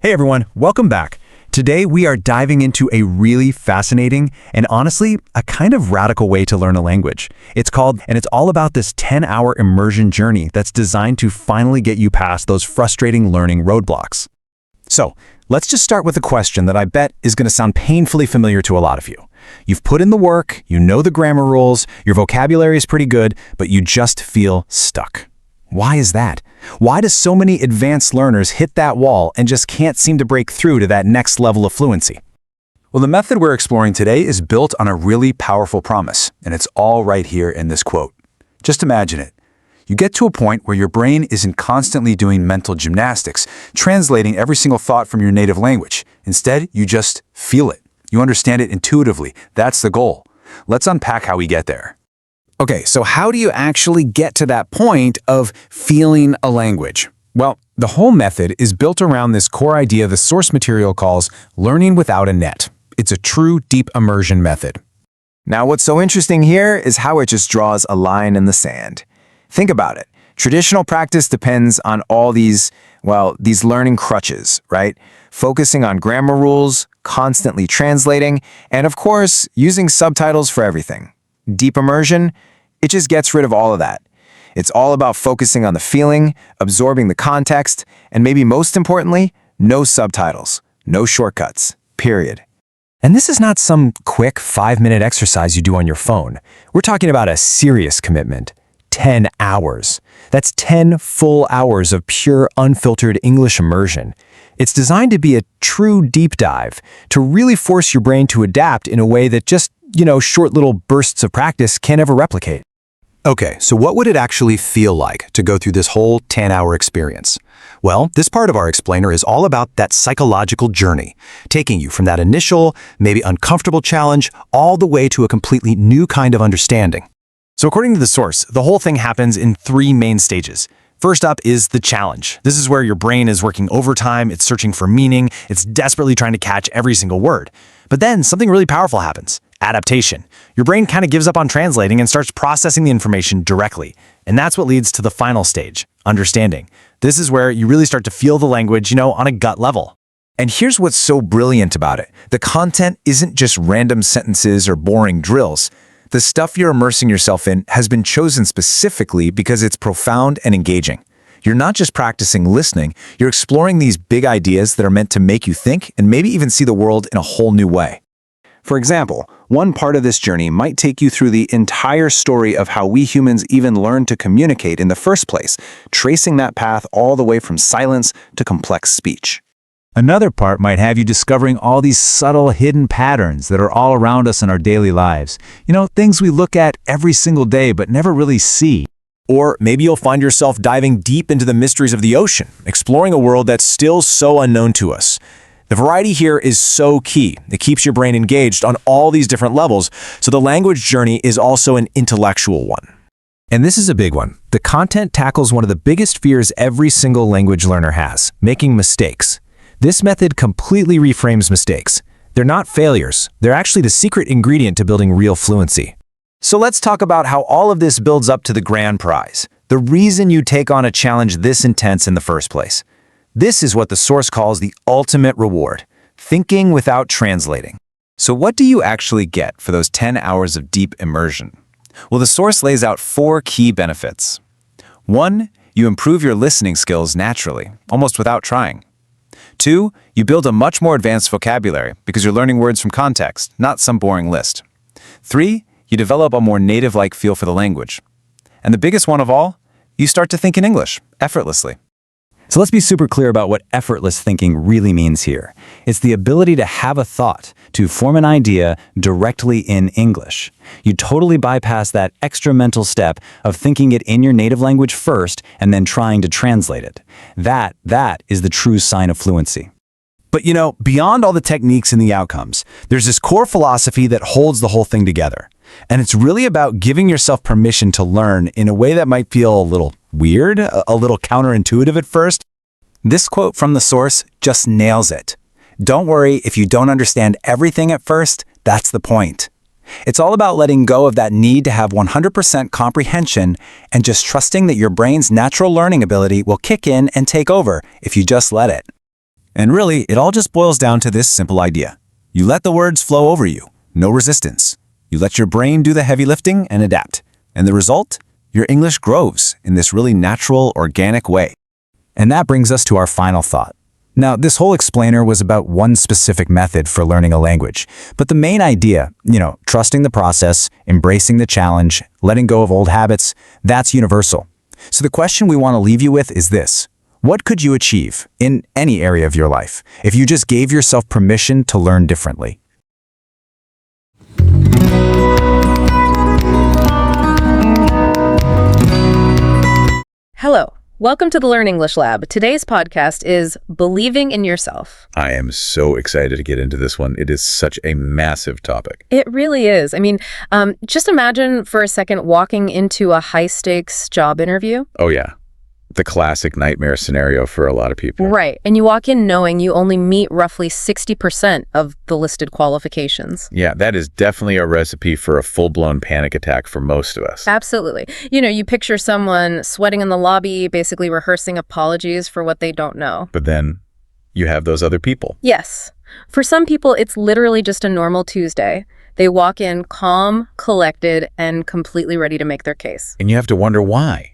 Hey everyone, welcome back. Today we are diving into a really fascinating and honestly, a kind of radical way to learn a language. It's all about this 10-hour immersion journey that's designed to finally get you past those frustrating learning roadblocks. So, let's just start with a question that I bet is going to sound painfully familiar to a lot of you. You've put in the work, you know the grammar rules, your vocabulary is pretty good, but you just feel stuck. Why is that? Why do so many advanced learners hit that wall and just can't seem to break through to that next level of fluency? Well, the method we're exploring today is built on a really powerful promise, and it's all right here in this quote. Just imagine it. You get to a point where your brain isn't constantly doing mental gymnastics, translating every single thought from your native language. Instead, you just feel it. You understand it intuitively. That's the goal. Let's unpack how we get there. Okay, so how do you actually get to that point of feeling a language? Well, the whole method is built around this core idea the source material calls learning without a net. It's a true deep immersion method. Now, what's so interesting here is how it just draws a line in the sand. Think about it. Traditional practice depends on all these learning crutches, right? Focusing on grammar rules, constantly translating, and of course, using subtitles for everything. Deep immersion, it just gets rid of all of that. It's all about focusing on the feeling, absorbing the context, and maybe most importantly, no subtitles, no shortcuts, period. And this is not some quick 5-minute exercise you do on your phone. We're talking about a serious commitment. 10 hours. That's 10 full hours of pure, unfiltered English immersion. It's designed to be a true deep dive, to really force your brain to adapt in a way that just, short little bursts of practice can't ever replicate. Okay, so what would it actually feel like to go through this whole 10-hour experience? Well, this part of our explainer is all about that psychological journey, taking you from that initial, maybe uncomfortable challenge all the way to a completely new kind of understanding. So according to the source, the whole thing happens in 3 main stages. First up is the challenge. This is where your brain is working overtime, it's searching for meaning, it's desperately trying to catch every single word. But then something really powerful happens. Adaptation. Your brain kind of gives up on translating and starts processing the information directly. And that's what leads to the final stage, understanding. This is where you really start to feel the language, on a gut level. And here's what's so brilliant about it. The content isn't just random sentences or boring drills. The stuff you're immersing yourself in has been chosen specifically because it's profound and engaging. You're not just practicing listening, you're exploring these big ideas that are meant to make you think and maybe even see the world in a whole new way. For example, one part of this journey might take you through the entire story of how we humans even learned to communicate in the first place, tracing that path all the way from silence to complex speech. Another part might have you discovering all these subtle hidden patterns that are all around us in our daily lives. Things we look at every single day but never really see. Or maybe you'll find yourself diving deep into the mysteries of the ocean, exploring a world that's still so unknown to us. The variety here is so key. It keeps your brain engaged on all these different levels, so the language journey is also an intellectual one. And this is a big one. The content tackles one of the biggest fears every single language learner has, making mistakes. This method completely reframes mistakes. They're not failures. They're actually the secret ingredient to building real fluency. So let's talk about how all of this builds up to the grand prize, the reason you take on a challenge this intense in the first place. This is what the source calls the ultimate reward, thinking without translating. So what do you actually get for those 10 hours of deep immersion? Well, the source lays out 4 key benefits. 1, you improve your listening skills naturally, almost without trying. 2, you build a much more advanced vocabulary because you're learning words from context, not some boring list. 3, you develop a more native-like feel for the language. And the biggest one of all, you start to think in English, effortlessly. So let's be super clear about what effortless thinking really means here. It's the ability to have a thought, to form an idea directly in English. You totally bypass that extra mental step of thinking it in your native language first and then trying to translate it. That is the true sign of fluency. But beyond all the techniques and the outcomes, there's this core philosophy that holds the whole thing together. And it's really about giving yourself permission to learn in a way that might feel a little weird, a little counterintuitive at first. This quote from the source just nails it. Don't worry if you don't understand everything at first, that's the point. It's all about letting go of that need to have 100% comprehension and just trusting that your brain's natural learning ability will kick in and take over if you just let it. And really, it all just boils down to this simple idea. You let the words flow over you, no resistance. You let your brain do the heavy lifting and adapt. And the result? Your English grows in this really natural, organic way. And that brings us to our final thought. Now, this whole explainer was about one specific method for learning a language, but the main idea, trusting the process, embracing the challenge, letting go of old habits, that's universal. So the question we want to leave you with is this. What could you achieve in any area of your life if you just gave yourself permission to learn differently? Hello. Welcome to the Learn English Lab. Today's podcast is Believing in Yourself. I am so excited to get into this one. It is such a massive topic. It really is. I mean, just imagine for a second walking into a high-stakes job interview. Oh, yeah. The classic nightmare scenario for a lot of people. Right. And you walk in knowing you only meet roughly 60% of the listed qualifications. Yeah, that is definitely a recipe for a full-blown panic attack for most of us. Absolutely. You picture someone sweating in the lobby, basically rehearsing apologies for what they don't know. But then you have those other people. Yes. For some people, it's literally just a normal Tuesday. They walk in calm, collected, and completely ready to make their case. And you have to wonder why.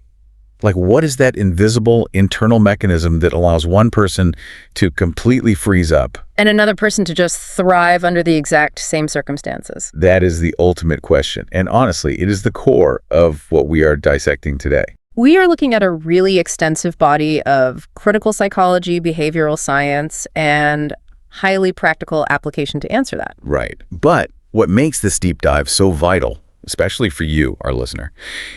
Like, what is that invisible internal mechanism that allows one person to completely freeze up? And another person to just thrive under the exact same circumstances. That is the ultimate question. And honestly, it is the core of what we are dissecting today. We are looking at a really extensive body of critical psychology, behavioral science, and highly practical application to answer that. Right. But what makes this deep dive so vital, especially for you, our listener,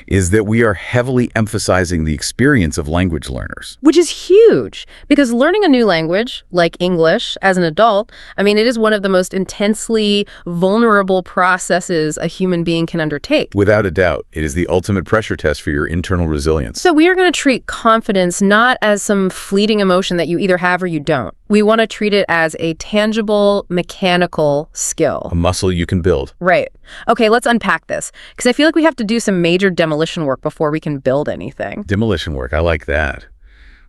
is that we are heavily emphasizing the experience of language learners. Which is huge, because learning a new language, like English, as an adult, it is one of the most intensely vulnerable processes a human being can undertake. Without a doubt, it is the ultimate pressure test for your internal resilience. So we are going to treat confidence not as some fleeting emotion that you either have or you don't. We want to treat it as a tangible, mechanical skill. A muscle you can build. Right. Okay, let's unpack this, because I feel like we have to do some major demolition work before we can build anything. Demolition work, I like that.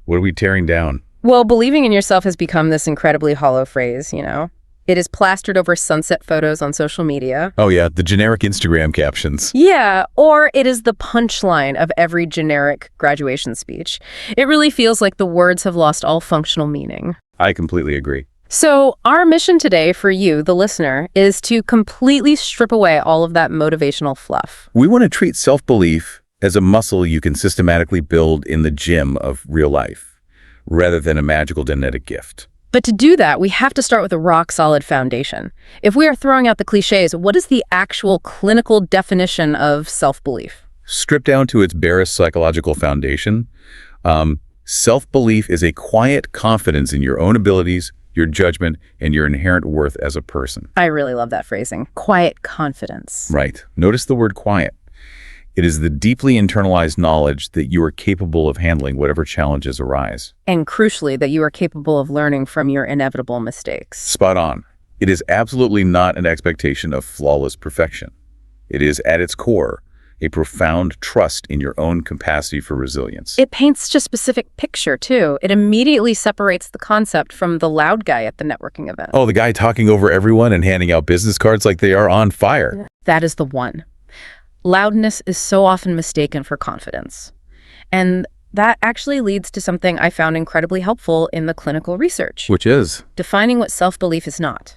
What are we tearing down? Well, believing in yourself has become this incredibly hollow phrase, It is plastered over sunset photos on social media. Oh yeah, the generic Instagram captions. Yeah, or it is the punchline of every generic graduation speech. It really feels like the words have lost all functional meaning. I completely agree. So our mission today for you, the listener, is to completely strip away all of that motivational fluff. We want to treat self-belief as a muscle you can systematically build in the gym of real life, rather than a magical genetic gift. But to do that, we have to start with a rock-solid foundation. If we are throwing out the cliches, what is the actual clinical definition of self-belief? Stripped down to its barest psychological foundation, self-belief is a quiet confidence in your own abilities, your judgment, and your inherent worth as a person. I really love that phrasing. Quiet confidence. Right. Notice the word quiet. It is the deeply internalized knowledge that you are capable of handling whatever challenges arise. And crucially, that you are capable of learning from your inevitable mistakes. Spot on. It is absolutely not an expectation of flawless perfection. It is, at its core, a profound trust in your own capacity for resilience. It paints such a specific picture, too. It immediately separates the concept from the loud guy at the networking event. Oh, the guy talking over everyone and handing out business cards like they are on fire. That is the one. Loudness is so often mistaken for confidence. And that actually leads to something I found incredibly helpful in the clinical research. Which is? Defining what self-belief is not.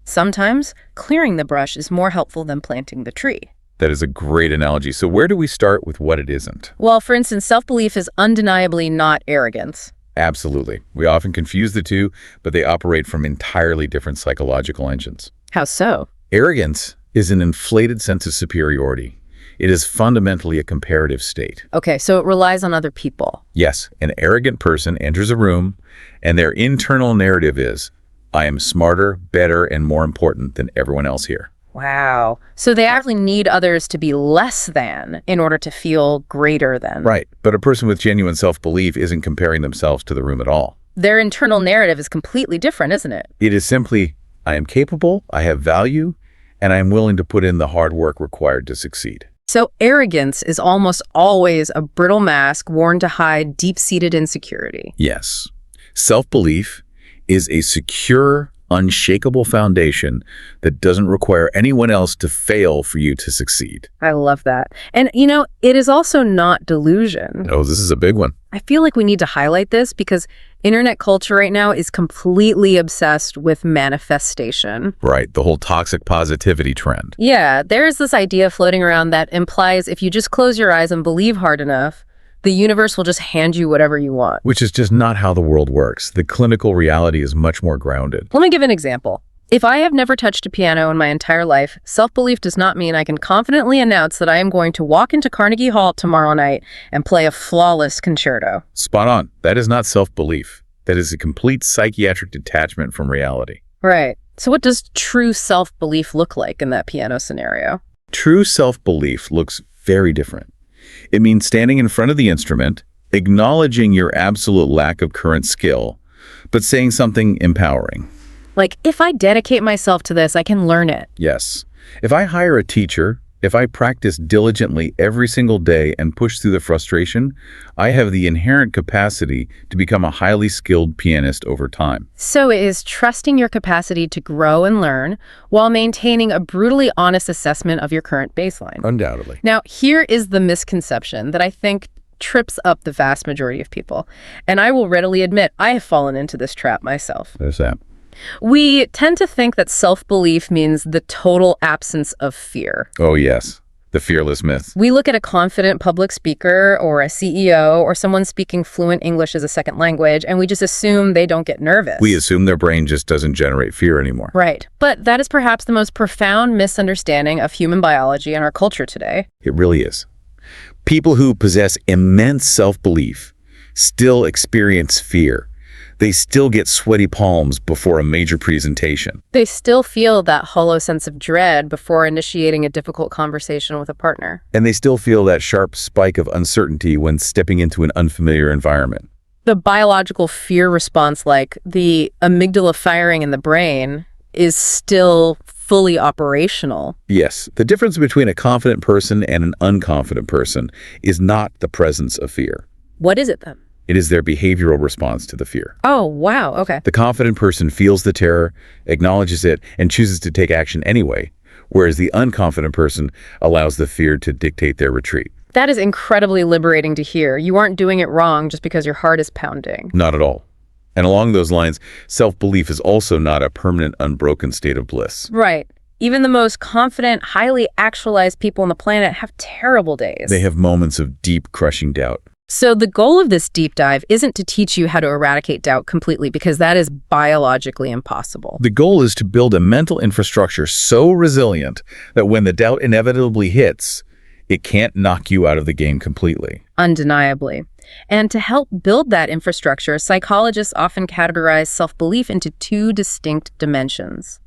Sometimes, clearing the brush is more helpful than planting the tree. That is a great analogy. So where do we start with what it isn't? Well, for instance, self-belief is undeniably not arrogance. Absolutely. We often confuse the two, but they operate from entirely different psychological engines. How so? Arrogance is an inflated sense of superiority. It is fundamentally a comparative state. Okay, so it relies on other people. Yes, an arrogant person enters a room, and their internal narrative is, I am smarter, better, and more important than everyone else here. Wow. So they actually need others to be less than in order to feel greater than. Right, but a person with genuine self-belief isn't comparing themselves to the room at all. Their internal narrative is completely different, isn't it? It is simply, I am capable, I have value, and I am willing to put in the hard work required to succeed. So arrogance is almost always a brittle mask worn to hide deep-seated insecurity. Yes. Self-belief is a secure, unshakable foundation that doesn't require anyone else to fail for you to succeed. I love that. And, it is also not delusion. Oh, this is a big one. I feel like we need to highlight this because internet culture right now is completely obsessed with manifestation. Right, the whole toxic positivity trend. Yeah, there is this idea floating around that implies if you just close your eyes and believe hard enough, the universe will just hand you whatever you want. Which is just not how the world works. The clinical reality is much more grounded. Let me give an example. If I have never touched a piano in my entire life, self-belief does not mean I can confidently announce that I am going to walk into Carnegie Hall tomorrow night and play a flawless concerto. Spot on. That is not self-belief. That is a complete psychiatric detachment from reality. Right. So what does true self-belief look like in that piano scenario? True self-belief looks very different. It means standing in front of the instrument, acknowledging your absolute lack of current skill, but saying something empowering. Like, if I dedicate myself to this, I can learn it. Yes. If I hire a teacher, if I practice diligently every single day and push through the frustration, I have the inherent capacity to become a highly skilled pianist over time. So it is trusting your capacity to grow and learn while maintaining a brutally honest assessment of your current baseline. Undoubtedly. Now, here is the misconception that I think trips up the vast majority of people. And I will readily admit, I have fallen into this trap myself. There's that. We tend to think that self-belief means the total absence of fear. Oh, yes. The fearless myth. We look at a confident public speaker or a CEO or someone speaking fluent English as a second language, and we just assume they don't get nervous. We assume their brain just doesn't generate fear anymore. Right. But that is perhaps the most profound misunderstanding of human biology in our culture today. It really is. People who possess immense self-belief still experience fear. They still get sweaty palms before a major presentation. They still feel that hollow sense of dread before initiating a difficult conversation with a partner. And they still feel that sharp spike of uncertainty when stepping into an unfamiliar environment. The biological fear response, like the amygdala firing in the brain, is still fully operational. Yes, the difference between a confident person and an unconfident person is not the presence of fear. What is it then? It is their behavioral response to the fear. Oh, wow. Okay. The confident person feels the terror, acknowledges it, and chooses to take action anyway, whereas the unconfident person allows the fear to dictate their retreat. That is incredibly liberating to hear. You aren't doing it wrong just because your heart is pounding. Not at all. And along those lines, self-belief is also not a permanent, unbroken state of bliss. Right. Even the most confident, highly actualized people on the planet have terrible days. They have moments of deep, crushing doubt. So the goal of this deep dive isn't to teach you how to eradicate doubt completely, because that is biologically impossible. The goal is to build a mental infrastructure so resilient that when the doubt inevitably hits, it can't knock you out of the game completely. Undeniably. And to help build that infrastructure, psychologists often categorize self-belief into two distinct dimensions.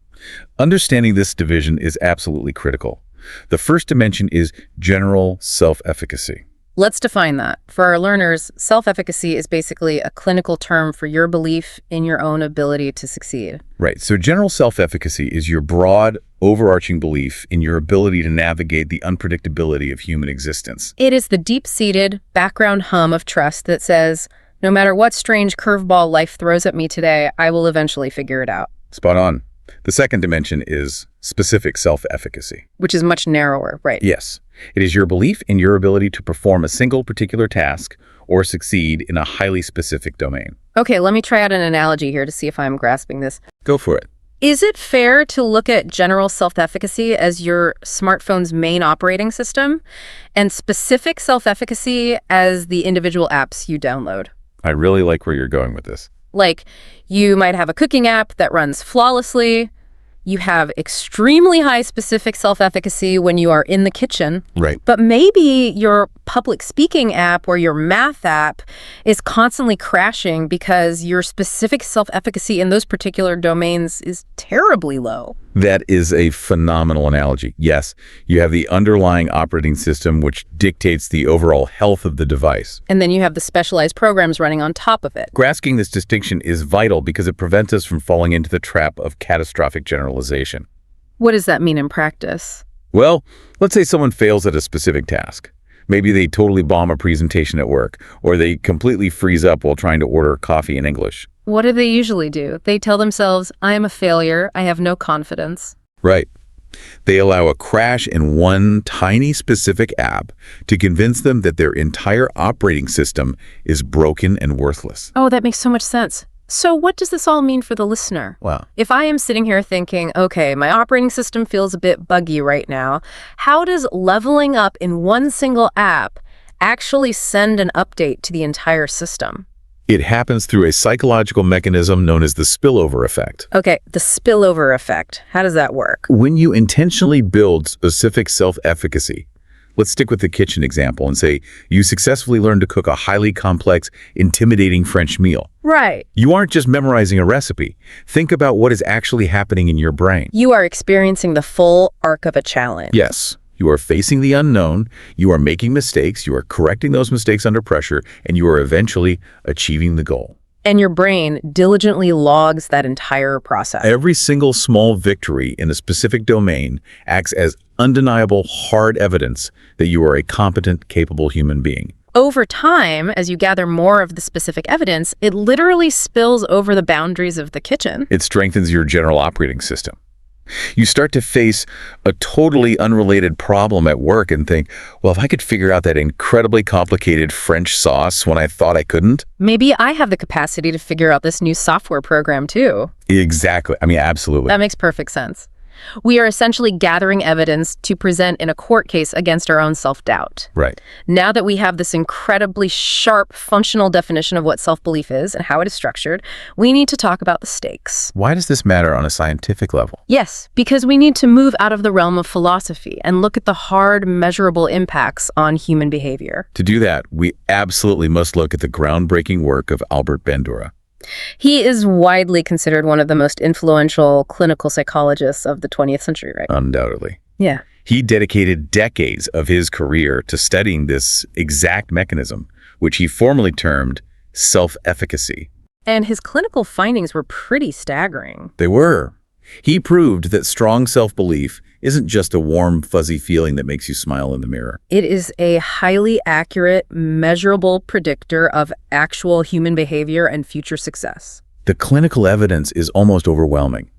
Understanding this division is absolutely critical. The first dimension is general self-efficacy. Let's define that. For our learners, self-efficacy is basically a clinical term for your belief in your own ability to succeed. Right. So general self-efficacy is your broad, overarching belief in your ability to navigate the unpredictability of human existence. It is the deep-seated background hum of trust that says, no matter what strange curveball life throws at me today, I will eventually figure it out. Spot on. The second dimension is specific self-efficacy. Which is much narrower, right? Yes. It is your belief in your ability to perform a single particular task or succeed in a highly specific domain. Okay, let me try out an analogy here to see if I'm grasping this. Go for it. Is it fair to look at general self-efficacy as your smartphone's main operating system and specific self-efficacy as the individual apps you download? I really like where you're going with this. Like, you might have a cooking app that runs flawlessly. You have extremely high specific self-efficacy when you are in the kitchen. Right. But maybe your public speaking app or your math app is constantly crashing because your specific self-efficacy in those particular domains is terribly low. That is a phenomenal analogy. Yes, you have the underlying operating system which dictates the overall health of the device. And then you have the specialized programs running on top of it. Grasping this distinction is vital because it prevents us from falling into the trap of catastrophic generalization. What does that mean in practice? Well, let's say someone fails at a specific task. Maybe they totally bomb a presentation at work, or they completely freeze up while trying to order coffee in English. What do they usually do? They tell themselves, I am a failure, I have no confidence. Right. They allow a crash in one tiny specific app to convince them that their entire operating system is broken and worthless. Oh, that makes so much sense. So what does this all mean for the listener? Wow. If I am sitting here thinking, okay, my operating system feels a bit buggy right now, how does leveling up in one single app actually send an update to the entire system? It happens through a psychological mechanism known as the spillover effect. Okay, the spillover effect. How does that work? When you intentionally build specific self-efficacy, let's stick with the kitchen example and say you successfully learned to cook a highly complex, intimidating French meal. Right. You aren't just memorizing a recipe. Think about what is actually happening in your brain. You are experiencing the full arc of a challenge. Yes, you are facing the unknown, you are making mistakes, you are correcting those mistakes under pressure, and you are eventually achieving the goal. And your brain diligently logs that entire process. Every single small victory in a specific domain acts as undeniable hard evidence that you are a competent, capable human being. Over time, as you gather more of the specific evidence, it literally spills over the boundaries of the kitchen. It strengthens your general operating system. You start to face a totally unrelated problem at work and think, well, if I could figure out that incredibly complicated French sauce when I thought I couldn't. Maybe I have the capacity to figure out this new software program too. Exactly. I mean, absolutely. That makes perfect sense. We are essentially gathering evidence to present in a court case against our own self-doubt. Right. Now that we have this incredibly sharp functional definition of what self-belief is and how it is structured, we need to talk about the stakes. Why does this matter on a scientific level? Yes, because we need to move out of the realm of philosophy and look at the hard, measurable impacts on human behavior. To do that, we absolutely must look at the groundbreaking work of Albert Bandura. He is widely considered one of the most influential clinical psychologists of the 20th century, right? Undoubtedly. Yeah. He dedicated decades of his career to studying this exact mechanism, which he formally termed self-efficacy. And his clinical findings were pretty staggering. They were. He proved that strong self-belief isn't just a warm, fuzzy feeling that makes you smile in the mirror. It is a highly accurate, measurable predictor of actual human behavior and future success. The clinical evidence is almost overwhelming.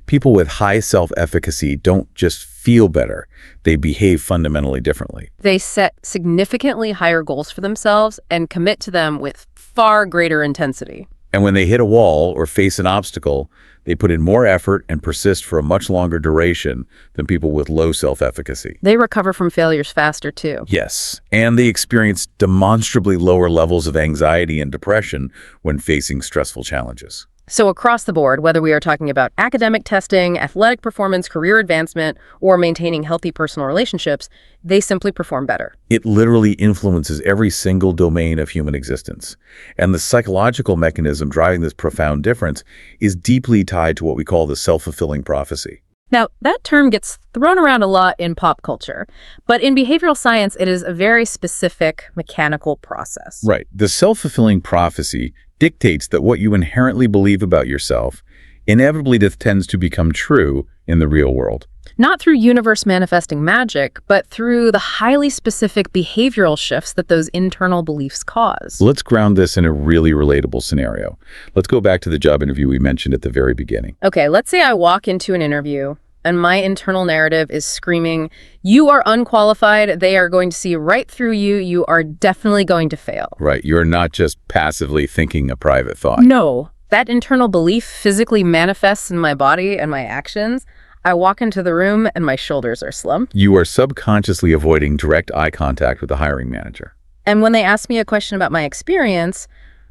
People with high self-efficacy don't just feel better, they behave fundamentally differently. They set significantly higher goals for themselves and commit to them with far greater intensity. And when they hit a wall or face an obstacle, they put in more effort and persist for a much longer duration than people with low self-efficacy. They recover from failures faster, too. Yes, and they experience demonstrably lower levels of anxiety and depression when facing stressful challenges. So across the board, whether we are talking about academic testing, athletic performance, career advancement, or maintaining healthy personal relationships, they simply perform better. It literally influences every single domain of human existence. And the psychological mechanism driving this profound difference is deeply tied to what we call the self-fulfilling prophecy. Now, that term gets thrown around a lot in pop culture, but in behavioral science, it is a very specific mechanical process. Right. The self-fulfilling prophecy dictates that what you inherently believe about yourself inevitably tends to become true in the real world. Not through universe manifesting magic, but through the highly specific behavioral shifts that those internal beliefs cause. Let's ground this in a really relatable scenario. Let's go back to the job interview we mentioned at the very beginning. Okay, let's say I walk into an interview and my internal narrative is screaming, you are unqualified, they are going to see right through you, you are definitely going to fail. Right, you're not just passively thinking a private thought. No, that internal belief physically manifests in my body and my actions. I walk into the room and my shoulders are slumped. You are subconsciously avoiding direct eye contact with the hiring manager. And when they ask me a question about my experience,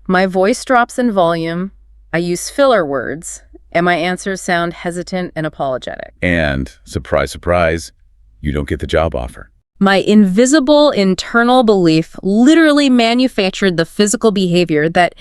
my voice drops in volume, I use filler words, and my answers sound hesitant and apologetic. And, surprise, surprise, you don't get the job offer. My invisible internal belief literally manufactured the physical behavior that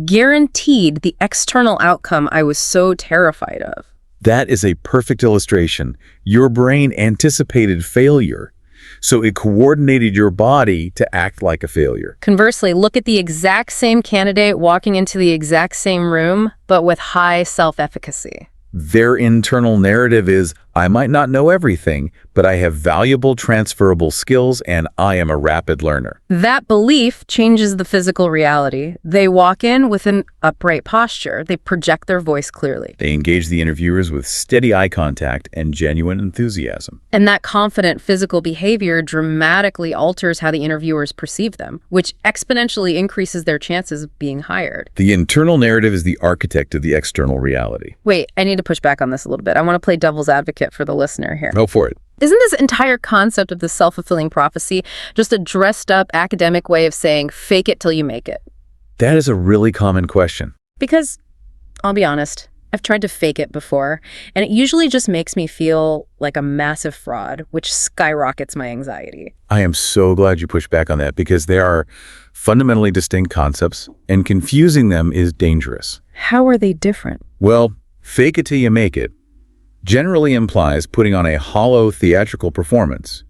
guaranteed the external outcome I was so terrified of. That is a perfect illustration. Your brain anticipated failure, so it coordinated your body to act like a failure. Conversely, look at the exact same candidate walking into the exact same room, but with high self-efficacy. Their internal narrative is, I might not know everything, but I have valuable transferable skills and I am a rapid learner. That belief changes the physical reality. They walk in with an upright posture. They project their voice clearly. They engage the interviewers with steady eye contact and genuine enthusiasm. And that confident physical behavior dramatically alters how the interviewers perceive them, which exponentially increases their chances of being hired. The internal narrative is the architect of the external reality. Wait, I need to push back on this a little bit. I want to play devil's advocate for the listener here. Go for it. Isn't this entire concept of the self-fulfilling prophecy just a dressed-up academic way of saying fake it till you make it? That is a really common question. Because, I'll be honest, I've tried to fake it before, and it usually just makes me feel like a massive fraud, which skyrockets my anxiety. I am so glad you pushed back on that because there are fundamentally distinct concepts, and confusing them is dangerous. How are they different? Well, fake it till you make it generally implies putting on a hollow theatrical performance.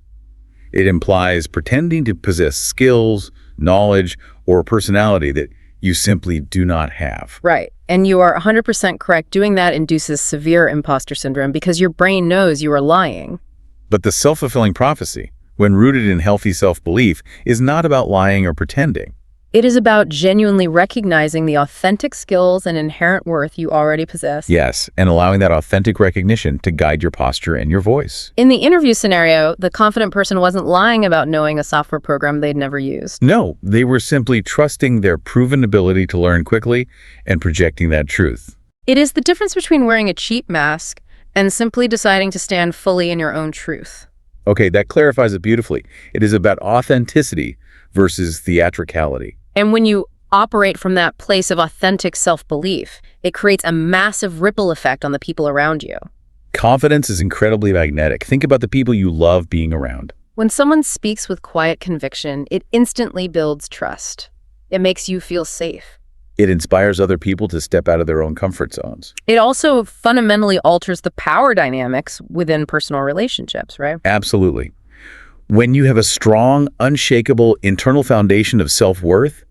It implies pretending to possess skills, knowledge, or personality that you simply do not have. Right. And you are 100% correct. Doing that induces severe imposter syndrome because your brain knows you are lying. But the self-fulfilling prophecy, when rooted in healthy self-belief, is not about lying or pretending. It is about genuinely recognizing the authentic skills and inherent worth you already possess. Yes, and allowing that authentic recognition to guide your posture and your voice. In the interview scenario, the confident person wasn't lying about knowing a software program they'd never used. No, they were simply trusting their proven ability to learn quickly and projecting that truth. It is the difference between wearing a cheap mask and simply deciding to stand fully in your own truth. Okay, that clarifies it beautifully. It is about authenticity versus theatricality. And when you operate from that place of authentic self-belief, it creates a massive ripple effect on the people around you. Confidence is incredibly magnetic. Think about the people you love being around. When someone speaks with quiet conviction, it instantly builds trust. It makes you feel safe. It inspires other people to step out of their own comfort zones. It also fundamentally alters the power dynamics within personal relationships, right? Absolutely. When you have a strong, unshakable internal foundation of self-worth,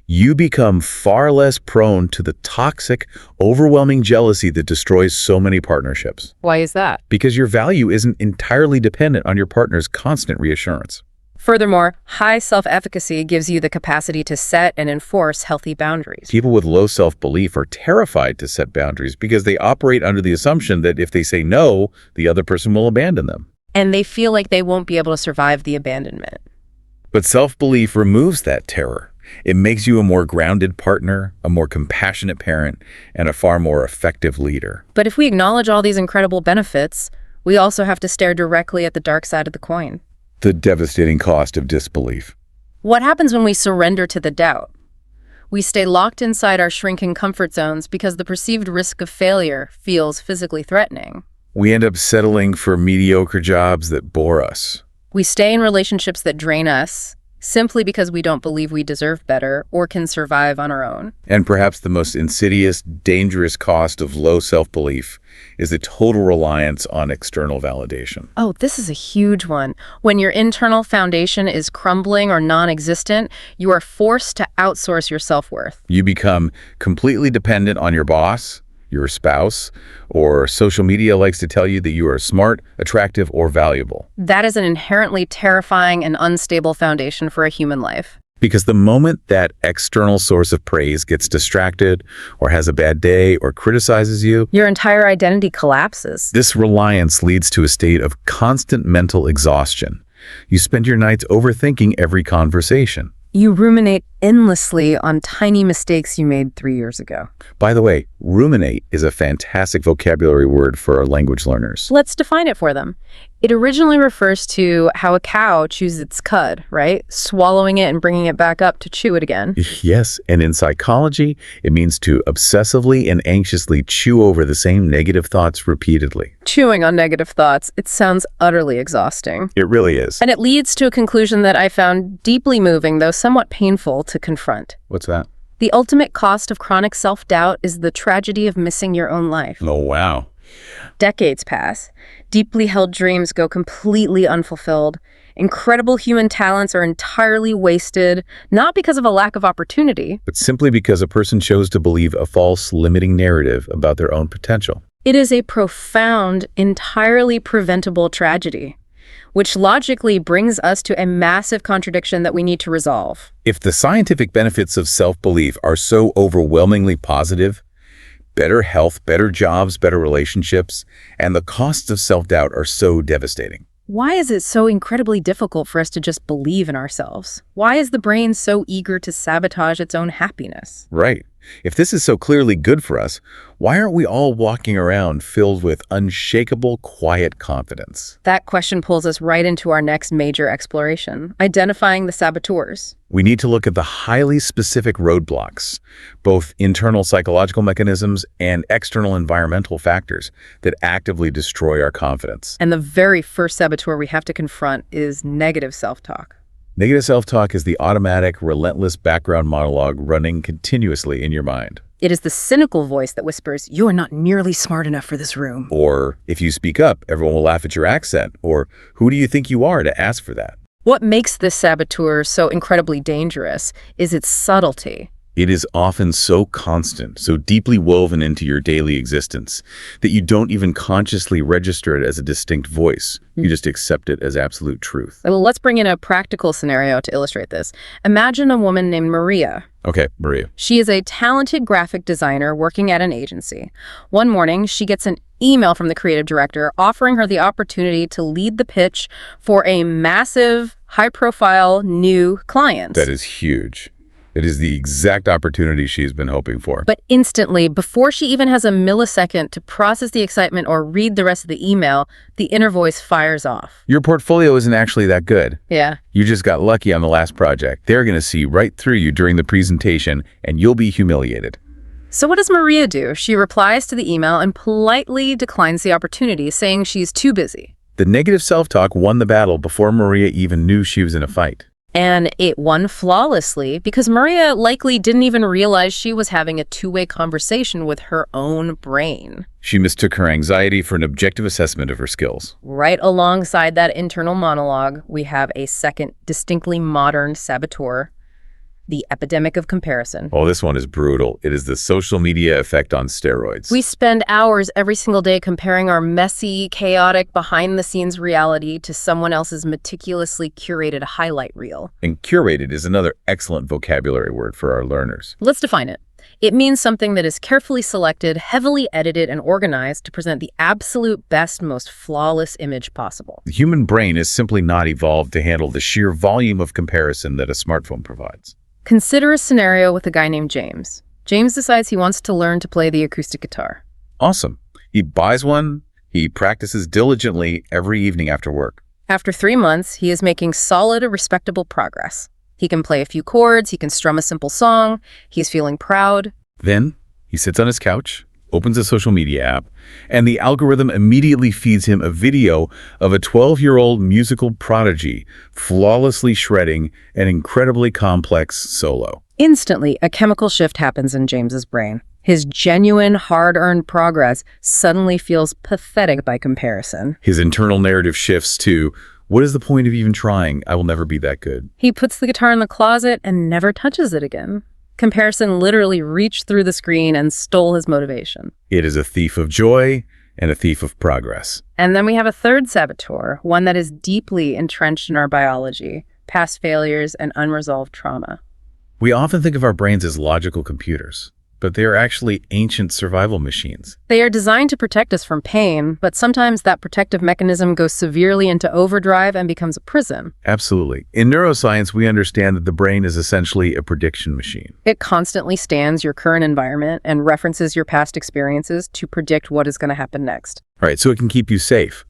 you become far less prone to the toxic, overwhelming jealousy that destroys so many partnerships. Why is that? Because your value isn't entirely dependent on your partner's constant reassurance. Furthermore, high self-efficacy gives you the capacity to set and enforce healthy boundaries. People with low self-belief are terrified to set boundaries because they operate under the assumption that if they say no, the other person will abandon them. And they feel like they won't be able to survive the abandonment. But self-belief removes that terror. It makes you a more grounded partner, a more compassionate parent, and a far more effective leader. But if we acknowledge all these incredible benefits, we also have to stare directly at the dark side of the coin. The devastating cost of disbelief. What happens when we surrender to the doubt? We stay locked inside our shrinking comfort zones because the perceived risk of failure feels physically threatening. We end up settling for mediocre jobs that bore us. We stay in relationships that drain us simply because we don't believe we deserve better or can survive on our own. And perhaps the most insidious, dangerous cost of low self-belief is the total reliance on external validation. Oh, this is a huge one. When your internal foundation is crumbling or non-existent, you are forced to outsource your self-worth. You become completely dependent on your boss, your spouse, or social media likes to tell you that you are smart, attractive, or valuable. That is an inherently terrifying and unstable foundation for a human life. Because the moment that external source of praise gets distracted, or has a bad day, or criticizes you, your entire identity collapses. This reliance leads to a state of constant mental exhaustion. You spend your nights overthinking every conversation. You ruminate endlessly on tiny mistakes you made 3 years ago. By the way, ruminate is a fantastic vocabulary word for our language learners. Let's define it for them. It originally refers to how a cow chews its cud, right? Swallowing it and bringing it back up to chew it again. Yes, and in psychology, it means to obsessively and anxiously chew over the same negative thoughts repeatedly. Chewing on negative thoughts, it sounds utterly exhausting. It really is. And it leads to a conclusion that I found deeply moving, though somewhat painful to confront. What's that? The ultimate cost of chronic self-doubt is the tragedy of missing your own life. Oh, wow. Decades pass. Deeply held dreams go completely unfulfilled. Incredible human talents are entirely wasted, not because of a lack of opportunity, But simply because a person chose to believe a false, limiting narrative about their own potential. It is a profound, entirely preventable tragedy, which logically brings us to a massive contradiction that we need to resolve. If the scientific benefits of self-belief are so overwhelmingly positive, better health, better jobs, better relationships, and the costs of self-doubt are so devastating. Why is it so incredibly difficult for us to just believe in ourselves? Why is the brain so eager to sabotage its own happiness? Right. If this is so clearly good for us, why aren't we all walking around filled with unshakable, quiet confidence? That question pulls us right into our next major exploration, identifying the saboteurs. We need to look at the highly specific roadblocks, both internal psychological mechanisms and external environmental factors that actively destroy our confidence. And the very first saboteur we have to confront is negative self-talk. Negative self-talk is the automatic, relentless background monologue running continuously in your mind. It is the cynical voice that whispers, "You are not nearly smart enough for this room." Or, if you speak up, everyone will laugh at your accent. Or, who do you think you are to ask for that? What makes this saboteur so incredibly dangerous is its subtlety. It is often so constant, so deeply woven into your daily existence, that you don't even consciously register it as a distinct voice. You just accept it as absolute truth. Well, let's bring in a practical scenario to illustrate this. Imagine a woman named Maria. Okay, Maria. She is a talented graphic designer working at an agency. One morning, she gets an email from the creative director offering her the opportunity to lead the pitch for a massive, high-profile new client. That is huge. It is the exact opportunity she's been hoping for. But instantly, before she even has a millisecond to process the excitement or read the rest of the email, the inner voice fires off. Your portfolio isn't actually that good. Yeah. You just got lucky on the last project. They're going to see right through you during the presentation, and you'll be humiliated. So what does Maria do? She replies to the email and politely declines the opportunity, saying she's too busy. The negative self-talk won the battle before Maria even knew she was in a fight. And it won flawlessly because Maria likely didn't even realize she was having a two-way conversation with her own brain. She mistook her anxiety for an objective assessment of her skills. Right alongside that internal monologue, we have a second distinctly modern saboteur, the epidemic of comparison. Oh, this one is brutal. It is the social media effect on steroids. We spend hours every single day comparing our messy, chaotic, behind-the-scenes reality to someone else's meticulously curated highlight reel. And curated is another excellent vocabulary word for our learners. Let's define it. It means something that is carefully selected, heavily edited, and organized to present the absolute best, most flawless image possible. The human brain is simply not evolved to handle the sheer volume of comparison that a smartphone provides. Consider a scenario with a guy named James. James decides he wants to learn to play the acoustic guitar. Awesome. He buys one. He practices diligently every evening after work. After 3 months, he is making solid, respectable progress. He can play a few chords, he can strum a simple song, he's feeling proud. Then he sits on his couch, opens a social media app, and the algorithm immediately feeds him a video of a 12-year-old musical prodigy flawlessly shredding an incredibly complex solo. Instantly, a chemical shift happens in James's brain. His genuine, hard-earned progress suddenly feels pathetic by comparison. His internal narrative shifts to, what is the point of even trying? I will never be that good. He puts the guitar in the closet and never touches it again. Comparison literally reached through the screen and stole his motivation. It is a thief of joy and a thief of progress. And then we have a third saboteur, one that is deeply entrenched in our biology, past failures and unresolved trauma. We often think of our brains as logical computers, but they are actually ancient survival machines. They are designed to protect us from pain, but sometimes that protective mechanism goes severely into overdrive and becomes a prison. Absolutely. In neuroscience, we understand that the brain is essentially a prediction machine. It constantly scans your current environment and references your past experiences to predict what is going to happen next. All right, so it can keep you safe.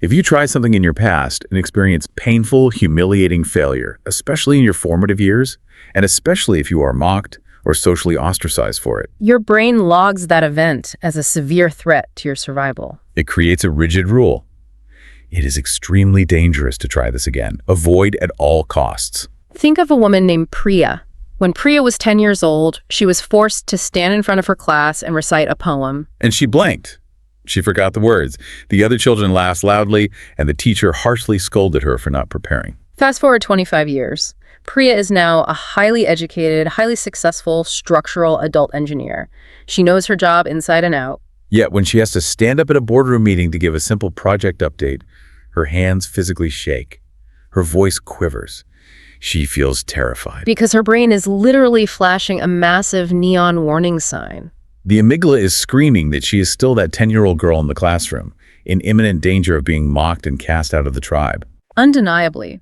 If you try something in your past and experience painful, humiliating failure, especially in your formative years, and especially if you are mocked or socially ostracized for it, Your brain logs that event as a severe threat to your survival. it creates a rigid rule. It is extremely dangerous to try this again. Avoid at all costs. Think of a woman named Priya. When Priya was 10 years old, she was forced to stand in front of her class and recite a poem. And she blanked. She forgot the words. The other children laughed loudly, and the teacher harshly scolded her for not preparing. Fast forward 25 years. Priya is now a highly educated, highly successful structural adult engineer. She knows her job inside and out. Yet when she has to stand up at a boardroom meeting to give a simple project update, her hands physically shake. Her voice quivers. She feels terrified. Because her brain is literally flashing a massive neon warning sign. The amygdala is screaming that she is still that 10-year-old girl in the classroom, in imminent danger of being mocked and cast out of the tribe. Undeniably,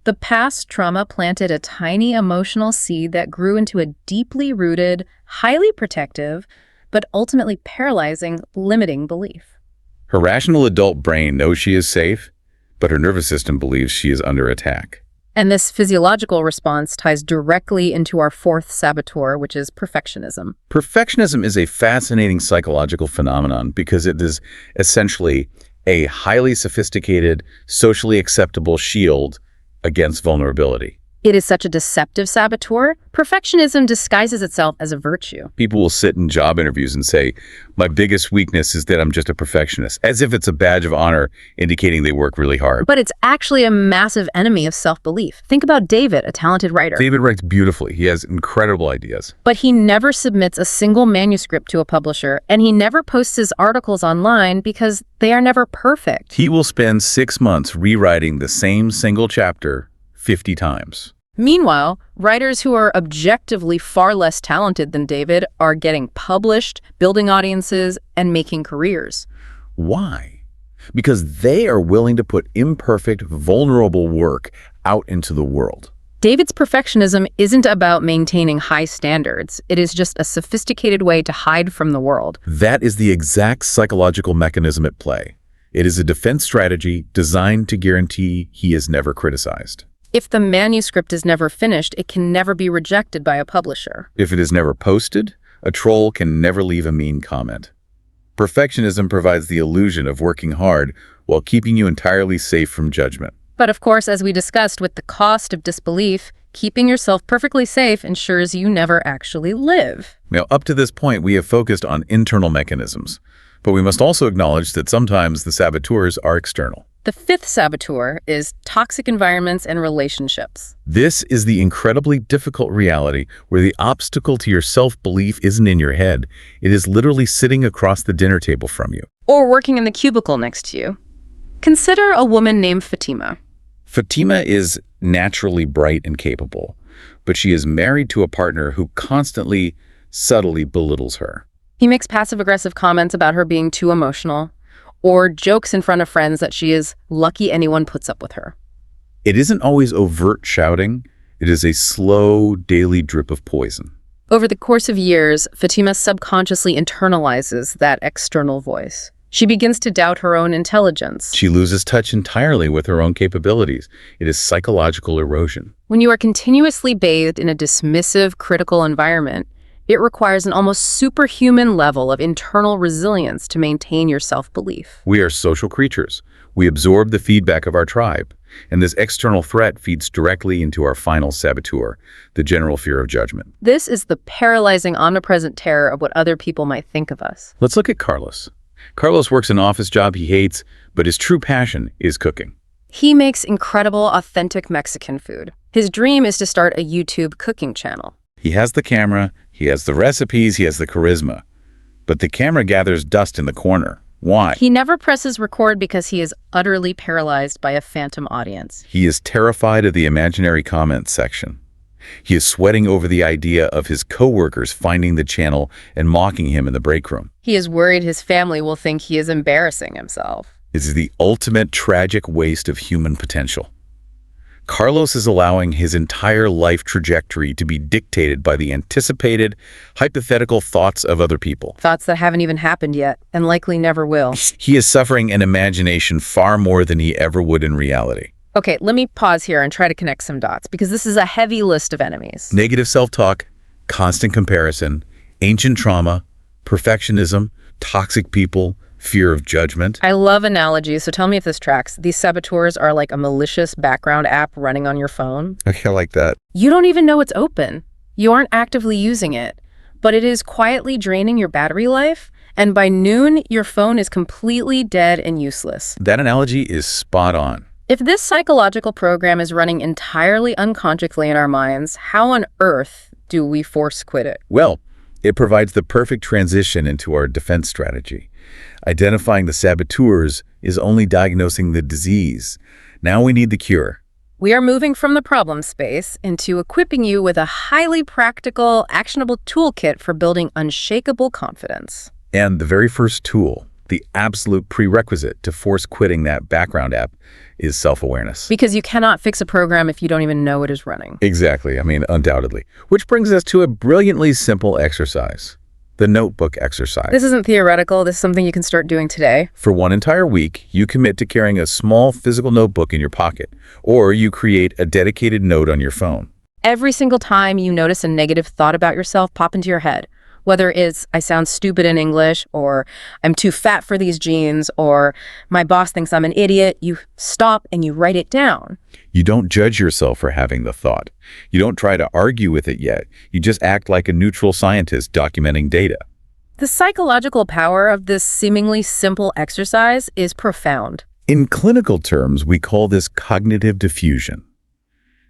the past trauma planted a tiny emotional seed that grew into a deeply rooted, highly protective, but ultimately paralyzing, limiting belief. Her rational adult brain knows she is safe, but her nervous system believes she is under attack. And this physiological response ties directly into our fourth saboteur, which is perfectionism. Perfectionism is a fascinating psychological phenomenon because it is essentially a highly sophisticated, socially acceptable shield against vulnerability. It is such a deceptive saboteur. Perfectionism disguises itself as a virtue. People will sit in job interviews and say, my biggest weakness is that I'm just a perfectionist, as if it's a badge of honor indicating they work really hard. But it's actually a massive enemy of self-belief. Think about David, a talented writer. David writes beautifully. He has incredible ideas. But he never submits a single manuscript to a publisher, and he never posts his articles online because they are never perfect. He will spend 6 months rewriting the same single chapter 50 times. Meanwhile, writers who are objectively far less talented than David are getting published, building audiences, and making careers. Why? Because they are willing to put imperfect, vulnerable work out into the world. David's perfectionism isn't about maintaining high standards. It is just a sophisticated way to hide from the world. That is the exact psychological mechanism at play. It is a defense strategy designed to guarantee he is never criticized. If the manuscript is never finished, it can never be rejected by a publisher. If it is never posted, a troll can never leave a mean comment. Perfectionism provides the illusion of working hard while keeping you entirely safe from judgment. But of course, as we discussed with the cost of disbelief, keeping yourself perfectly safe ensures you never actually live. Now, up to this point, we have focused on internal mechanisms, but we must also acknowledge that sometimes the saboteurs are external. The fifth saboteur is toxic environments and relationships. This is the incredibly difficult reality where the obstacle to your self-belief isn't in your head. It is literally sitting across the dinner table from you. Or working in the cubicle next to you. Consider a woman named Fatima. Fatima is naturally bright and capable, but she is married to a partner who constantly, subtly belittles her. He makes passive-aggressive comments about her being too emotional, or jokes in front of friends that she is lucky anyone puts up with her. It isn't always overt shouting. It is a slow, daily drip of poison. Over the course of years, Fatima subconsciously internalizes that external voice. She begins to doubt her own intelligence. She loses touch entirely with her own capabilities. It is psychological erosion. When you are continuously bathed in a dismissive, critical environment, it requires an almost superhuman level of internal resilience to maintain your self-belief. We are social creatures. We absorb the feedback of our tribe, and this external threat feeds directly into our final saboteur, the general fear of judgment. This is the paralyzing, omnipresent terror of what other people might think of us. Let's look at Carlos. Carlos works an office job he hates, but his true passion is cooking. He makes incredible, authentic Mexican food. His dream is to start a YouTube cooking channel. He has the camera, he has the recipes, he has the charisma. But the camera gathers dust in the corner. Why? He never presses record because he is utterly paralyzed by a phantom audience. He is terrified of the imaginary comments section. He is sweating over the idea of his coworkers finding the channel and mocking him in the break room. He is worried his family will think he is embarrassing himself. This is the ultimate tragic waste of human potential. Carlos is allowing his entire life trajectory to be dictated by the anticipated, hypothetical thoughts of other people. Thoughts that haven't even happened yet, and likely never will. He is suffering an imagination far more than he ever would in reality. Okay, let me pause here and try to connect some dots, because this is a heavy list of enemies. Negative self-talk, constant comparison, ancient trauma, perfectionism, toxic people, fear of judgment. I love analogies, so tell me if this tracks. These saboteurs are like a malicious background app running on your phone. Okay, I like that. You don't even know it's open. You aren't actively using it, but it is quietly draining your battery life, and by noon, your phone is completely dead and useless. That analogy is spot on. If this psychological program is running entirely unconsciously in our minds, how on earth do we force quit it? Well, It provides the perfect transition into our defense strategy. Identifying the saboteurs is only diagnosing the disease. Now we need the cure. We are moving from the problem space into equipping you with a highly practical, actionable toolkit for building unshakable confidence. And the very first tool, the absolute prerequisite to force quitting that background app, is self-awareness. Because you cannot fix a program if you don't even know it is running. Exactly. Undoubtedly. Which brings us to a brilliantly simple exercise. The notebook exercise. This isn't theoretical. This is something you can start doing today. For one entire week, you commit to carrying a small physical notebook in your pocket, or you create a dedicated note on your phone. Every single time you notice a negative thought about yourself pop into your head, whether it's, I sound stupid in English, or I'm too fat for these jeans, or my boss thinks I'm an idiot, you stop and you write it down. You don't judge yourself for having the thought. You don't try to argue with it yet. You just act like a neutral scientist documenting data. The psychological power of this seemingly simple exercise is profound. In clinical terms, we call this cognitive diffusion.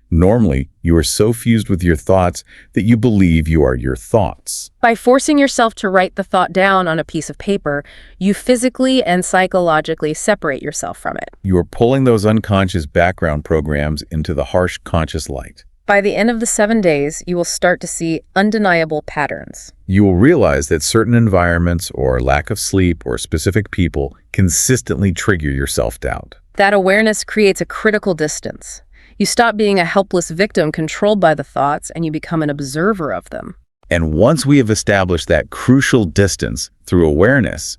Normally, you are so fused with your thoughts that you believe you are your thoughts. By forcing yourself to write the thought down on a piece of paper, you physically and psychologically separate yourself from it. You are pulling those unconscious background programs into the harsh conscious light. By the end of the 7 days, you will start to see undeniable patterns. You will realize that certain environments or lack of sleep or specific people consistently trigger your self-doubt. That awareness creates a critical distance. You stop being a helpless victim controlled by the thoughts, and you become an observer of them. And once we have established that crucial distance through awareness,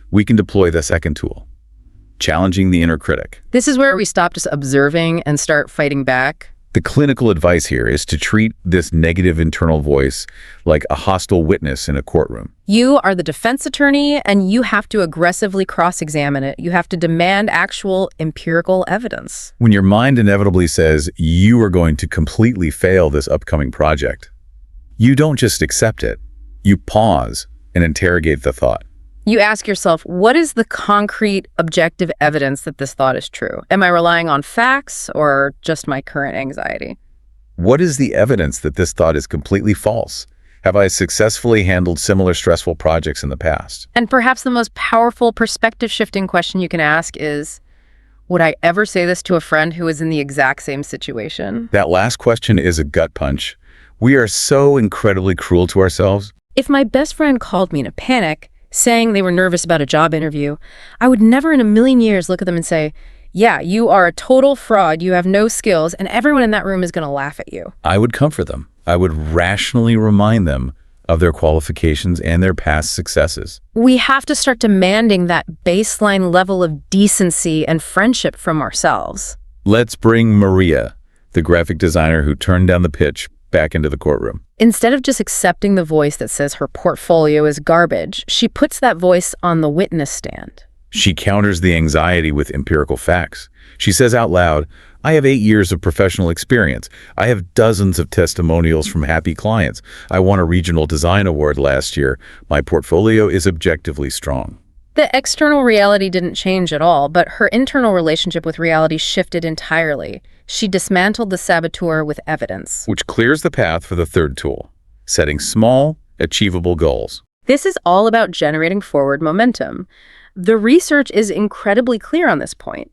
we can deploy the second tool, challenging the inner critic. This is where we stop just observing and start fighting back. The clinical advice here is to treat this negative internal voice like a hostile witness in a courtroom. You are the defense attorney, and you have to aggressively cross-examine it. You have to demand actual empirical evidence. When your mind inevitably says you are going to completely fail this upcoming project, you don't just accept it. You pause and interrogate the thought. You ask yourself, what is the concrete, objective evidence that this thought is true? Am I relying on facts or just my current anxiety? What is the evidence that this thought is completely false? Have I successfully handled similar stressful projects in the past? And perhaps the most powerful perspective-shifting question you can ask is, would I ever say this to a friend who is in the exact same situation? That last question is a gut punch. We are so incredibly cruel to ourselves. If my best friend called me in a panic, saying they were nervous about a job interview, I would never in a million years look at them and say, yeah, you are a total fraud, you have no skills, and everyone in that room is going to laugh at you. I would comfort them. I would rationally remind them of their qualifications and their past successes. We have to start demanding that baseline level of decency and friendship from ourselves. Let's bring Maria, the graphic designer who turned down the pitch, back into the courtroom. Instead of just accepting the voice that says her portfolio is garbage, she puts that voice on the witness stand. She counters the anxiety with empirical facts. She says out loud, I have 8 years of professional experience. I have dozens of testimonials from happy clients. I won a regional design award last year. My portfolio is objectively strong. The external reality didn't change at all, but her internal relationship with reality shifted entirely. She dismantled the saboteur with evidence. Which clears the path for the third tool, setting small, achievable goals. This is all about generating forward momentum. The research is incredibly clear on this point.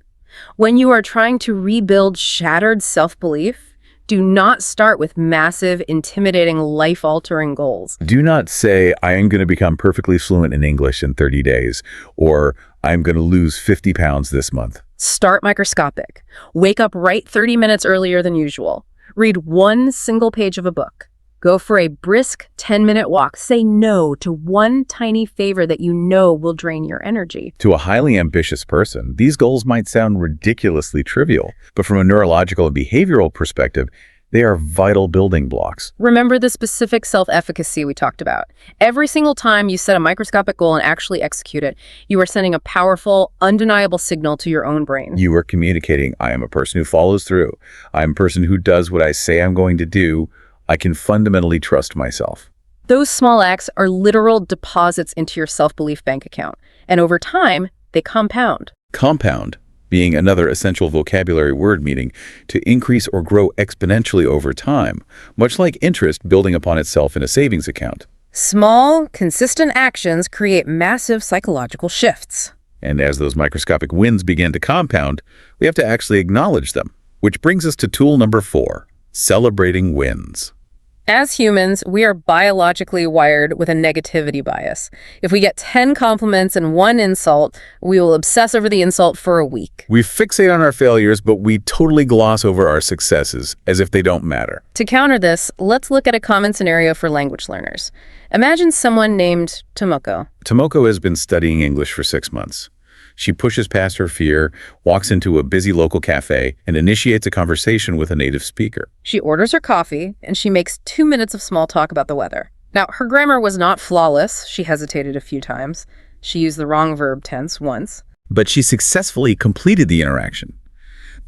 When you are trying to rebuild shattered self-belief, do not start with massive, intimidating, life-altering goals. Do not say, I am going to become perfectly fluent in English in 30 days, or I'm going to lose 50 pounds this month. Start microscopic. Wake up right 30 minutes earlier than usual. Read one single page of a book. Go for a brisk 10-minute walk. Say no to one tiny favor that you know will drain your energy. To a highly ambitious person, these goals might sound ridiculously trivial, but from a neurological and behavioral perspective, they are vital building blocks. Remember the specific self-efficacy we talked about. Every single time you set a microscopic goal and actually execute it, you are sending a powerful, undeniable signal to your own brain. You are communicating, I am a person who follows through. I am a person who does what I say I'm going to do. I can fundamentally trust myself. Those small acts are literal deposits into your self-belief bank account, and over time, they compound. Compound being another essential vocabulary word meaning to increase or grow exponentially over time, much like interest building upon itself in a savings account. Small, consistent actions create massive psychological shifts. And as those microscopic wins begin to compound, we have to actually acknowledge them. Which brings us to tool number 4, celebrating wins. As humans, we are biologically wired with a negativity bias. If we get 10 compliments and 1 insult, we will obsess over the insult for a week. We fixate on our failures, but we totally gloss over our successes as if they don't matter. To counter this, let's look at a common scenario for language learners. Imagine someone named Tomoko. Tomoko has been studying English for 6 months. She pushes past her fear, walks into a busy local cafe, and initiates a conversation with a native speaker. She orders her coffee, and she makes 2 minutes of small talk about the weather. Now, her grammar was not flawless. She hesitated a few times. She used the wrong verb tense once. But she successfully completed the interaction.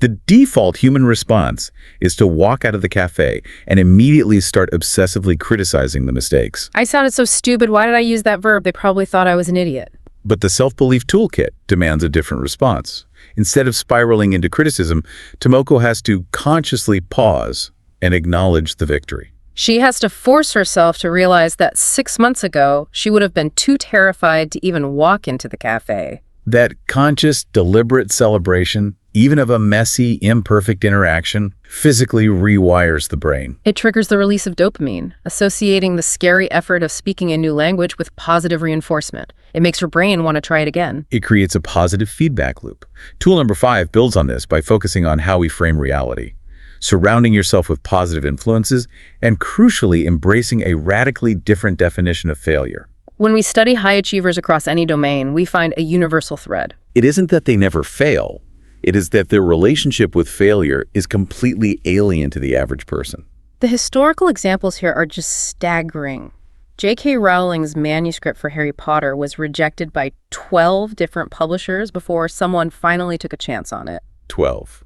The default human response is to walk out of the cafe and immediately start obsessively criticizing the mistakes. I sounded so stupid. Why did I use that verb? They probably thought I was an idiot. But the self-belief toolkit demands a different response. Instead of spiraling into criticism, Tomoko has to consciously pause and acknowledge the victory. She has to force herself to realize that 6 months ago, she would have been too terrified to even walk into the cafe. That conscious, deliberate celebration, even of a messy, imperfect interaction, physically rewires the brain. It triggers the release of dopamine, associating the scary effort of speaking a new language with positive reinforcement. It makes your brain want to try it again. It creates a positive feedback loop. Tool number 5 builds on this by focusing on how we frame reality, surrounding yourself with positive influences, and crucially, embracing a radically different definition of failure. When we study high achievers across any domain, we find a universal thread. It isn't that they never fail. It is that their relationship with failure is completely alien to the average person. The historical examples here are just staggering. J.K. Rowling's manuscript for Harry Potter was rejected by 12 different publishers before someone finally took a chance on it. 12.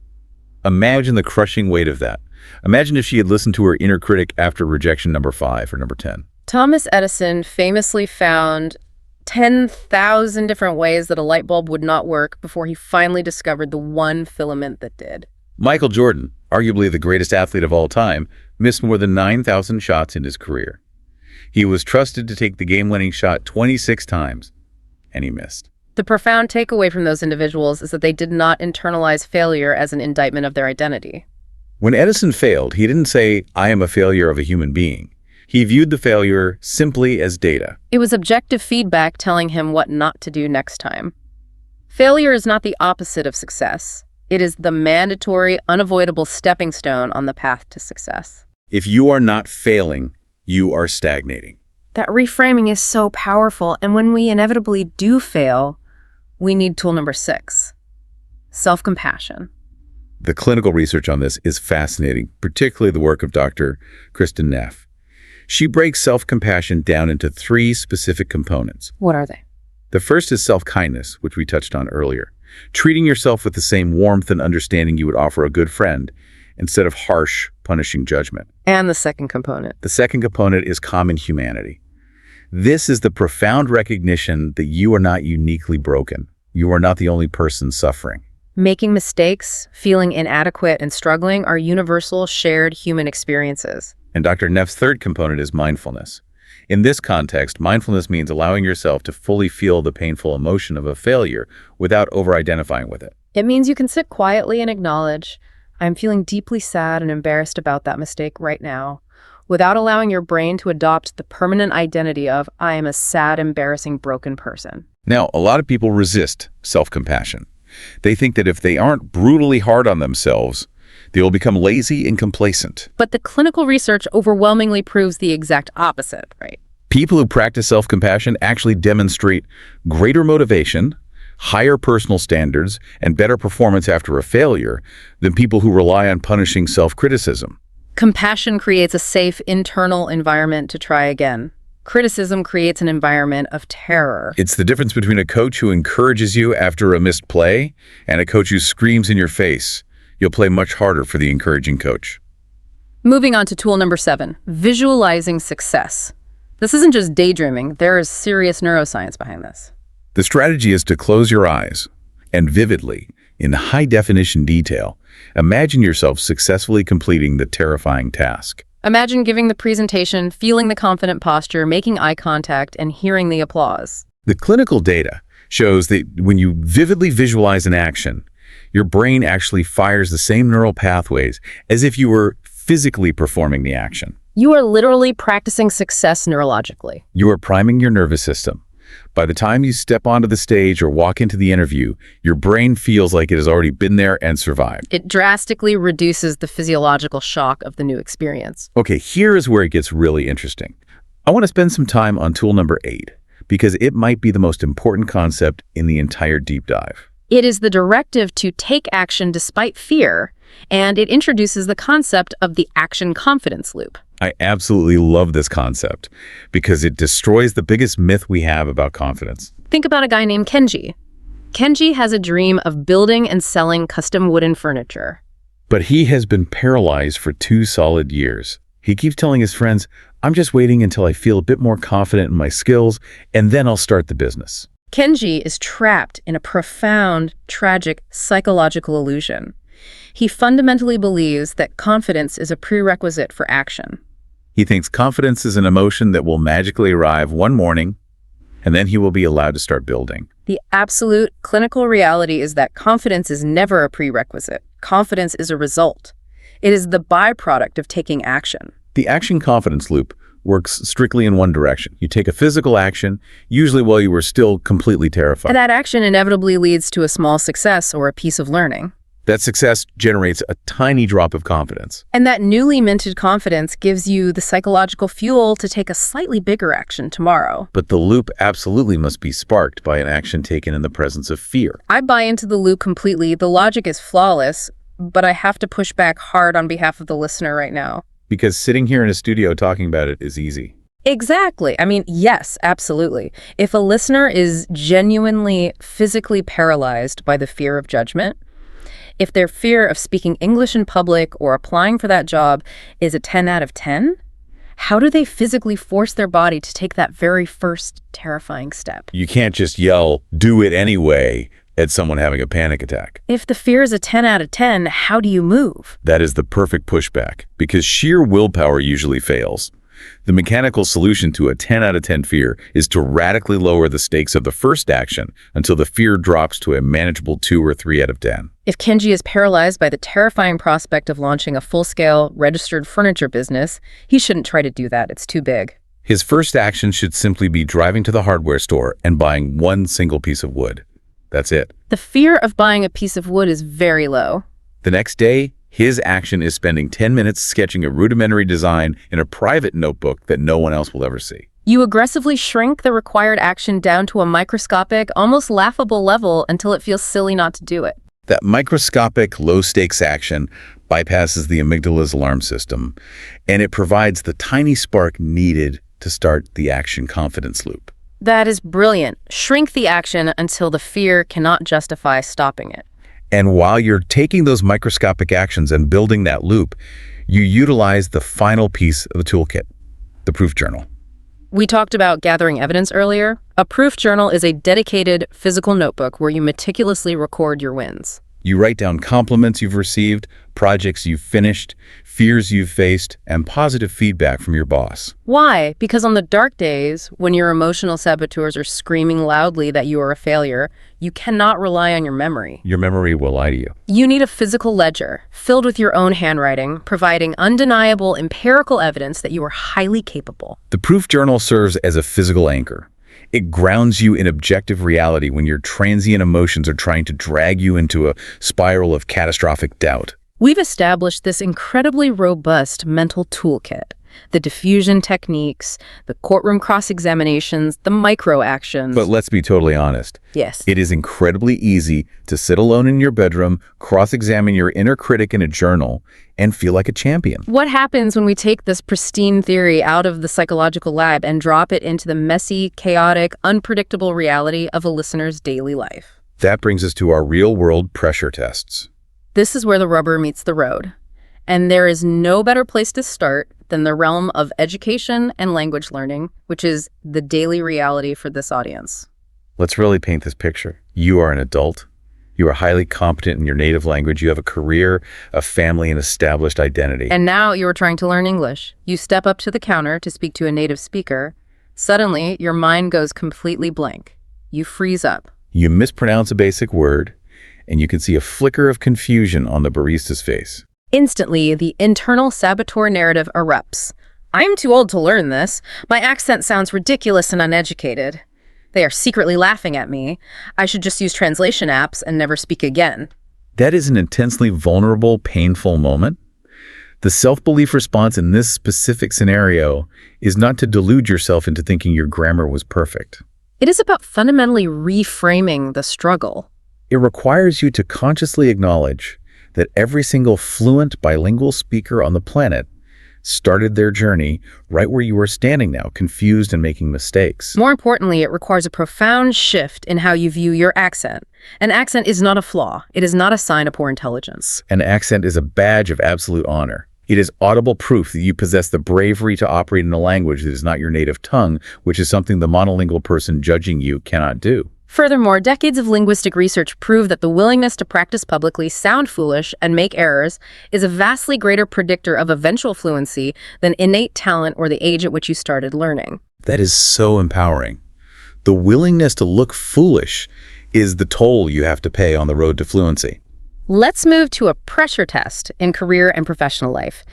Imagine the crushing weight of that. Imagine if she had listened to her inner critic after rejection number 5 or number 10. Thomas Edison famously found 10,000 different ways that a light bulb would not work before he finally discovered the one filament that did. Michael Jordan, arguably the greatest athlete of all time, missed more than 9,000 shots in his career. He was trusted to take the game-winning shot 26 times, and he missed. The profound takeaway from those individuals is that they did not internalize failure as an indictment of their identity. When Edison failed, he didn't say, "I am a failure of a human being." He viewed the failure simply as data. It was objective feedback telling him what not to do next time. Failure is not the opposite of success. It is the mandatory, unavoidable stepping stone on the path to success. If you are not failing, you are stagnating. That reframing is so powerful, and when we inevitably do fail, we need tool number 6, self-compassion. The clinical research on this is fascinating, particularly the work of Dr. Kristen Neff. She breaks self-compassion down into 3 specific components. What are they? The first is self-kindness, which we touched on earlier. Treating yourself with the same warmth and understanding you would offer a good friend, instead of harsh, punishing judgment. And the second component. The second component is common humanity. This is the profound recognition that you are not uniquely broken. You are not the only person suffering. Making mistakes, feeling inadequate, and struggling are universal, shared human experiences. And Dr. Neff's third component is mindfulness. In this context, mindfulness means allowing yourself to fully feel the painful emotion of a failure without over-identifying with it. It means you can sit quietly and acknowledge, I'm feeling deeply sad and embarrassed about that mistake right now, without allowing your brain to adopt the permanent identity of, I am a sad, embarrassing, broken person. Now, a lot of people resist self-compassion. They think that if they aren't brutally hard on themselves, they will become lazy and complacent. But the clinical research overwhelmingly proves the exact opposite, right? People who practice self-compassion actually demonstrate greater motivation, higher personal standards, and better performance after a failure than people who rely on punishing self-criticism. Compassion creates a safe internal environment to try again. Criticism creates an environment of terror. It's the difference between a coach who encourages you after a missed play and a coach who screams in your face. You'll play much harder for the encouraging coach. Moving on to tool number 7, visualizing success. This isn't just daydreaming. There is serious neuroscience behind this. The strategy is to close your eyes and vividly, in high-definition detail, imagine yourself successfully completing the terrifying task. Imagine giving the presentation, feeling the confident posture, making eye contact, and hearing the applause. The clinical data shows that when you vividly visualize an action, your brain actually fires the same neural pathways as if you were physically performing the action. You are literally practicing success neurologically. You are priming your nervous system. By the time you step onto the stage or walk into the interview, your brain feels like it has already been there and survived. It drastically reduces the physiological shock of the new experience. Okay, here is where it gets really interesting. I want to spend some time on tool number 8, because it might be the most important concept in the entire deep dive. It is the directive to take action despite fear, and it introduces the concept of the action confidence loop. I absolutely love this concept because it destroys the biggest myth we have about confidence. Think about a guy named Kenji. Kenji has a dream of building and selling custom wooden furniture. But he has been paralyzed for 2 solid years. He keeps telling his friends, I'm just waiting until I feel a bit more confident in my skills, and then I'll start the business. Kenji is trapped in a profound, tragic psychological illusion. He fundamentally believes that confidence is a prerequisite for action. He thinks confidence is an emotion that will magically arrive one morning, and then he will be allowed to start building. The absolute clinical reality is that confidence is never a prerequisite. Confidence is a result. It is the byproduct of taking action. The action confidence loop works strictly in one direction. You take a physical action, usually while you were still completely terrified. And that action inevitably leads to a small success or a piece of learning. That success generates a tiny drop of confidence. And that newly minted confidence gives you the psychological fuel to take a slightly bigger action tomorrow. But the loop absolutely must be sparked by an action taken in the presence of fear. I buy into the loop completely. The logic is flawless, but I have to push back hard on behalf of the listener right now. Because sitting here in a studio talking about it is easy. Exactly. I mean, yes, absolutely. If a listener is genuinely physically paralyzed by the fear of judgment, if their fear of speaking English in public or applying for that job is a 10 out of 10, how do they physically force their body to take that very first terrifying step? You can't just yell, do it anyway, at someone having a panic attack. If the fear is a 10 out of 10, how do you move? That is the perfect pushback, because sheer willpower usually fails. The mechanical solution to a 10 out of 10 fear is to radically lower the stakes of the first action until the fear drops to a manageable 2 or 3 out of 10. If Kenji is paralyzed by the terrifying prospect of launching a full-scale registered furniture business, he shouldn't try to do that. It's too big. His first action should simply be driving to the hardware store and buying one single piece of wood. That's it. The fear of buying a piece of wood is very low. The next day, his action is spending 10 minutes sketching a rudimentary design in a private notebook that no one else will ever see. You aggressively shrink the required action down to a microscopic, almost laughable level until it feels silly not to do it. That microscopic, low-stakes action bypasses the amygdala's alarm system, and it provides the tiny spark needed to start the action confidence loop. That is brilliant. Shrink the action until the fear cannot justify stopping it. And while you're taking those microscopic actions and building that loop, you utilize the final piece of the toolkit, the proof journal. We talked about gathering evidence earlier. A proof journal is a dedicated physical notebook where you meticulously record your wins. You write down compliments you've received, projects you've finished, fears you've faced, and positive feedback from your boss. Why? Because on the dark days, when your emotional saboteurs are screaming loudly that you are a failure, you cannot rely on your memory. Your memory will lie to you. You need a physical ledger, filled with your own handwriting, providing undeniable empirical evidence that you are highly capable. The proof journal serves as a physical anchor. It grounds you in objective reality when your transient emotions are trying to drag you into a spiral of catastrophic doubt. We've established this incredibly robust mental toolkit. The diffusion techniques, the courtroom cross-examinations, the micro-actions. But let's be totally honest. Yes. It is incredibly easy to sit alone in your bedroom, cross-examine your inner critic in a journal, and feel like a champion. What happens when we take this pristine theory out of the psychological lab and drop it into the messy, chaotic, unpredictable reality of a listener's daily life? That brings us to our real-world pressure tests. This is where the rubber meets the road. And there is no better place to start than the realm of education and language learning, which is the daily reality for this audience. Let's really paint this picture. You are an adult. You are highly competent in your native language. You have a career, a family, and established identity. And now you're trying to learn English. You step up to the counter to speak to a native speaker. Suddenly, your mind goes completely blank. You freeze up. You mispronounce a basic word, and you can see a flicker of confusion on the barista's face. Instantly, the internal saboteur narrative erupts. I'm too old to learn this. My accent sounds ridiculous and uneducated. They are secretly laughing at me. I should just use translation apps and never speak again. That is an intensely vulnerable, painful moment. The self-belief response in this specific scenario is not to delude yourself into thinking your grammar was perfect. It is about fundamentally reframing the struggle. It requires you to consciously acknowledge that every single fluent bilingual speaker on the planet started their journey right where you are standing now, confused and making mistakes. More importantly, it requires a profound shift in how you view your accent. An accent is not a flaw. It is not a sign of poor intelligence. An accent is a badge of absolute honor. It is audible proof that you possess the bravery to operate in a language that is not your native tongue, which is something the monolingual person judging you cannot do. Furthermore, decades of linguistic research prove that the willingness to practice publicly, sound foolish, and make errors is a vastly greater predictor of eventual fluency than innate talent or the age at which you started learning. That is so empowering. The willingness to look foolish is the toll you have to pay on the road to fluency. Let's move to a pressure test in career and professional life.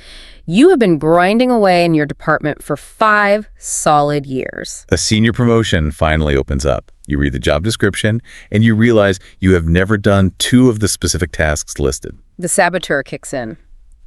You have been grinding away in your department for 5 solid years. A senior promotion finally opens up. You read the job description, and you realize you have never done 2 of the specific tasks listed. The saboteur kicks in.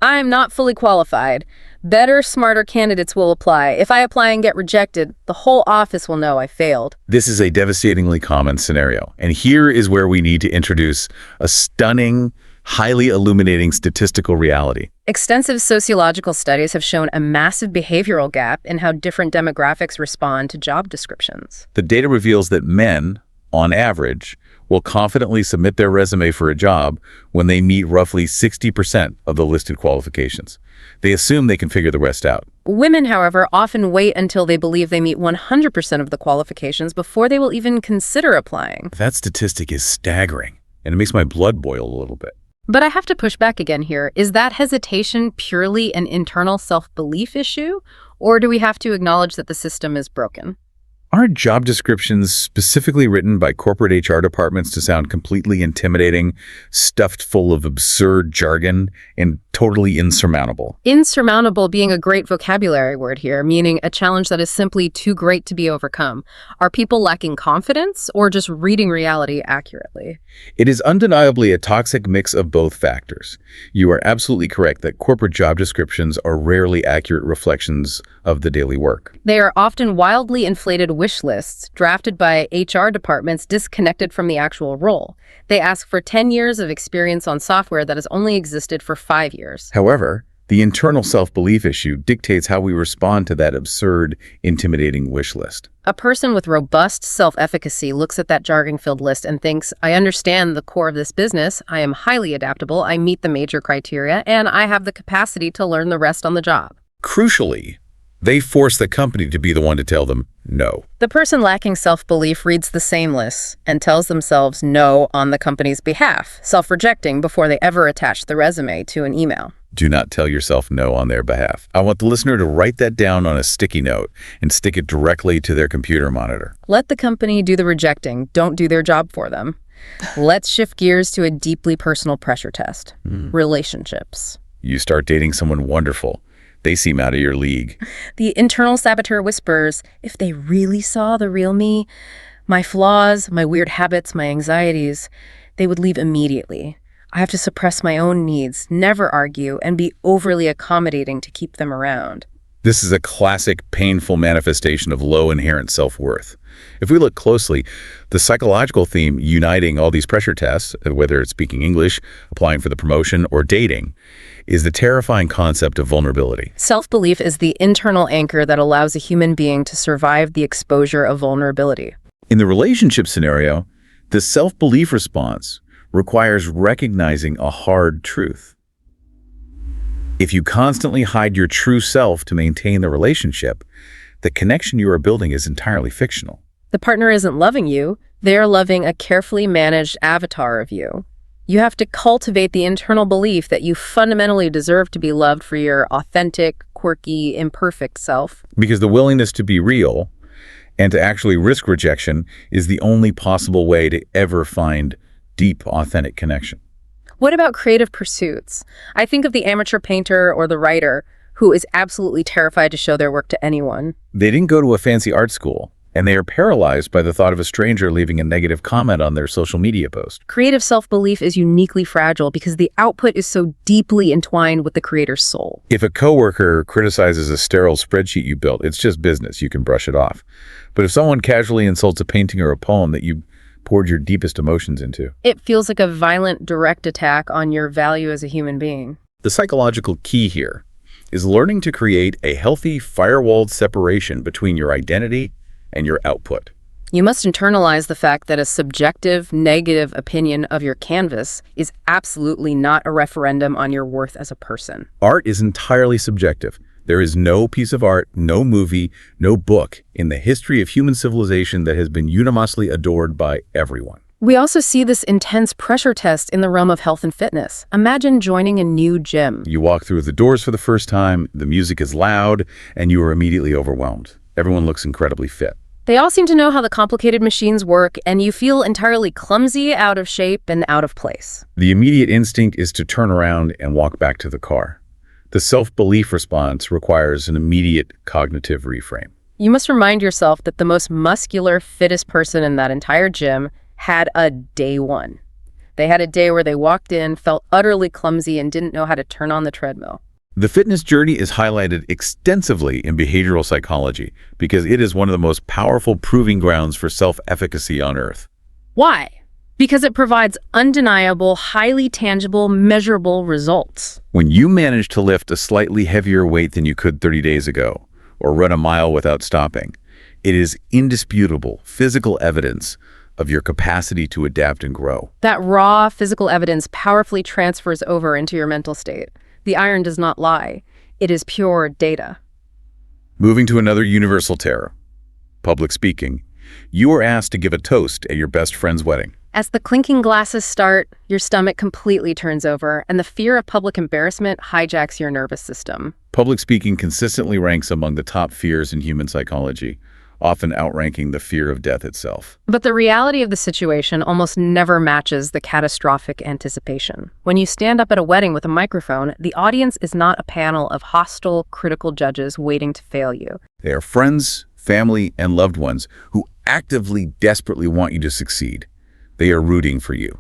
I'm not fully qualified. Better, smarter candidates will apply. If I apply and get rejected, the whole office will know I failed. This is a devastatingly common scenario, and here is where we need to introduce a stunning, highly illuminating statistical reality. Extensive sociological studies have shown a massive behavioral gap in how different demographics respond to job descriptions. The data reveals that men, on average, will confidently submit their resume for a job when they meet roughly 60% of the listed qualifications. They assume they can figure the rest out. Women, however, often wait until they believe they meet 100% of the qualifications before they will even consider applying. That statistic is staggering, and it makes my blood boil a little bit. But I have to push back again here. Is that hesitation purely an internal self-belief issue, or do we have to acknowledge that the system is broken? Aren't job descriptions specifically written by corporate HR departments to sound completely intimidating, stuffed full of absurd jargon, and totally insurmountable? Insurmountable being a great vocabulary word here, meaning a challenge that is simply too great to be overcome. Are people lacking confidence or just reading reality accurately? It is undeniably a toxic mix of both factors. You are absolutely correct that corporate job descriptions are rarely accurate reflections of the daily work. They are often wildly inflated wish lists drafted by HR departments disconnected from the actual role. They ask for 10 years of experience on software that has only existed for 5 years. However, the internal self-belief issue dictates how we respond to that absurd, intimidating wish list. A person with robust self-efficacy looks at that jargon-filled list and thinks, I understand the core of this business, I am highly adaptable, I meet the major criteria, and I have the capacity to learn the rest on the job. Crucially, they force the company to be the one to tell them no. The person lacking self-belief reads the same lists and tells themselves no on the company's behalf, self-rejecting before they ever attach the resume to an email. Do not tell yourself no on their behalf. I want the listener to write that down on a sticky note and stick it directly to their computer monitor. Let the company do the rejecting. Don't do their job for them. Let's shift gears to a deeply personal pressure test. Relationships. You start dating someone wonderful. They seem out of your league. The internal saboteur whispers, if they really saw the real me, my flaws, my weird habits, my anxieties, they would leave immediately. I have to suppress my own needs, never argue, and be overly accommodating to keep them around. This is a classic, painful manifestation of low inherent self-worth. If we look closely, the psychological theme uniting all these pressure tests, whether it's speaking English, applying for the promotion, or dating, is the terrifying concept of vulnerability. Self-belief is the internal anchor that allows a human being to survive the exposure of vulnerability. In the relationship scenario, the self-belief response requires recognizing a hard truth. If you constantly hide your true self to maintain the relationship, the connection you are building is entirely fictional. The partner isn't loving you, they're loving a carefully managed avatar of you. You have to cultivate the internal belief that you fundamentally deserve to be loved for your authentic, quirky, imperfect self. Because the willingness to be real and to actually risk rejection is the only possible way to ever find deep, authentic connection. What about creative pursuits? I think of the amateur painter or the writer who is absolutely terrified to show their work to anyone. They didn't go to a fancy art school, and they are paralyzed by the thought of a stranger leaving a negative comment on their social media post. Creative self-belief is uniquely fragile because the output is so deeply entwined with the creator's soul. If a coworker criticizes a sterile spreadsheet you built, it's just business. You can brush it off. But if someone casually insults a painting or a poem that you poured your deepest emotions into, It feels like a violent, direct attack on your value as a human being. the psychological key here is learning to create a healthy firewalled separation between your identity and your output. You must internalize the fact that a subjective, negative opinion of your canvas is absolutely not a referendum on your worth as a person. Art is entirely subjective. There is no piece of art, no movie, no book in the history of human civilization that has been unanimously adored by everyone. We also see this intense pressure test in the realm of health and fitness. Imagine joining a new gym. You walk through the doors for the first time, the music is loud, and you are immediately overwhelmed. Everyone looks incredibly fit. They all seem to know how the complicated machines work, and you feel entirely clumsy, out of shape, and out of place. The immediate instinct is to turn around and walk back to the car. The self-belief response requires an immediate cognitive reframe. You must remind yourself that the most muscular, fittest person in that entire gym had a day one. They had a day where they walked in, felt utterly clumsy, and didn't know how to turn on the treadmill. The fitness journey is highlighted extensively in behavioral psychology because it is one of the most powerful proving grounds for self-efficacy on Earth. Why? Because it provides undeniable, highly tangible, measurable results. When you manage to lift a slightly heavier weight than you could 30 days ago, or run a mile without stopping, it is indisputable physical evidence of your capacity to adapt and grow. That raw physical evidence powerfully transfers over into your mental state. The iron does not lie. It is pure data. Moving to another universal terror, public speaking. You are asked to give a toast at your best friend's wedding. As the clinking glasses start, your stomach completely turns over, and the fear of public embarrassment hijacks your nervous system. Public speaking consistently ranks among the top fears in human psychology, often outranking the fear of death itself. But the reality of the situation almost never matches the catastrophic anticipation. When you stand up at a wedding with a microphone, the audience is not a panel of hostile, critical judges waiting to fail you. They are friends, family, and loved ones who actively, desperately want you to succeed. They are rooting for you.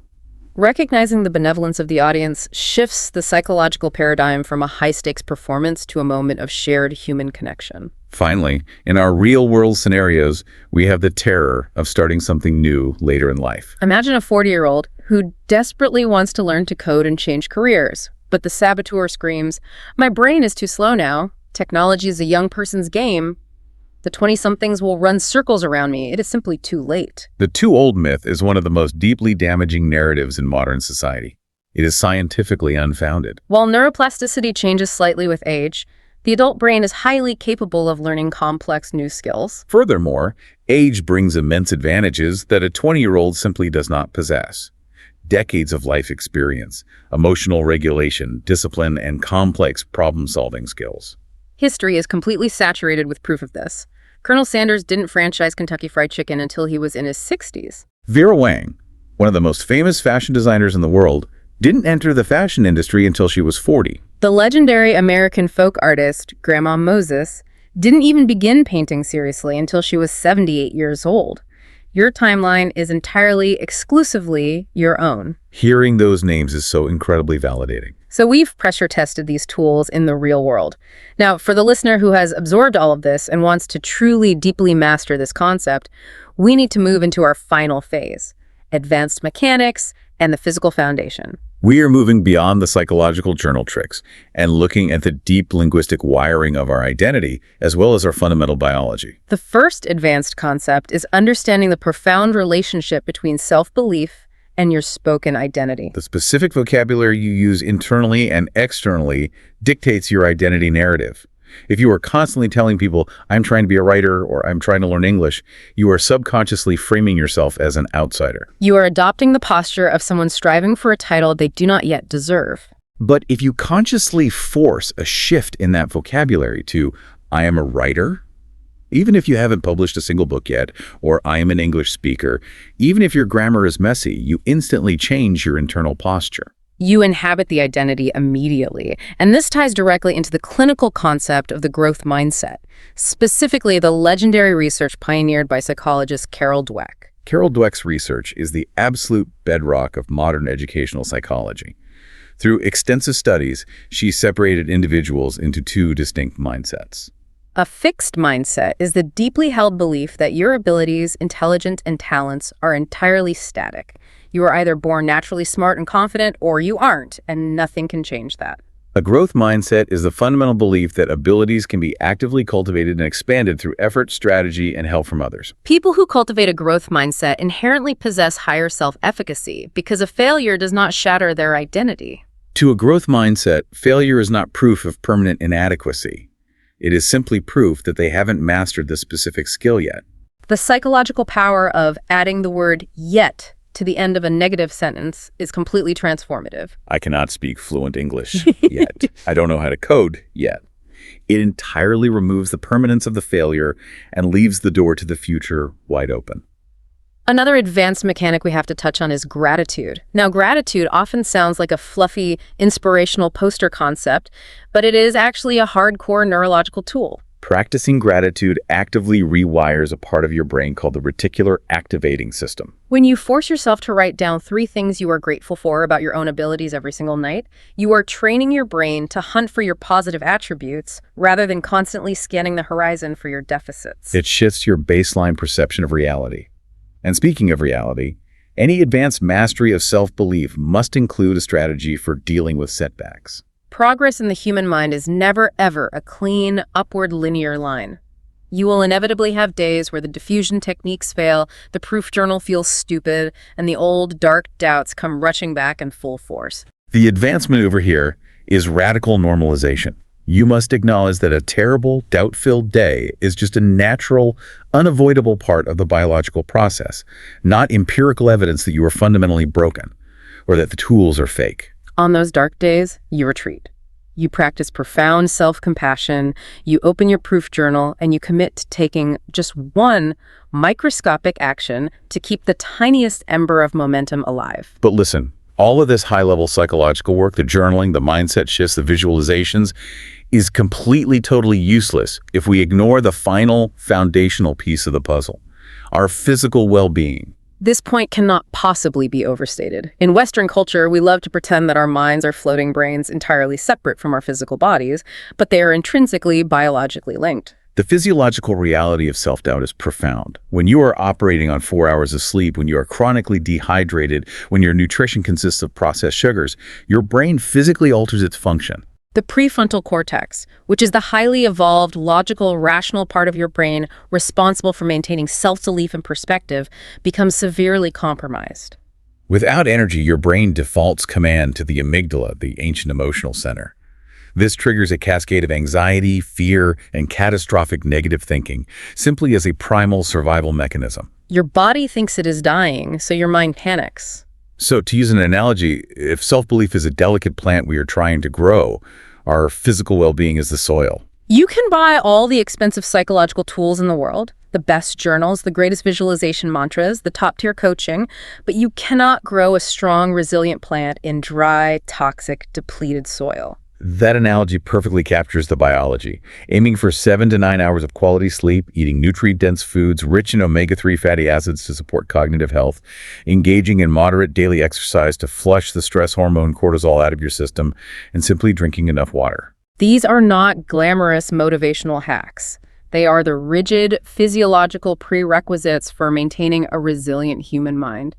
Recognizing the benevolence of the audience shifts the psychological paradigm from a high-stakes performance to a moment of shared human connection. Finally, in our real-world scenarios, we have the terror of starting something new later in life. Imagine a 40-year-old who desperately wants to learn to code and change careers, but the saboteur screams, "My brain is too slow now. Technology is a young person's game. The 20-somethings will run circles around me. It is simply too late." The too old myth is one of the most deeply damaging narratives in modern society. It is scientifically unfounded. While neuroplasticity changes slightly with age, the adult brain is highly capable of learning complex new skills. Furthermore, age brings immense advantages that a 20-year-old simply does not possess. Decades of life experience, emotional regulation, discipline, and complex problem-solving skills. History is completely saturated with proof of this. Colonel Sanders didn't franchise Kentucky Fried Chicken until he was in his 60s. Vera Wang, one of the most famous fashion designers in the world, didn't enter the fashion industry until she was 40. The legendary American folk artist, Grandma Moses, didn't even begin painting seriously until she was 78 years old. Your timeline is entirely, exclusively your own. Hearing those names is so incredibly validating. So we've pressure tested these tools in the real world. Now, for the listener who has absorbed all of this and wants to truly, deeply master this concept, we need to move into our final phase, advanced mechanics and the physical foundation. We are moving beyond the psychological journal tricks and looking at the deep linguistic wiring of our identity as well as our fundamental biology. The first advanced concept is understanding the profound relationship between self-belief and your spoken identity. The specific vocabulary you use internally and externally dictates your identity narrative. If you are constantly telling people, I'm trying to be a writer or I'm trying to learn English, you are subconsciously framing yourself as an outsider. You are adopting the posture of someone striving for a title they do not yet deserve. But if you consciously force a shift in that vocabulary to, I am a writer, even if you haven't published a single book yet, or I am an English speaker, even if your grammar is messy, you instantly change your internal posture. You inhabit the identity immediately, and this ties directly into the clinical concept of the growth mindset, specifically the legendary research pioneered by psychologist Carol Dweck. Carol Dweck's research is the absolute bedrock of modern educational psychology. Through extensive studies, she separated individuals into two distinct mindsets. A fixed mindset is the deeply held belief that your abilities, intelligence, and talents are entirely static. You are either born naturally smart and confident, or you aren't, and nothing can change that. A growth mindset is the fundamental belief that abilities can be actively cultivated and expanded through effort, strategy, and help from others. People who cultivate a growth mindset inherently possess higher self-efficacy because a failure does not shatter their identity. To a growth mindset, failure is not proof of permanent inadequacy. It is simply proof that they haven't mastered the specific skill yet. The psychological power of adding the word yet to the end of a negative sentence is completely transformative. I cannot speak fluent English yet. I don't know how to code yet. It entirely removes the permanence of the failure and leaves the door to the future wide open. Another advanced mechanic we have to touch on is gratitude. Now, gratitude often sounds like a fluffy, inspirational poster concept, but it is actually a hardcore neurological tool. Practicing gratitude actively rewires a part of your brain called the reticular activating system. When you force yourself to write down 3 things you are grateful for about your own abilities every single night, you are training your brain to hunt for your positive attributes rather than constantly scanning the horizon for your deficits. It shifts your baseline perception of reality. And speaking of reality, any advanced mastery of self-belief must include a strategy for dealing with setbacks. Progress in the human mind is never, ever a clean, upward linear line. You will inevitably have days where the diffusion techniques fail, the proof journal feels stupid, and the old, dark doubts come rushing back in full force. The advanced maneuver here is radical normalization. You must acknowledge that a terrible, doubt-filled day is just a natural, unavoidable part of the biological process, not empirical evidence that you are fundamentally broken or that the tools are fake. On those dark days, you retreat. You practice profound self-compassion, you open your proof journal, and you commit to taking just one microscopic action to keep the tiniest ember of momentum alive. But listen, all of this high-level psychological work, the journaling, the mindset shifts, the visualizations, is completely, totally useless if we ignore the final foundational piece of the puzzle, our physical well-being. This point cannot possibly be overstated. In Western culture, we love to pretend that our minds are floating brains entirely separate from our physical bodies, but they are intrinsically biologically linked. The physiological reality of self-doubt is profound. When you are operating on 4 hours of sleep, when you are chronically dehydrated, when your nutrition consists of processed sugars, your brain physically alters its function. The prefrontal cortex, which is the highly evolved, logical, rational part of your brain responsible for maintaining self-belief and perspective, becomes severely compromised. Without energy, your brain defaults command to the amygdala, the ancient emotional center. This triggers a cascade of anxiety, fear, and catastrophic negative thinking, simply as a primal survival mechanism. Your body thinks it is dying, so your mind panics. So, to use an analogy, if self-belief is a delicate plant we are trying to grow, our physical well-being is the soil. You can buy all the expensive psychological tools in the world, the best journals, the greatest visualization mantras, the top-tier coaching, but you cannot grow a strong, resilient plant in dry, toxic, depleted soil. That analogy perfectly captures the biology. Aiming for 7 to 9 hours of quality sleep, eating nutrient-dense foods rich in omega-3 fatty acids to support cognitive health, engaging in moderate daily exercise to flush the stress hormone cortisol out of your system, and simply drinking enough water. These are not glamorous motivational hacks. They are the rigid physiological prerequisites for maintaining a resilient human mind.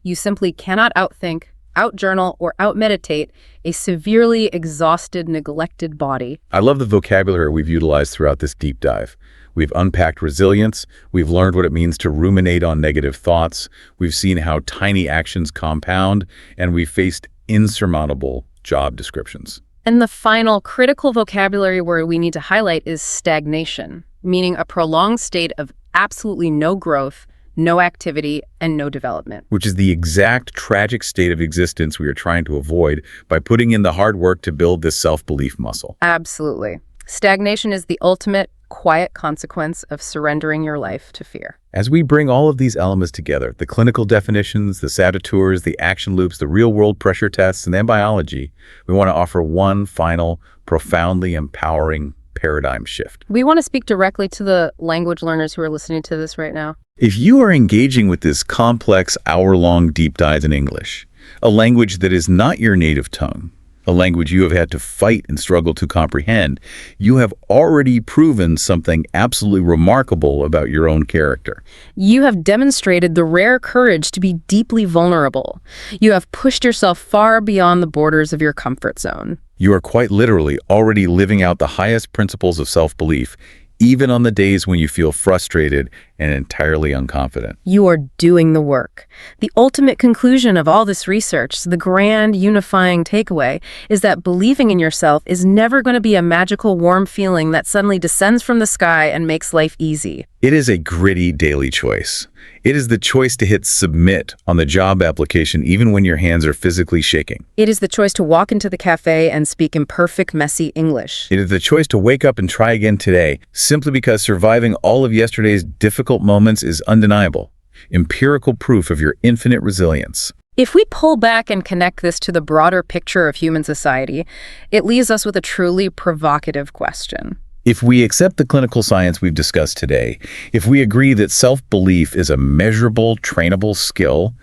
You simply cannot outthink, out-journal, or out-meditate a severely exhausted, neglected body. I love the vocabulary we've utilized throughout this deep dive. We've unpacked resilience, we've learned what it means to ruminate on negative thoughts, we've seen how tiny actions compound, and we've faced insurmountable job descriptions. And the final critical vocabulary word we need to highlight is stagnation, meaning a prolonged state of absolutely no growth, no activity, and no development. Which is the exact tragic state of existence we are trying to avoid by putting in the hard work to build this self-belief muscle. Absolutely. Stagnation is the ultimate quiet consequence of surrendering your life to fear. As we bring all of these elements together, the clinical definitions, the saboteurs, the action loops, the real-world pressure tests, and then biology, we want to offer one final, profoundly empowering paradigm shift. We want to speak directly to the language learners who are listening to this right now. If you are engaging with this complex hour-long deep dive in English, a language that is not your native tongue, a language you have had to fight and struggle to comprehend, you have already proven something absolutely remarkable about your own character. You have demonstrated the rare courage to be deeply vulnerable. You have pushed yourself far beyond the borders of your comfort zone. You are quite literally already living out the highest principles of self-belief, even on the days when you feel frustrated and entirely unconfident. You are doing the work. The ultimate conclusion of all this research, the grand unifying takeaway, is that believing in yourself is never going to be a magical warm feeling that suddenly descends from the sky and makes life easy. It is a gritty daily choice. It is the choice to hit submit on the job application even when your hands are physically shaking. It is the choice to walk into the cafe and speak imperfect, messy English. It is the choice to wake up and try again today, simply because surviving all of yesterday's difficult moments is undeniable. Empirical proof of your infinite resilience. If we pull back and connect this to the broader picture of human society, it leaves us with a truly provocative question. If we accept the clinical science we've discussed today, if we agree that self-belief is a measurable, trainable skill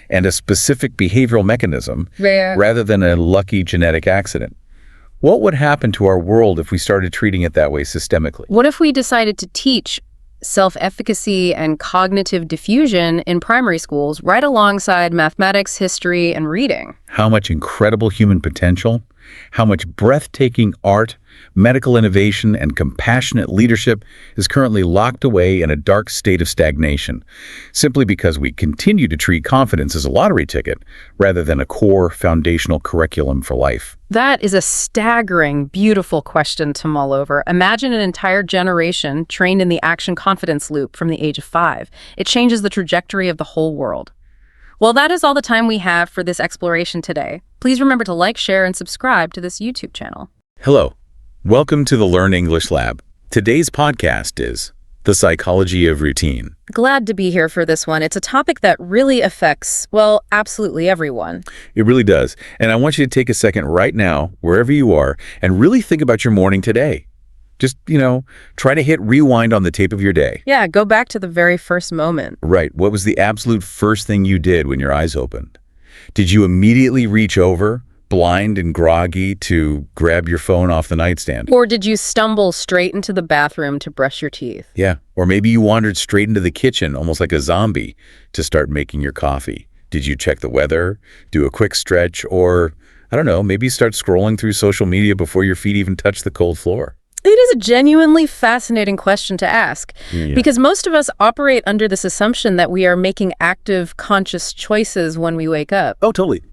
and a specific behavioral mechanism rather than a lucky genetic accident, what would happen to our world if we started treating it that way systemically? What if we decided to teach self-efficacy and cognitive diffusion in primary schools right alongside mathematics, history, and reading? How much incredible human potential, how much breathtaking art, medical innovation, and compassionate leadership is currently locked away in a dark state of stagnation, simply because we continue to treat confidence as a lottery ticket rather than a core foundational curriculum for life. That is a staggering, beautiful question to mull over. Imagine an entire generation trained in the action confidence loop from the age of 5. It changes the trajectory of the whole world. Well, that is all the time we have for this exploration today. Please remember to like, share, and subscribe to this YouTube channel. Hello. Welcome to the Learn English Lab. Today's podcast is The Psychology of Routine. Glad to be here for this one. It's a topic that really affects, well, absolutely everyone. It really does. And I want you to take a second right now, wherever you are, and really think about your morning today. Just, try to hit rewind on the tape of your day. Yeah, go back to the very first moment. Right. What was the absolute first thing you did when your eyes opened? Did you immediately reach over, blind and groggy, to grab your phone off the nightstand? Or did you stumble straight into the bathroom to brush your teeth? Yeah. Or maybe you wandered straight into the kitchen, almost like a zombie, to start making your coffee. Did you check the weather, do a quick stretch, or, I don't know, maybe start scrolling through social media before your feet even touch the cold floor? It is a genuinely fascinating question to ask, because most of us operate under this assumption that we are making active, conscious choices when we wake up. Oh, totally.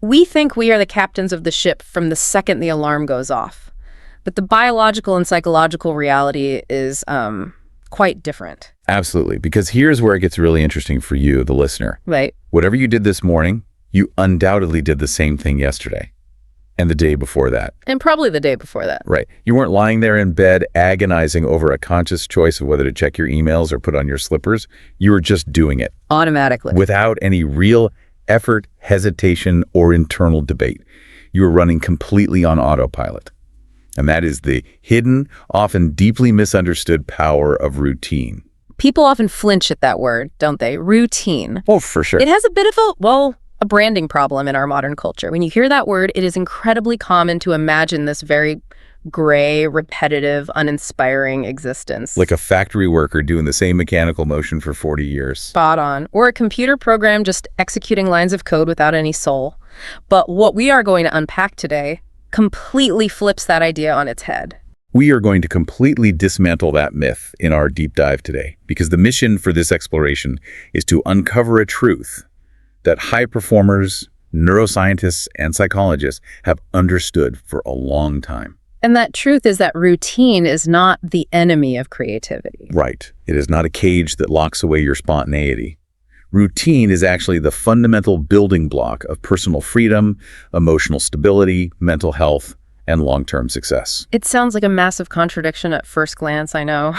We think we are the captains of the ship from the second the alarm goes off. But the biological and psychological reality is quite different. Absolutely, because here's where it gets really interesting for you, the listener. Right. Whatever you did this morning, you undoubtedly did the same thing yesterday. And the day before that. And probably the day before that. Right. You weren't lying there in bed agonizing over a conscious choice of whether to check your emails or put on your slippers. You were just doing it. Automatically. Without any real effort, hesitation, or internal debate. You were running completely on autopilot. And that is the hidden, often deeply misunderstood power of routine. People often flinch at that word, don't they? Routine. Oh, for sure. It has a bit of a branding problem in our modern culture. When you hear that word, it is incredibly common to imagine this very gray, repetitive, uninspiring existence. Like a factory worker doing the same mechanical motion for 40 years. Spot on. Or a computer program just executing lines of code without any soul. But what we are going to unpack today completely flips that idea on its head. We are going to completely dismantle that myth in our deep dive today, because the mission for this exploration is to uncover a truth that high performers, neuroscientists and psychologists have understood for a long time. And that truth is that routine is not the enemy of creativity. Right. It is not a cage that locks away your spontaneity. Routine is actually the fundamental building block of personal freedom, emotional stability, mental health, and long-term success. It sounds like a massive contradiction at first glance, I know.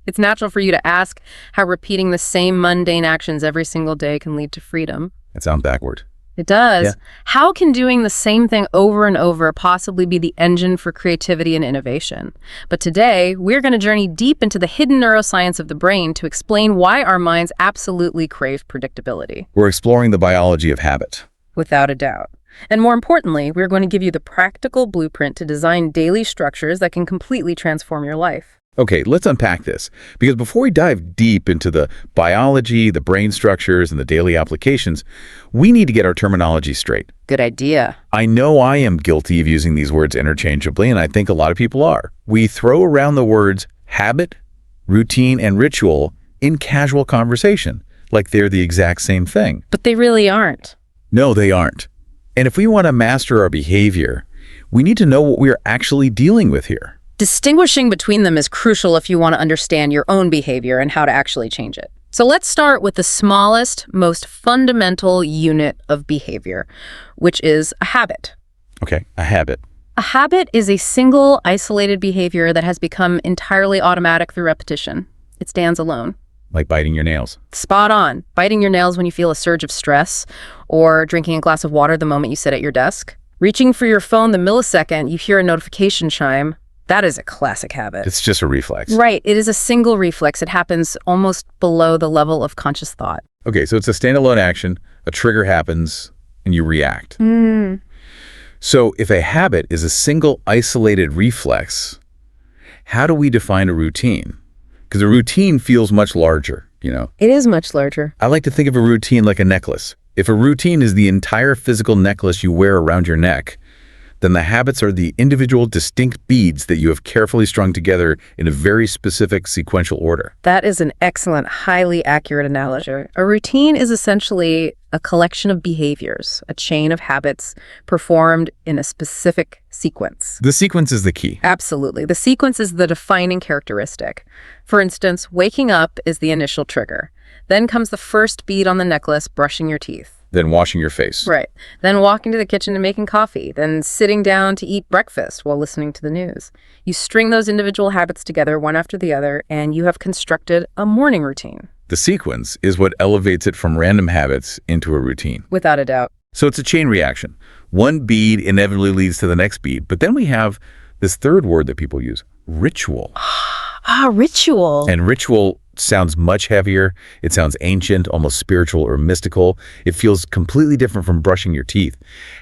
It's natural for you to ask how repeating the same mundane actions every single day can lead to freedom. That sounds backward. It does. Yeah. How can doing the same thing over and over possibly be the engine for creativity and innovation? But today, we're going to journey deep into the hidden neuroscience of the brain to explain why our minds absolutely crave predictability. We're exploring the biology of habit. Without a doubt. And more importantly, we're going to give you the practical blueprint to design daily structures that can completely transform your life. Okay, let's unpack this, because before we dive deep into the biology, the brain structures, and the daily applications, we need to get our terminology straight. Good idea. I know I am guilty of using these words interchangeably, and I think a lot of people are. We throw around the words habit, routine, and ritual in casual conversation, like they're the exact same thing. But they really aren't. No, they aren't. And if we want to master our behavior, we need to know what we are actually dealing with here. Distinguishing between them is crucial if you want to understand your own behavior and how to actually change it. So let's start with the smallest, most fundamental unit of behavior, which is a habit. Okay, a habit. A habit is a single, isolated behavior that has become entirely automatic through repetition. It stands alone. Like biting your nails. Spot on. Biting your nails when you feel a surge of stress, or drinking a glass of water the moment you sit at your desk. Reaching for your phone the millisecond you hear a notification chime. That is a classic habit. It's just a reflex. Right. It is a single reflex. It happens almost below the level of conscious thought. Okay, so it's a standalone action, a trigger happens, and you react. So if a habit is a single isolated reflex, how do we define a routine? Because a routine feels much larger, you know. It is much larger. I like to think of a routine like a necklace. If a routine is the entire physical necklace you wear around your neck, then the habits are the individual distinct beads that you have carefully strung together in a very specific sequential order. That is an excellent, highly accurate analogy. A routine is essentially a collection of behaviors, a chain of habits performed in a specific sequence. The sequence is the key. Absolutely. The sequence is the defining characteristic. For instance, waking up is the initial trigger. Then comes the first bead on the necklace, brushing your teeth. Then washing your face. Right. Then walking to the kitchen and making coffee. Then sitting down to eat breakfast while listening to the news. You string those individual habits together one after the other, and you have constructed a morning routine. The sequence is what elevates it from random habits into a routine. Without a doubt. So it's a chain reaction. One bead inevitably leads to the next bead. But then we have this third word that people use, ritual. Ritual. And ritual sounds much heavier. It sounds ancient, almost spiritual or mystical. It feels completely different from brushing your teeth.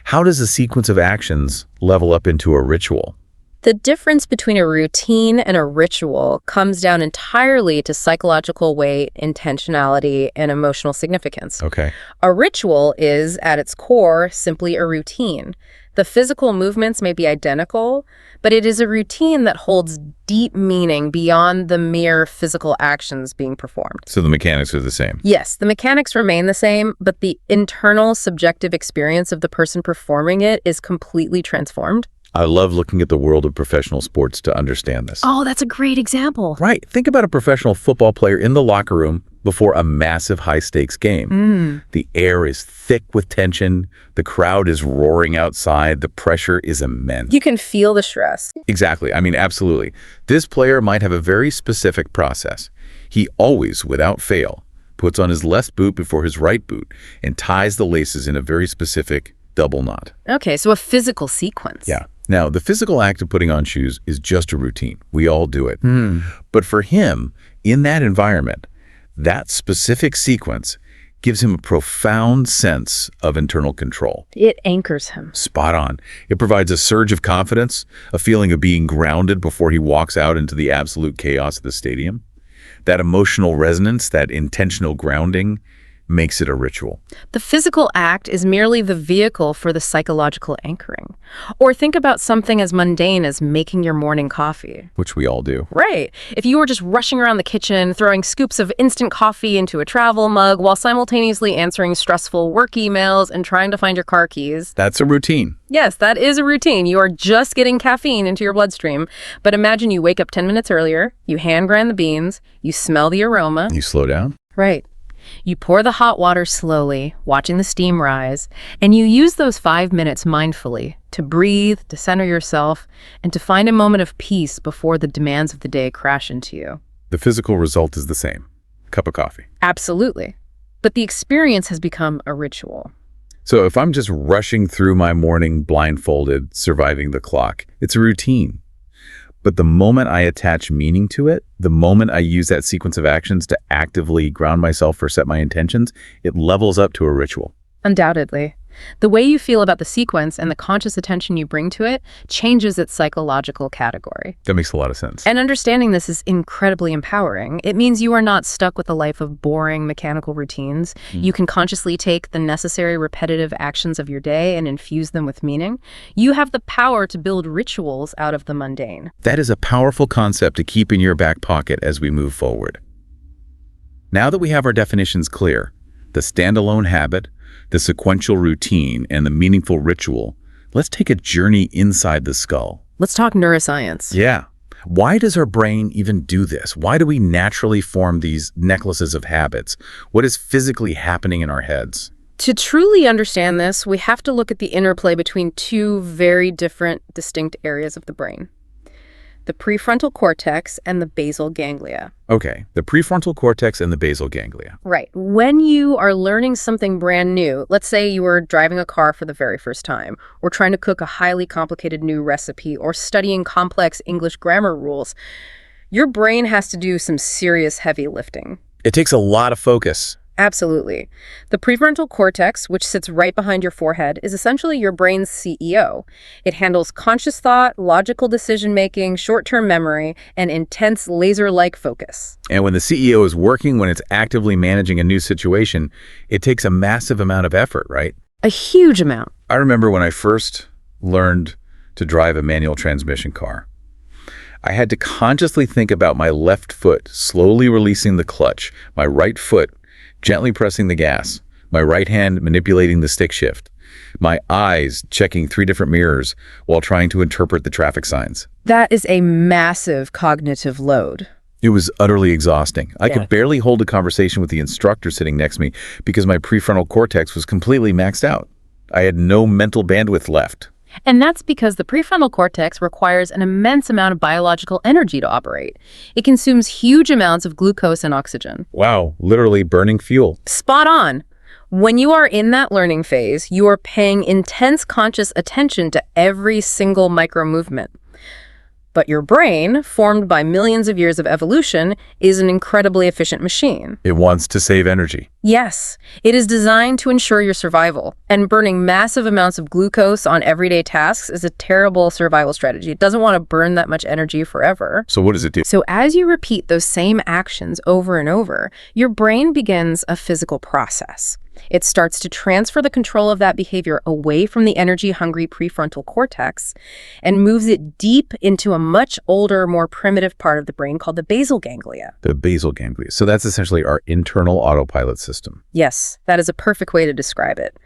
How does a sequence of actions level up into a ritual? The difference between a routine and a ritual comes down entirely to psychological weight, intentionality, and emotional significance. Okay. A ritual is, at its core, simply a routine. The physical movements may be identical, but it is a routine that holds deep meaning beyond the mere physical actions being performed. So the mechanics are the same. Yes, the mechanics remain the same, but the internal subjective experience of the person performing it is completely transformed. I love looking at the world of professional sports to understand this. Oh, that's a great example. Right. Think about a professional football player in the locker room before a massive high-stakes game. The air is thick with tension. The crowd is roaring outside. The pressure is immense. You can feel the stress. Exactly. I mean, absolutely. This player might have a very specific process. He always, without fail, puts on his left boot before his right boot and ties the laces in a very specific double knot. Okay, so a physical sequence. Yeah. Now, the physical act of putting on shoes is just a routine. We all do it. But for him, in that environment, that specific sequence gives him a profound sense of internal control. It anchors him. Spot on. It provides a surge of confidence, a feeling of being grounded before he walks out into the absolute chaos of the stadium. That emotional resonance, that intentional grounding, makes it a ritual? The physical act is merely the vehicle for the psychological anchoring. Or think about something as mundane as making your morning coffee. Which we all do. Right. If you were just rushing around the kitchen, throwing scoops of instant coffee into a travel mug while simultaneously answering stressful work emails and trying to find your car keys. That's a routine. Yes, that is a routine. You are just getting caffeine into your bloodstream. But imagine you wake up 10 minutes earlier, you hand grind the beans, you smell the aroma. You slow down? Right. You pour the hot water slowly, watching the steam rise, and you use those 5 minutes mindfully to breathe, to center yourself, and to find a moment of peace before the demands of the day crash into you. The physical result is the same. Cup of coffee. Absolutely. But the experience has become a ritual. So if I'm just rushing through my morning blindfolded, surviving the clock, it's a routine. But the moment I attach meaning to it, the moment I use that sequence of actions to actively ground myself or set my intentions, it levels up to a ritual. Undoubtedly. The way you feel about the sequence and the conscious attention you bring to it changes its psychological category. That makes a lot of sense. And understanding this is incredibly empowering. It means you are not stuck with a life of boring mechanical routines. You can consciously take the necessary repetitive actions of your day and infuse them with meaning. You have the power to build rituals out of the mundane. That is a powerful concept to keep in your back pocket as we move forward. Now that we have our definitions clear, the standalone habit, the sequential routine, and the meaningful ritual, let's take a journey inside the skull. Let's talk neuroscience. Yeah. Why does our brain even do this? Why do we naturally form these necklaces of habits? What is physically happening in our heads? To truly understand this, we have to look at the interplay between two very different, distinct areas of the brain: the prefrontal cortex and the basal ganglia. Okay, the prefrontal cortex and the basal ganglia. Right. When you are learning something brand new, let's say you were driving a car for the very first time, or trying to cook a highly complicated new recipe, or studying complex English grammar rules, your brain has to do some serious heavy lifting. It takes a lot of focus. Absolutely. The prefrontal cortex, which sits right behind your forehead, is essentially your brain's CEO. It handles conscious thought, logical decision-making, short-term memory, and intense laser-like focus. And when the CEO is working, when it's actively managing a new situation, it takes a massive amount of effort, right? A huge amount. I remember when I first learned to drive a manual transmission car. I had to consciously think about my left foot slowly releasing the clutch, my right foot gently pressing the gas, my right hand manipulating the stick shift, my eyes checking 3 different mirrors while trying to interpret the traffic signs. That is a massive cognitive load. It was utterly exhausting. I could barely hold a conversation with the instructor sitting next to me because my prefrontal cortex was completely maxed out. I had no mental bandwidth left. And that's because the prefrontal cortex requires an immense amount of biological energy to operate. It consumes huge amounts of glucose and oxygen. Wow, literally burning fuel. Spot on. When you are in that learning phase, you are paying intense conscious attention to every single micro movement. But your brain, formed by millions of years of evolution, is an incredibly efficient machine. It wants to save energy. Yes, it is designed to ensure your survival, and burning massive amounts of glucose on everyday tasks is a terrible survival strategy. It doesn't want to burn that much energy forever. So what does it do? So as you repeat those same actions over and over, your brain begins a physical process. It starts to transfer the control of that behavior away from the energy-hungry prefrontal cortex and moves it deep into a much older, more primitive part of the brain called the basal ganglia. The basal ganglia. So that's essentially our internal autopilot system. Yes, that is a perfect way to describe it.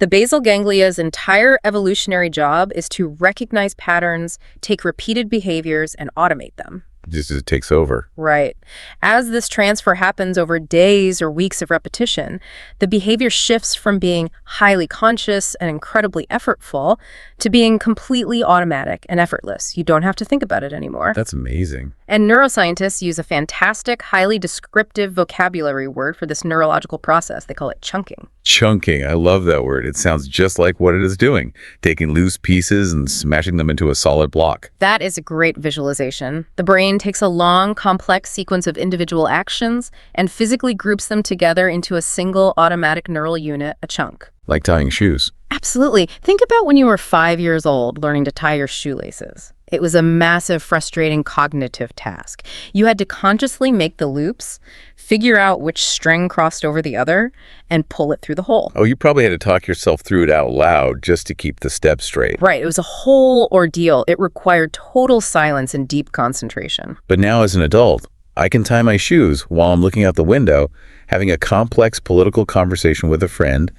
The basal ganglia's entire evolutionary job is to recognize patterns, take repeated behaviors, and automate them. Just as it takes over. Right. As this transfer happens over days or weeks of repetition, the behavior shifts from being highly conscious and incredibly effortful to being completely automatic and effortless. You don't have to think about it anymore. That's amazing. And neuroscientists use a fantastic, highly descriptive vocabulary word for this neurological process. They call it chunking. Chunking. I love that word. It sounds just like what it is doing, taking loose pieces and smashing them into a solid block. That is a great visualization. The brain takes a long, complex sequence of individual actions and physically groups them together into a single automatic neural unit, a chunk. Like tying shoes. Absolutely. Think about when you were 5 years old learning to tie your shoelaces. It was a massive, frustrating cognitive task. You had to consciously make the loops, figure out which string crossed over the other, and pull it through the hole. Oh, you probably had to talk yourself through it out loud just to keep the steps straight. Right, it was a whole ordeal. It required total silence and deep concentration. But now as an adult, I can tie my shoes while I'm looking out the window, having a complex political conversation with a friend,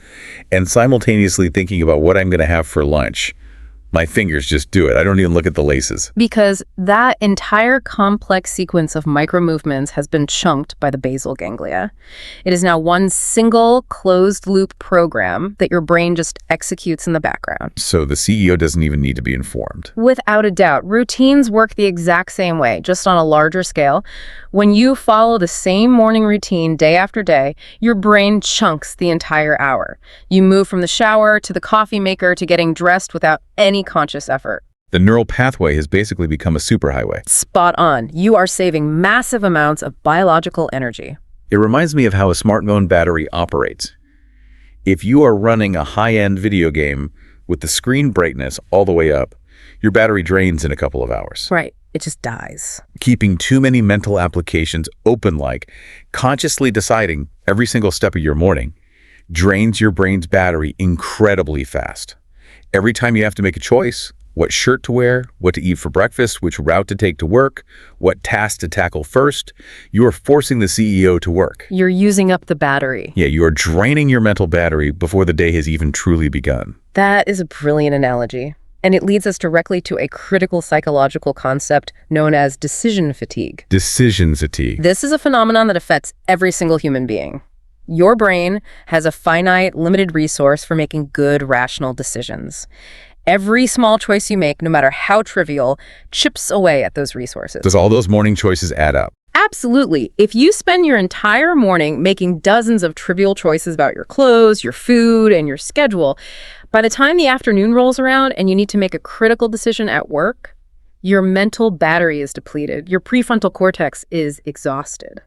and simultaneously thinking about what I'm going to have for lunch. My fingers just do it. I don't even look at the laces. Because that entire complex sequence of micro-movements has been chunked by the basal ganglia. It is now one single closed-loop program that your brain just executes in the background. So the CEO doesn't even need to be informed. Without a doubt, routines work the exact same way, just on a larger scale. When you follow the same morning routine day after day, your brain chunks the entire hour. You move from the shower to the coffee maker to getting dressed without any conscious effort. The neural pathway has basically become a superhighway. Spot on. You are saving massive amounts of biological energy. It reminds me of how a smartphone battery operates. If you are running a high-end video game with the screen brightness all the way up, your battery drains in a couple of hours. Right. It just dies. Keeping too many mental applications open, like consciously deciding every single step of your morning, drains your brain's battery incredibly fast. Every time you have to make a choice, what shirt to wear, what to eat for breakfast, which route to take to work, what task to tackle first, you are forcing the CEO to work. You're using up the battery. Yeah, you are draining your mental battery before the day has even truly begun. That is a brilliant analogy. And it leads us directly to a critical psychological concept known as decision fatigue. Decision fatigue. This is a phenomenon that affects every single human being. Your brain has a finite, limited resource for making good, rational decisions. Every small choice you make, no matter how trivial, chips away at those resources. Does all those morning choices add up? Absolutely. If you spend your entire morning making dozens of trivial choices about your clothes, your food, and your schedule, by the time the afternoon rolls around and you need to make a critical decision at work, your mental battery is depleted. Your prefrontal cortex is exhausted.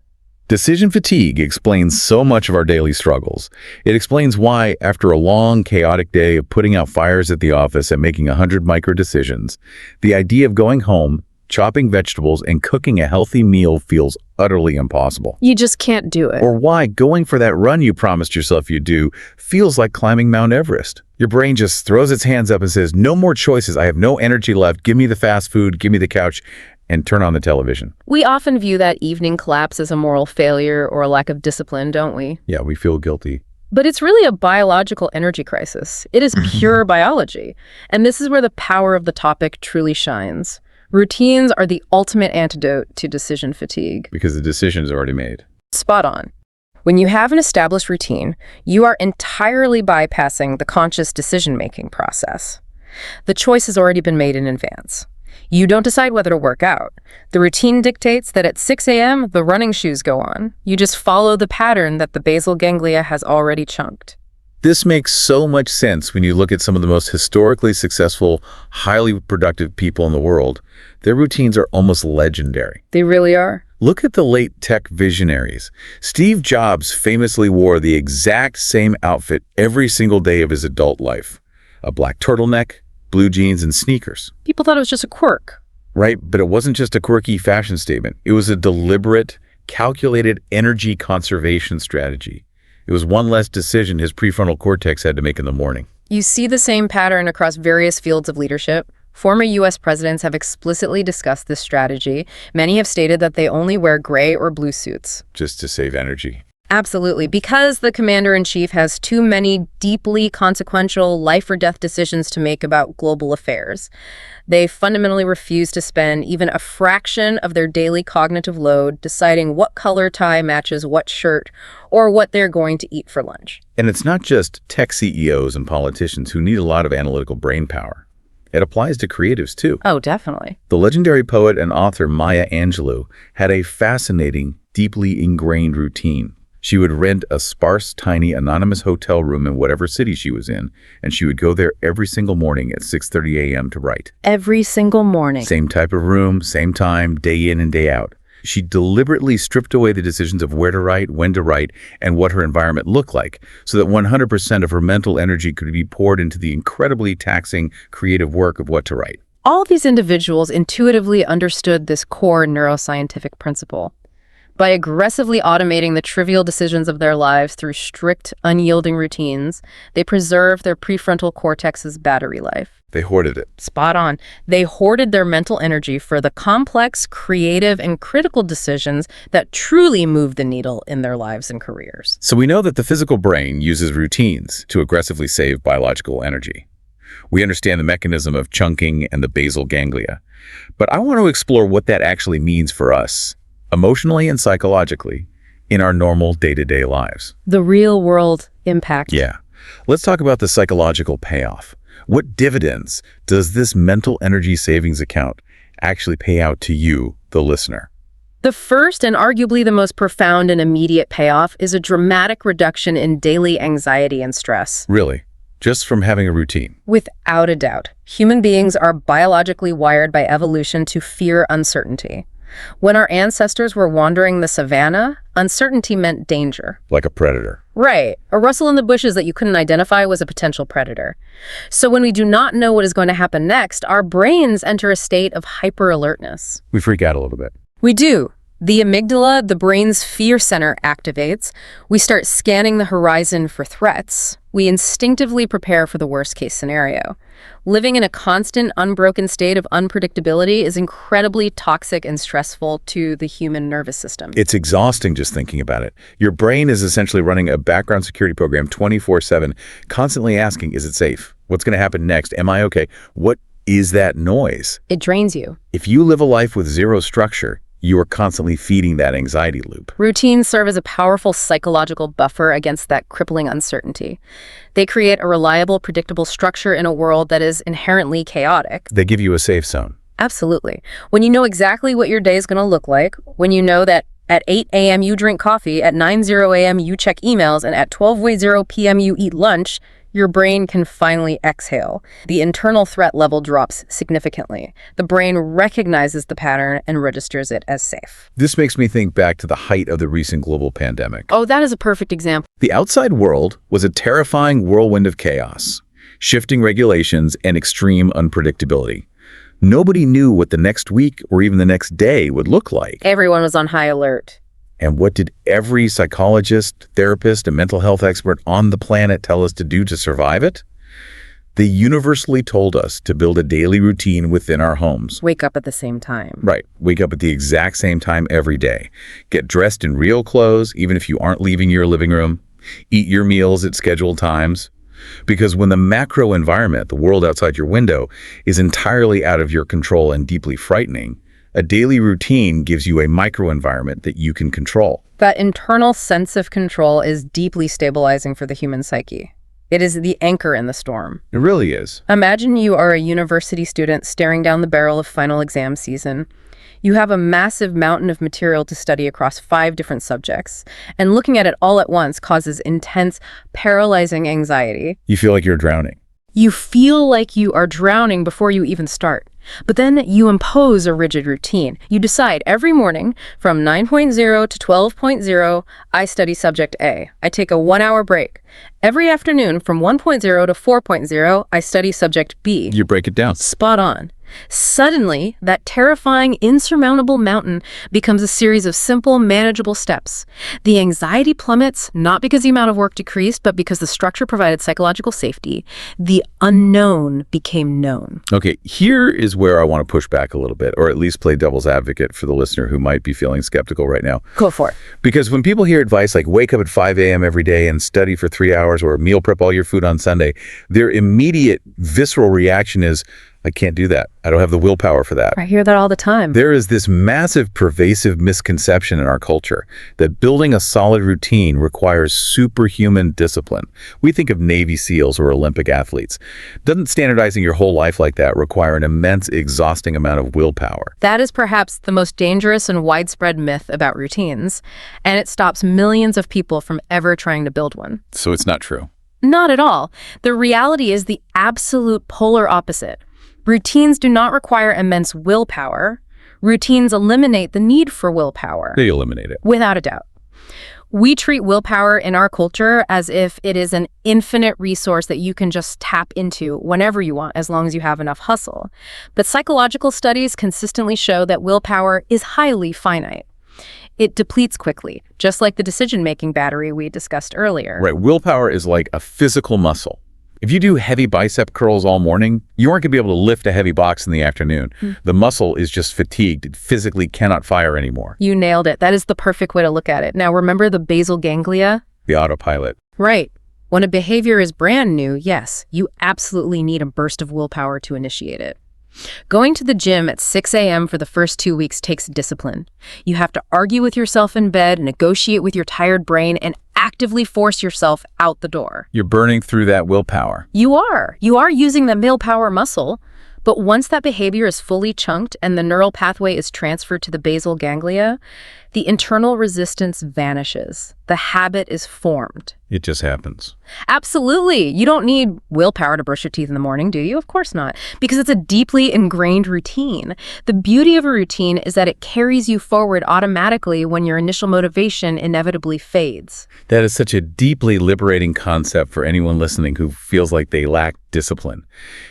Decision fatigue explains so much of our daily struggles. It explains why, after a long, chaotic day of putting out fires at the office and making 100 micro decisions, the idea of going home, chopping vegetables, and cooking a healthy meal feels utterly impossible. You just can't do it. Or why going for that run you promised yourself you'd do feels like climbing Mount Everest. Your brain just throws its hands up and says, no more choices. I have no energy left. Give me the fast food. Give me the couch. And turn on the television. We often view that evening collapse as a moral failure or a lack of discipline, don't we? Yeah, we feel guilty. But it's really a biological energy crisis. It is pure biology. And this is where the power of the topic truly shines. Routines are the ultimate antidote to decision fatigue. Because the decision is already made. Spot on. When you have an established routine, you are entirely bypassing the conscious decision-making process. The choice has already been made in advance. You don't decide whether to work out. The routine dictates that at 6 a.m., the running shoes go on. You just follow the pattern that the basal ganglia has already chunked. This makes so much sense when you look at some of the most historically successful, highly productive people in the world. Their routines are almost legendary. They really are. Look at the late tech visionaries. Steve Jobs famously wore the exact same outfit every single day of his adult life. A black turtleneck, blue jeans, and sneakers. People thought it was just a quirk. Right, but it wasn't just a quirky fashion statement. It was a deliberate, calculated energy conservation strategy. It was one less decision his prefrontal cortex had to make in the morning. You see the same pattern across various fields of leadership. Former U.S. presidents have explicitly discussed this strategy. Many have stated that they only wear gray or blue suits. Just to save energy. Absolutely, because the commander-in-chief has too many deeply consequential life-or-death decisions to make about global affairs. They fundamentally refuse to spend even a fraction of their daily cognitive load deciding what color tie matches what shirt or what they're going to eat for lunch. And it's not just tech CEOs and politicians who need a lot of analytical brain power. It applies to creatives, too. Oh, definitely. The legendary poet and author Maya Angelou had a fascinating, deeply ingrained routine. She would rent a sparse, tiny, anonymous hotel room in whatever city she was in, and she would go there every single morning at 6:30 a.m. to write. Every single morning. Same type of room, same time, day in and day out. She deliberately stripped away the decisions of where to write, when to write, and what her environment looked like, so that 100% of her mental energy could be poured into the incredibly taxing creative work of what to write. All of these individuals intuitively understood this core neuroscientific principle. By aggressively automating the trivial decisions of their lives through strict, unyielding routines, they preserve their prefrontal cortex's battery life. They hoarded it. Spot on. They hoarded their mental energy for the complex, creative, and critical decisions that truly move the needle in their lives and careers. So we know that the physical brain uses routines to aggressively save biological energy. We understand the mechanism of chunking and the basal ganglia. But I want to explore what that actually means for us, emotionally and psychologically, in our normal day-to-day lives. The real-world impact. Yeah. Let's talk about the psychological payoff. What dividends does this mental energy savings account actually pay out to you, the listener? The first and arguably the most profound and immediate payoff is a dramatic reduction in daily anxiety and stress. Really? Just from having a routine? Without a doubt. Human beings are biologically wired by evolution to fear uncertainty. When our ancestors were wandering the savannah, uncertainty meant danger. Like a predator. Right. A rustle in the bushes that you couldn't identify was a potential predator. So when we do not know what is going to happen next, our brains enter a state of hyper-alertness. We freak out a little bit. We do. The amygdala, the brain's fear center, activates. We start scanning the horizon for threats. We instinctively prepare for the worst-case scenario. Living in a constant, unbroken state of unpredictability is incredibly toxic and stressful to the human nervous system. It's exhausting just thinking about it. Your brain is essentially running a background security program 24/7, constantly asking, is it safe? What's going to happen next? Am I okay? What is that noise? It drains you. If you live a life with zero structure, you are constantly feeding that anxiety loop. Routines serve as a powerful psychological buffer against that crippling uncertainty. They create a reliable, predictable structure in a world that is inherently chaotic. They give you a safe zone. Absolutely. When you know exactly what your day is going to look like, when you know that at 8 a.m. you drink coffee, at 9:00 a.m. you check emails, and at 12:00 p.m. you eat lunch, your brain can finally exhale. The internal threat level drops significantly. The brain recognizes the pattern and registers it as safe. This makes me think back to the height of the recent global pandemic. Oh, that is a perfect example. The outside world was a terrifying whirlwind of chaos, shifting regulations and extreme unpredictability. Nobody knew what the next week or even the next day would look like. Everyone was on high alert. And what did every psychologist, therapist, and mental health expert on the planet tell us to do to survive it? They universally told us to build a daily routine within our homes. Wake up at the same time. Right. Wake up at the exact same time every day. Get dressed in real clothes, even if you aren't leaving your living room. Eat your meals at scheduled times. Because when the macro environment, the world outside your window, is entirely out of your control and deeply frightening, a daily routine gives you a microenvironment that you can control. That internal sense of control is deeply stabilizing for the human psyche. It is the anchor in the storm. It really is. Imagine you are a university student staring down the barrel of final exam season. You have a massive mountain of material to study across 5 different subjects, and looking at it all at once causes intense, paralyzing anxiety. You feel like you're drowning. You feel like you are drowning before you even start. But then you impose a rigid routine. You decide every morning from 9.0 to 12.0, I study subject A. I take a 1-hour break. Every afternoon from 1.0 to 4.0, I study subject B. You break it down. Spot on. Suddenly, that terrifying, insurmountable mountain becomes a series of simple, manageable steps. The anxiety plummets, not because the amount of work decreased, but because the structure provided psychological safety. The unknown became known. Okay, here is where I want to push back a little bit, or at least play devil's advocate for the listener who might be feeling skeptical right now. Go for it. Because when people hear advice like wake up at 5 a.m. every day and study for 3 hours or meal prep all your food on Sunday, their immediate visceral reaction is, I can't do that. I don't have the willpower for that. I hear that all the time. There is this massive, pervasive misconception in our culture that building a solid routine requires superhuman discipline. We think of Navy SEALs or Olympic athletes. Doesn't standardizing your whole life like that require an immense, exhausting amount of willpower? That is perhaps the most dangerous and widespread myth about routines, and it stops millions of people from ever trying to build one. So it's not true. Not at all. The reality is the absolute polar opposite. Routines do not require immense willpower. Routines eliminate the need for willpower. They eliminate it. Without a doubt. We treat willpower in our culture as if it is an infinite resource that you can just tap into whenever you want, as long as you have enough hustle. But psychological studies consistently show that willpower is highly finite. It depletes quickly, just like the decision-making battery we discussed earlier. Right, willpower is like a physical muscle. If you do heavy bicep curls all morning, you aren't going to be able to lift a heavy box in the afternoon. The muscle is just fatigued. It physically cannot fire anymore. You nailed it. That is the perfect way to look at it. Now, remember the basal ganglia? The autopilot. Right. When a behavior is brand new, yes, you absolutely need a burst of willpower to initiate it. Going to the gym at 6 a.m. for the first 2 weeks takes discipline. You have to argue with yourself in bed, negotiate with your tired brain, and actively force yourself out the door. You're burning through that willpower. You are. You are using the willpower muscle. But once that behavior is fully chunked and the neural pathway is transferred to the basal ganglia, the internal resistance vanishes. The habit is formed. It just happens. Absolutely. You don't need willpower to brush your teeth in the morning, do you? Of course not, because it's a deeply ingrained routine. The beauty of a routine is that it carries you forward automatically when your initial motivation inevitably fades. That is such a deeply liberating concept for anyone listening who feels like they lack discipline.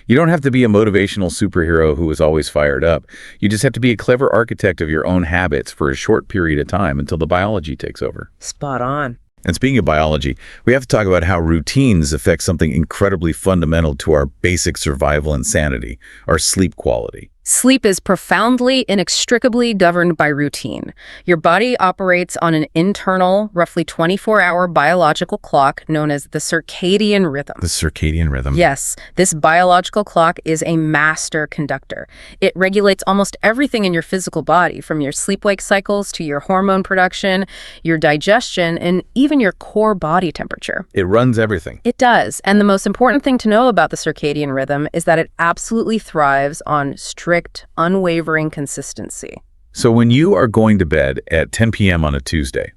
You don't have to be a motivational superhero who is always fired up. You just have to be a clever architect of your own habits for a short period of time until the biology takes over. Spot on. And speaking of biology, we have to talk about how routines affect something incredibly fundamental to our basic survival and sanity, our sleep quality. Sleep is profoundly, inextricably governed by routine. Your body operates on an internal, roughly 24-hour biological clock known as the circadian rhythm. The circadian rhythm. Yes, this biological clock is a master conductor. It regulates almost everything in your physical body, from your sleep-wake cycles to your hormone production, your digestion, and even your core body temperature. It runs everything. It does. And the most important thing to know about the circadian rhythm is that it absolutely thrives on strict, unwavering consistency. So when you are going to bed at 10 p.m. on a Tuesday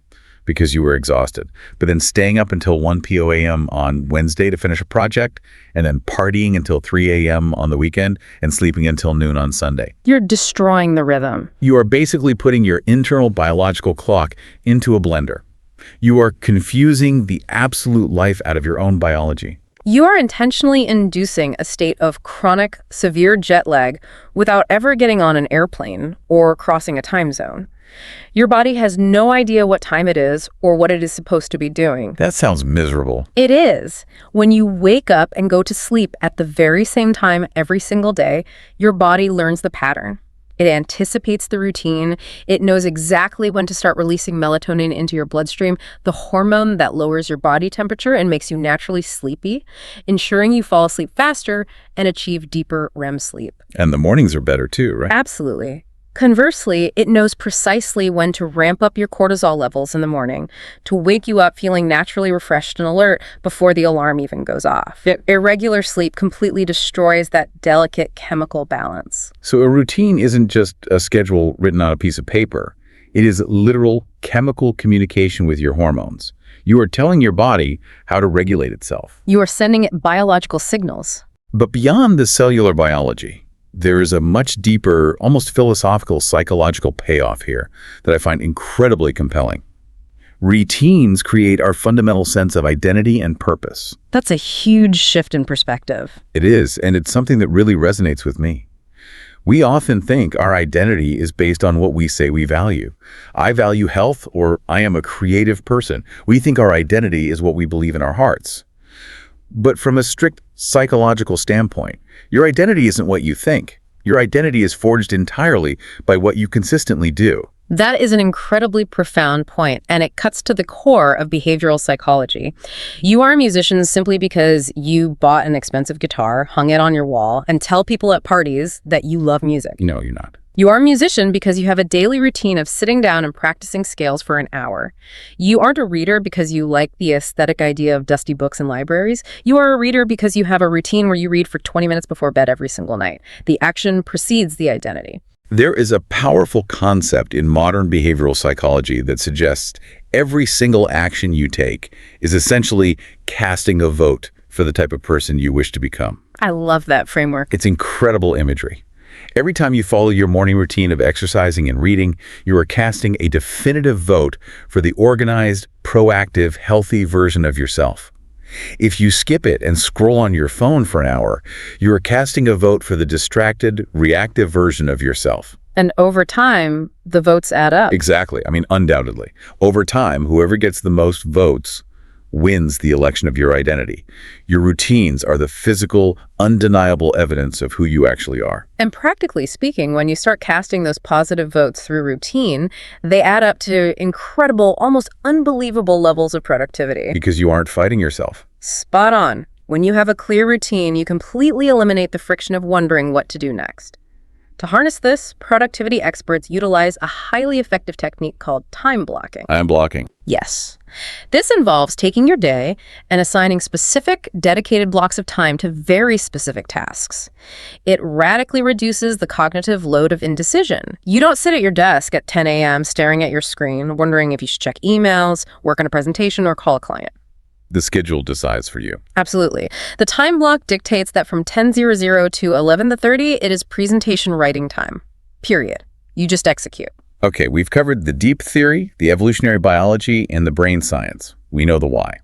because you were exhausted, but then staying up until 1 p.m. on Wednesday to finish a project, and then partying until 3 a.m. on the weekend and sleeping until noon on Sunday, You're destroying the rhythm. you are basically putting your internal biological clock into a blender. You are confusing the absolute life out of your own biology. You are intentionally inducing a state of chronic, severe jet lag without ever getting on an airplane or crossing a time zone. Your body has no idea what time it is or what it is supposed to be doing. That sounds miserable. It is. When you wake up and go to sleep at the very same time every single day, your body learns the pattern. It anticipates the routine. It knows exactly when to start releasing melatonin into your bloodstream, the hormone that lowers your body temperature and makes you naturally sleepy, ensuring you fall asleep faster and achieve deeper REM sleep. And the mornings are better too, right? Absolutely. Conversely, it knows precisely when to ramp up your cortisol levels in the morning to wake you up feeling naturally refreshed and alert before the alarm even goes off. Irregular sleep completely destroys that delicate chemical balance. So a routine isn't just a schedule written on a piece of paper. It is literal chemical communication with your hormones. You are telling your body how to regulate itself. You are sending it biological signals. But beyond the cellular biology, there is a much deeper, almost philosophical, psychological payoff here that I find incredibly compelling. Routines create our fundamental sense of identity and purpose. That's a huge shift in perspective. It is, and it's something that really resonates with me. We often think our identity is based on what we say we value. I value health, or I am a creative person. We think our identity is what we believe in our hearts. But from a strict psychological standpoint, your identity isn't what you think. Your identity is forged entirely by what you consistently do. That is an incredibly profound point, and it cuts to the core of behavioral psychology. You are a musician simply because you bought an expensive guitar, hung it on your wall, and tell people at parties that you love music. No, you're not. You are a musician because you have a daily routine of sitting down and practicing scales for an hour. You aren't a reader because you like the aesthetic idea of dusty books and libraries. You are a reader because you have a routine where you read for 20 minutes before bed every single night. The action precedes the identity. There is a powerful concept in modern behavioral psychology that suggests every single action you take is essentially casting a vote for the type of person you wish to become. I love that framework. It's incredible imagery. Every time you follow your morning routine of exercising and reading, you are casting a definitive vote for the organized, proactive, healthy version of yourself. If you skip it and scroll on your phone for an hour, you are casting a vote for the distracted, reactive version of yourself. And over time, the votes add up. Exactly. I mean, undoubtedly. Over time, whoever gets the most votes wins the election of your identity. Your routines are the physical, undeniable evidence of who you actually are. And practically speaking, when you start casting those positive votes through routine, they add up to incredible, almost unbelievable levels of productivity. Because you aren't fighting yourself. Spot on. When you have a clear routine, you completely eliminate the friction of wondering what to do next. To harness this, productivity experts utilize a highly effective technique called time blocking. I'm blocking. Yes. This involves taking your day and assigning specific, dedicated blocks of time to very specific tasks. It radically reduces the cognitive load of indecision. You don't sit at your desk at 10 a.m. staring at your screen, wondering if you should check emails, work on a presentation, or call a client. The schedule decides for you. Absolutely. The time block dictates that from 10:00 to 11:30, it is presentation writing time. Period. You just execute. Okay, we've covered the deep theory, the evolutionary biology, and the brain science. We know the why.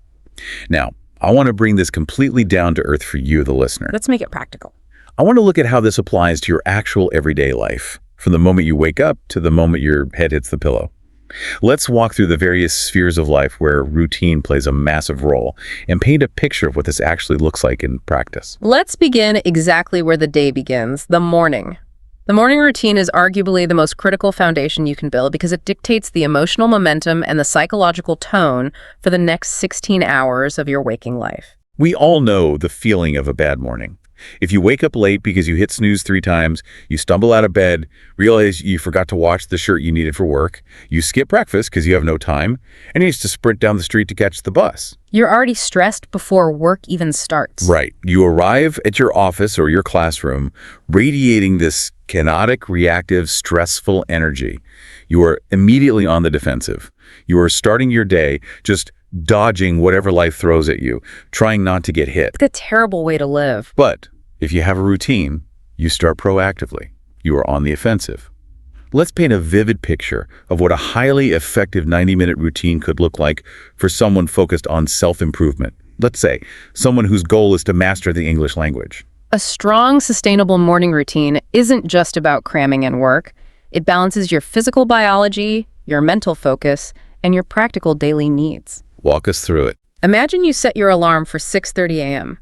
Now, I want to bring this completely down to earth for you, the listener. Let's make it practical. I want to look at how this applies to your actual everyday life, from the moment you wake up to the moment your head hits the pillow. Let's walk through the various spheres of life where routine plays a massive role and paint a picture of what this actually looks like in practice. Let's begin exactly where the day begins, the morning. The morning routine is arguably the most critical foundation you can build because it dictates the emotional momentum and the psychological tone for the next 16 hours of your waking life. We all know the feeling of a bad morning. If you wake up late because you hit snooze 3 times, you stumble out of bed, realize you forgot to wash the shirt you needed for work, you skip breakfast because you have no time, and you need to sprint down the street to catch the bus. You're already stressed before work even starts. Right. You arrive at your office or your classroom radiating this chaotic, reactive, stressful energy. You are immediately on the defensive. You are starting your day just dodging whatever life throws at you, trying not to get hit. It's a terrible way to live. But if you have a routine, you start proactively. You are on the offensive. Let's paint a vivid picture of what a highly effective 90-minute routine could look like for someone focused on self-improvement. Let's say someone whose goal is to master the English language. A strong, sustainable morning routine isn't just about cramming in work. It balances your physical biology, your mental focus, and your practical daily needs. Walk us through it. Imagine you set your alarm for 6:30 a.m.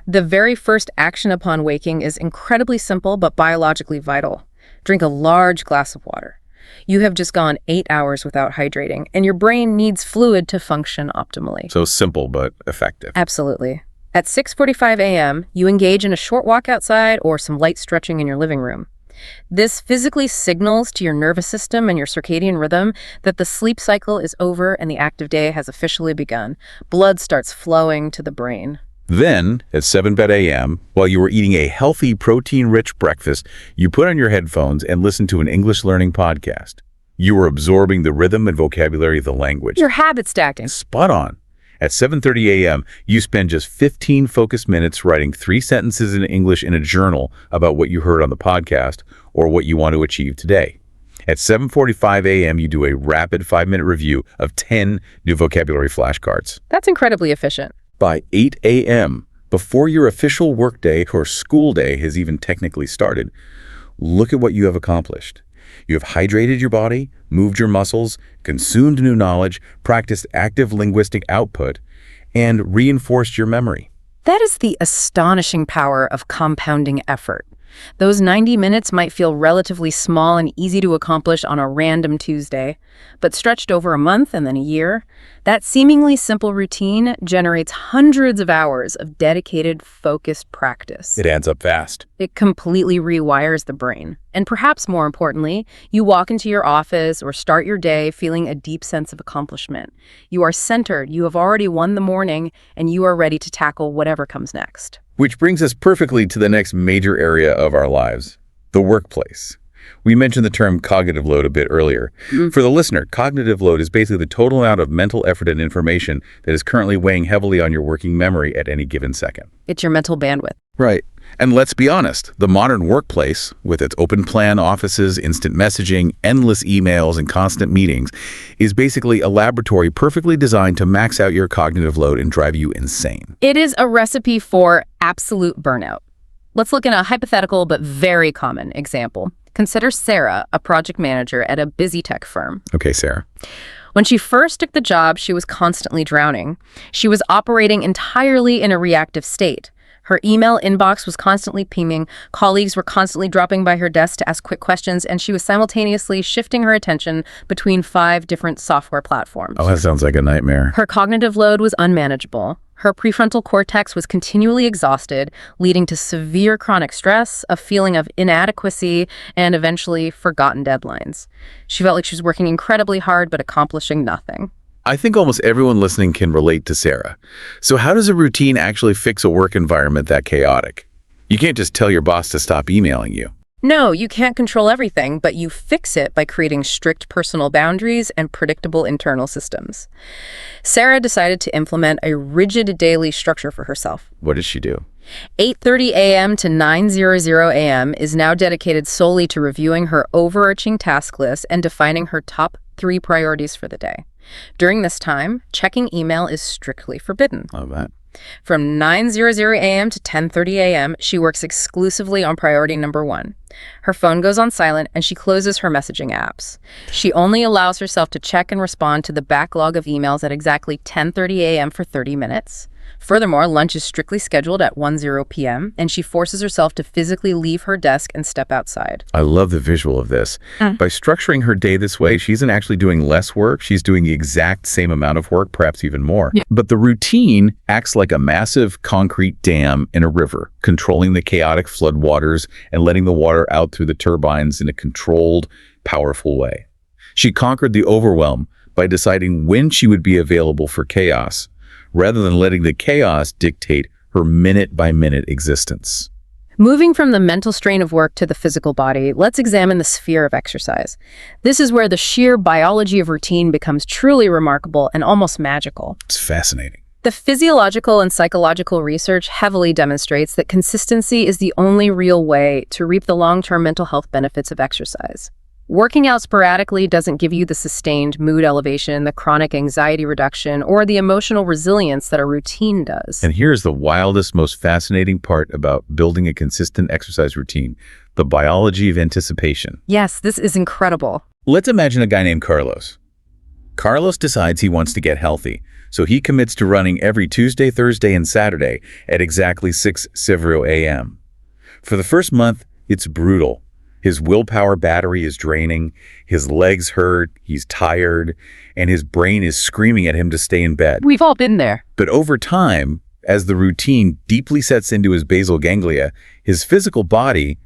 The very first action upon waking is incredibly simple but biologically vital. Drink a large glass of water. You have just gone 8 hours without hydrating, and your brain needs fluid to function optimally. So simple but effective. Absolutely. At 6:45 a.m., you engage in a short walk outside or some light stretching in your living room. This physically signals to your nervous system and your circadian rhythm that the sleep cycle is over and the active day has officially begun. Blood starts flowing to the brain. Then, at 7 a.m., while you were eating a healthy, protein-rich breakfast, you put on your headphones and listen to an English learning podcast. You were absorbing the rhythm and vocabulary of the language. You're habit stacking. Spot on. At 7:30 a.m., you spend just 15 focused minutes writing 3 sentences in English in a journal about what you heard on the podcast or what you want to achieve today. At 7:45 a.m., you do a rapid 5-minute review of 10 new vocabulary flashcards. That's incredibly efficient. By 8 a.m., before your official workday or school day has even technically started, look at what you have accomplished. You have hydrated your body, moved your muscles, consumed new knowledge, practiced active linguistic output, and reinforced your memory. That is the astonishing power of compounding effort. Those 90 minutes might feel relatively small and easy to accomplish on a random Tuesday, but stretched over a month and then a year, that seemingly simple routine generates hundreds of hours of dedicated, focused practice. It adds up fast. It completely rewires the brain. And perhaps more importantly, you walk into your office or start your day feeling a deep sense of accomplishment. You are centered, you have already won the morning, and you are ready to tackle whatever comes next. Which brings us perfectly to the next major area of our lives, the workplace. We mentioned the term cognitive load a bit earlier. For the listener, cognitive load is basically the total amount of mental effort and information that is currently weighing heavily on your working memory at any given second. It's your mental bandwidth. Right. And let's be honest, the modern workplace, with its open plan offices, instant messaging, endless emails, and constant meetings, is basically a laboratory perfectly designed to max out your cognitive load and drive you insane. It is a recipe for absolute burnout. Let's look at a hypothetical but very common example. Consider Sarah, a project manager at a busy tech firm. Okay, Sarah. When she first took the job, she was constantly drowning. She was operating entirely in a reactive state. Her email inbox was constantly pinging, colleagues were constantly dropping by her desk to ask quick questions, and she was simultaneously shifting her attention between 5 different software platforms. Oh, that sounds like a nightmare. Her cognitive load was unmanageable. Her prefrontal cortex was continually exhausted, leading to severe chronic stress, a feeling of inadequacy, and eventually forgotten deadlines. She felt like she was working incredibly hard but accomplishing nothing. I think almost everyone listening can relate to Sarah. So how does a routine actually fix a work environment that chaotic? You can't just tell your boss to stop emailing you. No, you can't control everything, but you fix it by creating strict personal boundaries and predictable internal systems. Sarah decided to implement a rigid daily structure for herself. What did she do? 8:30 a.m. to 9:00 a.m. is now dedicated solely to reviewing her overarching task list and defining her top 3 priorities for the day. During this time, checking email is strictly forbidden. Love that. From 9:00 a.m. to 10:30 a.m., she works exclusively on priority number 1. Her phone goes on silent and she closes her messaging apps. She only allows herself to check and respond to the backlog of emails at exactly 10:30 a.m. for 30 minutes. Furthermore, lunch is strictly scheduled at 1:00 p.m., and she forces herself to physically leave her desk and step outside. I love the visual of this. By structuring her day this way, she isn't actually doing less work. She's doing the exact same amount of work, perhaps even more. Yeah. But the routine acts like a massive concrete dam in a river, controlling the chaotic floodwaters and letting the water out through the turbines in a controlled, powerful way. She conquered the overwhelm by deciding when she would be available for chaos, rather than letting the chaos dictate her minute-by-minute existence. Moving from the mental strain of work to the physical body, let's examine the sphere of exercise. This is where the sheer biology of routine becomes truly remarkable and almost magical. It's fascinating. The physiological and psychological research heavily demonstrates that consistency is the only real way to reap the long-term mental health benefits of exercise. Working out sporadically doesn't give you the sustained mood elevation, the chronic anxiety reduction, or the emotional resilience that a routine does. And here's the wildest, most fascinating part about building a consistent exercise routine: the biology of anticipation. Yes, this is incredible. Let's imagine a guy named Carlos. Carlos decides he wants to get healthy, so he commits to running every Tuesday, Thursday, and Saturday at exactly 6:00 a.m. For the first month, it's brutal. His willpower battery is draining, his legs hurt, he's tired, and his brain is screaming at him to stay in bed. We've all been there. But over time, as the routine deeply sets into his basal ganglia, his physical body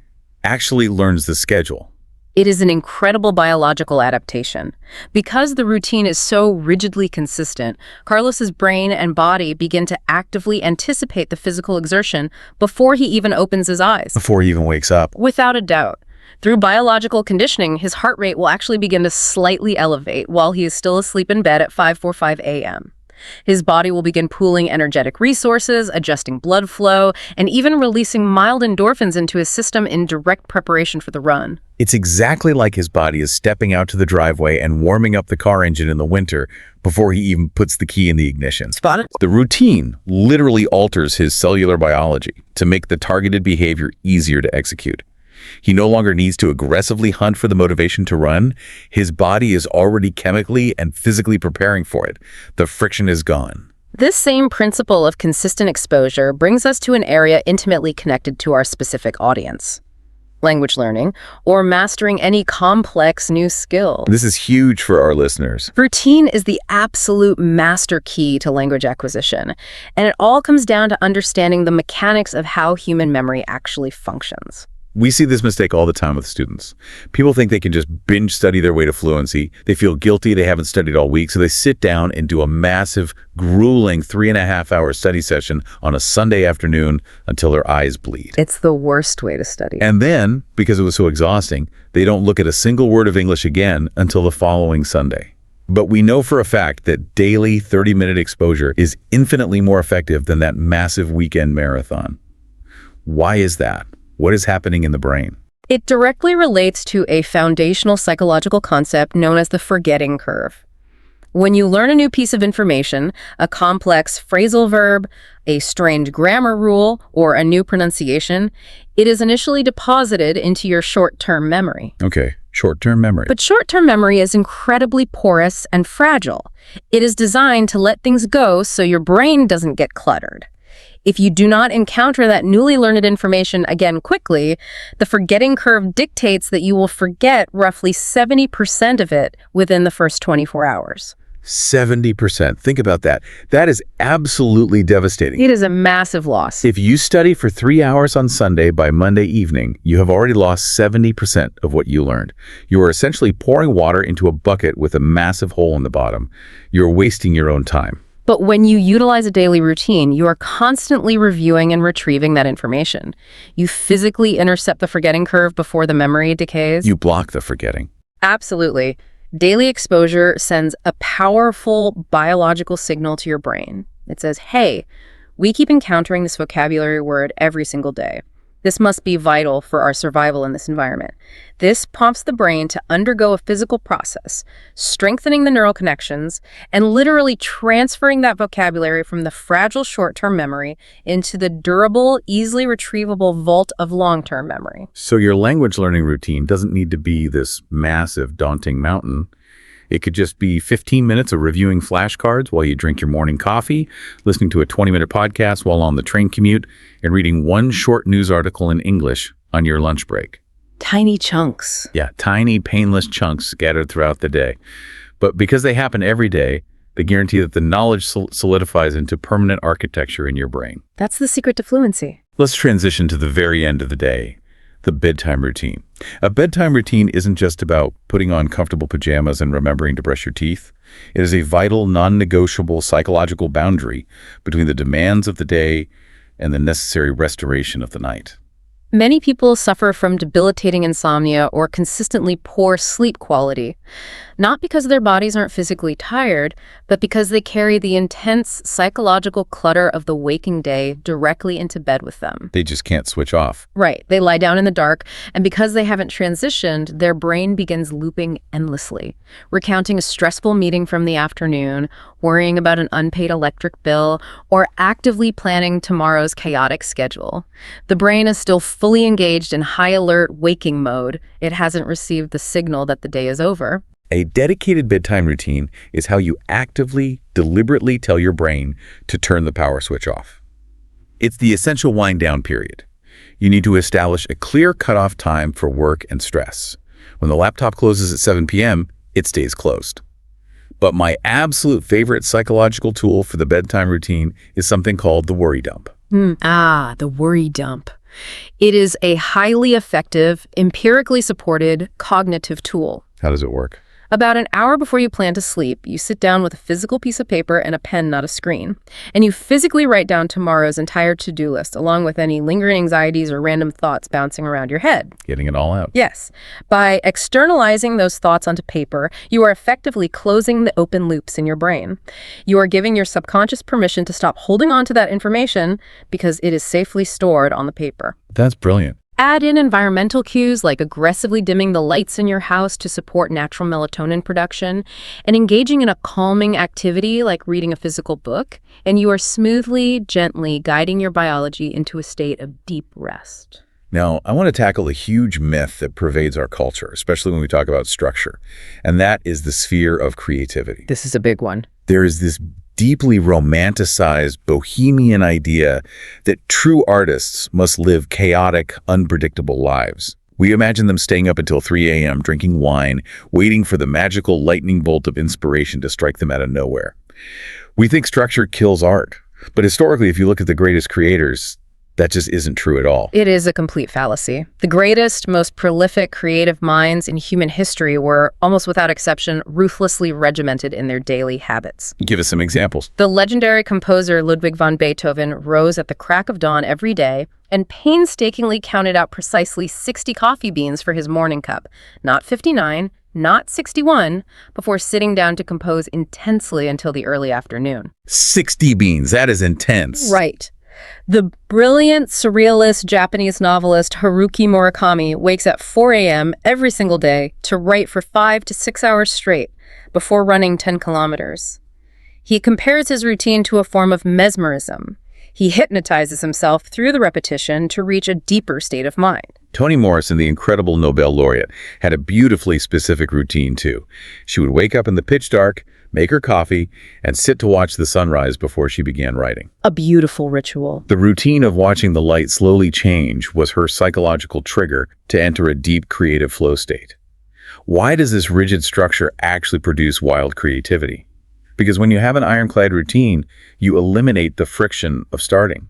actually learns the schedule. It is an incredible biological adaptation. Because the routine is so rigidly consistent, Carlos's brain and body begin to actively anticipate the physical exertion before he even opens his eyes. Before he even wakes up. Without a doubt. Through biological conditioning, his heart rate will actually begin to slightly elevate while he is still asleep in bed at 5:45 a.m. His body will begin pooling energetic resources, adjusting blood flow, and even releasing mild endorphins into his system in direct preparation for the run. It's exactly like his body is stepping out to the driveway and warming up the car engine in the winter before he even puts the key in the ignition. Spotted? The routine literally alters his cellular biology to make the targeted behavior easier to execute. He no longer needs to aggressively hunt for the motivation to run. His body is already chemically and physically preparing for it. The friction is gone. This same principle of consistent exposure brings us to an area intimately connected to our specific audience: language learning, or mastering any complex new skill. This is huge for our listeners. Routine is the absolute master key to language acquisition, and it all comes down to understanding the mechanics of how human memory actually functions. We see this mistake all the time with students. People think they can just binge study their way to fluency. They feel guilty they haven't studied all week, so they sit down and do a massive, grueling 3.5-hour study session on a Sunday afternoon until their eyes bleed. It's the worst way to study. And then, because it was so exhausting, they don't look at a single word of English again until the following Sunday. But we know for a fact that daily 30-minute exposure is infinitely more effective than that massive weekend marathon. Why is that? What is happening in the brain? It directly relates to a foundational psychological concept known as the forgetting curve. When you learn a new piece of information, a complex phrasal verb, a strange grammar rule, or a new pronunciation, it is initially deposited into your short-term memory. Okay, short-term memory. But short-term memory is incredibly porous and fragile. It is designed to let things go so your brain doesn't get cluttered. If you do not encounter that newly learned information again quickly, the forgetting curve dictates that you will forget roughly 70% of it within the first 24 hours. 70%. Think about that. That is absolutely devastating. It is a massive loss. If you study for 3 hours on Sunday, by Monday evening, you have already lost 70% of what you learned. You are essentially pouring water into a bucket with a massive hole in the bottom. You're wasting your own time. But when you utilize a daily routine, you are constantly reviewing and retrieving that information. You physically intercept the forgetting curve before the memory decays. You block the forgetting. Absolutely. Daily exposure sends a powerful biological signal to your brain. It says, hey, we keep encountering this vocabulary word every single day. This must be vital for our survival in this environment. This prompts the brain to undergo a physical process, strengthening the neural connections and literally transferring that vocabulary from the fragile short-term memory into the durable, easily retrievable vault of long-term memory. So your language learning routine doesn't need to be this massive, daunting mountain. It could just be 15 minutes of reviewing flashcards while you drink your morning coffee, listening to a 20-minute podcast while on the train commute, and reading one short news article in English on your lunch break. Tiny chunks. Yeah, tiny, painless chunks scattered throughout the day. But because they happen every day, they guarantee that the knowledge solidifies into permanent architecture in your brain. That's the secret to fluency. Let's transition to the very end of the day, the bedtime routine. A bedtime routine isn't just about putting on comfortable pajamas and remembering to brush your teeth. It is a vital, non-negotiable psychological boundary between the demands of the day and the necessary restoration of the night. Many people suffer from debilitating insomnia or consistently poor sleep quality, not because their bodies aren't physically tired, but because they carry the intense psychological clutter of the waking day directly into bed with them. They just can't switch off. Right. They lie down in the dark, and because they haven't transitioned, their brain begins looping endlessly, recounting a stressful meeting from the afternoon, worrying about an unpaid electric bill, or actively planning tomorrow's chaotic schedule. The brain is still fully engaged in high alert waking mode. It hasn't received the signal that the day is over. A dedicated bedtime routine is how you actively, deliberately tell your brain to turn the power switch off. It's the essential wind-down period. You need to establish a clear cutoff time for work and stress. When the laptop closes at 7 p.m., it stays closed. But my absolute favorite psychological tool for the bedtime routine is something called the worry dump. The worry dump. It is a highly effective, empirically supported cognitive tool. How does it work? About an hour before you plan to sleep, you sit down with a physical piece of paper and a pen, not a screen. And you physically write down tomorrow's entire to-do list, along with any lingering anxieties or random thoughts bouncing around your head. Getting it all out. Yes. By externalizing those thoughts onto paper, you are effectively closing the open loops in your brain. You are giving your subconscious permission to stop holding on to that information because it is safely stored on the paper. That's brilliant. Add in environmental cues like aggressively dimming the lights in your house to support natural melatonin production, and engaging in a calming activity like reading a physical book, and you are smoothly, gently guiding your biology into a state of deep rest. Now, I want to tackle a huge myth that pervades our culture, especially when we talk about structure, and that is the sphere of creativity. This is a big one. There is this deeply romanticized bohemian idea that true artists must live chaotic, unpredictable lives. We imagine them staying up until 3 a.m., drinking wine, waiting for the magical lightning bolt of inspiration to strike them out of nowhere. We think structure kills art, but historically, if you look at the greatest creators, that just isn't true at all. It is a complete fallacy. The greatest, most prolific creative minds in human history were, almost without exception, ruthlessly regimented in their daily habits. Give us some examples. The legendary composer Ludwig van Beethoven rose at the crack of dawn every day and painstakingly counted out precisely 60 coffee beans for his morning cup, not 59, not 61, before sitting down to compose intensely until the early afternoon. 60 beans, that is intense. Right. The brilliant surrealist Japanese novelist Haruki Murakami wakes at 4 a.m. every single day to write for 5 to 6 hours straight before running 10 kilometers. He compares his routine to a form of mesmerism. He hypnotizes himself through the repetition to reach a deeper state of mind. Toni Morrison, the incredible Nobel laureate, had a beautifully specific routine too. She would wake up in the pitch dark, make her coffee, and sit to watch the sunrise before she began writing. A beautiful ritual. The routine of watching the light slowly change was her psychological trigger to enter a deep creative flow state. Why does this rigid structure actually produce wild creativity? Because when you have an ironclad routine, you eliminate the friction of starting.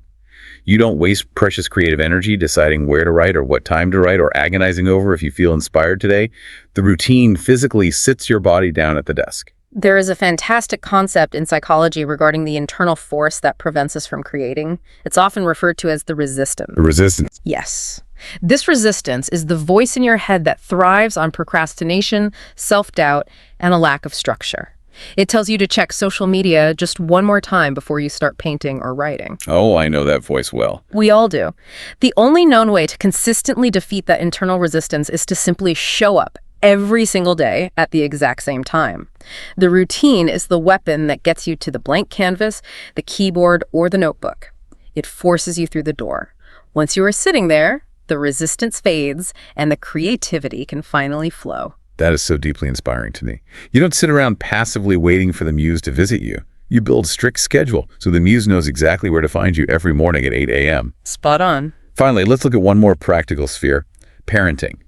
You don't waste precious creative energy deciding where to write or what time to write or agonizing over if you feel inspired today. The routine physically sits your body down at the desk. There is a fantastic concept in psychology regarding the internal force that prevents us from creating. It's often referred to as the resistance. The resistance. Yes. This resistance is the voice in your head that thrives on procrastination, self-doubt, and a lack of structure. It tells you to check social media just one more time before you start painting or writing. Oh, I know that voice well. We all do. The only known way to consistently defeat that internal resistance is to simply show up every single day at the exact same time. The routine is the weapon that gets you to the blank canvas, the keyboard, or the notebook. It forces you through the door. Once you are sitting there, the resistance fades and the creativity can finally flow. That is so deeply inspiring to me. You don't sit around passively waiting for the muse to visit you. You build a strict schedule so the muse knows exactly where to find you every morning at 8 a.m. Spot on. Finally, let's look at one more practical sphere, parenting.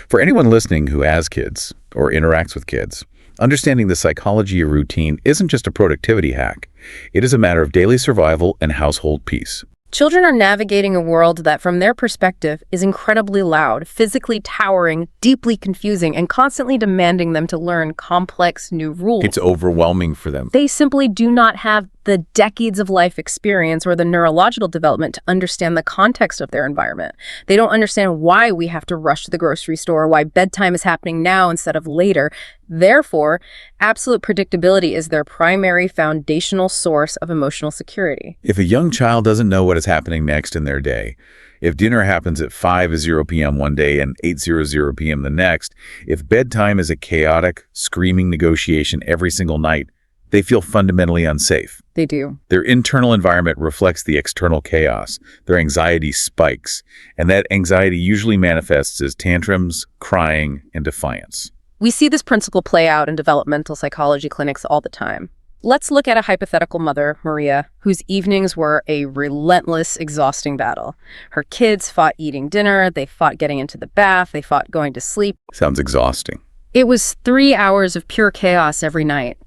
For anyone listening who has kids or interacts with kids, understanding the psychology of routine isn't just a productivity hack. It is a matter of daily survival and household peace. Children are navigating a world that, from their perspective, is incredibly loud, physically towering, deeply confusing, and constantly demanding them to learn complex new rules. It's overwhelming for them. They simply do not have the decades of life experience or the neurological development to understand the context of their environment. They don't understand why we have to rush to the grocery store, why bedtime is happening now instead of later. Therefore, absolute predictability is their primary foundational source of emotional security. If a young child doesn't know what is happening next in their day, if dinner happens at 5:00 p.m. one day and 8:00 p.m. the next, if bedtime is a chaotic, screaming negotiation every single night, they feel fundamentally unsafe. They do. Their internal environment reflects the external chaos. Their anxiety spikes, and that anxiety usually manifests as tantrums, crying, and defiance. We see this principle play out in developmental psychology clinics all the time. Let's look at a hypothetical mother, Maria, whose evenings were a relentless, exhausting battle. Her kids fought eating dinner, they fought getting into the bath, they fought going to sleep. Sounds exhausting. It was 3 hours of pure chaos every night.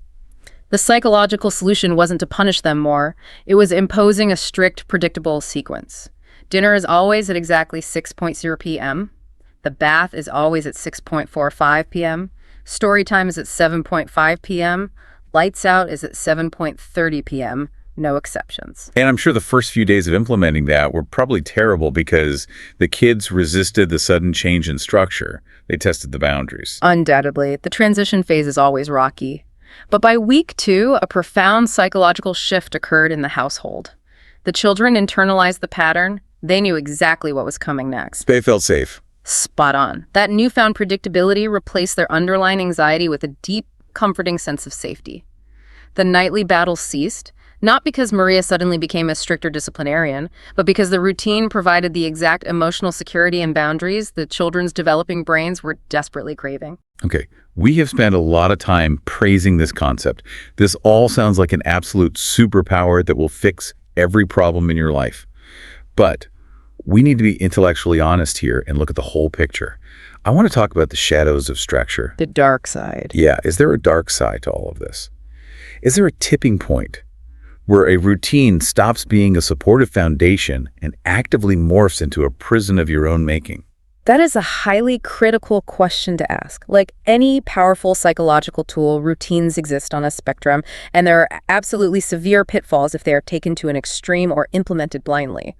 The psychological solution wasn't to punish them more. It was imposing a strict, predictable sequence. Dinner is always at exactly 6:00 p.m. The bath is always at 6:45 p.m. Story time is at 7:5 p.m. Lights out is at 7:30 p.m. No exceptions. And I'm sure the first few days of implementing that were probably terrible because the kids resisted the sudden change in structure. They tested the boundaries. Undoubtedly, the transition phase is always rocky. But by week 2, a profound psychological shift occurred in the household. The children internalized the pattern. They knew exactly what was coming next. They felt safe. Spot on. That newfound predictability replaced their underlying anxiety with a deep, comforting sense of safety. The nightly battles ceased, not because Maria suddenly became a stricter disciplinarian, but because the routine provided the exact emotional security and boundaries the children's developing brains were desperately craving. Okay, we have spent a lot of time praising this concept. This all sounds like an absolute superpower that will fix every problem in your life. But we need to be intellectually honest here and look at the whole picture. I want to talk about the shadows of structure. The dark side. Yeah, is there a dark side to all of this? Is there a tipping point where a routine stops being a supportive foundation and actively morphs into a prison of your own making? That is a highly critical question to ask. Like any powerful psychological tool, routines exist on a spectrum, and there are absolutely severe pitfalls if they are taken to an extreme or implemented blindly.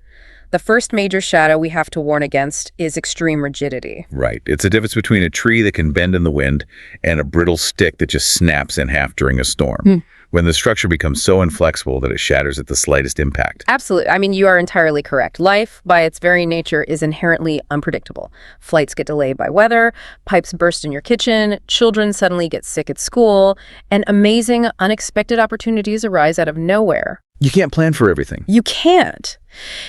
The first major shadow we have to warn against is extreme rigidity. Right. It's a difference between a tree that can bend in the wind and a brittle stick that just snaps in half during a storm. when the structure becomes so inflexible that it shatters at the slightest impact. Absolutely. I mean, you are entirely correct. Life, by its very nature, is inherently unpredictable. Flights get delayed by weather, pipes burst in your kitchen, children suddenly get sick at school, and amazing, unexpected opportunities arise out of nowhere. You can't plan for everything. You can't.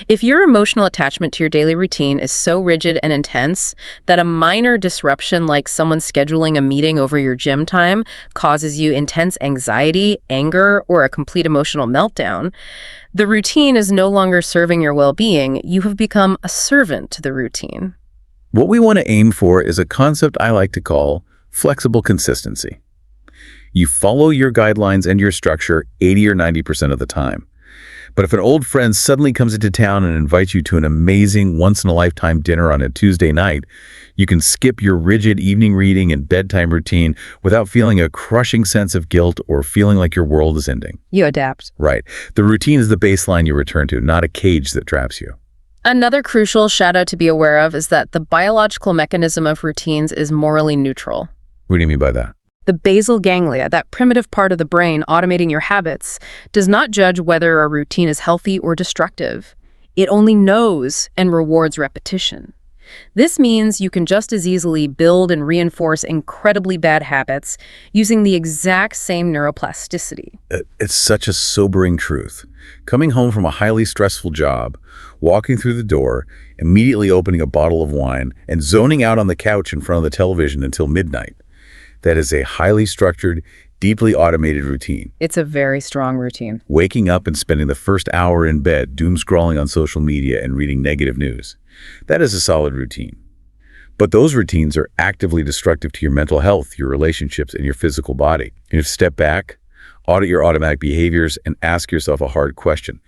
If your emotional attachment to your daily routine is so rigid and intense that a minor disruption like someone scheduling a meeting over your gym time causes you intense anxiety, anger, or a complete emotional meltdown, the routine is no longer serving your well-being. You have become a servant to the routine. What we want to aim for is a concept I like to call flexible consistency. You follow your guidelines and your structure 80 or 90% of the time. But if an old friend suddenly comes into town and invites you to an amazing once-in-a-lifetime dinner on a Tuesday night, you can skip your rigid evening reading and bedtime routine without feeling a crushing sense of guilt or feeling like your world is ending. You adapt. Right. The routine is the baseline you return to, not a cage that traps you. Another crucial shadow to be aware of is that the biological mechanism of routines is morally neutral. What do you mean by that? The basal ganglia, that primitive part of the brain automating your habits, does not judge whether a routine is healthy or destructive. It only knows and rewards repetition. This means you can just as easily build and reinforce incredibly bad habits using the exact same neuroplasticity. It's such a sobering truth. Coming home from a highly stressful job, walking through the door, immediately opening a bottle of wine, and zoning out on the couch in front of the television until midnight. That is a highly structured, deeply automated routine. It's a very strong routine. Waking up and spending the first hour in bed doom-scrolling on social media and reading negative news. That is a solid routine. But those routines are actively destructive to your mental health, your relationships, and your physical body. You have to step back, audit your automatic behaviors, and ask yourself a hard question.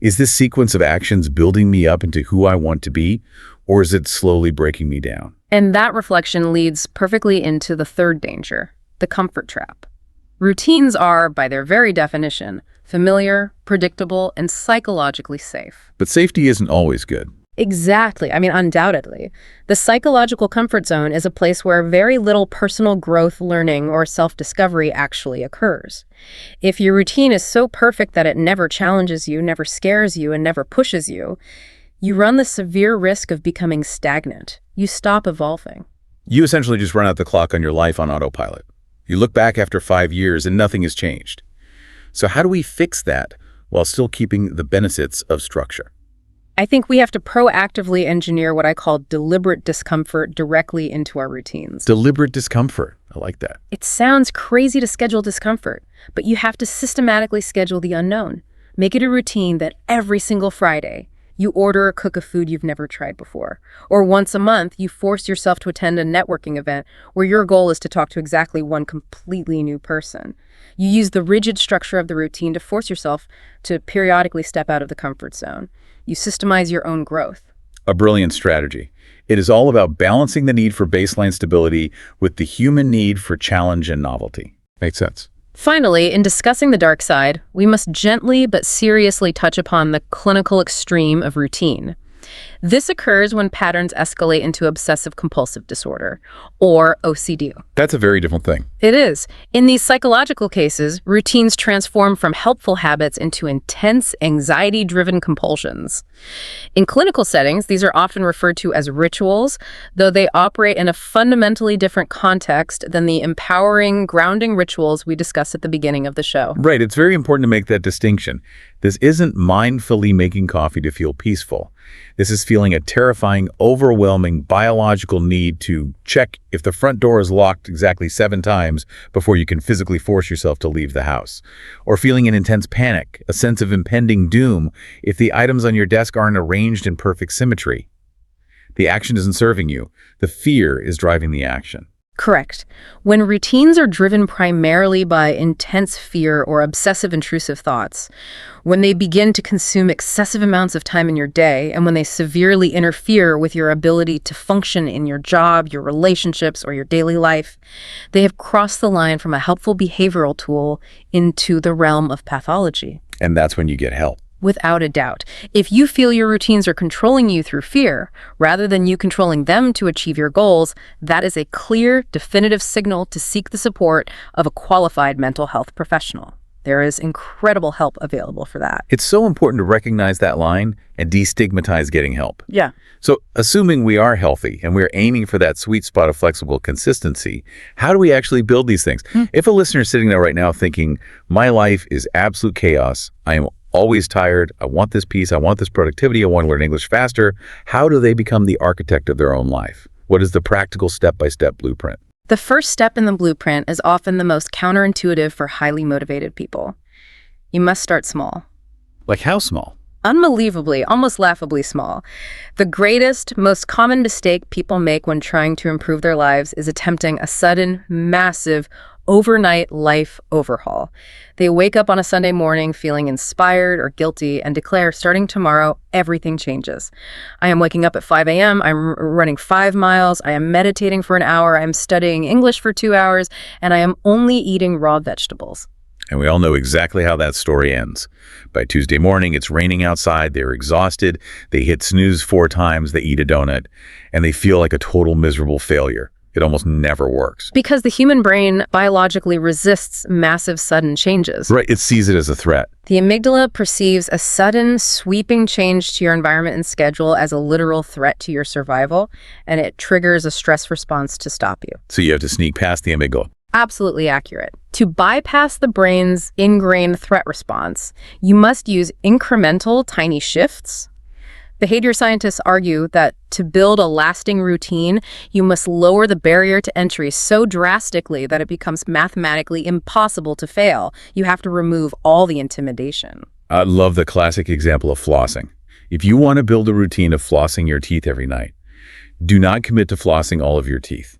Is this sequence of actions building me up into who I want to be, or is it slowly breaking me down? And that reflection leads perfectly into the third danger, the comfort trap. Routines are, by their very definition, familiar, predictable, and psychologically safe. But safety isn't always good. Exactly. I mean, undoubtedly. The psychological comfort zone is a place where very little personal growth, learning, or self-discovery actually occurs. If your routine is so perfect that it never challenges you, never scares you, and never pushes you, you run the severe risk of becoming stagnant. You stop evolving. You essentially just run out the clock on your life on autopilot. You look back after 5 years and nothing has changed. So how do we fix that while still keeping the benefits of structure? I think we have to proactively engineer what I call deliberate discomfort directly into our routines. Deliberate discomfort. I like that. It sounds crazy to schedule discomfort, but you have to systematically schedule the unknown. Make it a routine that every single Friday, you order or cook a food you've never tried before. Or once a month, you force yourself to attend a networking event where your goal is to talk to exactly one completely new person. You use the rigid structure of the routine to force yourself to periodically step out of the comfort zone. You systemize your own growth. A brilliant strategy. It is all about balancing the need for baseline stability with the human need for challenge and novelty. Makes sense. Finally, in discussing the dark side, we must gently but seriously touch upon the clinical extreme of routine. This occurs when patterns escalate into obsessive-compulsive disorder, or OCD. That's a very different thing. It is. In these psychological cases, routines transform from helpful habits into intense, anxiety-driven compulsions. In clinical settings, these are often referred to as rituals, though they operate in a fundamentally different context than the empowering, grounding rituals we discussed at the beginning of the show. Right. It's very important to make that distinction. This isn't mindfully making coffee to feel peaceful. This is feeling a terrifying, overwhelming biological need to check if the front door is locked exactly 7 times before you can physically force yourself to leave the house. Or feeling an intense panic, a sense of impending doom if the items on your desk aren't arranged in perfect symmetry. The action isn't serving you. The fear is driving the action. Correct. When routines are driven primarily by intense fear or obsessive intrusive thoughts, when they begin to consume excessive amounts of time in your day, and when they severely interfere with your ability to function in your job, your relationships, or your daily life, they have crossed the line from a helpful behavioral tool into the realm of pathology. And that's when you get help. Without a doubt. If you feel your routines are controlling you through fear, rather than you controlling them to achieve your goals, that is a clear, definitive signal to seek the support of a qualified mental health professional. There is incredible help available for that. It's so important to recognize that line and destigmatize getting help. Yeah. So, assuming we are healthy and we're aiming for that sweet spot of flexible consistency, how do we actually build these things? If a listener is sitting there right now thinking, my life is absolute chaos, I am always tired, I want this peace, I want this productivity, I want to learn English faster, how do they become the architect of their own life? What is the practical step-by-step blueprint? The first step in the blueprint is often the most counterintuitive for highly motivated people. You must start small. Like how small? Unbelievably, almost laughably small. The greatest, most common mistake people make when trying to improve their lives is attempting a sudden, massive, overnight life overhaul. They wake up on a Sunday morning feeling inspired or guilty and declare, starting tomorrow, everything changes. I am waking up at 5 a.m., I'm running 5 miles, I am meditating for an hour, I am studying English for 2 hours, and I am only eating raw vegetables. And we all know exactly how that story ends. By Tuesday morning, it's raining outside, they're exhausted, they hit snooze 4 times, they eat a donut, and they feel like a total miserable failure. It almost never works. Because the human brain biologically resists massive sudden changes. Right, it sees it as a threat. The amygdala perceives a sudden, sweeping change to your environment and schedule as a literal threat to your survival, and it triggers a stress response to stop you. So you have to sneak past the amygdala. Absolutely accurate. To bypass the brain's ingrained threat response, you must use incremental, tiny shifts. Behavior scientists argue that to build a lasting routine, you must lower the barrier to entry so drastically that it becomes mathematically impossible to fail. You have to remove all the intimidation. I love the classic example of flossing. If you want to build a routine of flossing your teeth every night, do not commit to flossing all of your teeth.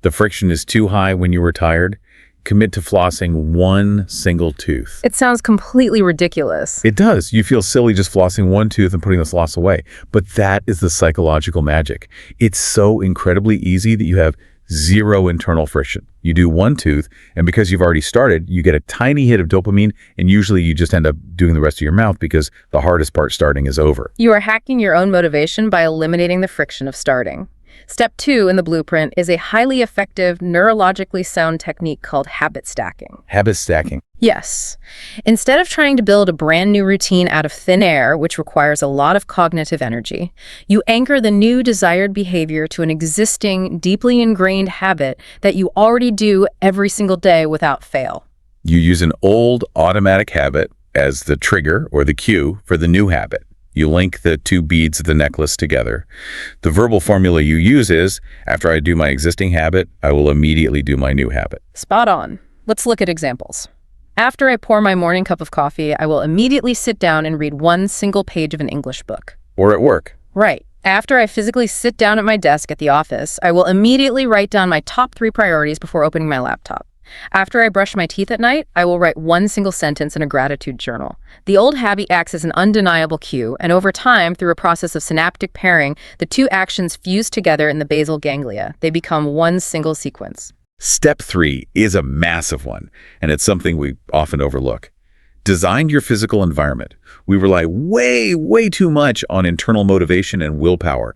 The friction is too high when you are tired. Commit to flossing one single tooth. It sounds completely ridiculous. It does. You feel silly just flossing one tooth and putting the floss away. But that is the psychological magic. It's so incredibly easy that you have zero internal friction. You do one tooth, and because you've already started, you get a tiny hit of dopamine, and usually you just end up doing the rest of your mouth because the hardest part starting is over. You are hacking your own motivation by eliminating the friction of starting. Step 2 in the blueprint is a highly effective, neurologically sound technique called habit stacking. Habit stacking. Yes. Instead of trying to build a brand new routine out of thin air, which requires a lot of cognitive energy, you anchor the new desired behavior to an existing, deeply ingrained habit that you already do every single day without fail. You use an old automatic habit as the trigger or the cue for the new habit. You link the 2 beads of the necklace together. The verbal formula you use is, after I do my existing habit, I will immediately do my new habit. Spot on. Let's look at examples. After I pour my morning cup of coffee, I will immediately sit down and read one single page of an English book. Or at work. Right. After I physically sit down at my desk at the office, I will immediately write down my top 3 priorities before opening my laptop. After I brush my teeth at night, I will write one single sentence in a gratitude journal. The old habit acts as an undeniable cue, and over time, through a process of synaptic pairing, the 2 actions fuse together in the basal ganglia. They become one single sequence. Step 3 is a massive one, and it's something we often overlook. Design your physical environment. We rely way too much on internal motivation and willpower,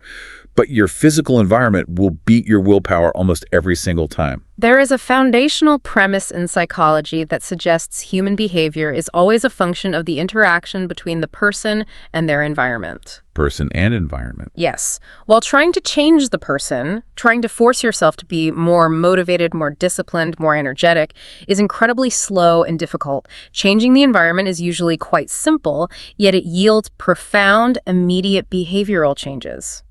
but your physical environment will beat your willpower almost every single time. There is a foundational premise in psychology that suggests human behavior is always a function of the interaction between the person and their environment. Person and environment. Yes. While trying to change the person, trying to force yourself to be more motivated, more disciplined, more energetic, is incredibly slow and difficult. Changing the environment is usually quite simple, yet it yields profound, immediate behavioral changes.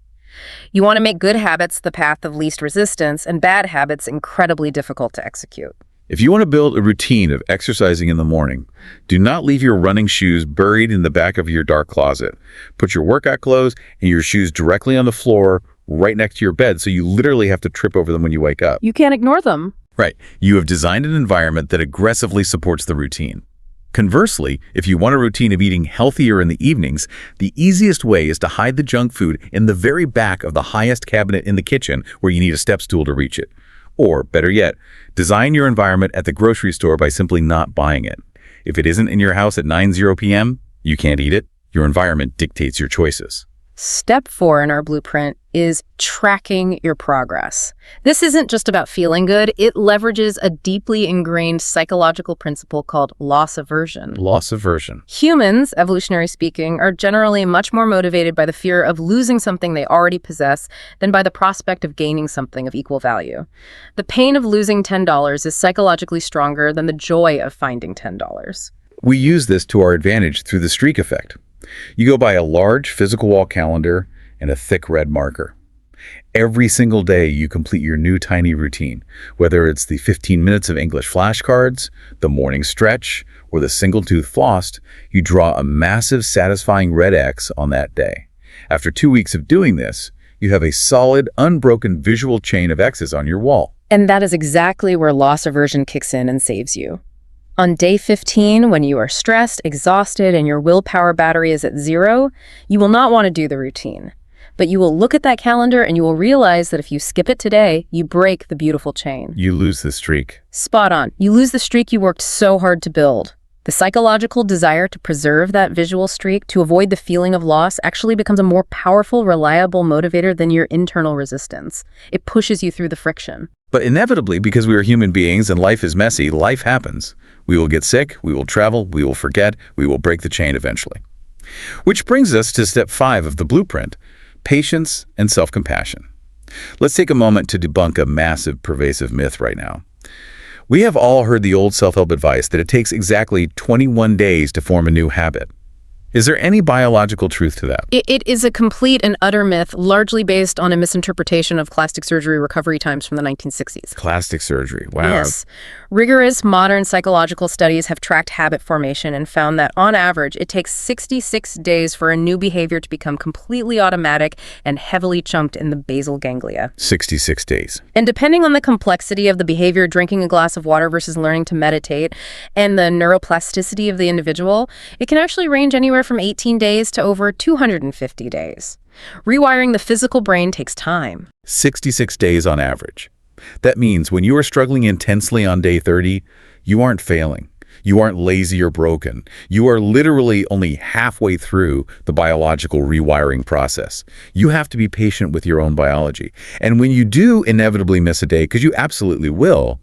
You want to make good habits the path of least resistance and bad habits incredibly difficult to execute. If you want to build a routine of exercising in the morning, do not leave your running shoes buried in the back of your dark closet. Put your workout clothes and your shoes directly on the floor right next to your bed, so you literally have to trip over them when you wake up. You can't ignore them. Right. You have designed an environment that aggressively supports the routine. Conversely, if you want a routine of eating healthier in the evenings, the easiest way is to hide the junk food in the very back of the highest cabinet in the kitchen where you need a step stool to reach it. Or, better yet, design your environment at the grocery store by simply not buying it. If it isn't in your house at 9:00 p.m., you can't eat it. Your environment dictates your choices. Step 4 in our blueprint is tracking your progress. This isn't just about feeling good. It leverages a deeply ingrained psychological principle called loss aversion. Loss aversion. Humans, evolutionary speaking, are generally much more motivated by the fear of losing something they already possess than by the prospect of gaining something of equal value. The pain of losing $10 is psychologically stronger than the joy of finding $10. We use this to our advantage through the streak effect. You go buy a large physical wall calendar and a thick red marker. Every single day you complete your new tiny routine, whether it's the 15 minutes of English flashcards, the morning stretch, or the single tooth floss, you draw a massive satisfying red X on that day. After 2 weeks of doing this, you have a solid, unbroken visual chain of X's on your wall. And that is exactly where loss aversion kicks in and saves you. On day 15, when you are stressed, exhausted, and your willpower battery is at 0, you will not want to do the routine. But you will look at that calendar and you will realize that if you skip it today, you break the beautiful chain. You lose the streak. Spot on. You lose the streak you worked so hard to build. The psychological desire to preserve that visual streak, to avoid the feeling of loss, actually becomes a more powerful, reliable motivator than your internal resistance. It pushes you through the friction. But inevitably, because we are human beings and life is messy, life happens. We will get sick, we will travel, we will forget, we will break the chain eventually. Which brings us to step 5 of the blueprint, patience and self-compassion. Let's take a moment to debunk a massive, pervasive myth right now. We have all heard the old self-help advice that it takes exactly 21 days to form a new habit. Is there any biological truth to that? It is a complete and utter myth, largely based on a misinterpretation of plastic surgery recovery times from the 1960s. Plastic surgery, wow. Yes. Rigorous modern psychological studies have tracked habit formation and found that, on average, it takes 66 days for a new behavior to become completely automatic and heavily chunked in the basal ganglia. 66 days. And depending on the complexity of the behavior, drinking a glass of water versus learning to meditate, and the neuroplasticity of the individual, it can actually range anywhere from 18 days to over 250 days. Rewiring the physical brain takes time. 66 days on average. That means when you are struggling intensely on day 30, you aren't failing. You aren't lazy or broken. You are literally only halfway through the biological rewiring process. You have to be patient with your own biology. And when you do inevitably miss a day, because you absolutely will,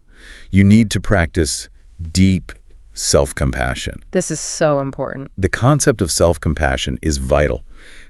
you need to practice deep self-compassion. This is so important. The concept of self-compassion is vital.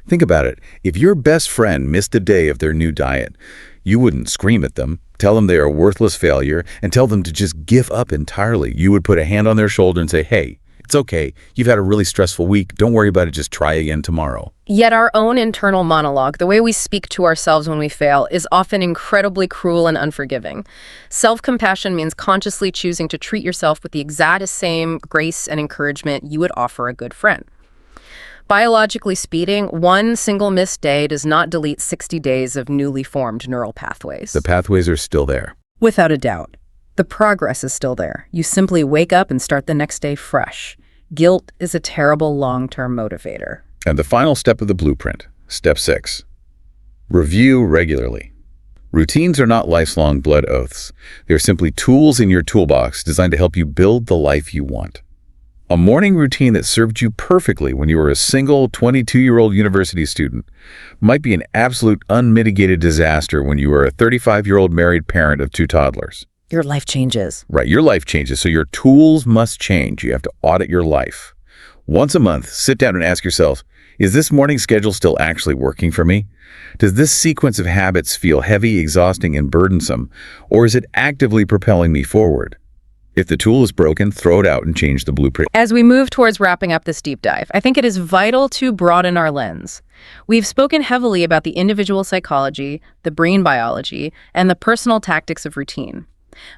Think about it. If your best friend missed a day of their new diet, you wouldn't scream at them, tell them they are a worthless failure, and tell them to just give up entirely. You would put a hand on their shoulder and say, hey, it's okay. You've had a really stressful week. Don't worry about it. Just try again tomorrow. Yet our own internal monologue, the way we speak to ourselves when we fail, is often incredibly cruel and unforgiving. Self-compassion means consciously choosing to treat yourself with the exact same grace and encouragement you would offer a good friend. Biologically speaking, one single missed day does not delete 60 days of newly formed neural pathways. The pathways are still there. Without a doubt. The progress is still there. You simply wake up and start the next day fresh. Guilt is a terrible long-term motivator. And the final step of the blueprint, step 6. Review regularly. Routines are not lifelong blood oaths. They are simply tools in your toolbox designed to help you build the life you want. A morning routine that served you perfectly when you were a single 22-year-old university student might be an absolute unmitigated disaster when you are a 35-year-old married parent of 2 toddlers. Your life changes. Right, your life changes, so your tools must change. You have to audit your life. Once a month, sit down and ask yourself, is this morning schedule still actually working for me? Does this sequence of habits feel heavy, exhausting, and burdensome, or is it actively propelling me forward? If the tool is broken, throw it out and change the blueprint. As we move towards wrapping up this deep dive, I think it is vital to broaden our lens. We've spoken heavily about the individual psychology, the brain biology, and the personal tactics of routine.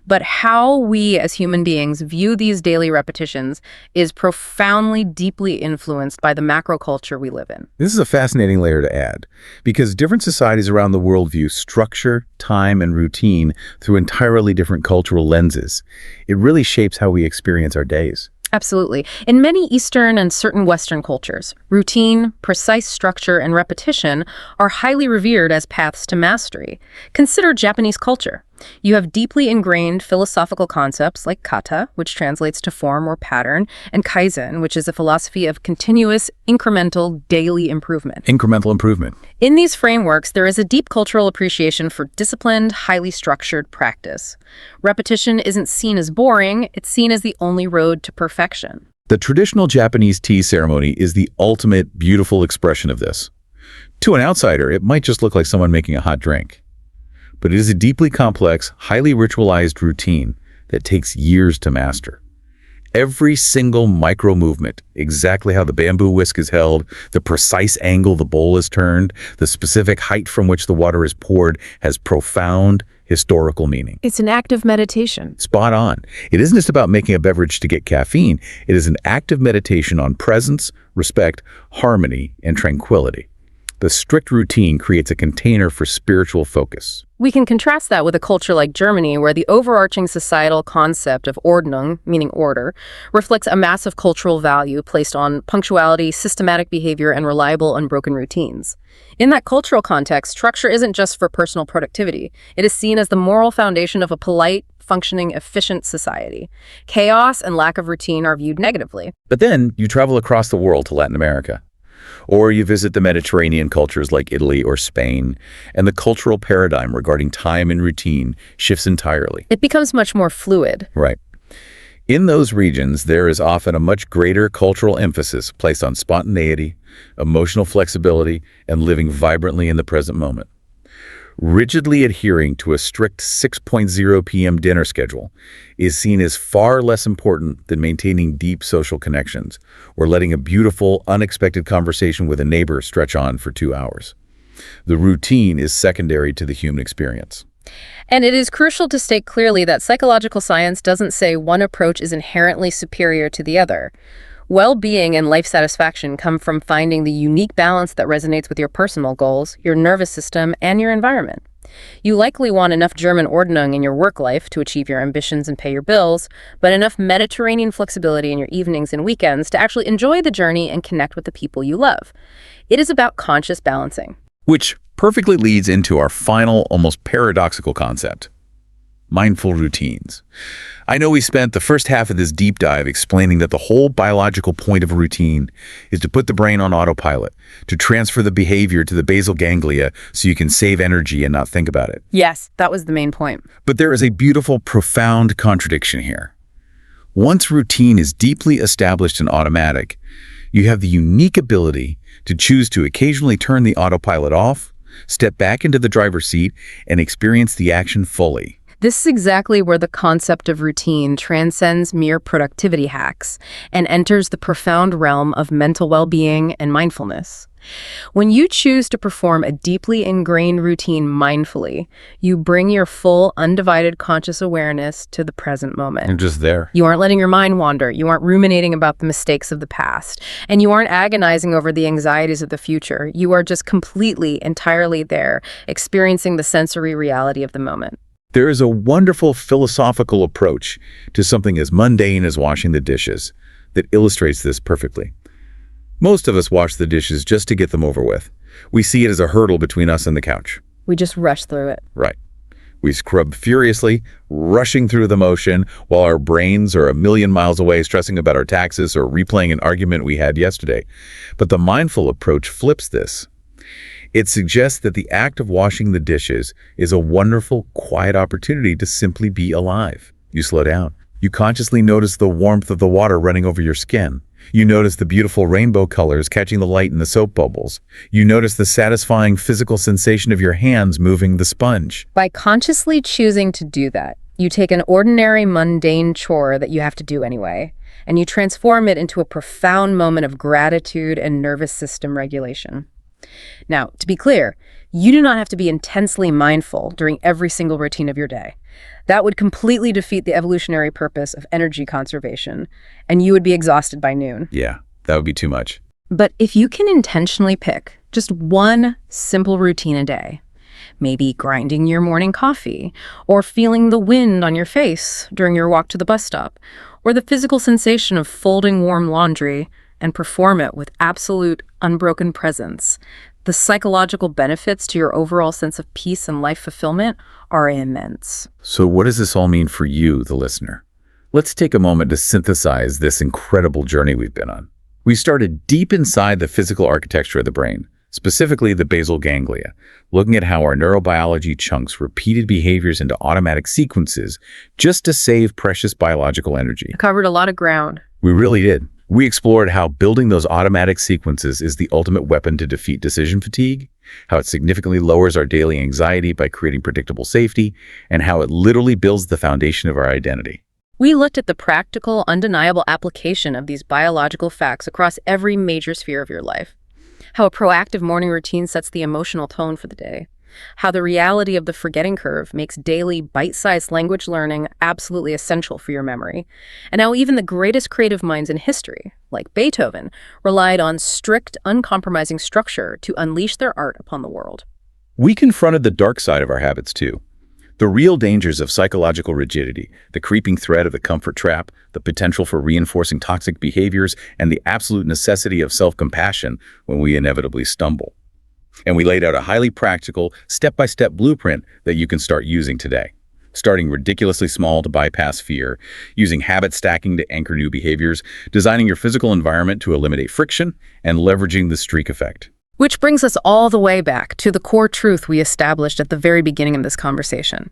But how we as human beings view these daily repetitions is profoundly, deeply influenced by the macro culture we live in. This is a fascinating layer to add, because different societies around the world view structure, time, and routine through entirely different cultural lenses. It really shapes how we experience our days. Absolutely. In many Eastern and certain Western cultures, routine, precise structure, and repetition are highly revered as paths to mastery. Consider Japanese culture. You have deeply ingrained philosophical concepts like kata, which translates to form or pattern, and kaizen, which is a philosophy of continuous, incremental, daily improvement. Incremental improvement. In these frameworks, there is a deep cultural appreciation for disciplined, highly structured practice. Repetition isn't seen as boring, it's seen as the only road to perfection. The traditional Japanese tea ceremony is the ultimate beautiful expression of this. To an outsider, it might just look like someone making a hot drink. But it is a deeply complex, highly ritualized routine that takes years to master. Every single micro movement, exactly how the bamboo whisk is held, the precise angle the bowl is turned, the specific height from which the water is poured, has profound historical meaning. It's an act of meditation. Spot on. It isn't just about making a beverage to get caffeine. It is an active meditation on presence, respect, harmony, and tranquility. The strict routine creates a container for spiritual focus. We can contrast that with a culture like Germany, where the overarching societal concept of Ordnung, meaning order, reflects a massive cultural value placed on punctuality, systematic behavior, and reliable, unbroken routines. In that cultural context, structure isn't just for personal productivity. It is seen as the moral foundation of a polite, functioning, efficient society. Chaos and lack of routine are viewed negatively. But then you travel across the world to Latin America. Or you visit the Mediterranean cultures like Italy or Spain, and the cultural paradigm regarding time and routine shifts entirely. It becomes much more fluid. Right. In those regions, there is often a much greater cultural emphasis placed on spontaneity, emotional flexibility, and living vibrantly in the present moment. Rigidly adhering to a strict 6:00 p.m. dinner schedule is seen as far less important than maintaining deep social connections or letting a beautiful, unexpected conversation with a neighbor stretch on for 2 hours. The routine is secondary to the human experience. And it is crucial to state clearly that psychological science doesn't say one approach is inherently superior to the other. Well-being and life satisfaction come from finding the unique balance that resonates with your personal goals, your nervous system, and your environment. You likely want enough German Ordnung in your work life to achieve your ambitions and pay your bills, but enough Mediterranean flexibility in your evenings and weekends to actually enjoy the journey and connect with the people you love. It is about conscious balancing. Which perfectly leads into our final, almost paradoxical concept: mindful routines. I know we spent the first half of this deep dive explaining that the whole biological point of a routine is to put the brain on autopilot, to transfer the behavior to the basal ganglia so you can save energy and not think about it. Yes, that was the main point. But there is a beautiful, profound contradiction here. Once routine is deeply established and automatic, you have the unique ability to choose to occasionally turn the autopilot off, step back into the driver's seat, and experience the action fully. This is exactly where the concept of routine transcends mere productivity hacks and enters the profound realm of mental well-being and mindfulness. When you choose to perform a deeply ingrained routine mindfully, you bring your full, undivided conscious awareness to the present moment. You're just there. You aren't letting your mind wander. You aren't ruminating about the mistakes of the past. And you aren't agonizing over the anxieties of the future. You are just completely, entirely there, experiencing the sensory reality of the moment. There is a wonderful philosophical approach to something as mundane as washing the dishes that illustrates this perfectly. Most of us wash the dishes just to get them over with. We see it as a hurdle between us and the couch. We just rush through it. Right. We scrub furiously, rushing through the motion, while our brains are a million miles away stressing about our taxes or replaying an argument we had yesterday. But the mindful approach flips this. It suggests that the act of washing the dishes is a wonderful, quiet opportunity to simply be alive. You slow down. You consciously notice the warmth of the water running over your skin. You notice the beautiful rainbow colors catching the light in the soap bubbles. You notice the satisfying physical sensation of your hands moving the sponge. By consciously choosing to do that, you take an ordinary, mundane chore that you have to do anyway, and you transform it into a profound moment of gratitude and nervous system regulation. Now, to be clear, you do not have to be intensely mindful during every single routine of your day. That would completely defeat the evolutionary purpose of energy conservation, and you would be exhausted by noon. Yeah, that would be too much. But if you can intentionally pick just one simple routine a day, maybe grinding your morning coffee, or feeling the wind on your face during your walk to the bus stop, or the physical sensation of folding warm laundry, and perform it with absolute unbroken presence, the psychological benefits to your overall sense of peace and life fulfillment are immense. So what does this all mean for you, the listener? Let's take a moment to synthesize this incredible journey we've been on. We started deep inside the physical architecture of the brain, specifically the basal ganglia, looking at how our neurobiology chunks repeated behaviors into automatic sequences just to save precious biological energy. Covered a lot of ground. We really did. We explored how building those automatic sequences is the ultimate weapon to defeat decision fatigue, how it significantly lowers our daily anxiety by creating predictable safety, and how it literally builds the foundation of our identity. We looked at the practical, undeniable application of these biological facts across every major sphere of your life. How a proactive morning routine sets the emotional tone for the day. How the reality of the forgetting curve makes daily bite-sized language learning absolutely essential for your memory. And how even the greatest creative minds in history, like Beethoven, relied on strict, uncompromising structure to unleash their art upon the world. We confronted the dark side of our habits too. The real dangers of psychological rigidity, the creeping threat of the comfort trap, the potential for reinforcing toxic behaviors, and the absolute necessity of self-compassion when we inevitably stumble. And we laid out a highly practical, step-by-step blueprint that you can start using today. Starting ridiculously small to bypass fear, using habit stacking to anchor new behaviors, designing your physical environment to eliminate friction, and leveraging the streak effect. Which brings us all the way back to the core truth we established at the very beginning of this conversation.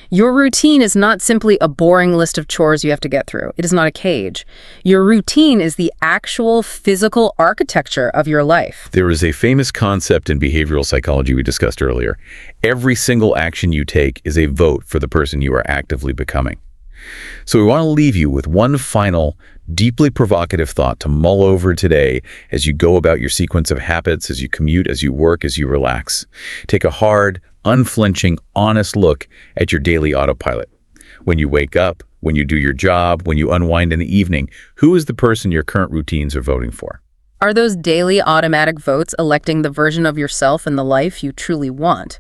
Your routine is not simply a boring list of chores you have to get through. It is not a cage. Your routine is the actual physical architecture of your life. There is a famous concept in behavioral psychology we discussed earlier. Every single action you take is a vote for the person you are actively becoming. So we want to leave you with one final, deeply provocative thought to mull over today as you go about your sequence of habits, as you commute, as you work, as you relax. Take a hard, unflinching, honest look at your daily autopilot. When you wake up, when you do your job, when you unwind in the evening, who is the person your current routines are voting for? Are those daily automatic votes electing the version of yourself and the life you truly want?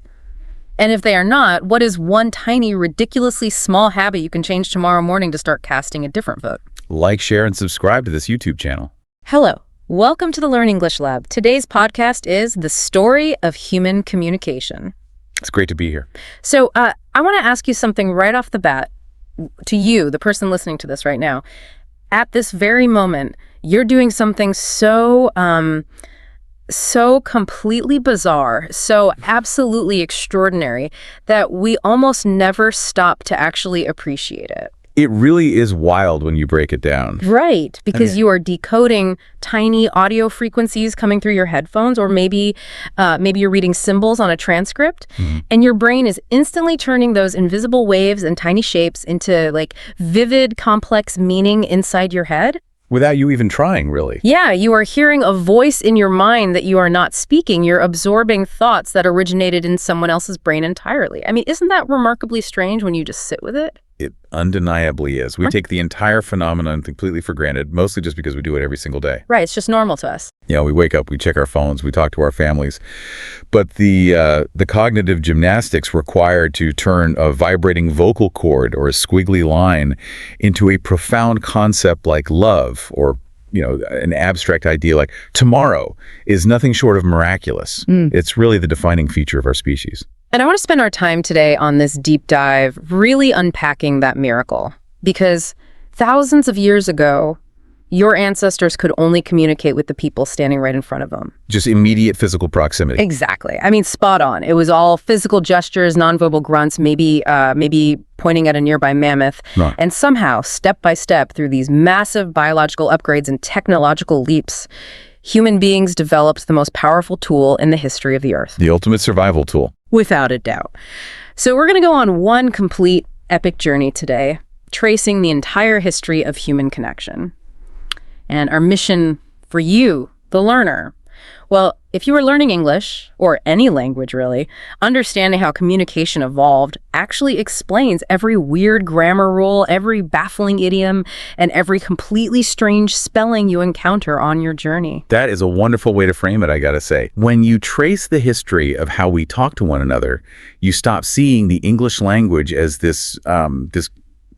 And if they are not, what is one tiny, ridiculously small habit you can change tomorrow morning to start casting a different vote? Like, share, and subscribe to this YouTube channel. Hello. Welcome to the Learn English Lab. Today's podcast is The Story of Human Communication. It's great to be here. So I want to ask you something right off the bat, to you, the person listening to this right now. At this very moment, you're doing something so completely bizarre, so absolutely extraordinary that we almost never stop to actually appreciate it. It really is wild when you break it down. Right, because you are decoding tiny audio frequencies coming through your headphones, or maybe you're reading symbols on a transcript, and your brain is instantly turning those invisible waves and tiny shapes into like vivid, complex meaning inside your head. Without you even trying, really. Yeah, you are hearing a voice in your mind that you are not speaking. You're absorbing thoughts that originated in someone else's brain entirely. I mean, isn't that remarkably strange when you just sit with it? It undeniably is. We take the entire phenomenon completely for granted, mostly just because we do it every single day. Right, it's just normal to us. You know, we wake up, we check our phones, we talk to our families. But the cognitive gymnastics required to turn a vibrating vocal cord or a squiggly line into a profound concept like love, or an abstract idea like tomorrow, is nothing short of miraculous. It's really the defining feature of our species. And I want to spend our time today on this deep dive, really unpacking that miracle. Because thousands of years ago, your ancestors could only communicate with the people standing right in front of them. Just immediate physical proximity. Exactly. I mean, spot on. It was all physical gestures, nonverbal grunts, maybe pointing at a nearby mammoth. Right. And somehow, step by step, through these massive biological upgrades and technological leaps, human beings developed the most powerful tool in the history of the Earth. The ultimate survival tool. Without a doubt. So we're going to go on one complete epic journey today, tracing the entire history of human connection. And our mission for you, the learner, well, if you are learning English, or any language really, understanding how communication evolved actually explains every weird grammar rule, every baffling idiom, and every completely strange spelling you encounter on your journey. That is a wonderful way to frame it, I gotta say. When you trace the history of how we talk to one another, you stop seeing the English language as this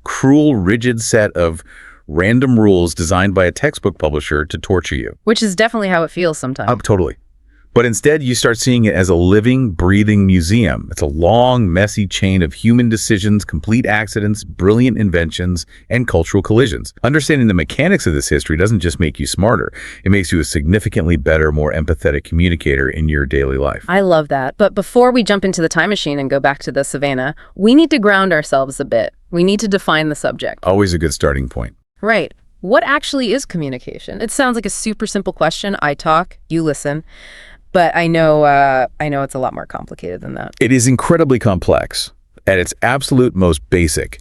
cruel, rigid set of random rules designed by a textbook publisher to torture you. Which is definitely how it feels sometimes. Totally. But instead, you start seeing it as a living, breathing museum. It's a long, messy chain of human decisions, complete accidents, brilliant inventions, and cultural collisions. Understanding the mechanics of this history doesn't just make you smarter. It makes you a significantly better, more empathetic communicator in your daily life. I love that. But before we jump into the time machine and go back to the savannah, we need to ground ourselves a bit. We need to define the subject. Always a good starting point. Right. What actually is communication? It sounds like a super simple question. I talk, you listen. But I know it's a lot more complicated than that. It is incredibly complex. At its absolute most basic,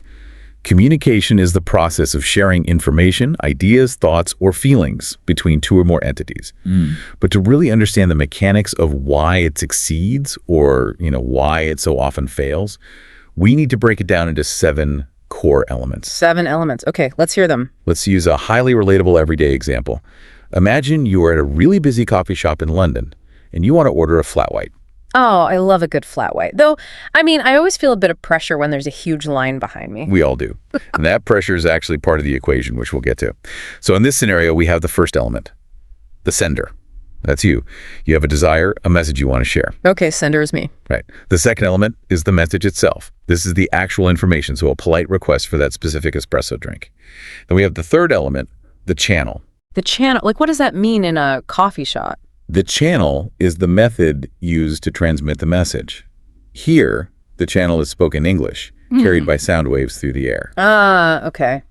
communication is the process of sharing information, ideas, thoughts, or feelings between two or more entities. But to really understand the mechanics of why it succeeds or, why it so often fails, we need to break it down into 7 core elements. 7 elements. Okay, let's hear them. Let's use a highly relatable everyday example. Imagine you are at a really busy coffee shop in London and you want to order a flat white. Oh, I love a good flat white. Though, I always feel a bit of pressure when there's a huge line behind me. We all do. And that pressure is actually part of the equation, which we'll get to. So in this scenario, we have the first element, the sender. That's you. You have a desire, a message you want to share. Okay, sender is me. Right. The second element is the message itself. This is the actual information, so a polite request for that specific espresso drink. Then we have the third element, the channel. The channel, what does that mean in a coffee shop? The channel is the method used to transmit the message. Here, the channel is spoken English, carried by sound waves through the air. Okay.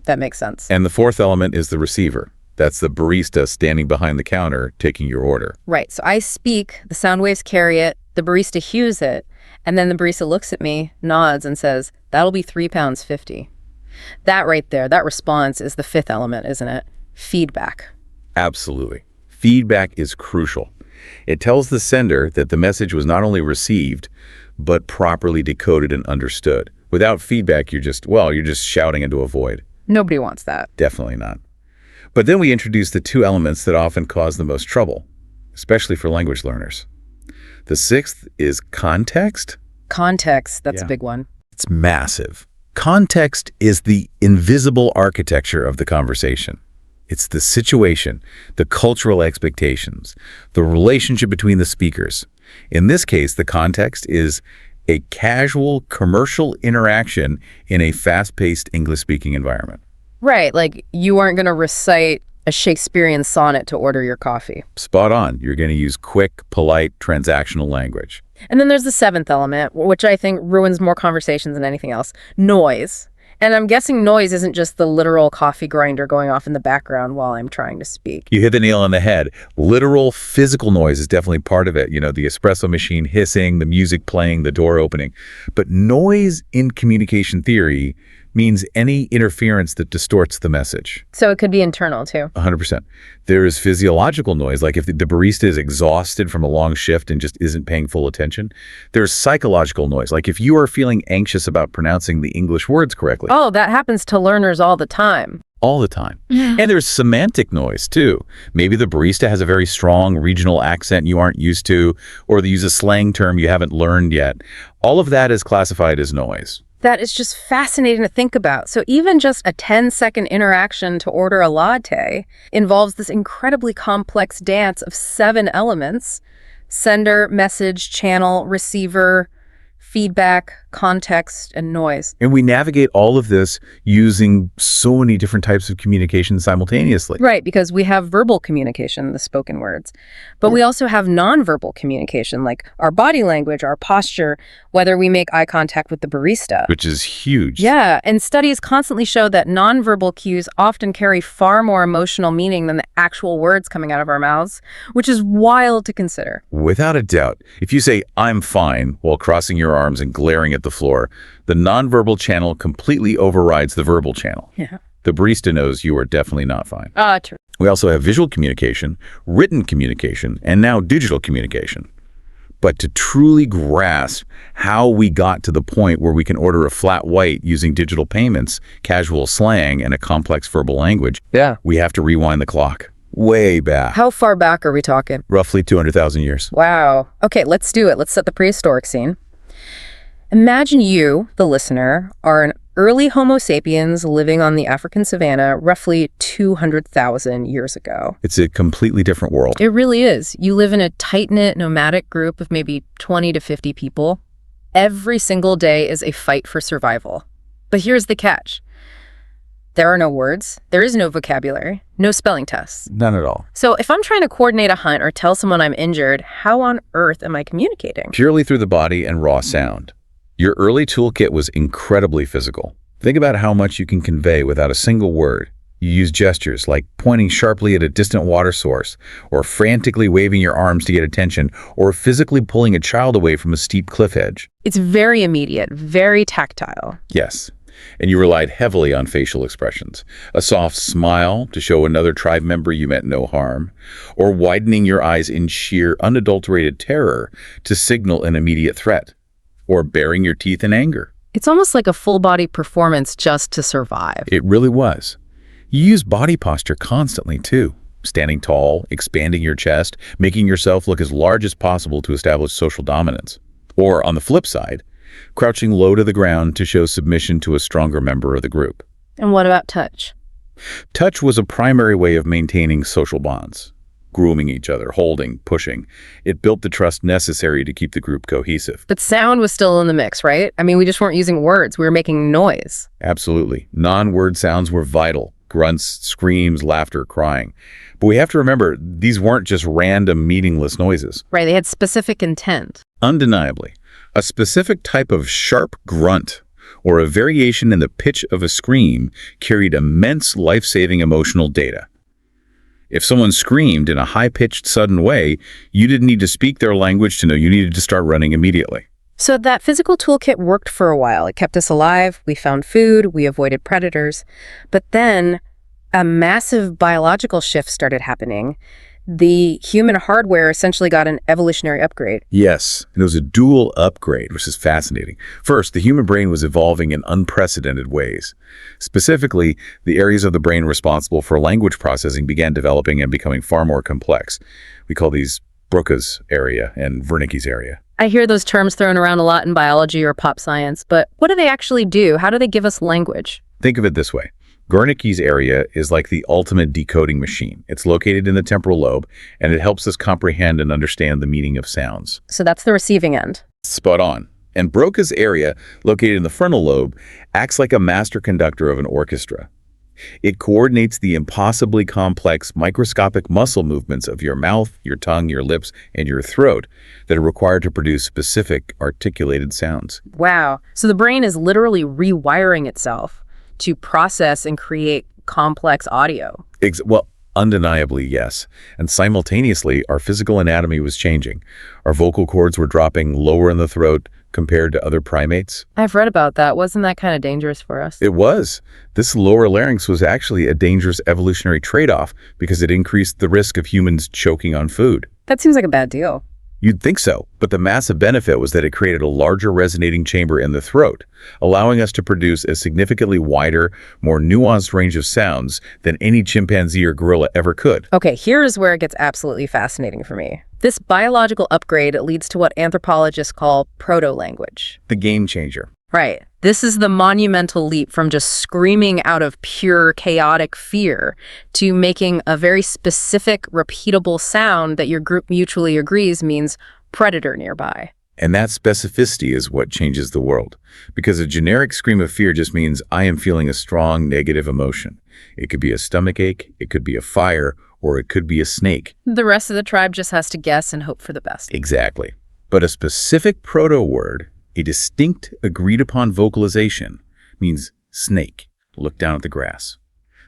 That makes sense. And the fourth element is the receiver. That's the barista standing behind the counter taking your order. Right. So I speak, the sound waves carry it, the barista hears it, and then the barista looks at me, nods, and says, that'll be £3.50. That right there, that response is the 5th element, isn't it? Feedback. Absolutely. Feedback is crucial. It tells the sender that the message was not only received, but properly decoded and understood. Without feedback, you're just shouting into a void. Nobody wants that. Definitely not. But then we introduce the 2 elements that often cause the most trouble, especially for language learners. The 6th is context. Context, that's a big one. It's massive. Context is the invisible architecture of the conversation. It's the situation, the cultural expectations, the relationship between the speakers. In this case, the context is a casual commercial interaction in a fast-paced English-speaking environment. Right, like you aren't going to recite a Shakespearean sonnet to order your coffee. Spot on. You're going to use quick, polite, transactional language. And then there's the 7th element, which I think ruins more conversations than anything else, noise. And I'm guessing noise isn't just the literal coffee grinder going off in the background while I'm trying to speak. You hit the nail on the head. Literal physical noise is definitely part of it. The espresso machine hissing, the music playing, the door opening. But noise in communication theory means any interference that distorts the message. So it could be internal too. 100%. There is physiological noise, like if the barista is exhausted from a long shift and just isn't paying full attention. There's psychological noise, like if you are feeling anxious about pronouncing the English words correctly. Oh, that happens to learners all the time. All the time. And there's semantic noise too. Maybe the barista has a very strong regional accent you aren't used to, or they use a slang term you haven't learned yet. All of that is classified as noise. That is just fascinating to think about. So even just a 10-second interaction to order a latte involves this incredibly complex dance of 7 elements: sender, message, channel, receiver, feedback, context, and noise. And we navigate all of this using so many different types of communication simultaneously. Right, because we have verbal communication, the spoken words, but we also have nonverbal communication, like our body language, our posture, whether we make eye contact with the barista. Which is huge. Yeah, and studies constantly show that nonverbal cues often carry far more emotional meaning than the actual words coming out of our mouths, which is wild to consider. Without a doubt. If you say, "I'm fine," while crossing your arms and glaring at the floor, the nonverbal channel completely overrides the verbal channel. Yeah. The barista knows you are definitely not fine. True. We also have visual communication, written communication, and now digital communication. But to truly grasp how we got to the point where we can order a flat white using digital payments, casual slang, and a complex verbal language, we have to rewind the clock. Way back. How far back are we talking? Roughly 200,000 years. Wow. Okay, let's do it. Let's set the prehistoric scene. Imagine you, the listener, are an early Homo sapiens living on the African savanna roughly 200,000 years ago. It's a completely different world. It really is. You live in a tight-knit nomadic group of maybe 20 to 50 people. Every single day is a fight for survival. But here's the catch. There are no words, there is no vocabulary, no spelling tests. None at all. So if I'm trying to coordinate a hunt or tell someone I'm injured, how on earth am I communicating? Purely through the body and raw sound. Your early toolkit was incredibly physical. Think about how much you can convey without a single word. You use gestures like pointing sharply at a distant water source, or frantically waving your arms to get attention, or physically pulling a child away from a steep cliff edge. It's very immediate, very tactile. Yes. And you relied heavily on facial expressions. A soft smile to show another tribe member you meant no harm, or widening your eyes in sheer, unadulterated terror to signal an immediate threat, or baring your teeth in anger. It's almost like a full-body performance just to survive. It really was. You use body posture constantly, too. Standing tall, expanding your chest, making yourself look as large as possible to establish social dominance. Or, on the flip side, crouching low to the ground to show submission to a stronger member of the group. And what about touch? Touch was a primary way of maintaining social bonds. Grooming each other, holding, pushing. It built the trust necessary to keep the group cohesive. But sound was still in the mix, right? I mean, we just weren't using words, we were making noise. Absolutely. Non-word sounds were vital. Grunts, screams, laughter, crying. But we have to remember, these weren't just random, meaningless noises. Right, they had specific intent. Undeniably, a specific type of sharp grunt or a variation in the pitch of a scream carried immense life-saving emotional data. If someone screamed in a high-pitched, sudden way, you didn't need to speak their language to know you needed to start running immediately. So that physical toolkit worked for a while. It kept us alive, we found food, we avoided predators. But then a massive biological shift started happening. The human hardware essentially got an evolutionary upgrade. Yes, and it was a dual upgrade, which is fascinating. First, the human brain was evolving in unprecedented ways. Specifically, the areas of the brain responsible for language processing began developing and becoming far more complex. We call these Broca's area and Wernicke's area. I hear those terms thrown around a lot in biology or pop science, but what do they actually do? How do they give us language? Think of it this way. Wernicke's area is like the ultimate decoding machine. It's located in the temporal lobe, and it helps us comprehend and understand the meaning of sounds. So that's the receiving end. Spot on. And Broca's area, located in the frontal lobe, acts like a master conductor of an orchestra. It coordinates the impossibly complex microscopic muscle movements of your mouth, your tongue, your lips, and your throat that are required to produce specific articulated sounds. Wow. So the brain is literally rewiring itself to process and create complex audio. Well, undeniably, yes. And simultaneously, our physical anatomy was changing. Our vocal cords were dropping lower in the throat compared to other primates. I've read about that. Wasn't that kind of dangerous for us? It was. This lower larynx was actually a dangerous evolutionary trade-off because it increased the risk of humans choking on food. That seems like a bad deal. You'd think so, but the massive benefit was that it created a larger resonating chamber in the throat, allowing us to produce a significantly wider, more nuanced range of sounds than any chimpanzee or gorilla ever could. Okay, here's where it gets absolutely fascinating for me. This biological upgrade leads to what anthropologists call proto-language. The game changer. Right. This is the monumental leap from just screaming out of pure chaotic fear to making a very specific, repeatable sound that your group mutually agrees means predator nearby. And that specificity is what changes the world. Because a generic scream of fear just means I am feeling a strong negative emotion. It could be a stomachache, it could be a fire, or it could be a snake. The rest of the tribe just has to guess and hope for the best. Exactly. But a specific proto-word, a distinct, agreed-upon vocalization, means snake. Look down at the grass.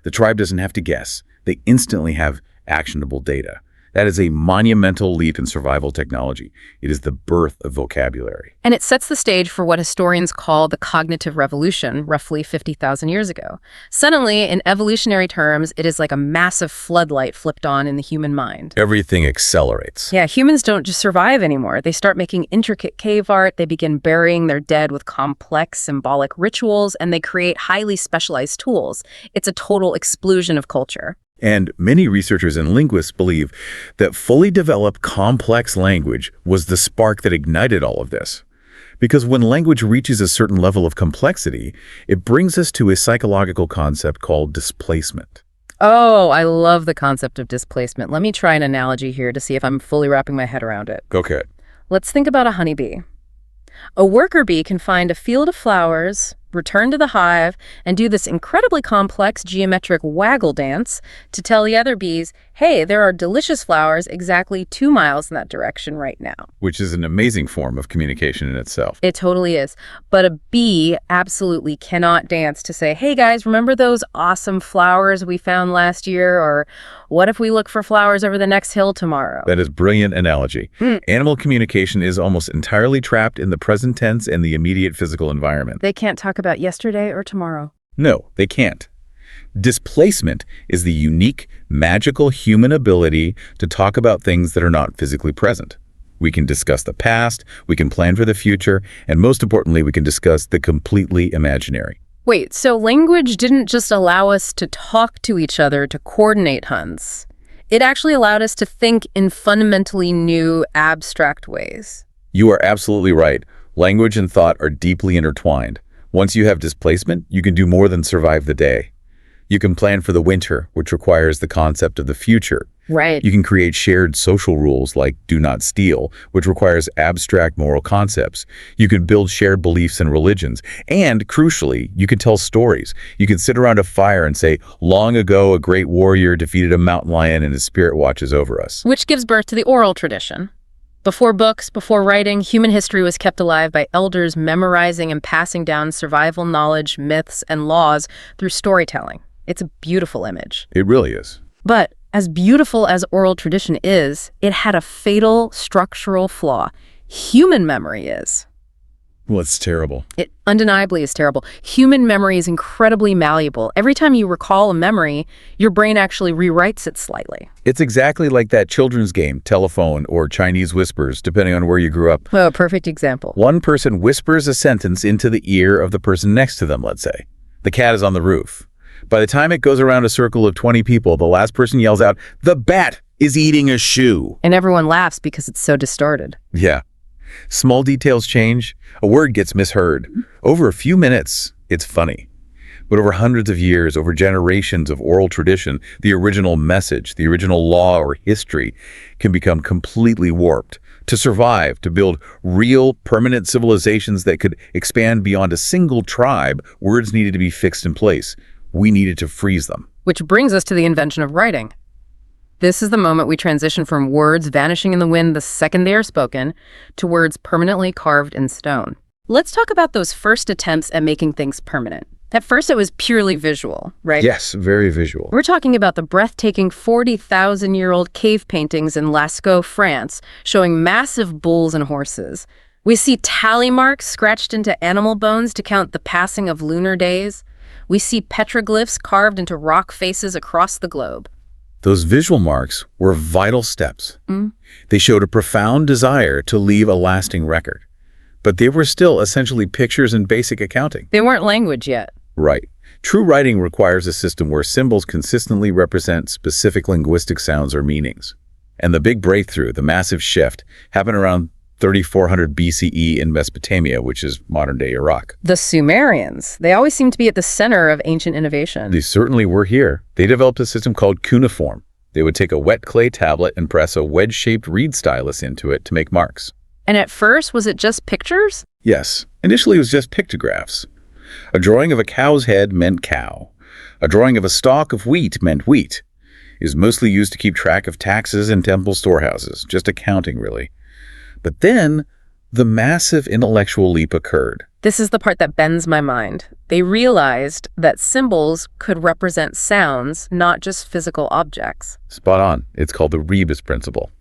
The tribe doesn't have to guess. They instantly have actionable data. That is a monumental leap in survival technology. It is the birth of vocabulary. And it sets the stage for what historians call the cognitive revolution, roughly 50,000 years ago. Suddenly, in evolutionary terms, it is like a massive floodlight flipped on in the human mind. Everything accelerates. Yeah, humans don't just survive anymore. They start making intricate cave art, they begin burying their dead with complex symbolic rituals, and they create highly specialized tools. It's a total explosion of culture. And many researchers and linguists believe that fully developed complex language was the spark that ignited all of this. Because when language reaches a certain level of complexity, it brings us to a psychological concept called displacement. Oh, I love the concept of displacement. Let me try an analogy here to see if I'm fully wrapping my head around it. Okay. Let's think about a honeybee. A worker bee can find a field of flowers, return to the hive, and do this incredibly complex geometric waggle dance to tell the other bees, hey, there are delicious flowers exactly 2 miles in that direction right now. Which is an amazing form of communication in itself. It totally is. But a bee absolutely cannot dance to say, hey guys, remember those awesome flowers we found last year? Or what if we look for flowers over the next hill tomorrow? That is brilliant analogy. Animal communication is almost entirely trapped in the present tense and the immediate physical environment. They can't talk about yesterday or tomorrow. No, they can't. Displacement is the unique, magical human ability to talk about things that are not physically present. We can discuss the past, we can plan for the future, and most importantly, we can discuss the completely imaginary. Wait, so language didn't just allow us to talk to each other to coordinate hunts. It actually allowed us to think in fundamentally new, abstract ways. You are absolutely right. Language and thought are deeply intertwined. Once you have displacement, you can do more than survive the day. You can plan for the winter, which requires the concept of the future. Right. You can create shared social rules like do not steal, which requires abstract moral concepts. You can build shared beliefs and religions. And crucially, you can tell stories. You can sit around a fire and say, long ago, a great warrior defeated a mountain lion and his spirit watches over us. Which gives birth to the oral tradition. Before books, before writing, human history was kept alive by elders memorizing and passing down survival knowledge, myths, and laws through storytelling. It's a beautiful image. It really is. But as beautiful as oral tradition is, it had a fatal structural flaw. Human memory is. Well, it's terrible. It undeniably is terrible. Human memory is incredibly malleable. Every time you recall a memory, your brain actually rewrites it slightly. It's exactly like that children's game, telephone, or Chinese whispers, depending on where you grew up. Oh, perfect example. One person whispers a sentence into the ear of the person next to them, let's say. The cat is on the roof. By the time it goes around a circle of 20 people, the last person yells out, "The bat is eating a shoe." And everyone laughs because it's so distorted. Yeah. Small details change. A word gets misheard. Over a few minutes, it's funny. But over hundreds of years, over generations of oral tradition, the original message, the original law or history can become completely warped. To survive, to build real, permanent civilizations that could expand beyond a single tribe, words needed to be fixed in place. We needed to freeze them. Which brings us to the invention of writing. This is the moment we transition from words vanishing in the wind the second they are spoken to words permanently carved in stone. Let's talk about those first attempts at making things permanent. At first, it was purely visual, right? Yes, very visual. We're talking about the breathtaking 40,000-year-old cave paintings in Lascaux, France, showing massive bulls and horses. We see tally marks scratched into animal bones to count the passing of lunar days. We see petroglyphs carved into rock faces across the globe. Those visual marks were vital steps. They showed a profound desire to leave a lasting record. But they were still essentially pictures and basic accounting. They weren't language yet. Right. True writing requires a system where symbols consistently represent specific linguistic sounds or meanings. And the big breakthrough, the massive shift, happened around 3400 BCE in Mesopotamia, which is modern-day Iraq. The Sumerians. They always seem to be at the center of ancient innovation. They certainly were here. They developed a system called cuneiform. They would take a wet clay tablet and press a wedge-shaped reed stylus into it to make marks. And at first, was it just pictures? Yes. Initially, it was just pictographs. A drawing of a cow's head meant cow. A drawing of a stalk of wheat meant wheat. It was mostly used to keep track of taxes in temple storehouses, just accounting, really. But then, the massive intellectual leap occurred. This is the part that bends my mind. They realized that symbols could represent sounds, not just physical objects. Spot on. It's called the rebus principle.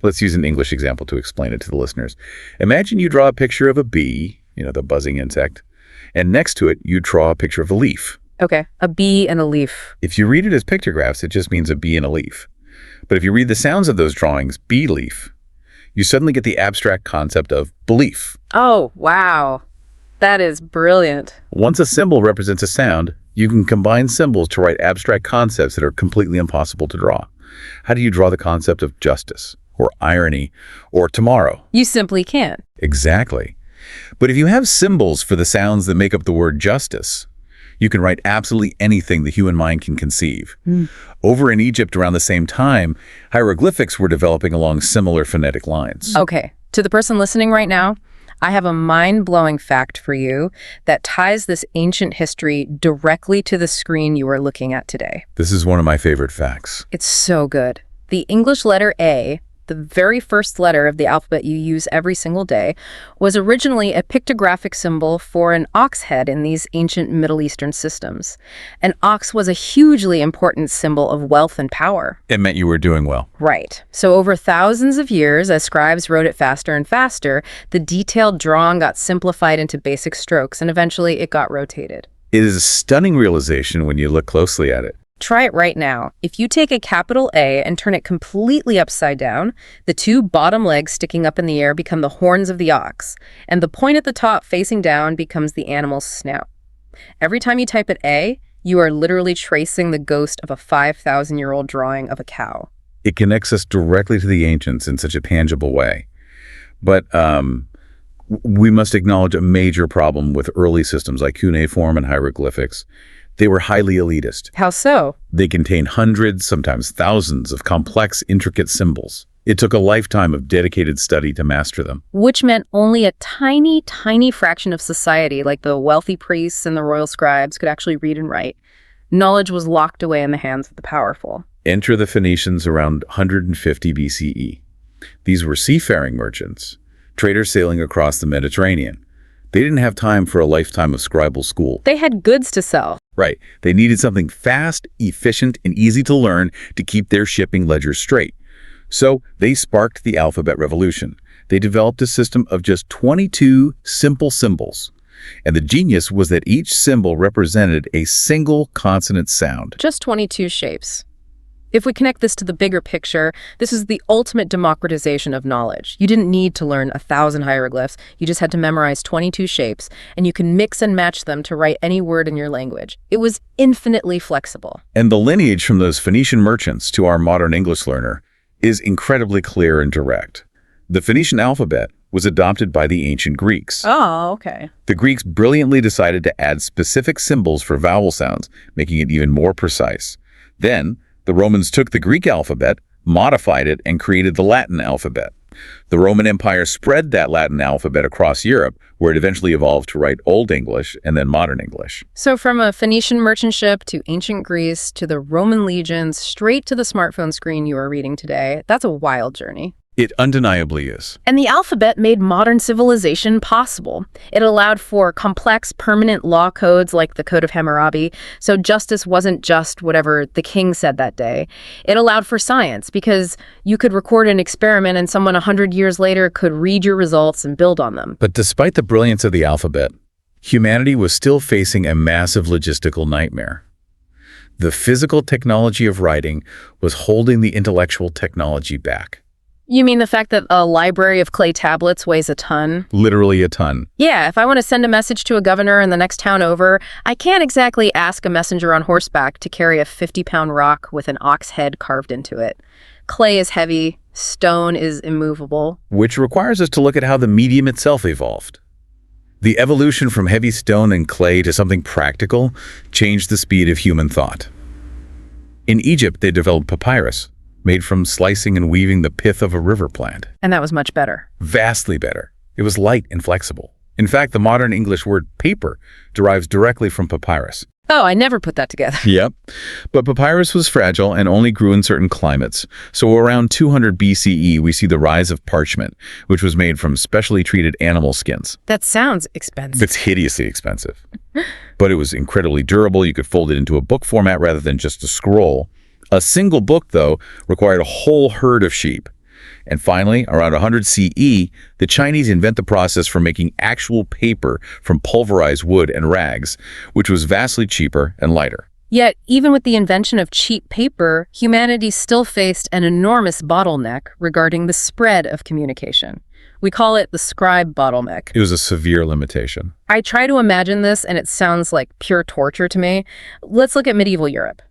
Let's use an English example to explain it to the listeners. Imagine you draw a picture of a bee, the buzzing insect, and next to it, you draw a picture of a leaf. Okay, a bee and a leaf. If you read it as pictographs, it just means a bee and a leaf. But if you read the sounds of those drawings, bee leaf, you suddenly get the abstract concept of belief. Oh, wow. That is brilliant. Once a symbol represents a sound, you can combine symbols to write abstract concepts that are completely impossible to draw. How do you draw the concept of justice, or irony, or tomorrow? You simply can't. Exactly. But if you have symbols for the sounds that make up the word justice, you can write absolutely anything the human mind can conceive. Over in Egypt around the same time, hieroglyphics were developing along similar phonetic lines. Okay, to the person listening right now, I have a mind-blowing fact for you that ties this ancient history directly to the screen you are looking at today. This is one of my favorite facts. It's so good. The English letter A, the very first letter of the alphabet you use every single day, was originally a pictographic symbol for an ox head in these ancient Middle Eastern systems. An ox was a hugely important symbol of wealth and power. It meant you were doing well. Right. So over thousands of years, as scribes wrote it faster and faster, the detailed drawing got simplified into basic strokes, and eventually it got rotated. It is a stunning realization when you look closely at it. Try it right now. If you take a capital A and turn it completely upside down, the two bottom legs sticking up in the air become the horns of the ox, and the point at the top facing down becomes the animal's snout. Every time you type it A, you are literally tracing the ghost of a 5,000-year-old drawing of a cow. It connects us directly to the ancients in such a tangible way. But we must acknowledge a major problem with early systems like cuneiform and hieroglyphics. They were highly elitist. How so? They contain hundreds, sometimes thousands, of complex, intricate symbols. It took a lifetime of dedicated study to master them. Which meant only a tiny, tiny fraction of society, like the wealthy priests and the royal scribes, could actually read and write. Knowledge was locked away in the hands of the powerful. Enter the Phoenicians around 150 BCE. These were seafaring merchants, traders sailing across the Mediterranean. They didn't have time for a lifetime of scribal school. They had goods to sell. Right. They needed something fast, efficient, and easy to learn to keep their shipping ledgers straight. So they sparked the alphabet revolution. They developed a system of just 22 simple symbols. And the genius was that each symbol represented a single consonant sound. Just 22 shapes. If we connect this to the bigger picture, this is the ultimate democratization of knowledge. You didn't need to learn 1,000 hieroglyphs. You just had to memorize 22 shapes, and you can mix and match them to write any word in your language. It was infinitely flexible. And the lineage from those Phoenician merchants to our modern English learner is incredibly clear and direct. The Phoenician alphabet was adopted by the ancient Greeks. Oh, okay. The Greeks brilliantly decided to add specific symbols for vowel sounds, making it even more precise. Then, the Romans took the Greek alphabet, modified it, and created the Latin alphabet. The Roman Empire spread that Latin alphabet across Europe, where it eventually evolved to write Old English and then Modern English. So from a Phoenician merchant ship to ancient Greece to the Roman legions, straight to the smartphone screen you are reading today, that's a wild journey. It undeniably is. And the alphabet made modern civilization possible. It allowed for complex, permanent law codes like the Code of Hammurabi, so justice wasn't just whatever the king said that day. It allowed for science, because you could record an experiment and someone 100 years later could read your results and build on them. But despite the brilliance of the alphabet, humanity was still facing a massive logistical nightmare. The physical technology of writing was holding the intellectual technology back. You mean the fact that a library of clay tablets weighs a ton? Literally a ton. Yeah, if I want to send a message to a governor in the next town over, I can't exactly ask a messenger on horseback to carry a 50-pound rock with an ox head carved into it. Clay is heavy, stone is immovable. Which requires us to look at how the medium itself evolved. The evolution from heavy stone and clay to something practical changed the speed of human thought. In Egypt, they developed papyrus, made from slicing and weaving the pith of a river plant. And that was much better. Vastly better. It was light and flexible. In fact, the modern English word paper derives directly from papyrus. Oh, I never put that together. Yep. But papyrus was fragile and only grew in certain climates. So around 200 BCE, we see the rise of parchment, which was made from specially treated animal skins. That sounds expensive. It's hideously expensive. But it was incredibly durable. You could fold it into a book format rather than just a scroll. A single book, though, required a whole herd of sheep. And finally, around 100 CE, the Chinese invent the process for making actual paper from pulverized wood and rags, which was vastly cheaper and lighter. Yet, even with the invention of cheap paper, humanity still faced an enormous bottleneck regarding the spread of communication. We call it the scribe bottleneck. It was a severe limitation. I try to imagine this, and it sounds like pure torture to me. Let's look at medieval Europe.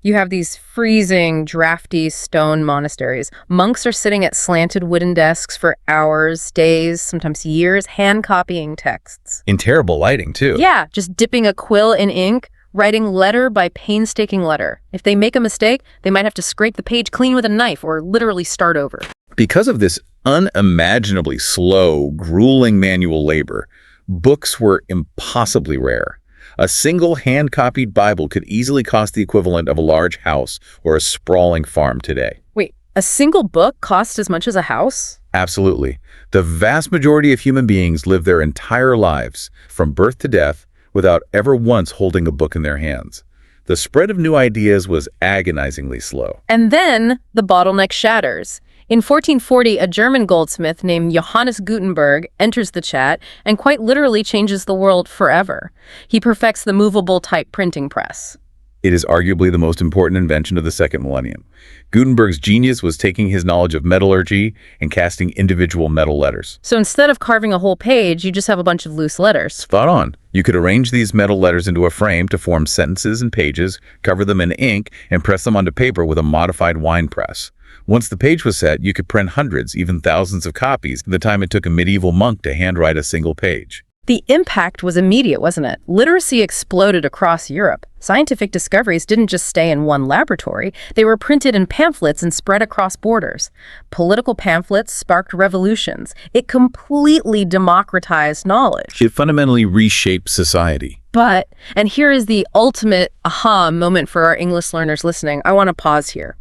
You have these freezing, drafty stone monasteries. Monks are sitting at slanted wooden desks for hours, days, sometimes years, hand-copying texts. In terrible lighting, too. Yeah, just dipping a quill in ink, writing letter by painstaking letter. If they make a mistake, they might have to scrape the page clean with a knife or literally start over. Because of this unimaginably slow, grueling manual labor, books were impossibly rare. A single hand-copied Bible could easily cost the equivalent of a large house or a sprawling farm today. Wait, a single book cost as much as a house? Absolutely. The vast majority of human beings live their entire lives, from birth to death, without ever once holding a book in their hands. The spread of new ideas was agonizingly slow. And then the bottleneck shatters. In 1440, a German goldsmith named Johannes Gutenberg enters the chat and quite literally changes the world forever. He perfects the movable type printing press. It is arguably the most important invention of the second millennium. Gutenberg's genius was taking his knowledge of metallurgy and casting individual metal letters. So instead of carving a whole page, you just have a bunch of loose letters. Spot on. You could arrange these metal letters into a frame to form sentences and pages, cover them in ink, and press them onto paper with a modified wine press. Once the page was set, you could print hundreds, even thousands of copies, at the time it took a medieval monk to handwrite a single page. The impact was immediate, wasn't it? Literacy exploded across Europe. Scientific discoveries didn't just stay in one laboratory. They were printed in pamphlets and spread across borders. Political pamphlets sparked revolutions. It completely democratized knowledge. It fundamentally reshaped society. But, and here is the ultimate aha moment for our English learners listening, I want to pause here.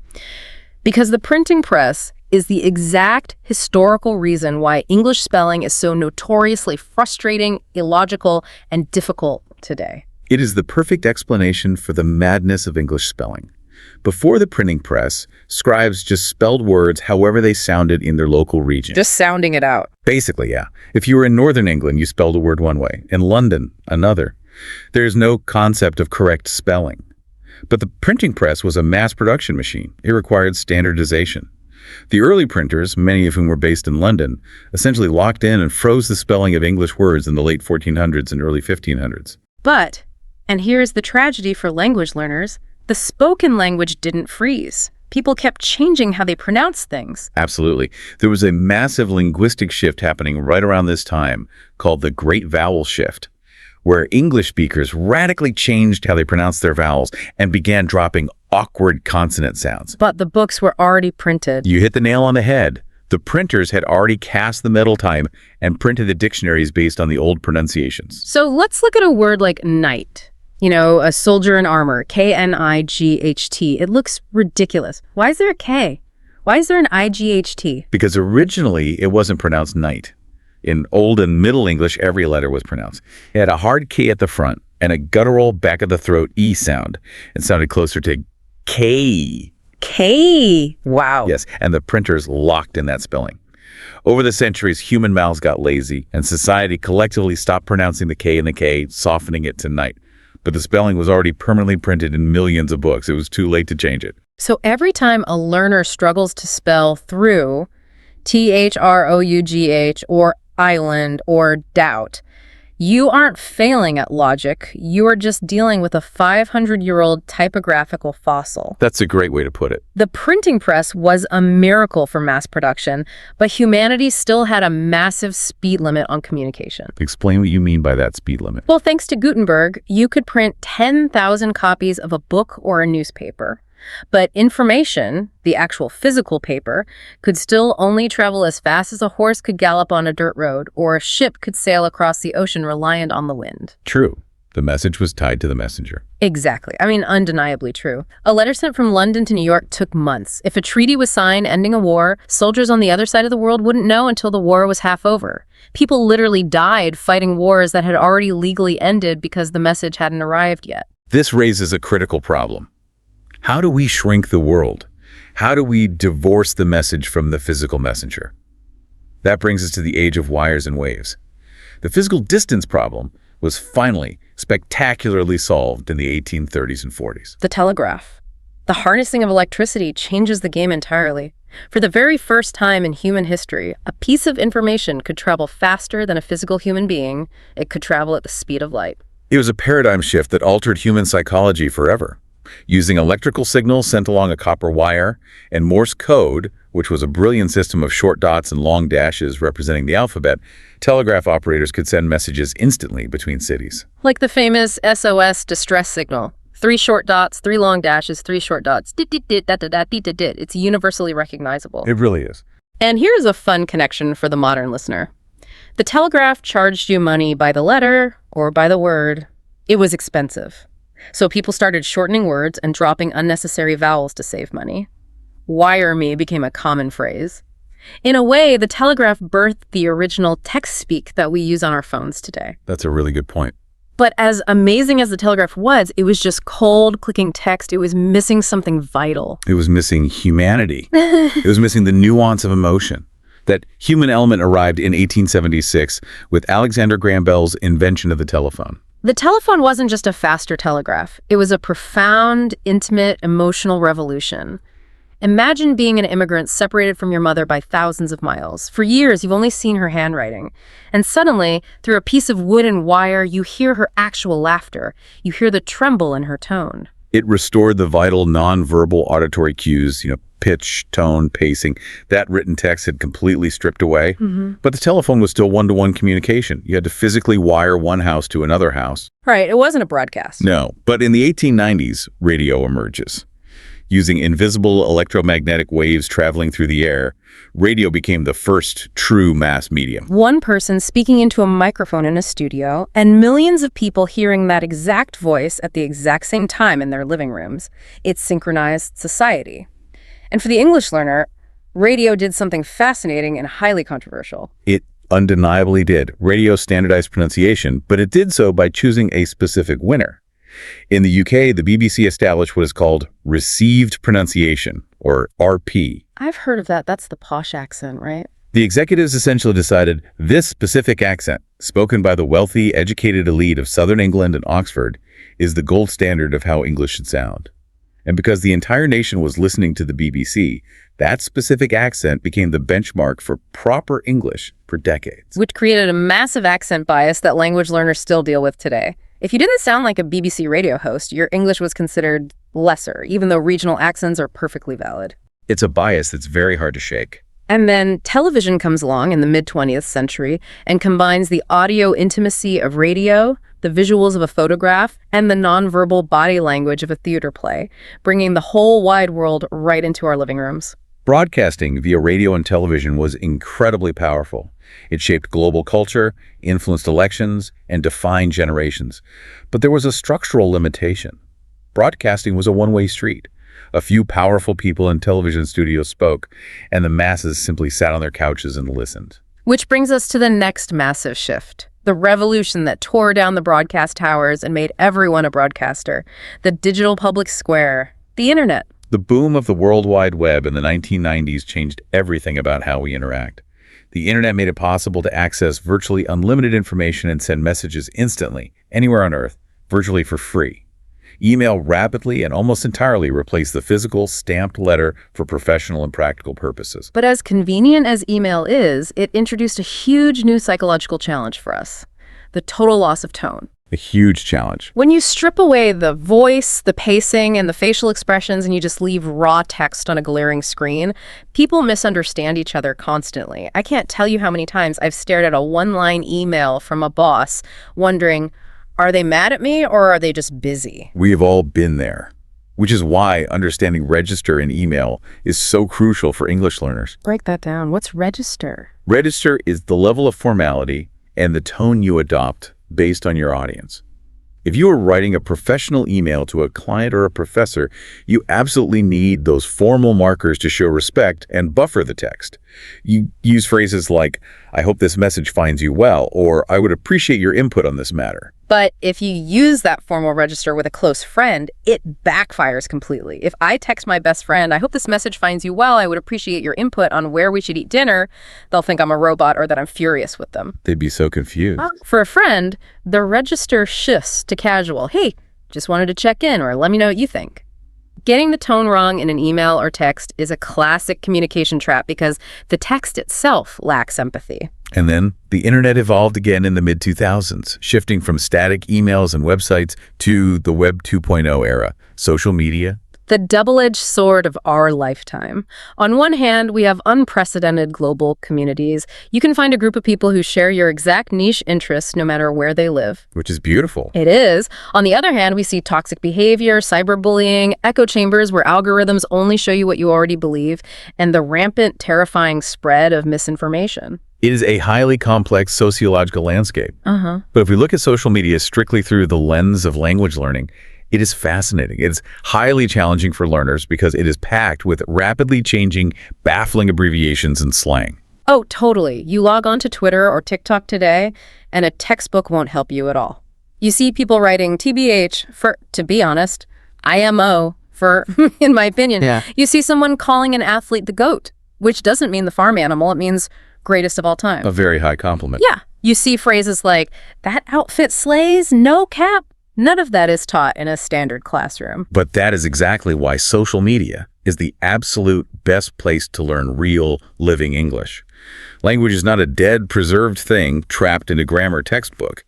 Because the printing press is the exact historical reason why English spelling is so notoriously frustrating, illogical, and difficult today. It is the perfect explanation for the madness of English spelling. Before the printing press, scribes just spelled words however they sounded in their local region. Just sounding it out. Basically, yeah. If you were in Northern England, you spelled a word one way. In London, another. There's no concept of correct spelling. But the printing press was a mass production machine. It required standardization. The early printers, many of whom were based in London, essentially locked in and froze the spelling of English words in the late 1400s and early 1500s. But, and here's the tragedy for language learners, the spoken language didn't freeze. People kept changing how they pronounced things. Absolutely. There was a massive linguistic shift happening right around this time called the Great Vowel Shift, where English speakers radically changed how they pronounced their vowels and began dropping awkward consonant sounds. But the books were already printed. You hit the nail on the head. The printers had already cast the metal type and printed the dictionaries based on the old pronunciations. So let's look at a word like knight. You know, a soldier in armor, K-N-I-G-H-T. It looks ridiculous. Why is there a K? Why is there an I-G-H-T? Because originally it wasn't pronounced knight. In Old and Middle English, every letter was pronounced. It had a hard K at the front and a guttural back of the throat E sound. It sounded closer to K. K. Wow. Yes, and the printers locked in that spelling. Over the centuries, human mouths got lazy, and society collectively stopped pronouncing the K in the K, softening it to night. But the spelling was already permanently printed in millions of books. It was too late to change it. So every time a learner struggles to spell through, T-H-R-O-U-G-H, or island, or doubt, you aren't failing at logic. You are just dealing with a 500-year-old typographical fossil. That's a great way to put it. The printing press was a miracle for mass production, but humanity still had a massive speed limit on communication. Explain what you mean by that speed limit. Well, thanks to Gutenberg, you could print 10,000 copies of a book or a newspaper. But information, the actual physical paper, could still only travel as fast as a horse could gallop on a dirt road, or a ship could sail across the ocean reliant on the wind. True. The message was tied to the messenger. Exactly. I mean, undeniably true. A letter sent from London to New York took months. If a treaty was signed ending a war, soldiers on the other side of the world wouldn't know until the war was half over. People literally died fighting wars that had already legally ended because the message hadn't arrived yet. This raises a critical problem. How do we shrink the world? How do we divorce the message from the physical messenger? That brings us to the age of wires and waves. The physical distance problem was finally spectacularly solved in the 1830s and 40s. The telegraph. The harnessing of electricity changes the game entirely. For the very first time in human history, a piece of information could travel faster than a physical human being. It could travel at the speed of light. It was a paradigm shift that altered human psychology forever. Using electrical signals sent along a copper wire and Morse code, which was a brilliant system of short dots and long dashes representing the alphabet, telegraph operators could send messages instantly between cities. Like the famous SOS distress signal. 3 short dots, 3 long dashes, 3 short dots. Dit, dit, dit, da, da, da, dit, dit, dit. It's universally recognizable. It really is. And here's a fun connection for the modern listener. The telegraph charged you money by the letter or by the word. It was expensive. So people started shortening words and dropping unnecessary vowels to save money. Wire me became a common phrase. In a way, the telegraph birthed the original text speak that we use on our phones today. That's a really good point. But as amazing as the telegraph was, it was just cold, clicking text. It was missing something vital. It was missing humanity. It was missing the nuance of emotion. That human element arrived in 1876 with Alexander Graham Bell's invention of the telephone. The telephone wasn't just a faster telegraph. It was a profound, intimate, emotional revolution. Imagine being an immigrant separated from your mother by thousands of miles. For years, you've only seen her handwriting. And suddenly, through a piece of wood and wire, you hear her actual laughter. You hear the tremble in her tone. It restored the vital nonverbal auditory cues, pitch, tone, pacing. That written text had completely stripped away. But the telephone was still one-to-one communication. You had to physically wire one house to another house. Right, it wasn't a broadcast. No, but in the 1890s, radio emerges. Using invisible electromagnetic waves traveling through the air, radio became the first true mass medium. One person speaking into a microphone in a studio, and millions of people hearing that exact voice at the exact same time in their living rooms. It synchronized society. And for the English learner, radio did something fascinating and highly controversial. It undeniably did. Radio standardized pronunciation, but it did so by choosing a specific winner. In the UK, the BBC established what is called received pronunciation, or RP. I've heard of that. That's the posh accent, right? The executives essentially decided this specific accent, spoken by the wealthy, educated elite of Southern England and Oxford, is the gold standard of how English should sound. And because the entire nation was listening to the BBC, that specific accent became the benchmark for proper English for decades. Which created a massive accent bias that language learners still deal with today. If you didn't sound like a BBC radio host, your English was considered lesser, even though regional accents are perfectly valid. It's a bias that's very hard to shake. And then television comes along in the mid-20th century and combines the audio intimacy of radio, the visuals of a photograph, and the nonverbal body language of a theater play, bringing the whole wide world right into our living rooms. Broadcasting via radio and television was incredibly powerful. It shaped global culture, influenced elections, and defined generations. But there was a structural limitation. Broadcasting was a one-way street. A few powerful people in television studios spoke, and the masses simply sat on their couches and listened. Which brings us to the next massive shift. The revolution that tore down the broadcast towers and made everyone a broadcaster. The digital public square. The internet. The boom of the World Wide Web in the 1990s changed everything about how we interact. The internet made it possible to access virtually unlimited information and send messages instantly, anywhere on Earth, virtually for free. Email rapidly and almost entirely replaced the physical, stamped letter for professional and practical purposes. But as convenient as email is, it introduced a huge new psychological challenge for us. The total loss of tone. A huge challenge. When you strip away the voice, the pacing, and the facial expressions, and you just leave raw text on a glaring screen, people misunderstand each other constantly. I can't tell you how many times I've stared at a one-line email from a boss, wondering, are they mad at me or are they just busy? We have all been there, which is why understanding register in email is so crucial for English learners. Break that down. What's register? Register is the level of formality and the tone you adopt based on your audience. If you are writing a professional email to a client or a professor, you absolutely need those formal markers to show respect and buffer the text. You use phrases like, I hope this message finds you well, or I would appreciate your input on this matter. But if you use that formal register with a close friend, it backfires completely. If I text my best friend, I hope this message finds you well, I would appreciate your input on where we should eat dinner, they'll think I'm a robot or that I'm furious with them. They'd be so confused. For a friend, the register shifts to casual. Hey, just wanted to check in, or let me know what you think. Getting the tone wrong in an email or text is a classic communication trap because the text itself lacks empathy. And then the internet evolved again in the mid-2000s, shifting from static emails and websites to the Web 2.0 era, social media. The double-edged sword of our lifetime. On one hand, we have unprecedented global communities. You can find a group of people who share your exact niche interests no matter where they live. Which is beautiful. It is. On the other hand, we see toxic behavior, cyberbullying, echo chambers where algorithms only show you what you already believe, and the rampant, terrifying spread of misinformation. It is a highly complex sociological landscape. But if we look at social media strictly through the lens of language learning, it is fascinating. It's highly challenging for learners because it is packed with rapidly changing, baffling abbreviations and slang. Oh, totally. You log on to Twitter or TikTok today, and a textbook won't help you at all. You see people writing TBH for, to be honest, IMO for, in my opinion. Yeah. You see someone calling an athlete the GOAT, which doesn't mean the farm animal. It means greatest of all time. A very high compliment. Yeah. You see phrases like, that outfit slays, no cap. None of that is taught in a standard classroom. But that is exactly why social media is the absolute best place to learn real, living English. Language is not a dead, preserved thing trapped in a grammar textbook.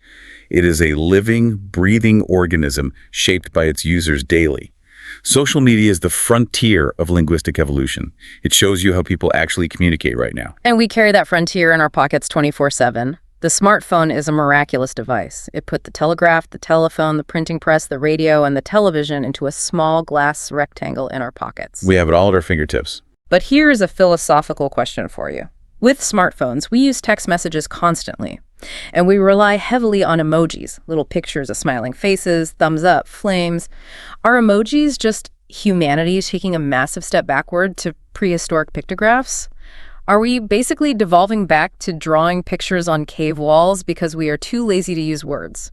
It is a living, breathing organism shaped by its users daily. Social media is the frontier of linguistic evolution. It shows you how people actually communicate right now. And we carry that frontier in our pockets 24/7. The smartphone is a miraculous device. It put the telegraph, the telephone, the printing press, the radio, and the television into a small glass rectangle in our pockets. We have it all at our fingertips. But here is a philosophical question for you. With smartphones, we use text messages constantly, and we rely heavily on emojis, little pictures of smiling faces, thumbs up, flames. Are emojis just humanity taking a massive step backward to prehistoric pictographs? Are we basically devolving back to drawing pictures on cave walls because we are too lazy to use words?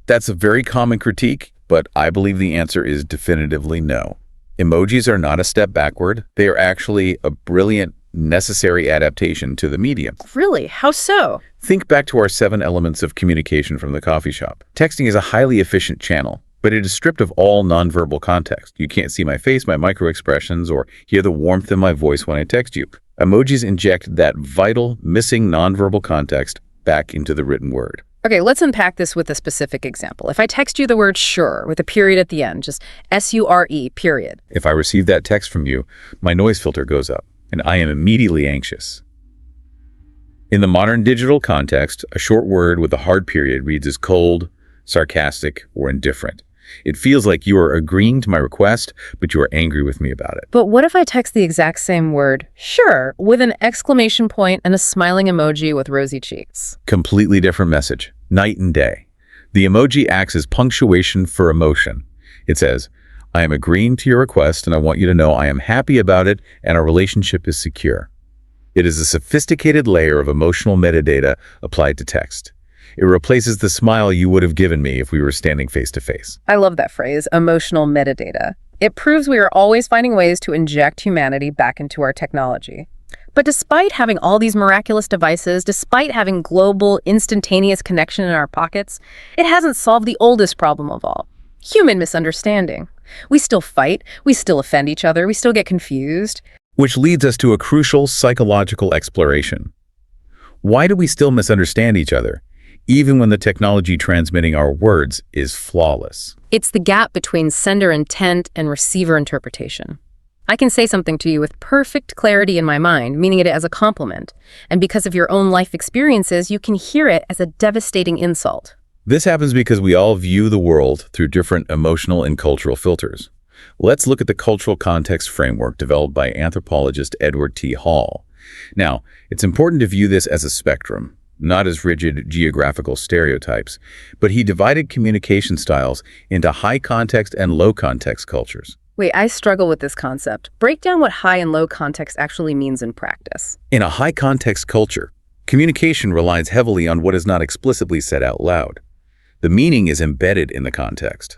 That's a very common critique, but I believe the answer is definitively no. Emojis are not a step backward. They are actually a brilliant, necessary adaptation to the medium. Really? How so? Think back to our 7 elements of communication from the coffee shop. Texting is a highly efficient channel, but it is stripped of all nonverbal context. You can't see my face, my microexpressions, or hear the warmth in my voice when I text you. Emojis inject that vital, missing nonverbal context back into the written word. Okay, let's unpack this with a specific example. If I text you the word sure with a period at the end, just S-U-R-E, period. If I receive that text from you, my noise filter goes up, and I am immediately anxious. In the modern digital context, a short word with a hard period reads as cold, sarcastic, or indifferent. It feels like you are agreeing to my request, but you are angry with me about it. But what if I text the exact same word, sure, with an exclamation point and a smiling emoji with rosy cheeks? Completely different message, night and day. The emoji acts as punctuation for emotion. It says, I am agreeing to your request and I want you to know I am happy about it and our relationship is secure. It is a sophisticated layer of emotional metadata applied to text. It replaces the smile you would have given me if we were standing face to face. I love that phrase, emotional metadata. It proves we are always finding ways to inject humanity back into our technology. But despite having all these miraculous devices, despite having global, instantaneous connection in our pockets, it hasn't solved the oldest problem of all, human misunderstanding. We still fight, we still offend each other, we still get confused. Which leads us to a crucial psychological exploration. Why do we still misunderstand each other, even when the technology transmitting our words is flawless? It's the gap between sender intent and receiver interpretation. I can say something to you with perfect clarity in my mind, meaning it as a compliment, and because of your own life experiences, you can hear it as a devastating insult. This happens because we all view the world through different emotional and cultural filters. Let's look at the cultural context framework developed by anthropologist Edward T. Hall. Now, it's important to view this as a spectrum, not as rigid geographical stereotypes, but he divided communication styles into high context and low context cultures. Wait, I struggle with this concept. Break down what high and low context actually means in practice. In a high context culture, communication relies heavily on what is not explicitly said out loud. The meaning is embedded in the context.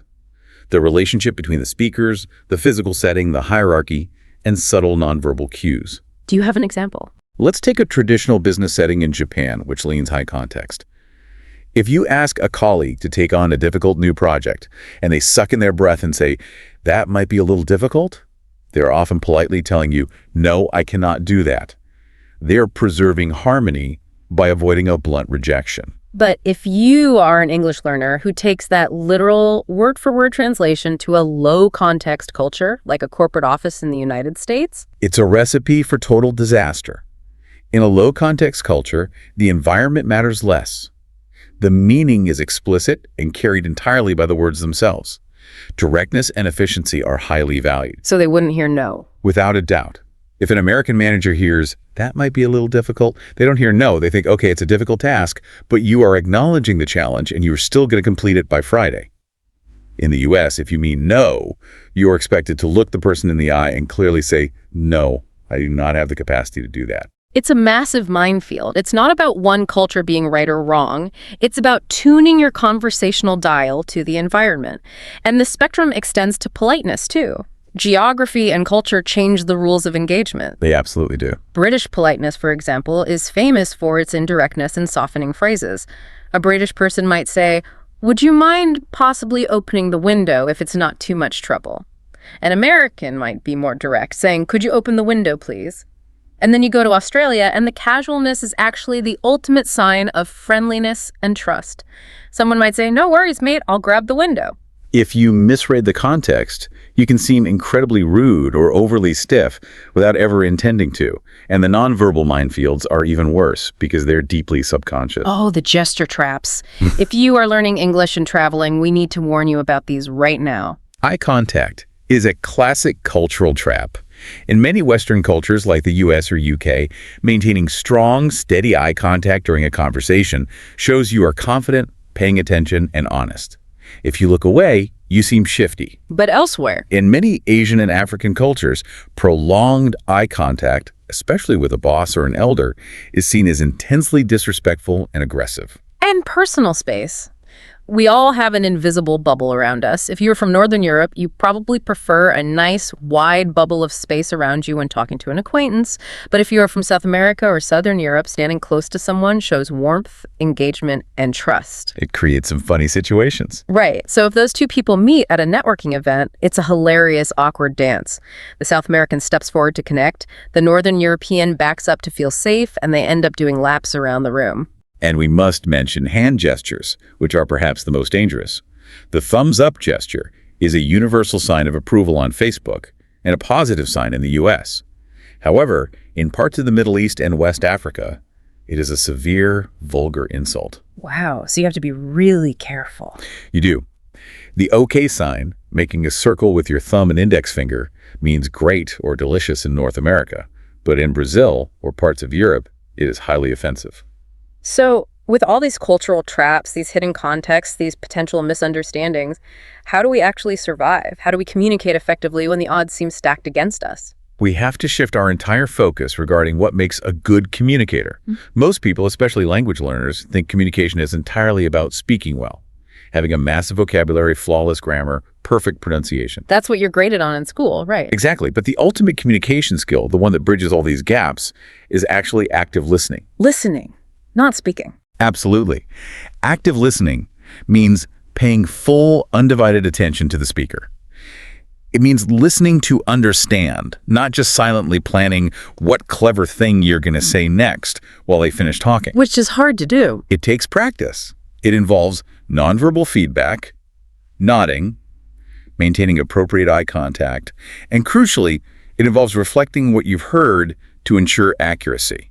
The relationship between the speakers, the physical setting, the hierarchy, and subtle nonverbal cues. Do you have an example? Let's take a traditional business setting in Japan, which leans high context. If you ask a colleague to take on a difficult new project, and they suck in their breath and say, that might be a little difficult, they're often politely telling you, no, I cannot do that. They're preserving harmony, by avoiding a blunt rejection. But if you are an English learner who takes that literal word-for-word translation to a low-context culture, like a corporate office in the United States, It's a recipe for total disaster. In a low-context culture, the environment matters less. The meaning is explicit and carried entirely by the words themselves. Directness and efficiency are highly valued. so they wouldn't hear no. Without a doubt. If an American manager hears, that might be a little difficult, they don't hear no. They think, okay, it's a difficult task, but you are acknowledging the challenge and you are still going to complete it by Friday. In the US, if you mean no, you are expected to look the person in the eye and clearly say, no, I do not have the capacity to do that. It's a massive minefield. It's not about one culture being right or wrong. It's about tuning your conversational dial to the environment. And the spectrum extends to politeness, too. Geography and culture change the rules of engagement. They absolutely do. British politeness, for example, is famous for its indirectness and softening phrases. A British person might say, "Would you mind possibly opening the window if it's not too much trouble?" An American might be more direct, saying, "Could you open the window, please?" And then you go to Australia, and the casualness is actually the ultimate sign of friendliness and trust. Someone might say, "No worries, mate, I'll grab the window." If you misread the context, you can seem incredibly rude or overly stiff without ever intending to. And the nonverbal minefields are even worse because they're deeply subconscious. Oh, the gesture traps. If you are learning English and traveling, we need to warn you about these right now. Eye contact is a classic cultural trap. In many Western cultures like the US or UK, maintaining strong, steady eye contact during a conversation shows you are confident, paying attention, and honest. If you look away, you seem shifty. But elsewhere, In many Asian and African cultures, prolonged eye contact, especially with a boss or an elder, is seen as intensely disrespectful and aggressive. and personal space. We all have an invisible bubble around us. If you're from Northern Europe, you probably prefer a nice, wide bubble of space around you when talking to an acquaintance. But if you're from South America or Southern Europe, standing close to someone shows warmth, engagement, and trust. It creates some funny situations. Right. So if those two people meet at a networking event, it's a hilarious, awkward dance. The South American steps forward to connect, the Northern European backs up to feel safe, and they end up doing laps around the room. And we must mention hand gestures, which are perhaps the most dangerous. The thumbs up gesture is a universal sign of approval on Facebook and a positive sign in the US. However, in parts of the Middle East and West Africa, it is a severe, vulgar insult. Wow. So you have to be really careful. You do. The OK sign, making a circle with your thumb and index finger, means great or delicious in North America, but in Brazil or parts of Europe, it is highly offensive. So with all these cultural traps, these hidden contexts, these potential misunderstandings, how do we actually survive? How do we communicate effectively when the odds seem stacked against us? We have to shift our entire focus regarding what makes a good communicator. Most people, especially language learners, think communication is entirely about speaking well, having a massive vocabulary, flawless grammar, perfect pronunciation. That's what you're graded on in school, right? Exactly, but the ultimate communication skill, the one that bridges all these gaps, is actually active listening. Listening, not speaking. Absolutely. Active listening means paying full, undivided attention to the speaker. It means listening to understand, not just silently planning what clever thing you're going to say next while they finish talking. Which is hard to do. It takes practice. It involves nonverbal feedback, nodding, maintaining appropriate eye contact, and crucially, it involves reflecting what you've heard to ensure accuracy.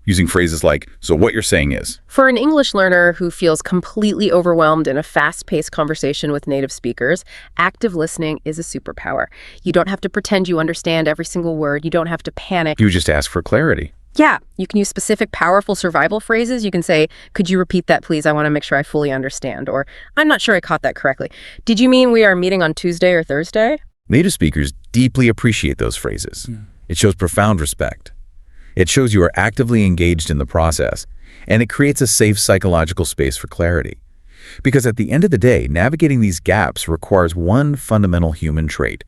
Using phrases like, so what you're saying is. For an English learner who feels completely overwhelmed in a fast-paced conversation with native speakers, active listening is a superpower. You don't have to pretend you understand every single word. You don't have to panic. You just ask for clarity. Yeah, you can use specific, powerful survival phrases. You can say, could you repeat that, please? I want to make sure I fully understand. Or, I'm not sure I caught that correctly. Did you mean we are meeting on Tuesday or Thursday? Native speakers deeply appreciate those phrases. It shows profound respect. It shows you are actively engaged in the process, and it creates a safe psychological space for clarity. Because at the end of the day, navigating these gaps requires one fundamental human trait: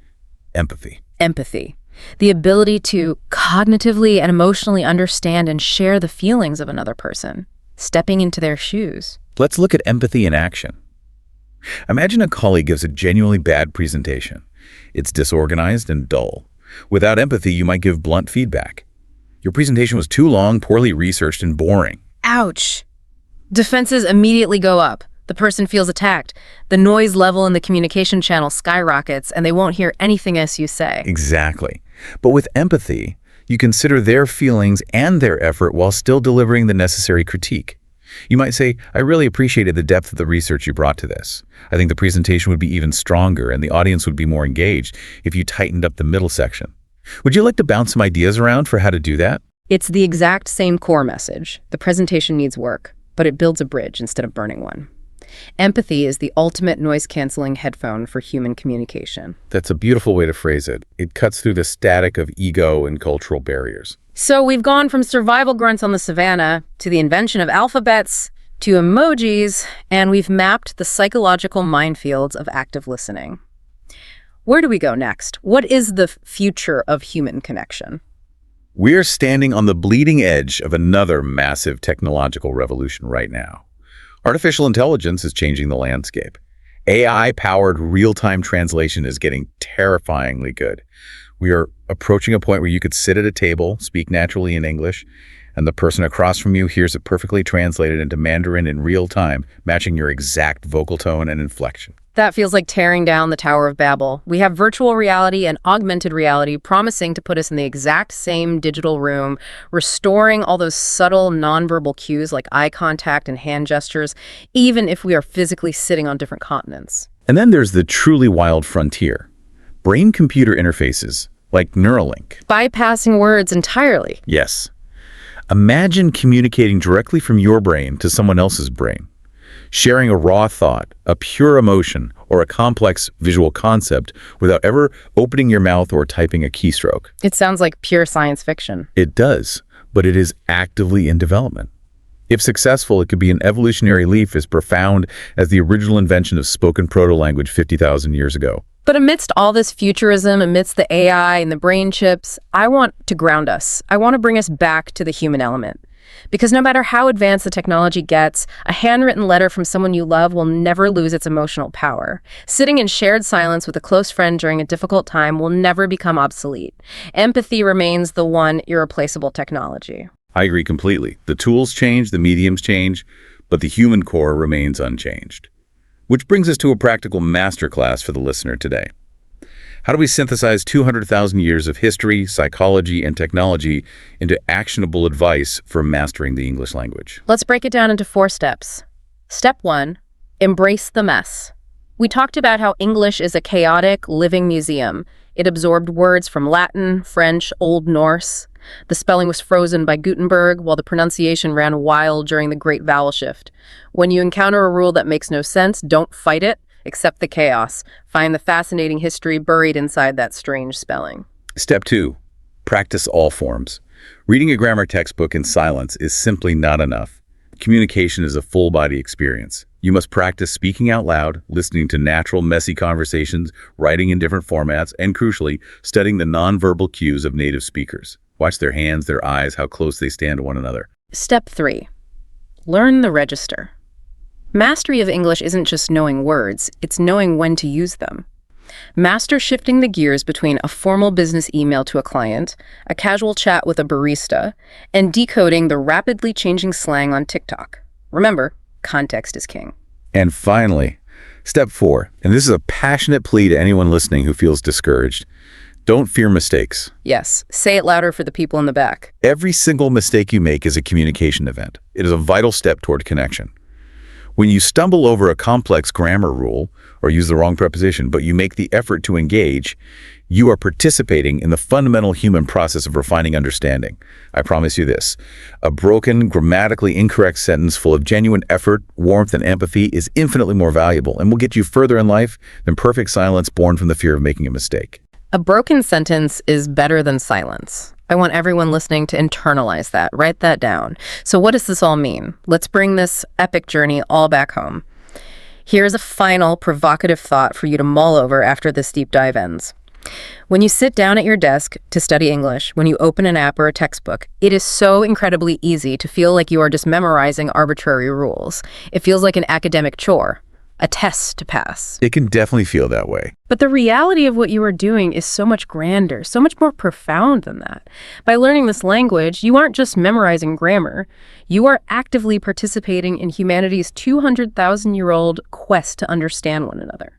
empathy. Empathy. The ability to cognitively and emotionally understand and share the feelings of another person, stepping into their shoes. Let's look at empathy in action. Imagine a colleague gives a genuinely bad presentation. It's disorganized and dull. Without empathy, you might give blunt feedback. Your presentation was too long, poorly researched, and boring. Ouch. Defenses immediately go up. The person feels attacked. The noise level in the communication channel skyrockets, and they won't hear anything else you say. Exactly. But with empathy, you consider their feelings and their effort while still delivering the necessary critique. You might say, I really appreciated the depth of the research you brought to this. I think the presentation would be even stronger and the audience would be more engaged if you tightened up the middle section. Would you like to bounce some ideas around for how to do that? It's the exact same core message. The presentation needs work, but it builds a bridge instead of burning one. Empathy is the ultimate noise-canceling headphone for human communication. That's a beautiful way to phrase it. It cuts through the static of ego and cultural barriers. So we've gone from survival grunts on the savannah to the invention of alphabets to emojis, and we've mapped the psychological minefields of active listening. Where do we go next? What is the future of human connection? We're standing on the bleeding edge of another massive technological revolution right now. Artificial intelligence is changing the landscape. AI-powered real-time translation is getting terrifyingly good. We are approaching a point where you could sit at a table, speak naturally in English, and the person across from you hears it perfectly translated into Mandarin in real time, matching your exact vocal tone and inflection. That feels like tearing down the Tower of Babel. We have virtual reality and augmented reality promising to put us in the exact same digital room, restoring all those subtle nonverbal cues like eye contact and hand gestures, even if we are physically sitting on different continents. And then there's the truly wild frontier. Brain-computer interfaces, like Neuralink. Bypassing words entirely. Yes. Imagine communicating directly from your brain to someone else's brain. Sharing a raw thought, a pure emotion, or a complex visual concept without ever opening your mouth or typing a keystroke. It sounds like pure science fiction. It does, but it is actively in development. If successful, it could be an evolutionary leap as profound as the original invention of spoken proto-language 50,000 years ago. But amidst all this futurism, amidst the AI and the brain chips, I want to ground us. I want to bring us back to the human element. Because no matter how advanced the technology gets, a handwritten letter from someone you love will never lose its emotional power. Sitting in shared silence with a close friend during a difficult time will never become obsolete. Empathy remains the one irreplaceable technology. I agree completely. The tools change, the mediums change, but the human core remains unchanged. Which brings us to a practical masterclass for the listener today. How do we synthesize 200,000 years of history, psychology, and technology into actionable advice for mastering the English language? Let's break it down into 4 steps. Step 1, embrace the mess. We talked about how English is a chaotic, living museum. It absorbed words from Latin, French, Old Norse. The spelling was frozen by Gutenberg, while the pronunciation ran wild during the Great Vowel Shift. When you encounter a rule that makes no sense, don't fight it. Accept the chaos. Find the fascinating history buried inside that strange spelling. Step 2, practice all forms. Reading a grammar textbook in silence is simply not enough. Communication is a full-body experience. You must practice speaking out loud, listening to natural, messy conversations, writing in different formats, and crucially, studying the nonverbal cues of native speakers. Watch their hands, their eyes, how close they stand to one another. Step 3, learn the register. Mastery of English isn't just knowing words, it's knowing when to use them. Master shifting the gears between a formal business email to a client, a casual chat with a barista, and decoding the rapidly changing slang on TikTok. Remember, context is king. And finally, step 4, and this is a passionate plea to anyone listening who feels discouraged. Don't fear mistakes. Yes, say it louder for the people in the back. Every single mistake you make is a communication event. It is a vital step toward connection. When you stumble over a complex grammar rule or use the wrong preposition, but you make the effort to engage, you are participating in the fundamental human process of refining understanding. I promise you this. A broken, grammatically incorrect sentence full of genuine effort, warmth, and empathy is infinitely more valuable and will get you further in life than perfect silence born from the fear of making a mistake. A broken sentence is better than silence. I want everyone listening to internalize that, write that down. So what does this all mean? Let's bring this epic journey all back home. Here's a final provocative thought for you to mull over after this deep dive ends. When you sit down at your desk to study English, when you open an app or a textbook, it is so incredibly easy to feel like you are just memorizing arbitrary rules. It feels like an academic chore. a test to pass. It can definitely feel that way. But the reality of what you are doing is so much grander, so much more profound than that. By learning this language, you aren't just memorizing grammar. You are actively participating in humanity's 200,000-year-old quest to understand one another.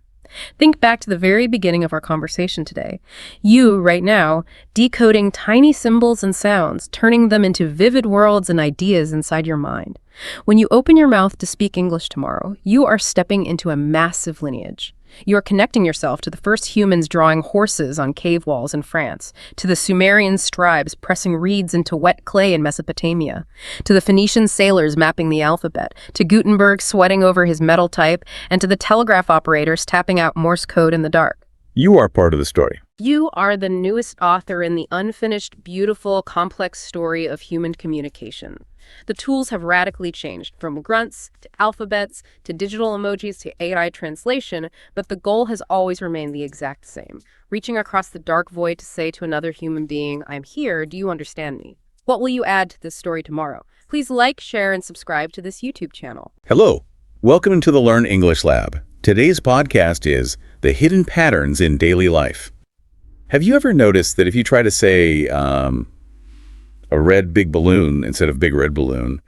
Think back to the very beginning of our conversation today. You, right now, decoding tiny symbols and sounds, turning them into vivid worlds and ideas inside your mind. When you open your mouth to speak English tomorrow, you are stepping into a massive lineage. You are connecting yourself to the first humans drawing horses on cave walls in France, to the Sumerian scribes pressing reeds into wet clay in Mesopotamia, to the Phoenician sailors mapping the alphabet, to Gutenberg sweating over his metal type, and to the telegraph operators tapping out Morse code in the dark. You are part of the story. You are the newest author in the unfinished, beautiful, complex story of human communication. The tools have radically changed, from grunts to alphabets to digital emojis to AI translation, but the goal has always remained the exact same. Reaching across the dark void to say to another human being, I'm here, do you understand me? What will you add to this story tomorrow? Please like, share, and subscribe to this YouTube channel. Hello. Welcome to the Learn English Lab. Today's podcast is The Hidden Patterns in Daily Life. Have you ever noticed that if you try to say a red big balloon instead of big red balloon,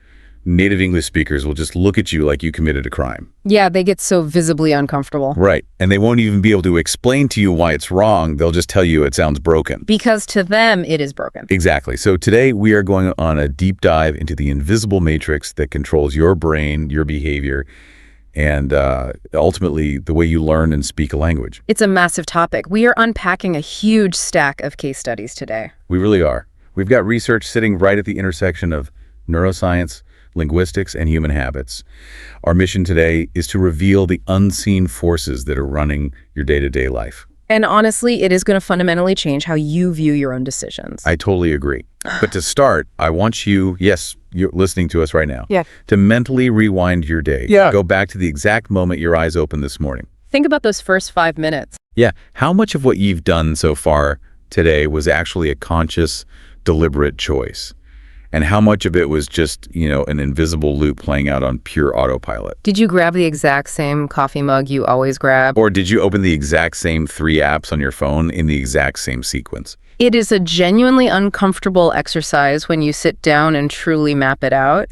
native English speakers will just look at you like you committed a crime? Yeah, they get so visibly uncomfortable. Right. And they won't even be able to explain to you why it's wrong. They'll just tell you it sounds broken. Because to them, it is broken. Exactly. So today we are going on a deep dive into the invisible matrix that controls your brain, your behavior, and ultimately the way you learn and speak a language. It's a massive topic. We are unpacking a huge stack of case studies today. We really are. We've got research sitting right at the intersection of neuroscience, linguistics, and human habits. Our mission today is to reveal the unseen forces that are running your day-to-day life. And honestly, it is going to fundamentally change how you view your own decisions. I totally agree. But to start, I want you, yes, you're listening to us right now, to mentally rewind your day. Go back to the exact moment your eyes opened this morning. Think about those first 5 minutes. How much of what you've done so far today was actually a conscious, deliberate choice? And how much of it was just, an invisible loop playing out on pure autopilot? Did you grab the exact same coffee mug you always grab? Or did you open the exact same 3 apps on your phone in the exact same sequence? It is a genuinely uncomfortable exercise when you sit down and truly map it out.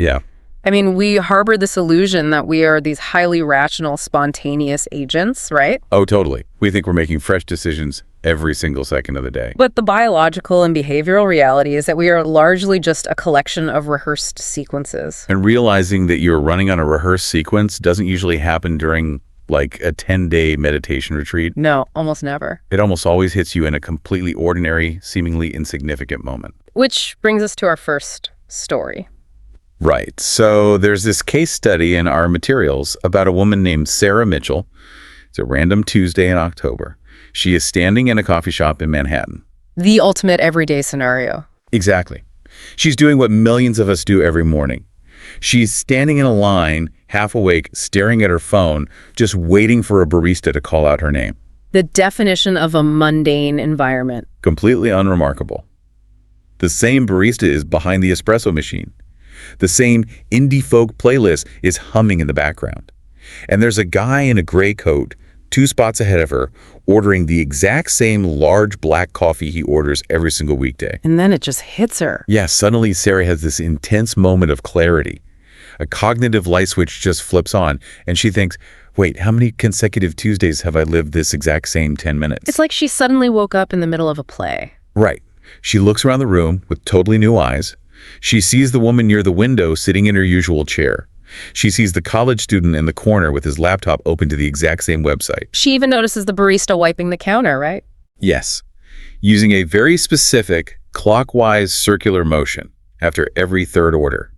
I mean, we harbor this illusion that we are these highly rational, spontaneous agents, right? Oh, totally. We think we're making fresh decisions every single second of the day. But the biological and behavioral reality is that we are largely just a collection of rehearsed sequences. And realizing that you're running on a rehearsed sequence doesn't usually happen during like a 10-day meditation retreat. No, almost never. It almost always hits you in a completely ordinary, seemingly insignificant moment. Which brings us to our first story. Right. So there's this case study in our materials about a woman named Sarah Mitchell. It's a random Tuesday in October. She is standing in a coffee shop in Manhattan. The ultimate everyday scenario. Exactly. She's doing what millions of us do every morning. She's standing in a line, half awake, staring at her phone, just waiting for a barista to call out her name. The definition of a mundane environment. Completely unremarkable. The same barista is behind the espresso machine. The same indie folk playlist is humming in the background. And there's a guy in a gray coat, 2 spots ahead of her, ordering the exact same large black coffee he orders every single weekday. And then it just hits her. Yeah, suddenly Sarah has this intense moment of clarity. A cognitive light switch just flips on, and she thinks, wait, how many consecutive Tuesdays have I lived this exact same 10 minutes? It's like she suddenly woke up in the middle of a play. Right. She looks around the room with totally new eyes. She sees the woman near the window sitting in her usual chair. She sees the college student in the corner with his laptop open to the exact same website. She even notices the barista wiping the counter, right? Yes, using a very specific clockwise circular motion after every third order.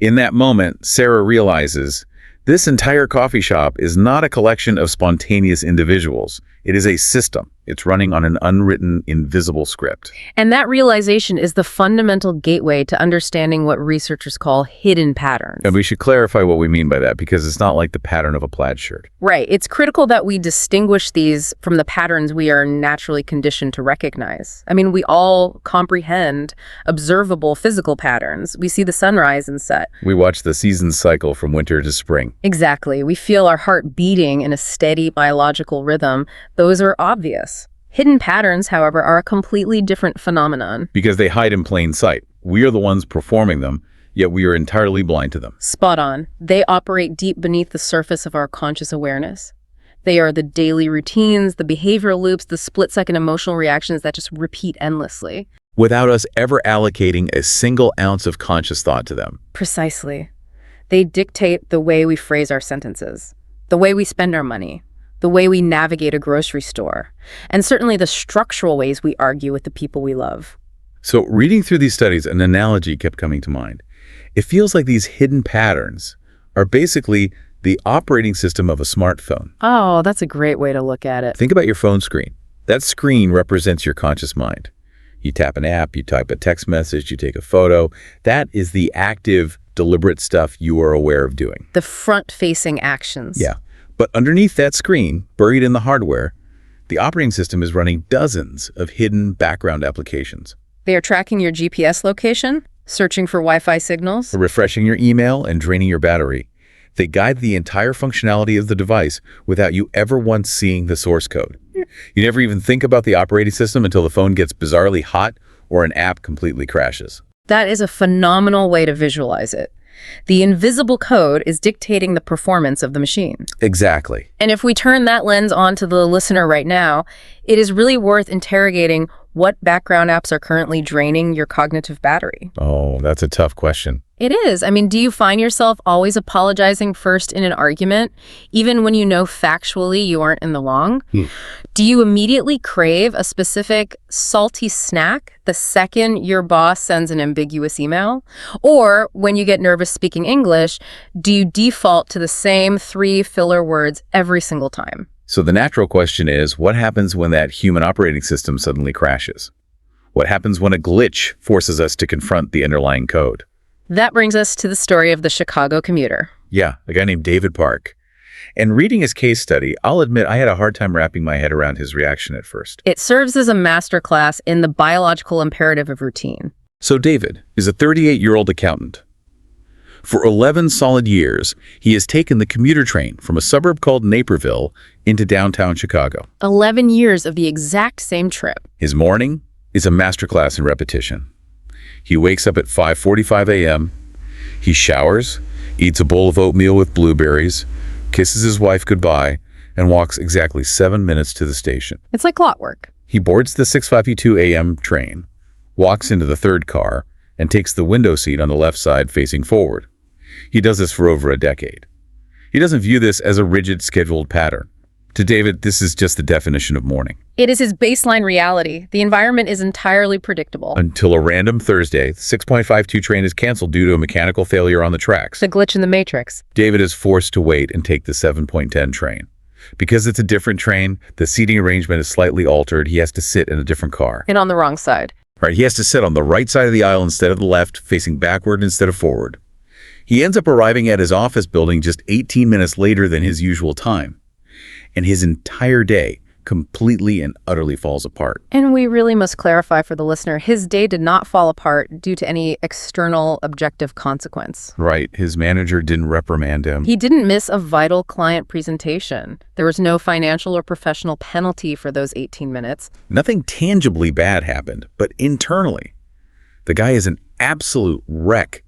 In that moment, Sarah realizes this entire coffee shop is not a collection of spontaneous individuals. It is a system. It's running on an unwritten, invisible script. And that realization is the fundamental gateway to understanding what researchers call hidden patterns. And we should clarify what we mean by that, because it's not like the pattern of a plaid shirt. Right. It's critical that we distinguish these from the patterns we are naturally conditioned to recognize. I mean, we all comprehend observable physical patterns. We see the sunrise and set. We watch the season cycle from winter to spring. Exactly. We feel our heart beating in a steady biological rhythm. Those are obvious. Hidden patterns, however, are a completely different phenomenon. Because they hide in plain sight. We are the ones performing them, yet we are entirely blind to them. Spot on. They operate deep beneath the surface of our conscious awareness. They are the daily routines, the behavioral loops, the split-second emotional reactions that just repeat endlessly. Without us ever allocating a single ounce of conscious thought to them. Precisely. They dictate the way we phrase our sentences, the way we spend our money, the way we navigate a grocery store, and certainly the structural ways we argue with the people we love. So reading through these studies, an analogy kept coming to mind. It feels like these hidden patterns are basically the operating system of a smartphone. Oh, that's a great way to look at it. Think about your phone screen. That screen represents your conscious mind. You tap an app, you type a text message, you take a photo. That is the active, deliberate stuff you are aware of doing. The front-facing actions. Yeah. But underneath that screen, buried in the hardware, the operating system is running dozens of hidden background applications. They are tracking your GPS location, searching for Wi-Fi signals, Refreshing your email and draining your battery. They guide the entire functionality of the device without you ever once seeing the source code. You never even think about the operating system until the phone gets bizarrely hot or an app completely crashes. That is a phenomenal way to visualize it. The invisible code is dictating the performance of the machine. Exactly. And if we turn that lens on to the listener right now, it is really worth interrogating what background apps are currently draining your cognitive battery. Oh, that's a tough question. It is. I mean, do you find yourself always apologizing first in an argument, even when you know factually you aren't in the wrong? Do you immediately crave a specific salty snack the second your boss sends an ambiguous email? Or when you get nervous speaking English, do you default to the same 3 filler words every single time? So the natural question is, what happens when that human operating system suddenly crashes? What happens when a glitch forces us to confront the underlying code? That brings us to the story of the Chicago commuter. Yeah, a guy named David Park. And reading his case study, I'll admit I had a hard time wrapping my head around his reaction at first. It serves as a masterclass in the biological imperative of routine. So David is a 38-year-old accountant. For 11 solid years, he has taken the commuter train from a suburb called Naperville into downtown Chicago. 11 years of the exact same trip. His morning is a masterclass in repetition. He wakes up at 5:45 a.m., he showers, eats a bowl of oatmeal with blueberries, kisses his wife goodbye, and walks exactly 7 minutes to the station. It's like clockwork. He boards the 6:52 a.m. train, walks into the third car, and takes the window seat on the left side facing forward. He does this for over a decade. He doesn't view this as a rigid, scheduled pattern. To David, this is just the definition of morning. It is his baseline reality. The environment is entirely predictable. Until a random Thursday, the 6.52 train is canceled due to a mechanical failure on the tracks. The glitch in the matrix. David is forced to wait and take the 7.10 train. Because it's a different train, the seating arrangement is slightly altered. He has to sit in a different car. And on the wrong side. Right, he has to sit on the right side of the aisle instead of the left, facing backward instead of forward. He ends up arriving at his office building just 18 minutes later than his usual time. And his entire day completely and utterly falls apart. And we really must clarify for the listener, his day did not fall apart due to any external objective consequence. Right. His manager didn't reprimand him. He didn't miss a vital client presentation. There was no financial or professional penalty for those 18 minutes. Nothing tangibly bad happened, but internally, the guy is an absolute wreck.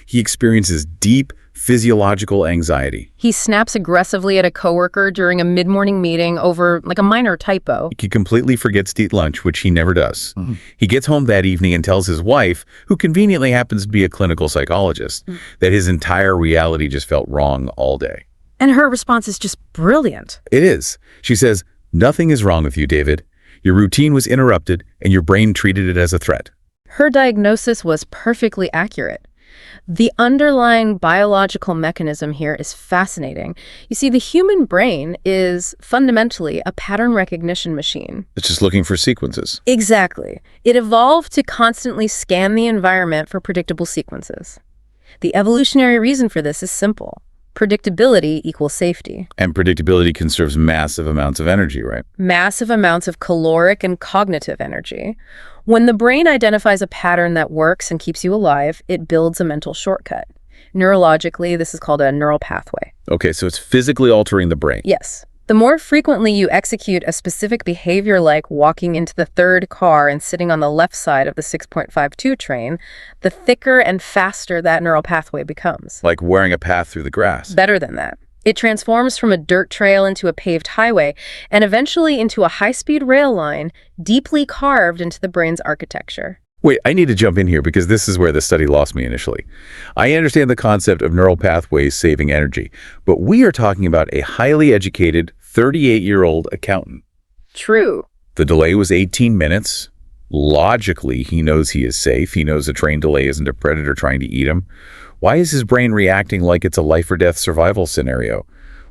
He experiences deep physiological anxiety. He snaps aggressively at a coworker during a mid-morning meeting over like a minor typo. He completely forgets to eat lunch, which he never does. He gets home that evening and tells his wife, who conveniently happens to be a clinical psychologist, that his entire reality just felt wrong all day. And her response is just brilliant. It is. She says, "Nothing is wrong with you, David. Your routine was interrupted and your brain treated it as a threat." Her diagnosis was perfectly accurate. The underlying biological mechanism here is fascinating. You see, the human brain is fundamentally a pattern recognition machine. It's just looking for sequences. Exactly. It evolved to constantly scan the environment for predictable sequences. The evolutionary reason for this is simple. Predictability equals safety. And predictability conserves massive amounts of energy, right? Massive amounts of caloric and cognitive energy. When the brain identifies a pattern that works and keeps you alive, it builds a mental shortcut. Neurologically, this is called a neural pathway. Okay, so it's physically altering the brain. Yes. The more frequently you execute a specific behavior like walking into the third car and sitting on the left side of the 6.52 train, the thicker and faster that neural pathway becomes. Like wearing a path through the grass. Better than that. It transforms from a dirt trail into a paved highway and eventually into a high-speed rail line deeply carved into the brain's architecture. Wait, I need to jump in here because this is where the study lost me initially. I understand the concept of neural pathways saving energy, but we are talking about a highly educated 38-year-old accountant. True. The delay was 18 minutes. Logically, he knows he is safe. He knows a train delay isn't a predator trying to eat him. Why is his brain reacting like it's a life-or-death survival scenario?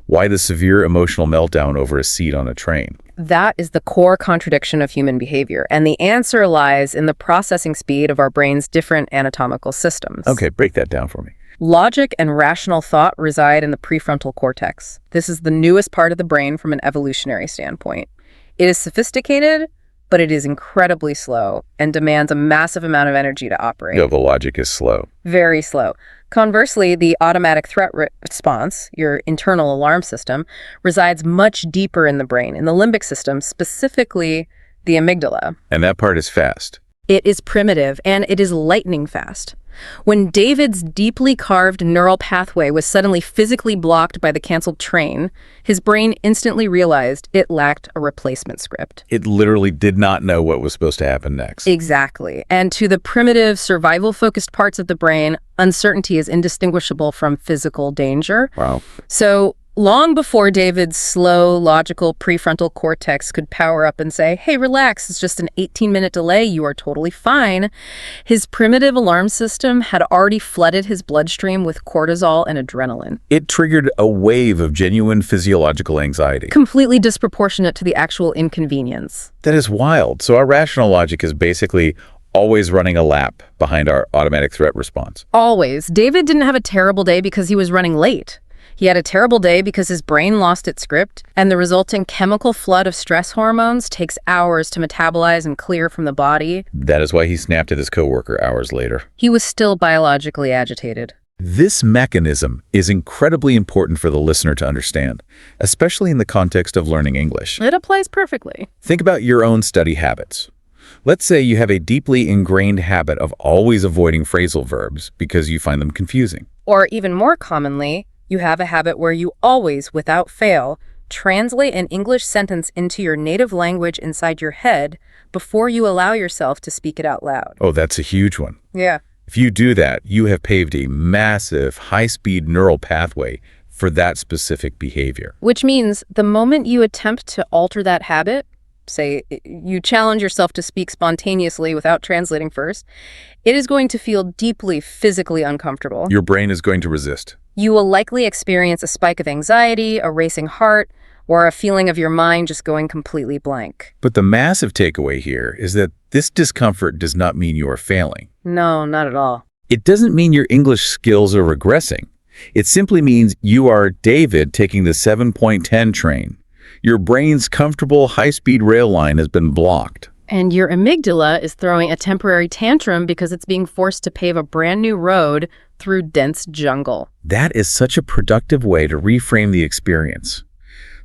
Why the severe emotional meltdown over a seat on a train? That is the core contradiction of human behavior, and the answer lies in the processing speed of our brain's different anatomical systems. Okay, break that down for me. Logic and rational thought reside in the prefrontal cortex. This is the newest part of the brain from an evolutionary standpoint. It is sophisticated, but it is incredibly slow and demands a massive amount of energy to operate. No, the logic is slow. Very slow. Conversely, the automatic threat response, your internal alarm system, resides much deeper in the brain, in the limbic system, specifically the amygdala. And that part is fast. It is primitive, and it is lightning fast. When David's deeply carved neural pathway was suddenly physically blocked by the canceled train, his brain instantly realized it lacked a replacement script. It literally did not know what was supposed to happen next. Exactly. And to the primitive, survival-focused parts of the brain, uncertainty is indistinguishable from physical danger. Wow. So long before David's slow, logical prefrontal cortex could power up and say, hey, relax, it's just an 18-minute delay, you are totally fine, his primitive alarm system had already flooded his bloodstream with cortisol and adrenaline. It triggered a wave of genuine physiological anxiety. Completely disproportionate to the actual inconvenience. That is wild. So our rational logic is basically always running a lap behind our automatic threat response. Always. David didn't have a terrible day because he was running late. He had a terrible day because his brain lost its script, and the resulting chemical flood of stress hormones takes hours to metabolize and clear from the body. That is why he snapped at his coworker hours later. He was still biologically agitated. This mechanism is incredibly important for the listener to understand, especially in the context of learning English. It applies perfectly. Think about your own study habits. Let's say you have a deeply ingrained habit of always avoiding phrasal verbs because you find them confusing. Or even more commonly, you have a habit where you always, without fail, translate an English sentence into your native language inside your head before you allow yourself to speak it out loud. Oh, that's a huge one. Yeah. If you do that, you have paved a massive, high-speed neural pathway for that specific behavior. Which means the moment you attempt to alter that habit, say you challenge yourself to speak spontaneously without translating first, it is going to feel deeply physically uncomfortable. Your brain is going to resist. You will likely experience a spike of anxiety, a racing heart, or a feeling of your mind just going completely blank. But the massive takeaway here is that this discomfort does not mean you are failing. No, not at all. It doesn't mean your English skills are regressing. It simply means you are David taking the 7.10 train. Your brain's comfortable high-speed rail line has been blocked. And your amygdala is throwing a temporary tantrum because it's being forced to pave a brand new road through dense jungle. That is such a productive way to reframe the experience.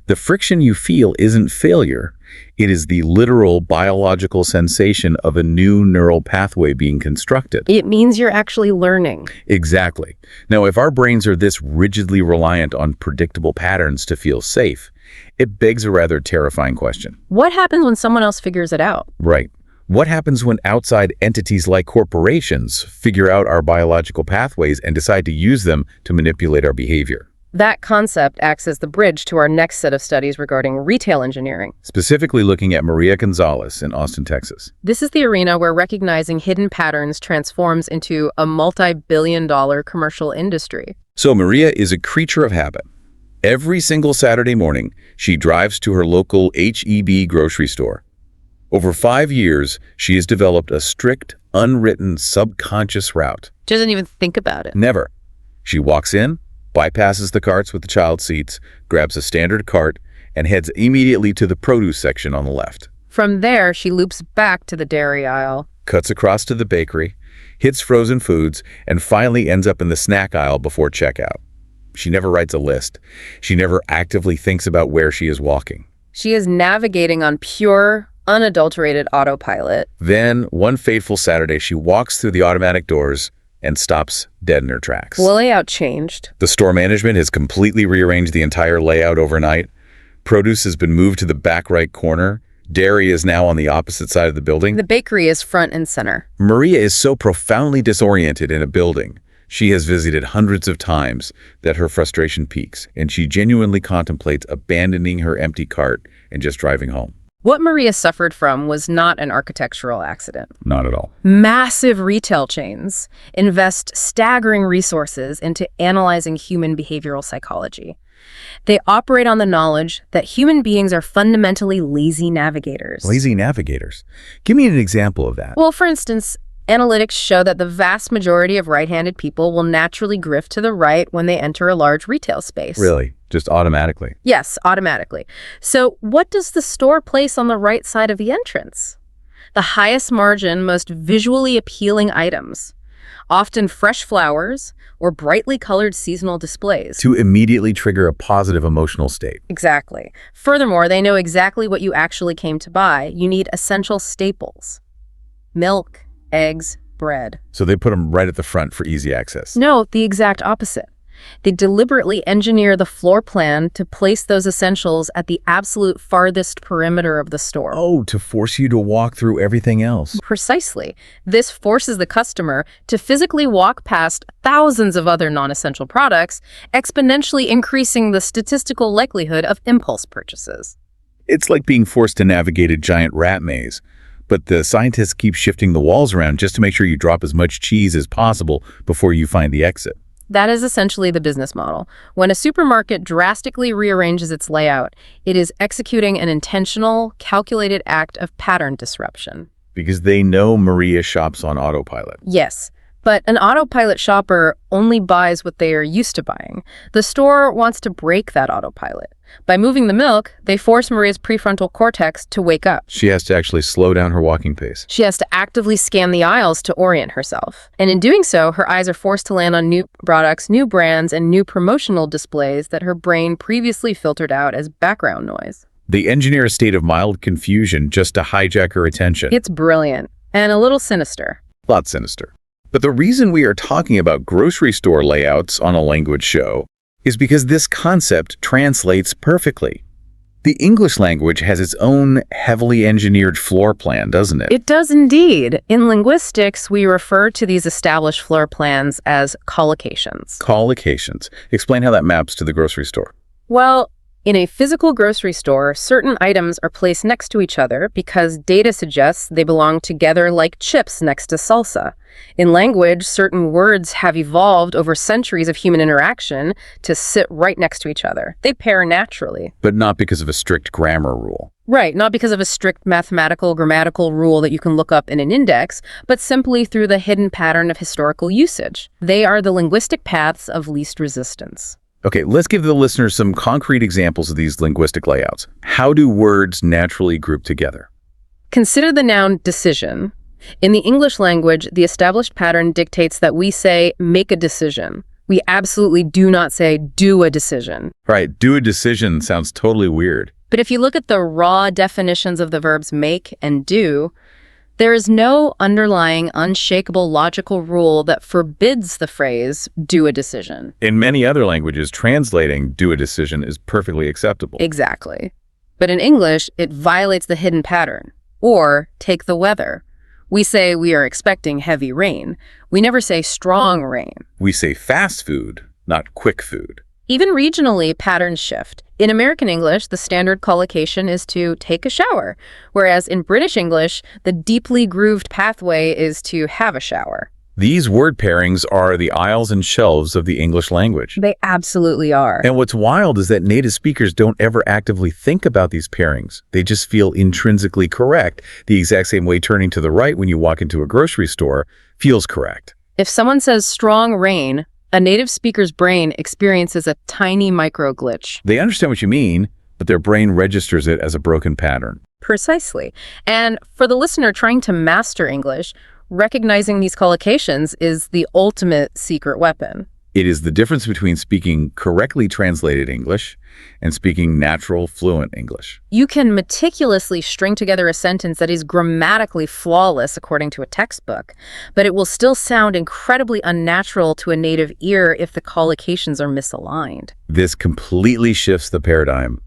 The friction you feel isn't failure. It is the literal biological sensation of a new neural pathway being constructed. It means you're actually learning. Exactly. Now, if our brains are this rigidly reliant on predictable patterns to feel safe, it begs a rather terrifying question. What happens when someone else figures it out? Right. What happens when outside entities like corporations figure out our biological pathways and decide to use them to manipulate our behavior? That concept acts as the bridge to our next set of studies regarding retail engineering. Specifically looking at Maria Gonzalez in Austin, Texas. This is the arena where recognizing hidden patterns transforms into a multi-billion-dollar commercial industry. So Maria is a creature of habit. Every single Saturday morning, she drives to her local H-E-B grocery store. Over 5 years, she has developed a strict, unwritten, subconscious route. Doesn't even think about it. Never. She walks in, bypasses the carts with the child seats, grabs a standard cart, and heads immediately to the produce section on the left. From there, she loops back to the dairy aisle. Cuts across to the bakery, hits frozen foods, and finally ends up in the snack aisle before checkout. She never writes a list. She never actively thinks about where she is walking. She is navigating on pure, unadulterated autopilot. Then, one fateful Saturday, she walks through the automatic doors and stops dead in her tracks. The layout changed. The store management has completely rearranged the entire layout overnight. Produce has been moved to the back right corner. Dairy is now on the opposite side of the building. The bakery is front and center. Maria is so profoundly disoriented in a building she has visited hundreds of times that her frustration peaks, and she genuinely contemplates abandoning her empty cart and just driving home. What Maria suffered from was not an architectural accident. Not at all. Massive retail chains invest staggering resources into analyzing human behavioral psychology. They operate on the knowledge that human beings are fundamentally lazy navigators. Lazy navigators. Give me an example of that. Well, for instance, analytics show that the vast majority of right-handed people will naturally drift to the right when they enter a large retail space. Really? Just automatically? Yes, automatically. So what does the store place on the right side of the entrance? The highest margin, most visually appealing items, often fresh flowers or brightly colored seasonal displays. To immediately trigger a positive emotional state. Exactly. Furthermore, they know exactly what you actually came to buy. You need essential staples: milk, eggs, bread. So they put them right at the front for easy access. No, the exact opposite. They deliberately engineer the floor plan to place those essentials at the absolute farthest perimeter of the store. Oh, to force you to walk through everything else. Precisely. This forces the customer to physically walk past thousands of other non-essential products, exponentially increasing the statistical likelihood of impulse purchases. It's like being forced to navigate a giant rat maze. But the scientists keep shifting the walls around just to make sure you drop as much cheese as possible before you find the exit. That is essentially the business model. When a supermarket drastically rearranges its layout, it is executing an intentional, calculated act of pattern disruption. Because they know Maria shops on autopilot. Yes, but an autopilot shopper only buys what they are used to buying. The store wants to break that autopilot. By moving the milk, they force Maria's prefrontal cortex to wake up. She has to actually slow down her walking pace. She has to actively scan the aisles to orient herself. And in doing so, her eyes are forced to land on new products, new brands, and new promotional displays that her brain previously filtered out as background noise. They engineer a state of mild confusion just to hijack her attention. It's brilliant and a little sinister. A lot sinister. But the reason we are talking about grocery store layouts on a language show is because this concept translates perfectly. The English language has its own heavily engineered floor plan, doesn't it? It does indeed. In linguistics, we refer to these established floor plans as collocations. Collocations. Explain how that maps to the grocery store. Well, in a physical grocery store, certain items are placed next to each other because data suggests they belong together like chips next to salsa. In language, certain words have evolved over centuries of human interaction to sit right next to each other. They pair naturally. But not because of a strict grammar rule. Right, not because of a strict mathematical, grammatical rule that you can look up in an index, but simply through the hidden pattern of historical usage. They are the linguistic paths of least resistance. Okay, let's give the listeners some concrete examples of these linguistic layouts. How do words naturally group together? Consider the noun decision. In the English language, the established pattern dictates that we say, make a decision. We absolutely do not say, do a decision. Right, do a decision sounds totally weird. But if you look at the raw definitions of the verbs make and do, there is no underlying, unshakable logical rule that forbids the phrase, do a decision. In many other languages, translating do a decision is perfectly acceptable. Exactly. But in English, it violates the hidden pattern. Or, take the weather. We say we are expecting heavy rain. We never say strong rain. We say fast food, not quick food. Even regionally, patterns shift. In American English, the standard collocation is to take a shower, whereas in British English, the deeply grooved pathway is to have a shower. These word pairings are the aisles and shelves of the English language. They absolutely are. And what's wild is that native speakers don't ever actively think about these pairings. They just feel intrinsically correct, the exact same way turning to the right when you walk into a grocery store feels correct. If someone says strong rain, a native speaker's brain experiences a tiny micro glitch. They understand what you mean, but their brain registers it as a broken pattern. Precisely. And for the listener trying to master English, recognizing these collocations is the ultimate secret weapon. It is the difference between speaking correctly translated English and speaking natural, fluent English. You can meticulously string together a sentence that is grammatically flawless according to a textbook, but it will still sound incredibly unnatural to a native ear if the collocations are misaligned. This completely shifts the paradigm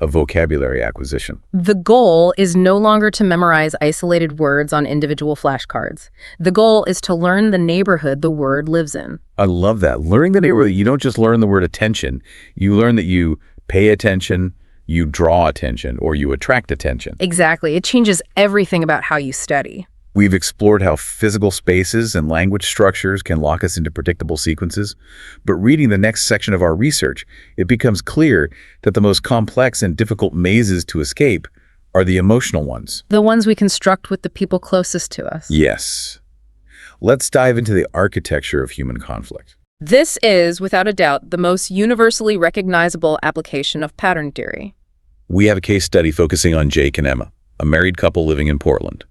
of vocabulary acquisition. The goal is no longer to memorize isolated words on individual flashcards. The goal is to learn the neighborhood the word lives in. I love that. Learning the neighborhood, you don't just learn the word attention. You learn that you pay attention, you draw attention, or you attract attention. Exactly. It changes everything about how you study. We've explored how physical spaces and language structures can lock us into predictable sequences, but reading the next section of our research, it becomes clear that the most complex and difficult mazes to escape are the emotional ones. The ones we construct with the people closest to us. Yes. Let's dive into the architecture of human conflict. This is, without a doubt, the most universally recognizable application of pattern theory. We have a case study focusing on Jake and Emma, a married couple living in Portland.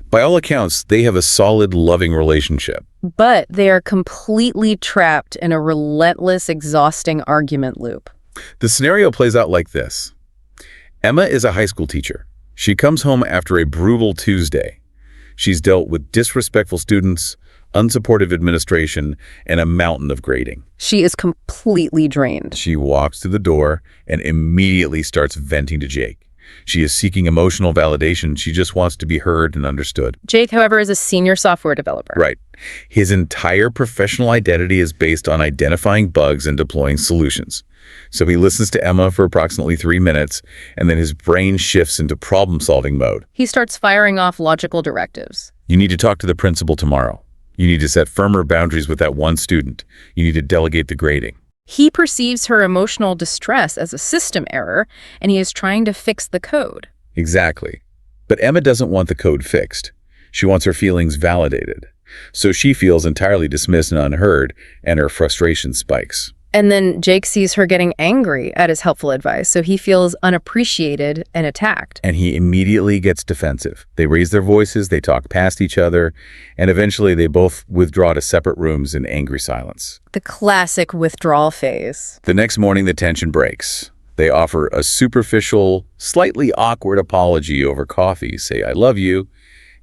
By all accounts, they have a solid, loving relationship. But they are completely trapped in a relentless, exhausting argument loop. The scenario plays out like this. Emma is a high school teacher. She comes home after a brutal Tuesday. She's dealt with disrespectful students, unsupportive administration, and a mountain of grading. She is completely drained. She walks to the door and immediately starts venting to Jake. She is seeking emotional validation. She just wants to be heard and understood. Jake, however, is a senior software developer. Right. His entire professional identity is based on identifying bugs and deploying solutions. So he listens to Emma for approximately 3 minutes, and then his brain shifts into problem-solving mode. He starts firing off logical directives. You need to talk to the principal tomorrow. You need to set firmer boundaries with that one student. You need to delegate the grading. He perceives her emotional distress as a system error, and he is trying to fix the code. Exactly. But Emma doesn't want the code fixed. She wants her feelings validated. So she feels entirely dismissed and unheard, and her frustration spikes. And then Jake sees her getting angry at his helpful advice, so he feels unappreciated and attacked. And he immediately gets defensive. They raise their voices, they talk past each other, and eventually they both withdraw to separate rooms in angry silence. The classic withdrawal phase. The next morning, the tension breaks. They offer a superficial, slightly awkward apology over coffee, say, "I love you,"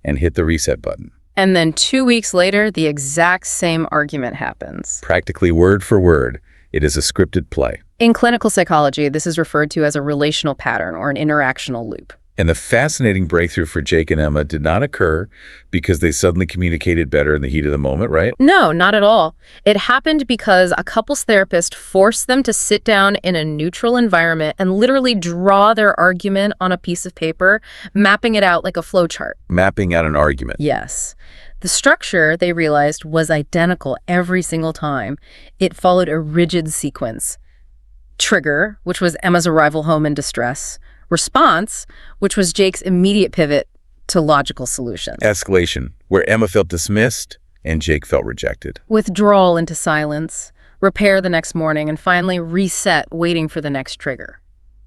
and hit the reset button. And then 2 weeks later, the exact same argument happens. Practically word for word. It is a scripted play. In clinical psychology, this is referred to as a relational pattern or an interactional loop. And the fascinating breakthrough for Jake and Emma did not occur because they suddenly communicated better in the heat of the moment, right? No, not at all. It happened because a couples therapist forced them to sit down in a neutral environment and literally draw their argument on a piece of paper, mapping it out like a flowchart. Mapping out an argument. Yes. The structure, they realized, was identical every single time. It followed a rigid sequence. Trigger, which was Emma's arrival home in distress. Response, which was Jake's immediate pivot to logical solutions. Escalation, where Emma felt dismissed and Jake felt rejected. Withdrawal into silence. Repair the next morning, and finally reset, waiting for the next trigger.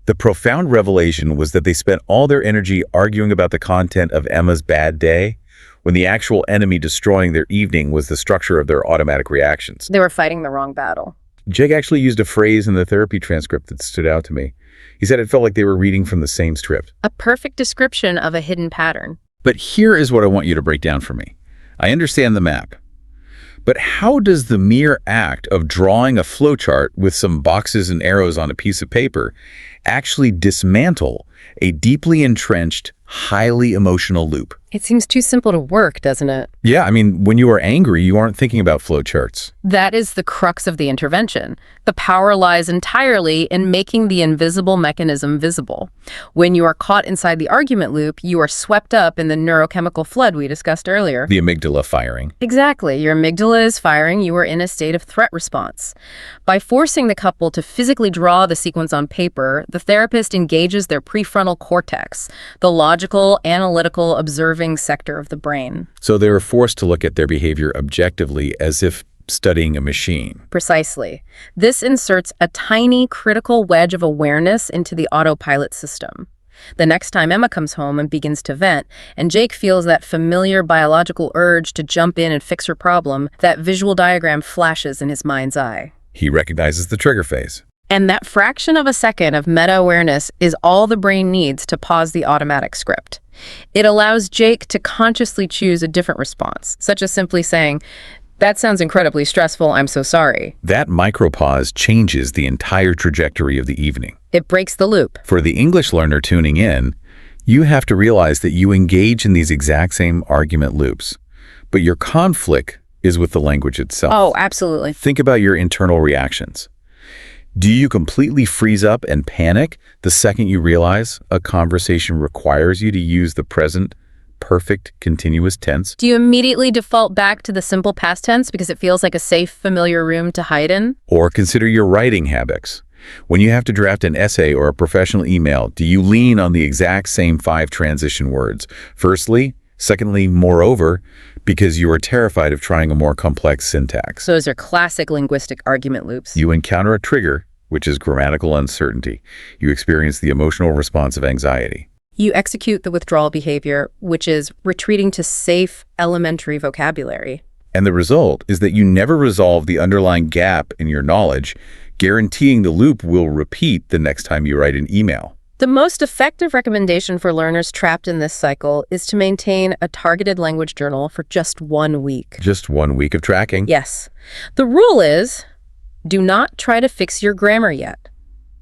The profound revelation was that they spent all their energy arguing about the content of Emma's bad day, when the actual enemy destroying their evening was the structure of their automatic reactions. They were fighting the wrong battle. Jake actually used a phrase in the therapy transcript that stood out to me. He said it felt like they were reading from the same script. A perfect description of a hidden pattern. But here is what I want you to break down for me. I understand the map. But how does the mere act of drawing a flowchart with some boxes and arrows on a piece of paper actually dismantle a deeply entrenched, highly emotional loop. It seems too simple to work, doesn't it? Yeah, I mean, when you are angry, you aren't thinking about flowcharts. That is the crux of the intervention. The power lies entirely in making the invisible mechanism visible. When you are caught inside the argument loop, you are swept up in the neurochemical flood we discussed earlier. The amygdala firing. Exactly. Your amygdala is firing. You are in a state of threat response. By forcing the couple to physically draw the sequence on paper, the therapist engages their prefrontal cortex, the logical, analytical, observing sector of the brain. So they were forced to look at their behavior objectively as if studying a machine. Precisely. This inserts a tiny critical wedge of awareness into the autopilot system. The next time Emma comes home and begins to vent, and Jake feels that familiar biological urge to jump in and fix her problem, that visual diagram flashes in his mind's eye. He recognizes the trigger phase. And that fraction of a second of meta-awareness is all the brain needs to pause the automatic script. It allows Jake to consciously choose a different response, such as simply saying, "That sounds incredibly stressful, I'm so sorry." That micropause changes the entire trajectory of the evening. It breaks the loop. For the English learner tuning in, you have to realize that you engage in these exact same argument loops, but your conflict is with the language itself. Oh, absolutely. Think about your internal reactions. Do you completely freeze up and panic the second you realize a conversation requires you to use the present perfect continuous tense? Do you immediately default back to the simple past tense because it feels like a safe, familiar room to hide in? Or consider your writing habits. When you have to draft an essay or a professional email, do you lean on the exact same 5 transition words? Firstly, secondly, moreover, because you are terrified of trying a more complex syntax. Those are classic linguistic argument loops. You encounter a trigger, which is grammatical uncertainty. You experience the emotional response of anxiety. You execute the withdrawal behavior, which is retreating to safe, elementary vocabulary. And the result is that you never resolve the underlying gap in your knowledge, guaranteeing the loop will repeat the next time you write an email. The most effective recommendation for learners trapped in this cycle is to maintain a targeted language journal for just 1 week. Just 1 week of tracking. Yes. The rule is, do not try to fix your grammar yet.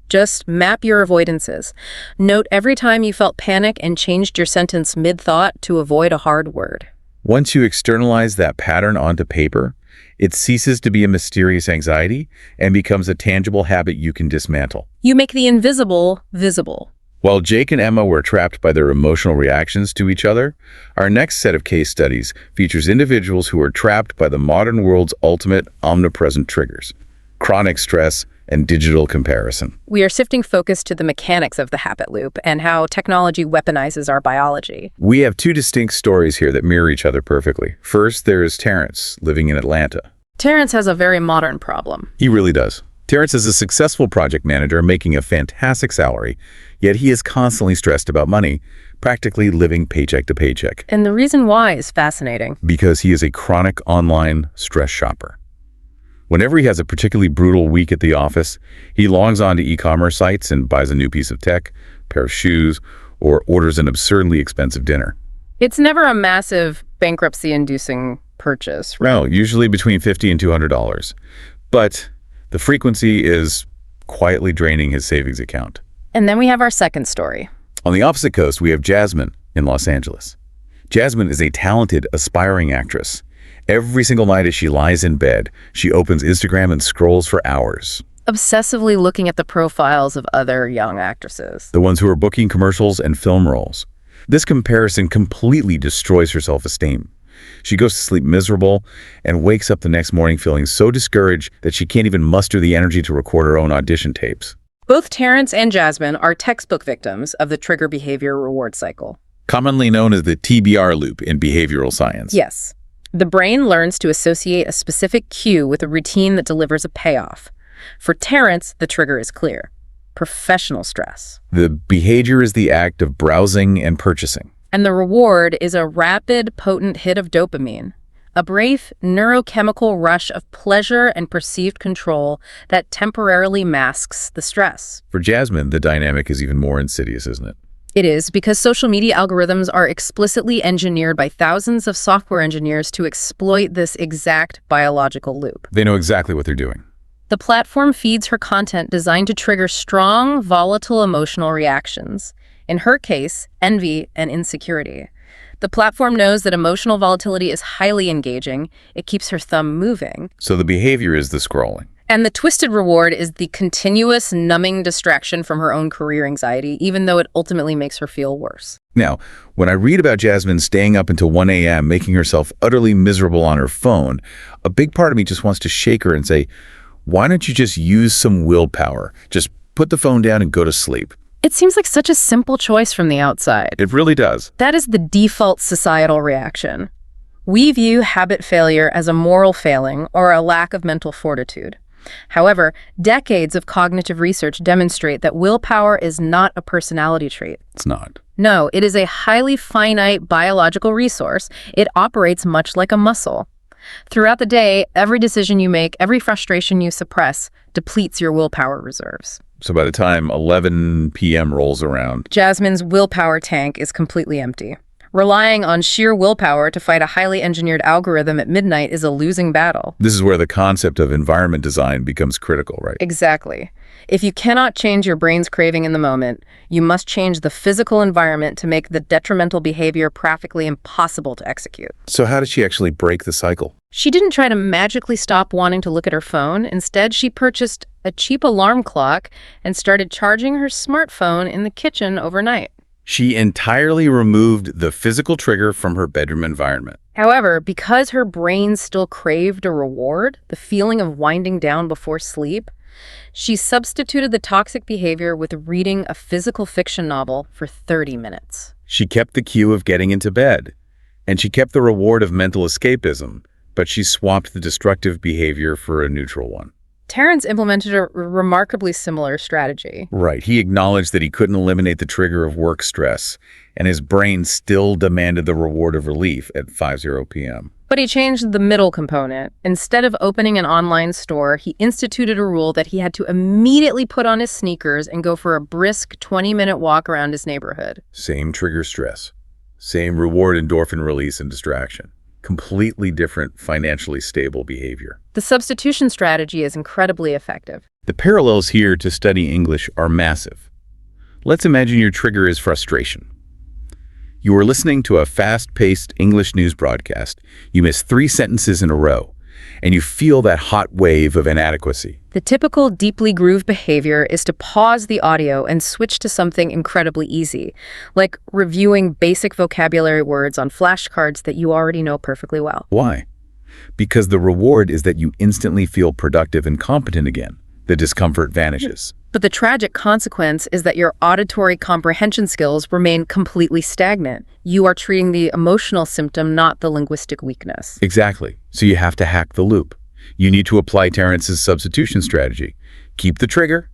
Just map your avoidances. Note every time you felt panic and changed your sentence mid-thought to avoid a hard word. Once you externalize that pattern onto paper, it ceases to be a mysterious anxiety and becomes a tangible habit you can dismantle. You make the invisible visible. While Jake and Emma were trapped by their emotional reactions to each other, our next set of case studies features individuals who are trapped by the modern world's ultimate omnipresent triggers: chronic stress and digital comparison. We are shifting focus to the mechanics of the habit loop and how technology weaponizes our biology. We have 2 distinct stories here that mirror each other perfectly. First, there is Terrence, living in Atlanta. Terrence has a very modern problem. He really does. Terrence is a successful project manager making a fantastic salary, yet he is constantly stressed about money, practically living paycheck to paycheck. And the reason why is fascinating. Because he is a chronic online stress shopper. Whenever he has a particularly brutal week at the office, he logs on to e-commerce sites and buys a new piece of tech, pair of shoes, or orders an absurdly expensive dinner. It's never a massive bankruptcy-inducing purchase. Well, usually between $50 and $200. But the frequency is quietly draining his savings account. And then we have our second story. On the opposite coast, we have Jasmine in Los Angeles. Jasmine is a talented, aspiring actress. Every single night as she lies in bed, she opens Instagram and scrolls for hours. Obsessively looking at the profiles of other young actresses. The ones who are booking commercials and film roles. This comparison completely destroys her self-esteem. She goes to sleep miserable and wakes up the next morning feeling so discouraged that she can't even muster the energy to record her own audition tapes. Both Terrence and Jasmine are textbook victims of the trigger behavior reward cycle. Commonly known as the TBR loop in behavioral science. Yes. The brain learns to associate a specific cue with a routine that delivers a payoff. For Terrence, the trigger is clear: professional stress. The behavior is the act of browsing and purchasing. And the reward is a rapid, potent hit of dopamine, a brief neurochemical rush of pleasure and perceived control that temporarily masks the stress. For Jasmine, the dynamic is even more insidious, isn't it? It is, because social media algorithms are explicitly engineered by thousands of software engineers to exploit this exact biological loop. They know exactly what they're doing. The platform feeds her content designed to trigger strong, volatile emotional reactions. In her case, envy and insecurity. The platform knows that emotional volatility is highly engaging. It keeps her thumb moving. So the behavior is the scrolling. And the twisted reward is the continuous numbing distraction from her own career anxiety, even though it ultimately makes her feel worse. Now, when I read about Jasmine staying up until 1 a.m., making herself utterly miserable on her phone, a big part of me just wants to shake her and say, why don't you just use some willpower? Just put the phone down and go to sleep. It seems like such a simple choice from the outside. It really does. That is the default societal reaction. We view habit failure as a moral failing or a lack of mental fortitude. However, decades of cognitive research demonstrate that willpower is not a personality trait. It's not. No, it is a highly finite biological resource. It operates much like a muscle. Throughout the day, every decision you make, every frustration you suppress, depletes your willpower reserves. So by the time 11 p.m. rolls around, Jasmine's willpower tank is completely empty. Relying on sheer willpower to fight a highly engineered algorithm at midnight is a losing battle. this is where the concept of environment design becomes critical, right? Exactly. If you cannot change your brain's craving in the moment, you must change the physical environment to make the detrimental behavior practically impossible to execute. So how did she actually break the cycle? She didn't try to magically stop wanting to look at her phone. Instead, she purchased a cheap alarm clock and started charging her smartphone in the kitchen overnight. She entirely removed the physical trigger from her bedroom environment. However, because her brain still craved a reward, the feeling of winding down before sleep, she substituted the toxic behavior with reading a physical fiction novel for 30 minutes. She kept the cue of getting into bed, and she kept the reward of mental escapism, but she swapped the destructive behavior for a neutral one. Terrence implemented a remarkably similar strategy. Right. He acknowledged that he couldn't eliminate the trigger of work stress, and his brain still demanded the reward of relief at 5:00 p.m. But he changed the middle component. Instead of opening an online store, he instituted a rule that he had to immediately put on his sneakers and go for a brisk 20-minute walk around his neighborhood. Same trigger stress, same reward endorphin release and distraction. Completely different, financially stable behavior. The substitution strategy is incredibly effective. The parallels here to study English are massive. Let's imagine your trigger is frustration. You are listening to a fast-paced English news broadcast. You miss 3 sentences in a row, and you feel that hot wave of inadequacy. The typical deeply grooved behavior is to pause the audio and switch to something incredibly easy, like reviewing basic vocabulary words on flashcards that you already know perfectly well. Why? Because the reward is that you instantly feel productive and competent again. The discomfort vanishes. But the tragic consequence is that your auditory comprehension skills remain completely stagnant. You are treating the emotional symptom, not the linguistic weakness. Exactly. So you have to hack the loop. You need to apply Terrence's substitution strategy. Keep the trigger.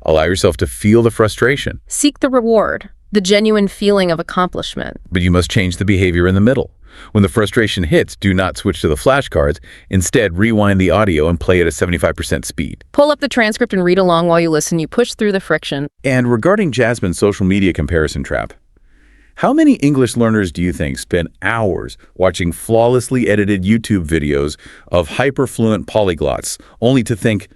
Allow yourself to feel the frustration. Seek the reward, the genuine feeling of accomplishment. But you must change the behavior in the middle. When the frustration hits, do not switch to the flashcards. Instead, rewind the audio and play it at 75% speed. Pull up the transcript and read along while you listen. You push through the friction. And regarding Jasmine's social media comparison trap, how many English learners do you think spend hours watching flawlessly edited YouTube videos of hyperfluent polyglots, only to think,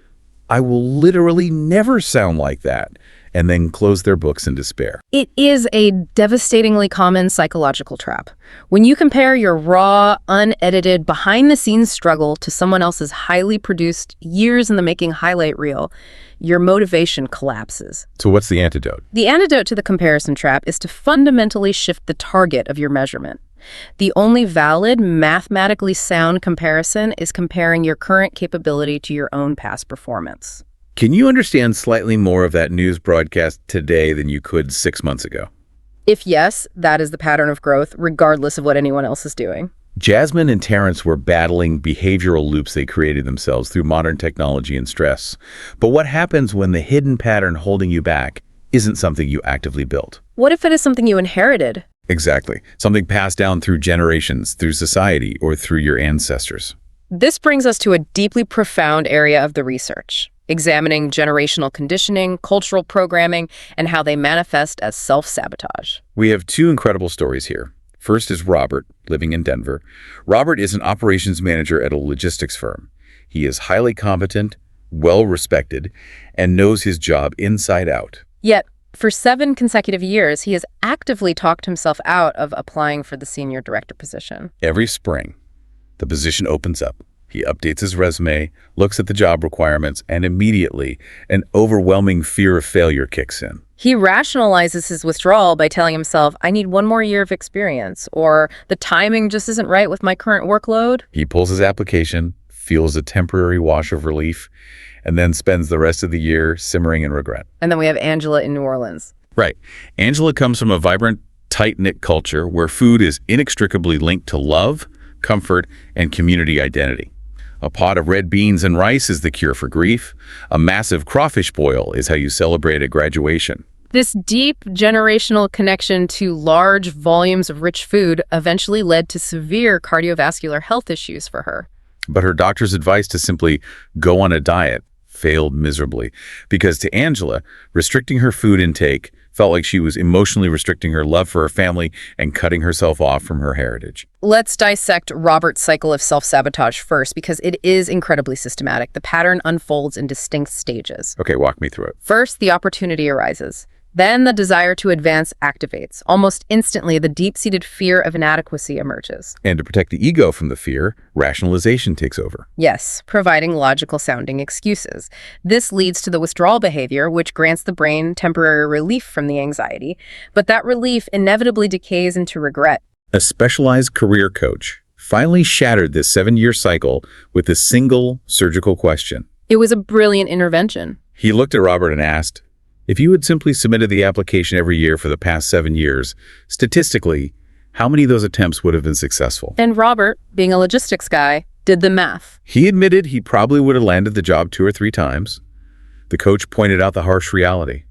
I will literally never sound like that, and then close their books in despair? It is a devastatingly common psychological trap. When you compare your raw, unedited, behind-the-scenes struggle to someone else's highly produced, years-in-the-making highlight reel, your motivation collapses. So what's the antidote? The antidote to the comparison trap is to fundamentally shift the target of your measurement. The only valid, mathematically sound comparison is comparing your current capability to your own past performance. Can you understand slightly more of that news broadcast today than you could 6 months ago? If yes, that is the pattern of growth, regardless of what anyone else is doing. Jasmine and Terrence were battling behavioral loops they created themselves through modern technology and stress. But what happens when the hidden pattern holding you back isn't something you actively built? What if it is something you inherited? Exactly. Something passed down through generations, through society, or through your ancestors. This brings us to a deeply profound area of the research, examining generational conditioning, cultural programming, and how they manifest as self-sabotage. We have 2 incredible stories here. First is Robert, living in Denver. Robert is an operations manager at a logistics firm. He is highly competent, well-respected, and knows his job inside out. Yet, for 7 consecutive years, he has actively talked himself out of applying for the senior director position. Every spring, the position opens up. He updates his resume, looks at the job requirements, and immediately an overwhelming fear of failure kicks in. He rationalizes his withdrawal by telling himself, I need 1 more year of experience, or the timing just isn't right with my current workload. He pulls his application, feels a temporary wash of relief, and then spends the rest of the year simmering in regret. And then we have Angela in New Orleans. Right. Angela comes from a vibrant, tight-knit culture where food is inextricably linked to love, comfort, and community identity. A pot of red beans and rice is the cure for grief. A massive crawfish boil is how you celebrate a graduation. This deep generational connection to large volumes of rich food eventually led to severe cardiovascular health issues for her. But her doctor's advice to simply go on a diet failed miserably, because to Angela, restricting her food intake felt like she was emotionally restricting her love for her family and cutting herself off from her heritage. Let's dissect Robert's cycle of self-sabotage first, because it is incredibly systematic. The pattern unfolds in distinct stages. Okay, walk me through it. First, the opportunity arises. Then the desire to advance activates. Almost instantly, the deep-seated fear of inadequacy emerges. And to protect the ego from the fear, rationalization takes over. Yes, providing logical-sounding excuses. This leads to the withdrawal behavior, which grants the brain temporary relief from the anxiety, but that relief inevitably decays into regret. A specialized career coach finally shattered this 7-year cycle with a single surgical question. It was a brilliant intervention. He looked at Robert and asked, if you had simply submitted the application every year for the past 7 years, statistically, how many of those attempts would have been successful? And Robert, being a logistics guy, did the math. He admitted he probably would have landed the job 2 or 3 times. The coach pointed out the harsh reality.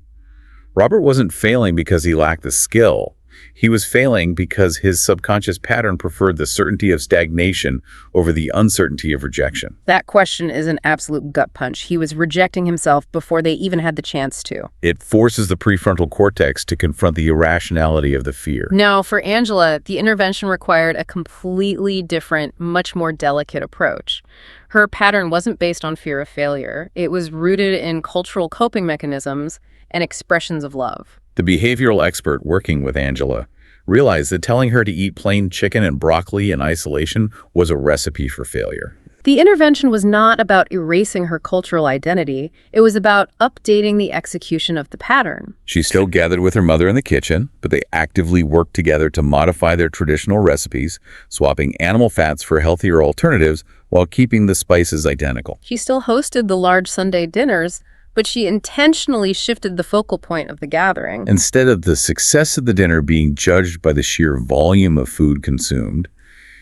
Robert wasn't failing because he lacked the skill. He was failing because his subconscious pattern preferred the certainty of stagnation over the uncertainty of rejection. That question is an absolute gut punch. He was rejecting himself before they even had the chance to. It forces the prefrontal cortex to confront the irrationality of the fear. Now, for Angela, the intervention required a completely different, much more delicate approach. Her pattern wasn't based on fear of failure. It was rooted in cultural coping mechanisms and expressions of love. The behavioral expert working with Angela realized that telling her to eat plain chicken and broccoli in isolation was a recipe for failure. The intervention was not about erasing her cultural identity. It was about updating the execution of the pattern. She still gathered with her mother in the kitchen, but they actively worked together to modify their traditional recipes, swapping animal fats for healthier alternatives while keeping the spices identical. She still hosted the large Sunday dinners, but she intentionally shifted the focal point of the gathering. Instead of the success of the dinner being judged by the sheer volume of food consumed,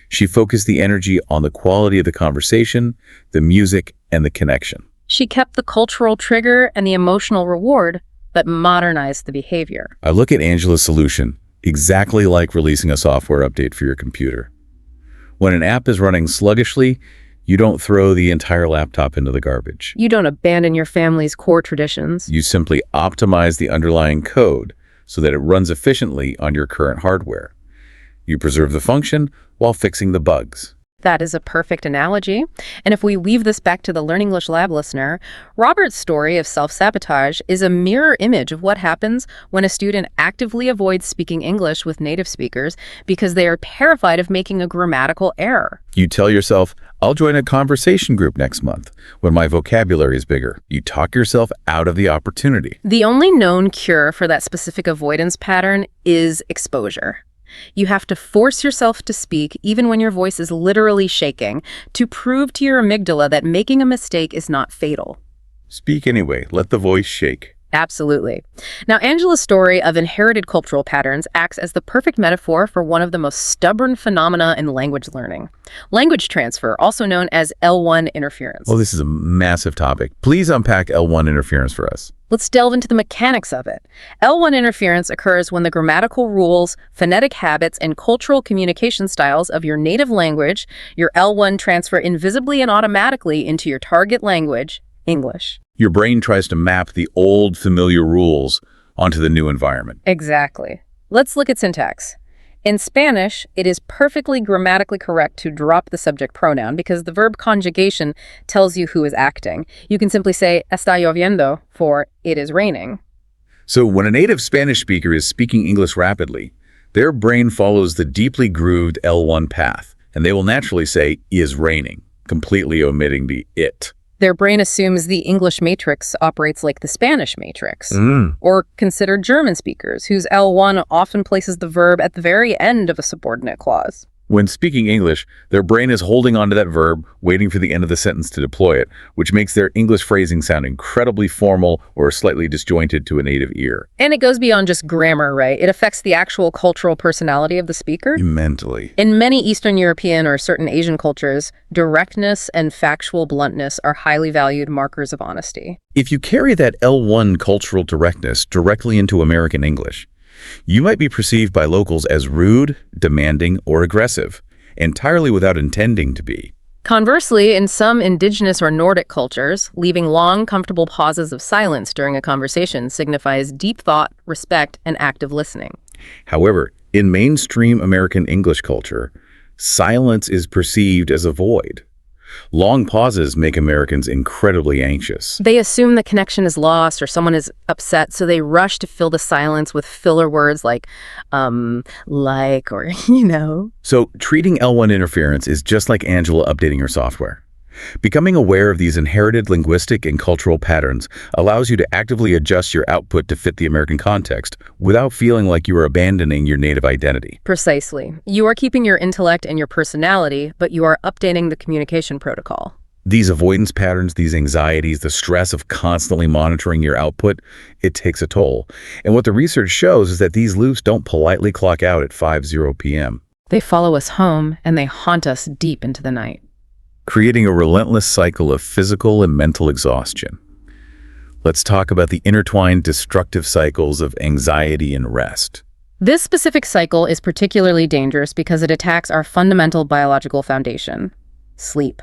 she focused the energy on the quality of the conversation, the music, and the connection. She kept the cultural trigger and the emotional reward, but modernized the behavior. I look at Angela's solution exactly like releasing a software update for your computer. When an app is running sluggishly, you don't throw the entire laptop into the garbage. You don't abandon your family's core traditions. You simply optimize the underlying code so that it runs efficiently on your current hardware. You preserve the function while fixing the bugs. That is a perfect analogy. And if we weave this back to the Learn English Lab listener, Robert's story of self-sabotage is a mirror image of what happens when a student actively avoids speaking English with native speakers because they are terrified of making a grammatical error. You tell yourself, I'll join a conversation group next month when my vocabulary is bigger. You talk yourself out of the opportunity. The only known cure for that specific avoidance pattern is exposure. You have to force yourself to speak even when your voice is literally shaking to prove to your amygdala that making a mistake is not fatal. Speak anyway. Let the voice shake. Absolutely. Now, Angela's story of inherited cultural patterns acts as the perfect metaphor for one of the most stubborn phenomena in language learning. Language transfer, also known as L1 interference. Well, this is a massive topic. Please unpack L1 interference for us. Let's delve into the mechanics of it. L1 interference occurs when the grammatical rules, phonetic habits, and cultural communication styles of your native language, your L1 transfer invisibly and automatically into your target language, English. Your brain tries to map the old familiar rules onto the new environment. Exactly. Let's look at syntax. In Spanish, it is perfectly grammatically correct to drop the subject pronoun because the verb conjugation tells you who is acting. You can simply say está lloviendo for it is raining. So when a native Spanish speaker is speaking English rapidly, their brain follows the deeply grooved L1 path, and they will naturally say is raining, completely omitting the it. Their brain assumes the English matrix operates like the Spanish matrix. Mm. Or consider German speakers, whose L1 often places the verb at the very end of a subordinate clause. When speaking English, their brain is holding onto that verb, waiting for the end of the sentence to deploy it, which makes their English phrasing sound incredibly formal or slightly disjointed to a native ear. And it goes beyond just grammar, right? It affects the actual cultural personality of the speaker. Mentally. In many Eastern European or certain Asian cultures, directness and factual bluntness are highly valued markers of honesty. If you carry that L1 cultural directness directly into American English, you might be perceived by locals as rude, demanding, or aggressive, entirely without intending to be. Conversely, in some indigenous or Nordic cultures, leaving long, comfortable pauses of silence during a conversation signifies deep thought, respect, and active listening. However, in mainstream American English culture, silence is perceived as a void. Long pauses make Americans incredibly anxious. They assume the connection is lost or someone is upset, so they rush to fill the silence with filler words like, or, So treating L1 interference is just like Angela updating her software. Becoming aware of these inherited linguistic and cultural patterns allows you to actively adjust your output to fit the American context without feeling like you are abandoning your native identity. Precisely. You are keeping your intellect and your personality, but you are updating the communication protocol. These avoidance patterns, these anxieties, the stress of constantly monitoring your output, it takes a toll. And what the research shows is that these loops don't politely clock out at 5:0 p.m. They follow us home, and they haunt us deep into the night, creating a relentless cycle of physical and mental exhaustion. Let's talk about the intertwined destructive cycles of anxiety and rest. This specific cycle is particularly dangerous because it attacks our fundamental biological foundation, sleep.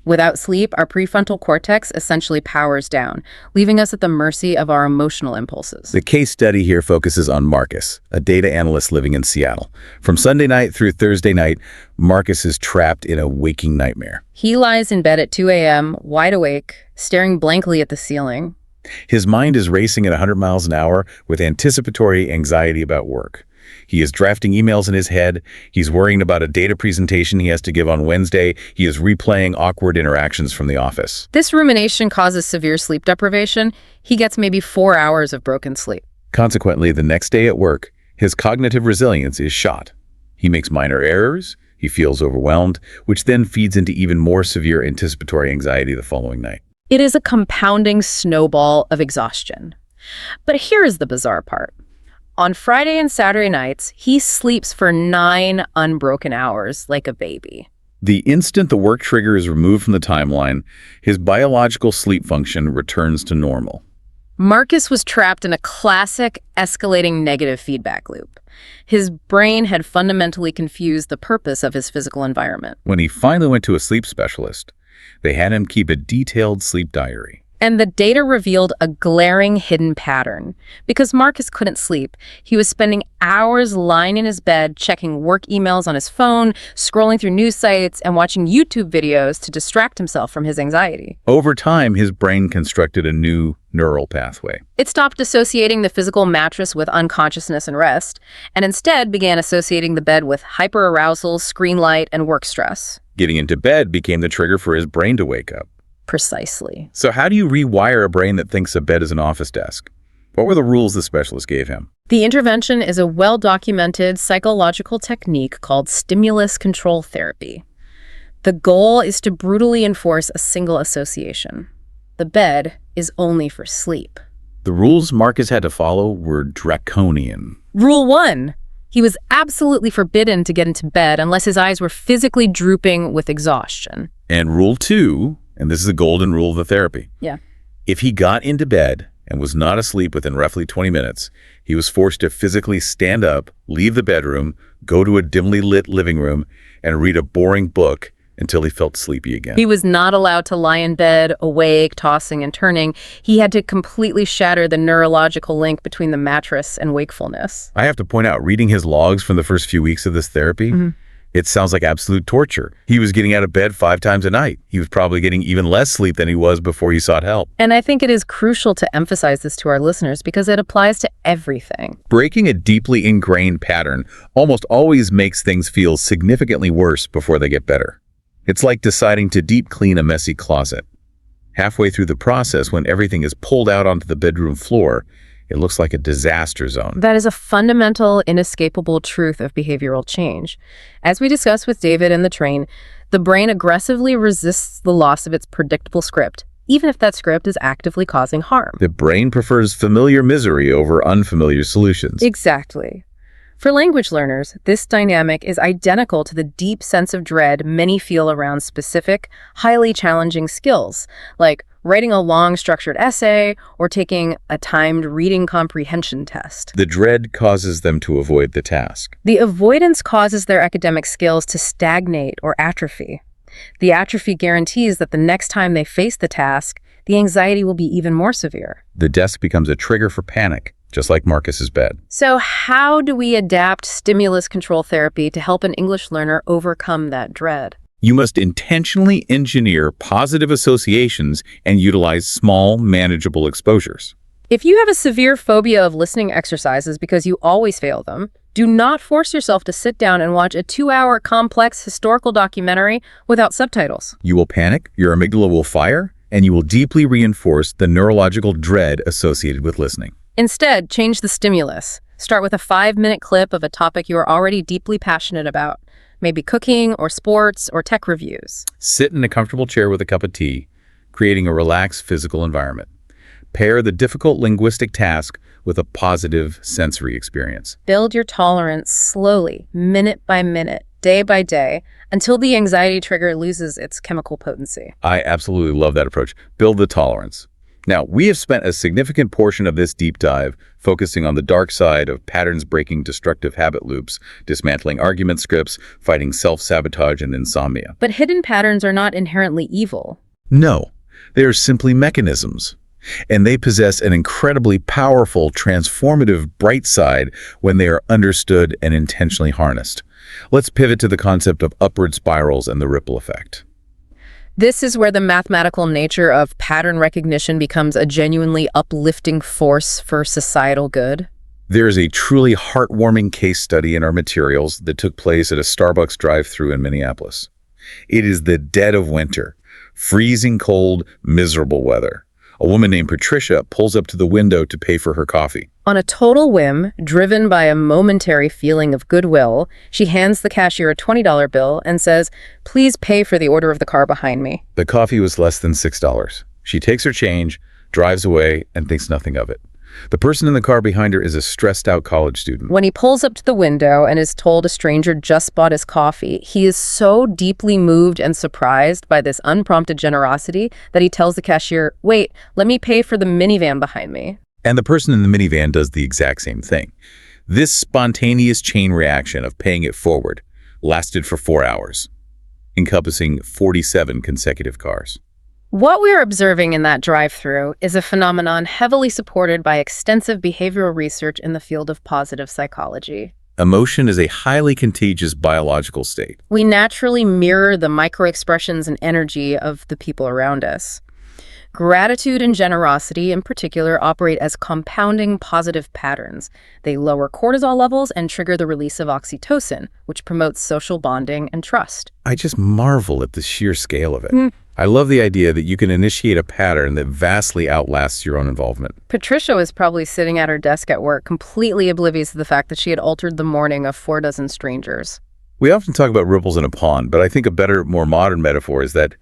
Without sleep, our prefrontal cortex essentially powers down, leaving us at the mercy of our emotional impulses. The case study here focuses on Marcus, a data analyst living in Seattle. From Sunday night through Thursday night, Marcus is trapped in a waking nightmare. He lies in bed at 2 a.m., wide awake, staring blankly at the ceiling. His mind is racing at 100 miles an hour with anticipatory anxiety about work. He is drafting emails in his head. He's worrying about a data presentation he has to give on Wednesday. He is replaying awkward interactions from the office. This rumination causes severe sleep deprivation. He gets maybe 4 hours of broken sleep. Consequently, the next day at work, his cognitive resilience is shot. He makes minor errors. He feels overwhelmed, which then feeds into even more severe anticipatory anxiety the following night. It is a compounding snowball of exhaustion. But here is the bizarre part. On Friday and Saturday nights, he sleeps for 9 unbroken hours like a baby. The instant the work trigger is removed from the timeline, his biological sleep function returns to normal. Marcus was trapped in a classic escalating negative feedback loop. His brain had fundamentally confused the purpose of his physical environment. When he finally went to a sleep specialist, they had him keep a detailed sleep diary. And the data revealed a glaring hidden pattern. Because Marcus couldn't sleep, he was spending hours lying in his bed, checking work emails on his phone, scrolling through news sites, and watching YouTube videos to distract himself from his anxiety. Over time, his brain constructed a new neural pathway. It stopped associating the physical mattress with unconsciousness and rest, and instead began associating the bed with hyperarousal, screen light, and work stress. Getting into bed became the trigger for his brain to wake up. Precisely. So how do you rewire a brain that thinks a bed is an office desk? What were the rules the specialist gave him? The intervention is a well-documented psychological technique called stimulus control therapy. The goal is to brutally enforce a single association. The bed is only for sleep. The rules Marcus had to follow were draconian. Rule 1. He was absolutely forbidden to get into bed unless his eyes were physically drooping with exhaustion. And rule 2, and this is the golden rule of the therapy. Yeah. If he got into bed and was not asleep within roughly 20 minutes, he was forced to physically stand up, leave the bedroom, go to a dimly lit living room, and read a boring book until he felt sleepy again. He was not allowed to lie in bed, awake, tossing and turning. He had to completely shatter the neurological link between the mattress and wakefulness. I have to point out, reading his logs from the first few weeks of this therapy, it sounds like absolute torture. He was getting out of bed 5 times a night. He was probably getting even less sleep than he was before he sought help. And I think it is crucial to emphasize this to our listeners because it applies to everything. Breaking a deeply ingrained pattern almost always makes things feel significantly worse before they get better. It's like deciding to deep clean a messy closet. Halfway through the process, when everything is pulled out onto the bedroom floor, it looks like a disaster zone. That is a fundamental, inescapable truth of behavioral change. As we discussed with David in the train, the brain aggressively resists the loss of its predictable script, even if that script is actively causing harm. The brain prefers familiar misery over unfamiliar solutions. Exactly. For language learners, this dynamic is identical to the deep sense of dread many feel around specific, highly challenging skills, like writing a long, structured essay or taking a timed reading comprehension test. The dread causes them to avoid the task. The avoidance causes their academic skills to stagnate or atrophy. The atrophy guarantees that the next time they face the task, the anxiety will be even more severe. The desk becomes a trigger for panic, just like Marcus's bed. So how do we adapt stimulus control therapy to help an English learner overcome that dread? You must intentionally engineer positive associations and utilize small, manageable exposures. If you have a severe phobia of listening exercises because you always fail them, do not force yourself to sit down and watch a 2-hour complex historical documentary without subtitles. You will panic, your amygdala will fire, and you will deeply reinforce the neurological dread associated with listening. Instead, change the stimulus. Start with a 5-minute clip of a topic you are already deeply passionate about. Maybe cooking or sports or tech reviews. Sit in a comfortable chair with a cup of tea, creating a relaxed physical environment. Pair the difficult linguistic task with a positive sensory experience. Build your tolerance slowly, minute by minute, day by day, until the anxiety trigger loses its chemical potency. I absolutely love that approach. Build the tolerance. Now, we have spent a significant portion of this deep dive focusing on the dark side of patterns-breaking destructive habit loops, dismantling argument scripts, fighting self-sabotage and insomnia. But hidden patterns are not inherently evil. No, they are simply mechanisms. And they possess an incredibly powerful, transformative bright side when they are understood and intentionally harnessed. Let's pivot to the concept of upward spirals and the ripple effect. This is where the mathematical nature of pattern recognition becomes a genuinely uplifting force for societal good. There is a truly heartwarming case study in our materials that took place at a Starbucks drive-thru in Minneapolis. It is the dead of winter, freezing cold, miserable weather. A woman named Patricia pulls up to the window to pay for her coffee. On a total whim, driven by a momentary feeling of goodwill, she hands the cashier a $20 bill and says, "Please pay for the order of the car behind me." The coffee was less than $6. She takes her change, drives away, and thinks nothing of it. The person in the car behind her is a stressed-out college student. When he pulls up to the window and is told a stranger just bought his coffee, he is so deeply moved and surprised by this unprompted generosity that he tells the cashier, "Wait, let me pay for the minivan behind me." And the person in the minivan does the exact same thing. This spontaneous chain reaction of paying it forward lasted for 4 hours, encompassing 47 consecutive cars. What we are observing in that drive-through is a phenomenon heavily supported by extensive behavioral research in the field of positive psychology. Emotion is a highly contagious biological state. We naturally mirror the micro-expressions and energy of the people around us. Gratitude and generosity, in particular, operate as compounding positive patterns. They lower cortisol levels and trigger the release of oxytocin, which promotes social bonding and trust. I just marvel at the sheer scale of it. I love the idea that you can initiate a pattern that vastly outlasts your own involvement. Patricia was probably sitting at her desk at work, completely oblivious to the fact that she had altered the morning of 4 dozen strangers. We often talk about ripples in a pond, but I think a better, more modern metaphor is that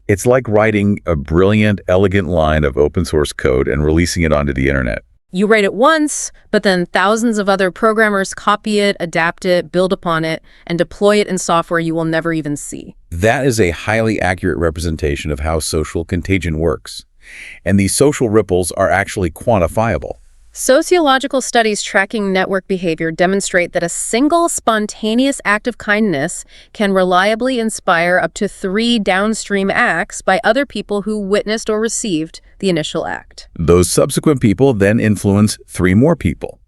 it's like writing a brilliant, elegant line of open source code and releasing it onto the internet. You write it once, but then thousands of other programmers copy it, adapt it, build upon it, and deploy it in software you will never even see. That is a highly accurate representation of how social contagion works. And these social ripples are actually quantifiable. Sociological studies tracking network behavior demonstrate that a single spontaneous act of kindness can reliably inspire up to 3 downstream acts by other people who witnessed or received the initial act. Those subsequent people then influence 3 more people.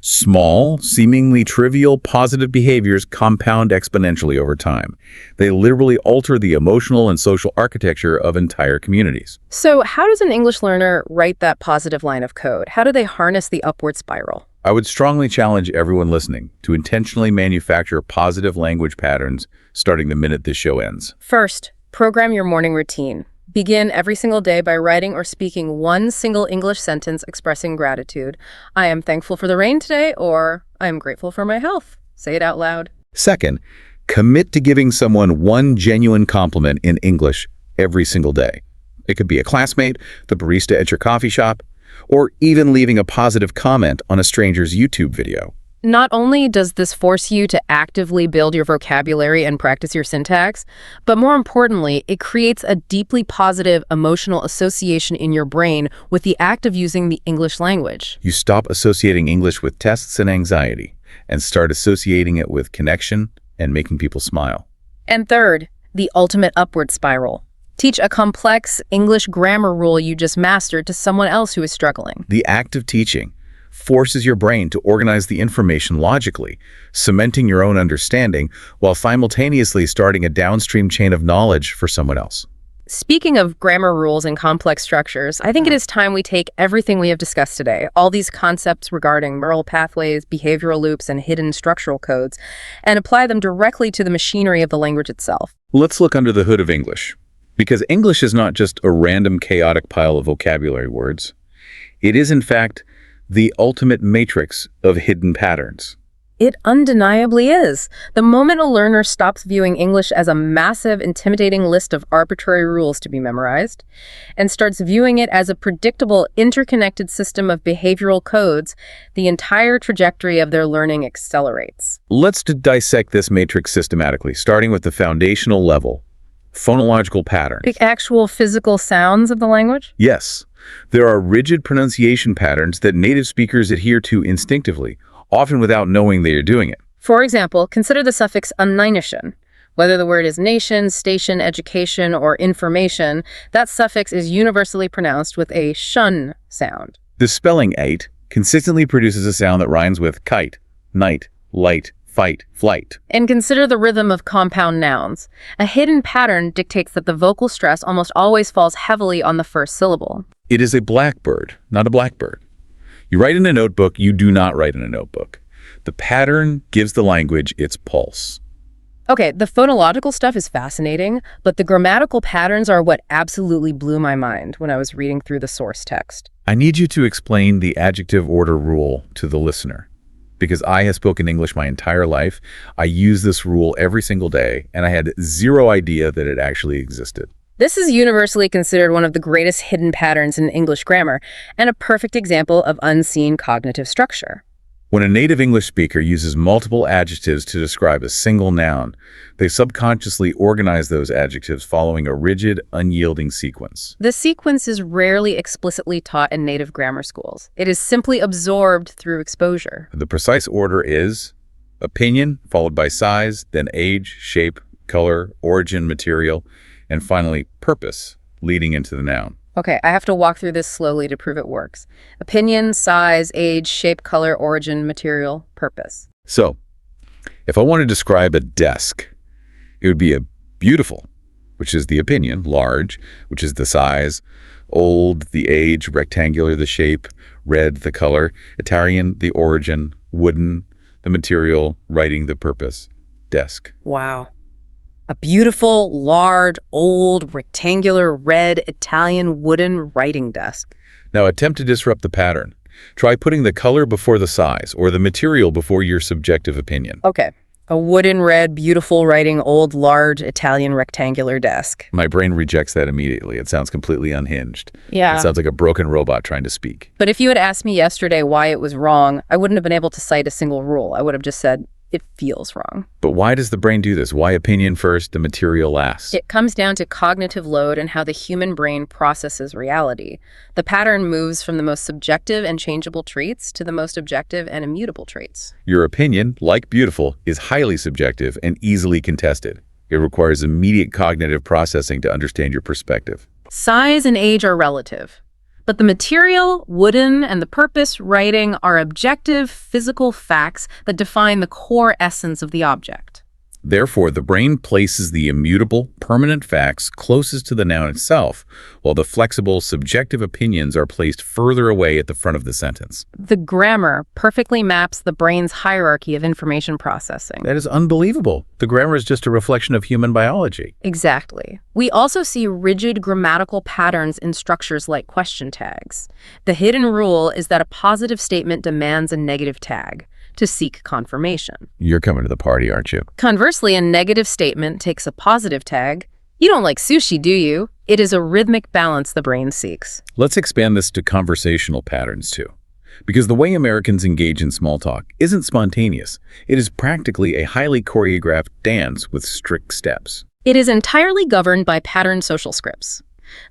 Small, seemingly trivial positive behaviors compound exponentially over time. They literally alter the emotional and social architecture of entire communities. So how does an English learner write that positive line of code? How do they harness the upward spiral? I would strongly challenge everyone listening to intentionally manufacture positive language patterns starting the minute this show ends. First, program your morning routine. Begin every single day by writing or speaking one single English sentence expressing gratitude. I am thankful for the rain today, or I am grateful for my health. Say it out loud. Second, commit to giving someone one genuine compliment in English every single day. It could be a classmate, the barista at your coffee shop, or even leaving a positive comment on a stranger's YouTube video. Not only does this force you to actively build your vocabulary and practice your syntax, but more importantly, it creates a deeply positive emotional association in your brain with the act of using the English language. You stop associating English with tests and anxiety and start associating it with connection and making people smile. And third, the ultimate upward spiral. Teach a complex English grammar rule you just mastered to someone else who is struggling. The act of teaching forces your brain to organize the information logically, cementing your own understanding while simultaneously starting a downstream chain of knowledge for someone else. Speaking of grammar rules and complex structures, I think it is time we take everything we have discussed today, all these concepts regarding neural pathways, behavioral loops, and hidden structural codes, and apply them directly to the machinery of the language itself. Let's look under the hood of English, because English is not just a random chaotic pile of vocabulary words. It is, in fact, the ultimate matrix of hidden patterns. It undeniably is. The moment a learner stops viewing English as a massive, intimidating list of arbitrary rules to be memorized and starts viewing it as a predictable, interconnected system of behavioral codes, the entire trajectory of their learning accelerates. Let's dissect this matrix systematically, starting with the foundational level, phonological patterns. The actual physical sounds of the language? Yes, there are rigid pronunciation patterns that native speakers adhere to instinctively, often without knowing they are doing it. For example, consider the suffix "annishen." Whether the word is nation, station, education, or information, that suffix is universally pronounced with a shun sound. The spelling ate consistently produces a sound that rhymes with kite, night, light, fight, flight. And consider the rhythm of compound nouns. A hidden pattern dictates that the vocal stress almost always falls heavily on the first syllable. It is a blackbird, not a blackbird. You write in a notebook, you do not write in a notebook. The pattern gives the language its pulse. Okay, the phonological stuff is fascinating, but the grammatical patterns are what absolutely blew my mind when I was reading through the source text. I need you to explain the adjective order rule to the listener. Because I have spoken English my entire life, I use this rule every single day, and I had zero idea that it actually existed. This is universally considered one of the greatest hidden patterns in English grammar, and a perfect example of unseen cognitive structure. When a native English speaker uses multiple adjectives to describe a single noun, they subconsciously organize those adjectives following a rigid, unyielding sequence. The sequence is rarely explicitly taught in native grammar schools. It is simply absorbed through exposure. The precise order is opinion, followed by size, then age, shape, color, origin, material, and finally purpose, leading into the noun. Okay, I have to walk through this slowly to prove it works. Opinion, size, age, shape, color, origin, material, purpose. So, if I want to describe a desk, it would be a beautiful, which is the opinion, large, which is the size, old, the age, rectangular, the shape, red, the color, Italian, the origin, wooden, the material, writing, the purpose, desk. Wow. A beautiful, large, old, rectangular, red, Italian wooden writing desk. Now attempt to disrupt the pattern. Try putting the color before the size or the material before your subjective opinion. Okay. A wooden, red, beautiful writing, old, large, Italian rectangular desk. My brain rejects that immediately. It sounds completely unhinged. Yeah. It sounds like a broken robot trying to speak. But if you had asked me yesterday why it was wrong, I wouldn't have been able to cite a single rule. I would have just said, it feels wrong. But why does the brain do this? Why opinion first, the material last? It comes down to cognitive load and how the human brain processes reality. The pattern moves from the most subjective and changeable traits to the most objective and immutable traits. Your opinion, like beautiful, is highly subjective and easily contested. It requires immediate cognitive processing to understand your perspective. Size and age are relative. But the material, wooden, and the purpose, writing, are objective, physical facts that define the core essence of the object. Therefore, the brain places the immutable, permanent facts closest to the noun itself, while the flexible, subjective opinions are placed further away at the front of the sentence. The grammar perfectly maps the brain's hierarchy of information processing. That is unbelievable. The grammar is just a reflection of human biology. Exactly. We also see rigid grammatical patterns in structures like question tags. The hidden rule is that a positive statement demands a negative tag to seek confirmation. You're coming to the party, aren't you? Conversely, a negative statement takes a positive tag. You don't like sushi, do you? It is a rhythmic balance the brain seeks. Let's expand this to conversational patterns too. Because the way Americans engage in small talk isn't spontaneous. It is practically a highly choreographed dance with strict steps. It is entirely governed by patterned social scripts.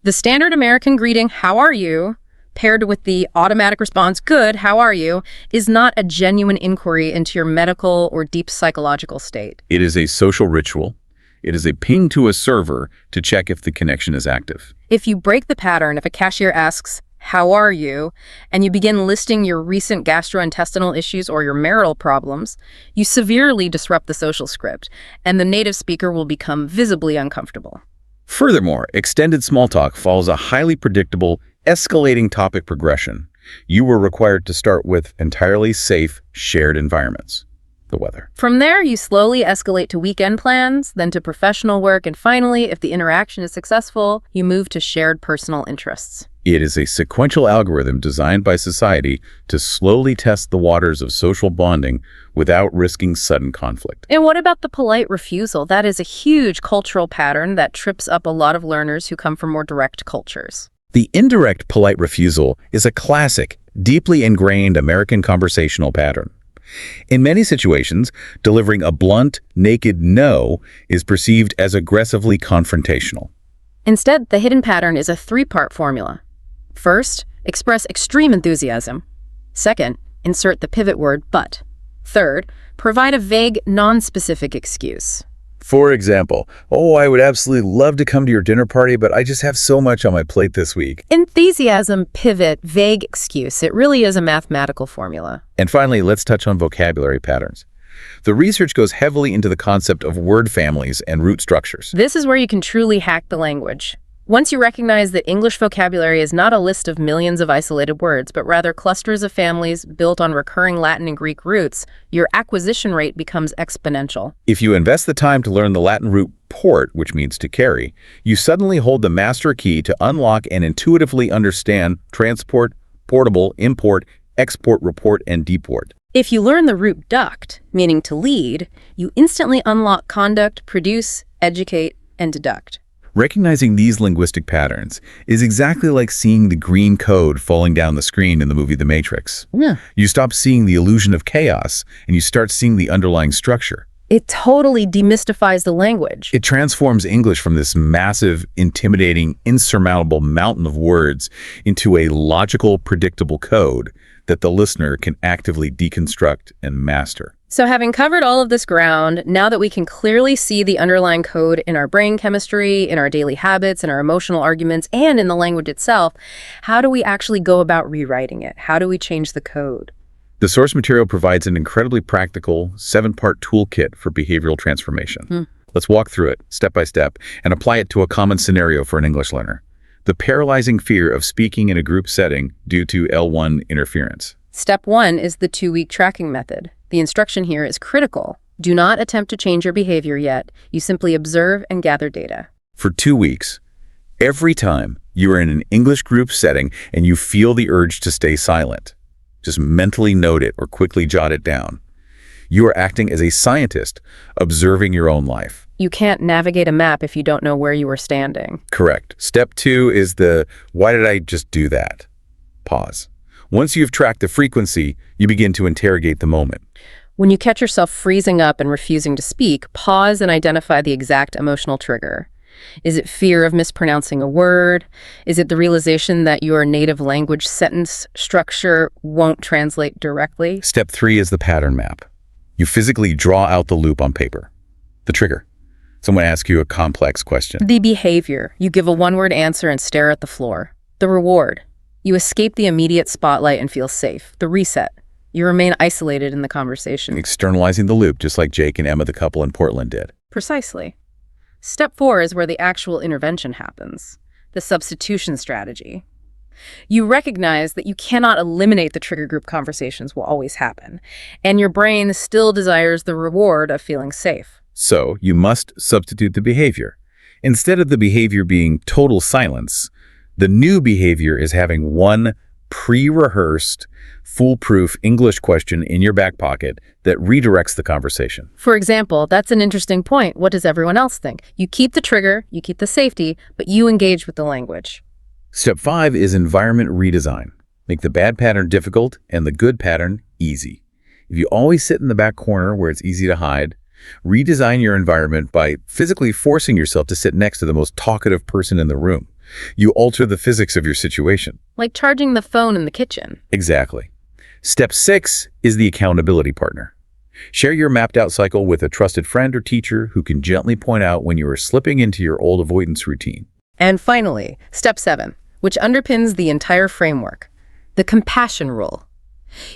The standard American greeting, "How are you?" paired with the automatic response, "Good, how are you?" is not a genuine inquiry into your medical or deep psychological state. It is a social ritual. It is a ping to a server to check if the connection is active. If you break the pattern, if a cashier asks, "How are you?" and you begin listing your recent gastrointestinal issues or your marital problems, you severely disrupt the social script, and the native speaker will become visibly uncomfortable. Furthermore, extended small talk follows a highly predictable, escalating topic progression. You were required to start with entirely safe, shared environments. The weather. From there, you slowly escalate to weekend plans, then to professional work, and finally, if the interaction is successful, you move to shared personal interests. It is a sequential algorithm designed by society to slowly test the waters of social bonding without risking sudden conflict. And what about the polite refusal? That is a huge cultural pattern that trips up a lot of learners who come from more direct cultures. The indirect polite refusal is a classic, deeply ingrained American conversational pattern. In many situations, delivering a blunt, naked no is perceived as aggressively confrontational. Instead, the hidden pattern is a three-part formula. First, express extreme enthusiasm. Second, insert the pivot word but. Third, provide a vague, non-specific excuse. For example, "Oh, I would absolutely love to come to your dinner party, but I just have so much on my plate this week." Enthusiasm, pivot, vague excuse. It really is a mathematical formula. And finally, let's touch on vocabulary patterns. The research goes heavily into the concept of word families and root structures. This is where you can truly hack the language. Once you recognize that English vocabulary is not a list of millions of isolated words, but rather clusters of families built on recurring Latin and Greek roots, your acquisition rate becomes exponential. If you invest the time to learn the Latin root port, which means to carry, you suddenly hold the master key to unlock and intuitively understand transport, portable, import, export, report, and deport. If you learn the root duct, meaning to lead, you instantly unlock conduct, produce, educate, and deduct. Recognizing these linguistic patterns is exactly like seeing the green code falling down the screen in the movie The Matrix. Yeah. You stop seeing the illusion of chaos and you start seeing the underlying structure. It totally demystifies the language. It transforms English from this massive, intimidating, insurmountable mountain of words into a logical, predictable code that the listener can actively deconstruct and master. So having covered all of this ground, now that we can clearly see the underlying code in our brain chemistry, in our daily habits, in our emotional arguments, and in the language itself, how do we actually go about rewriting it? How do we change the code? The source material provides an incredibly practical 7-part toolkit for behavioral transformation. Let's walk through it step by step and apply it to a common scenario for an English learner. The paralyzing fear of speaking in a group setting due to L1 interference. Step 1 is the 2-week tracking method. The instruction here is critical. Do not attempt to change your behavior yet. You simply observe and gather data. For 2 weeks, every time you are in an English group setting and you feel the urge to stay silent, just mentally note it or quickly jot it down. You are acting as a scientist, observing your own life. You can't navigate a map if you don't know where you are standing. Correct. Step 2 is the, why did I just do that? Pause. Once you've tracked the frequency, you begin to interrogate the moment. When you catch yourself freezing up and refusing to speak, pause and identify the exact emotional trigger. Is it fear of mispronouncing a word? Is it the realization that your native language sentence structure won't translate directly? Step 3 is the pattern map. You physically draw out the loop on paper. The trigger. Someone asks you a complex question. The behavior. You give a one-word answer and stare at the floor. The reward. You escape the immediate spotlight and feel safe. The reset. You remain isolated in the conversation. Externalizing the loop, just like Jake and Emma, the couple in Portland, did. Precisely. Step 4 is where the actual intervention happens, the substitution strategy. You recognize that you cannot eliminate the trigger group conversations will always happen, and your brain still desires the reward of feeling safe. So you must substitute the behavior. Instead of the behavior being total silence, the new behavior is having one pre-rehearsed, foolproof English question in your back pocket that redirects the conversation. For example, that's an interesting point. What does everyone else think? You keep the trigger, you keep the safety, but you engage with the language. Step 5 is environment redesign. Make the bad pattern difficult and the good pattern easy. If you always sit in the back corner where it's easy to hide, redesign your environment by physically forcing yourself to sit next to the most talkative person in the room. You alter the physics of your situation. Like charging the phone in the kitchen. Exactly. Step 6 is the accountability partner. Share your mapped out cycle with a trusted friend or teacher who can gently point out when you are slipping into your old avoidance routine. And finally, step 7, which underpins the entire framework, the compassion rule.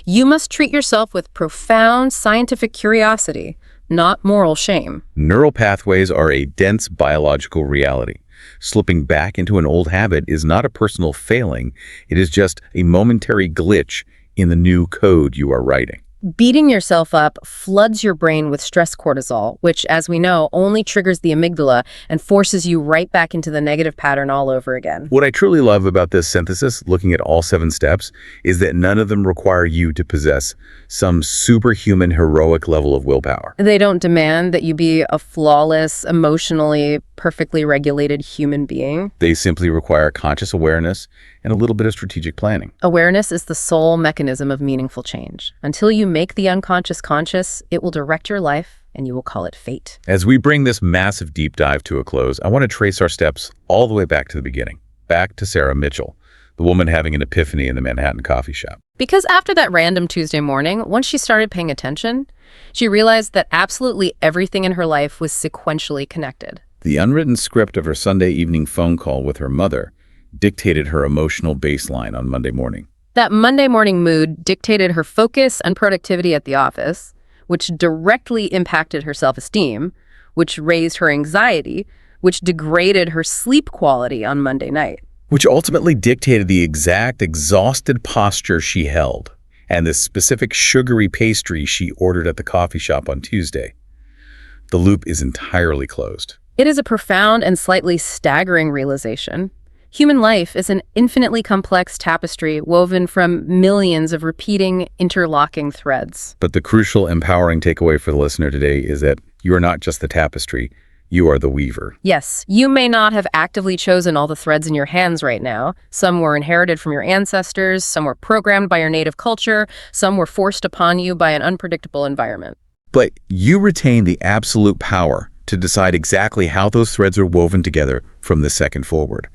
You must treat yourself with profound scientific curiosity, not moral shame. Neural pathways are a dense biological reality. Slipping back into an old habit is not a personal failing. It is just a momentary glitch in the new code you are writing. Beating yourself up floods your brain with stress cortisol, which, as we know, only triggers the amygdala and forces you right back into the negative pattern all over again. What I truly love about this synthesis, looking at all 7 steps, is that none of them require you to possess some superhuman heroic level of willpower. They don't demand that you be a flawless, emotionally perfectly regulated human being. They simply require conscious awareness and a little bit of strategic planning. Awareness is the sole mechanism of meaningful change. Until you make the unconscious conscious, it will direct your life, and you will call it fate. As we bring this massive deep dive to a close, I want to trace our steps all the way back to the beginning, back to Sarah Mitchell, the woman having an epiphany in the Manhattan coffee shop. Because after that random Tuesday morning, once she started paying attention, she realized that absolutely everything in her life was sequentially connected. The unwritten script of her Sunday evening phone call with her mother dictated her emotional baseline on Monday morning. That Monday morning mood dictated her focus and productivity at the office, which directly impacted her self-esteem, which raised her anxiety, which degraded her sleep quality on Monday night. Which ultimately dictated the exact exhausted posture she held and the specific sugary pastry she ordered at the coffee shop on Tuesday. The loop is entirely closed. It is a profound and slightly staggering realization. Human life is an infinitely complex tapestry woven from millions of repeating, interlocking threads. But the crucial, empowering takeaway for the listener today is that you are not just the tapestry, you are the weaver. Yes, you may not have actively chosen all the threads in your hands right now. Some were inherited from your ancestors, some were programmed by your native culture, some were forced upon you by an unpredictable environment. But you retain the absolute power to decide exactly how those threads are woven together from this second forward.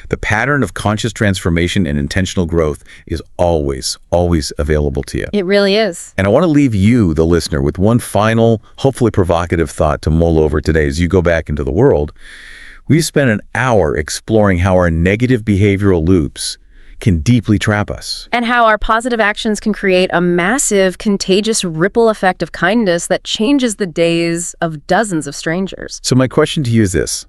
The pattern of conscious transformation and intentional growth is always, always available to you. It really is. And I want to leave you, the listener, with one final, hopefully provocative thought to mull over today as you go back into the world. We've spent an hour exploring how our negative behavioral loops can deeply trap us. And how our positive actions can create a massive, contagious ripple effect of kindness that changes the days of dozens of strangers. So my question to you is this.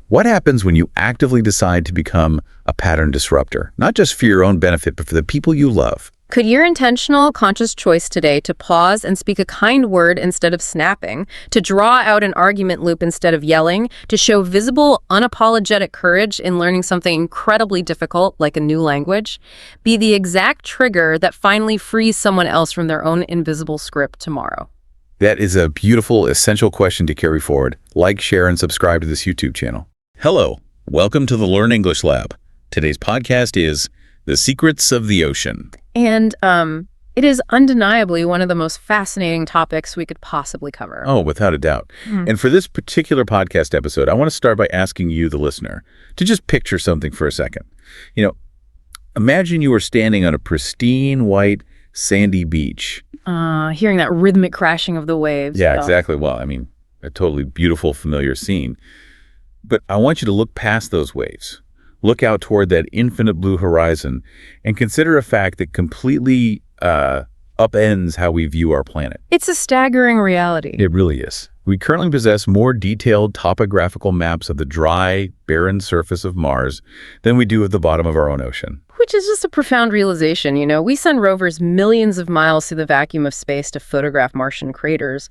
What happens when you actively decide to become a pattern disruptor? Not just for your own benefit, but for the people you love. Could your intentional, conscious choice today to pause and speak a kind word instead of snapping, to draw out an argument loop instead of yelling, to show visible, unapologetic courage in learning something incredibly difficult like a new language, be the exact trigger that finally frees someone else from their own invisible script tomorrow? That is a beautiful, essential question to carry forward. Like, share, and subscribe to this YouTube channel. Hello, welcome to the Learn English Lab. Today's podcast is The Secrets of the Ocean. And It is undeniably one of the most fascinating topics we could possibly cover. Oh, without a doubt. And for this particular podcast episode, I want to start by asking you, the listener, to just picture something for a second. Imagine you were standing on a pristine, white, sandy beach. Hearing that rhythmic crashing of the waves. Yeah, exactly. Well, a totally beautiful, familiar scene. But I want you to look past those waves. Look out toward that infinite blue horizon and consider a fact that completely upends how we view our planet. It's a staggering reality. It really is. We currently possess more detailed topographical maps of the dry, barren surface of Mars than we do of the bottom of our own ocean. Which is just a profound realization, We send rovers millions of miles through the vacuum of space to photograph Martian craters,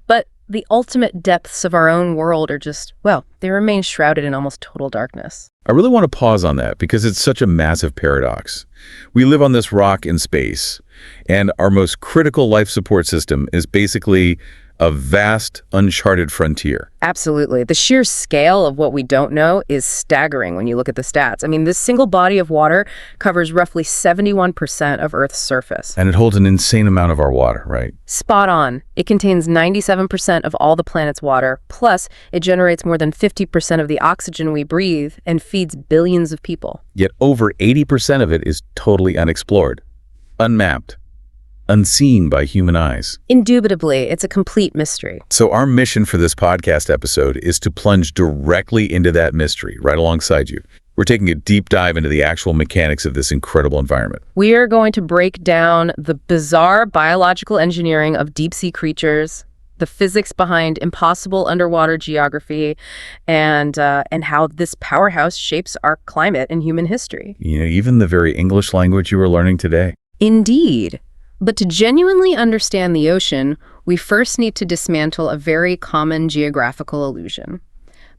but the ultimate depths of our own world are just, well, they remain shrouded in almost total darkness. I really want to pause on that because it's such a massive paradox. We live on this rock in space, and our most critical life support system is basically a vast, uncharted frontier. Absolutely. The sheer scale of what we don't know is staggering when you look at the stats. This single body of water covers roughly 71% of Earth's surface. And it holds an insane amount of our water, right? Spot on. It contains 97% of all the planet's water, plus it generates more than 50% of the oxygen we breathe and feeds billions of people. Yet over 80% of it is totally unexplored, unmapped, unseen by human eyes. Indubitably, it's a complete mystery. So our mission for this podcast episode is to plunge directly into that mystery right alongside you. We're taking a deep dive into the actual mechanics of this incredible environment. We are going to break down the bizarre biological engineering of deep-sea creatures, the physics behind impossible underwater geography, and how this powerhouse shapes our climate and human history. Even the very English language you were learning today. Indeed. But to genuinely understand the ocean, we first need to dismantle a very common geographical illusion.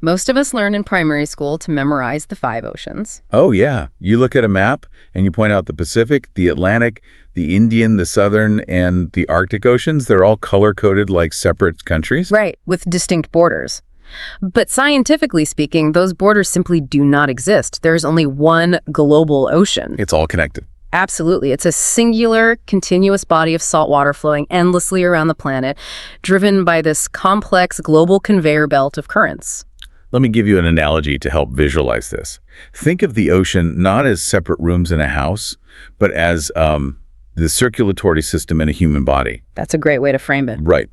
Most of us learn in primary school to memorize the 5 oceans. Oh, yeah. You look at a map and you point out the Pacific, the Atlantic, the Indian, the Southern, and the Arctic Oceans. They're all color-coded like separate countries. Right, with distinct borders. But scientifically speaking, those borders simply do not exist. There's only one global ocean. It's all connected. Absolutely. It's a singular, continuous body of salt water flowing endlessly around the planet, driven by this complex global conveyor belt of currents. Let me give you an analogy to help visualize this. Think of the ocean not as separate rooms in a house, but as the circulatory system in a human body. That's a great way to frame it. Right.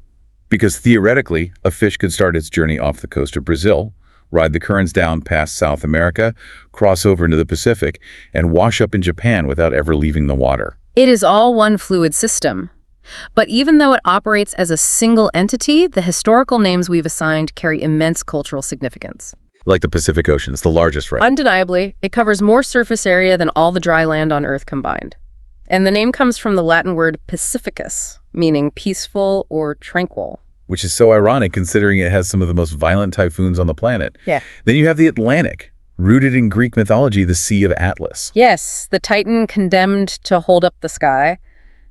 Because theoretically, a fish could start its journey off the coast of Brazil, ride the currents down past South America, cross over into the Pacific, and wash up in Japan without ever leaving the water. It is all one fluid system. But even though it operates as a single entity, the historical names we've assigned carry immense cultural significance. Like the Pacific Ocean, it's the largest, right? Undeniably, it covers more surface area than all the dry land on Earth combined. And the name comes from the Latin word pacificus, meaning peaceful or tranquil. Which is so ironic considering it has some of the most violent typhoons on the planet. Yeah. Then you have the Atlantic, rooted in Greek mythology, the Sea of Atlas. Yes, the Titan condemned to hold up the sky.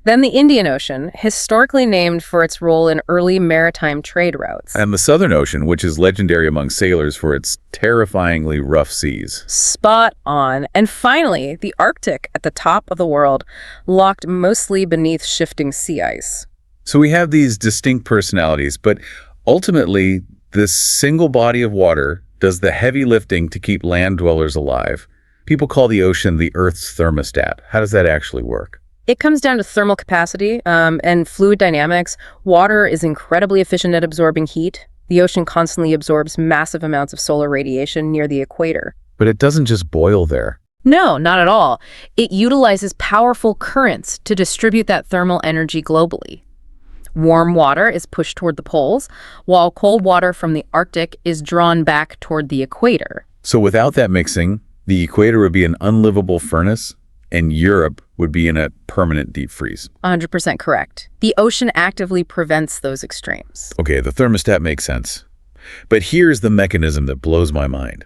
Then the Indian Ocean, historically named for its role in early maritime trade routes. And the Southern Ocean, which is legendary among sailors for its terrifyingly rough seas. Spot on. And finally, the Arctic at the top of the world, locked mostly beneath shifting sea ice. So we have these distinct personalities, but ultimately, this single body of water does the heavy lifting to keep land dwellers alive. People call the ocean the Earth's thermostat. How does that actually work? It comes down to thermal capacity and fluid dynamics. Water is incredibly efficient at absorbing heat. The ocean constantly absorbs massive amounts of solar radiation near the equator. But it doesn't just boil there. No, not at all. It utilizes powerful currents to distribute that thermal energy globally. Warm water is pushed toward the poles, while cold water from the Arctic is drawn back toward the equator. So without that mixing, the equator would be an unlivable furnace, and Europe would be in a permanent deep freeze. 100% correct. The ocean actively prevents those extremes. Okay, the thermostat makes sense. But here's the mechanism that blows my mind.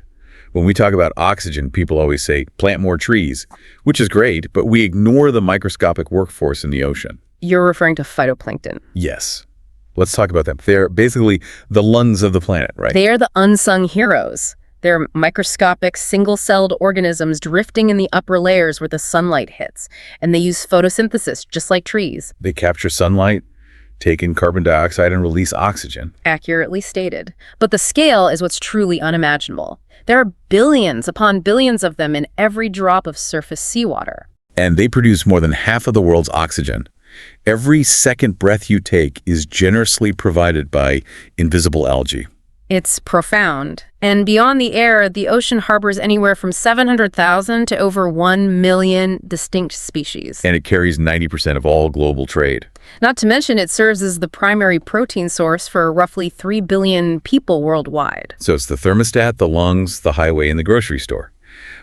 When we talk about oxygen, people always say, plant more trees, which is great, but we ignore the microscopic workforce in the ocean. You're referring to phytoplankton. Yes. Let's talk about them. They're basically the lungs of the planet, right? They are the unsung heroes. They're microscopic, single-celled organisms drifting in the upper layers where the sunlight hits, and they use photosynthesis just like trees. They capture sunlight, take in carbon dioxide, and release oxygen. Accurately stated. But the scale is what's truly unimaginable. There are billions upon billions of them in every drop of surface seawater. And they produce more than half of the world's oxygen. Every second breath you take is generously provided by invisible algae. It's profound. And beyond the air, the ocean harbors anywhere from 700,000 to over 1 million distinct species. And it carries 90% of all global trade. Not to mention it serves as the primary protein source for roughly 3 billion people worldwide. So it's the thermostat, the lungs, the highway, and the grocery store.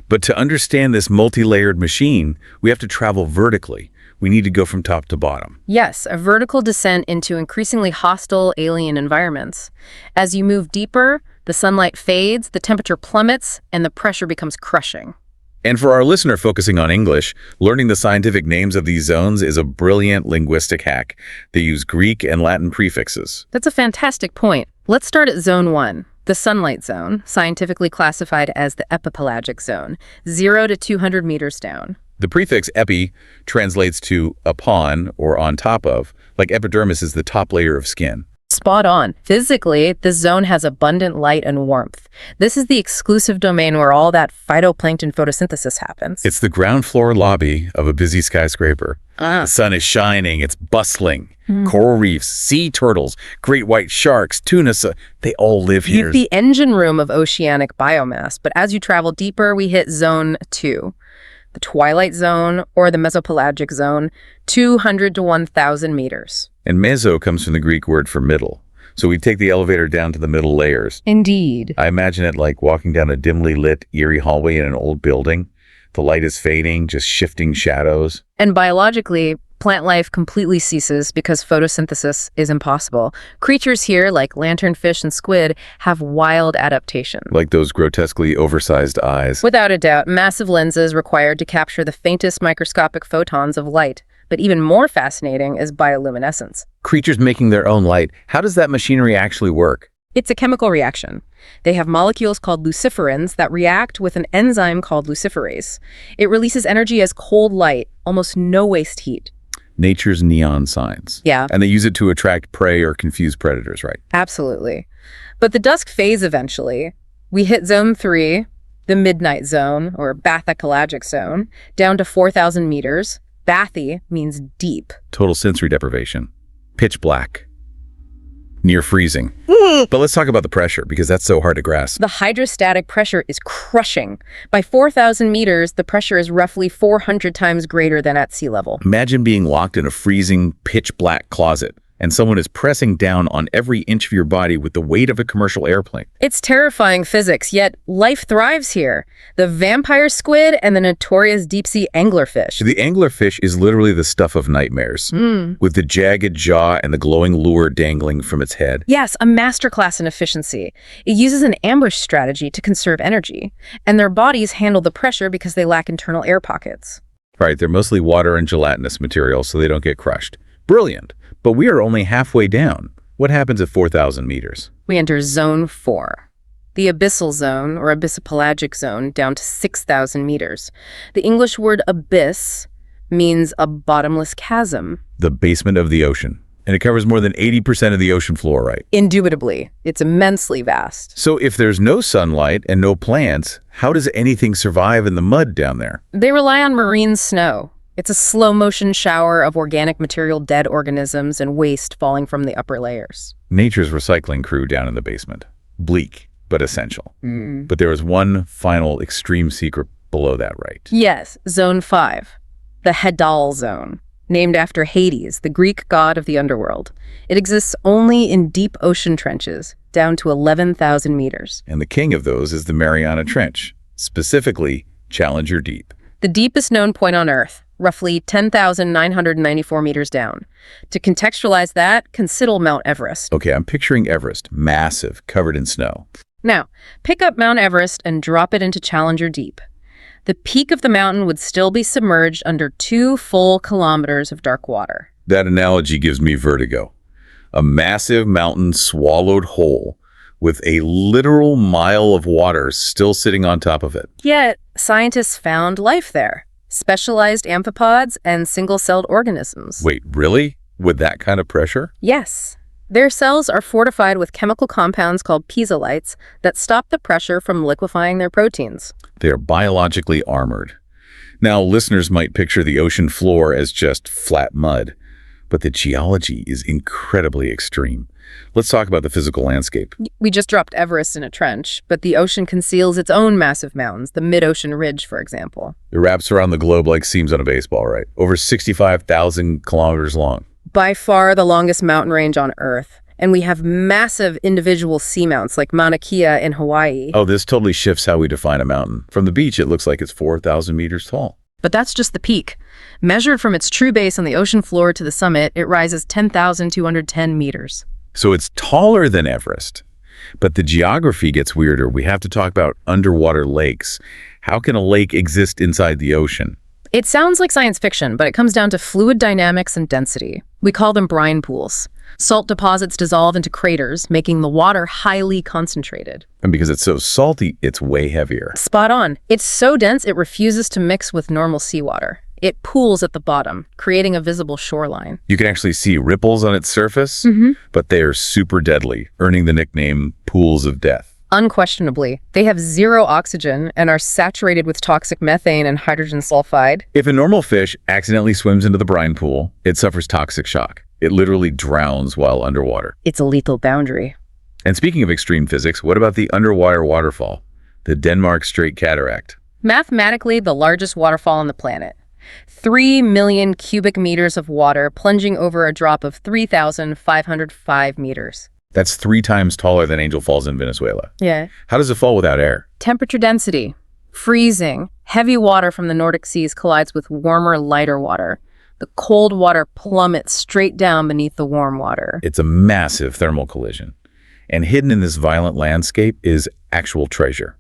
But to understand this multi-layered machine, we have to travel vertically. We need to go from top to bottom. Yes, a vertical descent into increasingly hostile alien environments. As you move deeper, the sunlight fades, the temperature plummets, and the pressure becomes crushing. And for our listener focusing on English, learning the scientific names of these zones is a brilliant linguistic hack. They use Greek and Latin prefixes. That's a fantastic point. Let's start at Zone 1, the sunlight zone, scientifically classified as the epipelagic zone, 0 to 200 meters down. The prefix epi translates to upon or on top of, like epidermis is the top layer of skin. Spot on. Physically, this zone has abundant light and warmth. This is the exclusive domain where all that phytoplankton photosynthesis happens. It's the ground floor lobby of a busy skyscraper. The sun is shining, it's bustling. Coral reefs, sea turtles, great white sharks, tuna, they all live here. It's the engine room of oceanic biomass, but as you travel deeper, we hit Zone 2. The twilight zone, or the mesopelagic zone, 200 to 1,000 meters. And meso comes from the Greek word for middle. So we take the elevator down to the middle layers. Indeed. I imagine it like walking down a dimly lit, eerie hallway in an old building. The light is fading, just shifting shadows. And biologically, plant life completely ceases because photosynthesis is impossible. Creatures here, like lanternfish and squid, have wild adaptations. Like those grotesquely oversized eyes. Without a doubt, massive lenses required to capture the faintest microscopic photons of light. But even more fascinating is bioluminescence. Creatures making their own light. How does that machinery actually work? It's a chemical reaction. They have molecules called luciferins that react with an enzyme called luciferase. It releases energy as cold light, almost no waste heat. Nature's neon signs. Yeah. And they use it to attract prey or confuse predators, right? Absolutely. But the dusk fades eventually. We hit Zone 3, the midnight zone, or bathopelagic zone, down to 4,000 meters. Bathy means deep. Total sensory deprivation. Pitch black. Near freezing. But let's talk about the pressure, because that's so hard to grasp. The hydrostatic pressure is crushing. By 4,000 meters, the pressure is roughly 400 times greater than at sea level. Imagine being locked in a freezing, pitch black closet, and someone is pressing down on every inch of your body with the weight of a commercial airplane. It's terrifying physics, yet life thrives here. The vampire squid and the notorious deep-sea anglerfish. The anglerfish is literally the stuff of nightmares, with the jagged jaw and the glowing lure dangling from its head. Yes, a masterclass in efficiency. It uses an ambush strategy to conserve energy, and their bodies handle the pressure because they lack internal air pockets. Right, they're mostly water and gelatinous material, so they don't get crushed. Brilliant. But we are only halfway down. What happens at 4,000 meters? We enter Zone 4, the abyssal zone, or abyssopelagic zone, down to 6,000 meters. The English word abyss means a bottomless chasm. The basement of the ocean. And it covers more than 80% of the ocean floor, right? Indubitably. It's immensely vast. So if there's no sunlight and no plants, how does anything survive in the mud down there? They rely on marine snow. It's a slow-motion shower of organic material, dead organisms, and waste falling from the upper layers. Nature's recycling crew down in the basement. Bleak, but essential. But there is one final extreme secret below that, right? Yes, Zone 5, the Hadal zone, named after Hades, the Greek god of the underworld. It exists only in deep ocean trenches, down to 11,000 meters. And the king of those is the Mariana Trench, specifically Challenger Deep. The deepest known point on Earth, roughly 10,994 meters down. To contextualize that, consider Mount Everest. Okay, I'm picturing Everest, massive, covered in snow. Now, pick up Mount Everest and drop it into Challenger Deep. The peak of the mountain would still be submerged under 2 full kilometers of dark water. That analogy gives me vertigo. A massive mountain swallowed whole, with a literal mile of water still sitting on top of it. Yet, scientists found life there. Specialized amphipods and single-celled organisms. Wait, really? With that kind of pressure? Yes. Their cells are fortified with chemical compounds called piezolites that stop the pressure from liquefying their proteins. They are biologically armored. Now, listeners might picture the ocean floor as just flat mud, but the geology is incredibly extreme. Let's talk about the physical landscape. We just dropped Everest in a trench, but the ocean conceals its own massive mountains, the mid-ocean ridge, for example. It wraps around the globe like seams on a baseball, right? Over 65,000 kilometers long. By far the longest mountain range on Earth. And we have massive individual seamounts like Mauna Kea in Hawaii. Oh, this totally shifts how we define a mountain. From the beach, it looks like it's 4,000 meters tall. But that's just the peak. Measured from its true base on the ocean floor to the summit, it rises 10,210 meters. So it's taller than Everest. But the geography gets weirder. We have to talk about underwater lakes. How can a lake exist inside the ocean? It sounds like science fiction, but it comes down to fluid dynamics and density. We call them brine pools. Salt deposits dissolve into craters, making the water highly concentrated. And because it's so salty, it's way heavier. Spot on. It's so dense it refuses to mix with normal seawater. It pools at the bottom, creating a visible shoreline. You can actually see ripples on its surface, but they are super deadly, earning the nickname pools of death. Unquestionably, they have zero oxygen and are saturated with toxic methane and hydrogen sulfide. If a normal fish accidentally swims into the brine pool, it suffers toxic shock. It literally drowns while underwater. It's a lethal boundary. And speaking of extreme physics, what about the underwater waterfall, the Denmark Strait Cataract? Mathematically, the largest waterfall on the planet. 3 million cubic meters of water plunging over a drop of 3,505 meters. That's 3 times taller than Angel Falls in Venezuela. Yeah. How does it fall without air? Temperature density. Freezing. Heavy water from the Nordic seas collides with warmer, lighter water. The cold water plummets straight down beneath the warm water. It's a massive thermal collision. And hidden in this violent landscape is actual treasure.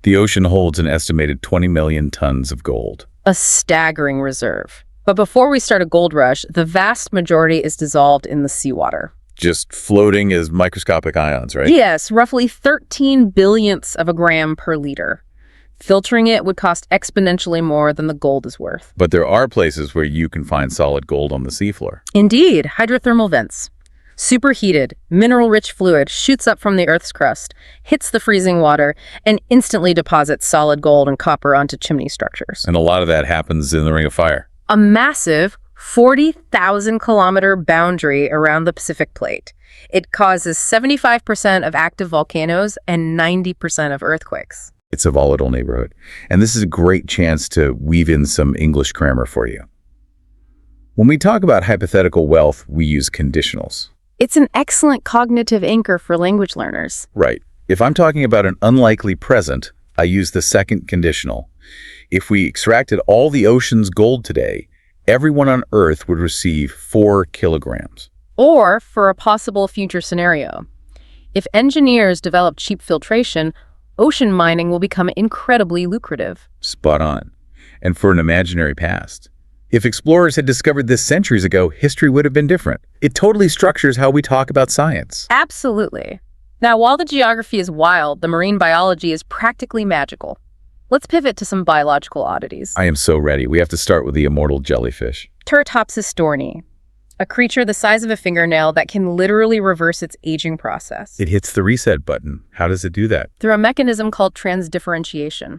The ocean holds an estimated 20 million tons of gold. A staggering reserve. But before we start a gold rush, the vast majority is dissolved in the seawater. Just floating as microscopic ions, right? Yes, roughly 13 billionths of a gram per liter. Filtering it would cost exponentially more than the gold is worth. But there are places where you can find solid gold on the seafloor. Indeed, hydrothermal vents. Superheated, mineral-rich fluid shoots up from the Earth's crust, hits the freezing water, and instantly deposits solid gold and copper onto chimney structures. And a lot of that happens in the Ring of Fire. A massive 40,000-kilometer boundary around the Pacific Plate. It causes 75% of active volcanoes and 90% of earthquakes. It's a volatile neighborhood. And this is a great chance to weave in some English grammar for you. When we talk about hypothetical wealth, we use conditionals. It's an excellent cognitive anchor for language learners. Right. If I'm talking about an unlikely present, I use the second conditional. If we extracted all the ocean's gold today, everyone on Earth would receive 4 kilograms. Or for a possible future scenario. If engineers develop cheap filtration, ocean mining will become incredibly lucrative. Spot on. And for an imaginary past. If explorers had discovered this centuries ago, history would have been different. It totally structures how we talk about science. Absolutely. Now, while the geography is wild, the marine biology is practically magical. Let's pivot to some biological oddities. I am so ready. We have to start with the immortal jellyfish. Turritopsis storni, a creature the size of a fingernail that can literally reverse its aging process. It hits the reset button. How does it do that? Through a mechanism called transdifferentiation.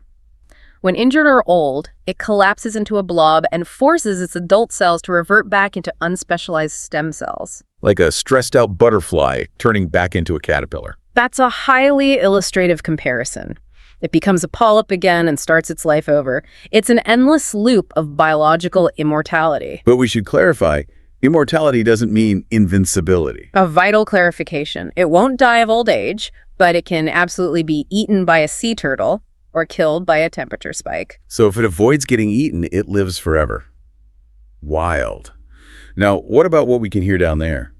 When injured or old, it collapses into a blob and forces its adult cells to revert back into unspecialized stem cells. Like a stressed out butterfly turning back into a caterpillar. That's a highly illustrative comparison. It becomes a polyp again and starts its life over. It's an endless loop of biological immortality. But we should clarify, immortality doesn't mean invincibility. A vital clarification. It won't die of old age, but it can absolutely be eaten by a sea turtle or killed by a temperature spike. So if it avoids getting eaten, it lives forever. Wild. Now, what about what we can hear down there?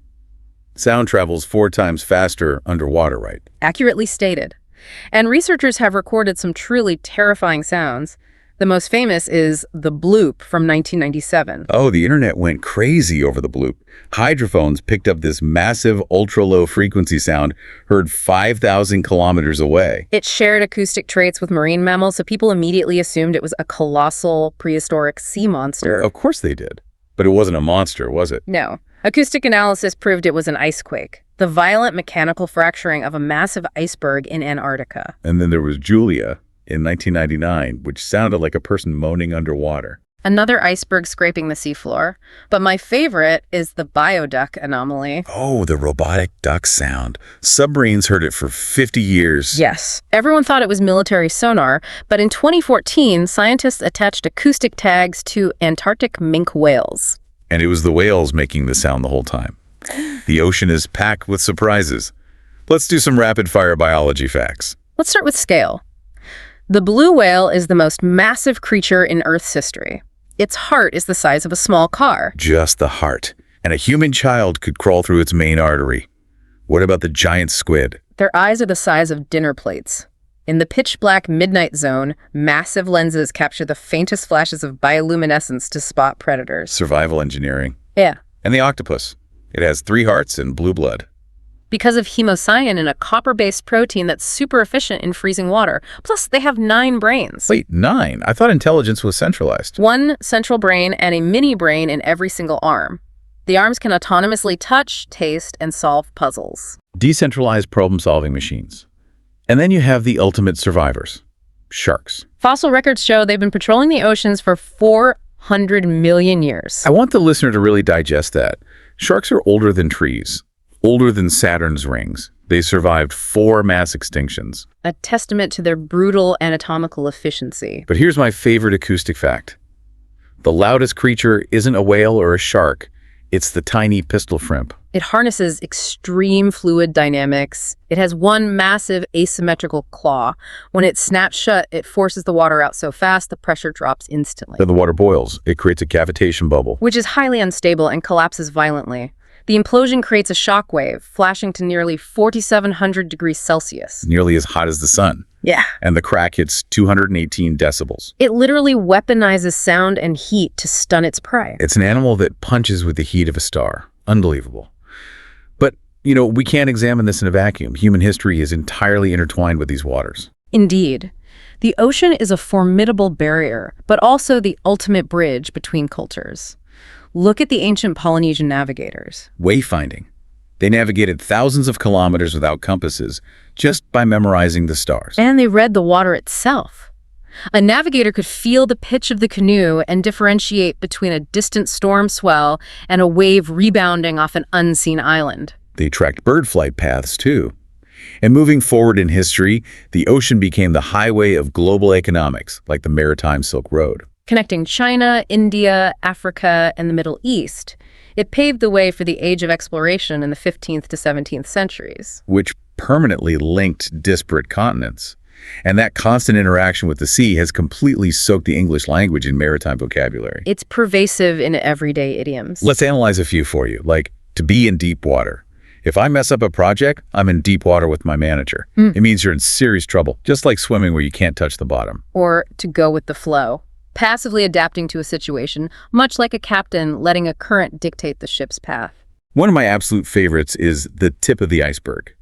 Sound travels 4 times faster underwater, right? Accurately stated. And researchers have recorded some truly terrifying sounds. The most famous is the bloop from 1997. Oh, the internet went crazy over the bloop. Hydrophones picked up this massive ultra-low frequency sound heard 5,000 kilometers away. It shared acoustic traits with marine mammals, so people immediately assumed it was a colossal prehistoric sea monster. Of course they did. But it wasn't a monster, was it? No. Acoustic analysis proved it was an icequake, the violent mechanical fracturing of a massive iceberg in Antarctica. And then there was Julia in 1999, which sounded like a person moaning underwater. Another iceberg scraping the seafloor. But my favorite is the bioduck anomaly. Oh, the robotic duck sound. Submarines heard it for 50 years. Yes. Everyone thought it was military sonar, but in 2014, scientists attached acoustic tags to Antarctic minke whales. And it was the whales making the sound the whole time. The ocean is packed with surprises. Let's do some rapid-fire biology facts. Let's start with scale. The blue whale is the most massive creature in Earth's history. Its heart is the size of a small car. Just the heart. And a human child could crawl through its main artery. What about the giant squid? Their eyes are the size of dinner plates. In the pitch-black midnight zone, massive lenses capture the faintest flashes of bioluminescence to spot predators. Survival engineering. Yeah. And the octopus. It has 3 hearts and blue blood. Because of hemocyanin in a copper-based protein that's super efficient in freezing water. Plus, they have 9 brains. Wait, 9? I thought intelligence was centralized. 1 central brain and a mini brain in every single arm. The arms can autonomously touch, taste, and solve puzzles. Decentralized problem-solving machines. And then you have the ultimate survivors. Sharks. Fossil records show they've been patrolling the oceans for 400 million years. I want the listener to really digest that. Sharks are older than trees. Older than Saturn's rings. They survived 4 mass extinctions. A testament to their brutal anatomical efficiency. But here's my favorite acoustic fact. The loudest creature isn't a whale or a shark. It's the tiny pistol shrimp. It harnesses extreme fluid dynamics. It has 1 massive asymmetrical claw. When it snaps shut, it forces the water out so fast the pressure drops instantly. Then the water boils. It creates a cavitation bubble. Which is highly unstable and collapses violently. The implosion creates a shock wave, flashing to nearly 4,700 degrees Celsius. Nearly as hot as the sun. Yeah. And the crack hits 218 decibels. It literally weaponizes sound and heat to stun its prey. It's an animal that punches with the heat of a star. Unbelievable. But, we can't examine this in a vacuum. Human history is entirely intertwined with these waters. Indeed. The ocean is a formidable barrier, but also the ultimate bridge between cultures. Look at the ancient Polynesian navigators. Wayfinding. They navigated thousands of kilometers without compasses, just by memorizing the stars. And they read the water itself. A navigator could feel the pitch of the canoe and differentiate between a distant storm swell and a wave rebounding off an unseen island. They tracked bird flight paths, too. And moving forward in history, the ocean became the highway of global economics, like the Maritime Silk Road. Connecting China, India, Africa, and the Middle East, it paved the way for the age of exploration in the 15th to 17th centuries. Which permanently linked disparate continents. And that constant interaction with the sea has completely soaked the English language in maritime vocabulary. It's pervasive in everyday idioms. Let's analyze a few for you, like to be in deep water. If I mess up a project, I'm in deep water with my manager. It means you're in serious trouble, just like swimming where you can't touch the bottom. Or to go with the flow. Passively adapting to a situation, much like a captain letting a current dictate the ship's path. One of my absolute favorites is the tip of the iceberg.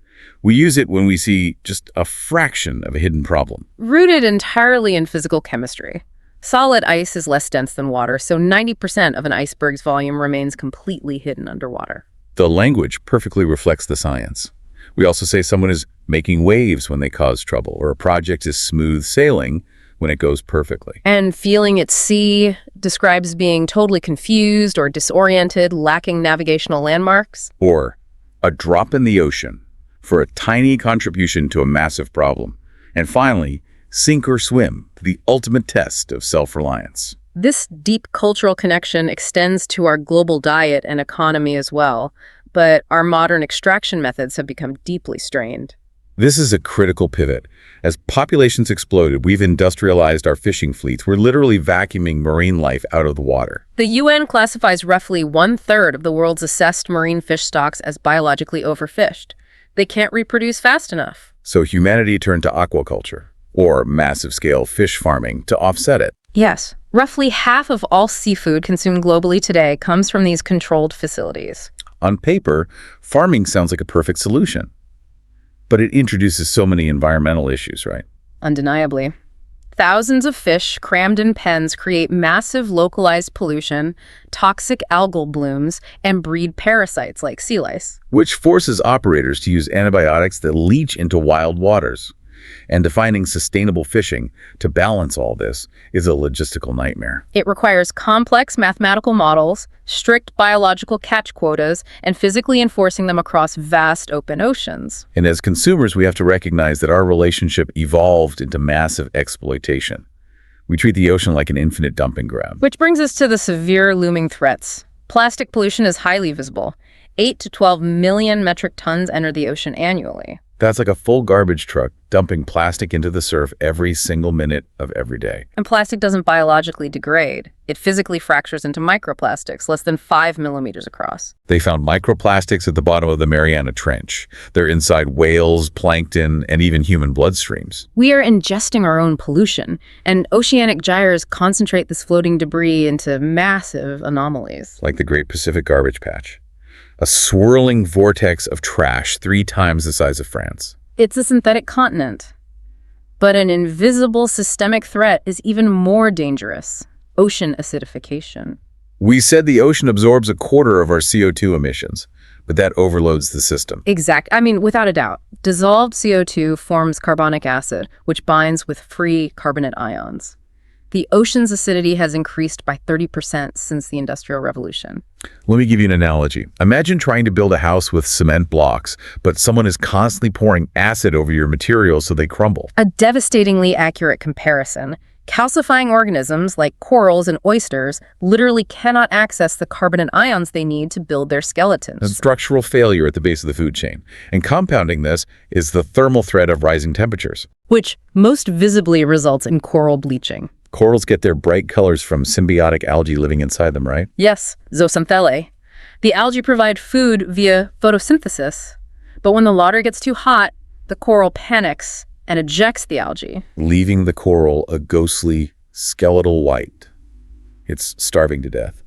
We use it when we see just a fraction of a hidden problem. Rooted entirely in physical chemistry. Solid ice is less dense than water, so 90% of an iceberg's volume remains completely hidden underwater. The language perfectly reflects the science. We also say someone is making waves when they cause trouble, or a project is smooth sailing when it goes perfectly. And feeling at sea describes being totally confused or disoriented, lacking navigational landmarks. Or a drop in the ocean for a tiny contribution to a massive problem. And finally, sink or swim, the ultimate test of self-reliance. This deep cultural connection extends to our global diet and economy as well, but our modern extraction methods have become deeply strained. This is a critical pivot. As populations exploded, we've industrialized our fishing fleets. We're literally vacuuming marine life out of the water. The UN classifies roughly 1/3 of the world's assessed marine fish stocks as biologically overfished. They can't reproduce fast enough. So humanity turned to aquaculture, or massive-scale fish farming, to offset it. Yes. Roughly half of all seafood consumed globally today comes from these controlled facilities. On paper, farming sounds like a perfect solution. But it introduces so many environmental issues, right? Undeniably. Thousands of fish crammed in pens create massive localized pollution, toxic algal blooms, and breed parasites like sea lice. Which forces operators to use antibiotics that leach into wild waters. And defining sustainable fishing to balance all this is a logistical nightmare. It requires complex mathematical models, strict biological catch quotas, and physically enforcing them across vast open oceans. And as consumers, we have to recognize that our relationship evolved into massive exploitation. We treat the ocean like an infinite dumping ground. Which brings us to the severe looming threats. Plastic pollution is highly visible. 8 to 12 million metric tons enter the ocean annually. That's like a full garbage truck dumping plastic into the surf every single minute of every day. And plastic doesn't biologically degrade. It physically fractures into microplastics, less than 5 millimeters across. They found microplastics at the bottom of the Mariana Trench. They're inside whales, plankton, and even human bloodstreams. We are ingesting our own pollution, and oceanic gyres concentrate this floating debris into massive anomalies. Like the Great Pacific Garbage Patch. A swirling vortex of trash 3 times the size of France. It's a synthetic continent. But an invisible systemic threat is even more dangerous: ocean acidification. We said the ocean absorbs a quarter of our CO2 emissions, but that overloads the system. Without a doubt. Dissolved CO2 forms carbonic acid, which binds with free carbonate ions. The ocean's acidity has increased by 30% since the Industrial Revolution. Let me give you an analogy. Imagine trying to build a house with cement blocks, but someone is constantly pouring acid over your materials so they crumble. A devastatingly accurate comparison. Calcifying organisms like corals and oysters literally cannot access the carbonate ions they need to build their skeletons. And structural failure at the base of the food chain. And compounding this is the thermal threat of rising temperatures. Which most visibly results in coral bleaching. Corals get their bright colors from symbiotic algae living inside them, right? Yes, zooxanthellae. The algae provide food via photosynthesis, but when the water gets too hot, the coral panics and ejects the algae, leaving the coral a ghostly, skeletal white. It's starving to death.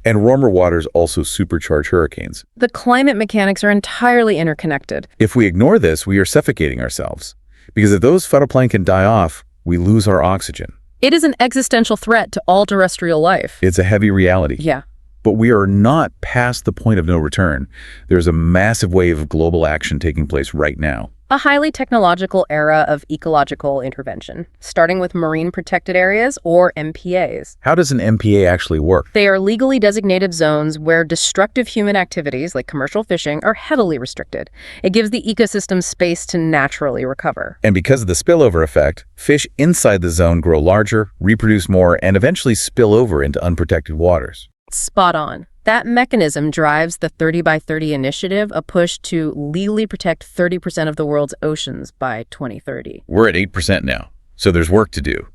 And warmer waters also supercharge hurricanes. The climate mechanics are entirely interconnected. If we ignore this, we are suffocating ourselves. Because if those phytoplankton die off, we lose our oxygen. It is an existential threat to all terrestrial life. It's a heavy reality. Yeah. But we are not past the point of no return. There's a massive wave of global action taking place right now. A highly technological era of ecological intervention, starting with marine protected areas, or MPAs. How does an MPA actually work? They are legally designated zones where destructive human activities, like commercial fishing, are heavily restricted. It gives the ecosystem space to naturally recover. And because of the spillover effect, fish inside the zone grow larger, reproduce more, and eventually spill over into unprotected waters. Spot on. That mechanism drives the 30 by 30 initiative, a push to legally protect 30% of the world's oceans by 2030. We're at 8% now, so there's work to do.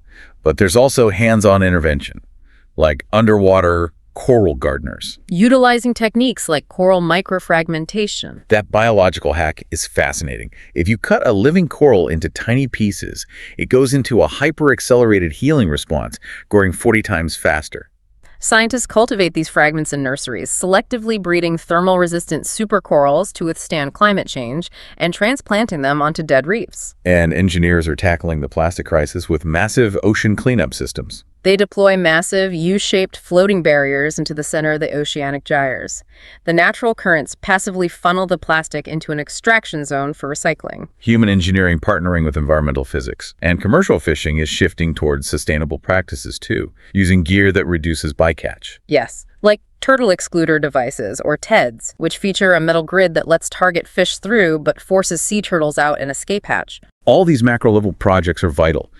But there's also hands-on intervention, like underwater coral gardeners. Utilizing techniques like coral microfragmentation. That biological hack is fascinating. If you cut a living coral into tiny pieces, it goes into a hyper-accelerated healing response, growing 40 times faster. Scientists cultivate these fragments in nurseries, selectively breeding thermal-resistant supercorals to withstand climate change and transplanting them onto dead reefs. And engineers are tackling the plastic crisis with massive ocean cleanup systems. They deploy massive U-shaped floating barriers into the center of the oceanic gyres. The natural currents passively funnel the plastic into an extraction zone for recycling. Human engineering partnering with environmental physics. And commercial fishing is shifting towards sustainable practices too, using gear that reduces bycatch. Yes, like turtle excluder devices, or TEDs, which feature a metal grid that lets target fish through but forces sea turtles out an escape hatch. All these macro-level projects are vital.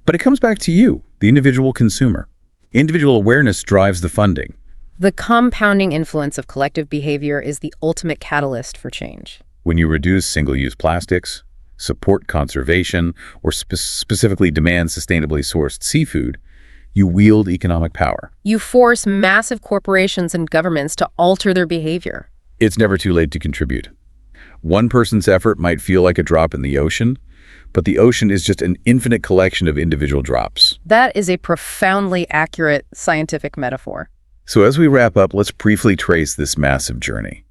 But it comes back to you, the individual consumer. Individual awareness drives the funding. The compounding influence of collective behavior is the ultimate catalyst for change. When you reduce single-use plastics, support conservation, or specifically demand sustainably sourced seafood, you wield economic power. You force massive corporations and governments to alter their behavior. It's never too late to contribute. One person's effort might feel like a drop in the ocean, but the ocean is just an infinite collection of individual drops. That is a profoundly accurate scientific metaphor. So as we wrap up, let's briefly trace this massive journey.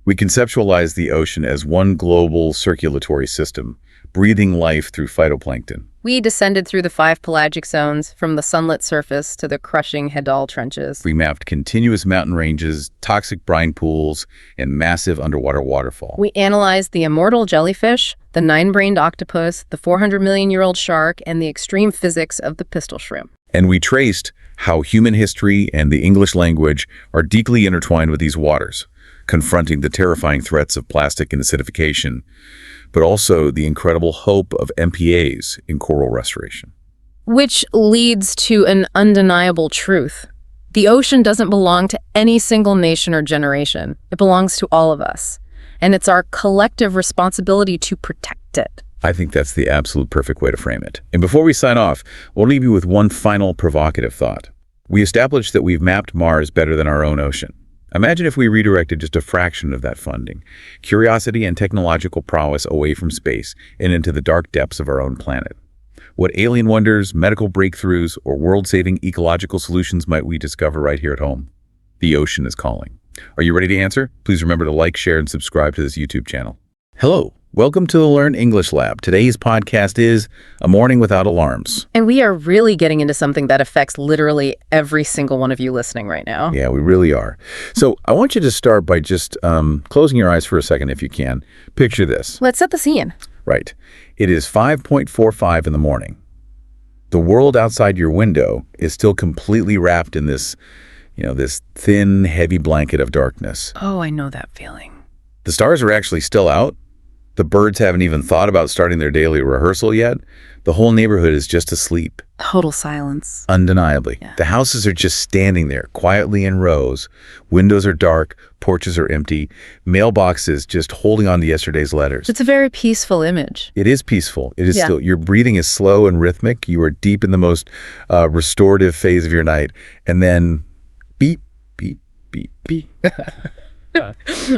We conceptualize the ocean as one global circulatory system, breathing life through phytoplankton. We descended through the 5 pelagic zones, from the sunlit surface to the crushing Hadal trenches. We mapped continuous mountain ranges, toxic brine pools, and massive underwater waterfall. We analyzed the immortal jellyfish, the 9-brained octopus, the 400-million-year-old shark, and the extreme physics of the pistol shrimp. And we traced how human history and the English language are deeply intertwined with these waters, confronting the terrifying threats of plastic and acidification, but also the incredible hope of MPAs in coral restoration. Which leads to an undeniable truth. The ocean doesn't belong to any single nation or generation. It belongs to all of us. And it's our collective responsibility to protect it. I think that's the absolute perfect way to frame it. And before we sign off, we'll leave you with one final provocative thought. We established that we've mapped Mars better than our own ocean. Imagine if we redirected just a fraction of that funding, curiosity and technological prowess away from space and into the dark depths of our own planet. What alien wonders, medical breakthroughs, or world-saving ecological solutions might we discover right here at home? The ocean is calling. Are you ready to answer? Please remember to like, share, and subscribe to this YouTube channel. Hello. Welcome to the Learn English Lab. Today's podcast is A Morning Without Alarms. And we are really getting into something that affects literally every single one of you listening right now. Yeah, we really are. So I want you to start by just closing your eyes for a second if you can. Picture this. Let's set the scene. Right. It is 5:45 in the morning. The world outside your window is still completely wrapped in this thin, heavy blanket of darkness. Oh, I know that feeling. The stars are actually still out. The birds haven't even thought about starting their daily rehearsal yet. The whole neighborhood is just asleep. Total silence. Undeniably. Yeah. The houses are just standing there, quietly in rows. Windows are dark, porches are empty, mailboxes just holding on to yesterday's letters. It's a very peaceful image. It is peaceful. It is Yeah. still, your breathing is slow and rhythmic. You are deep in the most restorative phase of your night. And then beep, beep, beep, beep.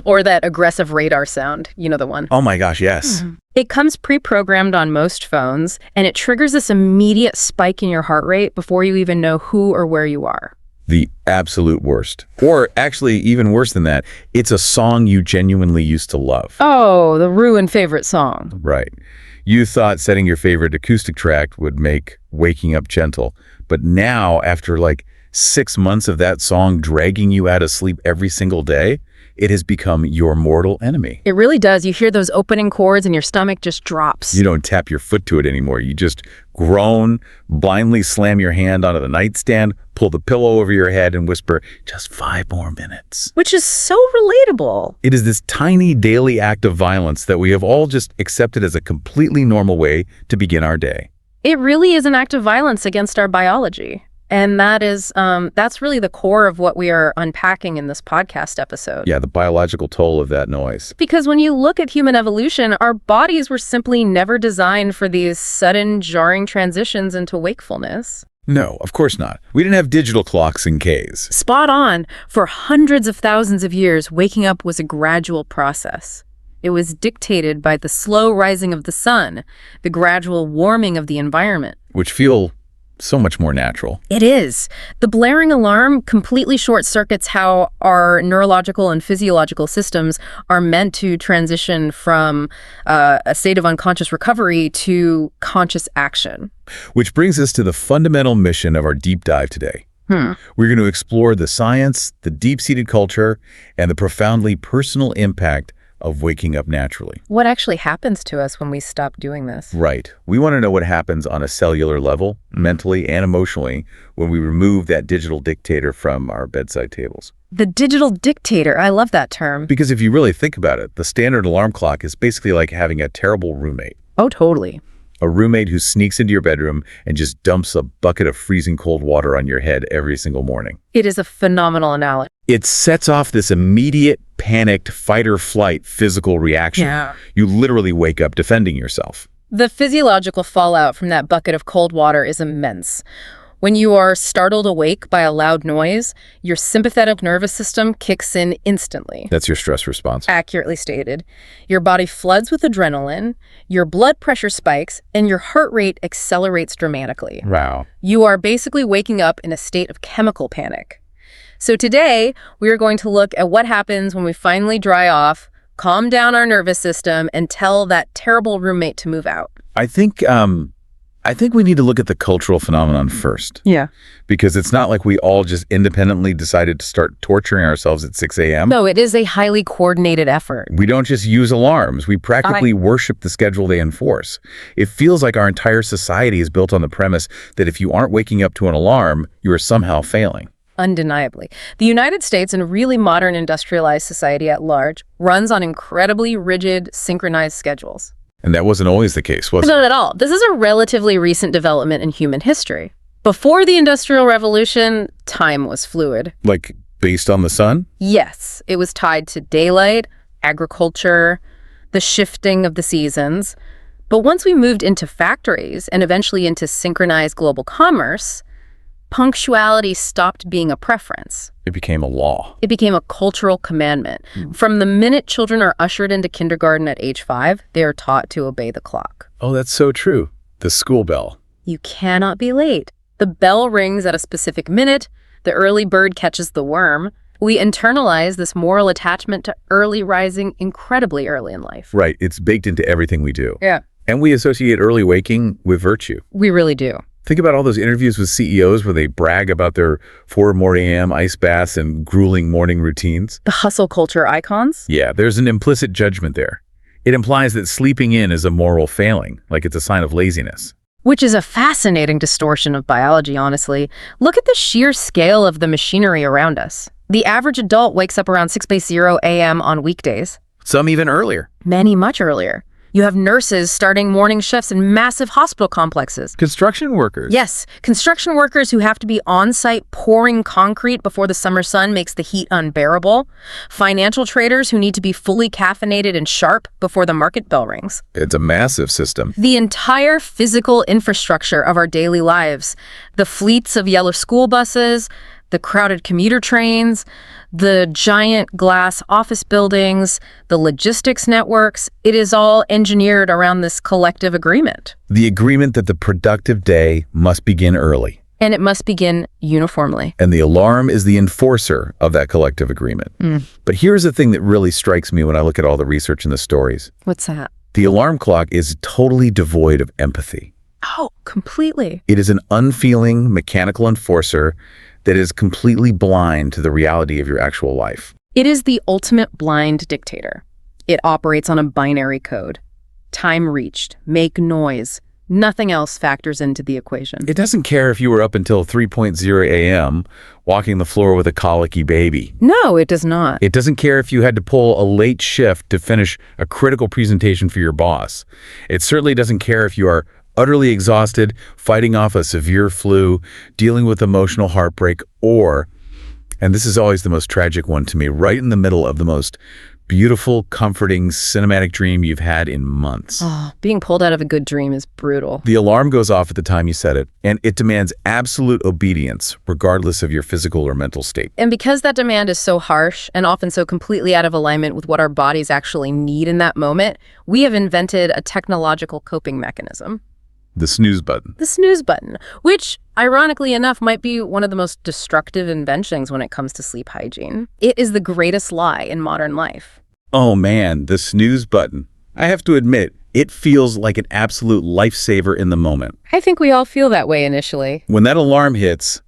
Or that aggressive radar sound. You know the one. Oh my gosh, yes. It comes pre-programmed on most phones, and it triggers this immediate spike in your heart rate before you even know who or where you are. The absolute worst. Or actually, even worse than that, it's a song you genuinely used to love. Oh, the ruined favorite song. Right. You thought setting your favorite acoustic track would make waking up gentle. But now, after like 6 months of that song dragging you out of sleep every single day, it has become your mortal enemy. It really does. You hear those opening chords and your stomach just drops. You don't tap your foot to it anymore. You just groan, blindly slam your hand onto the nightstand, pull the pillow over your head and whisper, just 5 more minutes. Which is so relatable. It is this tiny daily act of violence that we have all just accepted as a completely normal way to begin our day. It really is an act of violence against our biology. And that's really the core of what we are unpacking in this podcast episode. Yeah, the biological toll of that noise. Because when you look at human evolution, our bodies were simply never designed for these sudden, jarring transitions into wakefulness. No, of course not. We didn't have digital clocks in Ks. Spot on. For hundreds of thousands of years, waking up was a gradual process. It was dictated by the slow rising of the sun, the gradual warming of the environment. Which feel so much more natural. It is. The blaring alarm completely short-circuits how our neurological and physiological systems are meant to transition from a state of unconscious recovery to conscious action. Which brings us to the fundamental mission of our deep dive today. We're going to explore the science, the deep-seated culture, and the profoundly personal impact of waking up naturally. What actually happens to us when we stop doing this? Right. We want to know what happens on a cellular level, mentally and emotionally, when we remove that digital dictator from our bedside tables. The digital dictator. I love that term. Because if you really think about it, the standard alarm clock is basically like having a terrible roommate. Oh, totally. A roommate who sneaks into your bedroom and just dumps a bucket of freezing cold water on your head every single morning. It is a phenomenal analogy. It sets off this immediate, panicked, fight-or-flight physical reaction. Yeah. You literally wake up defending yourself. The physiological fallout from that bucket of cold water is immense. When you are startled awake by a loud noise, your sympathetic nervous system kicks in instantly. That's your stress response. Accurately stated. Your body floods with adrenaline, your blood pressure spikes, and your heart rate accelerates dramatically. Wow. You are basically waking up in a state of chemical panic. So today, we are going to look at what happens when we finally dry off, calm down our nervous system, and tell that terrible roommate to move out. I think we need to look at the cultural phenomenon first. Yeah. Because it's not like we all just independently decided to start torturing ourselves at 6 a.m. No, it is a highly coordinated effort. We don't just use alarms. We practically worship the schedule they enforce. It feels like our entire society is built on the premise that if you aren't waking up to an alarm, you are somehow failing. Undeniably. The United States and really modern industrialized society at large runs on incredibly rigid, synchronized schedules. And that wasn't always the case, was it? Not at all. This is a relatively recent development in human history. Before the Industrial Revolution, time was fluid. Like, based on the sun? Yes, it was tied to daylight, agriculture, the shifting of the seasons. But once we moved into factories and eventually into synchronized global commerce, punctuality stopped being a preference. It became a law. It became a cultural commandment. From the minute children are ushered into kindergarten at age 5, they are taught to obey the clock. Oh, that's so true. The school bell. You cannot be late. The bell rings at a specific minute. The early bird catches the worm. We internalize this moral attachment to early rising incredibly early in life. Right. It's baked into everything we do. Yeah. And we associate early waking with virtue. We really do. Think about all those interviews with CEOs where they brag about their 4 a.m. ice baths and grueling morning routines. The hustle culture icons? Yeah, there's an implicit judgment there. It implies that sleeping in is a moral failing, like it's a sign of laziness. Which is a fascinating distortion of biology, honestly. Look at the sheer scale of the machinery around us. The average adult wakes up around 6:00 a.m. on weekdays. Some even earlier. Many much earlier. You have nurses starting morning shifts in massive hospital complexes. Construction workers. Yes, construction workers who have to be on-site pouring concrete before the summer sun makes the heat unbearable. Financial traders who need to be fully caffeinated and sharp before the market bell rings. It's a massive system. The entire physical infrastructure of our daily lives, the fleets of yellow school buses, the crowded commuter trains, the giant glass office buildings, the logistics networks, it is all engineered around this collective agreement. The agreement that the productive day must begin early. And it must begin uniformly. And the alarm is the enforcer of that collective agreement. But here's the thing that really strikes me when I look at all the research and the stories. What's that? The alarm clock is totally devoid of empathy. Oh, completely. It is an unfeeling, mechanical enforcer that is completely blind to the reality of your actual life. It is the ultimate blind dictator. It operates on a binary code. Time reached, make noise. Nothing else factors into the equation. It doesn't care if you were up until 3:00 a.m. walking the floor with a colicky baby. No, it does not. It doesn't care if you had to pull a late shift to finish a critical presentation for your boss. It certainly doesn't care if you are utterly exhausted, fighting off a severe flu, dealing with emotional heartbreak, or, and this is always the most tragic one to me, right in the middle of the most beautiful, comforting, cinematic dream you've had in months. Oh, being pulled out of a good dream is brutal. The alarm goes off at the time you set it, and it demands absolute obedience, regardless of your physical or mental state. And because that demand is so harsh and often so completely out of alignment with what our bodies actually need in that moment, we have invented a technological coping mechanism. The snooze button. The snooze button, which, ironically enough, might be one of the most destructive inventions when it comes to sleep hygiene. It is the greatest lie in modern life. Oh man, the snooze button. I have to admit, it feels like an absolute lifesaver in the moment. I think we all feel that way initially. When that alarm hits,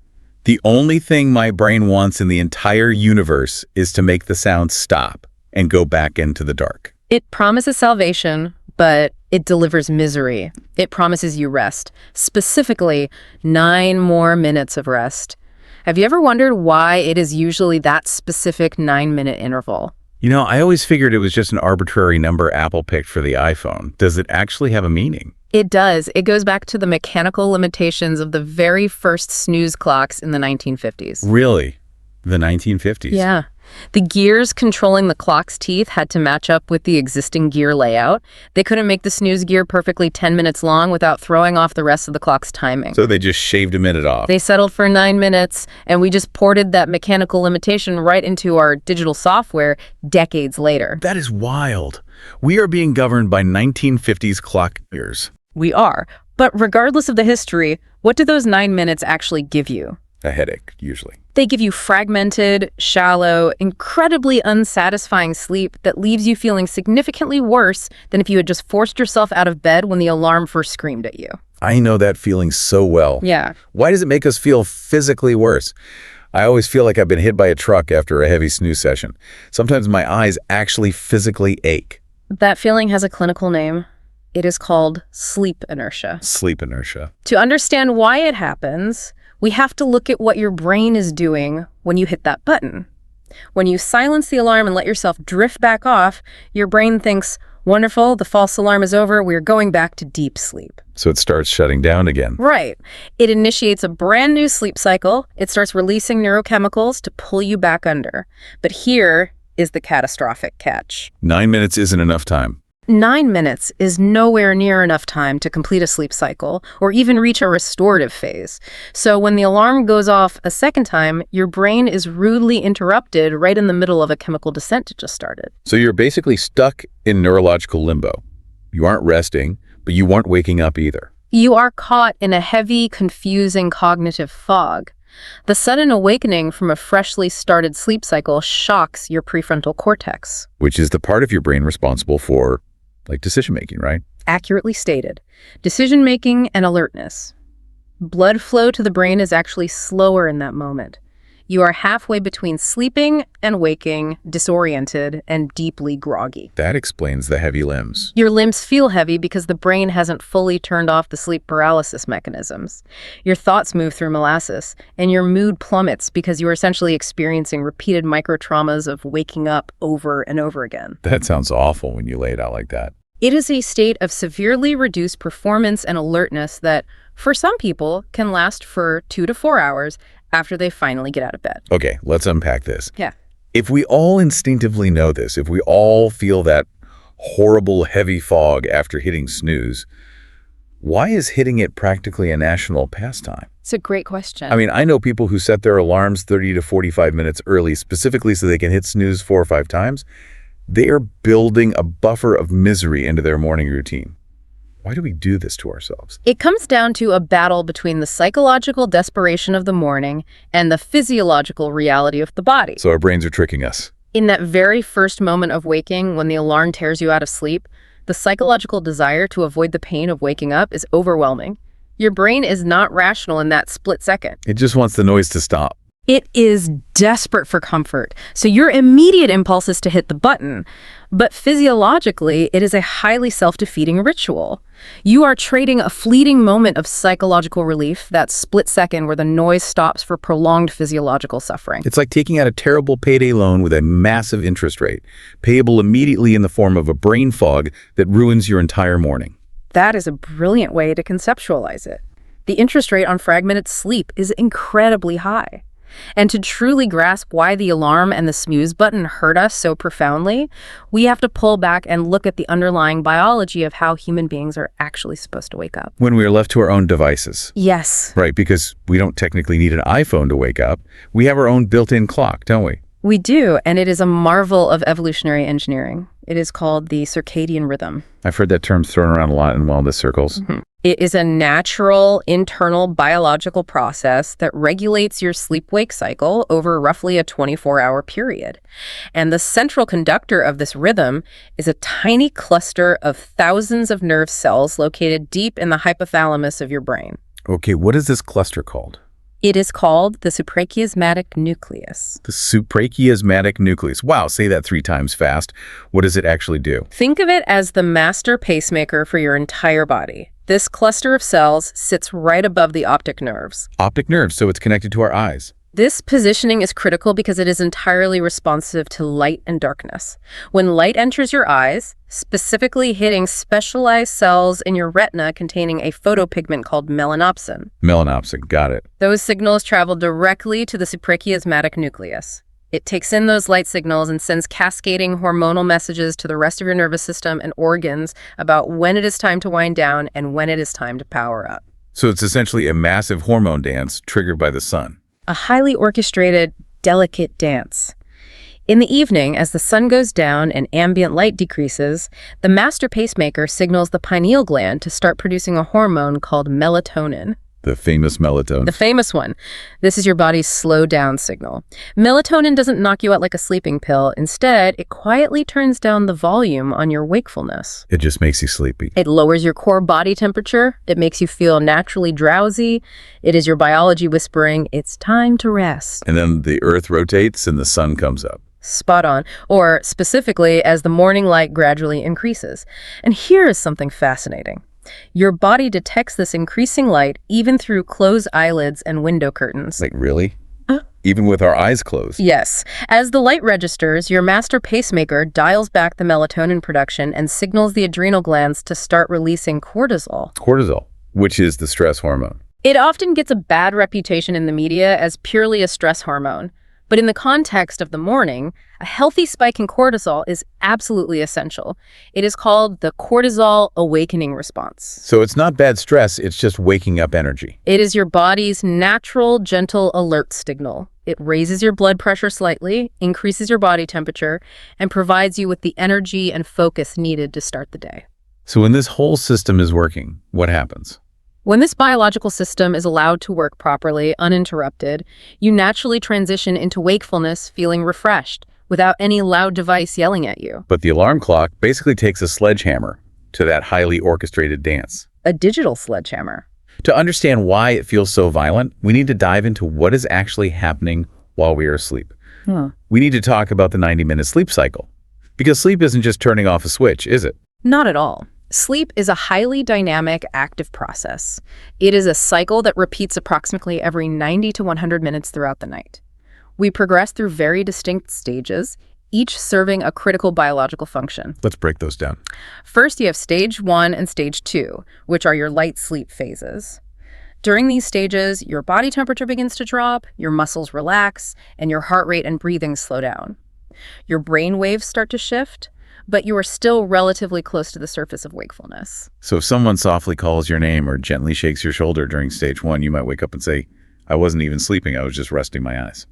the only thing my brain wants in the entire universe is to make the sound stop and go back into the dark. It promises salvation, but it delivers misery. It promises you rest, specifically 9 more minutes of rest. Have you ever wondered why it is usually that specific 9-minute interval? You know, I always figured it was just an arbitrary number Apple picked for the iPhone. Does it actually have a meaning? It does. It goes back to the mechanical limitations of the very first snooze clocks in the 1950s. Really? The 1950s? Yeah. The gears controlling the clock's teeth had to match up with the existing gear layout. They couldn't make the snooze gear perfectly 10 minutes long without throwing off the rest of the clock's timing. So they just shaved a minute off. They settled for 9 minutes, and we just ported that mechanical limitation right into our digital software decades later. That is wild. We are being governed by 1950s clock gears. We are. But regardless of the history, what do those 9 minutes actually give you? A headache, usually. They give you fragmented, shallow, incredibly unsatisfying sleep that leaves you feeling significantly worse than if you had just forced yourself out of bed when the alarm first screamed at you. I know that feeling so well. Yeah. Why does it make us feel physically worse? I always feel like I've been hit by a truck after a heavy snooze session. Sometimes my eyes actually physically ache. That feeling has a clinical name. It is called sleep inertia. Sleep inertia. To understand why it happens, we have to look at what your brain is doing when you hit that button. When you silence the alarm and let yourself drift back off, your brain thinks, wonderful, the false alarm is over, we're going back to deep sleep. So it starts shutting down again. Right. It initiates a brand new sleep cycle. It starts releasing neurochemicals to pull you back under. But here is the catastrophic catch. 9 minutes isn't enough time. 9 minutes is nowhere near enough time to complete a sleep cycle or even reach a restorative phase. So when the alarm goes off a second time, your brain is rudely interrupted right in the middle of a chemical descent it just started. So you're basically stuck in neurological limbo. You aren't resting, but you aren't waking up either. You are caught in a heavy, confusing cognitive fog. The sudden awakening from a freshly started sleep cycle shocks your prefrontal cortex. Which is the part of your brain responsible for, decision-making, right? Accurately stated. Decision-making and alertness. Blood flow to the brain is actually slower in that moment. You are halfway between sleeping and waking, disoriented, and deeply groggy. That explains the heavy limbs. Your limbs feel heavy because the brain hasn't fully turned off the sleep paralysis mechanisms. Your thoughts move through molasses, and your mood plummets because you are essentially experiencing repeated micro-traumas of waking up over and over again. That sounds awful when you lay it out like that. It is a state of severely reduced performance and alertness that, for some people, can last for 2 to 4 hours after they finally get out of bed. Okay, let's unpack this. Yeah. If we all instinctively know this, if we all feel that horrible heavy fog after hitting snooze, why is hitting it practically a national pastime? It's a great question. I mean, I know people who set their alarms 30 to 45 minutes early specifically so they can hit snooze 4 or 5 times. They are building a buffer of misery into their morning routine. Why do we do this to ourselves? It comes down to a battle between the psychological desperation of the morning and the physiological reality of the body. So our brains are tricking us. In that very first moment of waking, when the alarm tears you out of sleep, the psychological desire to avoid the pain of waking up is overwhelming. Your brain is not rational in that split second. It just wants the noise to stop. It is desperate for comfort, so your immediate impulse is to hit the button. But physiologically, it is a highly self-defeating ritual. You are trading a fleeting moment of psychological relief, that split second where the noise stops, for prolonged physiological suffering. It's like taking out a terrible payday loan with a massive interest rate, payable immediately in the form of a brain fog that ruins your entire morning. That is a brilliant way to conceptualize it. The interest rate on fragmented sleep is incredibly high. And to truly grasp why the alarm and the snooze button hurt us so profoundly, we have to pull back and look at the underlying biology of how human beings are actually supposed to wake up. When we are left to our own devices. Yes. Right, because we don't technically need an iPhone to wake up. We have our own built-in clock, don't we? We do, and it is a marvel of evolutionary engineering. It is called the circadian rhythm. I've heard that term thrown around a lot in wellness circles. Mm-hmm. It is a natural, internal biological process that regulates your sleep-wake cycle over roughly a 24-hour period. And the central conductor of this rhythm is a tiny cluster of thousands of nerve cells located deep in the hypothalamus of your brain. Okay, what is this cluster called? It is called the suprachiasmatic nucleus. The suprachiasmatic nucleus. Wow, say that 3 times fast. What does it actually do? Think of it as the master pacemaker for your entire body. This cluster of cells sits right above the optic nerves. Optic nerves, so it's connected to our eyes. This positioning is critical because it is entirely responsive to light and darkness. When light enters your eyes, specifically hitting specialized cells in your retina containing a photopigment called melanopsin. Melanopsin, got it. Those signals travel directly to the suprachiasmatic nucleus. It takes in those light signals and sends cascading hormonal messages to the rest of your nervous system and organs about when it is time to wind down and when it is time to power up. So it's essentially a massive hormone dance triggered by the sun. A highly orchestrated, delicate dance. In the evening, as the sun goes down and ambient light decreases, the master pacemaker signals the pineal gland to start producing a hormone called melatonin. The famous melatonin. The famous one. This is your body's slow down signal. Melatonin doesn't knock you out like a sleeping pill. Instead, it quietly turns down the volume on your wakefulness. It just makes you sleepy. It lowers your core body temperature. It makes you feel naturally drowsy. It is your biology whispering, it's time to rest. And then the earth rotates and the sun comes up. Spot on. Or specifically, as the morning light gradually increases. And here is something fascinating. Your body detects this increasing light even through closed eyelids and window curtains. Like, really? Even with our eyes closed? Yes. As the light registers, your master pacemaker dials back the melatonin production and signals the adrenal glands to start releasing cortisol. Cortisol, which is the stress hormone. It often gets a bad reputation in the media as purely a stress hormone. But in the context of the morning, a healthy spike in cortisol is absolutely essential. It is called the cortisol awakening response. So it's not bad stress, it's just waking up energy. It is your body's natural, gentle alert signal. It raises your blood pressure slightly, increases your body temperature, and provides you with the energy and focus needed to start the day. So when this whole system is working, what happens? When this biological system is allowed to work properly, uninterrupted, you naturally transition into wakefulness feeling refreshed, without any loud device yelling at you. But the alarm clock basically takes a sledgehammer to that highly orchestrated dance. A digital sledgehammer. To understand why it feels so violent, we need to dive into what is actually happening while we are asleep. We need to talk about the 90-minute sleep cycle. Because sleep isn't just turning off a switch, is it? Not at all. Sleep is a highly dynamic, active process. It is a cycle that repeats approximately every 90 to 100 minutes throughout the night. We progress through very distinct stages, each serving a critical biological function. Let's break those down. First, you have stage 1 and stage 2, which are your light sleep phases. During these stages, your body temperature begins to drop, your muscles relax, and your heart rate and breathing slow down. Your brain waves start to shift, but you are still relatively close to the surface of wakefulness. So if someone softly calls your name or gently shakes your shoulder during stage 1, you might wake up and say, I wasn't even sleeping, I was just resting my eyes.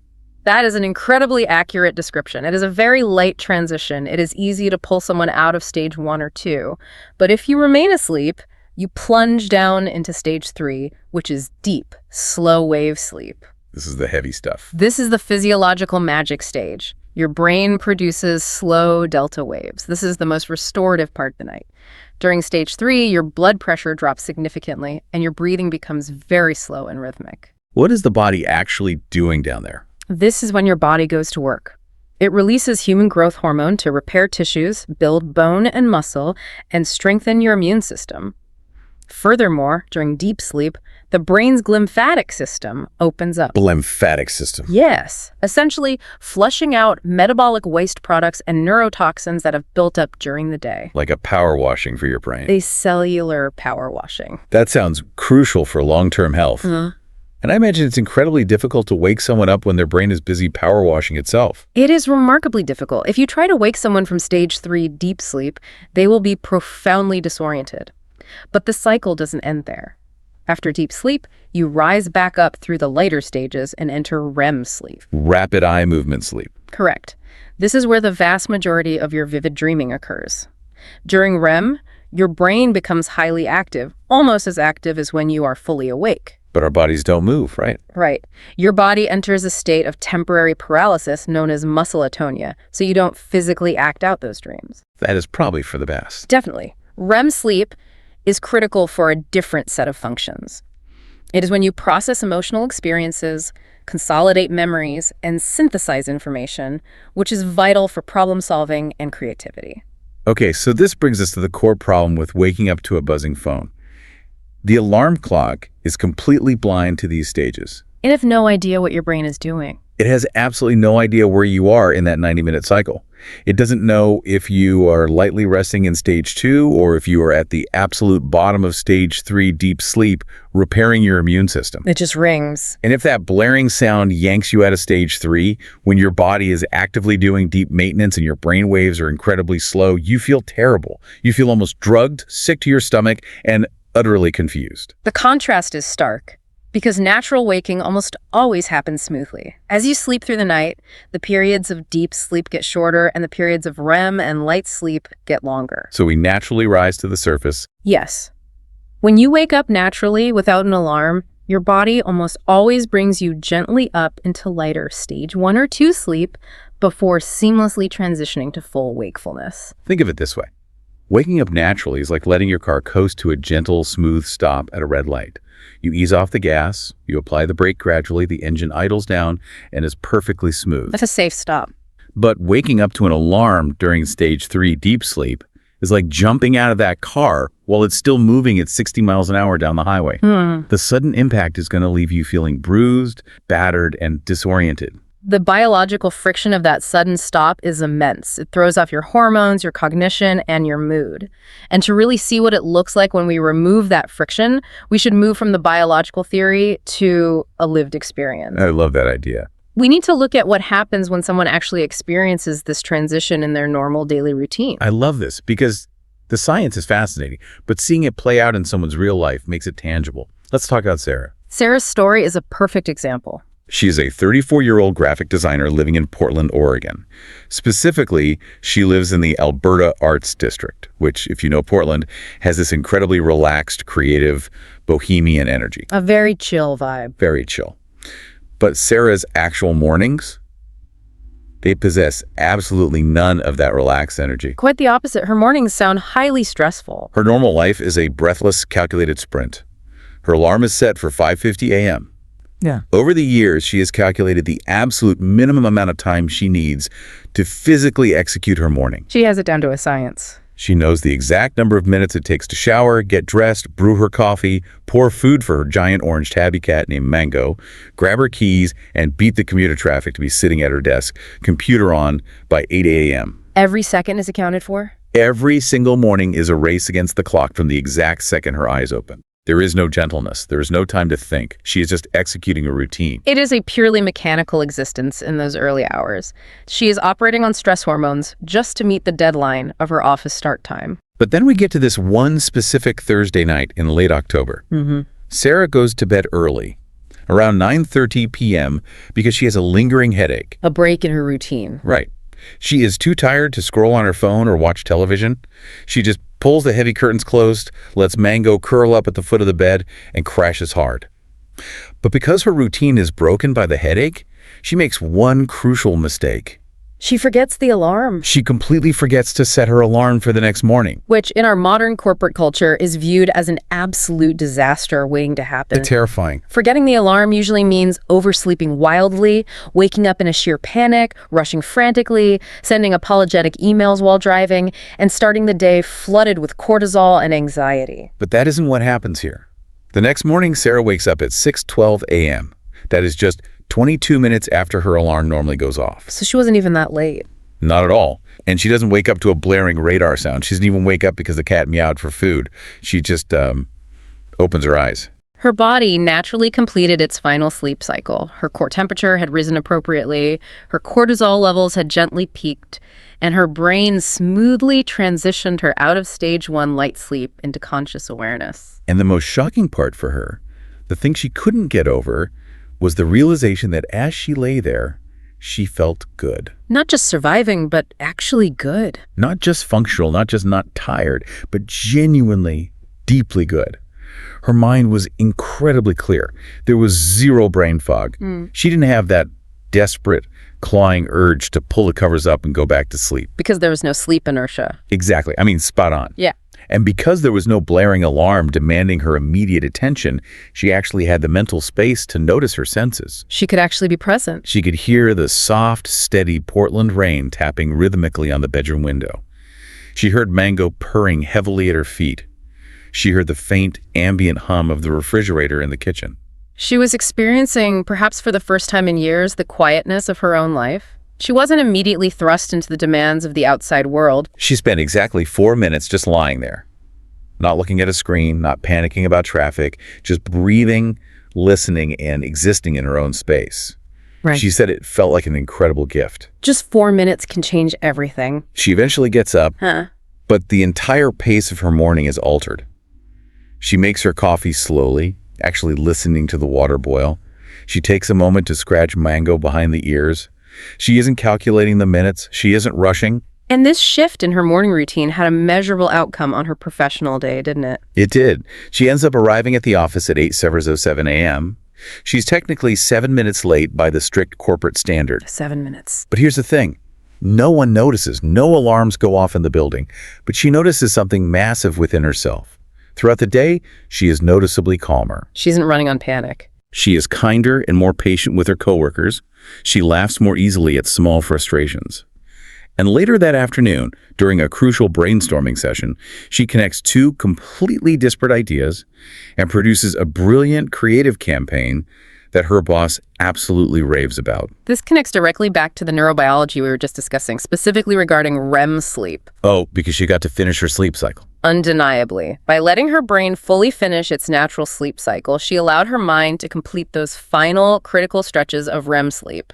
That is an incredibly accurate description. It is a very light transition. It is easy to pull someone out of stage 1 or 2. But if you remain asleep, you plunge down into stage 3, which is deep, slow wave sleep. This is the heavy stuff. This is the physiological magic stage. Your brain produces slow delta waves. This is the most restorative part of the night. During stage 3, your blood pressure drops significantly, and your breathing becomes very slow and rhythmic. What is the body actually doing down there? This is when your body goes to work. It releases human growth hormone to repair tissues, build bone and muscle, and strengthen your immune system. Furthermore, during deep sleep, the brain's glymphatic system opens up. Lymphatic system. Yes, essentially flushing out metabolic waste products and neurotoxins that have built up during the day. Like a power washing for your brain. A cellular power washing. That sounds crucial for long-term health. And I imagine it's incredibly difficult to wake someone up when their brain is busy power washing itself. It is remarkably difficult. If you try to wake someone from stage 3 deep sleep, they will be profoundly disoriented. But the cycle doesn't end there. After deep sleep, you rise back up through the lighter stages and enter REM sleep. Rapid eye movement sleep. Correct. This is where the vast majority of your vivid dreaming occurs. During REM, your brain becomes highly active, almost as active as when you are fully awake. But our bodies don't move, right? Right. Your body enters a state of temporary paralysis known as muscle atonia, so you don't physically act out those dreams. That is probably for the best. Definitely. REM sleep is critical for a different set of functions. It is when you process emotional experiences, consolidate memories, and synthesize information, which is vital for problem solving and creativity. Okay, so this brings us to the core problem with waking up to a buzzing phone. The alarm clock is completely blind to these stages. It has no idea what your brain is doing. It has absolutely no idea where you are in that 90-minute cycle. It doesn't know if you are lightly resting in stage 2 or if you are at the absolute bottom of stage 3 deep sleep, repairing your immune system. It just rings. And if that blaring sound yanks you out of stage 3, when your body is actively doing deep maintenance and your brain waves are incredibly slow, you feel terrible. You feel almost drugged, sick to your stomach, and utterly confused. The contrast is stark, because natural waking almost always happens smoothly. As you sleep through the night, the periods of deep sleep get shorter and the periods of REM and light sleep get longer. So we naturally rise to the surface. Yes. When you wake up naturally without an alarm, your body almost always brings you gently up into lighter stage 1 or 2 sleep before seamlessly transitioning to full wakefulness. Think of it this way. Waking up naturally is like letting your car coast to a gentle, smooth stop at a red light. You ease off the gas, you apply the brake gradually, the engine idles down, and is perfectly smooth. That's a safe stop. But waking up to an alarm during stage 3 deep sleep is like jumping out of that car while it's still moving at 60 miles an hour down the highway. The sudden impact is going to leave you feeling bruised, battered, and disoriented. The biological friction of that sudden stop is immense. It throws off your hormones, your cognition, and your mood. And to really see what it looks like when we remove that friction, we should move from the biological theory to a lived experience. I love that idea. We need to look at what happens when someone actually experiences this transition in their normal daily routine. I love this because the science is fascinating, but seeing it play out in someone's real life makes it tangible. Let's talk about Sarah. Sarah's story is a perfect example. She is a 34-year-old graphic designer living in Portland, Oregon. Specifically, she lives in the Alberta Arts District, which, if you know Portland, has this incredibly relaxed, creative, bohemian energy. A very chill vibe. Very chill. But Sarah's actual mornings, they possess absolutely none of that relaxed energy. Quite the opposite. Her mornings sound highly stressful. Her normal life is a breathless, calculated sprint. Her alarm is set for 5:50 a.m. Yeah. Over the years, she has calculated the absolute minimum amount of time she needs to physically execute her morning. She has it down to a science. She knows the exact number of minutes it takes to shower, get dressed, brew her coffee, pour food for her giant orange tabby cat named Mango, grab her keys, and beat the commuter traffic to be sitting at her desk, computer on, by 8 a.m. Every second is accounted for? Every single morning is a race against the clock from the exact second her eyes open. There is no gentleness. There is no time to think. She is just executing a routine. It is a purely mechanical existence in those early hours. She is operating on stress hormones just to meet the deadline of her office start time. But then we get to this one specific Thursday night in late October. Sarah goes to bed early, around 9:30 p.m., because she has a lingering headache. A break in her routine. Right. She is too tired to scroll on her phone or watch television. She just pulls the heavy curtains closed, lets Mango curl up at the foot of the bed, and crashes hard. But because her routine is broken by the headache, she makes one crucial mistake. She forgets the alarm, She completely forgets to set her alarm for the next morning. which in our modern corporate culture is viewed as an absolute disaster waiting to happen. Terrifying. Forgetting the alarm usually means oversleeping wildly, waking up in a sheer panic, rushing frantically, sending apologetic emails while driving, and starting the day flooded with cortisol and anxiety. But that isn't what happens here. The next morning, Sarah wakes up at 6:12 a.m. That is just 22 minutes after her alarm normally goes off. So she wasn't even that late. Not at all. And she doesn't wake up to a blaring radar sound. She doesn't even wake up because the cat meowed for food. She just opens her eyes. Her body naturally completed its final sleep cycle. Her core temperature had risen appropriately, her cortisol levels had gently peaked, and her brain smoothly transitioned her out of stage 1 light sleep into conscious awareness. And the most shocking part for her, the thing she couldn't get over, was the realization that as she lay there, she felt good. Not just surviving, but actually good. Not just functional, not just not tired, but genuinely, deeply good. Her mind was incredibly clear. There was zero brain fog. She didn't have that desperate, clawing urge to pull the covers up and go back to sleep. Because there was no sleep inertia. Exactly. I mean, spot on. Yeah. And because there was no blaring alarm demanding her immediate attention, she actually had the mental space to notice her senses. She could actually be present. She could hear the soft, steady Portland rain tapping rhythmically on the bedroom window. She heard Mango purring heavily at her feet. She heard the faint, ambient hum of the refrigerator in the kitchen. She was experiencing, perhaps for the first time in years, the quietness of her own life. She wasn't immediately thrust into the demands of the outside world. She spent exactly 4 minutes just lying there, not looking at a screen, not panicking about traffic, just breathing, listening, and existing in her own space. Right. She said it felt like an incredible gift. Just 4 minutes can change everything. She eventually gets up, Huh. but the entire pace of her morning is altered. She makes her coffee slowly, actually listening to the water boil. She takes a moment to scratch Mango behind the ears. She isn't calculating the minutes. She isn't rushing. And this shift in her morning routine had a measurable outcome on her professional day, didn't it? It did. She ends up arriving at the office at 8:07 a.m. She's technically 7 minutes late by the strict corporate standard. 7 minutes. But here's the thing. No one notices. No alarms go off in the building. But she notices something massive within herself. Throughout the day, she is noticeably calmer. She isn't running on panic. She is kinder and more patient with her coworkers. She laughs more easily at small frustrations. And later that afternoon, during a crucial brainstorming session, she connects two completely disparate ideas and produces a brilliant creative campaign that her boss absolutely raves about. This connects directly back to the neurobiology we were just discussing, specifically regarding REM sleep. Oh, because she got to finish her sleep cycle. Undeniably. By letting her brain fully finish its natural sleep cycle, she allowed her mind to complete those final critical stretches of REM sleep.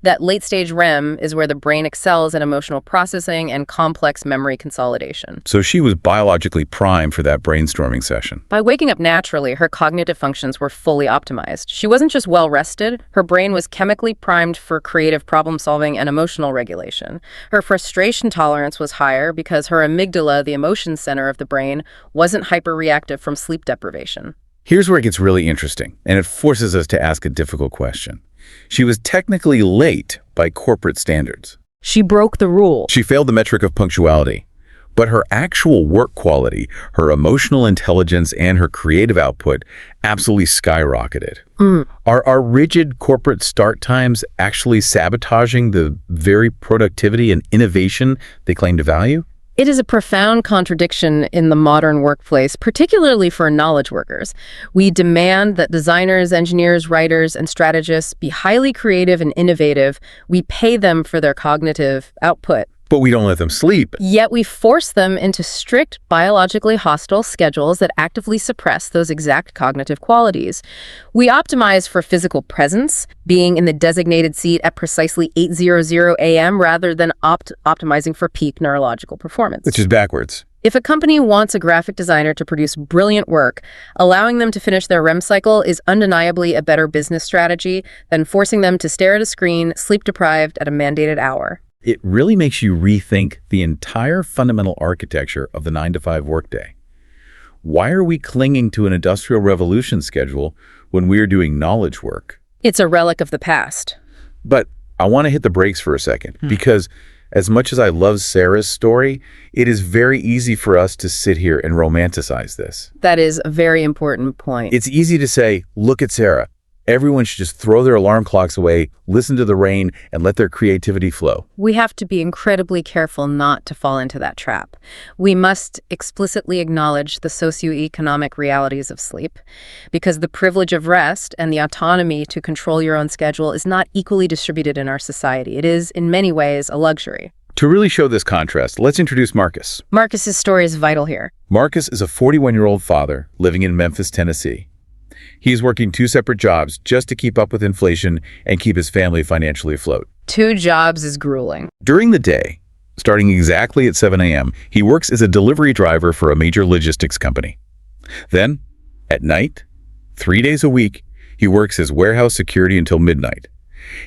That late-stage REM is where the brain excels at emotional processing and complex memory consolidation. So she was biologically primed for that brainstorming session. By waking up naturally, her cognitive functions were fully optimized. She wasn't just well-rested, her brain was chemically primed for creative problem-solving and emotional regulation. Her frustration tolerance was higher because her amygdala, the emotion center of the brain, wasn't hyperreactive from sleep deprivation. Here's where it gets really interesting, and it forces us to ask a difficult question. She was technically late by corporate standards. She broke the rule. She failed the metric of punctuality. But her actual work quality, her emotional intelligence, and her creative output absolutely skyrocketed. Are rigid corporate start times actually sabotaging the very productivity and innovation they claim to value? It is a profound contradiction in the modern workplace, particularly for knowledge workers. We demand that designers, engineers, writers, and strategists be highly creative and innovative. We pay them for their cognitive output. But we don't let them sleep. Yet we force them into strict, biologically hostile schedules that actively suppress those exact cognitive qualities. We optimize for physical presence, being in the designated seat at precisely 8:00 a.m. rather than optimizing for peak neurological performance. Which is backwards. If a company wants a graphic designer to produce brilliant work, allowing them to finish their REM cycle is undeniably a better business strategy than forcing them to stare at a screen, sleep-deprived at a mandated hour. It really makes you rethink the entire fundamental architecture of the 9-to-5 workday. Why are we clinging to an industrial revolution schedule when we are doing knowledge work? It's a relic of the past. But I want to hit the brakes for a second, because as much as I love Sarah's story, it is very easy for us to sit here and romanticize this. That is a very important point. It's easy to say, look at Sarah. Everyone should just throw their alarm clocks away, listen to the rain, and let their creativity flow. We have to be incredibly careful not to fall into that trap. We must explicitly acknowledge the socioeconomic realities of sleep, because the privilege of rest and the autonomy to control your own schedule is not equally distributed in our society. It is, in many ways, a luxury. To really show this contrast, let's introduce Marcus. Marcus's story is vital here. Marcus is a 41-year-old father living in Memphis, Tennessee. He is working 2 separate jobs just to keep up with inflation and keep his family financially afloat. 2 jobs is grueling. During the day, starting exactly at 7 a.m., he works as a delivery driver for a major logistics company. Then, at night, 3 days a week, he works as warehouse security until midnight.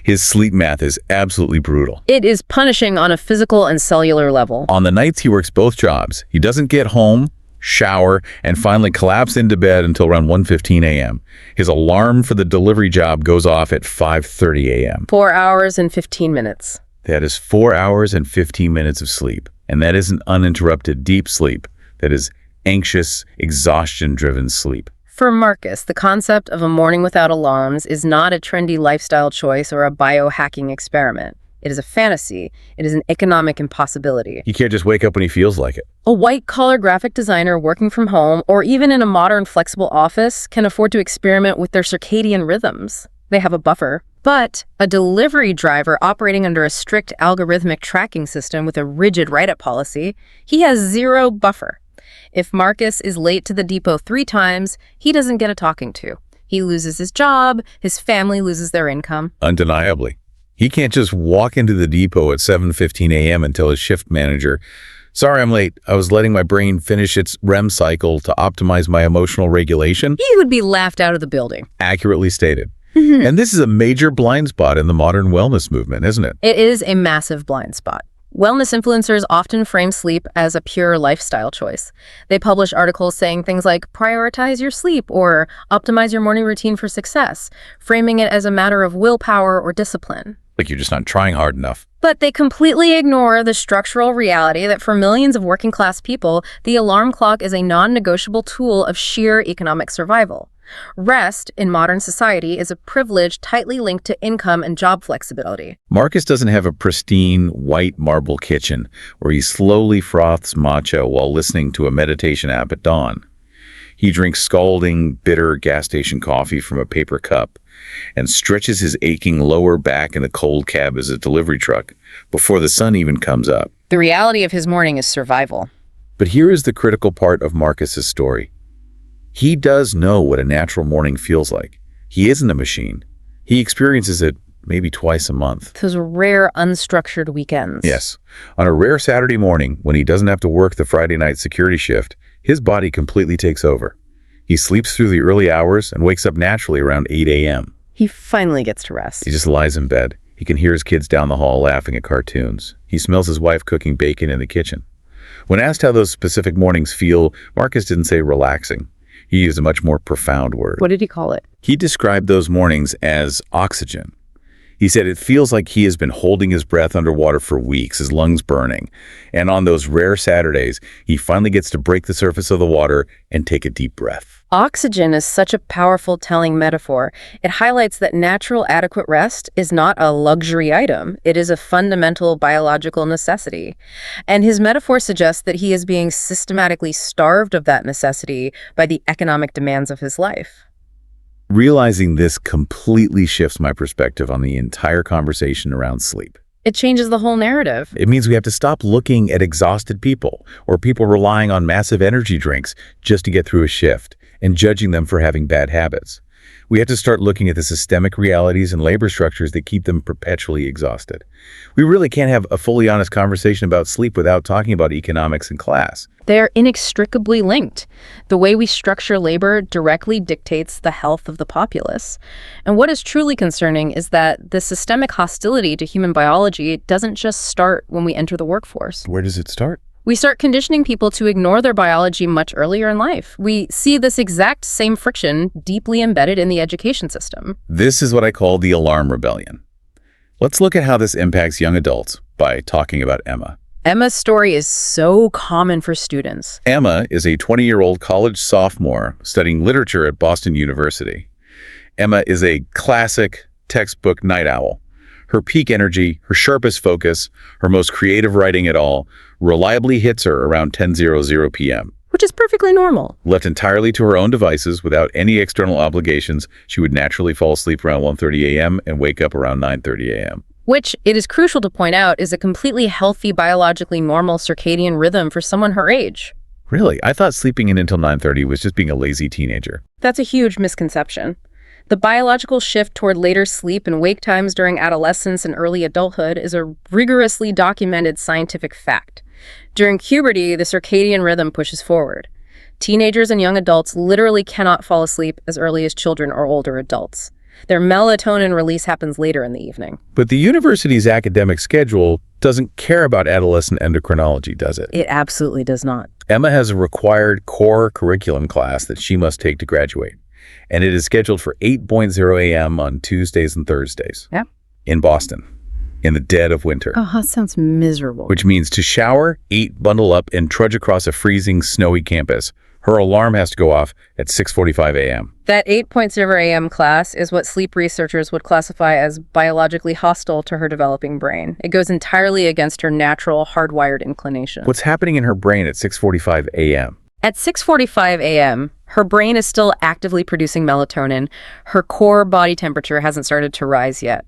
His sleep math is absolutely brutal. It is punishing on a physical and cellular level. On the nights he works both jobs, he doesn't get home, shower, and finally collapse into bed until around 1:15 a.m. His alarm for the delivery job goes off at 5:30 a.m. 4 hours and 15 minutes. That is 4 hours and 15 minutes of sleep. And that isn't uninterrupted deep sleep. That is anxious, exhaustion-driven sleep. For Marcus, the concept of a morning without alarms is not a trendy lifestyle choice or a biohacking experiment. It is a fantasy. It is an economic impossibility. He can't just wake up when he feels like it. A white-collar graphic designer working from home or even in a modern flexible office can afford to experiment with their circadian rhythms. They have a buffer. But a delivery driver operating under a strict algorithmic tracking system with a rigid write-up policy, he has zero buffer. If Marcus is late to the depot 3 times, he doesn't get a talking to. He loses his job, his family loses their income. Undeniably. He can't just walk into the depot at 7:15 a.m. and tell his shift manager, "Sorry, I'm late. I was letting my brain finish its REM cycle to optimize my emotional regulation." He would be laughed out of the building. Accurately stated. And this is a major blind spot in the modern wellness movement, isn't it? It is a massive blind spot. Wellness influencers often frame sleep as a pure lifestyle choice. They publish articles saying things like, prioritize your sleep or optimize your morning routine for success, framing it as a matter of willpower or discipline. Like you're just not trying hard enough. But they completely ignore the structural reality that for millions of working-class people, the alarm clock is a non-negotiable tool of sheer economic survival. Rest in modern society is a privilege tightly linked to income and job flexibility. Marcus doesn't have a pristine white marble kitchen where he slowly froths matcha while listening to a meditation app at dawn. He drinks scalding, bitter gas station coffee from a paper cup and stretches his aching lower back in the cold cab as a delivery truck before the sun even comes up. The reality of his morning is survival. But here is the critical part of Marcus's story. He does know what a natural morning feels like. He isn't a machine. He experiences it maybe twice a month. Those rare, unstructured weekends. Yes. On a rare Saturday morning, when he doesn't have to work the Friday night security shift, his body completely takes over. He sleeps through the early hours and wakes up naturally around 8 a.m. He finally gets to rest. He just lies in bed. He can hear his kids down the hall laughing at cartoons. He smells his wife cooking bacon in the kitchen. When asked how those specific mornings feel, Marcus didn't say relaxing. He used a much more profound word. What did he call it? He described those mornings as oxygen. He said it feels like he has been holding his breath underwater for weeks, his lungs burning. And on those rare Saturdays, he finally gets to break the surface of the water and take a deep breath. Oxygen is such a powerful telling metaphor. It highlights that natural adequate rest is not a luxury item. It is a fundamental biological necessity. And his metaphor suggests that he is being systematically starved of that necessity by the economic demands of his life. Realizing this completely shifts my perspective on the entire conversation around sleep. It changes the whole narrative. It means we have to stop looking at exhausted people or people relying on massive energy drinks just to get through a shift and judging them for having bad habits. We have to start looking at the systemic realities and labor structures that keep them perpetually exhausted. We really can't have a fully honest conversation about sleep without talking about economics and class. They are inextricably linked. The way we structure labor directly dictates the health of the populace. And what is truly concerning is that the systemic hostility to human biology doesn't just start when we enter the workforce. Where does it start? We start conditioning people to ignore their biology much earlier in life. We see this exact same friction deeply embedded in the education system. This is what I call the alarm rebellion. Let's look at how this impacts young adults by talking about Emma. Emma's story is so common for students. Emma is a 20-year-old college sophomore studying literature at Boston University. Emma is a classic textbook night owl. Her peak energy, her sharpest focus, her most creative writing at all, reliably hits her around 10:00 p.m. Which is perfectly normal. Left entirely to her own devices without any external obligations, she would naturally fall asleep around 1:30 a.m. and wake up around 9:30 a.m. Which, it is crucial to point out, is a completely healthy, biologically normal circadian rhythm for someone her age. Really? I thought sleeping in until 9:30 was just being a lazy teenager. That's a huge misconception. The biological shift toward later sleep and wake times during adolescence and early adulthood is a rigorously documented scientific fact. During puberty, the circadian rhythm pushes forward. Teenagers and young adults literally cannot fall asleep as early as children or older adults. Their melatonin release happens later in the evening. But the university's academic schedule doesn't care about adolescent endocrinology, does it? It absolutely does not. Emma has a required core curriculum class that she must take to graduate, and it is scheduled for 8:00 a.m. on Tuesdays and Thursdays. Yeah. In Boston, in the dead of winter. Oh, that sounds miserable. Which means to shower, eat, bundle up, and trudge across a freezing, snowy campus. Her alarm has to go off at 6:45 a.m. That 8.0 a.m. class is what sleep researchers would classify as biologically hostile to her developing brain. It goes entirely against her natural, hardwired inclination. What's happening in her brain at 6:45 a.m.? At 6:45 a.m., her brain is still actively producing melatonin. Her core body temperature hasn't started to rise yet.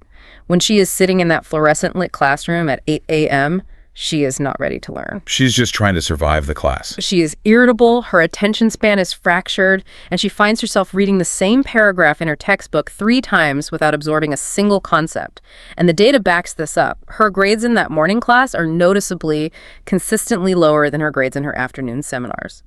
When she is sitting in that fluorescent-lit classroom at 8 a.m., she is not ready to learn. She's just trying to survive the class. She is irritable, her attention span is fractured, and she finds herself reading the same paragraph in her textbook 3 times without absorbing a single concept. And the data backs this up. Her grades in that morning class are noticeably, consistently lower than her grades in her afternoon seminars.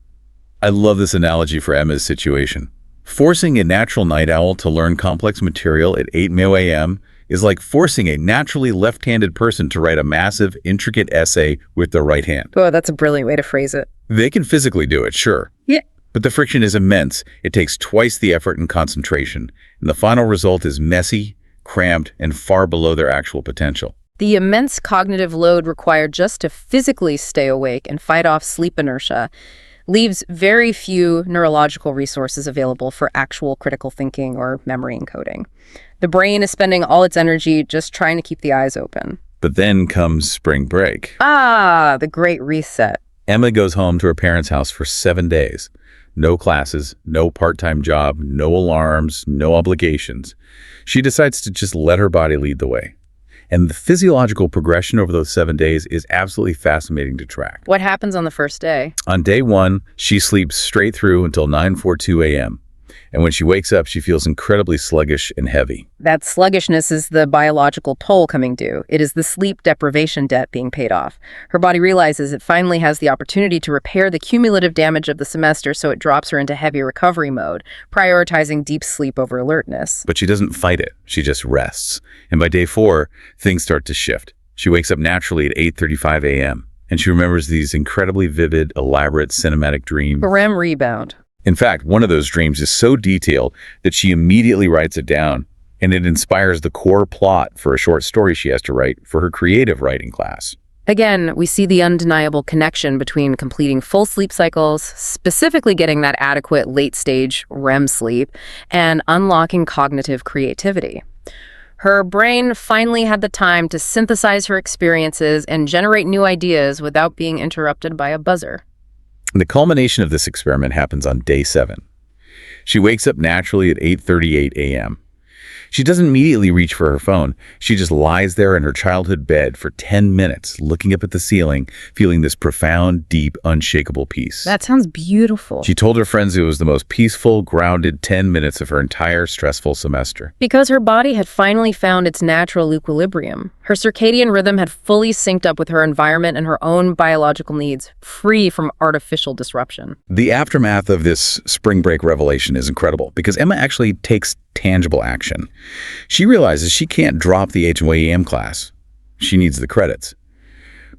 I love this analogy for Emma's situation. Forcing a natural night owl to learn complex material at 8 a.m. is like forcing a naturally left-handed person to write a massive, intricate essay with their right hand. Oh, that's a brilliant way to phrase it. They can physically do it, sure. Yeah. But the friction is immense. It takes twice the effort and concentration, and the final result is messy, cramped, and far below their actual potential. The immense cognitive load required just to physically stay awake and fight off sleep inertia leaves very few neurological resources available for actual critical thinking or memory encoding. The brain is spending all its energy just trying to keep the eyes open. But then comes spring break. Ah, the great reset. Emma goes home to her parents' house for 7 days. No classes, no part-time job, no alarms, no obligations. She decides to just let her body lead the way. And the physiological progression over those 7 days is absolutely fascinating to track. What happens on the first day? On day 1, she sleeps straight through until 9:42 a.m. And when she wakes up, she feels incredibly sluggish and heavy. That sluggishness is the biological toll coming due. It is the sleep deprivation debt being paid off. Her body realizes it finally has the opportunity to repair the cumulative damage of the semester, so it drops her into heavy recovery mode, prioritizing deep sleep over alertness. But she doesn't fight it. She just rests. And by day 4, things start to shift. She wakes up naturally at 8:35 a.m. and she remembers these incredibly vivid, elaborate cinematic dreams. REM rebound. In fact, one of those dreams is so detailed that she immediately writes it down, and it inspires the core plot for a short story she has to write for her creative writing class. Again, we see the undeniable connection between completing full sleep cycles, specifically getting that adequate late-stage REM sleep, and unlocking cognitive creativity. Her brain finally had the time to synthesize her experiences and generate new ideas without being interrupted by a buzzer. The culmination of this experiment happens on day 7. She wakes up naturally at 8:38 a.m. She doesn't immediately reach for her phone. She just lies there in her childhood bed for 10 minutes, looking up at the ceiling, feeling this profound, deep, unshakable peace. That sounds beautiful. She told her friends it was the most peaceful, grounded 10 minutes of her entire stressful semester. Because her body had finally found its natural equilibrium. Her circadian rhythm had fully synced up with her environment and her own biological needs, free from artificial disruption. The aftermath of this spring break revelation is incredible because Emma actually takes tangible action. She realizes she can't drop the HYEM class. She needs the credits.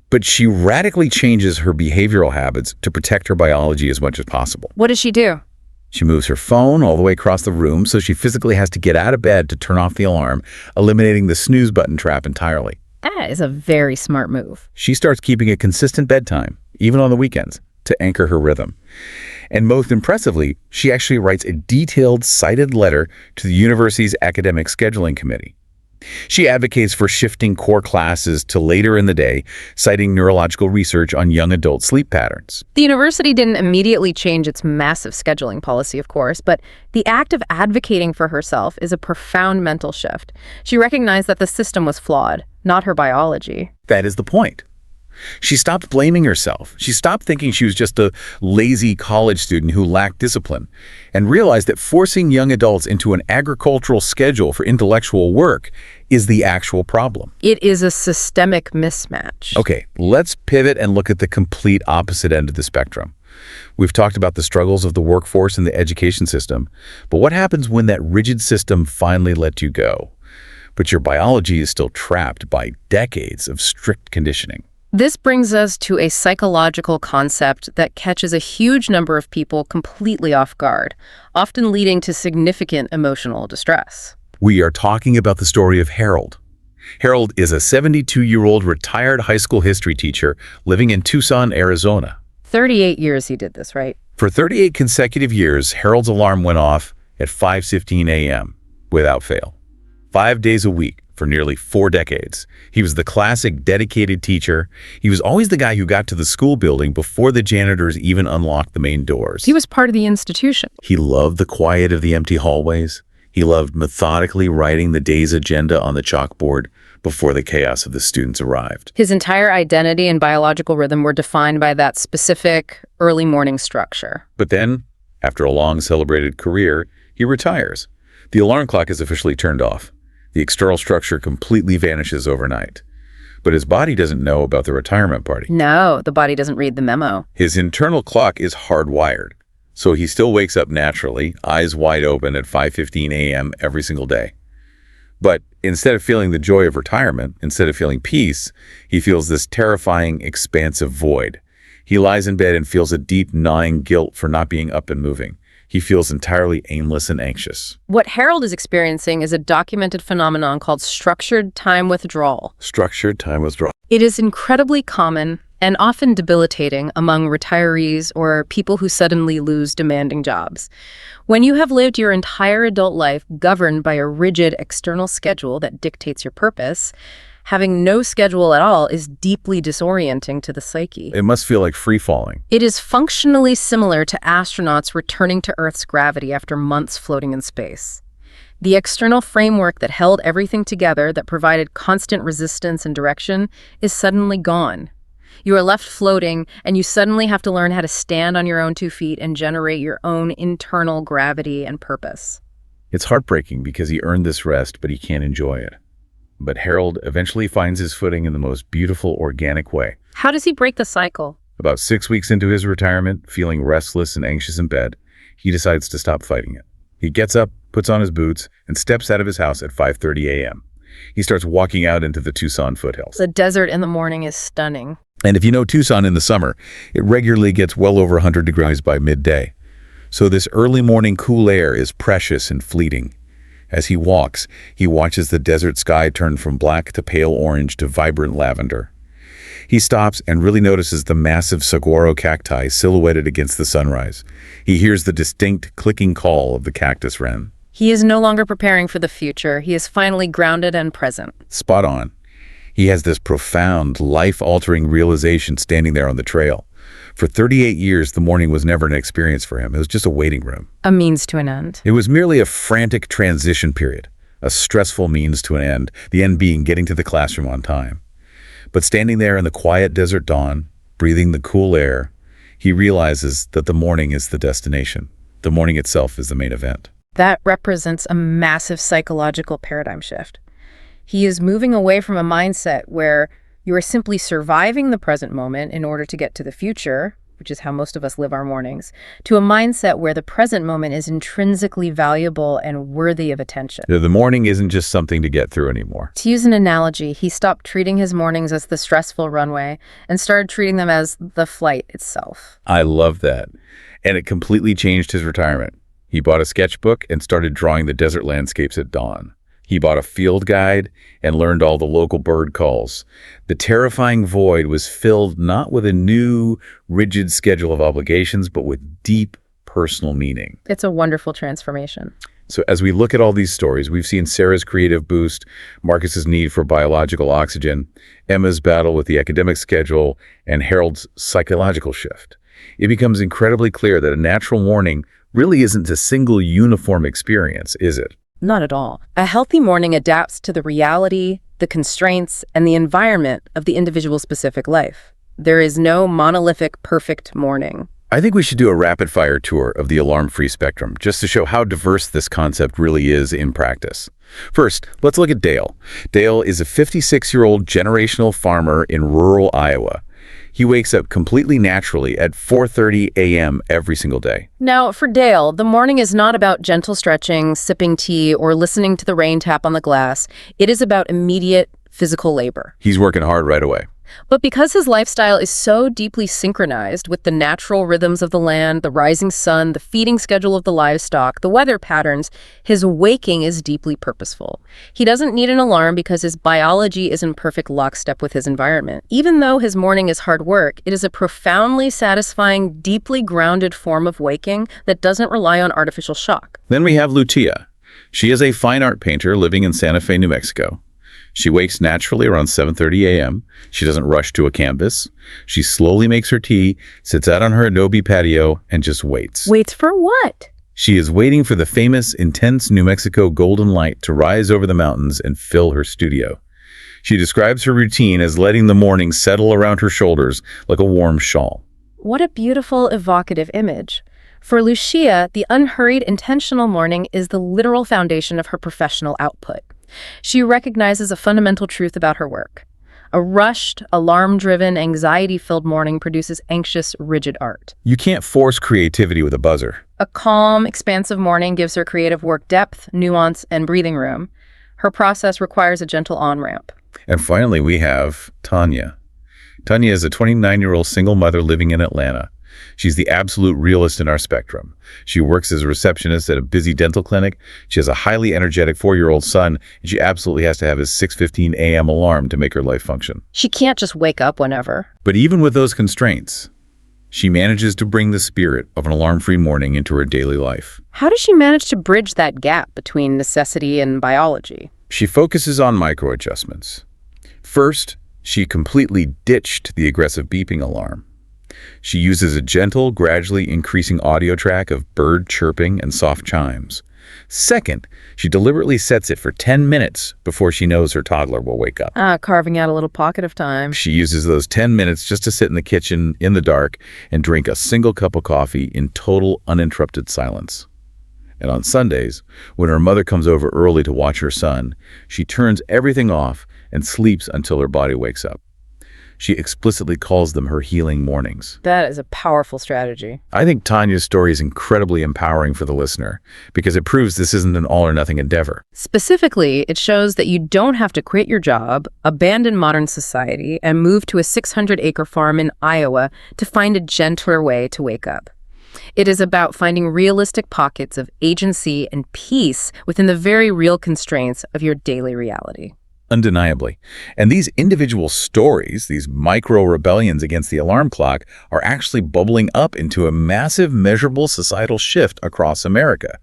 But she radically changes her behavioral habits to protect her biology as much as possible. What does she do? She moves her phone all the way across the room so she physically has to get out of bed to turn off the alarm, eliminating the snooze button trap entirely. That is a very smart move. She starts keeping a consistent bedtime, even on the weekends, to anchor her rhythm. And most impressively, she actually writes a detailed, cited letter to the university's academic scheduling committee. She advocates for shifting core classes to later in the day, citing neurological research on young adult sleep patterns. The university didn't immediately change its massive scheduling policy, of course, but the act of advocating for herself is a profound mental shift. She recognized that the system was flawed, not her biology. That is the point. She stopped blaming herself. She stopped thinking she was just a lazy college student who lacked discipline, and realized that forcing young adults into an agricultural schedule for intellectual work is the actual problem. It is a systemic mismatch. Okay, let's pivot and look at the complete opposite end of the spectrum. We've talked about the struggles of the workforce and the education system, but what happens when that rigid system finally lets you go, but your biology is still trapped by decades of strict conditioning? This brings us to a psychological concept that catches a huge number of people completely off guard, often leading to significant emotional distress. We are talking about the story of Harold. Harold is a 72-year-old retired high school history teacher living in Tucson, Arizona. 38 years he did this, right? For 38 consecutive years, Harold's alarm went off at 5:15 a.m. without fail. 5 days a week for nearly 4 decades. He was the classic dedicated teacher. He was always the guy who got to the school building before the janitors even unlocked the main doors. He was part of the institution. He loved the quiet of the empty hallways. He loved methodically writing the day's agenda on the chalkboard before the chaos of the students arrived. His entire identity and biological rhythm were defined by that specific early morning structure. But then, after a long celebrated career, he retires. The alarm clock is officially turned off. The external structure completely vanishes overnight. But his body doesn't know about the retirement party. No, the body doesn't read the memo. His internal clock is hardwired, so he still wakes up naturally, eyes wide open at 5:15 a.m. every single day. But instead of feeling the joy of retirement, instead of feeling peace, he feels this terrifying, expansive void. He lies in bed and feels a deep, gnawing guilt for not being up and moving. He feels entirely aimless and anxious. What Harold is experiencing is a documented phenomenon called structured time withdrawal. Structured time withdrawal. It is incredibly common and often debilitating among retirees or people who suddenly lose demanding jobs. When you have lived your entire adult life governed by a rigid external schedule that dictates your purpose, having no schedule at all is deeply disorienting to the psyche. It must feel like free-falling. It is functionally similar to astronauts returning to Earth's gravity after months floating in space. The external framework that held everything together, that provided constant resistance and direction, is suddenly gone. You are left floating, and you suddenly have to learn how to stand on your own 2 feet and generate your own internal gravity and purpose. It's heartbreaking because he earned this rest, but he can't enjoy it. But Harold eventually finds his footing in the most beautiful, organic way. How does he break the cycle? About 6 weeks into his retirement, feeling restless and anxious in bed, he decides to stop fighting it. He gets up, puts on his boots, and steps out of his house at 5:30 a.m. He starts walking out into the Tucson foothills. The desert in the morning is stunning. And if you know Tucson in the summer, it regularly gets well over 100 degrees by midday. So this early morning cool air is precious and fleeting. As he walks, he watches the desert sky turn from black to pale orange to vibrant lavender. He stops and really notices the massive saguaro cacti silhouetted against the sunrise. He hears the distinct clicking call of the cactus wren. He is no longer preparing for the future. He is finally grounded and present. Spot on. He has this profound, life-altering realization standing there on the trail. For 38 years, the morning was never an experience for him. It was just a waiting room. A means to an end. It was merely a frantic transition period, a stressful means to an end, the end being getting to the classroom on time. But standing there in the quiet desert dawn, breathing the cool air, he realizes that the morning is the destination. The morning itself is the main event. That represents a massive psychological paradigm shift. He is moving away from a mindset where you are simply surviving the present moment in order to get to the future, which is how most of us live our mornings, to a mindset where the present moment is intrinsically valuable and worthy of attention. The morning isn't just something to get through anymore. To use an analogy, he stopped treating his mornings as the stressful runway and started treating them as the flight itself. I love that. And it completely changed his retirement. He bought a sketchbook and started drawing the desert landscapes at dawn. He bought a field guide and learned all the local bird calls. The terrifying void was filled not with a new, rigid schedule of obligations, but with deep personal meaning. It's a wonderful transformation. So as we look at all these stories, we've seen Sarah's creative boost, Marcus's need for biological oxygen, Emma's battle with the academic schedule, and Harold's psychological shift. It becomes incredibly clear that a natural morning really isn't a single uniform experience, is it? Not at all. A healthy morning adapts to the reality, the constraints, and the environment of the individual's specific life. There is no monolithic, perfect morning. I think we should do a rapid-fire tour of the alarm-free spectrum, just to show how diverse this concept really is in practice. First, let's look at Dale. Dale is a 56-year-old generational farmer in rural Iowa. He wakes up completely naturally at 4:30 a.m. every single day. Now, for Dale, the morning is not about gentle stretching, sipping tea, or listening to the rain tap on the glass. It is about immediate physical labor. He's working hard right away. But because his lifestyle is so deeply synchronized with the natural rhythms of the land, the rising sun, the feeding schedule of the livestock, the weather patterns, his waking is deeply purposeful. He doesn't need an alarm because his biology is in perfect lockstep with his environment. Even though his morning is hard work, it is a profoundly satisfying, deeply grounded form of waking that doesn't rely on artificial shock. Then we have Lucia. She is a fine art painter living in Santa Fe, New Mexico. She wakes naturally around 7:30 a.m. She doesn't rush to a canvas. She slowly makes her tea, sits out on her adobe patio, and just waits. Waits for what? She is waiting for the famous, intense New Mexico golden light to rise over the mountains and fill her studio. She describes her routine as letting the morning settle around her shoulders like a warm shawl. What a beautiful, evocative image. For Lucia, the unhurried, intentional morning is the literal foundation of her professional output. She recognizes a fundamental truth about her work. A rushed, alarm-driven, anxiety-filled morning produces anxious, rigid art. You can't force creativity with a buzzer. A calm, expansive morning gives her creative work depth, nuance, and breathing room. Her process requires a gentle on-ramp. And finally, we have Tanya. Tanya is a 29-year-old single mother living in Atlanta. She's the absolute realist in our spectrum. She works as a receptionist at a busy dental clinic. She has a highly energetic 4-year-old son, and she absolutely has to have his 6:15 a.m. alarm to make her life function. She can't just wake up whenever. But even with those constraints, she manages to bring the spirit of an alarm-free morning into her daily life. How does she manage to bridge that gap between necessity and biology? She focuses on micro-adjustments. First, she completely ditched the aggressive beeping alarm. She uses a gentle, gradually increasing audio track of bird chirping and soft chimes. Second, she deliberately sets it for 10 minutes before she knows her toddler will wake up. Carving out a little pocket of time. She uses those 10 minutes just to sit in the kitchen in the dark and drink a single cup of coffee in total uninterrupted silence. And on Sundays, when her mother comes over early to watch her son, she turns everything off and sleeps until her body wakes up. She explicitly calls them her healing mornings. That is a powerful strategy. I think Tanya's story is incredibly empowering for the listener because it proves this isn't an all-or-nothing endeavor. Specifically, it shows that you don't have to quit your job, abandon modern society, and move to a 600-acre farm in Iowa to find a gentler way to wake up. It is about finding realistic pockets of agency and peace within the very real constraints of your daily reality. Undeniably. And these individual stories, these micro-rebellions against the alarm clock, are actually bubbling up into a massive, measurable societal shift across America.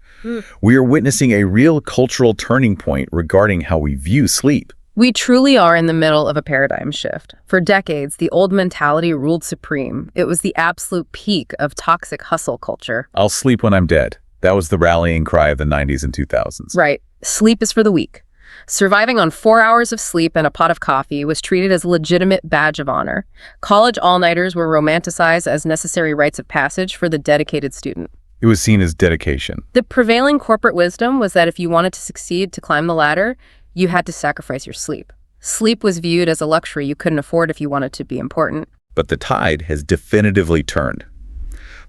We are witnessing a real cultural turning point regarding how we view sleep. We truly are in the middle of a paradigm shift. For decades, the old mentality ruled supreme. It was the absolute peak of toxic hustle culture. I'll sleep when I'm dead. That was the rallying cry of the 90s and 2000s. Right. Sleep is for the weak. Surviving on 4 hours of sleep and a pot of coffee was treated as a legitimate badge of honor. College all-nighters were romanticized as necessary rites of passage for the dedicated student. It was seen as dedication. The prevailing corporate wisdom was that if you wanted to succeed to climb the ladder, you had to sacrifice your sleep. Sleep was viewed as a luxury you couldn't afford if you wanted to be important. But the tide has definitively turned.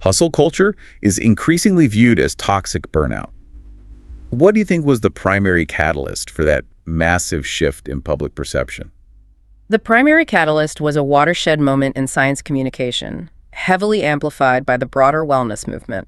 Hustle culture is increasingly viewed as toxic burnout. What do you think was the primary catalyst for that massive shift in public perception? The primary catalyst was a watershed moment in science communication, heavily amplified by the broader wellness movement.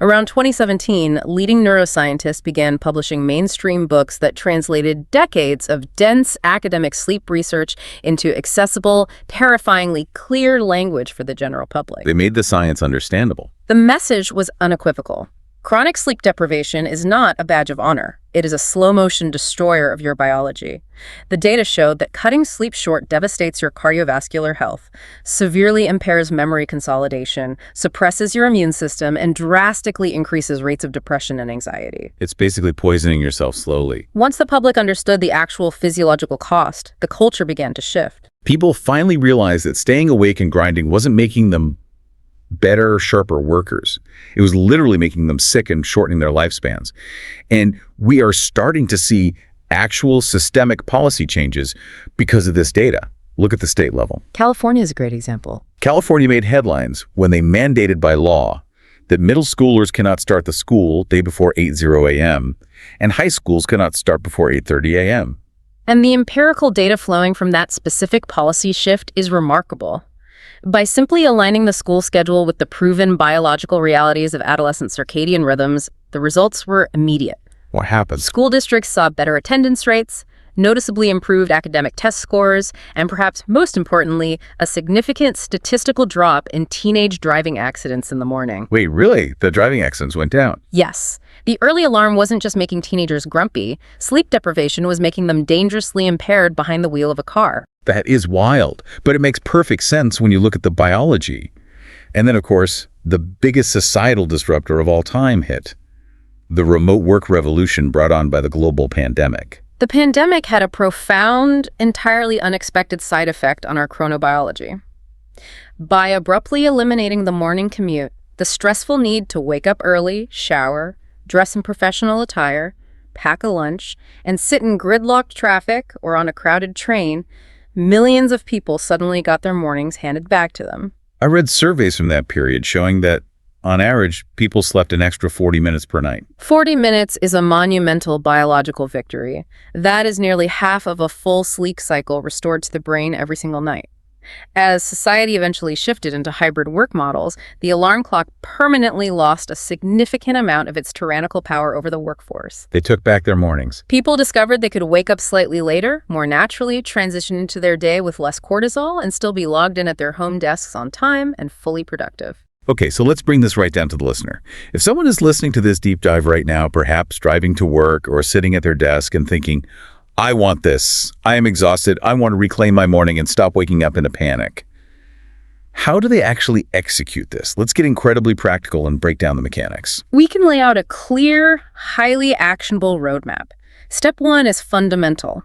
Around 2017, leading neuroscientists began publishing mainstream books that translated decades of dense academic sleep research into accessible, terrifyingly clear language for the general public. They made the science understandable. The message was unequivocal. Chronic sleep deprivation is not a badge of honor. It is a slow-motion destroyer of your biology. The data showed that cutting sleep short devastates your cardiovascular health, severely impairs memory consolidation, suppresses your immune system, and drastically increases rates of depression and anxiety. It's basically poisoning yourself slowly. Once the public understood the actual physiological cost, the culture began to shift. People finally realized that staying awake and grinding wasn't making them better, sharper workers. It was literally making them sick and shortening their lifespans. And we are starting to see actual systemic policy changes because of this data. Look at the state level. California is a great example. California made headlines when they mandated by law that middle schoolers cannot start the school day before 8:00 a.m. and high schools cannot start before 8:30 a.m. And the empirical data flowing from that specific policy shift is remarkable. By simply aligning the school schedule with the proven biological realities of adolescent circadian rhythms, the results were immediate. What happened? School districts saw better attendance rates, noticeably improved academic test scores, and perhaps most importantly, a significant statistical drop in teenage driving accidents in the morning. Wait, really? The driving accidents went down? Yes. The early alarm wasn't just making teenagers grumpy. Sleep deprivation was making them dangerously impaired behind the wheel of a car. That is wild, but it makes perfect sense when you look at the biology. And then, of course, the biggest societal disruptor of all time hit. The remote work revolution brought on by the global pandemic. The pandemic had a profound, entirely unexpected side effect on our chronobiology. By abruptly eliminating the morning commute, the stressful need to wake up early, shower, dress in professional attire, pack a lunch, and sit in gridlocked traffic or on a crowded train, millions of people suddenly got their mornings handed back to them. I read surveys from that period showing that, on average, people slept an extra 40 minutes per night. 40 minutes is a monumental biological victory. That is nearly half of a full sleep cycle restored to the brain every single night. As society eventually shifted into hybrid work models, the alarm clock permanently lost a significant amount of its tyrannical power over the workforce. They took back their mornings. People discovered they could wake up slightly later, more naturally, transition into their day with less cortisol, and still be logged in at their home desks on time and fully productive. Okay, so let's bring this right down to the listener. If someone is listening to this deep dive right now, perhaps driving to work or sitting at their desk and thinking, I want this. I am exhausted. I want to reclaim my morning and stop waking up in a panic. How do they actually execute this? Let's get incredibly practical and break down the mechanics. We can lay out a clear, highly actionable roadmap. Step 1 is fundamental.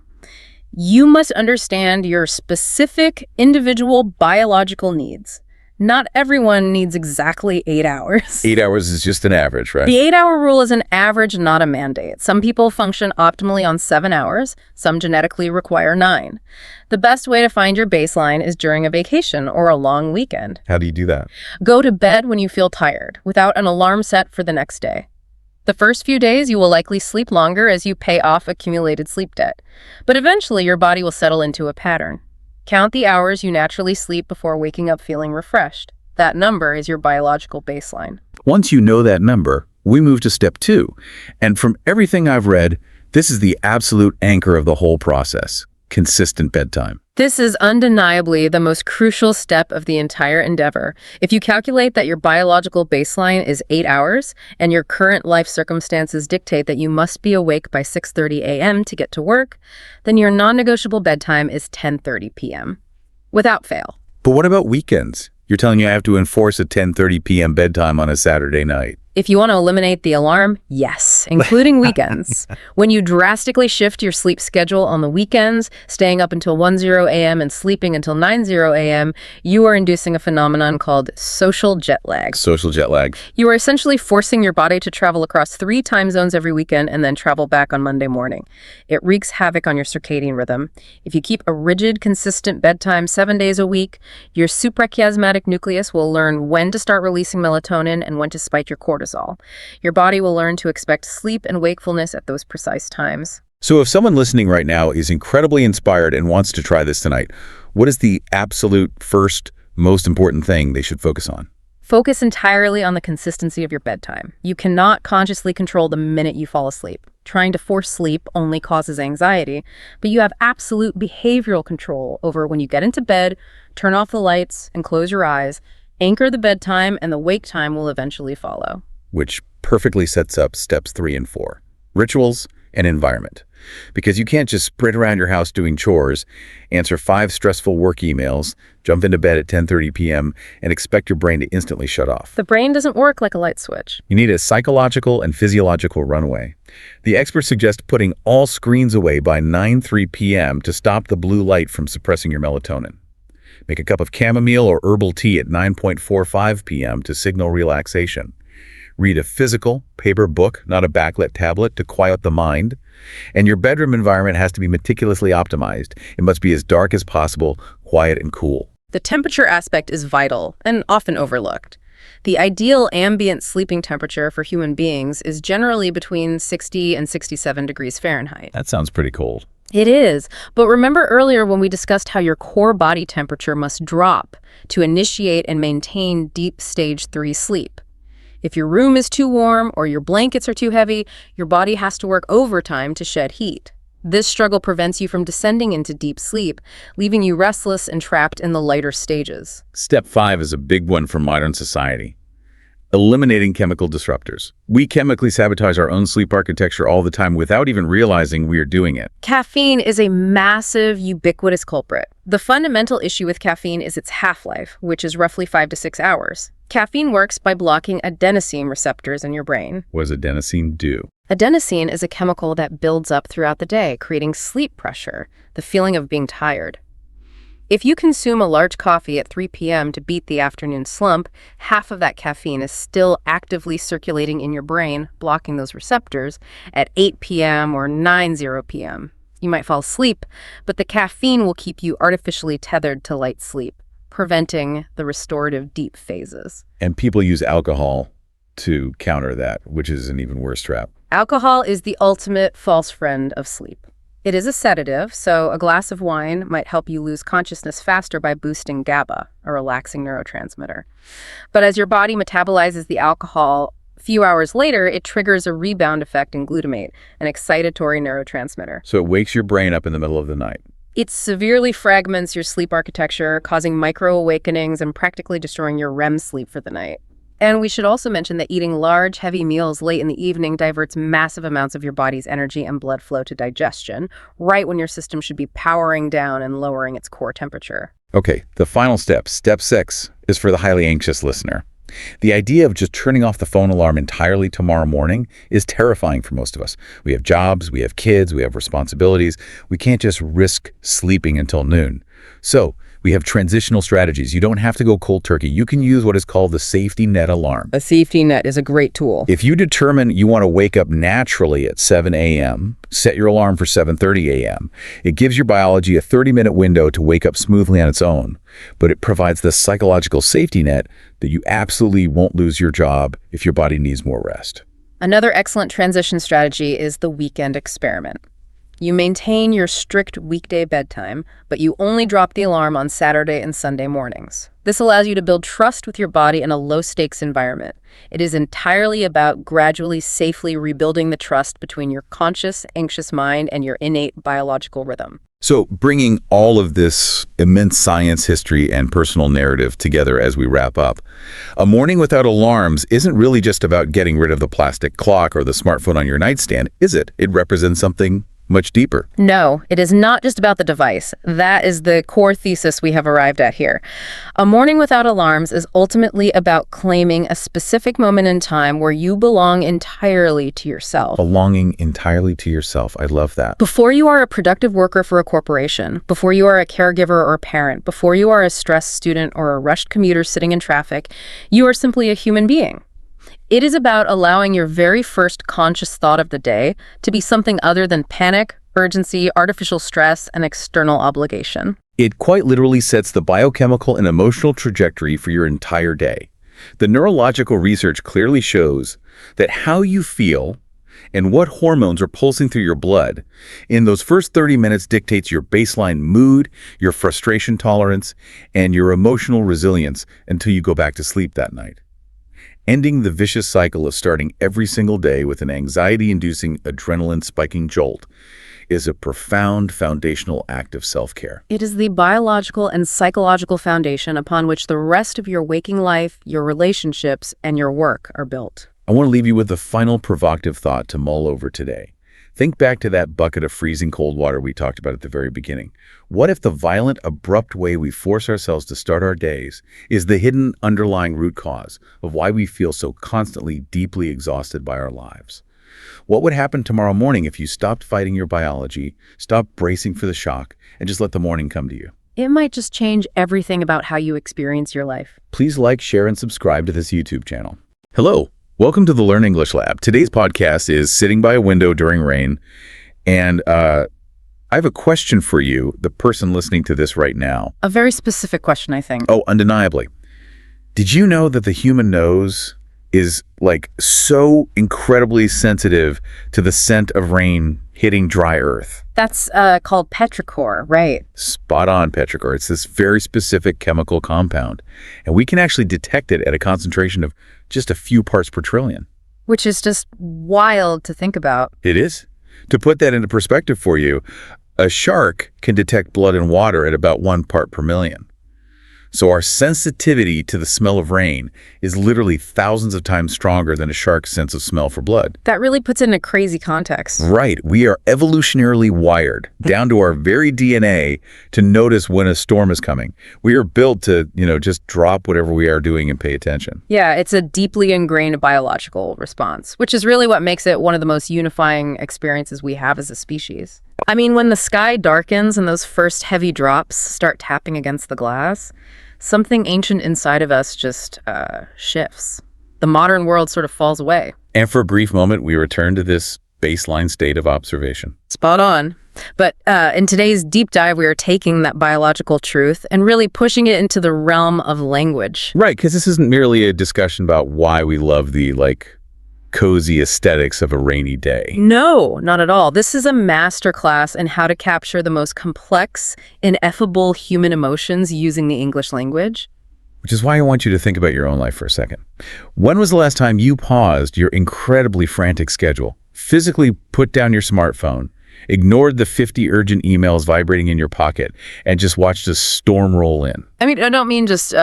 You must understand your specific individual biological needs. Not everyone needs exactly 8 hours. 8 hours is just an average, right? The 8-hour rule is an average, not a mandate. Some people function optimally on 7 hours. Some genetically require 9. The best way to find your baseline is during a vacation or a long weekend. How do you do that? Go to bed when you feel tired, without an alarm set for the next day. The first few days, you will likely sleep longer as you pay off accumulated sleep debt. But eventually, your body will settle into a pattern. Count the hours you naturally sleep before waking up feeling refreshed. That number is your biological baseline. Once you know that number, we move to step 2. And from everything I've read, this is the absolute anchor of the whole process: consistent bedtime. This is undeniably the most crucial step of the entire endeavor. If you calculate that your biological baseline is 8 hours and your current life circumstances dictate that you must be awake by 6:30 a.m. to get to work, then your non-negotiable bedtime is 10:30 p.m. without fail. But what about weekends? You're telling me I have to enforce a 10:30 p.m. bedtime on a Saturday night. If you want to eliminate the alarm, yes, including weekends. When you drastically shift your sleep schedule on the weekends, staying up until 1:00 a.m. and sleeping until 9:00 a.m., you are inducing a phenomenon called social jet lag. Social jet lag. You are essentially forcing your body to travel across 3 time zones every weekend and then travel back on Monday morning. It wreaks havoc on your circadian rhythm. If you keep a rigid, consistent bedtime 7 days a week, your suprachiasmatic nucleus will learn when to start releasing melatonin and when to spike your cortisol. Your body will learn to expect sleep and wakefulness at those precise times. So if someone listening right now is incredibly inspired and wants to try this tonight, what is the absolute first, most important thing they should focus on? Focus entirely on the consistency of your bedtime. You cannot consciously control the minute you fall asleep. Trying to force sleep only causes anxiety, but you have absolute behavioral control over when you get into bed, turn off the lights, and close your eyes. Anchor the bedtime, and the wake time will eventually follow. Which perfectly sets up steps 3 and 4, rituals and environment. Because you can't just sprint around your house doing chores, answer 5 stressful work emails, jump into bed at 10:30 p.m., and expect your brain to instantly shut off. The brain doesn't work like a light switch. You need a psychological and physiological runway. The experts suggest putting all screens away by 9:03 p.m. to stop the blue light from suppressing your melatonin. Make a cup of chamomile or herbal tea at 9:45 p.m. to signal relaxation. Read a physical, paper book, not a backlit tablet, to quiet the mind. And your bedroom environment has to be meticulously optimized. It must be as dark as possible, quiet and cool. The temperature aspect is vital and often overlooked. The ideal ambient sleeping temperature for human beings is generally between 60 and 67 degrees Fahrenheit. That sounds pretty cold. It is. But remember earlier when we discussed how your core body temperature must drop to initiate and maintain deep stage 3 sleep. If your room is too warm or your blankets are too heavy, your body has to work overtime to shed heat. This struggle prevents you from descending into deep sleep, leaving you restless and trapped in the lighter stages. Step 5 is a big one for modern society. Eliminating chemical disruptors. We chemically sabotage our own sleep architecture all the time without even realizing we are doing it. Caffeine is a massive, ubiquitous culprit. The fundamental issue with caffeine is its half-life, which is roughly 5 to 6 hours. Caffeine works by blocking adenosine receptors in your brain. What does adenosine do? Adenosine is a chemical that builds up throughout the day, creating sleep pressure, the feeling of being tired. If you consume a large coffee at 3 p.m. to beat the afternoon slump, half of that caffeine is still actively circulating in your brain, blocking those receptors at 8 p.m. or 9:00 p.m. You might fall asleep, but the caffeine will keep you artificially tethered to light sleep, preventing the restorative deep phases. And people use alcohol to counter that, which is an even worse trap. Alcohol is the ultimate false friend of sleep. It is a sedative, so a glass of wine might help you lose consciousness faster by boosting GABA, a relaxing neurotransmitter. But as your body metabolizes the alcohol, a few hours later, it triggers a rebound effect in glutamate, an excitatory neurotransmitter. So it wakes your brain up in the middle of the night. It severely fragments your sleep architecture, causing micro-awakenings and practically destroying your REM sleep for the night. And we should also mention that eating large, heavy meals late in the evening diverts massive amounts of your body's energy and blood flow to digestion, right when your system should be powering down and lowering its core temperature. Okay, the final step, step 6, is for the highly anxious listener. The idea of just turning off the phone alarm entirely tomorrow morning is terrifying for most of us. We have jobs, we have kids, we have responsibilities. We can't just risk sleeping until noon. So, we have transitional strategies. You don't have to go cold turkey. You can use what is called the safety net alarm. A safety net is a great tool. If you determine you want to wake up naturally at 7 a.m., set your alarm for 7:30 a.m. It gives your biology a 30-minute window to wake up smoothly on its own, but it provides the psychological safety net that you absolutely won't lose your job if your body needs more rest. Another excellent transition strategy is the weekend experiment. You maintain your strict weekday bedtime, but you only drop the alarm on Saturday and Sunday mornings. This allows you to build trust with your body in a low-stakes environment. It is entirely about gradually, safely rebuilding the trust between your conscious, anxious mind and your innate biological rhythm. So bringing all of this immense science, history, and personal narrative together as we wrap up, a morning without alarms isn't really just about getting rid of the plastic clock or the smartphone on your nightstand, is it? It represents something much deeper. No, it is not just about the device. That is the core thesis we have arrived at here. A morning without alarms is ultimately about claiming a specific moment in time where you belong entirely to yourself. Belonging entirely to yourself. I love that. Before you are a productive worker for a corporation, before you are a caregiver or a parent, before you are a stressed student or a rushed commuter sitting in traffic, you are simply a human being. It is about allowing your very first conscious thought of the day to be something other than panic, urgency, artificial stress, and external obligation. It quite literally sets the biochemical and emotional trajectory for your entire day. The neurological research clearly shows that how you feel and what hormones are pulsing through your blood in those first 30 minutes dictates your baseline mood, your frustration tolerance, and your emotional resilience until you go back to sleep that night. Ending the vicious cycle of starting every single day with an anxiety-inducing, adrenaline-spiking jolt is a profound foundational act of self-care. It is the biological and psychological foundation upon which the rest of your waking life, your relationships, and your work are built. I want to leave you with a final provocative thought to mull over today. Think back to that bucket of freezing cold water we talked about at the very beginning. What if the violent, abrupt way we force ourselves to start our days is the hidden underlying root cause of why we feel so constantly deeply exhausted by our lives? What would happen tomorrow morning if you stopped fighting your biology, stopped bracing for the shock, and just let the morning come to you? It might just change everything about how you experience your life. Please like, share, and subscribe to this YouTube channel. Hello. Welcome to the Learn English Lab. Today's podcast is Sitting by a Window During Rain, and I have a question for you, the person listening to this right now. A very specific question, I think. Oh, undeniably. Did you know that the human nose is like so incredibly sensitive to the scent of rain hitting dry earth. That's called petrichor, right? Spot on, petrichor. It's this very specific chemical compound, and we can actually detect it at a concentration of just a few parts per trillion. Which is just wild to think about. It is. To put that into perspective for you, a shark can detect blood in water at about 1 part per million. So our sensitivity to the smell of rain is literally thousands of times stronger than a shark's sense of smell for blood. That really puts it in a crazy context. Right. We are evolutionarily wired, down to our very DNA, to notice when a storm is coming. We are built to, just drop whatever we are doing and pay attention. Yeah, it's a deeply ingrained biological response, which is really what makes it one of the most unifying experiences we have as a species. I mean, when the sky darkens and those first heavy drops start tapping against the glass, something ancient inside of us just shifts. The modern world sort of falls away. And for a brief moment, we return to this baseline state of observation. Spot on. But in today's deep dive, we are taking that biological truth and really pushing it into the realm of language. Right, because this isn't merely a discussion about why we love the, cozy aesthetics of a rainy day. No, not at all. This is a masterclass in how to capture the most complex, ineffable human emotions using the English language. Which is why I want you to think about your own life for a second. When was the last time you paused your incredibly frantic schedule, physically put down your smartphone, ignored the 50 urgent emails vibrating in your pocket, and just watched a storm roll in? I mean, I don't mean just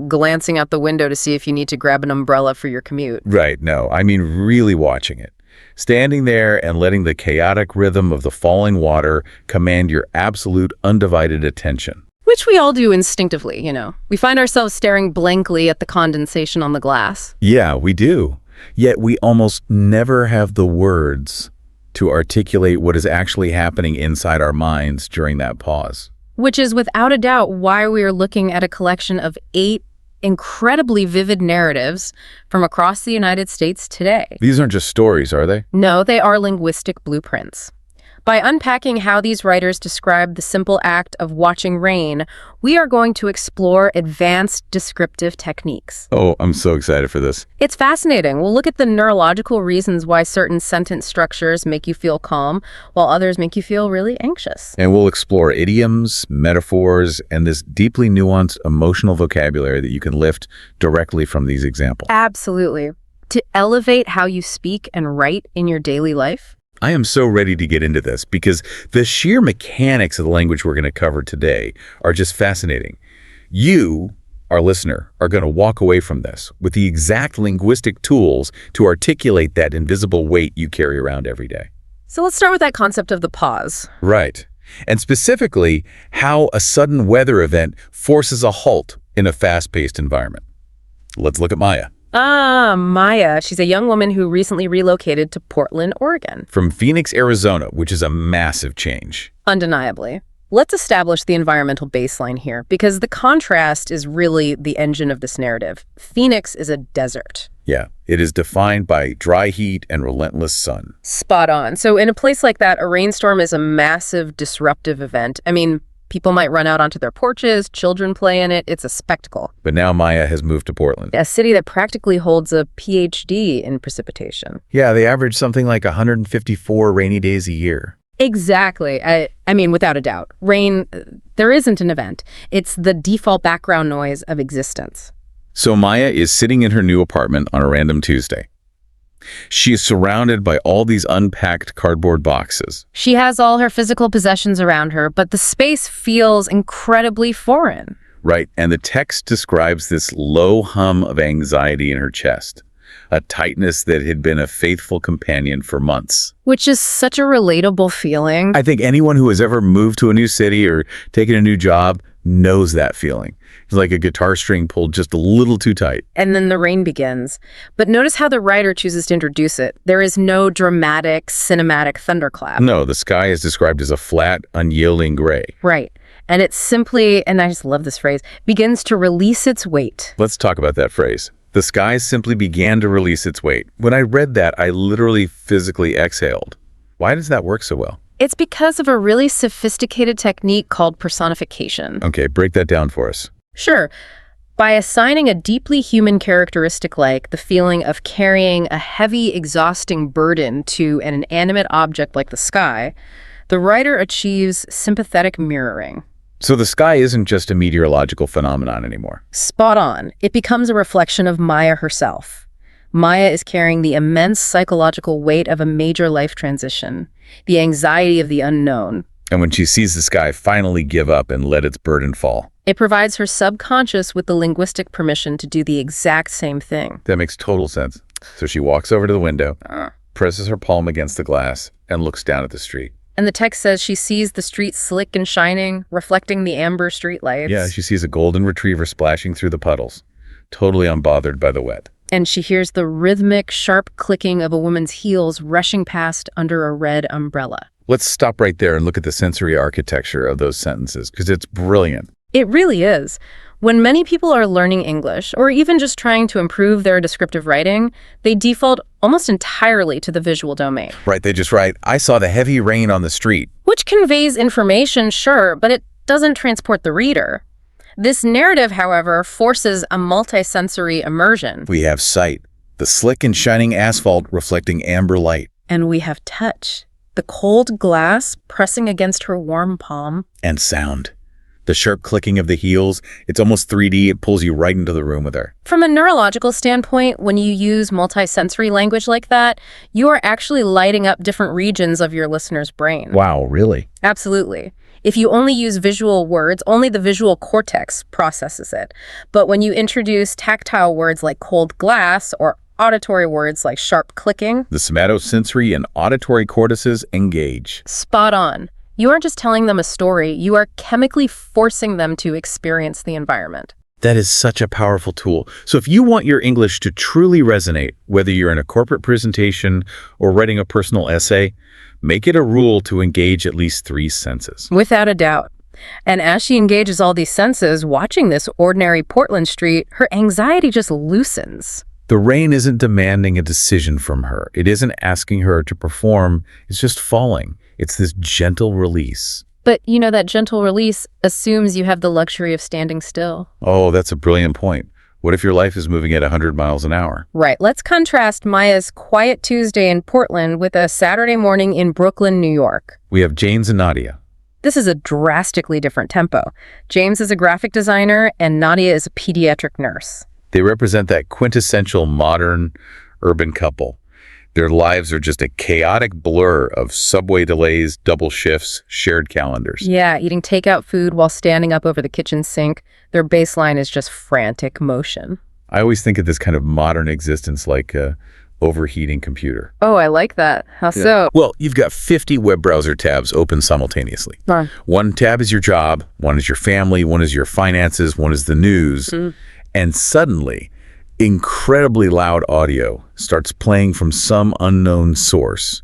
glancing out the window to see if you need to grab an umbrella for your commute. Right, no. I mean really watching it. Standing there and letting the chaotic rhythm of the falling water command your absolute undivided attention. Which we all do instinctively, We find ourselves staring blankly at the condensation on the glass. Yeah, we do. Yet we almost never have the words to articulate what is actually happening inside our minds during that pause. Which is without a doubt why we are looking at a collection of 8 incredibly vivid narratives from across the United States today. These aren't just stories, are they? No, they are linguistic blueprints. By unpacking how these writers describe the simple act of watching rain, we are going to explore advanced descriptive techniques. Oh, I'm so excited for this. It's fascinating. We'll look at the neurological reasons why certain sentence structures make you feel calm, while others make you feel really anxious. And we'll explore idioms, metaphors, and this deeply nuanced emotional vocabulary that you can lift directly from these examples. Absolutely. To elevate how you speak and write in your daily life. I am so ready to get into this because the sheer mechanics of the language we're going to cover today are just fascinating. You, our listener, are going to walk away from this with the exact linguistic tools to articulate that invisible weight you carry around every day. So let's start with that concept of the pause. Right. And specifically, how a sudden weather event forces a halt in a fast-paced environment. Let's look at Maya. Maya. She's a young woman who recently relocated to Portland, Oregon. From Phoenix, Arizona, which is a massive change. Undeniably. Let's establish the environmental baseline here, because the contrast is really the engine of this narrative. Phoenix is a desert. Yeah, it is defined by dry heat and relentless sun. Spot on. So in a place like that, a rainstorm is a massive disruptive event. I mean, people might run out onto their porches, children play in it. It's a spectacle. But now Maya has moved to Portland. A city that practically holds a PhD in precipitation. Yeah, they average something like 154 rainy days a year. Exactly. I mean, without a doubt. Rain, there isn't an event. It's the default background noise of existence. So Maya is sitting in her new apartment on a random Tuesday. She is surrounded by all these unpacked cardboard boxes. She has all her physical possessions around her, but the space feels incredibly foreign. Right, and the text describes this low hum of anxiety in her chest, a tightness that had been a faithful companion for months. Which is such a relatable feeling. I think anyone who has ever moved to a new city or taken a new job knows that feeling. It's like a guitar string pulled just a little too tight. And then the rain begins. But notice how the writer chooses to introduce it. There is no dramatic, cinematic thunderclap. No, the sky is described as a flat, unyielding gray. Right. And it simply, and I just love this phrase, begins to release its weight. Let's talk about that phrase. The sky simply began to release its weight. When I read that, I literally physically exhaled. Why does that work so well? It's because of a really sophisticated technique called personification. Okay, break that down for us. Sure. By assigning a deeply human characteristic like the feeling of carrying a heavy, exhausting burden to an inanimate object like the sky, the writer achieves sympathetic mirroring. So the sky isn't just a meteorological phenomenon anymore. Spot on. It becomes a reflection of Maya herself. Maya is carrying the immense psychological weight of a major life transition, the anxiety of the unknown. And when she sees the sky finally give up and let its burden fall. It provides her subconscious with the linguistic permission to do the exact same thing. That makes total sense. So she walks over to the window, presses her palm against the glass, and looks down at the street. And the text says she sees the street slick and shining, reflecting the amber streetlights. Yeah, she sees a golden retriever splashing through the puddles, totally unbothered by the wet. And she hears the rhythmic, sharp clicking of a woman's heels rushing past under a red umbrella. Let's stop right there and look at the sensory architecture of those sentences, because it's brilliant. It really is. When many people are learning English, or even just trying to improve their descriptive writing, they default almost entirely to the visual domain. Right, they just write, I saw the heavy rain on the street. Which conveys information, sure, but it doesn't transport the reader. This narrative, however, forces a multisensory immersion. We have sight, the slick and shining asphalt reflecting amber light. And we have touch, the cold glass pressing against her warm palm. And sound. The sharp clicking of the heels, it's almost 3D, it pulls you right into the room with her. From a neurological standpoint, when you use multisensory language like that, you are actually lighting up different regions of your listener's brain. Wow, really? Absolutely. If you only use visual words, only the visual cortex processes it. But when you introduce tactile words like cold glass or auditory words like sharp clicking, the somatosensory and auditory cortices engage. Spot on. You aren't just telling them a story, you are chemically forcing them to experience the environment. That is such a powerful tool. So if you want your English to truly resonate, whether you're in a corporate presentation or writing a personal essay, make it a rule to engage at least 3 senses. Without a doubt. And as she engages all these senses, watching this ordinary Portland street, her anxiety just loosens. The rain isn't demanding a decision from her. It isn't asking her to perform. It's just falling. It's this gentle release. But, you know, that gentle release assumes you have the luxury of standing still. Oh, that's a brilliant point. What if your life is moving at 100 miles an hour? Right. Let's contrast Maya's quiet Tuesday in Portland with a Saturday morning in Brooklyn, New York. We have James and Nadia. This is a drastically different tempo. James is a graphic designer and Nadia is a pediatric nurse. They represent that quintessential modern urban couple. Their lives are just a chaotic blur of subway delays, double shifts, shared calendars. Yeah, eating takeout food while standing up over the kitchen sink. Their baseline is just frantic motion. I always think of this kind of modern existence like a overheating computer. Oh, I like that. How so? Well, you've got 50 web browser tabs open simultaneously. One tab is your job, one is your family, one is your finances, one is the news. And suddenly, incredibly loud audio starts playing from some unknown source.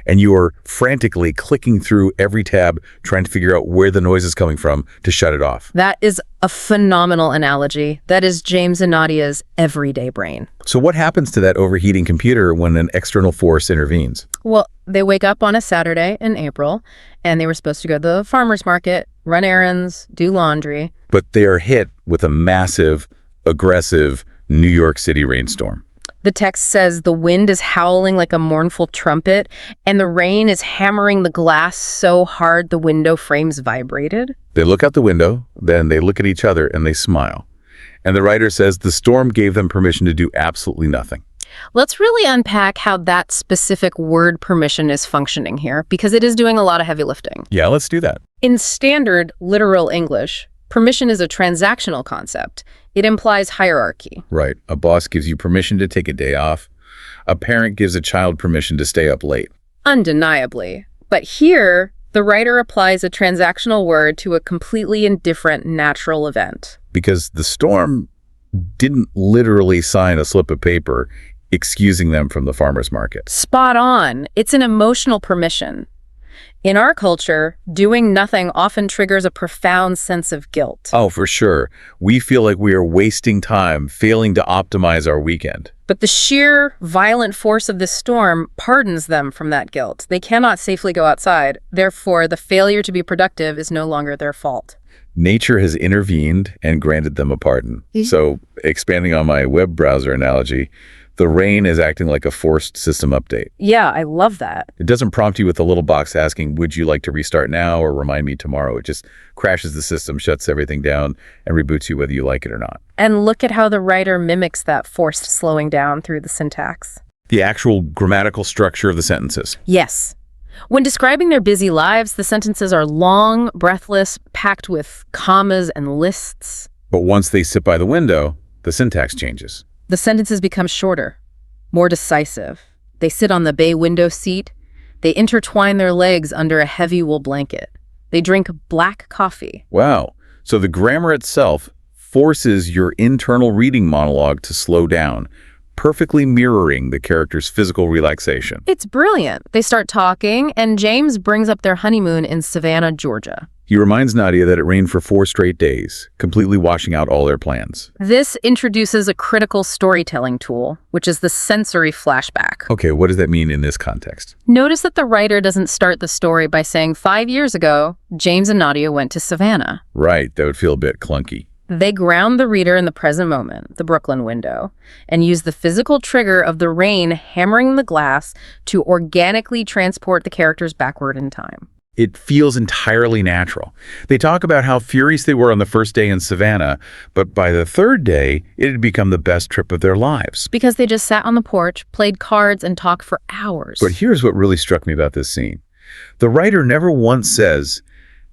And you are frantically clicking through every tab, trying to figure out where the noise is coming from to shut it off. That is a phenomenal analogy. That is James and Nadia's everyday brain. So what happens to that overheating computer when an external force intervenes? Well, they wake up on a Saturday in April, and they were supposed to go to the farmer's market, run errands, do laundry. But they are hit with a massive, aggressive New York City rainstorm. The text says the wind is howling like a mournful trumpet, and the rain is hammering the glass so hard the window frames vibrated. They look out the window, then they look at each other and they smile. And the writer says the storm gave them permission to do absolutely nothing. Let's really unpack how that specific word permission is functioning here, because it is doing a lot of heavy lifting. Yeah, let's do that. In standard literal English, permission is a transactional concept. It implies hierarchy. Right. A boss gives you permission to take a day off. A parent gives a child permission to stay up late. Undeniably. But here, the writer applies a transactional word to a completely indifferent natural event. Because the storm didn't literally sign a slip of paper excusing them from the farmer's market. Spot on. It's an emotional permission. In our culture, doing nothing often triggers a profound sense of guilt. Oh, for sure. We feel like we are wasting time, failing to optimize our weekend. But the sheer, violent force of this storm pardons them from that guilt. They cannot safely go outside. Therefore, the failure to be productive is no longer their fault. Nature has intervened and granted them a pardon. So, expanding on my web browser analogy, the rain is acting like a forced system update. Yeah, I love that. It doesn't prompt you with a little box asking, would you like to restart now or remind me tomorrow? It just crashes the system, shuts everything down, and reboots you whether you like it or not. And look at how the writer mimics that forced slowing down through the syntax. The actual grammatical structure of the sentences. Yes. When describing their busy lives, the sentences are long, breathless, packed with commas and lists. But once they sit by the window, the syntax changes. The sentences become shorter, more decisive. They sit on the bay window seat. They intertwine their legs under a heavy wool blanket. They drink black coffee. Wow. So the grammar itself forces your internal reading monologue to slow down, perfectly mirroring the character's physical relaxation. It's brilliant. They start talking, and James brings up their honeymoon in Savannah, Georgia. He reminds Nadia that it rained for 4 straight days, completely washing out all their plans. This introduces a critical storytelling tool, which is the sensory flashback. Okay, what does that mean in this context? Notice that the writer doesn't start the story by saying 5 years ago, James and Nadia went to Savannah. Right, that would feel a bit clunky. They ground the reader in the present moment, the Brooklyn window, and use the physical trigger of the rain hammering the glass to organically transport the characters backward in time. It feels entirely natural. They talk about how furious they were on the first day in Savannah, but by the third day, it had become the best trip of their lives. Because they just sat on the porch, played cards, and talked for hours. But here's what really struck me about this scene. The writer never once says,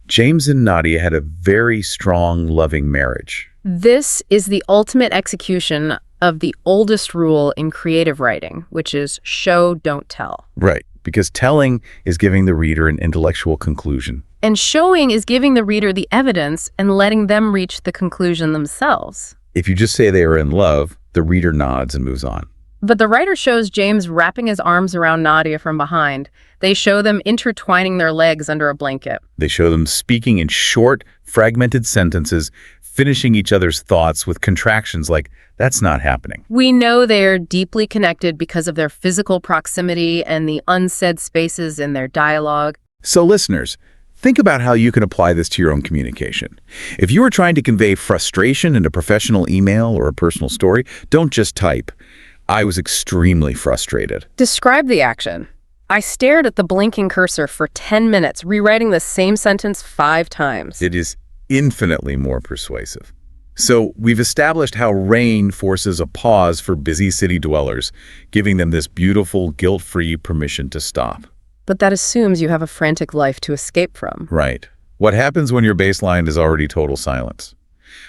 James and Nadia had a very strong, loving marriage. This is the ultimate execution of the oldest rule in creative writing, which is show, don't tell. Right, because telling is giving the reader an intellectual conclusion. And showing is giving the reader the evidence and letting them reach the conclusion themselves. If you just say they are in love, the reader nods and moves on. But the writer shows James wrapping his arms around Nadia from behind. They show them intertwining their legs under a blanket. They show them speaking in short, fragmented sentences, finishing each other's thoughts with contractions like, that's not happening. We know they're deeply connected because of their physical proximity and the unsaid spaces in their dialogue. So listeners, think about how you can apply this to your own communication. If you are trying to convey frustration in a professional email or a personal story, don't just type, I was extremely frustrated. Describe the action. I stared at the blinking cursor for 10 minutes, rewriting the same sentence 5 times. It is infinitely more persuasive. So we've established how rain forces a pause for busy city dwellers, giving them this beautiful, guilt-free permission to stop. But that assumes you have a frantic life to escape from. Right. What happens when your baseline is already total silence?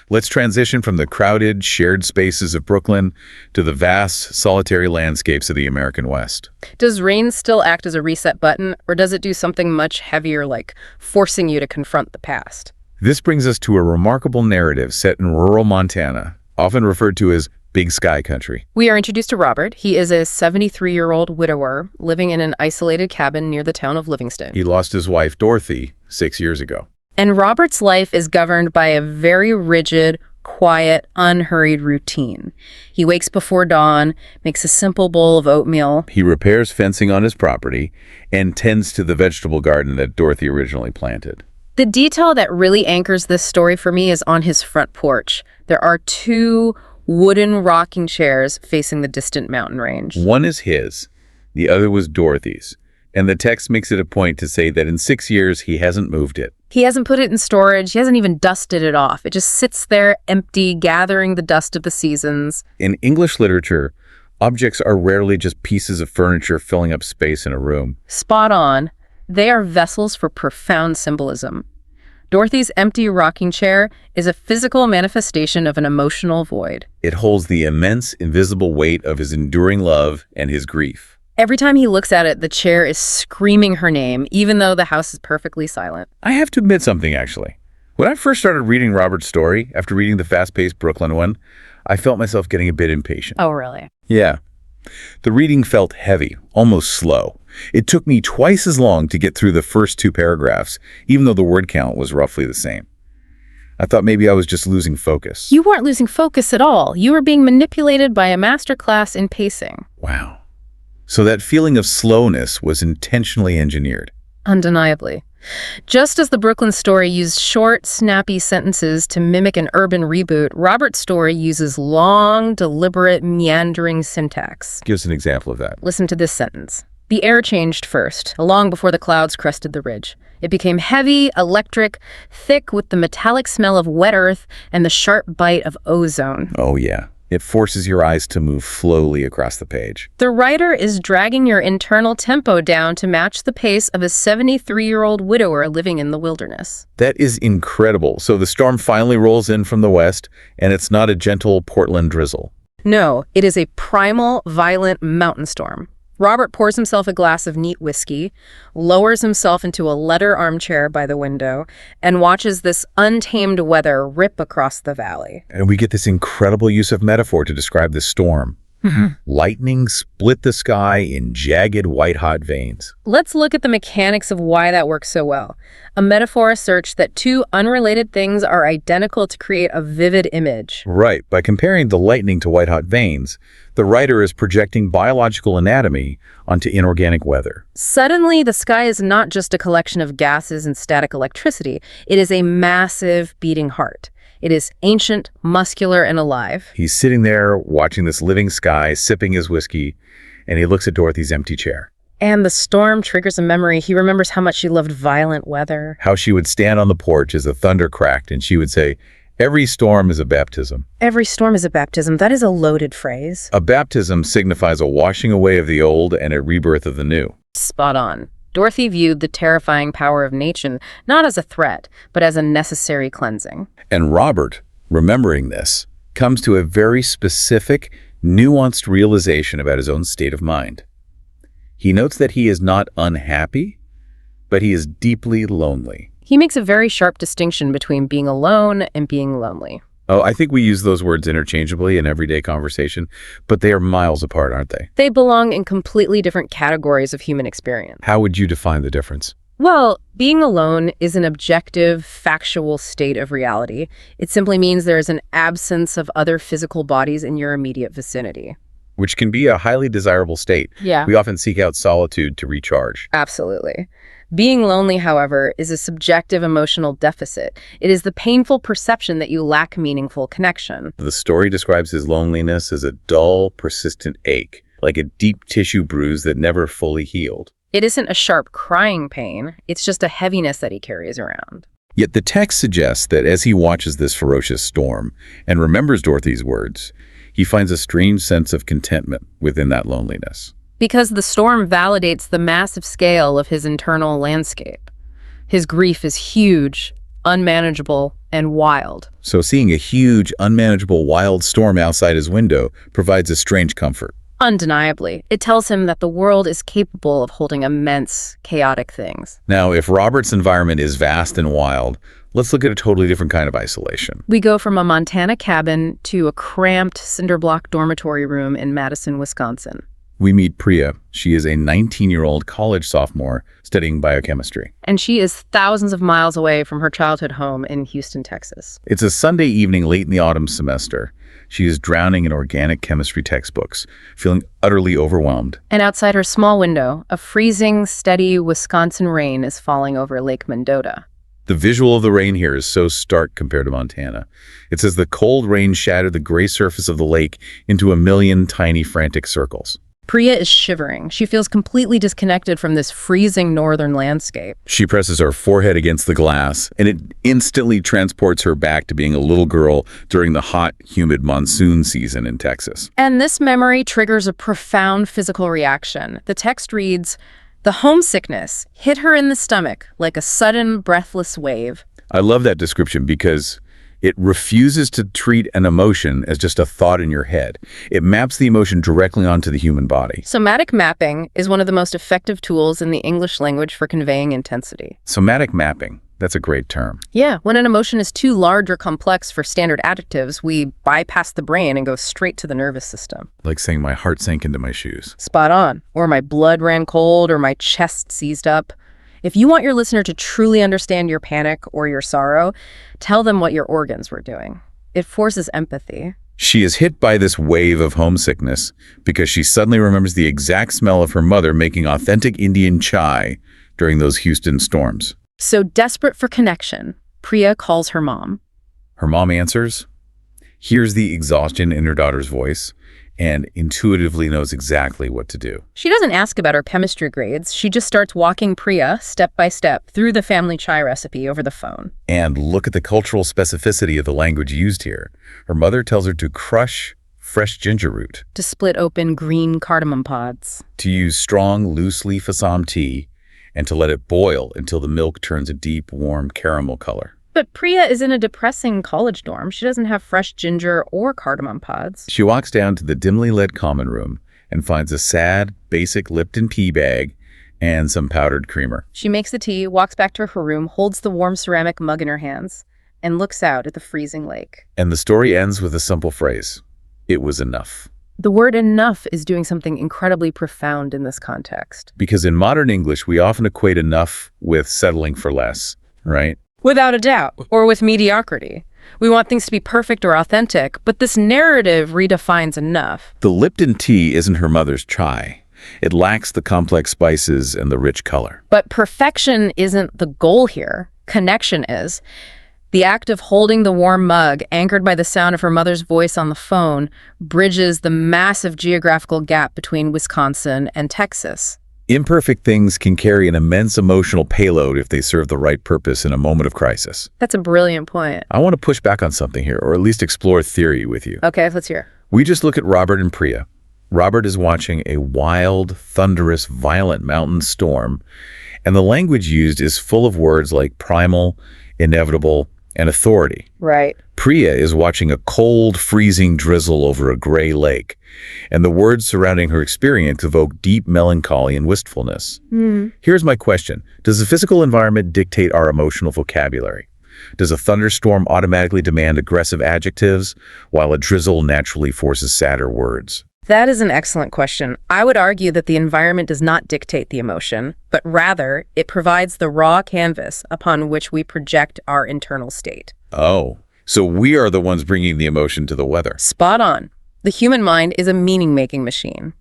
Let's transition from the crowded, shared spaces of Brooklyn to the vast, solitary landscapes of the American West. Does rain still act as a reset button, or does it do something much heavier, like forcing you to confront the past? This brings us to a remarkable narrative set in rural Montana, often referred to as Big Sky Country. We are introduced to Robert. He is a 73-year-old widower living in an isolated cabin near the town of Livingston. He lost his wife, Dorothy, 6 years ago. And Robert's life is governed by a very rigid, quiet, unhurried routine. He wakes before dawn, makes a simple bowl of oatmeal. He repairs fencing on his property and tends to the vegetable garden that Dorothy originally planted. The detail that really anchors this story for me is on his front porch. There are 2 wooden rocking chairs facing the distant mountain range. One is his, the other was Dorothy's. And the text makes it a point to say that in 6 years, he hasn't moved it. He hasn't put it in storage. He hasn't even dusted it off. It just sits there empty, gathering the dust of the seasons. In English literature, objects are rarely just pieces of furniture filling up space in a room. Spot on. They are vessels for profound symbolism. Dorothy's empty rocking chair is a physical manifestation of an emotional void. It holds the immense, invisible weight of his enduring love and his grief. Every time he looks at it, the chair is screaming her name, even though the house is perfectly silent. I have to admit something, actually. When I first started reading Robert's story, after reading the fast-paced Brooklyn one, I felt myself getting a bit impatient. Oh, really? Yeah. The reading felt heavy, almost slow. It took me twice as long to get through the first 2 paragraphs, even though the word count was roughly the same. I thought maybe I was just losing focus. You weren't losing focus at all. You were being manipulated by a masterclass in pacing. Wow. So that feeling of slowness was intentionally engineered. Undeniably. Just as the Brooklyn story used short, snappy sentences to mimic an urban reboot, Robert's story uses long, deliberate, meandering syntax. Give us an example of that. Listen to this sentence. The air changed first, long before the clouds crested the ridge. It became heavy, electric, thick with the metallic smell of wet earth and the sharp bite of ozone. Oh, yeah. It forces your eyes to move slowly across the page. The writer is dragging your internal tempo down to match the pace of a 73-year-old widower living in the wilderness. That is incredible. So the storm finally rolls in from the west, and it's not a gentle Portland drizzle. No, it is a primal, violent mountain storm. Robert pours himself a glass of neat whiskey, lowers himself into a leather armchair by the window, and watches this untamed weather rip across the valley. And we get this incredible use of metaphor to describe this storm. Lightning split the sky in jagged, white-hot veins. Let's look at the mechanics of why that works so well. A metaphor asserts that two unrelated things are identical to create a vivid image. Right. By comparing the lightning to white-hot veins, the writer is projecting biological anatomy onto inorganic weather. Suddenly, the sky is not just a collection of gases and static electricity. It is a massive beating heart. It is ancient, muscular, and alive. He's sitting there watching this living sky, sipping his whiskey, and he looks at Dorothy's empty chair. And the storm triggers a memory. He remembers how much she loved violent weather. How she would stand on the porch as the thunder cracked, and she would say, "Every storm is a baptism." Every storm is a baptism. That is a loaded phrase. A baptism signifies a washing away of the old and a rebirth of the new. Spot on. Dorothy viewed the terrifying power of nature not as a threat, but as a necessary cleansing. And Robert, remembering this, comes to a very specific, nuanced realization about his own state of mind. He notes that he is not unhappy, but he is deeply lonely. He makes a very sharp distinction between being alone and being lonely. Oh, I think we use those words interchangeably in everyday conversation, but they are miles apart, aren't they? They belong in completely different categories of human experience. How would you define the difference? Well, being alone is an objective, factual state of reality. It simply means there is an absence of other physical bodies in your immediate vicinity. Which can be a highly desirable state. Yeah. We often seek out solitude to recharge. Absolutely. Being lonely, however, is a subjective emotional deficit. It is the painful perception that you lack meaningful connection. The story describes his loneliness as a dull, persistent ache, like a deep tissue bruise that never fully healed. It isn't a sharp crying pain, it's just a heaviness that he carries around. Yet the text suggests that as he watches this ferocious storm and remembers Dorothy's words, he finds a strange sense of contentment within that loneliness. Because the storm validates the massive scale of his internal landscape. His grief is huge, unmanageable, and wild. So seeing a huge, unmanageable, wild storm outside his window provides a strange comfort. Undeniably, it tells him that the world is capable of holding immense, chaotic things. Now, if Robert's environment is vast and wild, let's look at a totally different kind of isolation. We go from a Montana cabin to a cramped cinder-block dormitory room in Madison, Wisconsin. We meet Priya. She is a 19-year-old college sophomore studying biochemistry. And she is thousands of miles away from her childhood home in Houston, Texas. It's a Sunday evening late in the autumn semester. She is drowning in organic chemistry textbooks, feeling utterly overwhelmed. And outside her small window, a freezing, steady Wisconsin rain is falling over Lake Mendota. The visual of the rain here is so stark compared to Montana. It's as the cold rain shattered the gray surface of the lake into a million tiny, frantic circles. Priya is shivering. She feels completely disconnected from this freezing northern landscape. She presses her forehead against the glass, and it instantly transports her back to being a little girl during the hot, humid monsoon season in Texas. And this memory triggers a profound physical reaction. The text reads, "The homesickness hit her in the stomach like a sudden, breathless wave." I love that description because it refuses to treat an emotion as just a thought in your head. It maps the emotion directly onto the human body. Somatic mapping is one of the most effective tools in the English language for conveying intensity. Somatic mapping, that's a great term. Yeah, when an emotion is too large or complex for standard adjectives, we bypass the brain and go straight to the nervous system. Like saying my heart sank into my shoes. Spot on. Or my blood ran cold, or my chest seized up. If you want your listener to truly understand your panic or your sorrow, tell them what your organs were doing. It forces empathy. She is hit by this wave of homesickness because she suddenly remembers the exact smell of her mother making authentic Indian chai during those Houston storms. So desperate for connection, Priya calls her mom. Her mom answers, hears the exhaustion in her daughter's voice, and intuitively knows exactly what to do. She doesn't ask about her chemistry grades. She just starts walking Priya step by step through the family chai recipe over the phone. And look at the cultural specificity of the language used here. Her mother tells her to crush fresh ginger root, To split open green cardamom pods. to use strong, loose-leaf Assam tea, and to let it boil until the milk turns a deep, warm caramel color. But Priya is in a depressing college dorm. She doesn't have fresh ginger or cardamom pods. She walks down to the dimly lit common room and finds a sad, basic Lipton tea bag and some powdered creamer. She makes the tea, walks back to her room, holds the warm ceramic mug in her hands, and looks out at the freezing lake. And the story ends with a simple phrase. It was enough. The word enough is doing something incredibly profound in this context. Because in modern English, we often equate enough with settling for less, right? Without a doubt, or with mediocrity. We want things to be perfect or authentic, but this narrative redefines enough. The Lipton tea isn't her mother's chai. It lacks the complex spices and the rich color. But perfection isn't the goal here. Connection is. The act of holding the warm mug, anchored by the sound of her mother's voice on the phone, bridges the massive geographical gap between Wisconsin and Texas. Imperfect things can carry an immense emotional payload if they serve the right purpose in a moment of crisis. That's a brilliant point. I want to push back on something here, or at least explore theory with you. Okay, let's hear. We just look at Robert and Priya. Robert is watching a wild, thunderous, violent mountain storm, and the language used is full of words like primal, inevitable, and authority. Right. Priya is watching a cold, freezing drizzle over a gray lake, and the words surrounding her experience evoke deep melancholy and wistfulness. Here's my question. Does the physical environment dictate our emotional vocabulary? Does a thunderstorm automatically demand aggressive adjectives, while a drizzle naturally forces sadder words? That is an excellent question. I would argue that the environment does not dictate the emotion, but rather it provides the raw canvas upon which we project our internal state. Oh, so we are the ones bringing the emotion to the weather. Spot on. The human mind is a meaning-making machine.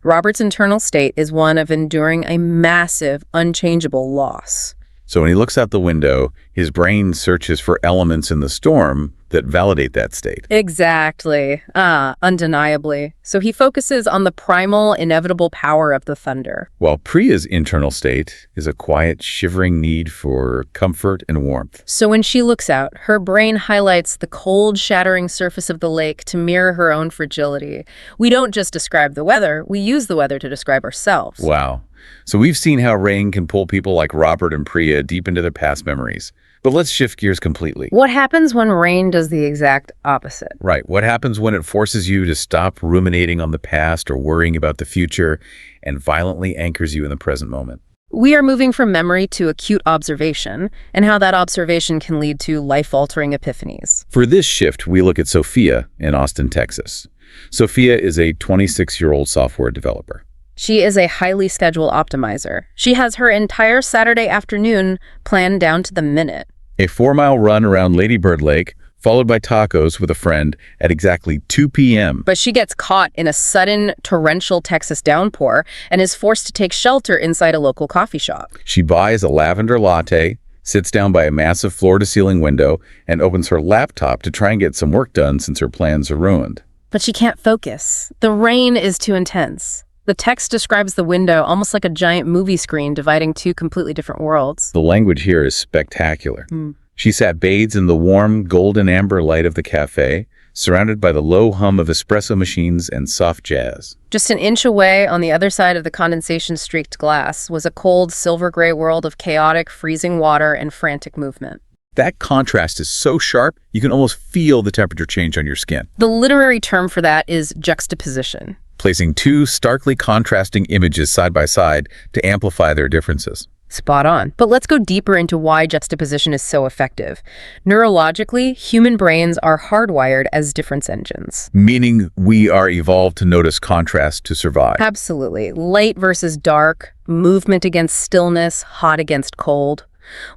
Robert's internal state is one of enduring a massive, unchangeable loss. So when he looks out the window, his brain searches for elements in the storm that validate that state. Exactly. Undeniably. So he focuses on the primal, inevitable power of the thunder. While Priya's internal state is a quiet, shivering need for comfort and warmth. So when she looks out, her brain highlights the cold, shattering surface of the lake to mirror her own fragility. We don't just describe the weather, we use the weather to describe ourselves. Wow. So we've seen how rain can pull people like Robert and Priya deep into their past memories. But let's shift gears completely. What happens when rain does the exact opposite? Right. What happens when it forces you to stop ruminating on the past or worrying about the future and violently anchors you in the present moment? We are moving from memory to acute observation, and how that observation can lead to life-altering epiphanies. For this shift, we look at Sophia in Austin, Texas. Sophia is a 26-year-old software developer. She is a highly scheduled optimizer. She has her entire Saturday afternoon planned down to the minute. A 4-mile run around Lady Bird Lake, followed by tacos with a friend at exactly 2 p.m. But she gets caught in a sudden torrential Texas downpour and is forced to take shelter inside a local coffee shop. She buys a lavender latte, sits down by a massive floor-to-ceiling window, and opens her laptop to try and get some work done since her plans are ruined. But she can't focus. The rain is too intense. The text describes the window almost like a giant movie screen dividing two completely different worlds. The language here is spectacular. She sat bathed in the warm, golden amber light of the cafe, surrounded by the low hum of espresso machines and soft jazz. Just an inch away, on the other side of the condensation-streaked glass, was a cold, silver-gray world of chaotic, freezing water and frantic movement. That contrast is so sharp, you can almost feel the temperature change on your skin. The literary term for that is juxtaposition. Placing two starkly contrasting images side by side to amplify their differences. Spot on. But let's go deeper into why juxtaposition is so effective. Neurologically, human brains are hardwired as difference engines. Meaning we are evolved to notice contrast to survive. Absolutely. Light versus dark, movement against stillness, hot against cold.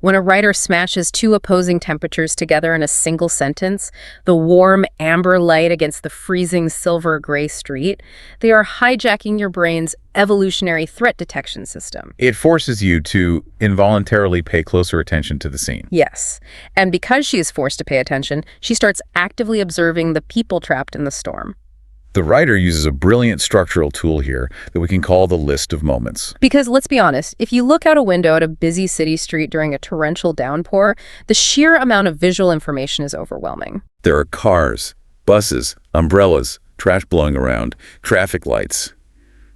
When a writer smashes two opposing temperatures together in a single sentence, the warm amber light against the freezing silver gray street, they are hijacking your brain's evolutionary threat detection system. It forces you to involuntarily pay closer attention to the scene. Yes, and because she is forced to pay attention, she starts actively observing the people trapped in the storm. The writer uses a brilliant structural tool here that we can call the list of moments. Because let's be honest, if you look out a window at a busy city street during a torrential downpour, the sheer amount of visual information is overwhelming. There are cars, buses, umbrellas, trash blowing around, traffic lights.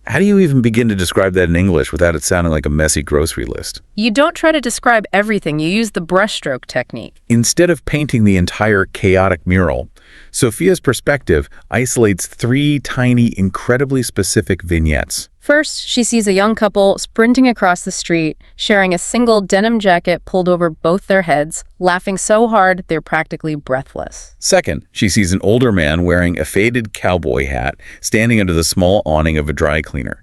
How do you even begin to describe that in English without it sounding like a messy grocery list? You don't try to describe everything, you use the brushstroke technique. Instead of painting the entire chaotic mural, Sophia's perspective isolates three tiny, incredibly specific vignettes. First, she sees a young couple sprinting across the street, sharing a single denim jacket pulled over both their heads, laughing so hard they're practically breathless. Second, she sees an older man wearing a faded cowboy hat standing under the small awning of a dry cleaner.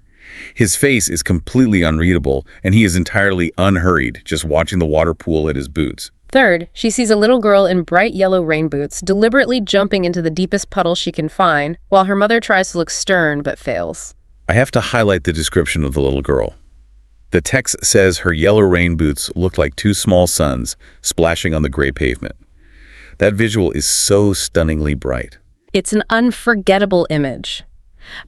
His face is completely unreadable, and he is entirely unhurried, just watching the water pool at his boots. Third, she sees a little girl in bright yellow rain boots deliberately jumping into the deepest puddle she can find, while her mother tries to look stern but fails. I have to highlight the description of the little girl. The text says her yellow rain boots look like two small suns splashing on the gray pavement. That visual is so stunningly bright. It's an unforgettable image.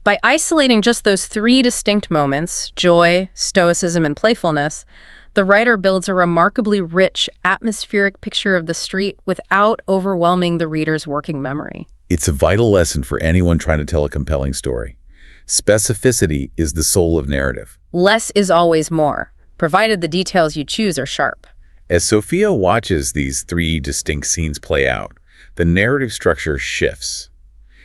By isolating just those three distinct moments, joy, stoicism, and playfulness, the writer builds a remarkably rich, atmospheric picture of the street without overwhelming the reader's working memory. It's a vital lesson for anyone trying to tell a compelling story. Specificity is the soul of narrative. Less is always more, provided the details you choose are sharp. As Sophia watches these three distinct scenes play out, the narrative structure shifts.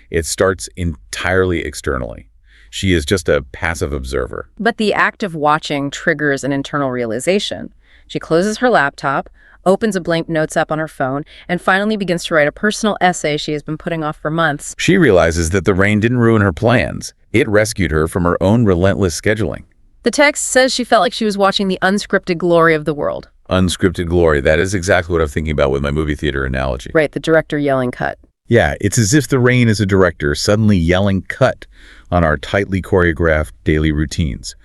It starts entirely externally. She is just a passive observer. But the act of watching triggers an internal realization. She closes her laptop, opens a blank notes app on her phone, and finally begins to write a personal essay she has been putting off for months. She realizes that the rain didn't ruin her plans. It rescued her from her own relentless scheduling. The text says she felt like she was watching the unscripted glory of the world. Unscripted glory, that is exactly what I'm thinking about with my movie theater analogy. Right, the director yelling cut. Yeah, it's as if the rain is a director suddenly yelling cut on our tightly choreographed daily routines.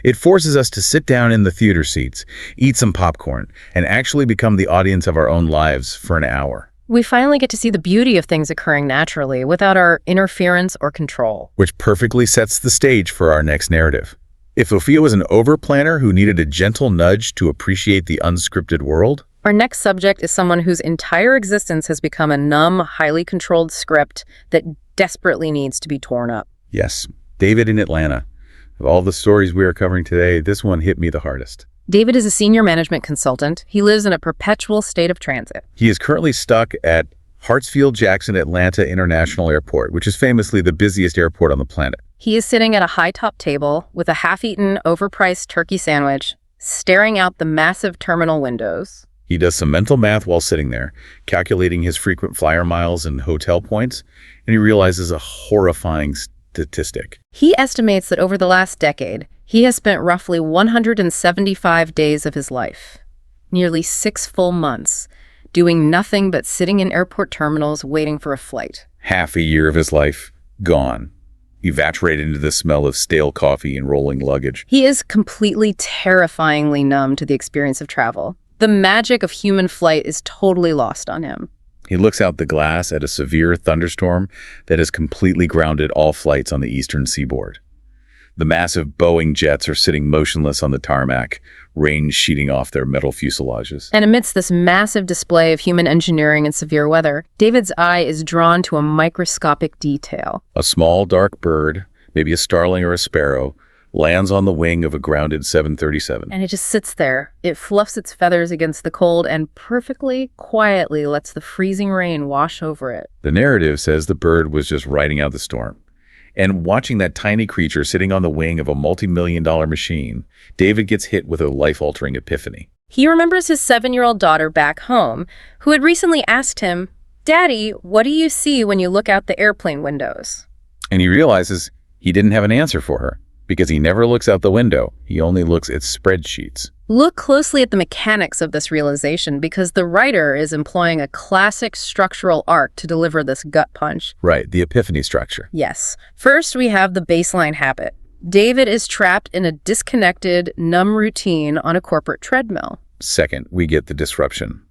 It forces us to sit down in the theater seats, eat some popcorn, and actually become the audience of our own lives for an hour. We finally get to see the beauty of things occurring naturally without our interference or control. Which perfectly sets the stage for our next narrative. If Sophia was an overplanner who needed a gentle nudge to appreciate the unscripted world, our next subject is someone whose entire existence has become a numb, highly controlled script that desperately needs to be torn up. yes, David in Atlanta. Of all the stories we are covering today, this one hit me the hardest. David is a senior management consultant. He lives in a perpetual state of transit. He is currently stuck at Hartsfield-Jackson Atlanta International Airport, which is famously the busiest airport on the planet. He is sitting at a high-top table with a half-eaten, overpriced turkey sandwich, staring out the massive terminal windows. He does some mental math while sitting there, calculating his frequent flyer miles and hotel points, and he realizes a horrifying statistic. He estimates that over the last decade, he has spent roughly 175 days of his life, nearly 6 full months, doing nothing but sitting in airport terminals waiting for a flight. Half a year of his life gone, evaporated into the smell of stale coffee and rolling luggage. He is completely terrifyingly numb to the experience of travel. The magic of human flight is totally lost on him. He looks out the glass at a severe thunderstorm that has completely grounded all flights on the eastern seaboard. The massive Boeing jets are sitting motionless on the tarmac, rain sheeting off their metal fuselages. And amidst this massive display of human engineering and severe weather, David's eye is drawn to a microscopic detail. A small, dark bird, maybe a starling or a sparrow, lands on the wing of a grounded 737. And it just sits there. It fluffs its feathers against the cold and perfectly, quietly lets the freezing rain wash over it. The narrative says the bird was just riding out the storm. And watching that tiny creature sitting on the wing of a multi-million-dollar machine, David gets hit with a life-altering epiphany. He remembers his 7-year-old daughter back home, who had recently asked him, "Daddy, what do you see when you look out the airplane windows?" And he realizes he didn't have an answer for her. because he never looks out the window. He only looks at spreadsheets. Look closely at the mechanics of this realization because the writer is employing a classic structural arc to deliver this gut punch. Right, the epiphany structure. Yes. First, we have the baseline habit. David is trapped in a disconnected, numb routine on a corporate treadmill. Second, we get the disruption.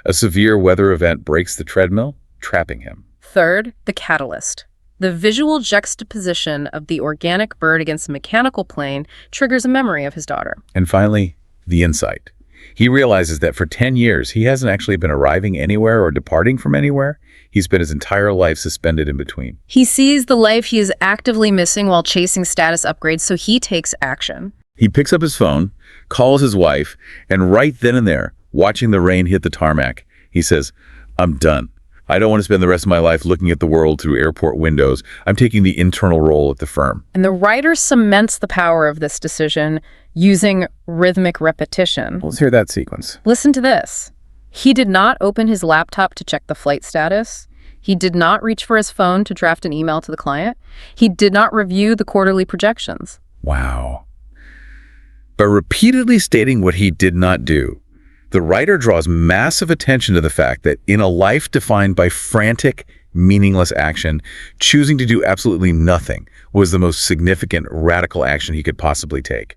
A severe weather event breaks the treadmill, trapping him. Third, the catalyst. The visual juxtaposition of the organic bird against the mechanical plane triggers a memory of his daughter. And finally, the insight. He realizes that for 10 years, he hasn't actually been arriving anywhere or departing from anywhere. He's spent his entire life suspended in between. He sees the life he is actively missing while chasing status upgrades, so he takes action. He picks up his phone, calls his wife, and right then and there, watching the rain hit the tarmac, he says, "I'm done. I don't want to spend the rest of my life looking at the world through airport windows. I'm taking the internal role at the firm." And the writer cements the power of this decision using rhythmic repetition. Let's hear that sequence. Listen to this. He did not open his laptop to check the flight status. He did not reach for his phone to draft an email to the client. He did not review the quarterly projections. Wow. By repeatedly stating what he did not do, the writer draws massive attention to the fact that in a life defined by frantic, meaningless action, choosing to do absolutely nothing was the most significant, radical action he could possibly take.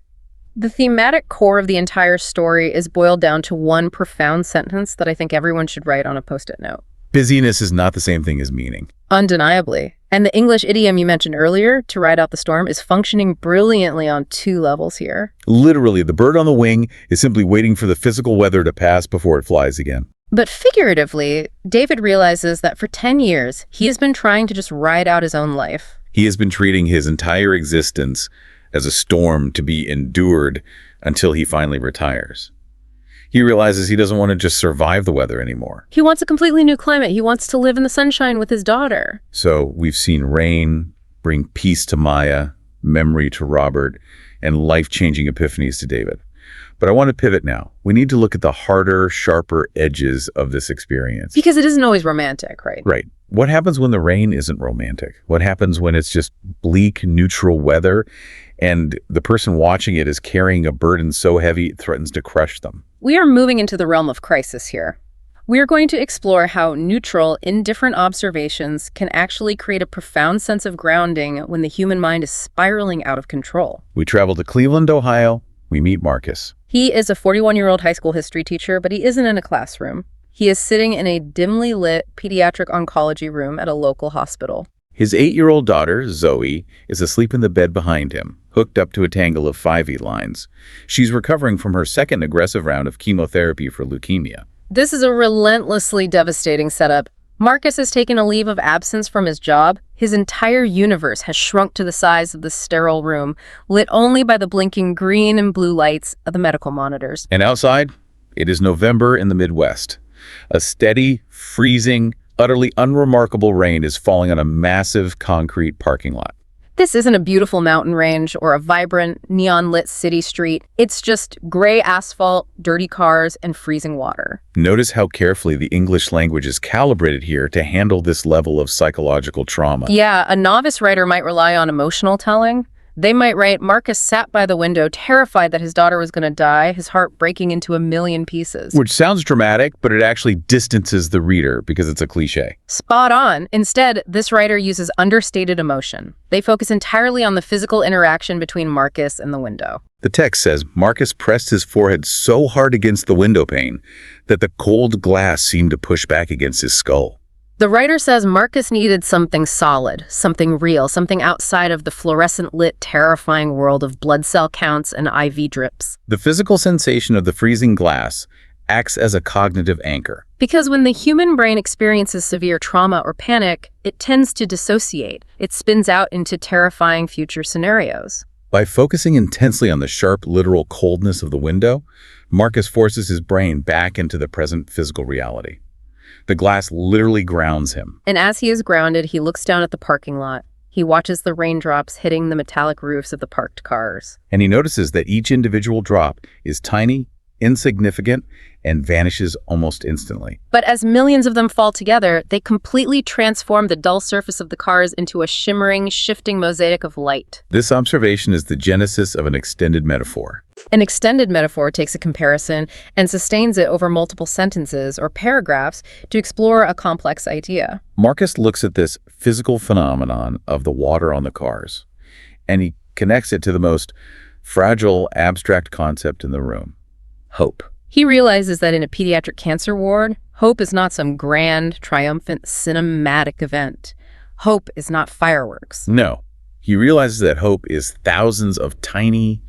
The thematic core of the entire story is boiled down to one profound sentence that I think everyone should write on a Post-it note. Busyness is not the same thing as meaning. Undeniably. And the English idiom you mentioned earlier, to ride out the storm, is functioning brilliantly on two levels here. Literally, the bird on the wing is simply waiting for the physical weather to pass before it flies again. But figuratively, David realizes that for 10 years, he has been trying to just ride out his own life. He has been treating his entire existence as a storm to be endured until he finally retires. He realizes he doesn't want to just survive the weather anymore. He wants a completely new climate. He wants to live in the sunshine with his daughter. So we've seen rain bring peace to Maya, memory to Robert, and life-changing epiphanies to David. But I want to pivot now. We need to look at the harder, sharper edges of this experience. Because it isn't always romantic, right? Right. What happens when the rain isn't romantic? What happens when it's just bleak, neutral weather and the person watching it is carrying a burden so heavy it threatens to crush them? We are moving into the realm of crisis here. We are going to explore how neutral, indifferent observations can actually create a profound sense of grounding when the human mind is spiraling out of control. We travel to Cleveland, Ohio. We meet Marcus. He is a 41-year-old high school history teacher, but he isn't in a classroom. He is sitting in a dimly lit pediatric oncology room at a local hospital. His 8-year-old daughter, Zoe, is asleep in the bed behind him, hooked up to a tangle of 5E lines. She's recovering from her second aggressive round of chemotherapy for leukemia. This is a relentlessly devastating setup. Marcus has taken a leave of absence from his job. His entire universe has shrunk to the size of the sterile room, lit only by the blinking green and blue lights of the medical monitors. And outside, it is November in the Midwest. A steady, freezing, utterly unremarkable rain is falling on a massive concrete parking lot. This isn't a beautiful mountain range or a vibrant, neon-lit city street. It's just gray asphalt, dirty cars, and freezing water. Notice how carefully the English language is calibrated here to handle this level of psychological trauma. Yeah, a novice writer might rely on emotional telling. They might write, Marcus sat by the window, terrified that his daughter was going to die, his heart breaking into a million pieces. Which sounds dramatic, but it actually distances the reader because it's a cliche. Spot on. Instead, this writer uses understated emotion. They focus entirely on the physical interaction between Marcus and the window. The text says Marcus pressed his forehead so hard against the window pane that the cold glass seemed to push back against his skull. The writer says Marcus needed something solid, something real, something outside of the fluorescent-lit, terrifying world of blood cell counts and IV drips. The physical sensation of the freezing glass acts as a cognitive anchor. Because when the human brain experiences severe trauma or panic, it tends to dissociate. It spins out into terrifying future scenarios. By focusing intensely on the sharp, literal coldness of the window, Marcus forces his brain back into the present physical reality. The glass literally grounds him. And as he is grounded, he looks down at the parking lot. He watches the raindrops hitting the metallic roofs of the parked cars. And he notices that each individual drop is tiny, insignificant, and vanishes almost instantly. But as millions of them fall together, they completely transform the dull surface of the cars into a shimmering, shifting mosaic of light. This observation is the genesis of an extended metaphor. An extended metaphor takes a comparison and sustains it over multiple sentences or paragraphs to explore a complex idea. Marcus looks at this physical phenomenon of the water on the cars, and he connects it to the most fragile, abstract concept in the room: hope. He realizes that in a pediatric cancer ward, hope is not some grand, triumphant, cinematic event. Hope is not fireworks. No, he realizes that hope is thousands of tiny,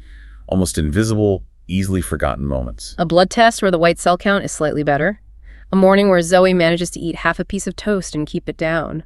almost invisible, easily forgotten moments. A blood test where the white cell count is slightly better. A morning where Zoe manages to eat half a piece of toast and keep it down.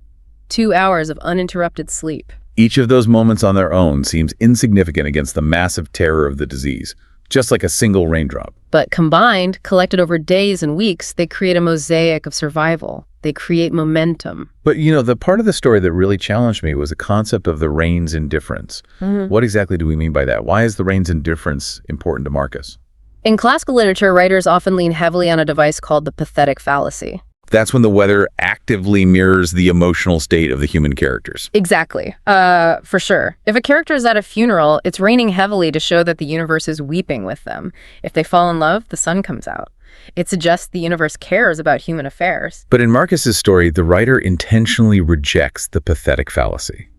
2 hours of uninterrupted sleep. Each of those moments on their own seems insignificant against the massive terror of the disease, just like a single raindrop. But combined, collected over days and weeks, they create a mosaic of survival. They create momentum. But the part of the story that really challenged me was the concept of the rain's indifference. What exactly do we mean by that? Why is the rain's indifference important to Marcus? In classical literature, writers often lean heavily on a device called the pathetic fallacy. That's when the weather actively mirrors the emotional state of the human characters. Exactly. For sure. If a character is at a funeral, it's raining heavily to show that the universe is weeping with them. If they fall in love, the sun comes out. It suggests the universe cares about human affairs. But in Marcus's story, the writer intentionally rejects the pathetic fallacy.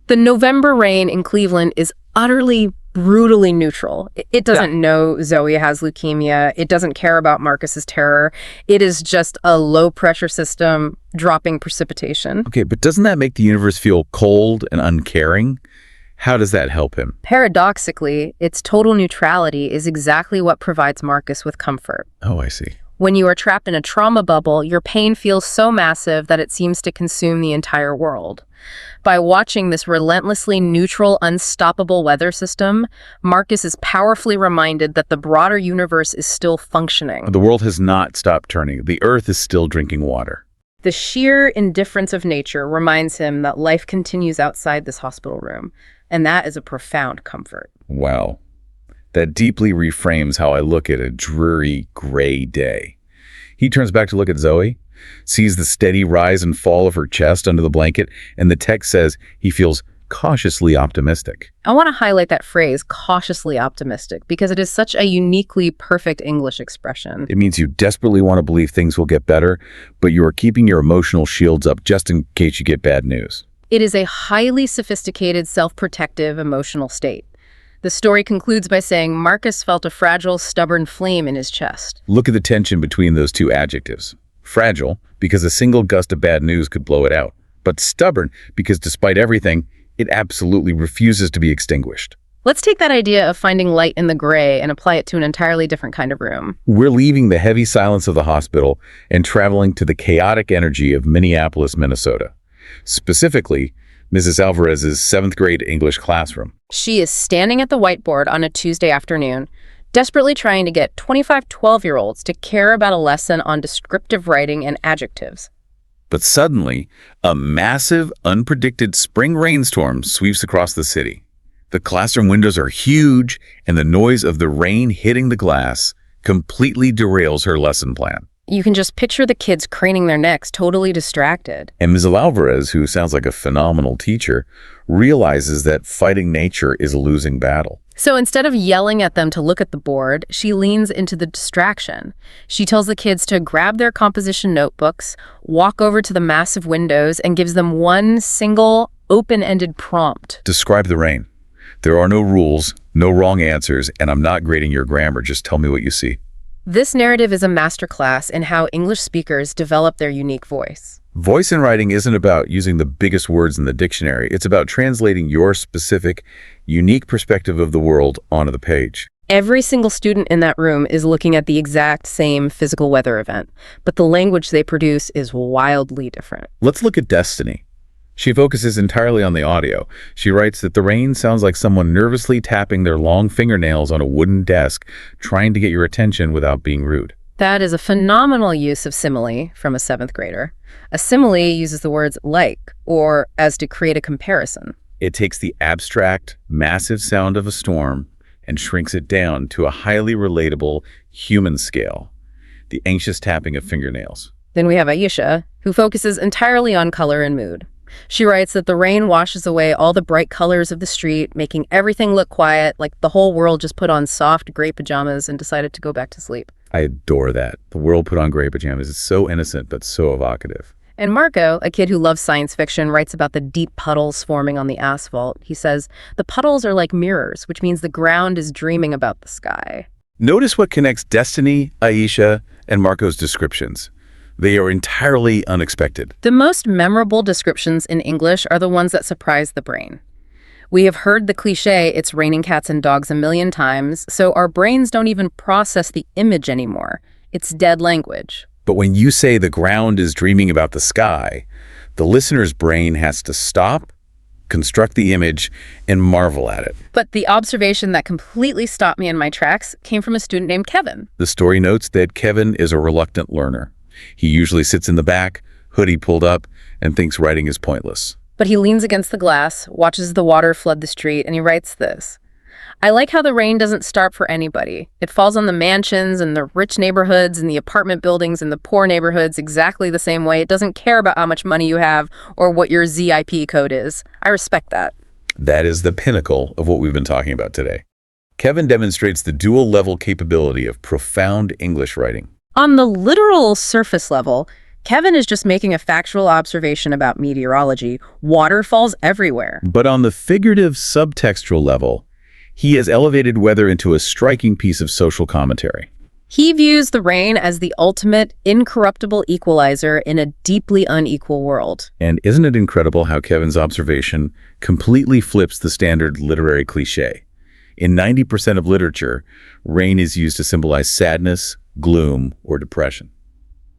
The November rain in Cleveland is utterly, brutally neutral. It doesn't know Zoe has leukemia. It doesn't care about Marcus's terror. It is just a low-pressure system dropping precipitation. Okay, but doesn't that make the universe feel cold and uncaring? How does that help him? Paradoxically, its total neutrality is exactly what provides Marcus with comfort. Oh, I see. When you are trapped in a trauma bubble, your pain feels so massive that it seems to consume the entire world. By watching this relentlessly neutral, unstoppable weather system, Marcus is powerfully reminded that the broader universe is still functioning. The world has not stopped turning. The earth is still drinking water. The sheer indifference of nature reminds him that life continues outside this hospital room, and that is a profound comfort. Wow. That deeply reframes how I look at a dreary, gray day. He turns back to look at Zoe, sees the steady rise and fall of her chest under the blanket, and the text says he feels cautiously optimistic. I want to highlight that phrase, cautiously optimistic, because it is such a uniquely perfect English expression. It means you desperately want to believe things will get better, but you are keeping your emotional shields up just in case you get bad news. It is a highly sophisticated, self-protective emotional state. The story concludes by saying Marcus felt a fragile, stubborn flame in his chest. Look at the tension between those two adjectives. Fragile, because a single gust of bad news could blow it out. But stubborn, because despite everything, it absolutely refuses to be extinguished. Let's take that idea of finding light in the gray and apply it to an entirely different kind of room. We're leaving the heavy silence of the hospital and traveling to the chaotic energy of Minneapolis, Minnesota. Specifically, Mrs. Alvarez's 7th grade English classroom. She is standing at the whiteboard on a Tuesday afternoon, desperately trying to get 25 12-year-olds to care about a lesson on descriptive writing and adjectives. But suddenly, a massive, unpredicted spring rainstorm sweeps across the city. The classroom windows are huge, and the noise of the rain hitting the glass completely derails her lesson plan. You can just picture the kids craning their necks, totally distracted. And Ms. Alvarez, who sounds like a phenomenal teacher, realizes that fighting nature is a losing battle. So instead of yelling at them to look at the board, she leans into the distraction. She tells the kids to grab their composition notebooks, walk over to the massive windows, and gives them one single, open-ended prompt. Describe the rain. There are no rules, no wrong answers, and I'm not grading your grammar. Just tell me what you see. This narrative is a masterclass in how English speakers develop their unique voice. Voice in writing isn't about using the biggest words in the dictionary. It's about translating your specific, unique perspective of the world onto the page. Every single student in that room is looking at the exact same physical weather event, but the language they produce is wildly different. Let's look at Destiny. She focuses entirely on the audio. She writes that the rain sounds like someone nervously tapping their long fingernails on a wooden desk, trying to get your attention without being rude. That is a phenomenal use of simile from a 7th grader. A simile uses the words like, or as to create a comparison. It takes the abstract, massive sound of a storm, and shrinks it down to a highly relatable human scale, the anxious tapping of fingernails. Then we have Aisha, who focuses entirely on color and mood. She writes that the rain washes away all the bright colors of the street, making everything look quiet, like the whole world just put on soft gray pajamas and decided to go back to sleep. I adore that. The world put on gray pajamas is so innocent but so evocative. And Marco, a kid who loves science fiction, writes about the deep puddles forming on the asphalt. He says, the puddles are like mirrors, which means the ground is dreaming about the sky. Notice what connects Destiny, Aisha, and Marco's descriptions. They are entirely unexpected. The most memorable descriptions in English are the ones that surprise the brain. We have heard the cliche, it's raining cats and dogs, a million times, so our brains don't even process the image anymore. It's dead language. But when you say the ground is dreaming about the sky, the listener's brain has to stop, construct the image, and marvel at it. But the observation that completely stopped me in my tracks came from a student named Kevin. The story notes that Kevin is a reluctant learner. He usually sits in the back, hoodie pulled up, and thinks writing is pointless. But he leans against the glass, watches the water flood the street, and he writes this. I like how the rain doesn't start for anybody. It falls on the mansions and the rich neighborhoods and the apartment buildings and the poor neighborhoods exactly the same way. It doesn't care about how much money you have or what your ZIP code is. I respect that. That is the pinnacle of what we've been talking about today. Kevin demonstrates the dual-level capability of profound English writing. On the literal surface level, Kevin is just making a factual observation about meteorology. Water falls everywhere. But on the figurative subtextual level, he has elevated weather into a striking piece of social commentary. He views the rain as the ultimate, incorruptible equalizer in a deeply unequal world. And isn't it incredible how Kevin's observation completely flips the standard literary cliché? In 90% of literature, rain is used to symbolize sadness, gloom, or depression.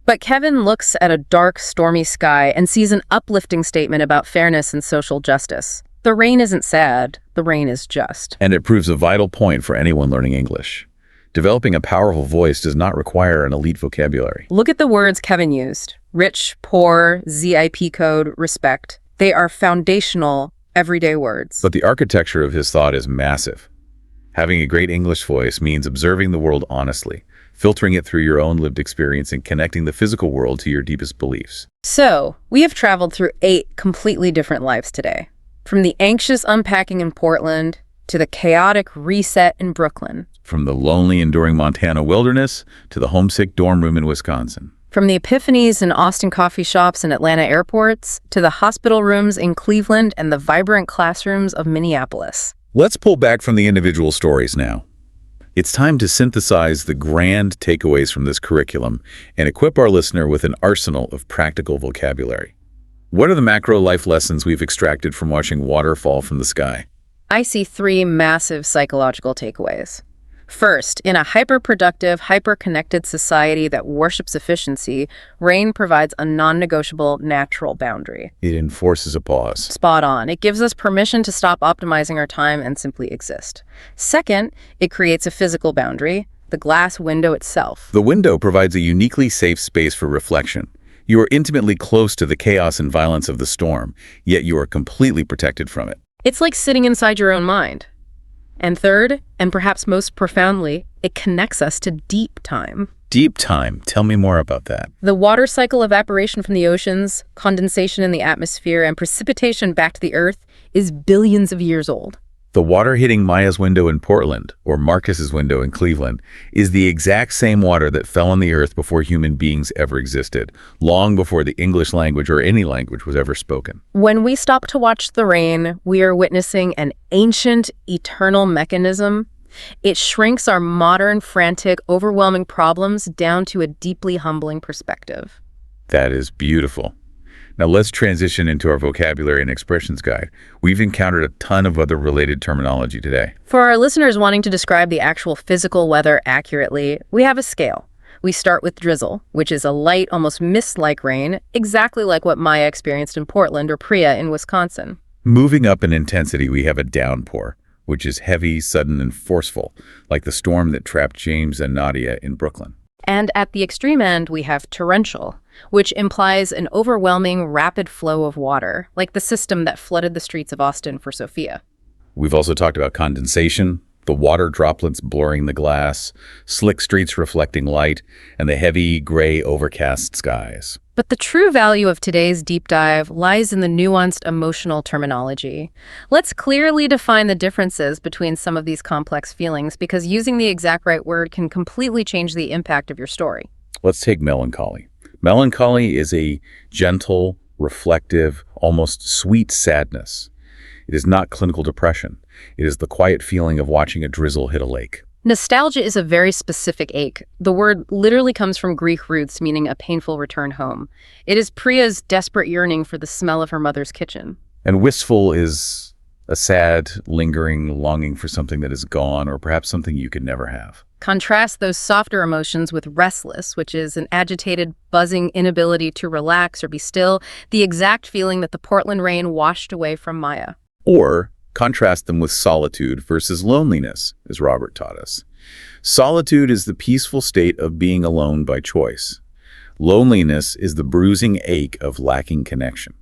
But Kevin looks at a dark, stormy sky and sees an uplifting statement about fairness and social justice. The rain isn't sad, the rain is just. And it proves a vital point for anyone learning English. Developing a powerful voice does not require an elite vocabulary. Look at the words Kevin used. Rich, poor, ZIP code, respect. They are foundational, everyday words. But the architecture of his thought is massive. Having a great English voice means observing the world honestly, filtering it through your own lived experience and connecting the physical world to your deepest beliefs. So, we have traveled through 8 completely different lives today. From the anxious unpacking in Portland to the chaotic reset in Brooklyn. From the lonely, enduring Montana wilderness to the homesick dorm room in Wisconsin. From the epiphanies in Austin coffee shops and Atlanta airports to the hospital rooms in Cleveland and the vibrant classrooms of Minneapolis. Let's pull back from the individual stories now. It's time to synthesize the grand takeaways from this curriculum and equip our listener with an arsenal of practical vocabulary. What are the macro life lessons we've extracted from watching water fall from the sky? I see 3 massive psychological takeaways. First, in a hyper-productive, hyper-connected society that worships efficiency, rain provides a non-negotiable natural boundary. It enforces a pause. Spot on. It gives us permission to stop optimizing our time and simply exist. Second, it creates a physical boundary, the glass window itself. The window provides a uniquely safe space for reflection. You are intimately close to the chaos and violence of the storm, yet you are completely protected from it. It's like sitting inside your own mind. And third, and perhaps most profoundly, it connects us to deep time. Deep time. Tell me more about that. The water cycle evaporation from the oceans, condensation in the atmosphere, and precipitation back to the earth is billions of years old. The water hitting Maya's window in Portland, or Marcus's window in Cleveland, is the exact same water that fell on the earth before human beings ever existed, long before the English language or any language was ever spoken. When we stop to watch the rain, we are witnessing an ancient, eternal mechanism. It shrinks our modern, frantic, overwhelming problems down to a deeply humbling perspective. That is beautiful. Now let's transition into our vocabulary and expressions guide. We've encountered a ton of other related terminology today. For our listeners wanting to describe the actual physical weather accurately, we have a scale. We start with drizzle, which is a light, almost mist-like rain, exactly like what Maya experienced in Portland or Priya in Wisconsin. Moving up in intensity, we have a downpour, which is heavy, sudden, and forceful, like the storm that trapped James and Nadia in Brooklyn. And at the extreme end, we have torrential, which implies an overwhelming, rapid flow of water, like the system that flooded the streets of Austin for Sophia. We've also talked about condensation, The water droplets blurring the glass, slick streets reflecting light, and the heavy, gray, overcast skies. But the true value of today's deep dive lies in the nuanced emotional terminology. Let's clearly define the differences between some of these complex feelings, because using the exact right word can completely change the impact of your story. Let's take melancholy. Melancholy is a gentle, reflective, almost sweet sadness. It is not clinical depression. It is the quiet feeling of watching a drizzle hit a lake. Nostalgia is a very specific ache. The word literally comes from Greek roots, meaning a painful return home. It is Priya's desperate yearning for the smell of her mother's kitchen. And wistful is a sad, lingering longing for something that is gone, or perhaps something you could never have. Contrast those softer emotions with restless, which is an agitated, buzzing inability to relax or be still, the exact feeling that the Portland rain washed away from Maya. Or contrast them with solitude versus loneliness, as Robert taught us. Solitude is the peaceful state of being alone by choice. Loneliness is the bruising ache of lacking connection.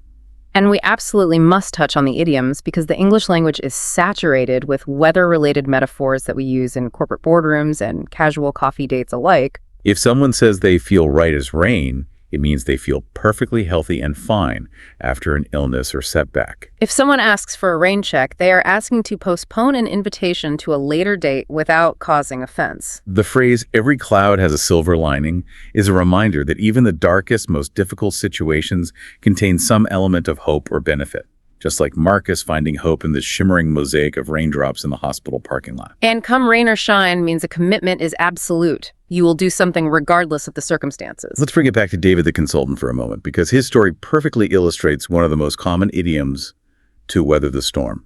And we absolutely must touch on the idioms, because the English language is saturated with weather-related metaphors that we use in corporate boardrooms and casual coffee dates alike. If someone says they feel right as rain, it means they feel perfectly healthy and fine after an illness or setback. If someone asks for a rain check, they are asking to postpone an invitation to a later date without causing offense. The phrase, "every cloud has a silver lining," is a reminder that even the darkest, most difficult situations contain some element of hope or benefit. Just like Marcus finding hope in the shimmering mosaic of raindrops in the hospital parking lot. And come rain or shine means a commitment is absolute. You will do something regardless of the circumstances. Let's bring it back to David the consultant for a moment, because his story perfectly illustrates one of the most common idioms: to weather the storm.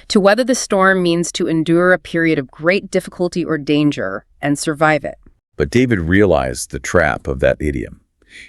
To weather the storm means to endure a period of great difficulty or danger and survive it. But David realized the trap of that idiom.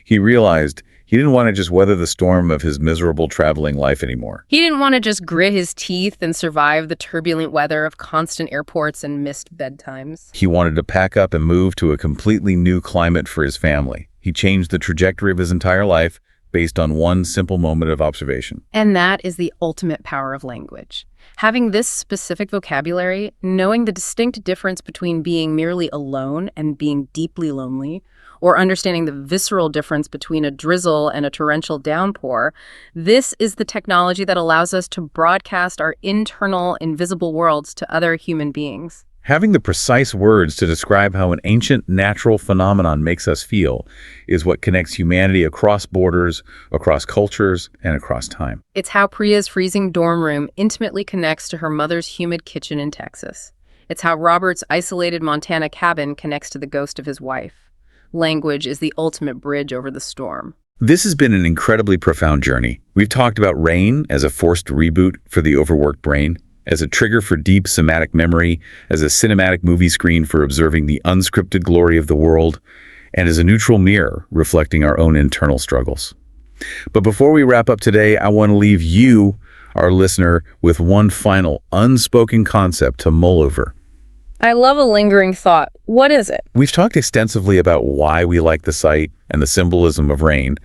He realized he didn't want to just weather the storm of his miserable traveling life anymore. He didn't want to just grit his teeth and survive the turbulent weather of constant airports and missed bedtimes. He wanted to pack up and move to a completely new climate for his family. He changed the trajectory of his entire life based on one simple moment of observation. And that is the ultimate power of language. Having this specific vocabulary, knowing the distinct difference between being merely alone and being deeply lonely, or understanding the visceral difference between a drizzle and a torrential downpour, this is the technology that allows us to broadcast our internal, invisible worlds to other human beings. Having the precise words to describe how an ancient natural phenomenon makes us feel is what connects humanity across borders, across cultures, and across time. It's how Priya's freezing dorm room intimately connects to her mother's humid kitchen in Texas. It's how Robert's isolated Montana cabin connects to the ghost of his wife. Language is the ultimate bridge over the storm. This has been an incredibly profound journey. We've talked about rain as a forced reboot for the overworked brain, as a trigger for deep somatic memory, as a cinematic movie screen for observing the unscripted glory of the world, and as a neutral mirror reflecting our own internal struggles. But before we wrap up today, I want to leave you, our listener, with one final unspoken concept to mull over. I love a lingering thought. What is it? We've talked extensively about why we like the sight and the symbolism of rain,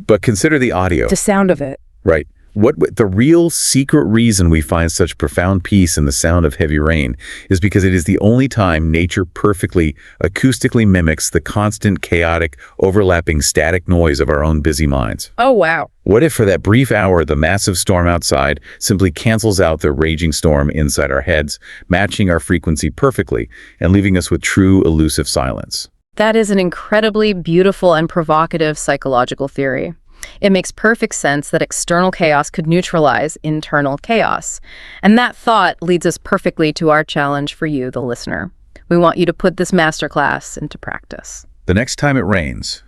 but consider the audio. The sound of it. Right. What the real secret reason we find such profound peace in the sound of heavy rain is because it is the only time nature perfectly acoustically mimics the constant, chaotic, overlapping static noise of our own busy minds. Oh, wow. What if for that brief hour, the massive storm outside simply cancels out the raging storm inside our heads, matching our frequency perfectly and leaving us with true elusive silence? That is an incredibly beautiful and provocative psychological theory. It makes perfect sense that external chaos could neutralize internal chaos. And that thought leads us perfectly to our challenge for you, the listener. We want you to put this masterclass into practice. The next time it rains,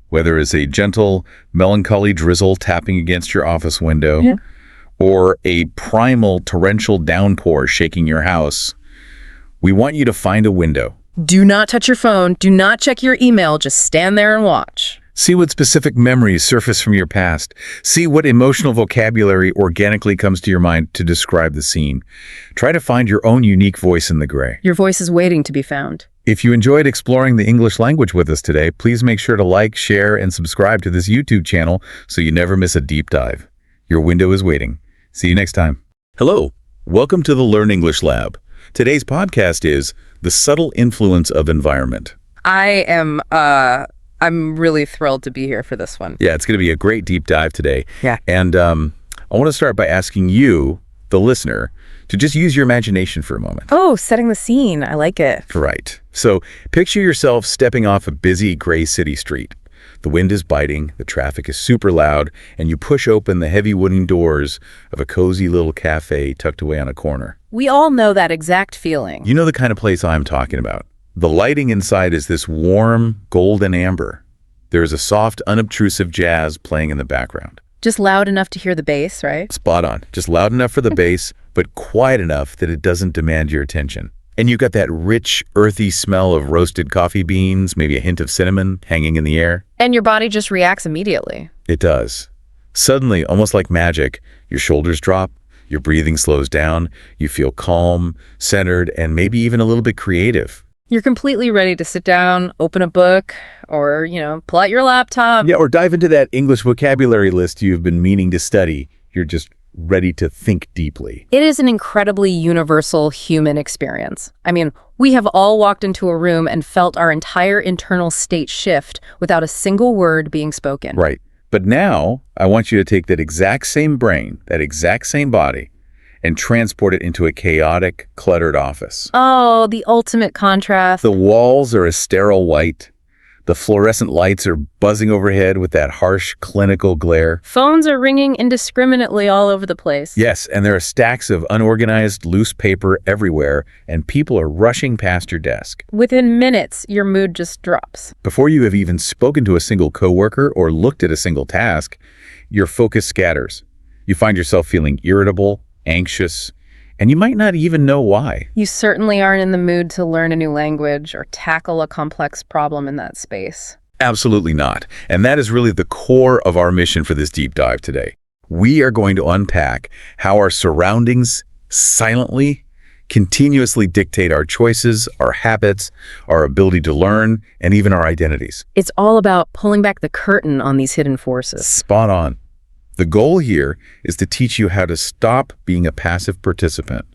whether it's a gentle, melancholy drizzle tapping against your office window, or a primal torrential downpour shaking your house, we want you to find a window. Do not touch your phone. Do not check your email. Just stand there and watch. See what specific memories surface from your past. See what emotional vocabulary organically comes to your mind to describe the scene. Try to find your own unique voice in the gray. Your voice is waiting to be found. If you enjoyed exploring the English language with us today, please make sure to like, share, and subscribe to this YouTube channel so you never miss a deep dive. Your window is waiting. See you next time. Hello. Welcome to the Learn English Lab. Today's podcast is The Subtle Influence of Environment. I'm really thrilled to be here for this one. Yeah, it's going to be a great deep dive today. Yeah. And I want to start by asking you, the listener, to just use your imagination for a moment. Oh, setting the scene. I like it. Right. So picture yourself stepping off a busy gray city street. The wind is biting, the traffic is super loud, and you push open the heavy wooden doors of a cozy little cafe tucked away on a corner. We all know that exact feeling. You know the kind of place I'm talking about. The lighting inside is this warm, golden amber. There is a soft, unobtrusive jazz playing in the background. Just loud enough to hear the bass, right? Spot on. Just loud enough for the bass, but quiet enough that it doesn't demand your attention. And you've got that rich, earthy smell of roasted coffee beans, maybe a hint of cinnamon hanging in the air. And your body just reacts immediately. It does. Suddenly, almost like magic, your shoulders drop, your breathing slows down, you feel calm, centered, and maybe even a little bit creative. You're completely ready to sit down, open a book, or, pull out your laptop. Yeah, or dive into that English vocabulary list you've been meaning to study. You're just ready to think deeply. It is an incredibly universal human experience. I mean, we have all walked into a room and felt our entire internal state shift without a single word being spoken. Right. But now, I want you to take that exact same brain, that exact same body, and transport it into a chaotic, cluttered office. Oh, the ultimate contrast. The walls are a sterile white. The fluorescent lights are buzzing overhead with that harsh, clinical glare. Phones are ringing indiscriminately all over the place. Yes, and there are stacks of unorganized, loose paper everywhere, and people are rushing past your desk. Within minutes, your mood just drops. Before you have even spoken to a single coworker or looked at a single task, your focus scatters. You find yourself feeling irritable, anxious, and you might not even know why. You certainly aren't in the mood to learn a new language or tackle a complex problem in that space. Absolutely not. And that is really the core of our mission for this deep dive today. We are going to unpack how our surroundings silently, continuously dictate our choices, our habits, our ability to learn, and even our identities. It's all about pulling back the curtain on these hidden forces. Spot on. The goal here is to teach you how to stop being a passive participant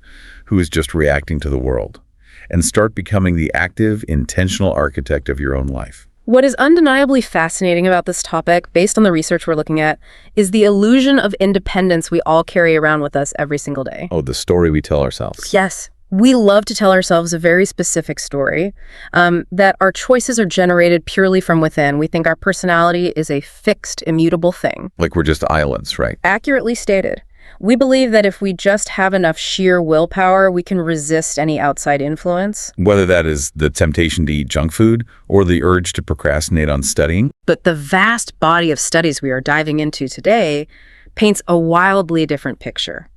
who is just reacting to the world and start becoming the active, intentional architect of your own life. What is undeniably fascinating about this topic, based on the research we're looking at, is the illusion of independence we all carry around with us every single day. Oh, the story we tell ourselves. Yes. We love to tell ourselves a very specific story, that our choices are generated purely from within. We think our personality is a fixed, immutable thing. Like we're just islands, right? Accurately stated. We believe that if we just have enough sheer willpower, we can resist any outside influence. Whether that is the temptation to eat junk food or the urge to procrastinate on studying. But the vast body of studies we are diving into today paints a wildly different picture.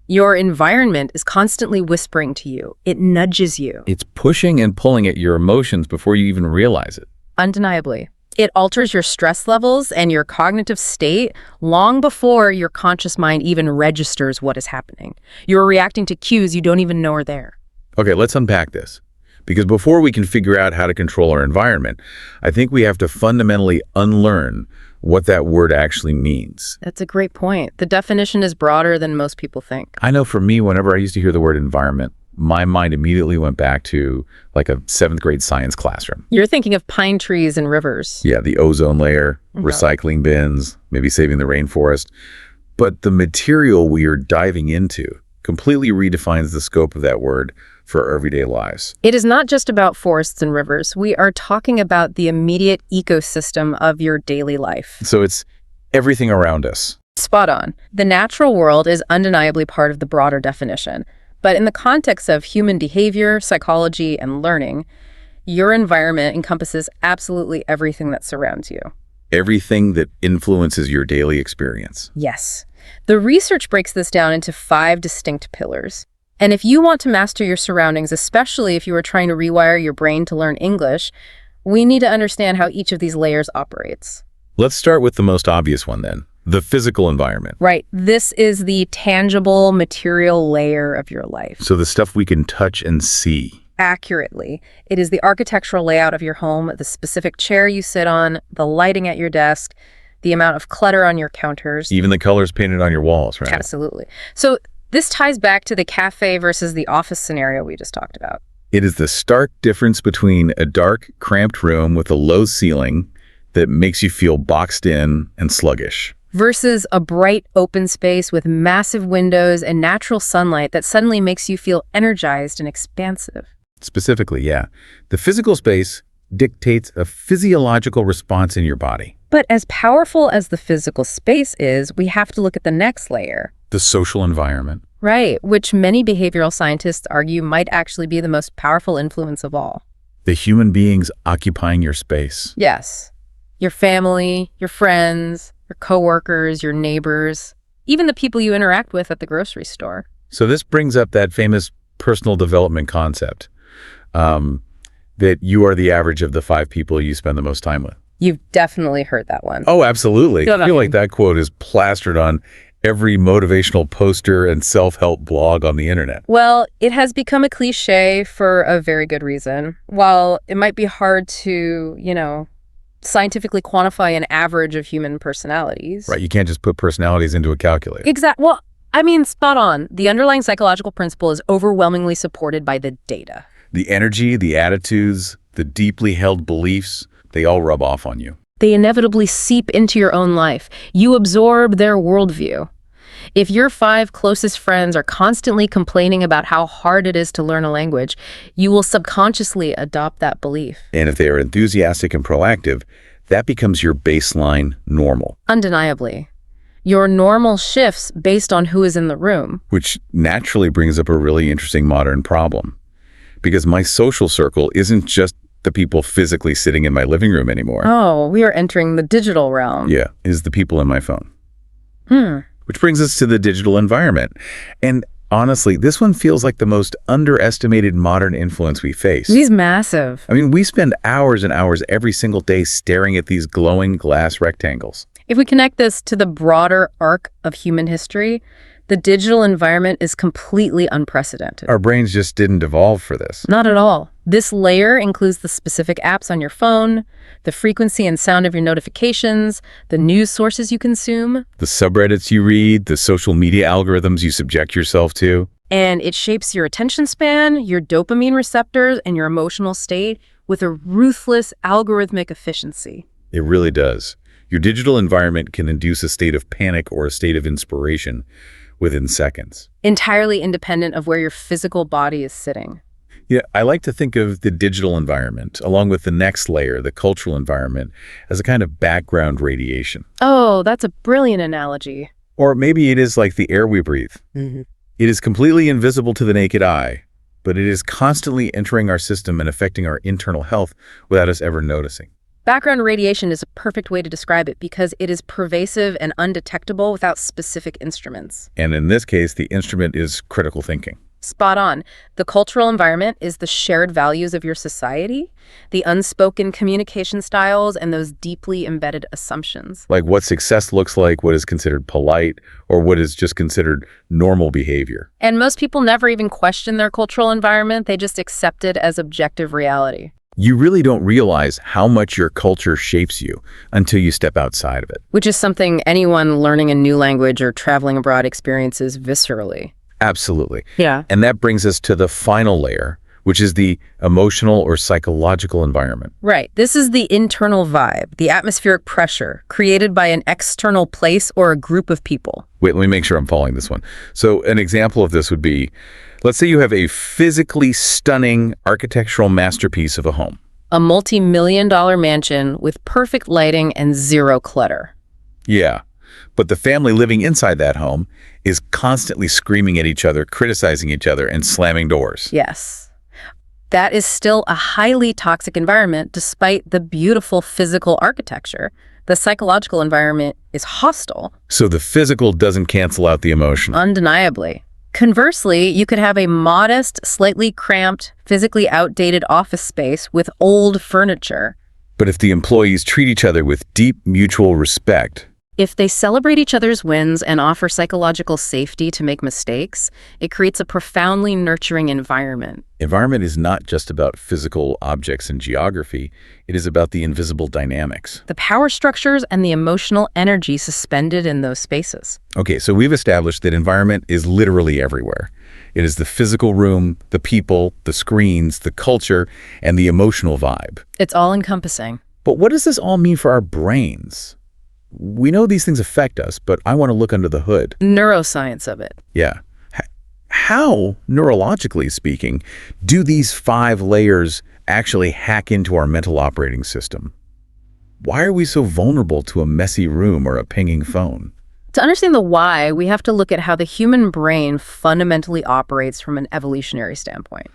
Your environment is constantly whispering to you. It nudges you. It's pushing and pulling at your emotions before you even realize it. Undeniably. It alters your stress levels and your cognitive state long before your conscious mind even registers what is happening. You're reacting to cues you don't even know are there. Okay, let's unpack this. Because before we can figure out how to control our environment, I think we have to fundamentally unlearn what that word actually means. That's a great point. The definition is broader than most people think. I know for me, whenever I used to hear the word environment, my mind immediately went back to like a 7th grade science classroom. You're thinking of pine trees and rivers. Yeah, the ozone layer, recycling bins, maybe saving the rainforest. But the material we are diving into completely redefines the scope of that word for our everyday lives. It is not just about forests and rivers. We are talking about the immediate ecosystem of your daily life. So it's everything around us. Spot on. The natural world is undeniably part of the broader definition. But in the context of human behavior, psychology, and learning, your environment encompasses absolutely everything that surrounds you. Everything that influences your daily experience. Yes. The research breaks this down into 5 distinct pillars. And if you want to master your surroundings, especially if you are trying to rewire your brain to learn English, we need to understand how each of these layers operates. Let's start with the most obvious one then, the physical environment. Right. This is the tangible material layer of your life. So the stuff we can touch and see. Accurately. It is the architectural layout of your home, the specific chair you sit on, the lighting at your desk, the amount of clutter on your counters. Even the colors painted on your walls, right? Absolutely. So This ties back to the cafe versus the office scenario we just talked about. It is the stark difference between a dark, cramped room with a low ceiling that makes you feel boxed in and sluggish, Versus a bright open space with massive windows and natural sunlight that suddenly makes you feel energized and expansive. Specifically, yeah. The physical space dictates a physiological response in your body. But as powerful as the physical space is, we have to look at the next layer. The social environment. Right, which many behavioral scientists argue might actually be the most powerful influence of all. The human beings occupying your space. Yes. Your family, your friends, your coworkers, your neighbors, even the people you interact with at the grocery store. So this brings up that famous personal development concept, that you are the average of the 5 people you spend the most time with. You've definitely heard that one. Oh, absolutely. I feel like Definitely. that quote is plastered on every motivational poster and self-help blog on the internet. Well, it has become a cliche for a very good reason. While it might be hard to, scientifically quantify an average of human personalities. Right, you can't just put personalities into a calculator. Exactly. Well, I mean, spot on. The underlying psychological principle is overwhelmingly supported by the data. The energy, the attitudes, the deeply held beliefs, they all rub off on you. They inevitably seep into your own life. You absorb their worldview. If your 5 closest friends are constantly complaining about how hard it is to learn a language, you will subconsciously adopt that belief. And if they are enthusiastic and proactive, that becomes your baseline normal, Undeniably. Your normal shifts based on who is in the room. which naturally brings up a really interesting modern problem. Because my social circle isn't just the people physically sitting in my living room anymore. Oh, we are entering the digital realm. Yeah, is the people in my phone. Hmm. Which brings us to the digital environment. And honestly, this one feels like the most underestimated modern influence we face. He's massive. I mean, we spend hours and hours every single day staring at these glowing glass rectangles. If we connect this to the broader arc of human history, the digital environment is completely unprecedented. Our brains just didn't evolve for this. Not at all. This layer includes the specific apps on your phone, the frequency and sound of your notifications, the news sources you consume, The subreddits you read, the social media algorithms you subject yourself to. and it shapes your attention span, your dopamine receptors, and your emotional state with a ruthless algorithmic efficiency. It really does. Your digital environment can induce a state of panic or a state of inspiration within seconds. Entirely independent of where your physical body is sitting. Yeah, I like to think of the digital environment, along with the next layer, the cultural environment, as a kind of background radiation. Oh, that's a brilliant analogy. Or maybe it is like the air we breathe. It is completely invisible to the naked eye, but it is constantly entering our system and affecting our internal health without us ever noticing. Background radiation is a perfect way to describe it because it is pervasive and undetectable without specific instruments. And in this case, the instrument is critical thinking. Spot on. The cultural environment is the shared values of your society, the unspoken communication styles, and those deeply embedded assumptions. Like what success looks like, what is considered polite, or what is just considered normal behavior. And most people never even question their cultural environment, they just accept it as objective reality. You really don't realize how much your culture shapes you until you step outside of it. Which is something anyone learning a new language or traveling abroad experiences viscerally. Absolutely. Yeah. And that brings us to the final layer, which is the emotional or psychological environment. Right. This is the internal vibe, the atmospheric pressure created by an external place or a group of people. Wait, let me make sure I'm following this one. So an example of this would be, let's say you have a physically stunning architectural masterpiece of a home. A multi-million-dollar mansion with perfect lighting and zero clutter. Yeah. But the family living inside that home is constantly screaming at each other, criticizing each other, and slamming doors. Yes. That is still a highly toxic environment despite the beautiful physical architecture. The psychological environment is hostile. So the physical doesn't cancel out the emotional. Undeniably. Conversely, you could have a modest, slightly cramped, physically outdated office space with old furniture. But if the employees treat each other with deep mutual respect, If they celebrate each other's wins and offer psychological safety to make mistakes, it creates a profoundly nurturing environment. Environment is not just about physical objects and geography. It is about the invisible dynamics. The power structures and the emotional energy suspended in those spaces. Okay, so we've established that environment is literally everywhere. It is the physical room, the people, the screens, the culture, and the emotional vibe. It's all-encompassing. But what does this all mean for our brains? We know these things affect us, but I want to look under the hood. Neuroscience of it. Yeah. How, neurologically speaking, do these 5 layers actually hack into our mental operating system? Why are we so vulnerable to a messy room or a pinging phone? To understand the why, we have to look at how the human brain fundamentally operates from an evolutionary standpoint.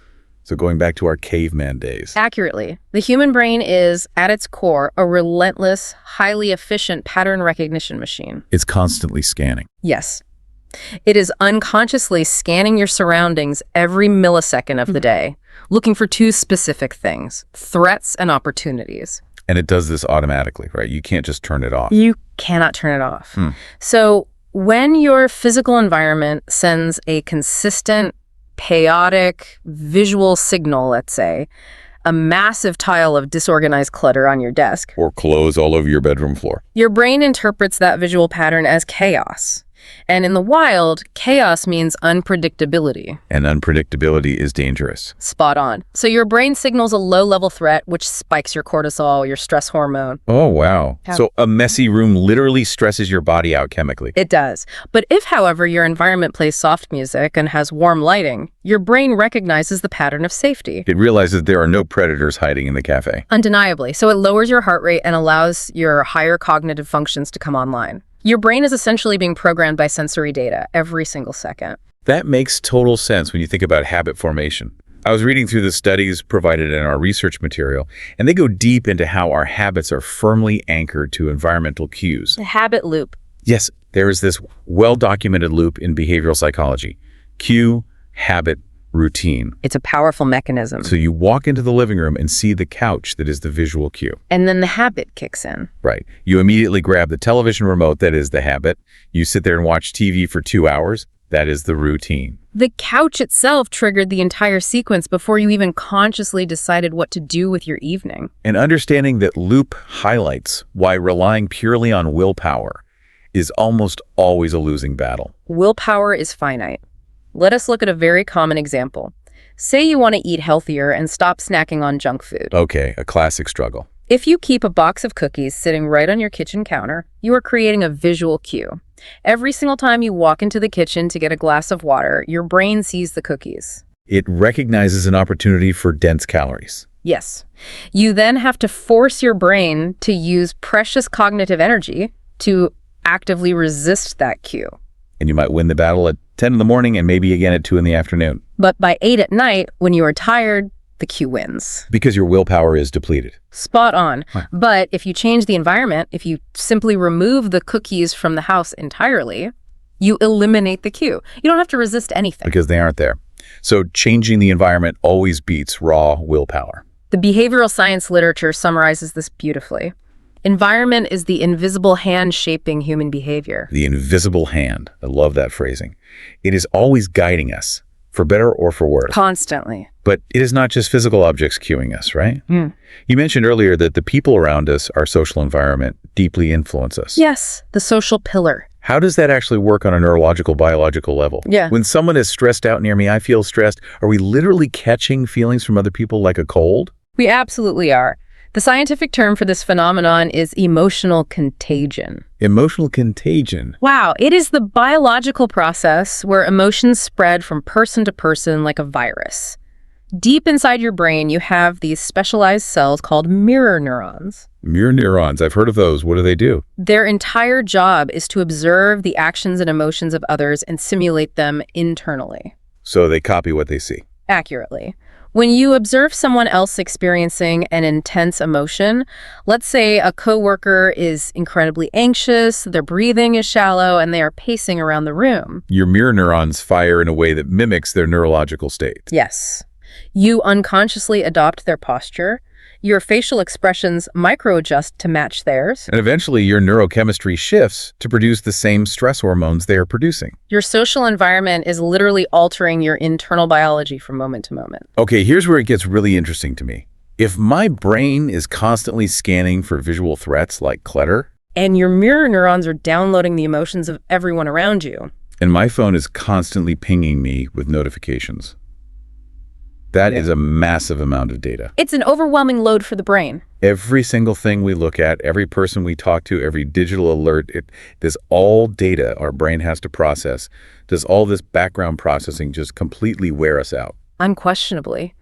So going back to our caveman days. Accurately, the human brain is, at its core, a relentless, highly efficient pattern recognition machine. It's constantly scanning. Yes. It is unconsciously scanning your surroundings every millisecond of the day, looking for 2 specific things: threats and opportunities. And it does this automatically, right? You can't just turn it off. You cannot turn it off. So when your physical environment sends a consistent, chaotic visual signal, let's say, a massive tile of disorganized clutter on your desk, Or clothes all over your bedroom floor. your brain interprets that visual pattern as chaos. And in the wild, chaos means unpredictability. And unpredictability is dangerous. Spot on. So your brain signals a low-level threat, which spikes your cortisol, your stress hormone. Oh, wow. So a messy room literally stresses your body out chemically. It does. But if, however, your environment plays soft music and has warm lighting, your brain recognizes the pattern of safety. It realizes there are no predators hiding in the cafe. Undeniably. So it lowers your heart rate and allows your higher cognitive functions to come online. Your brain is essentially being programmed by sensory data every single second. That makes total sense when you think about habit formation. I was reading through the studies provided in our research material, and they go deep into how our habits are firmly anchored to environmental cues. The habit loop. Yes, there is this well-documented loop in behavioral psychology. Cue, habit, routine. It's a powerful mechanism. So you walk into the living room and see the couch that is the visual cue. And then the habit kicks in. Right. You immediately grab the television remote, that is the habit. You sit there and watch TV for 2 hours. That is the routine. The couch itself triggered the entire sequence before you even consciously decided what to do with your evening. And understanding that loop highlights why relying purely on willpower is almost always a losing battle. Willpower is finite. Let us look at a very common example. Say you want to eat healthier and stop snacking on junk food. Okay, a classic struggle. If you keep a box of cookies sitting right on your kitchen counter, you are creating a visual cue. Every single time you walk into the kitchen to get a glass of water, your brain sees the cookies. It recognizes an opportunity for dense calories. Yes. You then have to force your brain to use precious cognitive energy to actively resist that cue. And you might win the battle at 10 in the morning and maybe again at 2 in the afternoon. But by 8 at night, when you are tired, the cue wins. Because your willpower is depleted. Spot on. But if you change the environment, if you simply remove the cookies from the house entirely, you eliminate the cue. You don't have to resist anything. Because they aren't there. So changing the environment always beats raw willpower. The behavioral science literature summarizes this beautifully. Environment is the invisible hand shaping human behavior. The invisible hand. I love that phrasing. It is always guiding us, for better or for worse. Constantly. But it is not just physical objects cueing us, right? You mentioned earlier that the people around us, our social environment, deeply influence us. Yes, the social pillar. How does that actually work on a neurological, biological level? Yeah. When someone is stressed out near me, I feel stressed. Are we literally catching feelings from other people like a cold? We absolutely are. The scientific term for this phenomenon is emotional contagion. Emotional contagion. Wow, it is the biological process where emotions spread from person to person like a virus. Deep inside your brain, you have these specialized cells called mirror neurons. Mirror neurons. I've heard of those. What do they do? Their entire job is to observe the actions and emotions of others and simulate them internally. So they copy what they see. Accurately. When you observe someone else experiencing an intense emotion, let's say a coworker is incredibly anxious, their breathing is shallow, and they are pacing around the room. Your mirror neurons fire in a way that mimics their neurological state. Yes. You unconsciously adopt their posture. Your facial expressions micro-adjust to match theirs. And eventually, your neurochemistry shifts to produce the same stress hormones they are producing. Your social environment is literally altering your internal biology from moment to moment. Okay, here's where it gets really interesting to me. If my brain is constantly scanning for visual threats like clutter, And your mirror neurons are downloading the emotions of everyone around you. and my phone is constantly pinging me with notifications, that is a massive amount of data. It's an overwhelming load for the brain. Every single thing we look at, every person we talk to, every digital alert, this all data our brain has to process. Does all this background processing just completely wear us out? Unquestionably.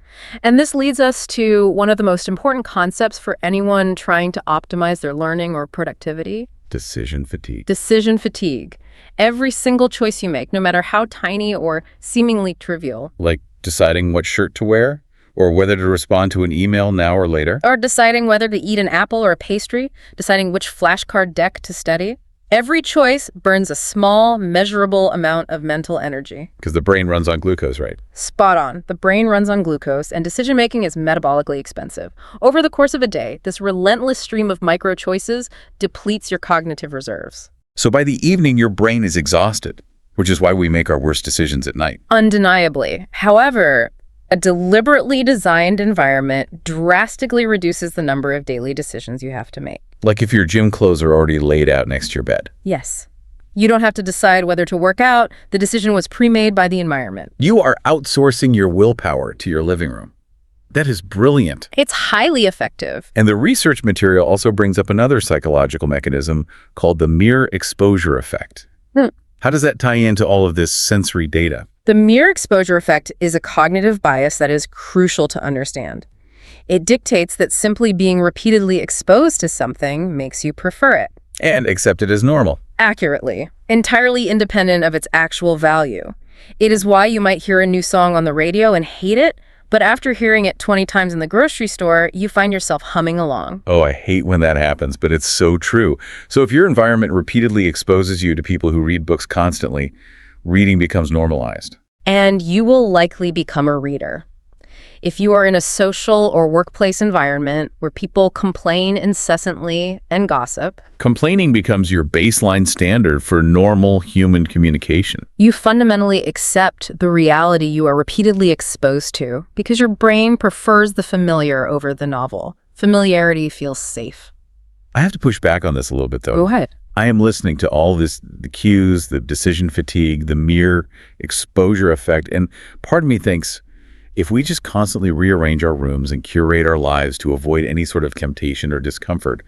And this leads us to one of the most important concepts for anyone trying to optimize their learning or productivity. Decision fatigue. Decision fatigue. Every single choice you make, no matter how tiny or seemingly trivial, Like deciding what shirt to wear, or whether to respond to an email now or later. or deciding whether to eat an apple or a pastry, deciding which flashcard deck to study. Every choice burns a small, measurable amount of mental energy. Because the brain runs on glucose, right? Spot on. The brain runs on glucose, and decision-making is metabolically expensive. Over the course of a day, this relentless stream of micro-choices depletes your cognitive reserves. So by the evening, your brain is exhausted, which is why we make our worst decisions at night. Undeniably. However, a deliberately designed environment drastically reduces the number of daily decisions you have to make. Like if your gym clothes are already laid out next to your bed. Yes. You don't have to decide whether to work out. The decision was pre-made by the environment. You are outsourcing your willpower to your living room. That is brilliant. It's highly effective. And the research material also brings up another psychological mechanism called the mere exposure effect. How does that tie into all of this sensory data? The mere exposure effect is a cognitive bias that is crucial to understand. It dictates that simply being repeatedly exposed to something makes you prefer it. And accept it as normal. Accurately, entirely independent of its actual value. It is why you might hear a new song on the radio and hate it, but after hearing it 20 times in the grocery store, you find yourself humming along. Oh, I hate when that happens, but it's so true. So if your environment repeatedly exposes you to people who read books constantly, reading becomes normalized. And you will likely become a reader. If you are in a social or workplace environment where people complain incessantly and gossip, Complaining becomes your baseline standard for normal human communication. you fundamentally accept the reality you are repeatedly exposed to because your brain prefers the familiar over the novel. Familiarity feels safe. I have to push back on this a little bit, though. Go ahead. I am listening to all this, the cues, the decision fatigue, the mere exposure effect, and part of me thinks, if we just constantly rearrange our rooms and curate our lives to avoid any sort of temptation or discomfort,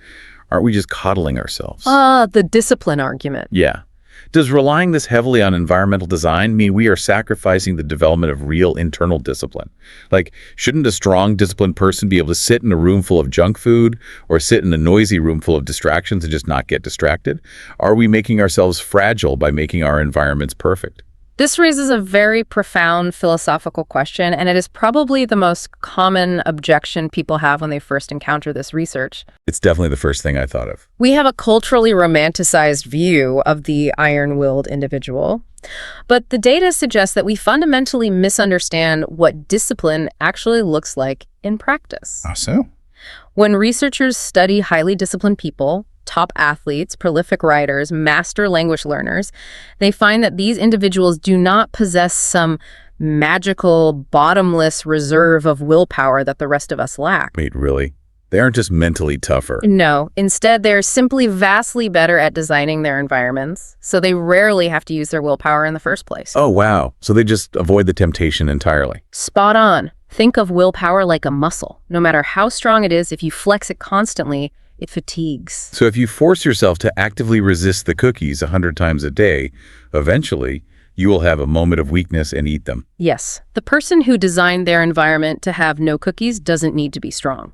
aren't we just coddling ourselves? The discipline argument. Yeah. Does relying this heavily on environmental design mean we are sacrificing the development of real internal discipline? Like, shouldn't a strong, disciplined person be able to sit in a room full of junk food or sit in a noisy room full of distractions and just not get distracted? Are we making ourselves fragile by making our environments perfect? This raises a very profound philosophical question, and it is probably the most common objection people have when they first encounter this research. It's definitely the first thing I thought of. We have a culturally romanticized view of the iron-willed individual, but the data suggests that we fundamentally misunderstand what discipline actually looks like in practice. So? When researchers study highly disciplined people, top athletes, prolific writers, master language learners, they find that these individuals do not possess some magical, bottomless reserve of willpower that the rest of us lack. Wait, really? They aren't just mentally tougher. No, instead they're simply vastly better at designing their environments, so they rarely have to use their willpower in the first place. Oh, wow. So they just avoid the temptation entirely. Spot on. Think of willpower like a muscle. No matter how strong it is, if you flex it constantly, it fatigues. So if you force yourself to actively resist the cookies 100 times a day, eventually you will have a moment of weakness and eat them. Yes, the person who designed their environment to have no cookies doesn't need to be strong.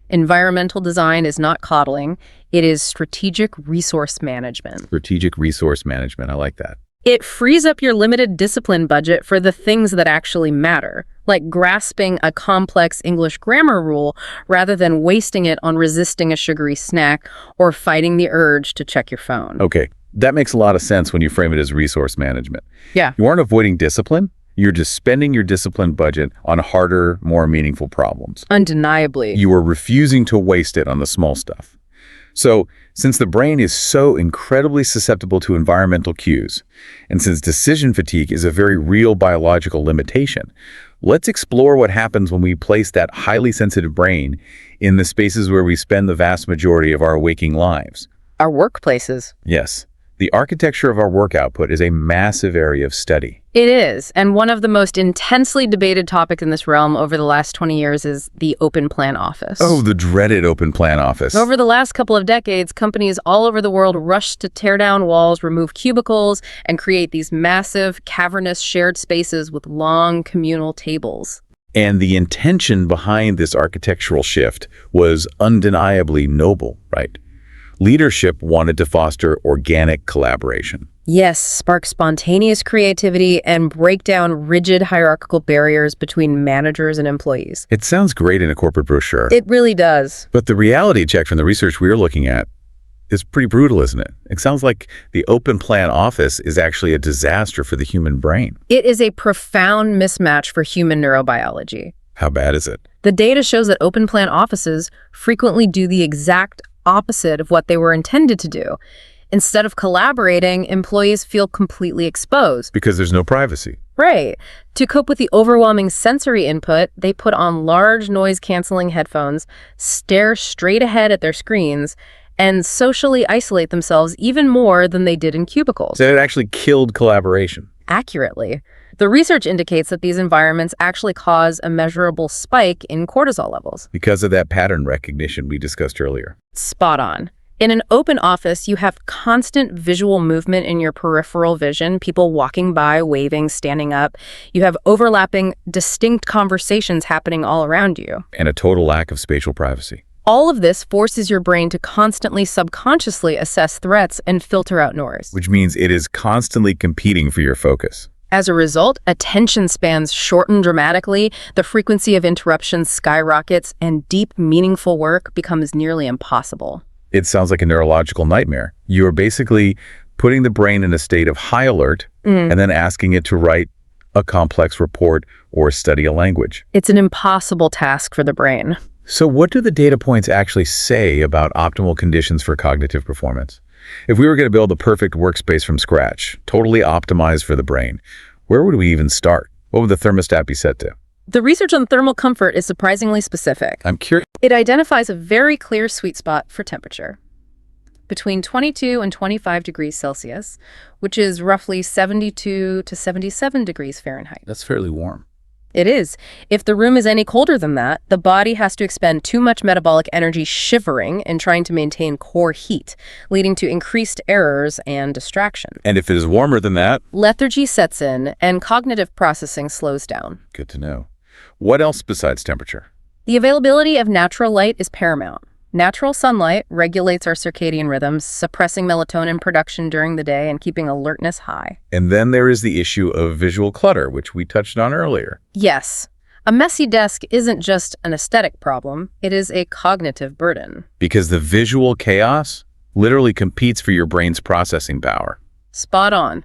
Environmental design is not coddling, it is strategic resource management. Strategic resource management, I like that. It frees up your limited discipline budget for the things that actually matter, like grasping a complex English grammar rule rather than wasting it on resisting a sugary snack or fighting the urge to check your phone. Okay, that makes a lot of sense when you frame it as resource management. Yeah. You aren't avoiding discipline, You're just spending your disciplined budget on harder, more meaningful problems. Undeniably. You are refusing to waste it on the small stuff. So, since the brain is so incredibly susceptible to environmental cues, and since decision fatigue is a very real biological limitation, let's explore what happens when we place that highly sensitive brain in the spaces where we spend the vast majority of our waking lives. Our workplaces. Yes, the architecture of our work output is a massive area of study. It is, and one of the most intensely debated topics in this realm over the last 20 years is the open plan office. Oh, the dreaded open plan office. Over the last couple of decades, companies all over the world rushed to tear down walls, remove cubicles, and create these massive, cavernous shared spaces with long communal tables. And the intention behind this architectural shift was undeniably noble, right? Leadership wanted to foster organic collaboration. Yes, spark spontaneous creativity and break down rigid hierarchical barriers between managers and employees. It sounds great in a corporate brochure. It really does. But the reality check from the research we are looking at is pretty brutal, isn't it? It sounds like the open plan office is actually a disaster for the human brain. It is a profound mismatch for human neurobiology. How bad is it? The data shows that open plan offices frequently do the exact opposite of what they were intended to do. Instead of collaborating, employees feel completely exposed. Because there's no privacy. Right. To cope with the overwhelming sensory input, they put on large noise-canceling headphones, stare straight ahead at their screens, and socially isolate themselves even more than they did in cubicles. So it actually killed collaboration. Accurately. The research indicates that these environments actually cause a measurable spike in cortisol levels. Because of that pattern recognition we discussed earlier. Spot on. In an open office, you have constant visual movement in your peripheral vision, people walking by, waving, standing up. You have overlapping, distinct conversations happening all around you. And a total lack of spatial privacy. All of this forces your brain to constantly subconsciously assess threats and filter out noise. Which means it is constantly competing for your focus. As a result, attention spans shorten dramatically, the frequency of interruptions skyrockets, and deep, meaningful work becomes nearly impossible. It sounds like a neurological nightmare. You are basically putting the brain in a state of high alert and then asking it to write a complex report or study a language. It's an impossible task for the brain. So what do the data points actually say about optimal conditions for cognitive performance? If we were going to build the perfect workspace from scratch, totally optimized for the brain, where would we even start? What would the thermostat be set to? The research on thermal comfort is surprisingly specific. I'm curious. It identifies a very clear sweet spot for temperature. Between 22 and 25 degrees Celsius, which is roughly 72 to 77 degrees Fahrenheit. That's fairly warm. It is. If the room is any colder than that, the body has to expend too much metabolic energy shivering and trying to maintain core heat, leading to increased errors and distraction. And if it is warmer than that? Lethargy sets in and cognitive processing slows down. Good to know. What else besides temperature? The availability of natural light is paramount. Natural sunlight regulates our circadian rhythms, suppressing melatonin production during the day and keeping alertness high. And then there is the issue of visual clutter, which we touched on earlier. Yes. A messy desk isn't just an aesthetic problem, it is a cognitive burden. Because the visual chaos literally competes for your brain's processing power. Spot on.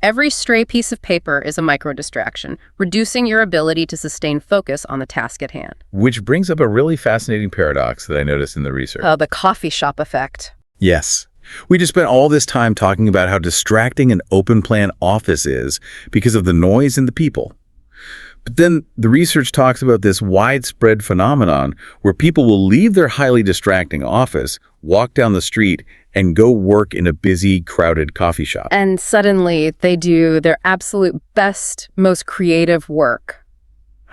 Every stray piece of paper is a micro-distraction, reducing your ability to sustain focus on the task at hand. Which brings up a really fascinating paradox that I noticed in the research. The coffee shop effect. Yes. We just spent all this time talking about how distracting an open plan office is because of the noise and the people. But then the research talks about this widespread phenomenon where people will leave their highly distracting office, walk down the street, and go work in a busy, crowded coffee shop. And suddenly they do their absolute best, most creative work.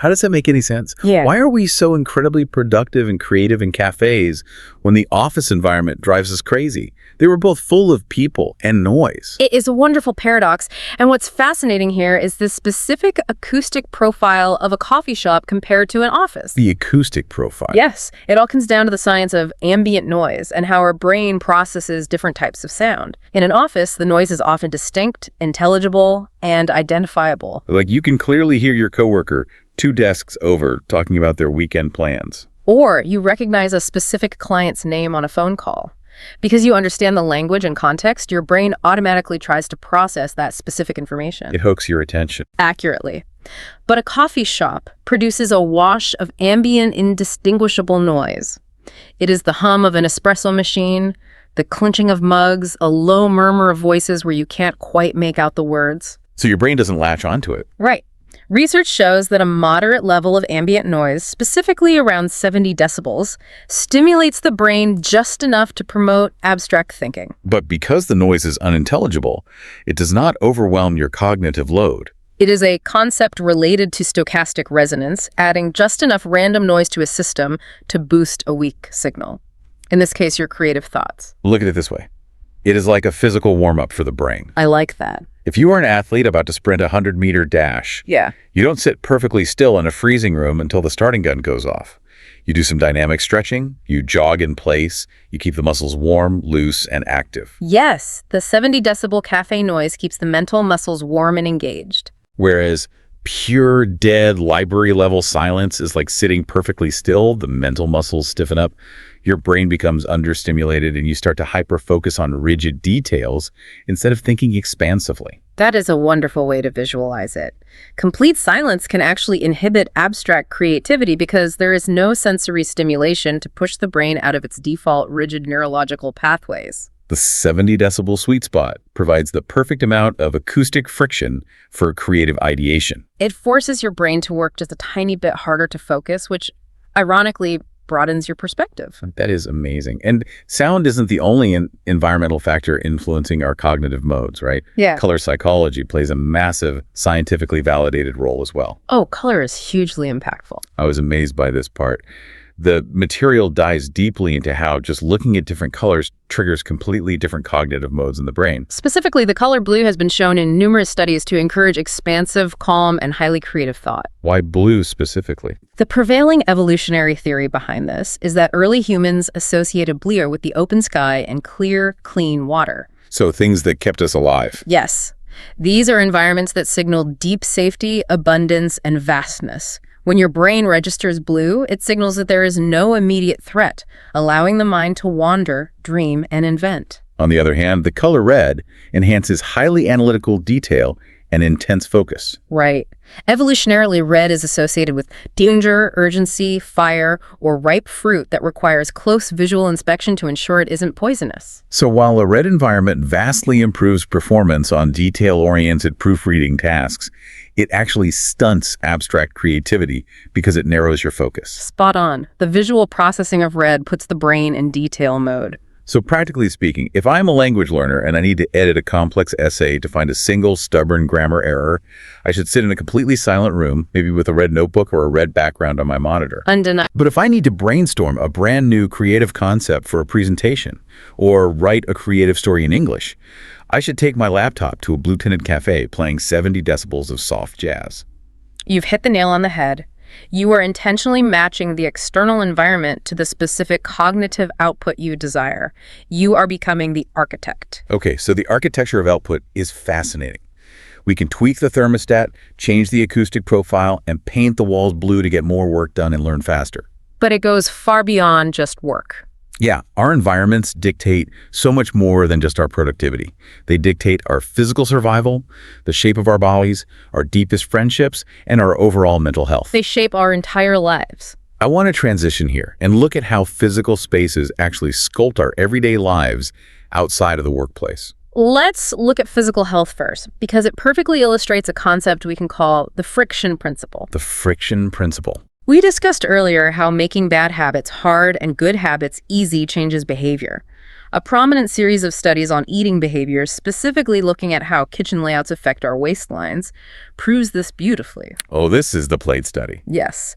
How does that make any sense? Yeah. Why are we so incredibly productive and creative in cafes when the office environment drives us crazy? They were both full of people and noise. It is a wonderful paradox, and what's fascinating here is the specific acoustic profile of a coffee shop compared to an office. The acoustic profile. Yes, it all comes down to the science of ambient noise and how our brain processes different types of sound. In an office, the noise is often distinct, intelligible, and identifiable. Like you can clearly hear your coworker 2 desks over talking about their weekend plans. Or you recognize a specific client's name on a phone call. Because you understand the language and context, your brain automatically tries to process that specific information. It hooks your attention. Accurately. But a coffee shop produces a wash of ambient, indistinguishable noise. It is the hum of an espresso machine, the clinching of mugs, a low murmur of voices where you can't quite make out the words. So your brain doesn't latch onto it. Right. Research shows that a moderate level of ambient noise, specifically around 70 decibels, stimulates the brain just enough to promote abstract thinking. But because the noise is unintelligible, it does not overwhelm your cognitive load. It is a concept related to stochastic resonance, adding just enough random noise to a system to boost a weak signal. In this case, your creative thoughts. Look at it this way. It is like a physical warm-up for the brain. I like that. If you are an athlete about to sprint a 100-meter dash, Yeah. you don't sit perfectly still in a freezing room until the starting gun goes off. You do some dynamic stretching, you jog in place, you keep the muscles warm, loose, and active. Yes, the 70 decibel cafe noise keeps the mental muscles warm and engaged. Whereas pure, dead, library-level silence is like sitting perfectly still, the mental muscles stiffen up, your brain becomes understimulated, and you start to hyper-focus on rigid details instead of thinking expansively. That is a wonderful way to visualize it. Complete silence can actually inhibit abstract creativity because there is no sensory stimulation to push the brain out of its default rigid neurological pathways. The 70 decibel sweet spot provides the perfect amount of acoustic friction for creative ideation. It forces your brain to work just a tiny bit harder to focus, which ironically broadens your perspective. That is amazing. And sound isn't the only environmental factor influencing our cognitive modes, right? Yeah. Color psychology plays a massive, scientifically validated role as well. Oh, color is hugely impactful. I was amazed by this part. The material dives deeply into how just looking at different colors triggers completely different cognitive modes in the brain. Specifically, the color blue has been shown in numerous studies to encourage expansive, calm, and highly creative thought. Why blue specifically? The prevailing evolutionary theory behind this is that early humans associated blue with the open sky and clear, clean water. So things that kept us alive. Yes, these are environments that signal deep safety, abundance, and vastness. When your brain registers blue, it signals that there is no immediate threat, allowing the mind to wander, dream, and invent. On the other hand, the color red enhances highly analytical detail and intense focus. Right. Evolutionarily, red is associated with danger, urgency, fire, or ripe fruit that requires close visual inspection to ensure it isn't poisonous. So while a red environment vastly improves performance on detail-oriented proofreading tasks, it actually stunts abstract creativity because it narrows your focus. Spot on. The visual processing of red puts the brain in detail mode. So practically speaking, if I'm a language learner and I need to edit a complex essay to find a single stubborn grammar error, I should sit in a completely silent room, maybe with a red notebook or a red background on my monitor. Undeniable. But if I need to brainstorm a brand new creative concept for a presentation or write a creative story in English, I should take my laptop to a blue-tinted cafe playing 70 decibels of soft jazz. You've hit the nail on the head. You are intentionally matching the external environment to the specific cognitive output you desire. You are becoming the architect. Okay, so the architecture of output is fascinating. We can tweak the thermostat, change the acoustic profile, and paint the walls blue to get more work done and learn faster. But it goes far beyond just work. Yeah, our environments dictate so much more than just our productivity. They dictate our physical survival, the shape of our bodies, our deepest friendships, and our overall mental health. They shape our entire lives. I want to transition here and look at how physical spaces actually sculpt our everyday lives outside of the workplace. Let's look at physical health first, because it perfectly illustrates a concept we can call the friction principle. The friction principle. We discussed earlier how making bad habits hard and good habits easy changes behavior. A prominent series of studies on eating behaviors, specifically looking at how kitchen layouts affect our waistlines, proves this beautifully. Oh, this is the plate study. Yes.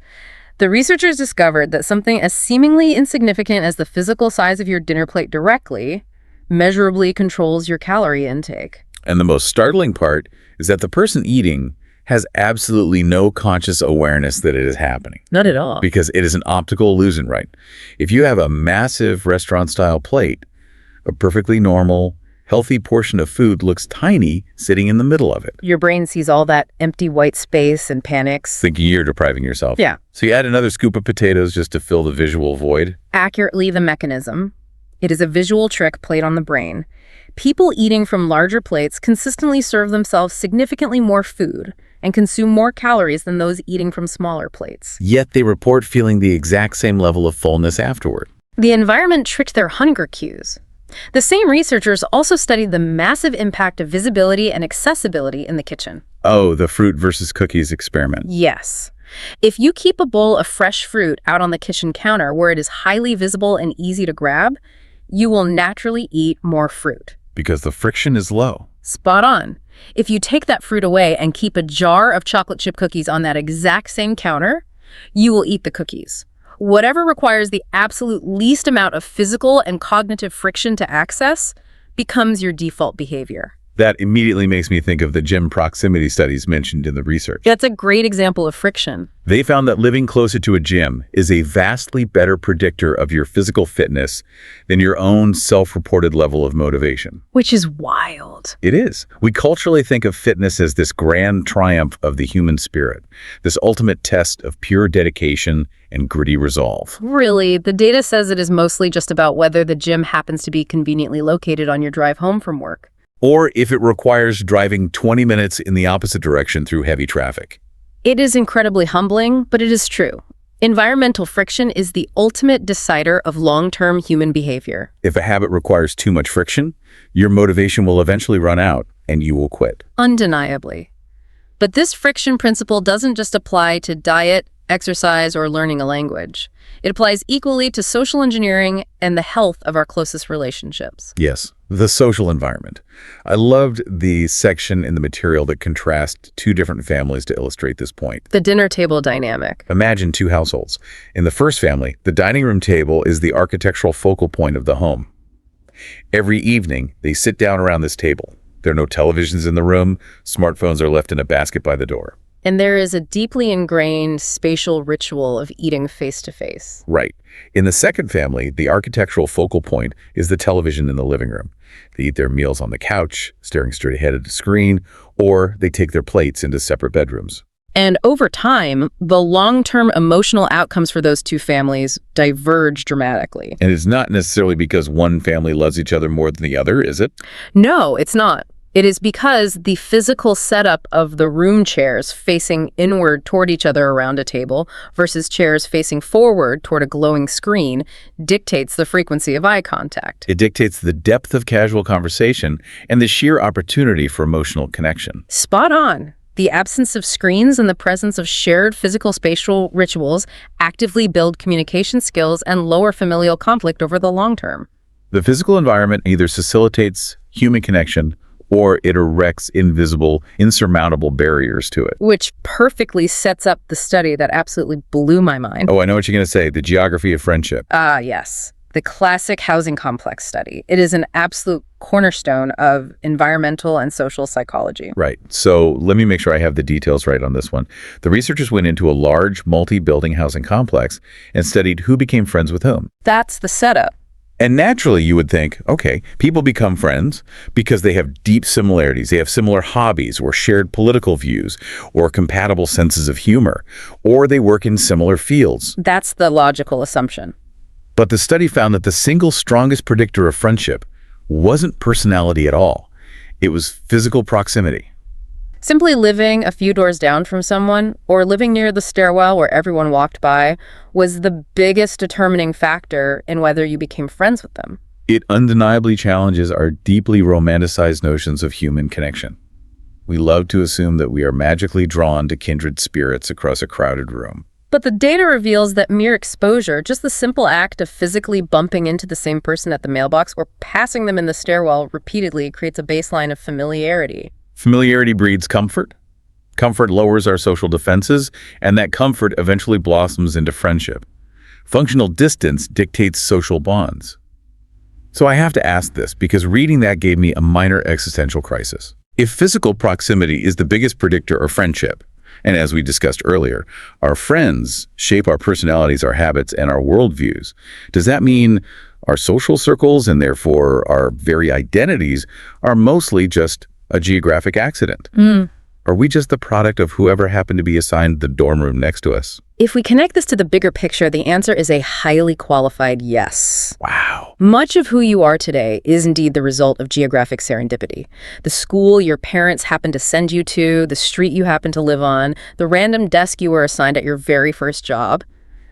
The researchers discovered that something as seemingly insignificant as the physical size of your dinner plate directly, measurably controls your calorie intake. And the most startling part is that the person eating has absolutely no conscious awareness that it is happening. Not at all. Because it is an optical illusion, right? If you have a massive restaurant-style plate, a perfectly normal, healthy portion of food looks tiny sitting in the middle of it. Your brain sees all that empty white space and panics. Thinking you're depriving yourself. Yeah. So you add another scoop of potatoes just to fill the visual void. Accurately, the mechanism. It is a visual trick played on the brain. People eating from larger plates consistently serve themselves significantly more food, and consume more calories than those eating from smaller plates. Yet they report feeling the exact same level of fullness afterward. The environment tricked their hunger cues. The same researchers also studied the massive impact of visibility and accessibility in the kitchen. Oh, the fruit versus cookies experiment. Yes. If you keep a bowl of fresh fruit out on the kitchen counter where it is highly visible and easy to grab, you will naturally eat more fruit. Because the friction is low. Spot on. If you take that fruit away and keep a jar of chocolate chip cookies on that exact same counter, you will eat the cookies. Whatever requires the absolute least amount of physical and cognitive friction to access becomes your default behavior. That immediately makes me think of the gym proximity studies mentioned in the research. That's a great example of friction. They found that living closer to a gym is a vastly better predictor of your physical fitness than your own self-reported level of motivation. Which is wild. It is. We culturally think of fitness as this grand triumph of the human spirit, this ultimate test of pure dedication and gritty resolve. Really, the data says it is mostly just about whether the gym happens to be conveniently located on your drive home from work. Or if it requires driving 20 minutes in the opposite direction through heavy traffic. It is incredibly humbling, but it is true. Environmental friction is the ultimate decider of long-term human behavior. If a habit requires too much friction, your motivation will eventually run out and you will quit. Undeniably. But this friction principle doesn't just apply to diet, exercise, or learning a language. It applies equally to social engineering and the health of our closest relationships. Yes, the social environment. I loved the section in the material that contrasts two different families to illustrate this point. The dinner table dynamic. Imagine two households. In the first family, the dining room table is the architectural focal point of the home. Every evening, they sit down around this table. There are no televisions in the room. Smartphones are left in a basket by the door. And there is a deeply ingrained spatial ritual of eating face-to-face. Right. In the second family, the architectural focal point is the television in the living room. They eat their meals on the couch, staring straight ahead at the screen, or they take their plates into separate bedrooms. And over time, the long-term emotional outcomes for those two families diverge dramatically. And it's not necessarily because one family loves each other more than the other, is it? No, it's not. It is because the physical setup of the room chairs facing inward toward each other around a table versus chairs facing forward toward a glowing screen dictates the frequency of eye contact. It dictates the depth of casual conversation and the sheer opportunity for emotional connection. Spot on. The absence of screens and the presence of shared physical spatial rituals actively build communication skills and lower familial conflict over the long term. The physical environment either facilitates human connection or it erects invisible, insurmountable barriers to it. Which perfectly sets up the study that absolutely blew my mind. Oh, I know what you're going to say, the geography of friendship. Yes. The classic housing complex study. It is an absolute cornerstone of environmental and social psychology. Right. So let me make sure I have the details right on this one. The researchers went into a large multi-building housing complex and studied who became friends with whom. That's the setup. And naturally, you would think, okay, people become friends because they have deep similarities. They have similar hobbies or shared political views or compatible senses of humor, or they work in similar fields. That's the logical assumption. But the study found that the single strongest predictor of friendship wasn't personality at all. It was physical proximity. Simply living a few doors down from someone or living near the stairwell where everyone walked by was the biggest determining factor in whether you became friends with them. It undeniably challenges our deeply romanticized notions of human connection. We love to assume that we are magically drawn to kindred spirits across a crowded room. But the data reveals that mere exposure, just the simple act of physically bumping into the same person at the mailbox or passing them in the stairwell repeatedly, creates a baseline of familiarity. Familiarity breeds comfort. Comfort lowers our social defenses, and that comfort eventually blossoms into friendship. Functional distance dictates social bonds. So I have to ask this because reading that gave me a minor existential crisis. If physical proximity is the biggest predictor of friendship, and as we discussed earlier, our friends shape our personalities, our habits, and our worldviews, does that mean our social circles and therefore our very identities are mostly just a geographic accident? Are we just the product of whoever happened to be assigned the dorm room next to us? If we connect this to the bigger picture, the answer is a highly qualified yes. Wow. Much of who you are today is indeed the result of geographic serendipity. The school your parents happened to send you to, the street you happen to live on, the random desk you were assigned at your very first job.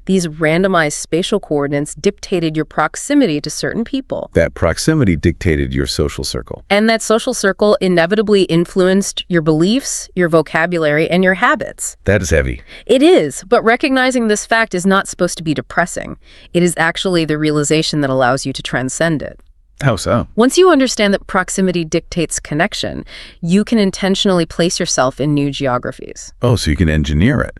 These randomized spatial coordinates dictated your proximity to certain people. That proximity dictated your social circle. And that social circle inevitably influenced your beliefs, your vocabulary, and your habits. That is heavy. It is, but recognizing this fact is not supposed to be depressing. It is actually the realization that allows you to transcend it. How so? Once you understand that proximity dictates connection, you can intentionally place yourself in new geographies. Oh, so you can engineer it.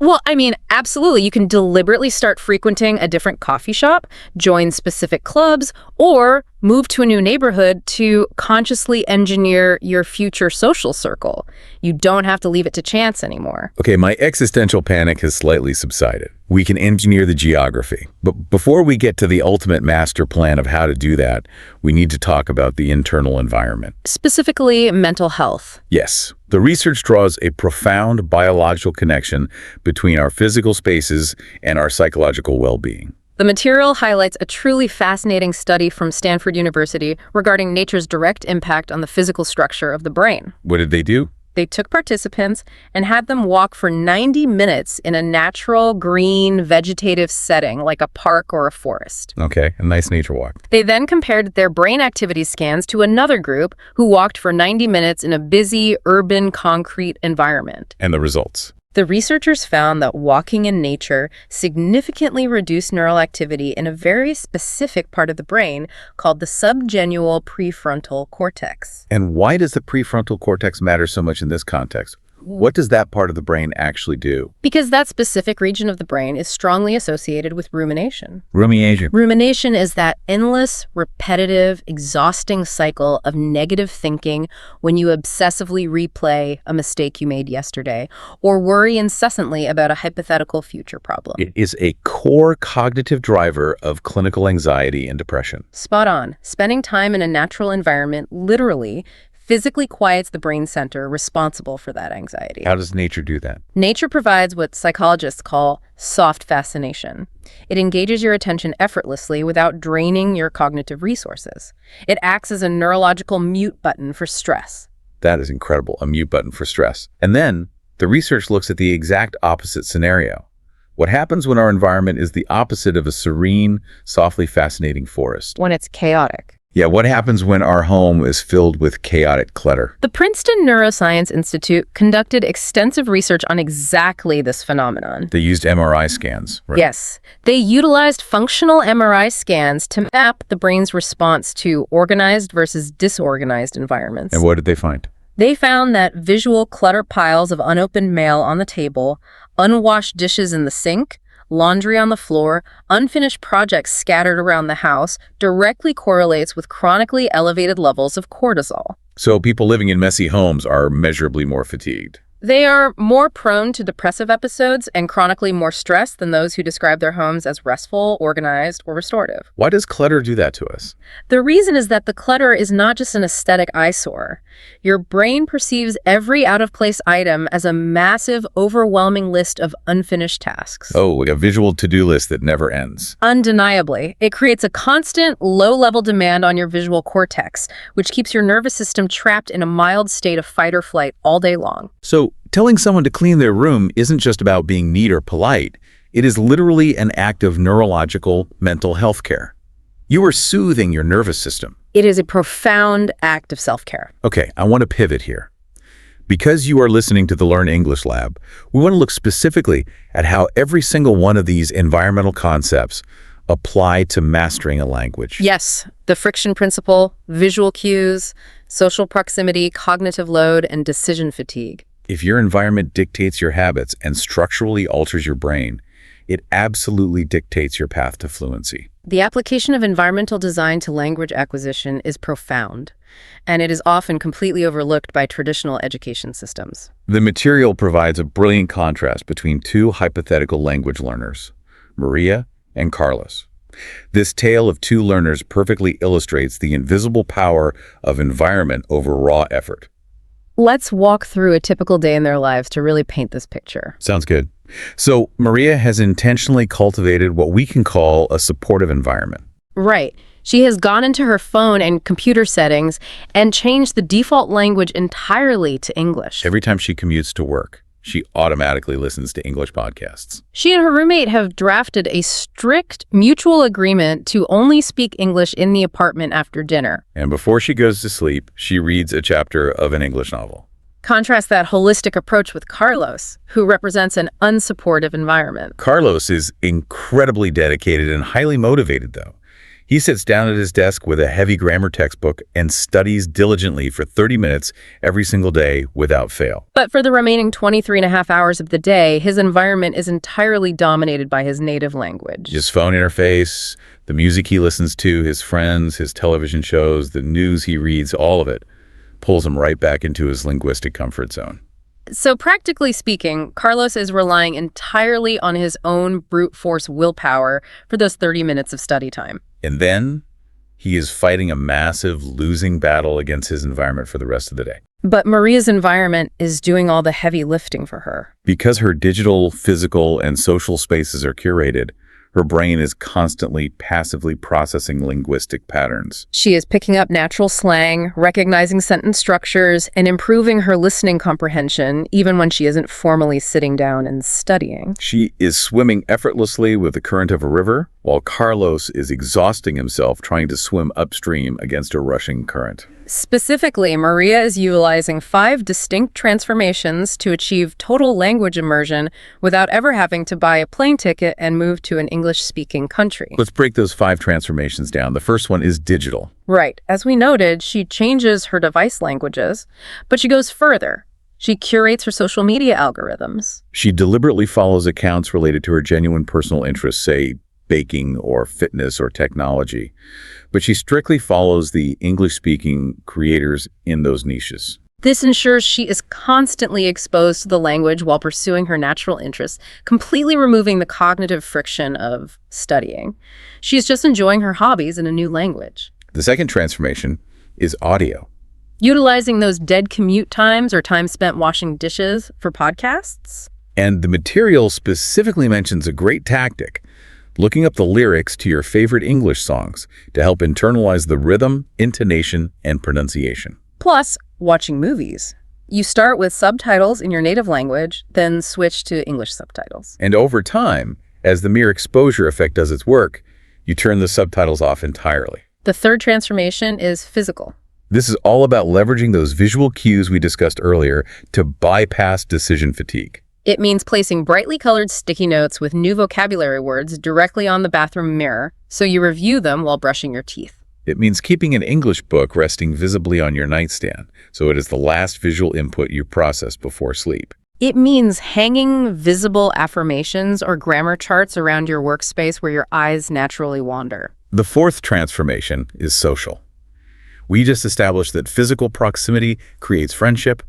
Well, I mean, absolutely. You can deliberately start frequenting a different coffee shop, join specific clubs, or move to a new neighborhood to consciously engineer your future social circle. You don't have to leave it to chance anymore. Okay, my existential panic has slightly subsided. We can engineer the geography. But before we get to the ultimate master plan of how to do that, we need to talk about the internal environment. Specifically, mental health. Yes, the research draws a profound biological connection between our physical spaces and our psychological well-being. The material highlights a truly fascinating study from Stanford University regarding nature's direct impact on the physical structure of the brain. What did they do? They took participants and had them walk for 90 minutes in a natural, green, vegetative setting like a park or a forest. Okay, a nice nature walk. They then compared their brain activity scans to another group who walked for 90 minutes in a busy, urban, concrete environment. And the results? The researchers found that walking in nature significantly reduced neural activity in a very specific part of the brain called the subgenual prefrontal cortex. And why does the prefrontal cortex matter so much in this context? What does that part of the brain actually do? Because that specific region of the brain is strongly associated with rumination. Rumination. Rumination is that endless, repetitive, exhausting cycle of negative thinking when you obsessively replay a mistake you made yesterday or worry incessantly about a hypothetical future problem. It is a core cognitive driver of clinical anxiety and depression. Spot on. Spending time in a natural environment literally physically quiets the brain center responsible for that anxiety. How does nature do that? Nature provides what psychologists call soft fascination. It engages your attention effortlessly without draining your cognitive resources. It acts as a neurological mute button for stress. That is incredible, a mute button for stress. And then the research looks at the exact opposite scenario. What happens when our environment is the opposite of a serene, softly fascinating forest? When it's chaotic. Yeah, what happens when our home is filled with chaotic clutter? The Princeton Neuroscience Institute conducted extensive research on exactly this phenomenon. They used MRI scans, right? Yes. They utilized functional MRI scans to map the brain's response to organized versus disorganized environments. And what did they find? They found that visual clutter piles of unopened mail on the table, unwashed dishes in the sink, laundry on the floor, unfinished projects scattered around the house directly correlates with chronically elevated levels of cortisol. So people living in messy homes are measurably more fatigued. They are more prone to depressive episodes and chronically more stressed than those who describe their homes as restful, organized, or restorative. Why does clutter do that to us? The reason is that the clutter is not just an aesthetic eyesore. Your brain perceives every out-of-place item as a massive, overwhelming list of unfinished tasks. Oh, like a visual to-do list that never ends. Undeniably, it creates a constant, low-level demand on your visual cortex, which keeps your nervous system trapped in a mild state of fight or flight all day long. So, telling someone to clean their room isn't just about being neat or polite. It is literally an act of neurological mental health care. You are soothing your nervous system. It is a profound act of self-care. Okay, I want to pivot here. Because you are listening to the Learn English Lab, we want to look specifically at how every single one of these environmental concepts apply to mastering a language. Yes, the friction principle, visual cues, social proximity, cognitive load, and decision fatigue. If your environment dictates your habits and structurally alters your brain, it absolutely dictates your path to fluency. The application of environmental design to language acquisition is profound, and it is often completely overlooked by traditional education systems. The material provides a brilliant contrast between two hypothetical language learners, Maria and Carlos. This tale of two learners perfectly illustrates the invisible power of environment over raw effort. Let's walk through a typical day in their lives to really paint this picture. Sounds good. So Maria has intentionally cultivated what we can call a supportive environment. Right. She has gone into her phone and computer settings and changed the default language entirely to English. Every time she commutes to work, she automatically listens to English podcasts. She and her roommate have drafted a strict mutual agreement to only speak English in the apartment after dinner. And before she goes to sleep, she reads a chapter of an English novel. Contrast that holistic approach with Carlos, who represents an unsupportive environment. Carlos is incredibly dedicated and highly motivated, though. He sits down at his desk with a heavy grammar textbook and studies diligently for 30 minutes every single day without fail. But for the remaining 23 and a half hours of the day, his environment is entirely dominated by his native language. His phone interface, the music he listens to, his friends, his television shows, the news he reads, all of it pulls him right back into his linguistic comfort zone. So practically speaking, Carlos is relying entirely on his own brute force willpower for those 30 minutes of study time. And then he is fighting a massive losing battle against his environment for the rest of the day. But Maria's environment is doing all the heavy lifting for her. Because her digital, physical, and social spaces are curated, her brain is constantly passively processing linguistic patterns. She is picking up natural slang, recognizing sentence structures, and improving her listening comprehension, even when she isn't formally sitting down and studying. She is swimming effortlessly with the current of a river, while Carlos is exhausting himself trying to swim upstream against a rushing current. Specifically, Maria is utilizing 5 distinct transformations to achieve total language immersion without ever having to buy a plane ticket and move to an English-speaking country. Let's break those 5 transformations down. The first one is digital. Right. As we noted, she changes her device languages, but she goes further. She curates her social media algorithms. She deliberately follows accounts related to her genuine personal interests, say baking or fitness or technology, but she strictly follows the English-speaking creators in those niches. This ensures she is constantly exposed to the language while pursuing her natural interests, completely removing the cognitive friction of studying. She is just enjoying her hobbies in a new language. The second transformation is audio. Utilizing those dead commute times or time spent washing dishes for podcasts. And the material specifically mentions a great tactic: looking up the lyrics to your favorite English songs to help internalize the rhythm, intonation, and pronunciation. Plus, watching movies. You start with subtitles in your native language, then switch to English subtitles. And over time, as the mere exposure effect does its work, you turn the subtitles off entirely. The third transformation is physical. This is all about leveraging those visual cues we discussed earlier to bypass decision fatigue. It means placing brightly colored sticky notes with new vocabulary words directly on the bathroom mirror, so you review them while brushing your teeth. It means keeping an English book resting visibly on your nightstand, so it is the last visual input you process before sleep. It means hanging visible affirmations or grammar charts around your workspace where your eyes naturally wander. The fourth transformation is social. We just established that physical proximity creates friendship,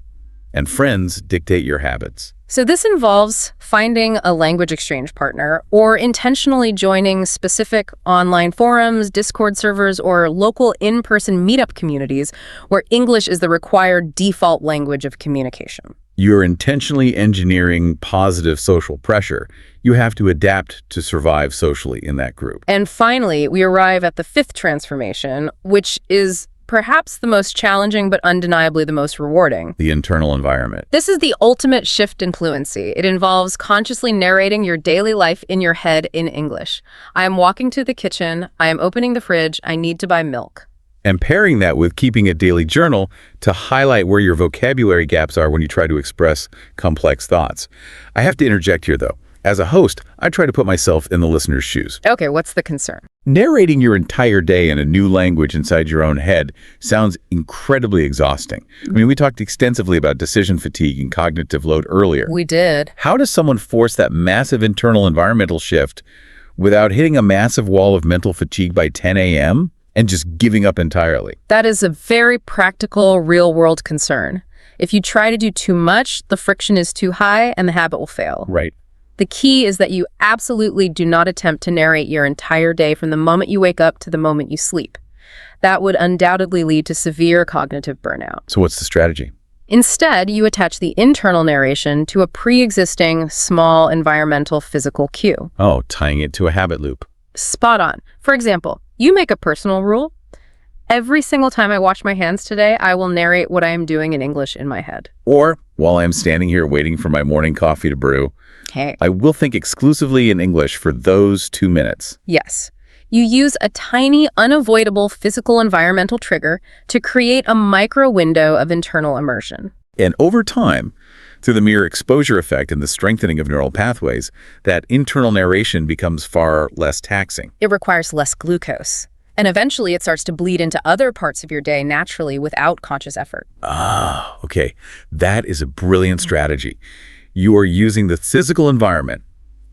and friends dictate your habits. So this involves finding a language exchange partner or intentionally joining specific online forums, Discord servers, or local in-person meetup communities where English is the required default language of communication. You're intentionally engineering positive social pressure. You have to adapt to survive socially in that group. And finally, we arrive at the fifth transformation, which is perhaps the most challenging but undeniably the most rewarding. The internal environment. This is the ultimate shift in fluency. It involves consciously narrating your daily life in your head in English. I am walking to the kitchen. I am opening the fridge. I need to buy milk. And pairing that with keeping a daily journal to highlight where your vocabulary gaps are when you try to express complex thoughts. I have to interject here, though. As a host, I try to put myself in the listener's shoes. Okay, what's the concern? Narrating your entire day in a new language inside your own head sounds incredibly exhausting. I mean, we talked extensively about decision fatigue and cognitive load earlier. We did. How does someone force that massive internal environmental shift without hitting a massive wall of mental fatigue by 10 a.m. and just giving up entirely? That is a very practical, real-world concern. If you try to do too much, the friction is too high and the habit will fail. Right. The key is that you absolutely do not attempt to narrate your entire day from the moment you wake up to the moment you sleep. That would undoubtedly lead to severe cognitive burnout. So what's the strategy? Instead, you attach the internal narration to a pre-existing small environmental physical cue. Oh, tying it to a habit loop. Spot on. For example, you make a personal rule. Every single time I wash my hands today, I will narrate what I am doing in English in my head. Or, while I'm standing here waiting for my morning coffee to brew, Hey. I will think exclusively in English for those 2 minutes. Yes. You use a tiny, unavoidable physical environmental trigger to create a micro window of internal immersion. And over time, through the mere exposure effect and the strengthening of neural pathways, that internal narration becomes far less taxing. It requires less glucose. And eventually it starts to bleed into other parts of your day naturally without conscious effort. Ah, okay. That is a brilliant strategy. You are using the physical environment,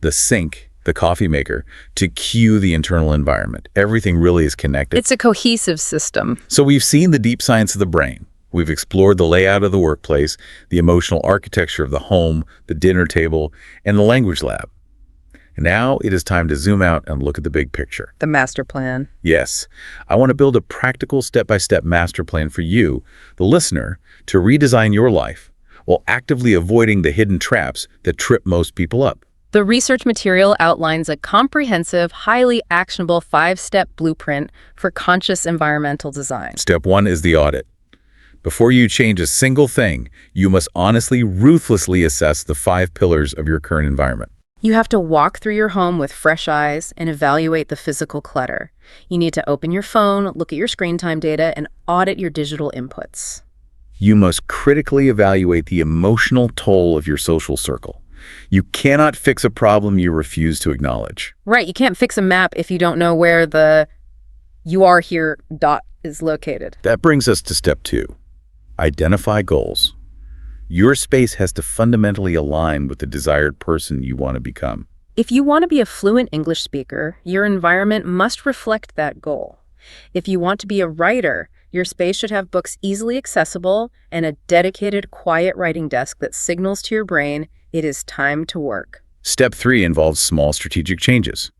the sink, the coffee maker, to cue the internal environment. Everything really is connected. It's a cohesive system. So we've seen the deep science of the brain. We've explored the layout of the workplace, the emotional architecture of the home, the dinner table, and the language lab. And now it is time to zoom out and look at the big picture. The master plan. Yes, I want to build a practical step-by-step master plan for you, the listener, to redesign your life while actively avoiding the hidden traps that trip most people up. The research material outlines a comprehensive, highly actionable 5-step blueprint for conscious environmental design. Step 1 is the audit. Before you change a single thing, you must honestly, ruthlessly assess the 5 pillars of your current environment. You have to walk through your home with fresh eyes and evaluate the physical clutter. You need to open your phone, look at your screen time data, and audit your digital inputs. You must critically evaluate the emotional toll of your social circle. You cannot fix a problem you refuse to acknowledge. Right, you can't fix a map if you don't know where the "you are here" dot is located. That brings us to step 2. Identify goals. Your space has to fundamentally align with the desired person you want to become. If you want to be a fluent English speaker, your environment must reflect that goal. If you want to be a writer, your space should have books easily accessible and a dedicated, quiet writing desk that signals to your brain it is time to work. Step 3 involves small strategic changes.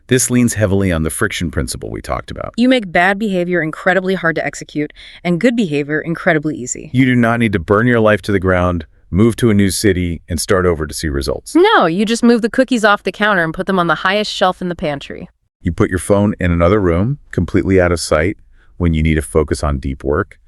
This leans heavily on the friction principle we talked about. You make bad behavior incredibly hard to execute and good behavior incredibly easy. You do not need to burn your life to the ground, move to a new city, and start over to see results. No, you just move the cookies off the counter and put them on the highest shelf in the pantry. You put your phone in another room, completely out of sight, when you need to focus on deep work.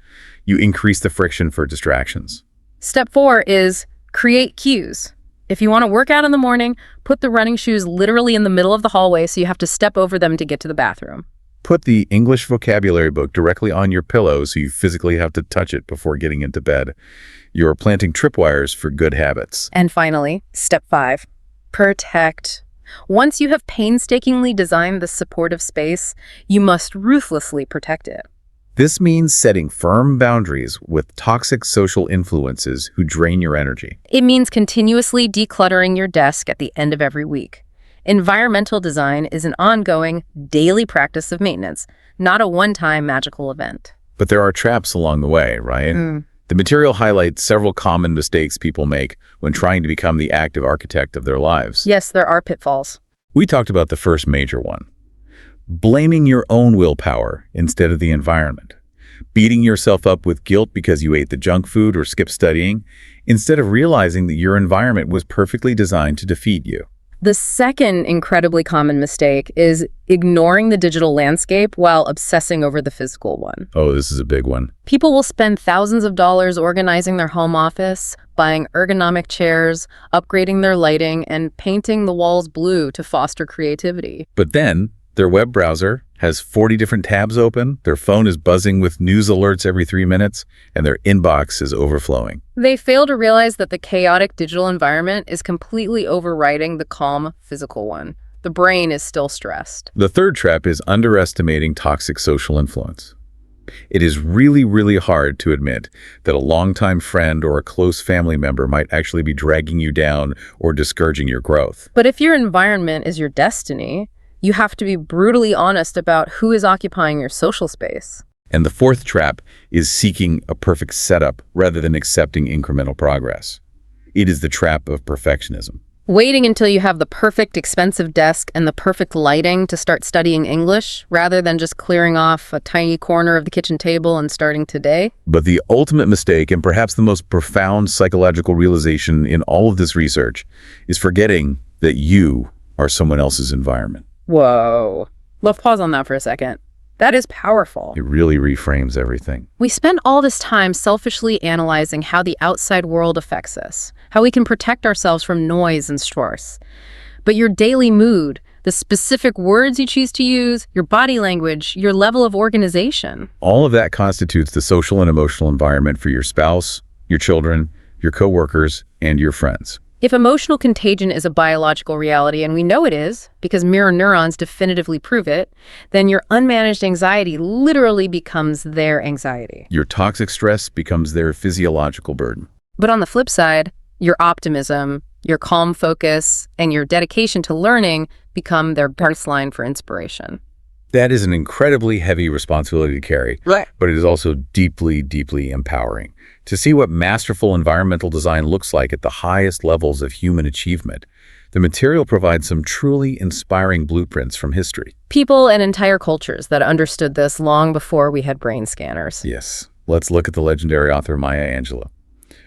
You increase the friction for distractions. Step 4 is create cues. If you want to work out in the morning, put the running shoes literally in the middle of the hallway so you have to step over them to get to the bathroom. Put the English vocabulary book directly on your pillow so you physically have to touch it before getting into bed. You are planting tripwires for good habits. And finally, step 5, protect. Once you have painstakingly designed the supportive space, you must ruthlessly protect it. This means setting firm boundaries with toxic social influences who drain your energy. It means continuously decluttering your desk at the end of every week. Environmental design is an ongoing, daily practice of maintenance, not a one-time magical event. But there are traps along the way, right? The material highlights several common mistakes people make when trying to become the active architect of their lives. Yes, there are pitfalls. We talked about the first major one. Blaming your own willpower instead of the environment. Beating yourself up with guilt because you ate the junk food or skipped studying, instead of realizing that your environment was perfectly designed to defeat you. The second incredibly common mistake is ignoring the digital landscape while obsessing over the physical one. Oh, this is a big one. People will spend thousands of dollars organizing their home office, buying ergonomic chairs, upgrading their lighting, and painting the walls blue to foster creativity. But then, their web browser has 40 different tabs open, their phone is buzzing with news alerts every 3 minutes, and their inbox is overflowing. They fail to realize that the chaotic digital environment is completely overriding the calm physical one. The brain is still stressed. The third trap is underestimating toxic social influence. It is really, really hard to admit that a longtime friend or a close family member might actually be dragging you down or discouraging your growth. But if your environment is your destiny, you have to be brutally honest about who is occupying your social space. And the fourth trap is seeking a perfect setup rather than accepting incremental progress. It is the trap of perfectionism. Waiting until you have the perfect expensive desk and the perfect lighting to start studying English, rather than just clearing off a tiny corner of the kitchen table and starting today. But the ultimate mistake, and perhaps the most profound psychological realization in all of this research, is forgetting that you are someone else's environment. Whoa. Let's pause on that for a second. That is powerful. It really reframes everything. We spend all this time selfishly analyzing how the outside world affects us, how we can protect ourselves from noise and stress. But your daily mood, the specific words you choose to use, your body language, your level of organization. All of that constitutes the social and emotional environment for your spouse, your children, your coworkers, and your friends. If emotional contagion is a biological reality, and we know it is, because mirror neurons definitively prove it, then your unmanaged anxiety literally becomes their anxiety. Your toxic stress becomes their physiological burden. But on the flip side, your optimism, your calm focus, and your dedication to learning become their baseline for inspiration. That is an incredibly heavy responsibility to carry, Right. but it is also deeply, deeply empowering. To see what masterful environmental design looks like at the highest levels of human achievement, the material provides some truly inspiring blueprints from history. People and entire cultures that understood this long before we had brain scanners. Yes, let's look at the legendary author Maya Angelou.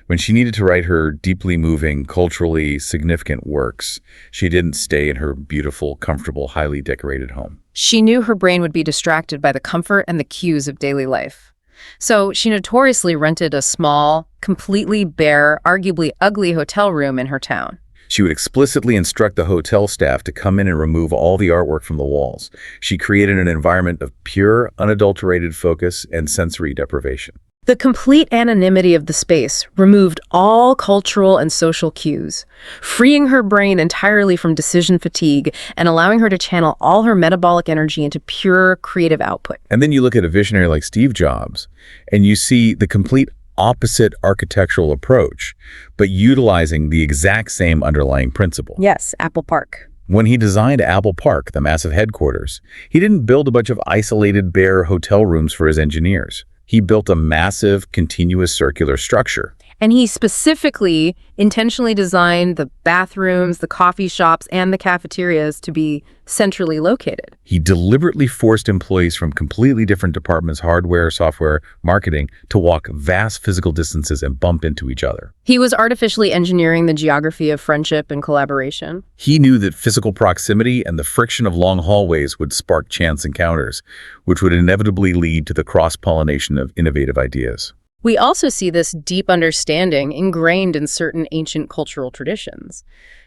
When she needed to write her deeply moving, culturally significant works, she didn't stay in her beautiful, comfortable, highly decorated home. She knew her brain would be distracted by the comfort and the cues of daily life. So she notoriously rented a small, completely bare, arguably ugly hotel room in her town. She would explicitly instruct the hotel staff to come in and remove all the artwork from the walls. She created an environment of pure, unadulterated focus and sensory deprivation. The complete anonymity of the space removed all cultural and social cues, freeing her brain entirely from decision fatigue and allowing her to channel all her metabolic energy into pure creative output. And then you look at a visionary like Steve Jobs, and you see the complete opposite architectural approach, but utilizing the exact same underlying principle. Yes, Apple Park. When he designed Apple Park, the massive headquarters, he didn't build a bunch of isolated, bare hotel rooms for his engineers. He built a massive, continuous circular structure. And he specifically intentionally designed the bathrooms, the coffee shops, and the cafeterias to be centrally located. He deliberately forced employees from completely different departments, hardware, software, marketing, to walk vast physical distances and bump into each other. He was artificially engineering the geography of friendship and collaboration. He knew that physical proximity and the friction of long hallways would spark chance encounters, which would inevitably lead to the cross-pollination of innovative ideas. We also see this deep understanding ingrained in certain ancient cultural traditions.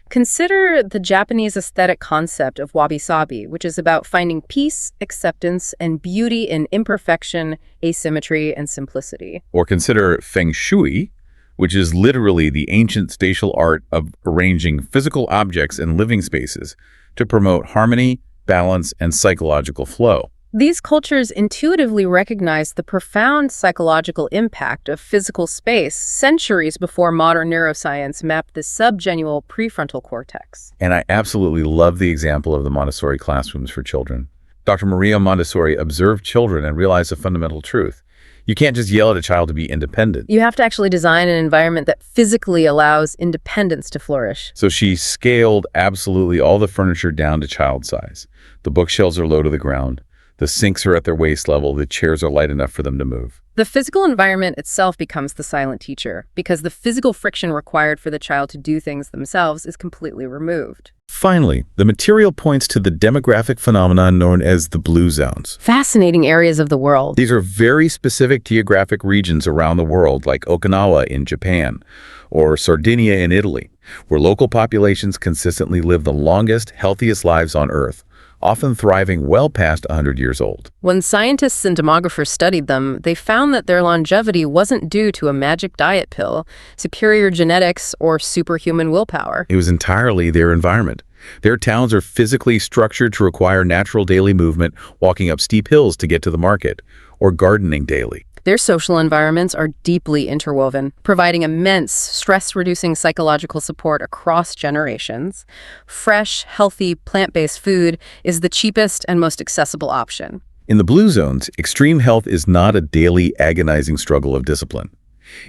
Consider the Japanese aesthetic concept of wabi-sabi, which is about finding peace, acceptance, and beauty in imperfection, asymmetry, and simplicity. Or consider feng shui, which is literally the ancient spatial art of arranging physical objects in living spaces to promote harmony, balance, and psychological flow. These cultures intuitively recognized the profound psychological impact of physical space centuries before modern neuroscience mapped the subgenual prefrontal cortex. And I absolutely love the example of the Montessori classrooms for children. Dr. Maria Montessori observed children and realized a fundamental truth. You can't just yell at a child to be independent. You have to actually design an environment that physically allows independence to flourish. So she scaled absolutely all the furniture down to child size. The bookshelves are low to the ground. The sinks are at their waist level. The chairs are light enough for them to move. The physical environment itself becomes the silent teacher because the physical friction required for the child to do things themselves is completely removed. Finally, the material points to the demographic phenomenon known as the blue zones. Fascinating areas of the world. These are very specific geographic regions around the world, like Okinawa in Japan or Sardinia in Italy, where local populations consistently live the longest, healthiest lives on Earth, often thriving well past 100 years old. When scientists and demographers studied them, they found that their longevity wasn't due to a magic diet pill, superior genetics, or superhuman willpower. It was entirely their environment. Their towns are physically structured to require natural daily movement, walking up steep hills to get to the market, or gardening daily. Their social environments are deeply interwoven, providing immense stress-reducing psychological support across generations. Fresh, healthy, plant-based food is the cheapest and most accessible option. In the blue zones, extreme health is not a daily, agonizing struggle of discipline.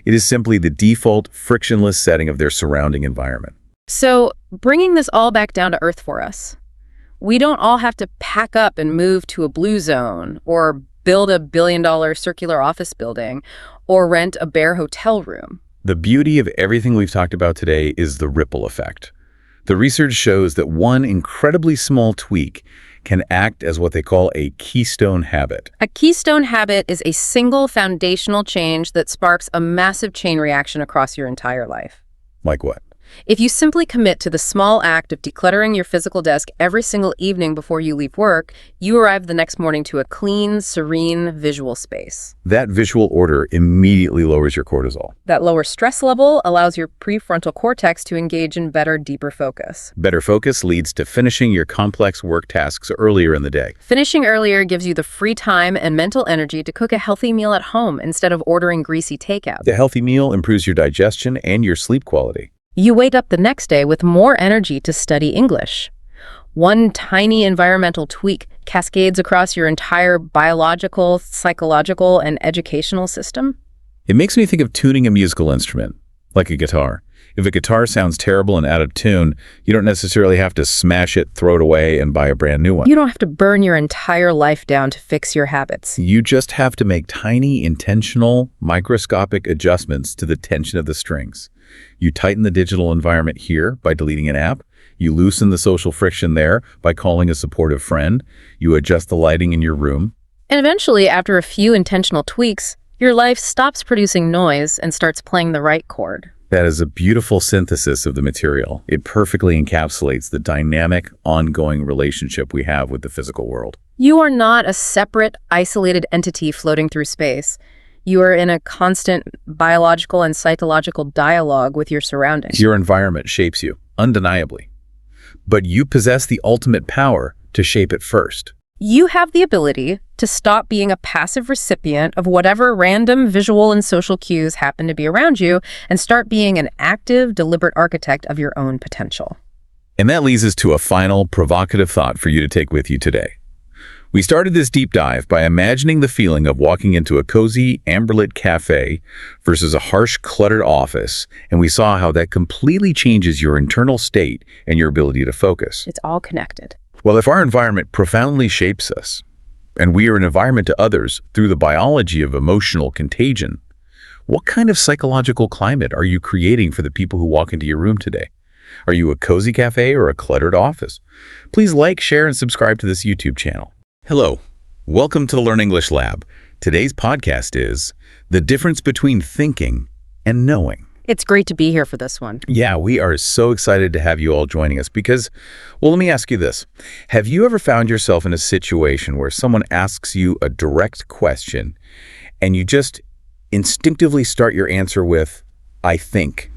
It is simply the default, frictionless setting of their surrounding environment. So, bringing this all back down to earth for us, we don't all have to pack up and move to a blue zone or build a billion-dollar circular office building or rent a bare hotel room. The beauty of everything we've talked about today is the ripple effect. The research shows that one incredibly small tweak can act as what they call a keystone habit. A keystone habit is a single foundational change that sparks a massive chain reaction across your entire life. Like what? If you simply commit to the small act of decluttering your physical desk every single evening before you leave work, you arrive the next morning to a clean, serene visual space. That visual order immediately lowers your cortisol. That lower stress level allows your prefrontal cortex to engage in better, deeper focus. Better focus leads to finishing your complex work tasks earlier in the day. Finishing earlier gives you the free time and mental energy to cook a healthy meal at home instead of ordering greasy takeout. The healthy meal improves your digestion and your sleep quality. You wake up the next day with more energy to study English. One tiny environmental tweak cascades across your entire biological, psychological, and educational system. It makes me think of tuning a musical instrument, like a guitar. If a guitar sounds terrible and out of tune, you don't necessarily have to smash it, throw it away, and buy a brand new one. You don't have to burn your entire life down to fix your habits. You just have to make tiny, intentional, microscopic adjustments to the tension of the strings. You tighten the digital environment here by deleting an app. You loosen the social friction there by calling a supportive friend. You adjust the lighting in your room. And eventually, after a few intentional tweaks, your life stops producing noise and starts playing the right chord. That is a beautiful synthesis of the material. It perfectly encapsulates the dynamic, ongoing relationship we have with the physical world. You are not a separate, isolated entity floating through space. You are in a constant biological and psychological dialogue with your surroundings. Your environment shapes you, undeniably. But you possess the ultimate power to shape it first. You have the ability to stop being a passive recipient of whatever random visual and social cues happen to be around you and start being an active, deliberate architect of your own potential. And that leads us to a final, provocative thought for you to take with you today. We started this deep dive by imagining the feeling of walking into a cozy, amber-lit cafe versus a harsh, cluttered office, and we saw how that completely changes your internal state and your ability to focus. It's all connected. Well, if our environment profoundly shapes us, and we are an environment to others through the biology of emotional contagion, what kind of psychological climate are you creating for the people who walk into your room today? Are you a cozy cafe or a cluttered office? Please like, share, and subscribe to this YouTube channel. Hello, welcome to the Learn English Lab. Today's podcast is The Difference Between Thinking and Knowing. It's great to be here for this one. Yeah, we are so excited to have you all joining us because, well, let me ask you this. Have you ever found yourself in a situation where someone asks you a direct question and you just instinctively start your answer with, I think,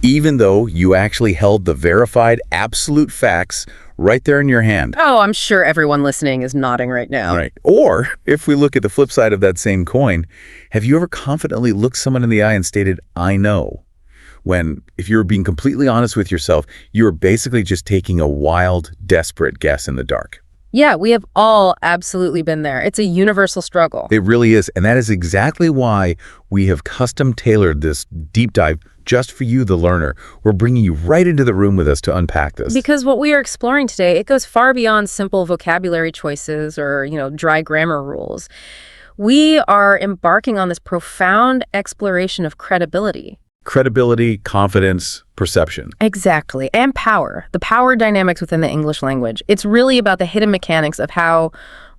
even though you actually held the verified absolute facts right there in your hand? Oh, I'm sure everyone listening is nodding right now. Right. Or if we look at the flip side of that same coin, have you ever confidently looked someone in the eye and stated, I know? When, if you're being completely honest with yourself, you're basically just taking a wild, desperate guess in the dark. Yeah, we have all absolutely been there. It's a universal struggle. It really is. And that is exactly why we have custom tailored this deep dive just for you, the learner. We're bringing you right into the room with us to unpack this. Because what we are exploring today, it goes far beyond simple vocabulary choices or, dry grammar rules. We are embarking on this profound exploration of credibility. Credibility, confidence, perception. Exactly. And power. The power dynamics within the English language. It's really about the hidden mechanics of how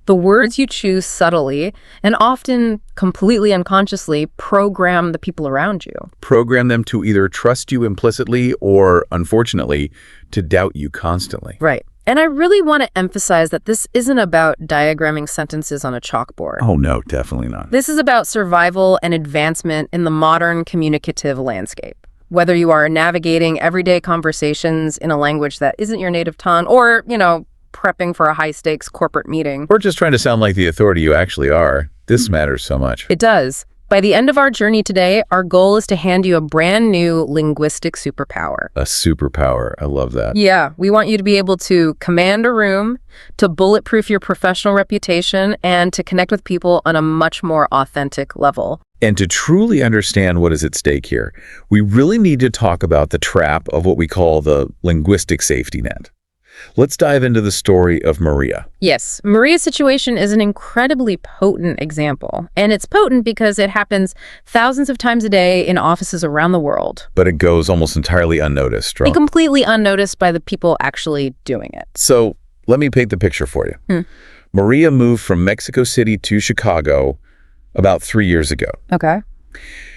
the words you choose subtly and often completely unconsciously program the people around you. Program them to either trust you implicitly or, unfortunately, to doubt you constantly. Right. And I really want to emphasize that this isn't about diagramming sentences on a chalkboard. Oh, no, definitely not. This is about survival and advancement in the modern communicative landscape. Whether you are navigating everyday conversations in a language that isn't your native tongue or, prepping for a high-stakes corporate meeting. Or just trying to sound like the authority you actually are. This matters so much. It does. By the end of our journey today, our goal is to hand you a brand new linguistic superpower. A superpower. I love that. Yeah, we want you to be able to command a room, to bulletproof your professional reputation, and to connect with people on a much more authentic level. And to truly understand what is at stake here, we really need to talk about the trap of what we call the linguistic safety net. Let's dive into the story of Maria. Yes, Maria's situation is an incredibly potent example. And it's potent because it happens thousands of times a day in offices around the world. But it goes almost entirely unnoticed, right? And completely unnoticed by the people actually doing it. So let me paint the picture for you. Maria moved from Mexico City to Chicago about 3 years ago. Okay.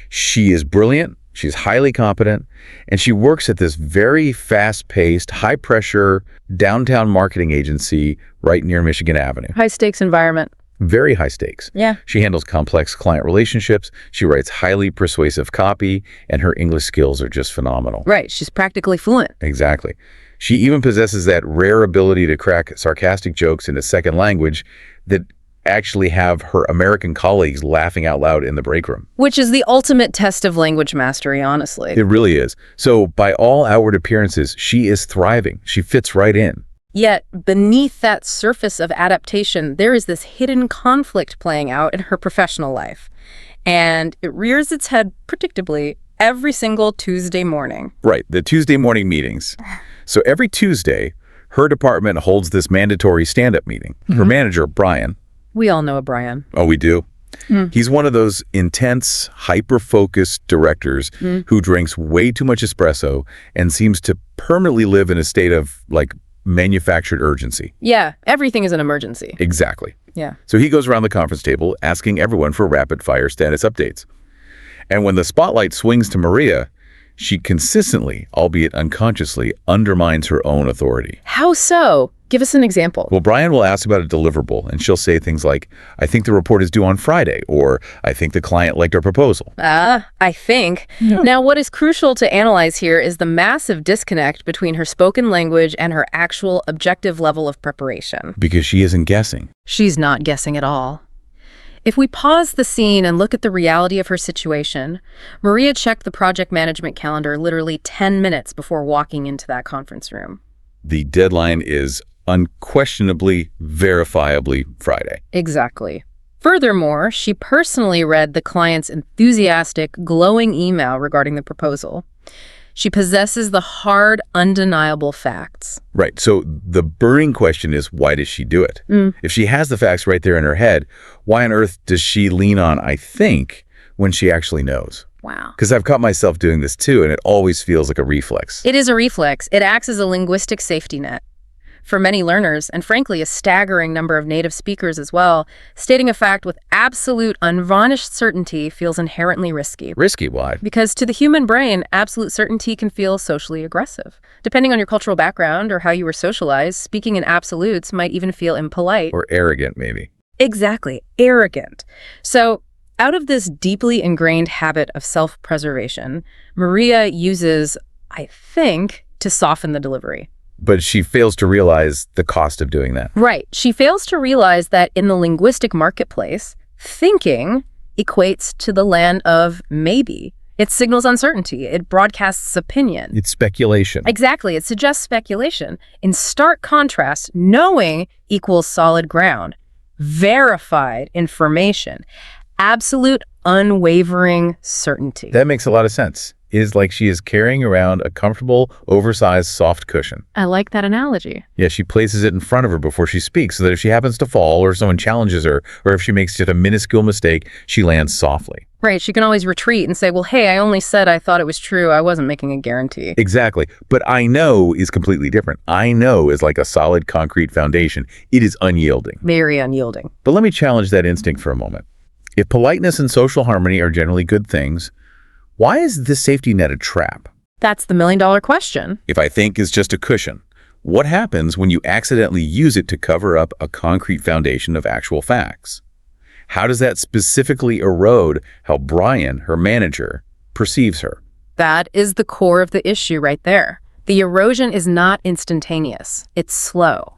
She is brilliant. She's highly competent, and she works at this very fast-paced, high-pressure downtown marketing agency right near Michigan Avenue. High-stakes environment. Very high stakes. Yeah. She handles complex client relationships, she writes highly persuasive copy, and her English skills are just phenomenal. Right, she's practically fluent. Exactly. She even possesses that rare ability to crack sarcastic jokes in a second language that actually have her American colleagues laughing out loud in the break room. Which is the ultimate test of language mastery, honestly. It really is. So by all outward appearances, she is thriving. She fits right in. Yet, beneath that surface of adaptation, there is this hidden conflict playing out in her professional life. And it rears its head, predictably, every single Tuesday morning. Right, the Tuesday morning meetings. So every Tuesday, her department holds this mandatory stand-up meeting. Her manager, Brian. We all know a Brian. Oh, we do? He's one of those intense, hyper-focused directors who drinks way too much espresso and seems to permanently live in a state of, like, manufactured urgency. Yeah, everything is an emergency. Exactly. Yeah. So he goes around the conference table asking everyone for rapid-fire status updates. And when the spotlight swings to Maria, she consistently, albeit unconsciously, undermines her own authority. How so? Give us an example. Well, Brian will ask about a deliverable, and she'll say things like, I think the report is due on Friday, or I think the client liked our proposal. I think. Yeah. Now, what is crucial to analyze here is the massive disconnect between her spoken language and her actual objective level of preparation. Because she isn't guessing. She's not guessing at all. If we pause the scene and look at the reality of her situation, Maria checked the project management calendar literally 10 minutes before walking into that conference room. The deadline is unquestionably, verifiably Friday. Exactly. Furthermore, she personally read the client's enthusiastic, glowing email regarding the proposal. She possesses the hard, undeniable facts. Right. So the burning question is, why does she do it? If she has the facts right there in her head, why on earth does she lean on, I think, when she actually knows? Wow. Because I've caught myself doing this too, and it always feels like a reflex. It is a reflex. It acts as a linguistic safety net. For many learners, and frankly a staggering number of native speakers as well, stating a fact with absolute unvarnished certainty feels inherently risky. Risky? Why? Because to the human brain, absolute certainty can feel socially aggressive. Depending on your cultural background or how you were socialized, speaking in absolutes might even feel impolite. Or arrogant, maybe. Exactly, arrogant. So, out of this deeply ingrained habit of self-preservation, Maria uses, I think, to soften the delivery. But she fails to realize the cost of doing that. Right. She fails to realize that in the linguistic marketplace, thinking equates to the land of maybe. It signals uncertainty. It broadcasts opinion. It's speculation. Exactly. It suggests speculation. In stark contrast, knowing equals solid ground, verified information, absolute unwavering certainty. That makes a lot of sense. It is like she is carrying around a comfortable, oversized, soft cushion. I like that analogy. Yeah, she places it in front of her before she speaks so that if she happens to fall or someone challenges her or if she makes just a minuscule mistake, she lands softly. Right. She can always retreat and say, well, hey, I only said I thought it was true. I wasn't making a guarantee. Exactly. But I know is completely different. I know is like a solid concrete foundation. It is unyielding. Very unyielding. But let me challenge that instinct for a moment. If politeness and social harmony are generally good things, why is this safety net a trap? That's the million-dollar question. If I think is just a cushion, what happens when you accidentally use it to cover up a concrete foundation of actual facts? How does that specifically erode how Brian, her manager, perceives her? That is the core of the issue right there. The erosion is not instantaneous. It's slow.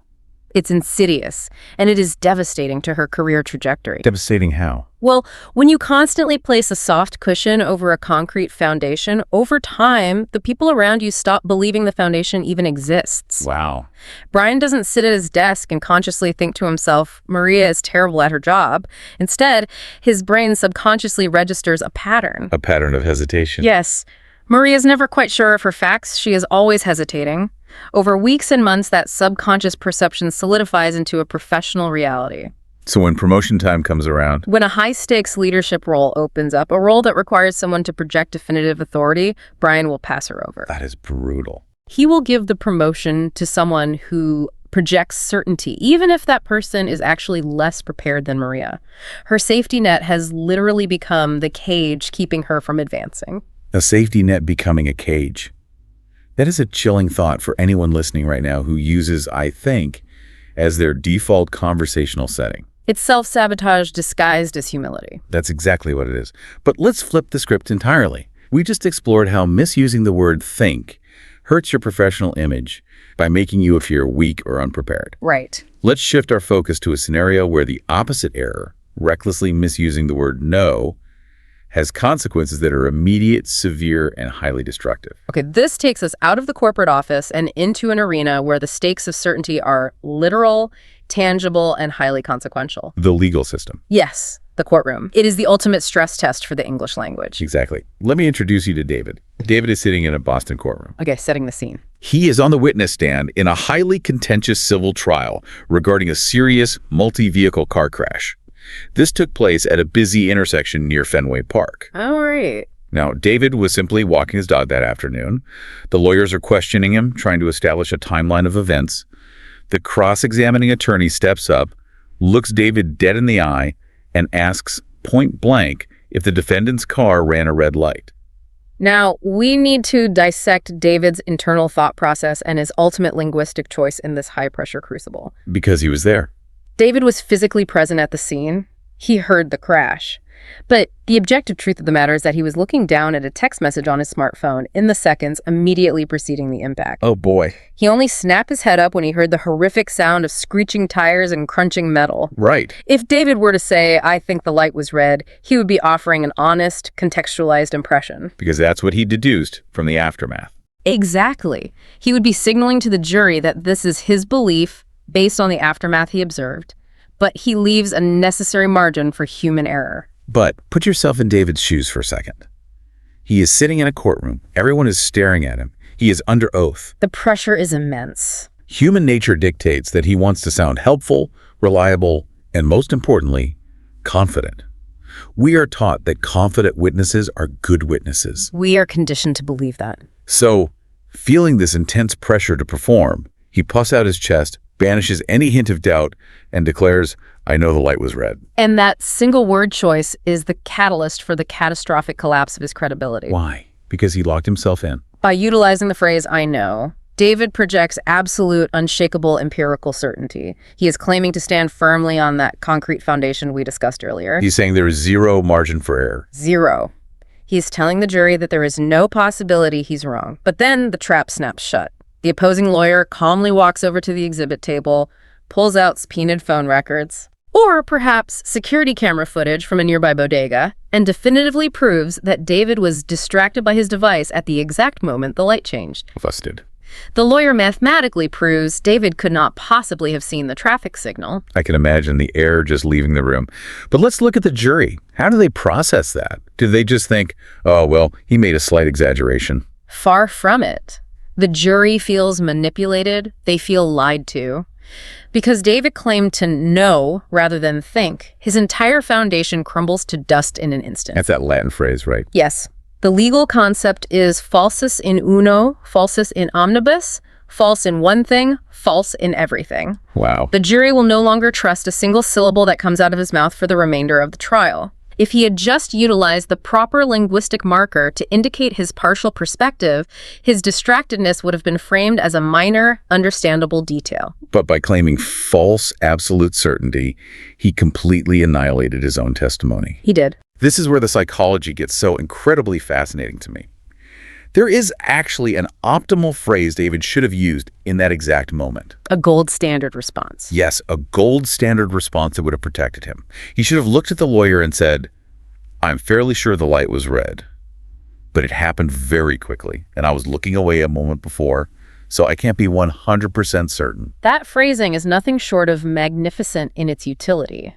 It's insidious, and it is devastating to her career trajectory. Devastating how? Well, when you constantly place a soft cushion over a concrete foundation, over time, the people around you stop believing the foundation even exists. Wow. Brian doesn't sit at his desk and consciously think to himself, Maria is terrible at her job. Instead, his brain subconsciously registers a pattern. A pattern of hesitation. Yes. Maria's never quite sure of her facts. She is always hesitating. Over weeks and months, that subconscious perception solidifies into a professional reality. So when promotion time comes around, When a high-stakes leadership role opens up, a role that requires someone to project definitive authority, Brian will pass her over. that is brutal. He will give the promotion to someone who projects certainty, even if that person is actually less prepared than Maria. Her safety net has literally become the cage keeping her from advancing. A safety net becoming a cage. That is a chilling thought for anyone listening right now who uses "I think" as their default conversational setting. It's self-sabotage disguised as humility. That's exactly what it is. But let's flip the script entirely. We just explored how misusing the word think hurts your professional image by making you appear weak or unprepared. Right. Let's shift our focus to a scenario where the opposite error, recklessly misusing the word no, has consequences that are immediate, severe, and highly destructive. Okay, this takes us out of the corporate office and into an arena where the stakes of certainty are literal, tangible, and highly consequential. The legal system. Yes, the courtroom. It is the ultimate stress test for the English language. Exactly. Let me introduce you to David. David is sitting in a Boston courtroom. Okay, setting the scene. He is on the witness stand in a highly contentious civil trial regarding a serious multi-vehicle car crash. This took place at a busy intersection near Fenway Park. All right. Now, David was simply walking his dog that afternoon. The lawyers are questioning him, trying to establish a timeline of events. The cross-examining attorney steps up, looks David dead in the eye, and asks point blank if the defendant's car ran a red light. Now, we need to dissect David's internal thought process and his ultimate linguistic choice in this high-pressure crucible. Because he was there. David was physically present at the scene. He heard the crash. But the objective truth of the matter is that he was looking down at a text message on his smartphone in the seconds immediately preceding the impact. Oh boy. He only snapped his head up when he heard the horrific sound of screeching tires and crunching metal. Right. If David were to say, I think the light was red, he would be offering an honest, contextualized impression. Because that's what he deduced from the aftermath. Exactly. He would be signaling to the jury that this is his belief based on the aftermath he observed, but he leaves a necessary margin for human error. But put yourself in David's shoes for a second. He is sitting in a courtroom. Everyone is staring at him. He is under oath. The pressure is immense. Human nature dictates that he wants to sound helpful, reliable, and most importantly, confident. We are taught that confident witnesses are good witnesses. We are conditioned to believe that. So, feeling this intense pressure to perform, he puffs out his chest, banishes any hint of doubt, and declares, I know the light was red. And that single word choice is the catalyst for the catastrophic collapse of his credibility. Why? Because he locked himself in. By utilizing the phrase, I know, David projects absolute, unshakable empirical certainty. He is claiming to stand firmly on that concrete foundation we discussed earlier. He's saying there is zero margin for error. Zero. He's telling the jury that there is no possibility he's wrong. But then the trap snaps shut. The opposing lawyer calmly walks over to the exhibit table, pulls out subpoenaed phone records, or perhaps security camera footage from a nearby bodega, and definitively proves that David was distracted by his device at the exact moment the light changed. Busted. The lawyer mathematically proves David could not possibly have seen the traffic signal. I can imagine the air just leaving the room. But let's look at the jury. How do they process that? Do they just think, oh, well, he made a slight exaggeration? Far from it. The jury feels manipulated. They feel lied to. Because David claimed to know rather than think, his entire foundation crumbles to dust in an instant. That's that Latin phrase, right? Yes. The legal concept is falsus in uno, falsus in omnibus, false in one thing, false in everything. Wow. The jury will no longer trust a single syllable that comes out of his mouth for the remainder of the trial. If he had just utilized the proper linguistic marker to indicate his partial perspective, his distractedness would have been framed as a minor, understandable detail. But by claiming false absolute certainty, he completely annihilated his own testimony. He did. This is where the psychology gets so incredibly fascinating to me. There is actually an optimal phrase David should have used in that exact moment. A gold standard response. Yes, a gold standard response that would have protected him. He should have looked at the lawyer and said, "I'm fairly sure the light was red, but it happened very quickly, and I was looking away a moment before, so I can't be 100% certain." That phrasing is nothing short of magnificent in its utility.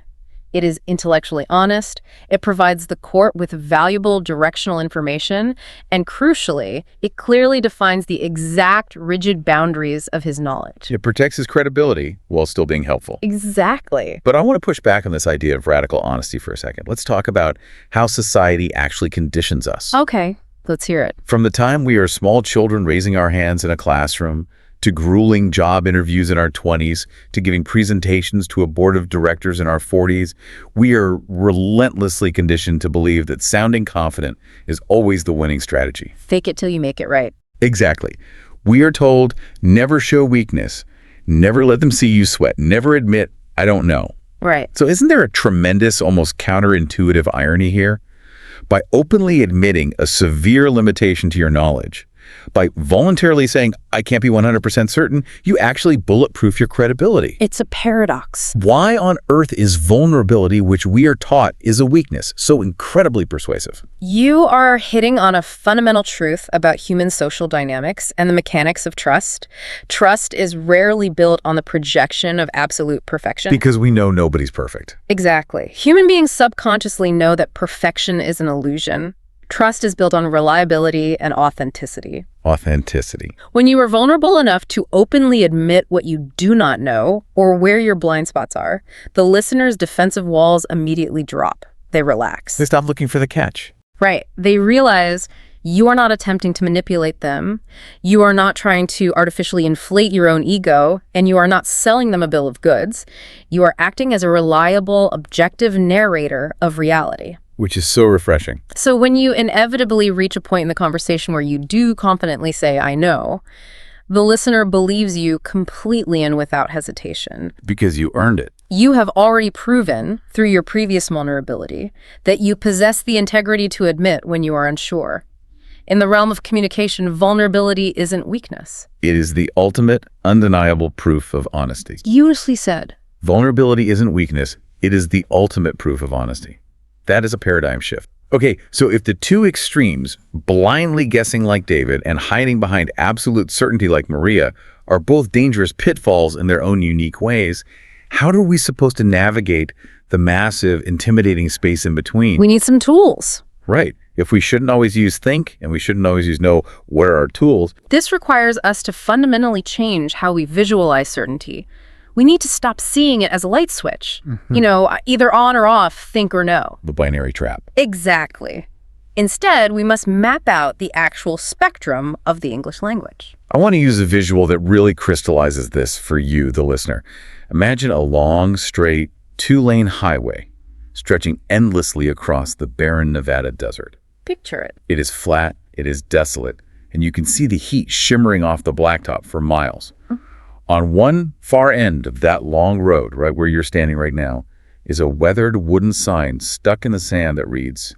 It is intellectually honest, it provides the court with valuable directional information, and crucially, it clearly defines the exact rigid boundaries of his knowledge. It protects his credibility while still being helpful. Exactly. But I want to push back on this idea of radical honesty for a second. Let's talk about how society actually conditions us. Okay, let's hear it. From the time we are small children raising our hands in a classroom, to grueling job interviews in our 20s, to giving presentations to a board of directors in our 40s, we are relentlessly conditioned to believe that sounding confident is always the winning strategy. Fake it till you make it right. Exactly. We are told, never show weakness, never let them see you sweat, never admit, "I don't know." Right. So isn't there a tremendous, almost counterintuitive irony here? By openly admitting a severe limitation to your knowledge, by voluntarily saying, "I can't be 100% certain," you actually bulletproof your credibility. It's a paradox. Why on earth is vulnerability, which we are taught is a weakness, so incredibly persuasive? You are hitting on a fundamental truth about human social dynamics and the mechanics of trust. Trust is rarely built on the projection of absolute perfection. Because we know nobody's perfect. Exactly. Human beings subconsciously know that perfection is an illusion. Trust is built on reliability and authenticity. Authenticity. When you are vulnerable enough to openly admit what you do not know or where your blind spots are, the listener's defensive walls immediately drop. They relax. They stop looking for the catch. Right. They realize you are not attempting to manipulate them, you are not trying to artificially inflate your own ego, and you are not selling them a bill of goods. You are acting as a reliable, objective narrator of reality. Which is so refreshing. So when you inevitably reach a point in the conversation where you do confidently say, "I know," the listener believes you completely and without hesitation. Because you earned it. You have already proven, through your previous vulnerability, that you possess the integrity to admit when you are unsure. In the realm of communication, vulnerability isn't weakness. It is the ultimate, undeniable proof of honesty. Beautifully said. Vulnerability isn't weakness. It is the ultimate proof of honesty. That is a paradigm shift. Okay, so if the two extremes, blindly guessing like David and hiding behind absolute certainty like Maria, are both dangerous pitfalls in their own unique ways, how are we supposed to navigate the massive, intimidating space in between? We need some tools. Right. If we shouldn't always use think and we shouldn't always use know, what are our tools? This requires us to fundamentally change how we visualize certainty. We need to stop seeing it as a light switch. You know, either on or off, think or no. The binary trap. Exactly. Instead, we must map out the actual spectrum of the English language. I want to use a visual that really crystallizes this for you, the listener. Imagine a long, straight, two-lane highway stretching endlessly across the barren Nevada desert. Picture it. It is flat, it is desolate, and you can see the heat shimmering off the blacktop for miles. On one far end of that long road, right where you're standing right now, is a weathered wooden sign stuck in the sand that reads,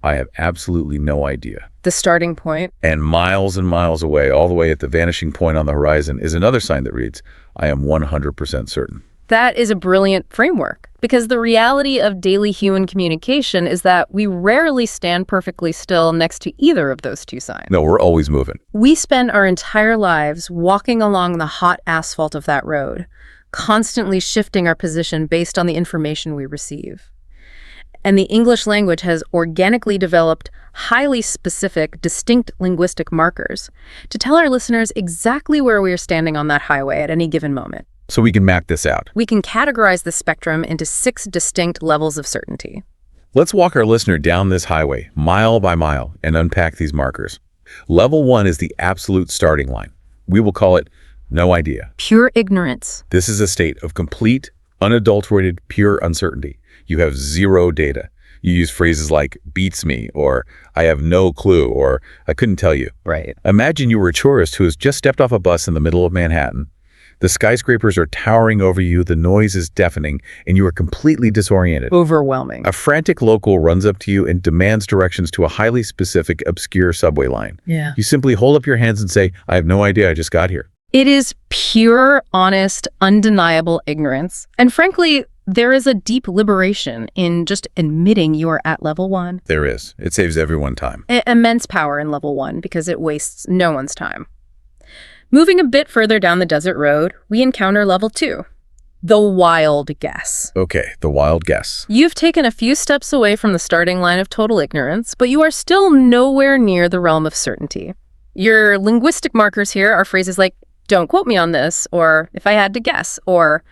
"I have absolutely no idea." The starting point. And miles away, all the way at the vanishing point on the horizon, is another sign that reads, "I am 100% certain." That is a brilliant framework, because the reality of daily human communication is that we rarely stand perfectly still next to either of those two signs. No, we're always moving. We spend our entire lives walking along the hot asphalt of that road, constantly shifting our position based on the information we receive. And the English language has organically developed highly specific, distinct linguistic markers to tell our listeners exactly where we are standing on that highway at any given moment. So we can map this out. We can categorize the spectrum into 6 distinct levels of certainty. Let's walk our listener down this highway, mile by mile, and unpack these markers. Level 1 is the absolute starting line. We will call it no idea. Pure ignorance. This is a state of complete, unadulterated, pure uncertainty. You have zero data. You use phrases like beats me, or I have no clue, or I couldn't tell you. Right. Imagine you were a tourist who has just stepped off a bus in the middle of Manhattan. The skyscrapers are towering over you, the noise is deafening, and you are completely disoriented. Overwhelming. A frantic local runs up to you and demands directions to a highly specific, obscure subway line. Yeah. You simply hold up your hands and say, I have no idea, I just got here. It is pure, honest, undeniable ignorance. And frankly, there is a deep liberation in just admitting you are at level 1. There is. It saves everyone time. Immense power in level 1 because it wastes no one's time. Moving a bit further down the desert road, we encounter level 2, the wild guess. Okay, the wild guess. You've taken a few steps away from the starting line of total ignorance, but you are still nowhere near the realm of certainty. Your linguistic markers here are phrases like, don't quote me on this, or if I had to guess, or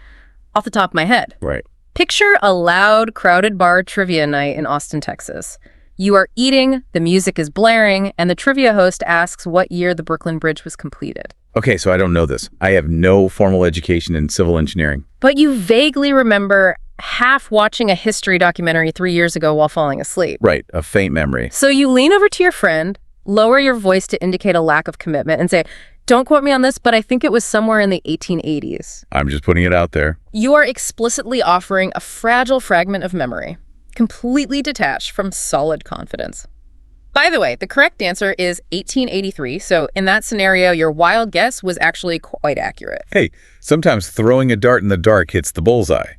off the top of my head. Right. Picture a loud, crowded bar trivia night in Austin, Texas. You are eating, the music is blaring, and the trivia host asks what year the Brooklyn Bridge was completed. Okay, so I don't know this. I have no formal education in civil engineering. But you vaguely remember half watching a history documentary 3 years ago while falling asleep. Right, a faint memory. So you lean over to your friend, lower your voice to indicate a lack of commitment, and say, don't quote me on this, but I think it was somewhere in the 1880s. I'm just putting it out there. You are explicitly offering a fragile fragment of memory, completely detached from solid confidence. By the way, the correct answer is 1883, so in that scenario, your wild guess was actually quite accurate. Hey, sometimes throwing a dart in the dark hits the bullseye,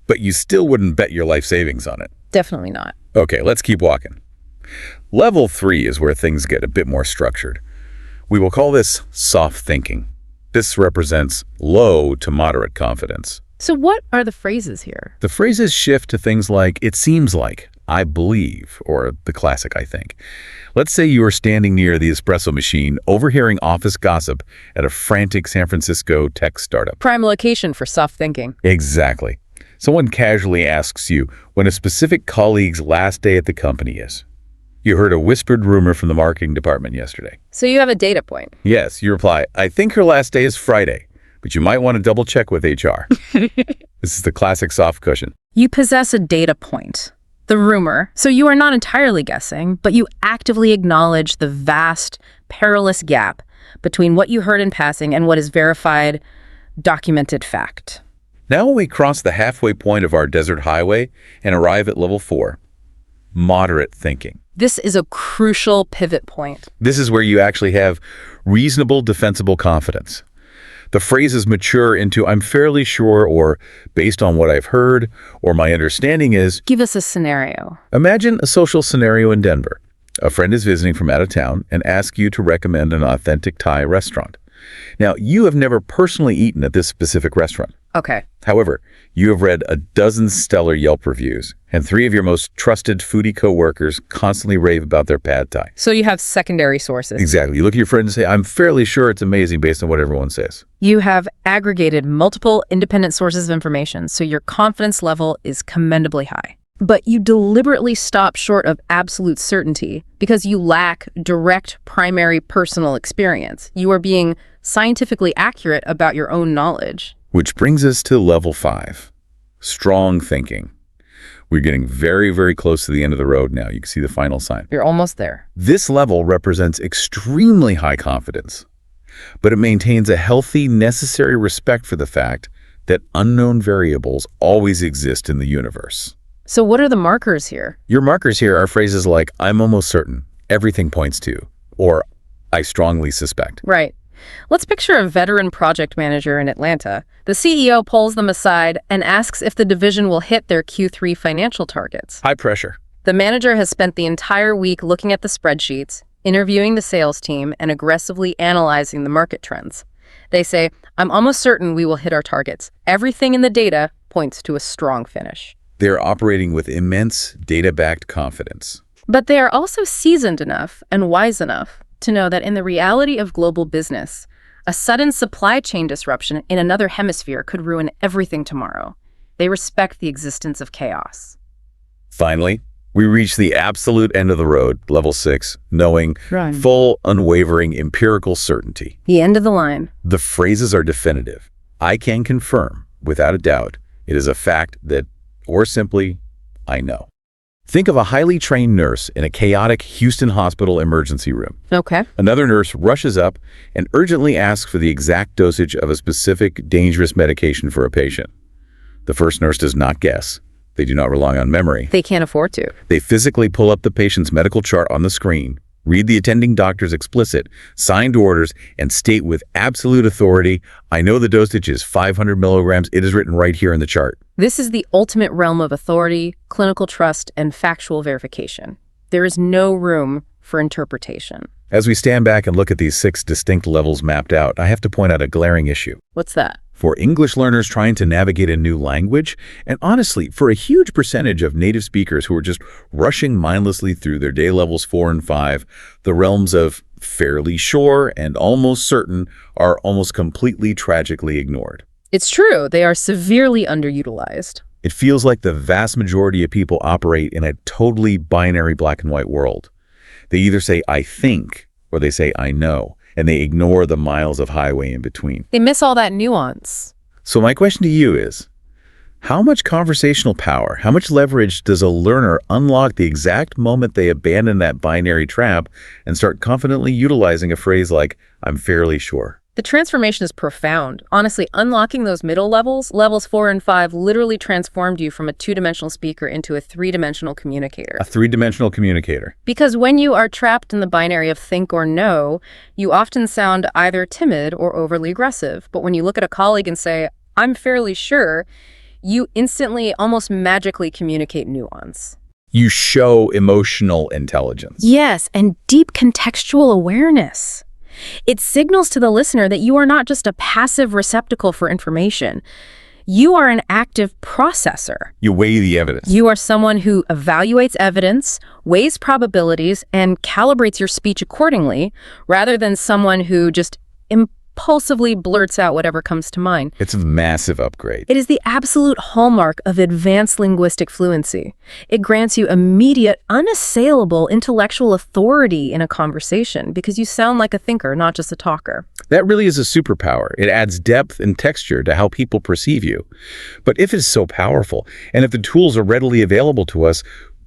but you still wouldn't bet your life savings on it. Definitely not. Okay, let's keep walking. Level 3 is where things get a bit more structured. We will call this soft thinking. This represents low to moderate confidence. So what are the phrases here? The phrases shift to things like, it seems like, I believe, or the classic, I think. Let's say you are standing near the espresso machine, overhearing office gossip at a frantic San Francisco tech startup. Prime location for soft thinking. Exactly. Someone casually asks you when a specific colleague's last day at the company is. You heard a whispered rumor from the marketing department yesterday. So you have a data point. Yes, you reply, I think her last day is Friday, but you might want to double check with HR. This is the classic soft cushion. You possess a data point, the rumor. So you are not entirely guessing, but you actively acknowledge the vast, perilous gap between what you heard in passing and what is verified, documented fact. Now we cross the halfway point of our desert highway and arrive at level 4, moderate thinking. This is a crucial pivot point. This is where you actually have reasonable, defensible confidence. The phrases mature into I'm fairly sure, or based on what I've heard, or my understanding is. Give us a scenario. Imagine a social scenario in Denver. A friend is visiting from out of town and asks you to recommend an authentic Thai restaurant. Now, you have never personally eaten at this specific restaurant. Okay. However, you have read a dozen stellar Yelp reviews, and 3 of your most trusted foodie co-workers constantly rave about their pad Thai. So you have secondary sources. Exactly. You look at your friend and say, I'm fairly sure it's amazing based on what everyone says. You have aggregated multiple independent sources of information, so your confidence level is commendably high. But you deliberately stop short of absolute certainty because you lack direct primary personal experience. You are being scientifically accurate about your own knowledge. Which brings us to level 5, strong thinking. We're getting very, very close to the end of the road now. You can see the final sign. You're almost there. This level represents extremely high confidence, but it maintains a healthy, necessary respect for the fact that unknown variables always exist in the universe. So what are the markers here? Your markers here are phrases like, I'm almost certain, everything points to, or I strongly suspect. Right. Let's picture a veteran project manager in Atlanta. The CEO pulls them aside and asks if the division will hit their Q3 financial targets. High pressure. The manager has spent the entire week looking at the spreadsheets, interviewing the sales team, and aggressively analyzing the market trends. They say, I'm almost certain we will hit our targets. Everything in the data points to a strong finish. They're operating with immense data-backed confidence. But they are also seasoned enough and wise enough to know that in the reality of global business, a sudden supply chain disruption in another hemisphere could ruin everything tomorrow. They respect the existence of chaos. Finally, we reach the absolute end of the road, level 6, knowing full, unwavering, empirical certainty. The end of the line. The phrases are definitive. I can confirm, without a doubt, it is a fact that, or simply, I know. Think of a highly trained nurse in a chaotic Houston hospital emergency room. Okay. Another nurse rushes up and urgently asks for the exact dosage of a specific dangerous medication for a patient. The first nurse does not guess. They do not rely on memory. They can't afford to. They physically pull up the patient's medical chart on the screen, read the attending doctor's explicit, signed orders, and state with absolute authority, "I know the dosage is 500 milligrams. It is written right here in the chart." This is the ultimate realm of authority, clinical trust, and factual verification. There is no room for interpretation. As we stand back and look at these 6 distinct levels mapped out, I have to point out a glaring issue. What's that? For English learners trying to navigate a new language, and honestly, for a huge percentage of native speakers who are just rushing mindlessly through their day levels 4 and 5, the realms of fairly sure and almost certain are almost completely tragically ignored. It's true, they are severely underutilized. It feels like the vast majority of people operate in a totally binary black and white world. They either say, "I think," or they say, "I know," and they ignore the miles of highway in between. They miss all that nuance. So my question to you is, how much conversational power, how much leverage does a learner unlock the exact moment they abandon that binary trap and start confidently utilizing a phrase like, "I'm fairly sure"? The transformation is profound. Honestly, unlocking those middle levels, levels 4 and 5, literally transformed you from a 2-dimensional speaker into a 3-dimensional communicator. A 3-dimensional communicator. Because when you are trapped in the binary of think or know, you often sound either timid or overly aggressive. But when you look at a colleague and say, "I'm fairly sure," you instantly, almost magically communicate nuance. You show emotional intelligence. Yes, and deep contextual awareness. It signals to the listener that you are not just a passive receptacle for information. You are an active processor. You weigh the evidence. You are someone who evaluates evidence, weighs probabilities, and calibrates your speech accordingly, rather than someone who just impulsively blurts out whatever comes to mind. It's a massive upgrade. It is the absolute hallmark of advanced linguistic fluency. It grants you immediate, unassailable intellectual authority in a conversation because you sound like a thinker, not just a talker. That really is a superpower. It adds depth and texture to how people perceive you. But if it's so powerful, and if the tools are readily available to us,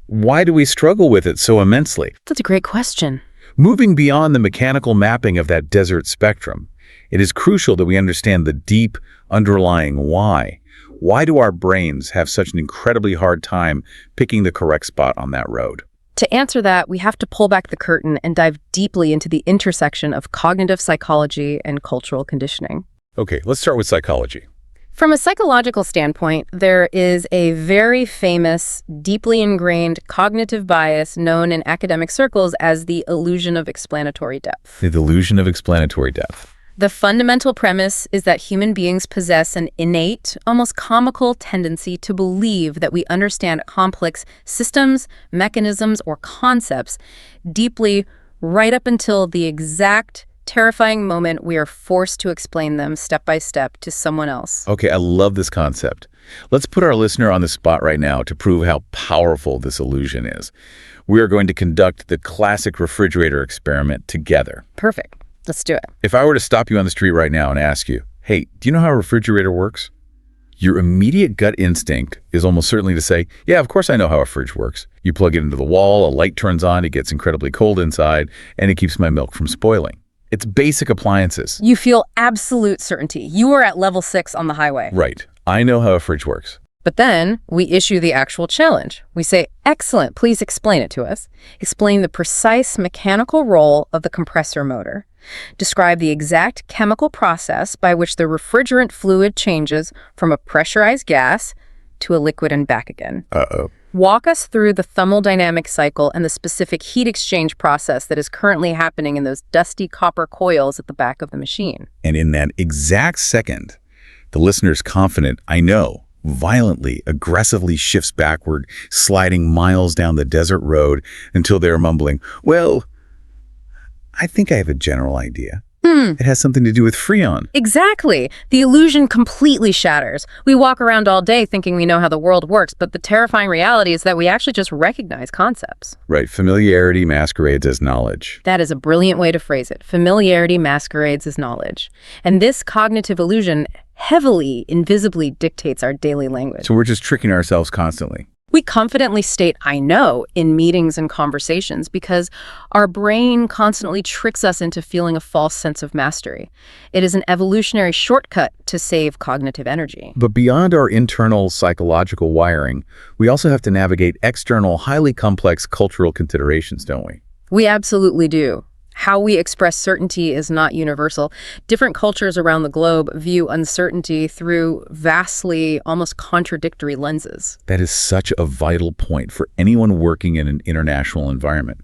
why do we struggle with it so immensely? That's a great question. Moving beyond the mechanical mapping of that desert spectrum, it is crucial that we understand the deep, underlying why. Why do our brains have such an incredibly hard time picking the correct spot on that road? To answer that, we have to pull back the curtain and dive deeply into the intersection of cognitive psychology and cultural conditioning. Okay, let's start with psychology. From a psychological standpoint, there is a very famous, deeply ingrained cognitive bias known in academic circles as the illusion of explanatory depth. The illusion of explanatory depth. The fundamental premise is that human beings possess an innate, almost comical tendency to believe that we understand complex systems, mechanisms, or concepts deeply right up until the exact terrifying moment we are forced to explain them step by step to someone else. Okay, I love this concept. Let's put our listener on the spot right now to prove how powerful this illusion is. We are going to conduct the classic refrigerator experiment together. Perfect. Let's do it. If I were to stop you on the street right now and ask you, "Hey, do you know how a refrigerator works?" Your immediate gut instinct is almost certainly to say, "Yeah, of course I know how a fridge works. You plug it into the wall, a light turns on, it gets incredibly cold inside, and it keeps my milk from spoiling." It's basic appliances. You feel absolute certainty. You are at level 6 on the highway. Right. I know how a fridge works. But then we issue the actual challenge. We say, "Excellent, please explain it to us. Explain the precise mechanical role of the compressor motor. Describe the exact chemical process by which the refrigerant fluid changes from a pressurized gas to a liquid and back again. Uh-oh. Walk us through the thermodynamic cycle and the specific heat exchange process that is currently happening in those dusty copper coils at the back of the machine." And in that exact second, the listener's confident, "I know," violently, aggressively shifts backward, sliding miles down the desert road until they're mumbling, "Well, I think I have a general idea. It has something to do with Freon." Exactly. The illusion completely shatters. We walk around all day thinking we know how the world works, but the terrifying reality is that we actually just recognize concepts. Right. Familiarity masquerades as knowledge. That is a brilliant way to phrase it. Familiarity masquerades as knowledge. And this cognitive illusion heavily, invisibly dictates our daily language. So we're just tricking ourselves constantly. We confidently state "I know" in meetings and conversations because our brain constantly tricks us into feeling a false sense of mastery. It is an evolutionary shortcut to save cognitive energy. But beyond our internal psychological wiring, we also have to navigate external, highly complex cultural considerations, don't we? We absolutely do. How we express certainty is not universal. Different cultures around the globe view uncertainty through vastly, almost contradictory lenses. That is such a vital point for anyone working in an international environment.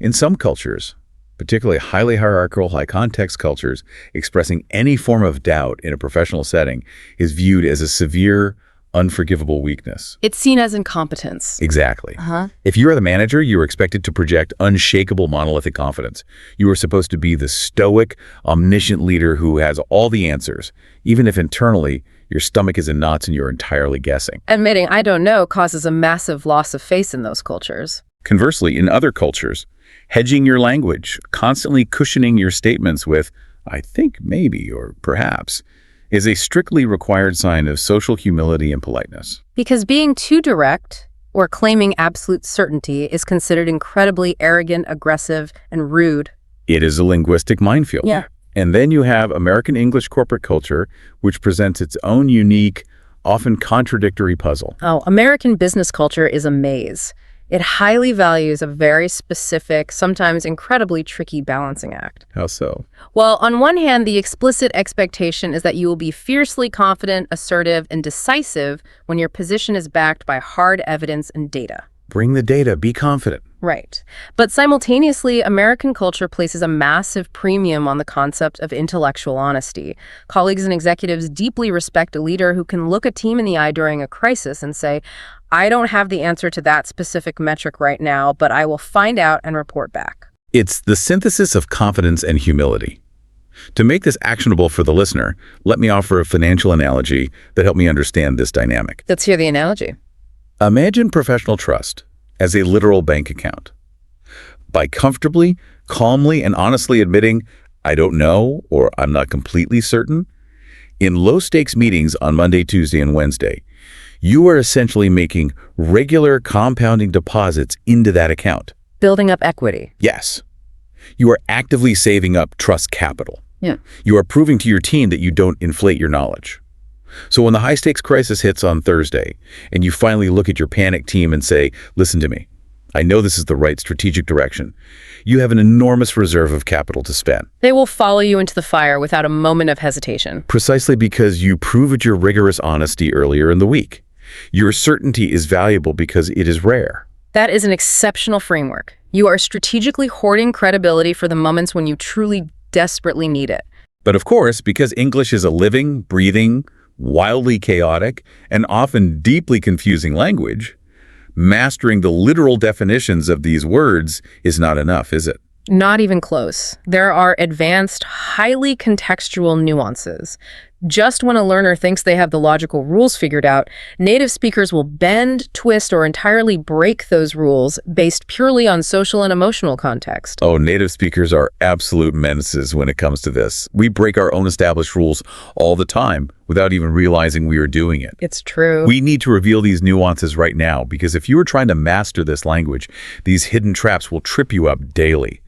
In some cultures, particularly highly hierarchical, high-context cultures, expressing any form of doubt in a professional setting is viewed as a severe, unforgivable weakness. It's seen as incompetence. Exactly. If you are the manager, you are expected to project unshakable monolithic confidence. You are supposed to be the stoic, omniscient leader who has all the answers, even if internally your stomach is in knots and you're entirely guessing. Admitting "I don't know" causes a massive loss of face in those cultures. Conversely, in other cultures, hedging your language, constantly cushioning your statements with "I think, maybe, or perhaps," is a strictly required sign of social humility and politeness. Because being too direct or claiming absolute certainty is considered incredibly arrogant, aggressive, and rude. It is a linguistic minefield. Yeah. And then you have American English corporate culture, which presents its own unique, often contradictory puzzle. Oh, American business culture is a maze. It highly values a very specific, sometimes incredibly tricky balancing act. How so? Well, on one hand, the explicit expectation is that you will be fiercely confident, assertive, and decisive when your position is backed by hard evidence and data. Bring the data, be confident. Right. But simultaneously, American culture places a massive premium on the concept of intellectual honesty. Colleagues and executives deeply respect a leader who can look a team in the eye during a crisis and say, "I don't have the answer to that specific metric right now, but I will find out and report back." It's the synthesis of confidence and humility. To make this actionable for the listener, let me offer a financial analogy that helped me understand this dynamic. Let's hear the analogy. Imagine professional trust as a literal bank account. By comfortably, calmly, and honestly admitting, "I don't know," or "I'm not completely certain," in low-stakes meetings on Monday, Tuesday, and Wednesday, you are essentially making regular compounding deposits into that account. Building up equity. Yes. You are actively saving up trust capital. Yeah. You are proving to your team that you don't inflate your knowledge. So when the high-stakes crisis hits on Thursday, and you finally look at your panicked team and say, "Listen to me, I know this is the right strategic direction," you have an enormous reserve of capital to spend. They will follow you into the fire without a moment of hesitation. Precisely because you proved your rigorous honesty earlier in the week. Your certainty is valuable because it is rare. That is an exceptional framework. You are strategically hoarding credibility for the moments when you truly desperately need it. But of course, because English is a living, breathing, wildly chaotic, and often deeply confusing language, mastering the literal definitions of these words is not enough, is it? Not even close. There are advanced, highly contextual nuances. Just when a learner thinks they have the logical rules figured out, native speakers will bend, twist, or entirely break those rules based purely on social and emotional context. Oh, native speakers are absolute menaces when it comes to this. We break our own established rules all the time without even realizing we are doing it. It's true. We need to reveal these nuances right now, because if you are trying to master this language, these hidden traps will trip you up daily.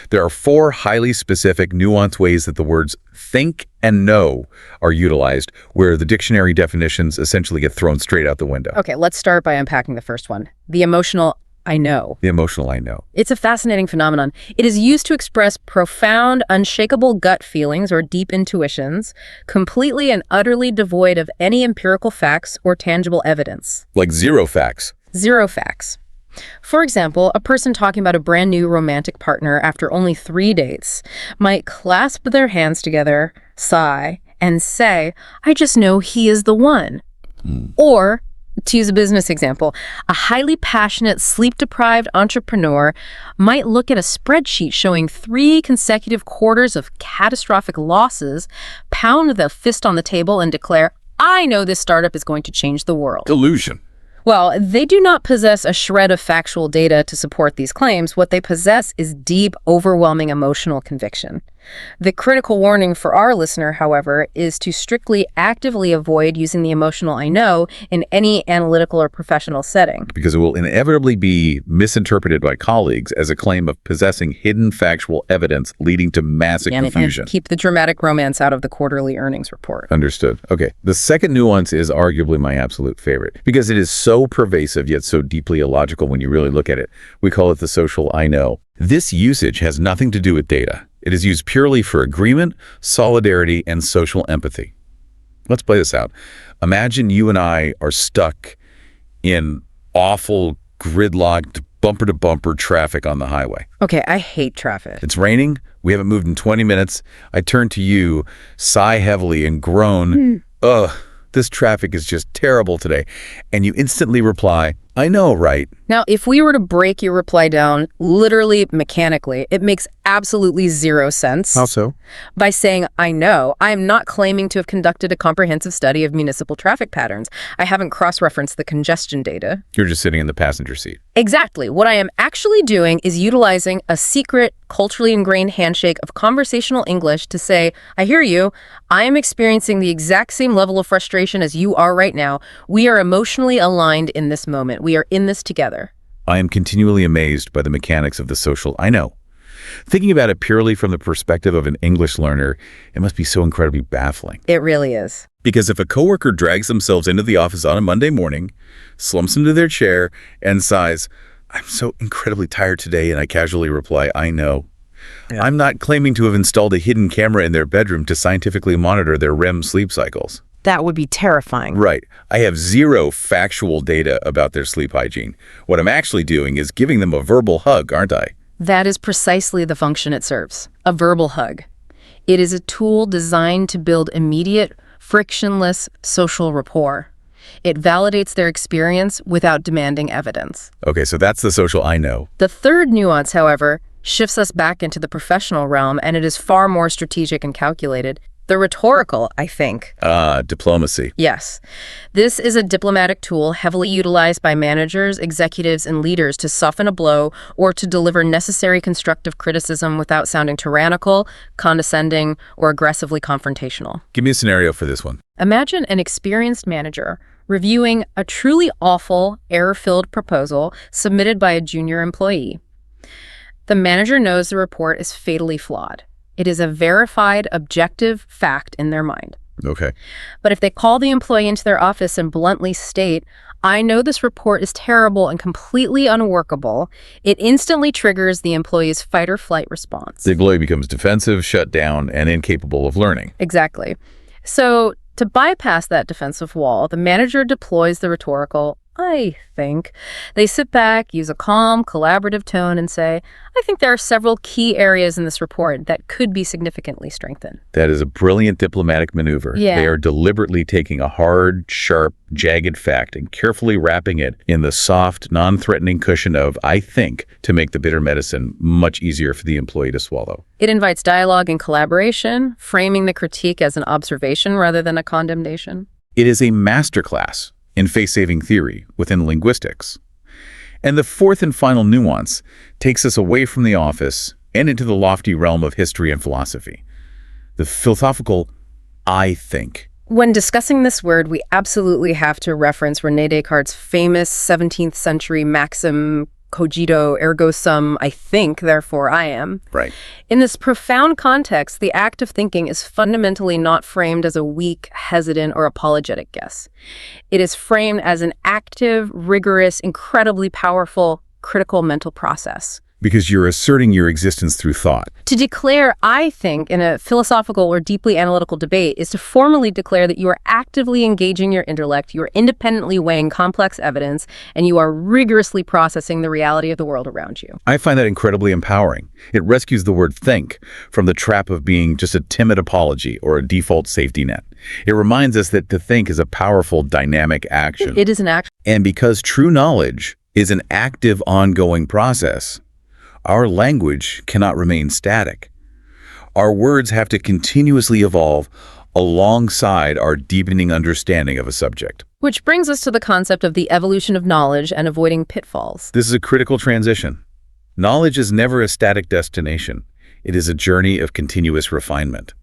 There are 4 highly specific, nuanced ways that the words think and know are utilized, where the dictionary definitions essentially get thrown straight out the window. Okay, let's start by unpacking the first one. The emotional "I know." The emotional "I know." It's a fascinating phenomenon. It is used to express profound, unshakable gut feelings or deep intuitions, completely and utterly devoid of any empirical facts or tangible evidence. Like zero facts. Zero facts. For example, a person talking about a brand new romantic partner after only 3 dates might clasp their hands together, sigh, and say, "I just know he is the one." Or, to use a business example, a highly passionate, sleep-deprived entrepreneur might look at a spreadsheet showing 3 consecutive quarters of catastrophic losses, pound the fist on the table, and declare, "I know this startup is going to change the world." Delusion. Well, they do not possess a shred of factual data to support these claims. What they possess is deep, overwhelming emotional conviction. The critical warning for our listener, however, is to strictly actively avoid using the emotional I know in any analytical or professional setting. Because it will inevitably be misinterpreted by colleagues as a claim of possessing hidden factual evidence leading to massive confusion. And keep the dramatic romance out of the quarterly earnings report. Understood. Okay. The second nuance is arguably my absolute favorite because it is so pervasive yet so deeply illogical when you really look at it. We call it the social I know. This usage has nothing to do with data. It is used purely for agreement, solidarity, and social empathy. Let's play this out. Imagine you and I are stuck in awful, gridlocked, bumper-to-bumper traffic on the highway. Okay, I hate traffic. It's raining. We haven't moved in 20 minutes. I turn to you, sigh heavily, and groan, ugh, this traffic is just terrible today. And you instantly reply, I know, right? Now, if we were to break your reply down literally mechanically, it makes absolutely zero sense. How so? By saying, I know, I am not claiming to have conducted a comprehensive study of municipal traffic patterns. I haven't cross-referenced the congestion data. You're just sitting in the passenger seat. Exactly. What I am actually doing is utilizing a secret, culturally ingrained handshake of conversational English to say, I hear you. I am experiencing the exact same level of frustration as you are right now. We are emotionally aligned in this moment. We are in this together. I am continually amazed by the mechanics of the social I know. Thinking about it purely from the perspective of an English learner, it must be so incredibly baffling. It really is. Because if a coworker drags themselves into the office on a Monday morning, slumps into their chair, and sighs, I'm so incredibly tired today, and I casually reply, I know. Yeah. I'm not claiming to have installed a hidden camera in their bedroom to scientifically monitor their REM sleep cycles. That would be terrifying. Right. I have zero factual data about their sleep hygiene. What I'm actually doing is giving them a verbal hug, aren't I? That is precisely the function it serves, a verbal hug. It is a tool designed to build immediate, frictionless social rapport. It validates their experience without demanding evidence. Okay, so that's the social I know. The third nuance, however, shifts us back into the professional realm, and it is far more strategic and calculated. The rhetorical, I think. Diplomacy. Yes. This is a diplomatic tool heavily utilized by managers, executives, and leaders to soften a blow or to deliver necessary constructive criticism without sounding tyrannical, condescending, or aggressively confrontational. Give me a scenario for this one. Imagine an experienced manager reviewing a truly awful, error-filled proposal submitted by a junior employee. The manager knows the report is fatally flawed. It is a verified, objective fact in their mind. Okay. But if they call the employee into their office and bluntly state, I know this report is terrible and completely unworkable, it instantly triggers the employee's fight or flight response. The employee becomes defensive, shut down, and incapable of learning. Exactly. So to bypass that defensive wall, the manager deploys the rhetorical, I think. They sit back, use a calm, collaborative tone, and say, I think there are several key areas in this report that could be significantly strengthened. That is a brilliant diplomatic maneuver. Yeah. They are deliberately taking a hard, sharp, jagged fact and carefully wrapping it in the soft, non-threatening cushion of, I think, to make the bitter medicine much easier for the employee to swallow. It invites dialogue and collaboration, framing the critique as an observation rather than a condemnation. It is a masterclass in face-saving theory within linguistics. And the fourth and final nuance takes us away from the office and into the lofty realm of history and philosophy. The philosophical I think. When discussing this word, we absolutely have to reference René Descartes' famous 17th century maxim, cogito ergo sum, I think, therefore I am. Right. In this profound context, the act of thinking is fundamentally not framed as a weak, hesitant, or apologetic guess. It is framed as an active, rigorous, incredibly powerful, critical mental process. Because you're asserting your existence through thought. To declare, I think, in a philosophical or deeply analytical debate is to formally declare that you are actively engaging your intellect, you are independently weighing complex evidence, and you are rigorously processing the reality of the world around you. I find that incredibly empowering. It rescues the word think from the trap of being just a timid apology or a default safety net. It reminds us that to think is a powerful, dynamic action. It is an action. And because true knowledge is an active, ongoing process, our language cannot remain static. Our words have to continuously evolve alongside our deepening understanding of a subject. Which brings us to the concept of the evolution of knowledge and avoiding pitfalls. This is a critical transition. Knowledge is never a static destination. It is a journey of continuous refinement.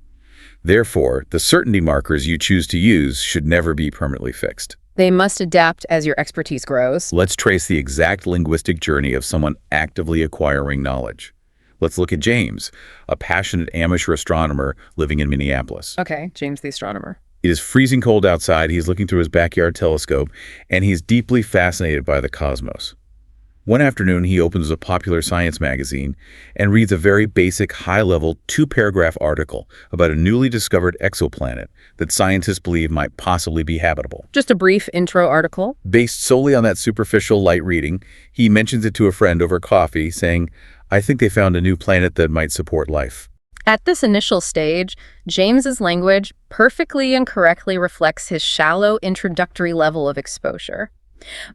Therefore, the certainty markers you choose to use should never be permanently fixed. They must adapt as your expertise grows. Let's trace the exact linguistic journey of someone actively acquiring knowledge. Let's look at James, a passionate amateur astronomer living in Minneapolis. Okay, James the astronomer. It is freezing cold outside. He's looking through his backyard telescope, and he's deeply fascinated by the cosmos. One afternoon, he opens a popular science magazine and reads a very basic, high-level, two-paragraph article about a newly discovered exoplanet that scientists believe might possibly be habitable. Just a brief intro article. Based solely on that superficial light reading, he mentions it to a friend over coffee, saying, "I think they found a new planet that might support life." At this initial stage, James's language perfectly and correctly reflects his shallow introductory level of exposure.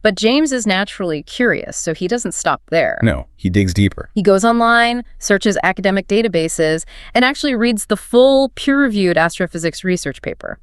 But James is naturally curious, so he doesn't stop there. No, he digs deeper. He goes online, searches academic databases, and actually reads the full peer-reviewed astrophysics research paper.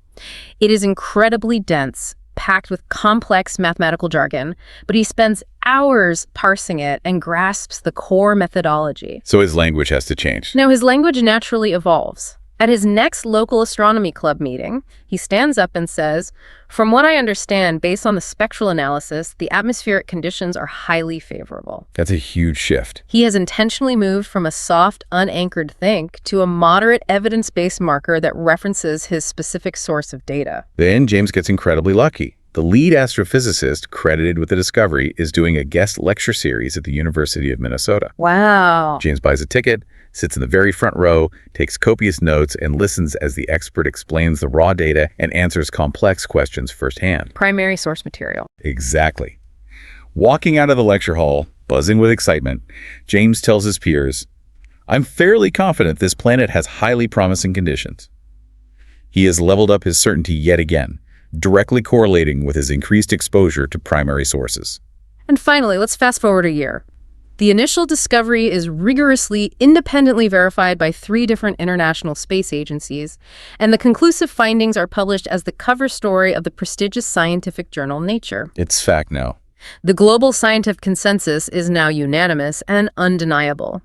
It is incredibly dense, packed with complex mathematical jargon, but he spends hours parsing it and grasps the core methodology. So his language has to change. Now, his language naturally evolves. At his next local astronomy club meeting, he stands up and says, "From what I understand, based on the spectral analysis, the atmospheric conditions are highly favorable." That's a huge shift. He has intentionally moved from a soft, unanchored think to a moderate, evidence-based marker that references his specific source of data. Then James gets incredibly lucky. The lead astrophysicist credited with the discovery is doing a guest lecture series at the University of Minnesota. Wow. James buys a ticket, sits in the very front row, takes copious notes, and listens as the expert explains the raw data and answers complex questions firsthand. Primary source material. Exactly. Walking out of the lecture hall, buzzing with excitement, James tells his peers, "I'm fairly confident this planet has highly promising conditions." He has leveled up his certainty yet again, directly correlating with his increased exposure to primary sources. And finally, let's fast forward a year. The initial discovery is rigorously, independently verified by 3 different international space agencies, and the conclusive findings are published as the cover story of the prestigious scientific journal Nature. It's fact now. The global scientific consensus is now unanimous and undeniable.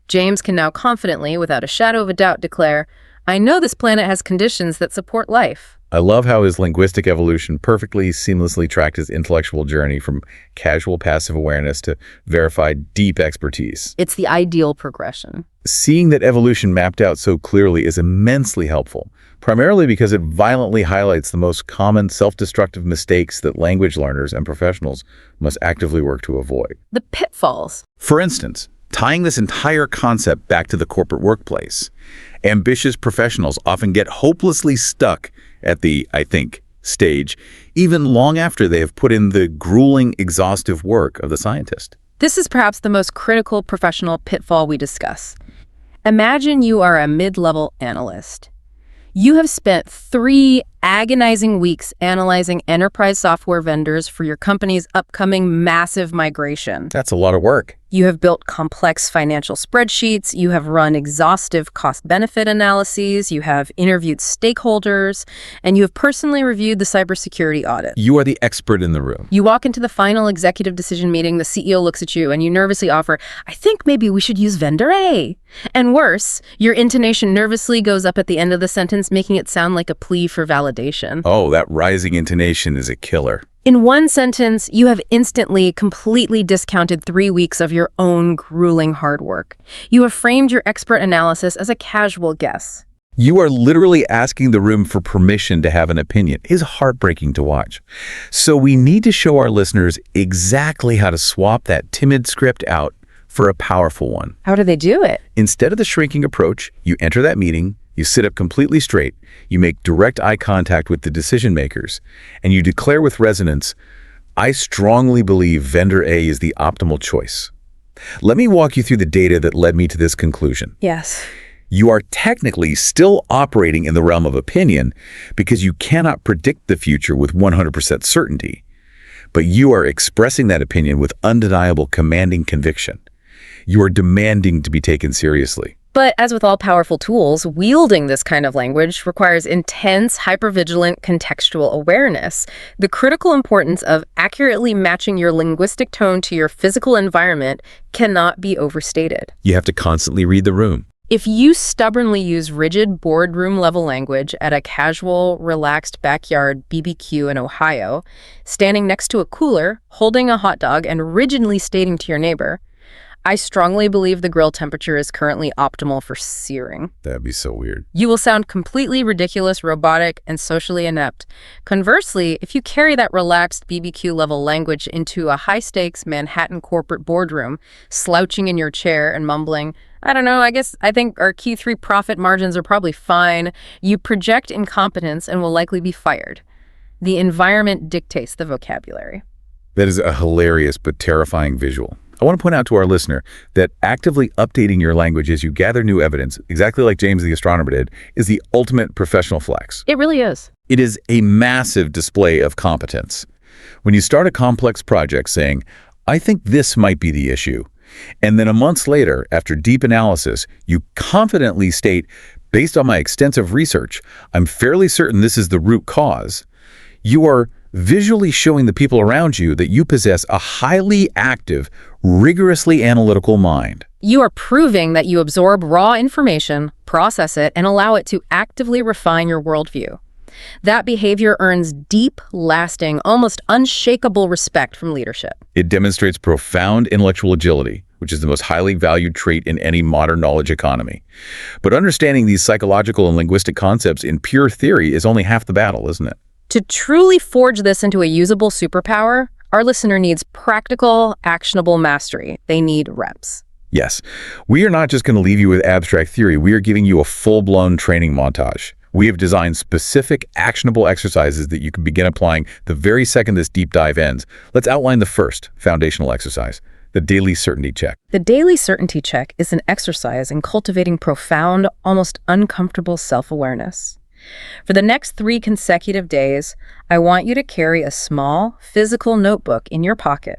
James can now confidently, without a shadow of a doubt, declare, "I know this planet has conditions that support life." I love how his linguistic evolution perfectly seamlessly tracked his intellectual journey from casual passive awareness to verified deep expertise. It's the ideal progression. Seeing that evolution mapped out so clearly is immensely helpful, primarily because it violently highlights the most common self-destructive mistakes that language learners and professionals must actively work to avoid. The pitfalls. For instance, tying this entire concept back to the corporate workplace, ambitious professionals often get hopelessly stuck at the "I think" stage, even long after they have put in the grueling, exhaustive work of the scientist. This is perhaps the most critical professional pitfall we discuss. Imagine you are a mid-level analyst. You have spent 3 agonizing weeks analyzing enterprise software vendors for your company's upcoming massive migration. That's a lot of work. You have built complex financial spreadsheets, you have run exhaustive cost-benefit analyses, you have interviewed stakeholders, and you have personally reviewed the cybersecurity audit. You are the expert in the room. You walk into the final executive decision meeting, the CEO looks at you, and you nervously offer, "I think maybe we should use vendor A." And worse, your intonation nervously goes up at the end of the sentence, making it sound like a plea for validation. Oh, that rising intonation is a killer. In one sentence, you have instantly, completely discounted 3 weeks of your own grueling hard work. You have framed your expert analysis as a casual guess. You are literally asking the room for permission to have an opinion. It is heartbreaking to watch. So we need to show our listeners exactly how to swap that timid script out for a powerful one. How do they do it? Instead of the shrinking approach, you enter that meeting, you sit up completely straight, you make direct eye contact with the decision makers, and you declare with resonance, "I strongly believe vendor A is the optimal choice. Let me walk you through the data that led me to this conclusion." Yes. You are technically still operating in the realm of opinion because you cannot predict the future with 100% certainty, but you are expressing that opinion with undeniable commanding conviction. You are demanding to be taken seriously. But as with all powerful tools, wielding this kind of language requires intense, hypervigilant contextual awareness. The critical importance of accurately matching your linguistic tone to your physical environment cannot be overstated. You have to constantly read the room. If you stubbornly use rigid boardroom-level language at a casual, relaxed backyard BBQ in Ohio, standing next to a cooler, holding a hot dog, and rigidly stating to your neighbor, I strongly believe the grill temperature is currently optimal for searing, That'd be so weird. you will sound completely ridiculous, robotic, and socially inept. Conversely, if you carry that relaxed BBQ-level language into a high-stakes Manhattan corporate boardroom, slouching in your chair and mumbling, I don't know, I think our Q3 profit margins are probably fine, you project incompetence and will likely be fired. The environment dictates the vocabulary. That is a hilarious but terrifying visual. I want to point out to our listener that actively updating your language as you gather new evidence, exactly like James the astronomer did, is the ultimate professional flex. It really is. It is a massive display of competence. When you start a complex project saying, I think this might be the issue, and then a month later, after deep analysis, you confidently state, based on my extensive research, I'm fairly certain this is the root cause, you are visually showing the people around you that you possess a highly active, rigorously analytical mind. You are proving that you absorb raw information, process it, and allow it to actively refine your worldview. That behavior earns deep, lasting, almost unshakable respect from leadership. It demonstrates profound intellectual agility, which is the most highly valued trait in any modern knowledge economy. But understanding these psychological and linguistic concepts in pure theory is only half the battle, isn't it? To truly forge this into a usable superpower, our listener needs practical, actionable mastery. They need reps. Yes, we are not just going to leave you with abstract theory. We are giving you a full-blown training montage. We have designed specific, actionable exercises that you can begin applying the very second this deep dive ends. Let's outline the first foundational exercise, the daily certainty check. The daily certainty check is an exercise in cultivating profound, almost uncomfortable self-awareness. For the next 3 consecutive days, I want you to carry a small, physical notebook in your pocket,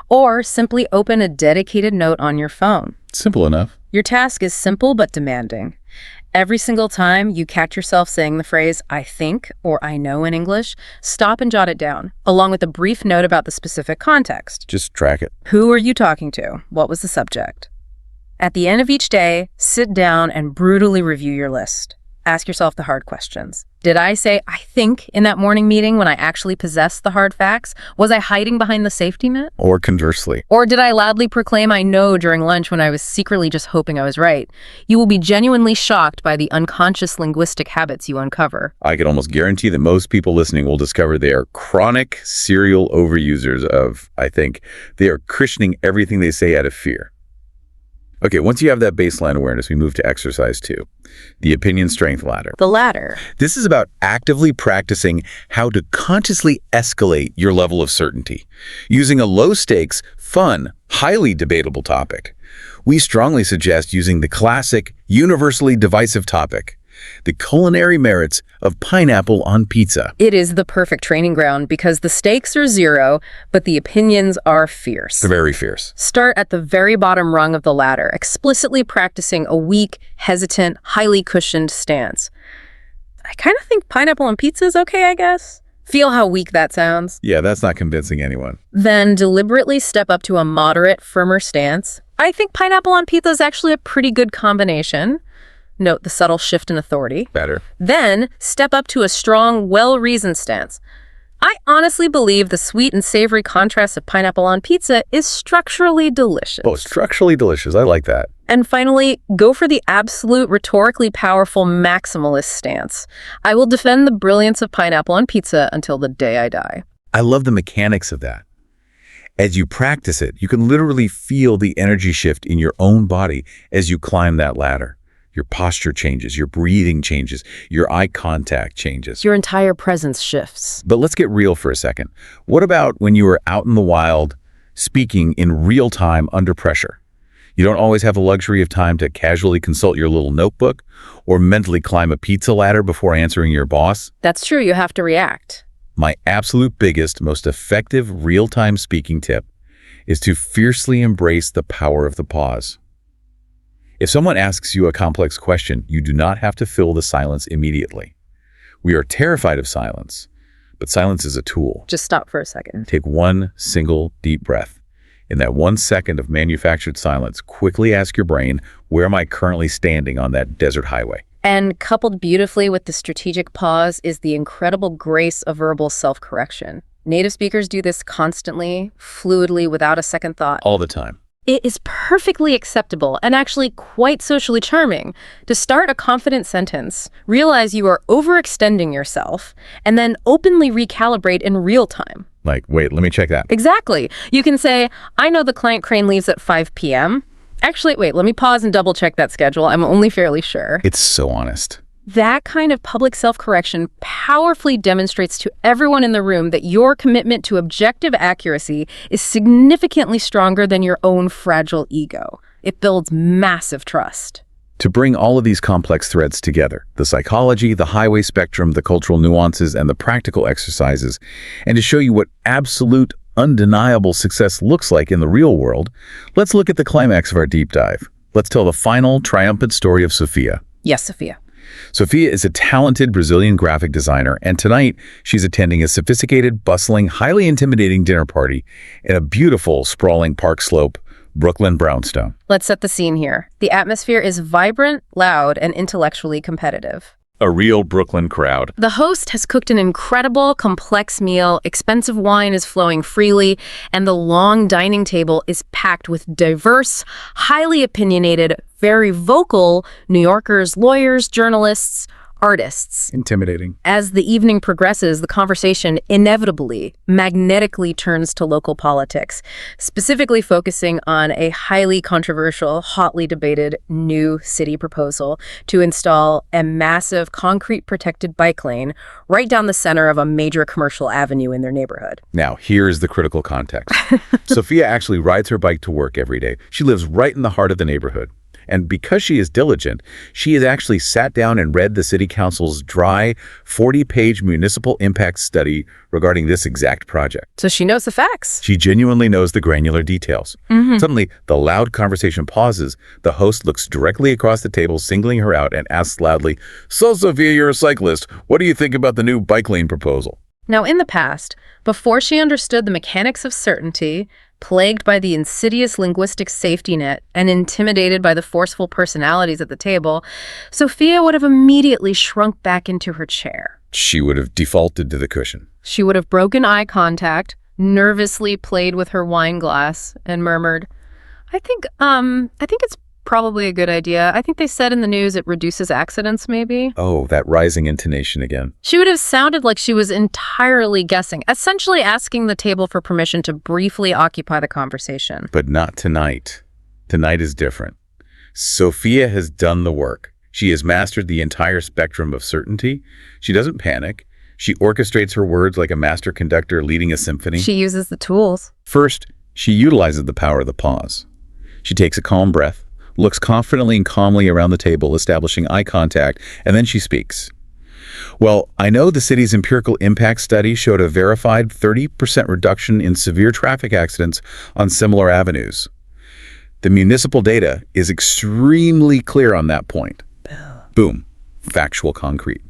or simply open a dedicated note on your phone. Simple enough. Your task is simple but demanding. Every single time you catch yourself saying the phrase, I think, or I know in English, stop and jot it down, along with a brief note about the specific context. Just track it. Who are you talking to? What was the subject? At the end of each day, sit down and brutally review your list. Ask yourself the hard questions. Did I say, I think, in that morning meeting when I actually possessed the hard facts? Was I hiding behind the safety net? Or conversely. Or did I loudly proclaim I know during lunch when I was secretly just hoping I was right? You will be genuinely shocked by the unconscious linguistic habits you uncover. I can almost guarantee that most people listening will discover they are chronic serial overusers of, I think. They are cushioning everything they say out of fear. Okay, once you have that baseline awareness, we move to exercise 2, the opinion strength ladder. The latter. This is about actively practicing how to consciously escalate your level of certainty, using a low-stakes, fun, highly debatable topic. We strongly suggest using the classic, universally divisive topic, the culinary merits of pineapple on pizza. It is the perfect training ground because the stakes are 0, but the opinions are fierce. They're very fierce. Start at the very bottom rung of the ladder, explicitly practicing a weak, hesitant, highly cushioned stance. I kind of think pineapple on pizza is okay, I guess. Feel how weak that sounds. Yeah, that's not convincing anyone. Then deliberately step up to a moderate, firmer stance. I think pineapple on pizza is actually a pretty good combination. Note the subtle shift in authority. Better. Then step up to a strong, well-reasoned stance. I honestly believe the sweet and savory contrast of pineapple on pizza is structurally delicious. Oh, structurally delicious. I like that. And finally, go for the absolute rhetorically powerful maximalist stance. I will defend the brilliance of pineapple on pizza until the day I die. I love the mechanics of that. As you practice it, you can literally feel the energy shift in your own body as you climb that ladder. Your posture changes, your breathing changes, your eye contact changes. Your entire presence shifts. But let's get real for a second. What about when you are out in the wild, speaking in real time under pressure? You don't always have the luxury of time to casually consult your little notebook or mentally climb a pizza ladder before answering your boss. That's true, you have to react. My absolute biggest, most effective real-time speaking tip is to fiercely embrace the power of the pause. If someone asks you a complex question, you do not have to fill the silence immediately. We are terrified of silence, but silence is a tool. Just stop for a second. Take one single deep breath. In that 1 second of manufactured silence, quickly ask your brain, where am I currently standing on that desert highway? And coupled beautifully with the strategic pause is the incredible grace of verbal self-correction. Native speakers do this constantly, fluidly, without a second thought. All the time. It is perfectly acceptable and actually quite socially charming to start a confident sentence, realize you are overextending yourself, and then openly recalibrate in real time. Like, wait, let me check that. Exactly. You can say, I know the client crane leaves at 5 p.m. Actually, wait, let me pause and double check that schedule. I'm only fairly sure. It's so honest. That kind of public self-correction powerfully demonstrates to everyone in the room that your commitment to objective accuracy is significantly stronger than your own fragile ego. It builds massive trust. To bring all of these complex threads together, the psychology, the highway spectrum, the cultural nuances, and the practical exercises, and to show you what absolute, undeniable success looks like in the real world, let's look at the climax of our deep dive. Let's tell the final, triumphant story of Sophia. Yes, Sophia. Sophia is a talented Brazilian graphic designer, and tonight she's attending a sophisticated, bustling, highly intimidating dinner party in a beautiful, sprawling park slope, Brooklyn brownstone. Let's set the scene here. The atmosphere is vibrant, loud, and intellectually competitive. A real Brooklyn crowd. The host has cooked an incredible, complex meal, expensive wine is flowing freely, and the long dining table is packed with diverse, highly opinionated, very vocal New Yorkers, lawyers, journalists, artists. Intimidating. As the evening progresses, the conversation inevitably, magnetically turns to local politics, specifically focusing on a highly controversial, hotly debated new city proposal to install a massive concrete protected bike lane right down the center of a major commercial avenue in their neighborhood. Now, here's the critical context. Sophia actually rides her bike to work every day. She lives right in the heart of the neighborhood. And because she is diligent, she has actually sat down and read the city council's dry 40-page municipal impact study regarding this exact project. So she knows the facts. She genuinely knows the granular details. Suddenly, the loud conversation pauses. The host looks directly across the table, singling her out, and asks loudly, "So, Sophia, you're a cyclist. What do you think about the new bike lane proposal?" Now, in the past, before she understood the mechanics of certainty, plagued by the insidious linguistic safety net and intimidated by the forceful personalities at the table, Sophia would have immediately shrunk back into her chair. She would have defaulted to the cushion. She would have broken eye contact, nervously played with her wine glass, and murmured, I think it's probably a good idea. I think they said in the news it reduces accidents, maybe." Oh, that rising intonation again. She would have sounded like she was entirely guessing, essentially asking the table for permission to briefly occupy the conversation. But not tonight. Tonight is different. Sophia has done the work. She has mastered the entire spectrum of certainty. She doesn't panic. She orchestrates her words like a master conductor leading a symphony. She uses the tools. First, she utilizes the power of the pause. She takes a calm breath, looks confidently and calmly around the table, establishing eye contact, and then she speaks. "Well, I know the city's empirical impact study showed a verified 30% reduction in severe traffic accidents on similar avenues. The municipal data is extremely clear on that point." Boom. Factual concrete.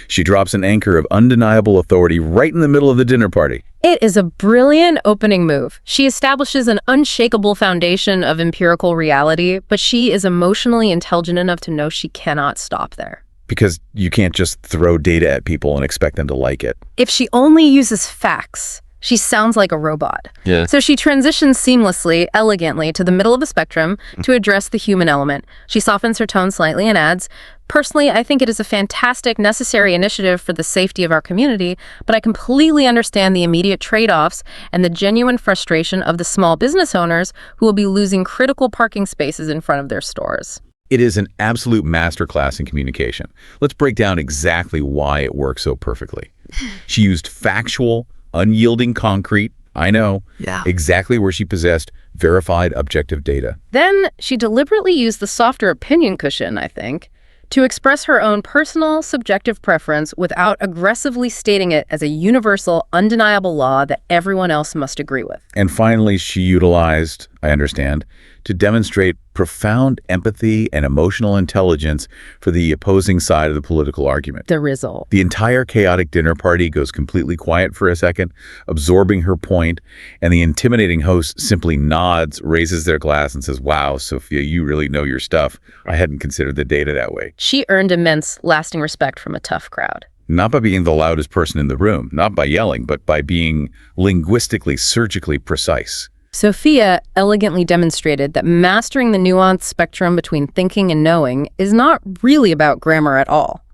She drops an anchor of undeniable authority right in the middle of the dinner party. It is a brilliant opening move. She establishes an unshakable foundation of empirical reality, but she is emotionally intelligent enough to know she cannot stop there. Because you can't just throw data at people and expect them to like it. If she only uses facts, she sounds like a robot. Yeah. So she transitions seamlessly, elegantly, to the middle of the spectrum to address the human element. She softens her tone slightly and adds, "Personally, I think it is a fantastic, necessary initiative for the safety of our community, but I completely understand the immediate trade-offs and the genuine frustration of the small business owners who will be losing critical parking spaces in front of their stores." It is an absolute masterclass in communication. Let's break down exactly why it works so perfectly. She used factual, unyielding concrete, I know, exactly where she possessed verified objective data. Then she deliberately used the softer opinion cushion, I think, to express her own personal, subjective preference without aggressively stating it as a universal, undeniable law that everyone else must agree with. And finally, she utilized I understand, to demonstrate profound empathy and emotional intelligence for the opposing side of the political argument. The result. The entire chaotic dinner party goes completely quiet for a second, absorbing her point, and the intimidating host simply nods, raises their glass, and says, "Wow, Sophia, you really know your stuff. I hadn't considered the data that way." She earned immense, lasting respect from a tough crowd. Not by being the loudest person in the room, not by yelling, but by being linguistically, surgically precise. Sophia elegantly demonstrated that mastering the nuanced spectrum between thinking and knowing is not really about grammar at all.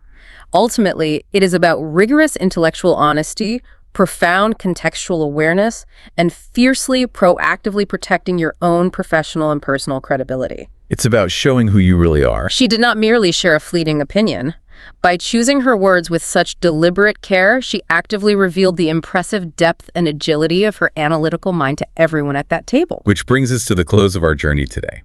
Ultimately, it is about rigorous intellectual honesty, profound contextual awareness, and fiercely, proactively protecting your own professional and personal credibility. It's about showing who you really are. She did not merely share a fleeting opinion. By choosing her words with such deliberate care, she actively revealed the impressive depth and agility of her analytical mind to everyone at that table. Which brings us to the close of our journey today.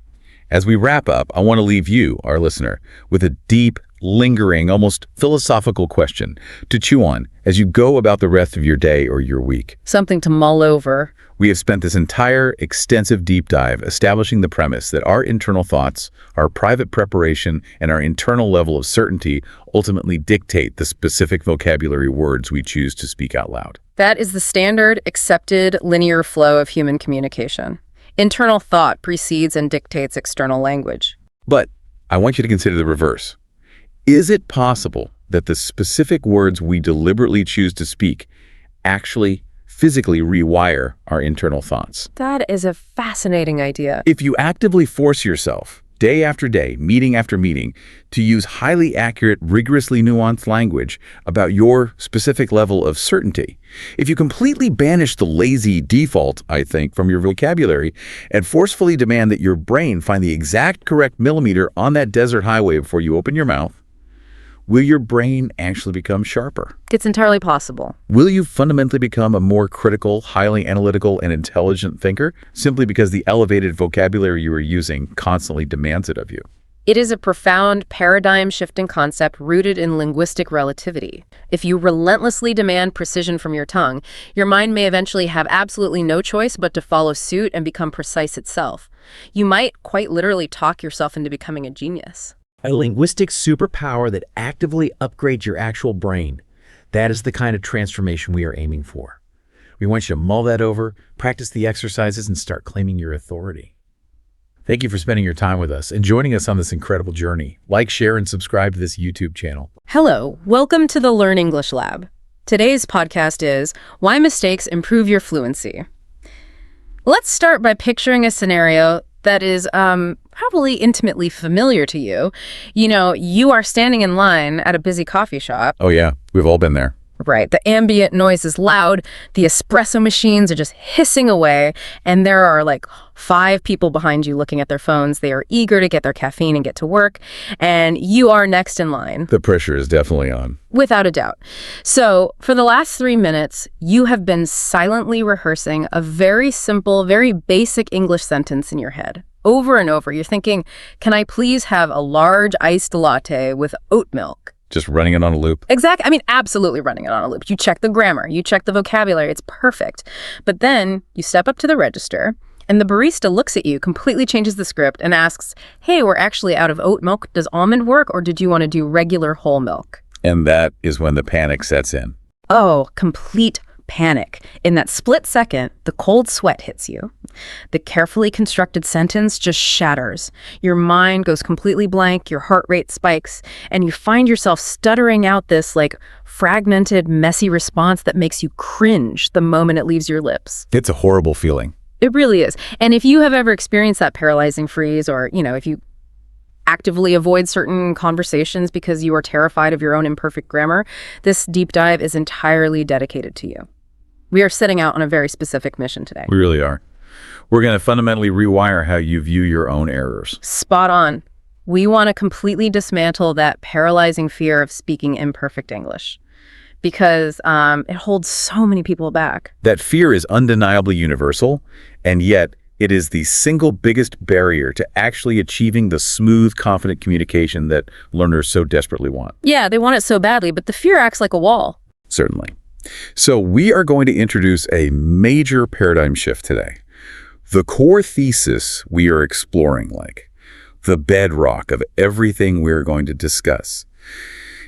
As we wrap up, I want to leave you, our listener, with a deep, lingering, almost philosophical question to chew on as you go about the rest of your day or your week. Something to mull over. We have spent this entire extensive deep dive establishing the premise that our internal thoughts, our private preparation, and our internal level of certainty ultimately dictate the specific vocabulary words we choose to speak out loud. That is the standard, accepted, linear flow of human communication. Internal thought precedes and dictates external language. But I want you to consider the reverse. Is it possible that the specific words we deliberately choose to speak actually physically rewire our internal thoughts? That is a fascinating idea. If you actively force yourself, day after day, meeting after meeting, to use highly accurate, rigorously nuanced language about your specific level of certainty, if you completely banish the lazy default, I think, from your vocabulary and forcefully demand that your brain find the exact correct millimeter on that desert highway before you open your mouth, will your brain actually become sharper? It's entirely possible. Will you fundamentally become a more critical, highly analytical, and intelligent thinker simply because the elevated vocabulary you are using constantly demands it of you? It is a profound, paradigm-shifting concept rooted in linguistic relativity. If you relentlessly demand precision from your tongue, your mind may eventually have absolutely no choice but to follow suit and become precise itself. You might quite literally talk yourself into becoming a genius. A linguistic superpower that actively upgrades your actual brain. That is the kind of transformation we are aiming for. We want you to mull that over, practice the exercises, and start claiming your authority. Thank you for spending your time with us and joining us on this incredible journey. Like, share, and subscribe to this YouTube channel. Hello, welcome to the Learn English Lab. Today's podcast is Why Mistakes Improve Your Fluency. Let's start by picturing a scenario that is probably intimately familiar to you. You know, you are standing in line at a busy coffee shop. Oh yeah, we've all been there. Right. The ambient noise is loud, the espresso machines are just hissing away, and there are like 5 people behind you looking at their phones. They are eager to get their caffeine and get to work, and you are next in line. The pressure is definitely on. Without a doubt. So for the last 3 minutes, you have been silently rehearsing a very simple, very basic English sentence in your head. Over and over, you're thinking, can I please have a large iced latte with oat milk? Just running it on a loop. Exactly. I mean, absolutely running it on a loop. You check the grammar, you check the vocabulary, it's perfect. But then you step up to the register and the barista looks at you, completely changes the script and asks, hey, we're actually out of oat milk. Does almond work or did you want to do regular whole milk? And that is when the panic sets in. Oh, complete panic. In that split second, the cold sweat hits you. The carefully constructed sentence just shatters. Your mind goes completely blank, your heart rate spikes, and you find yourself stuttering out this like fragmented, messy response that makes you cringe the moment it leaves your lips. It's a horrible feeling. It really is. And if you have ever experienced that paralyzing freeze, or, you know, if you actively avoid certain conversations because you are terrified of your own imperfect grammar, this deep dive is entirely dedicated to you. We are setting out on a very specific mission today. We really are. We're going to fundamentally rewire how you view your own errors. Spot on. We want to completely dismantle that paralyzing fear of speaking imperfect English because it holds so many people back. That fear is undeniably universal, and yet it is the single biggest barrier to actually achieving the smooth, confident communication that learners so desperately want. Yeah, they want it so badly, but the fear acts like a wall. Certainly. So we are going to introduce a major paradigm shift today. The core thesis we are exploring, like the bedrock of everything we're going to discuss,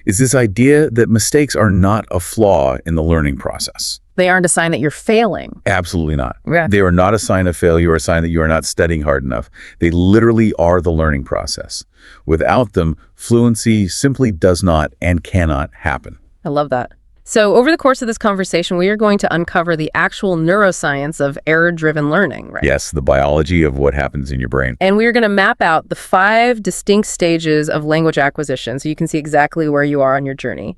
is this idea that mistakes are not a flaw in the learning process. They aren't a sign that you're failing. Absolutely not. Yeah. They are not a sign of failure or a sign that you are not studying hard enough. They literally are the learning process. Without them, fluency simply does not and cannot happen. I love that. So over the course of this conversation, we are going to uncover the actual neuroscience of error-driven learning, right? Yes, the biology of what happens in your brain. And we're going to map out the 5 distinct stages of language acquisition so you can see exactly where you are on your journey.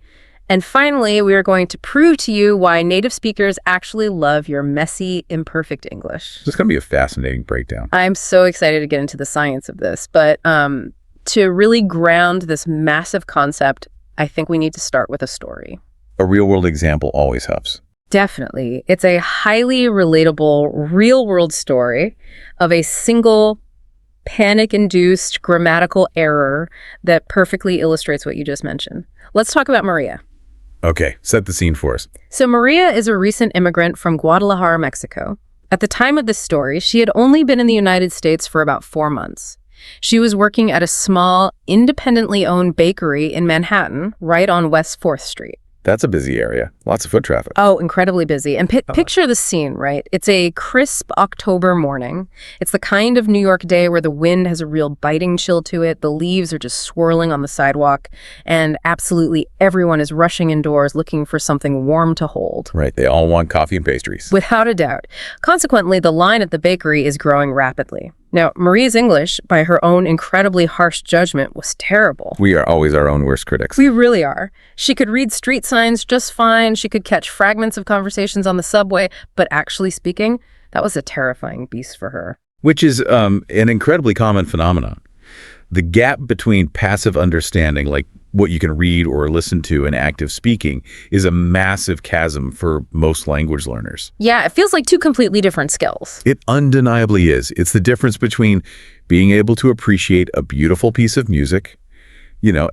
And finally, we are going to prove to you why native speakers actually love your messy, imperfect English. This is going to be a fascinating breakdown. I'm so excited to get into the science of this, but to really ground this massive concept, I think we need to start with a story. A real-world example always helps. Definitely. It's a highly relatable, real-world story of a single panic-induced grammatical error that perfectly illustrates what you just mentioned. Let's talk about Maria. Okay, set the scene for us. So Maria is a recent immigrant from Guadalajara, Mexico. At the time of this story, she had only been in the United States for about 4 months. She was working at a small, independently owned bakery in Manhattan, right on West 4th Street. That's a busy area. Lots of foot traffic. Oh, incredibly busy. And picture the scene, right? It's a crisp October morning. It's the kind of New York day where the wind has a real biting chill to it. The leaves are just swirling on the sidewalk. And absolutely everyone is rushing indoors looking for something warm to hold. Right, they all want coffee and pastries. Without a doubt. Consequently, the line at the bakery is growing rapidly. Now, Maria's English, by her own incredibly harsh judgment, was terrible. We are always our own worst critics. We really are. She could read street signs just fine. She could catch fragments of conversations on the subway, but actually speaking, that was a terrifying beast for her. Which is an incredibly common phenomenon. The gap between passive understanding, like what you can read or listen to, and active speaking is a massive chasm for most language learners. Yeah, it feels like 2 completely different skills. It undeniably is. It's the difference between being able to appreciate a beautiful piece of music,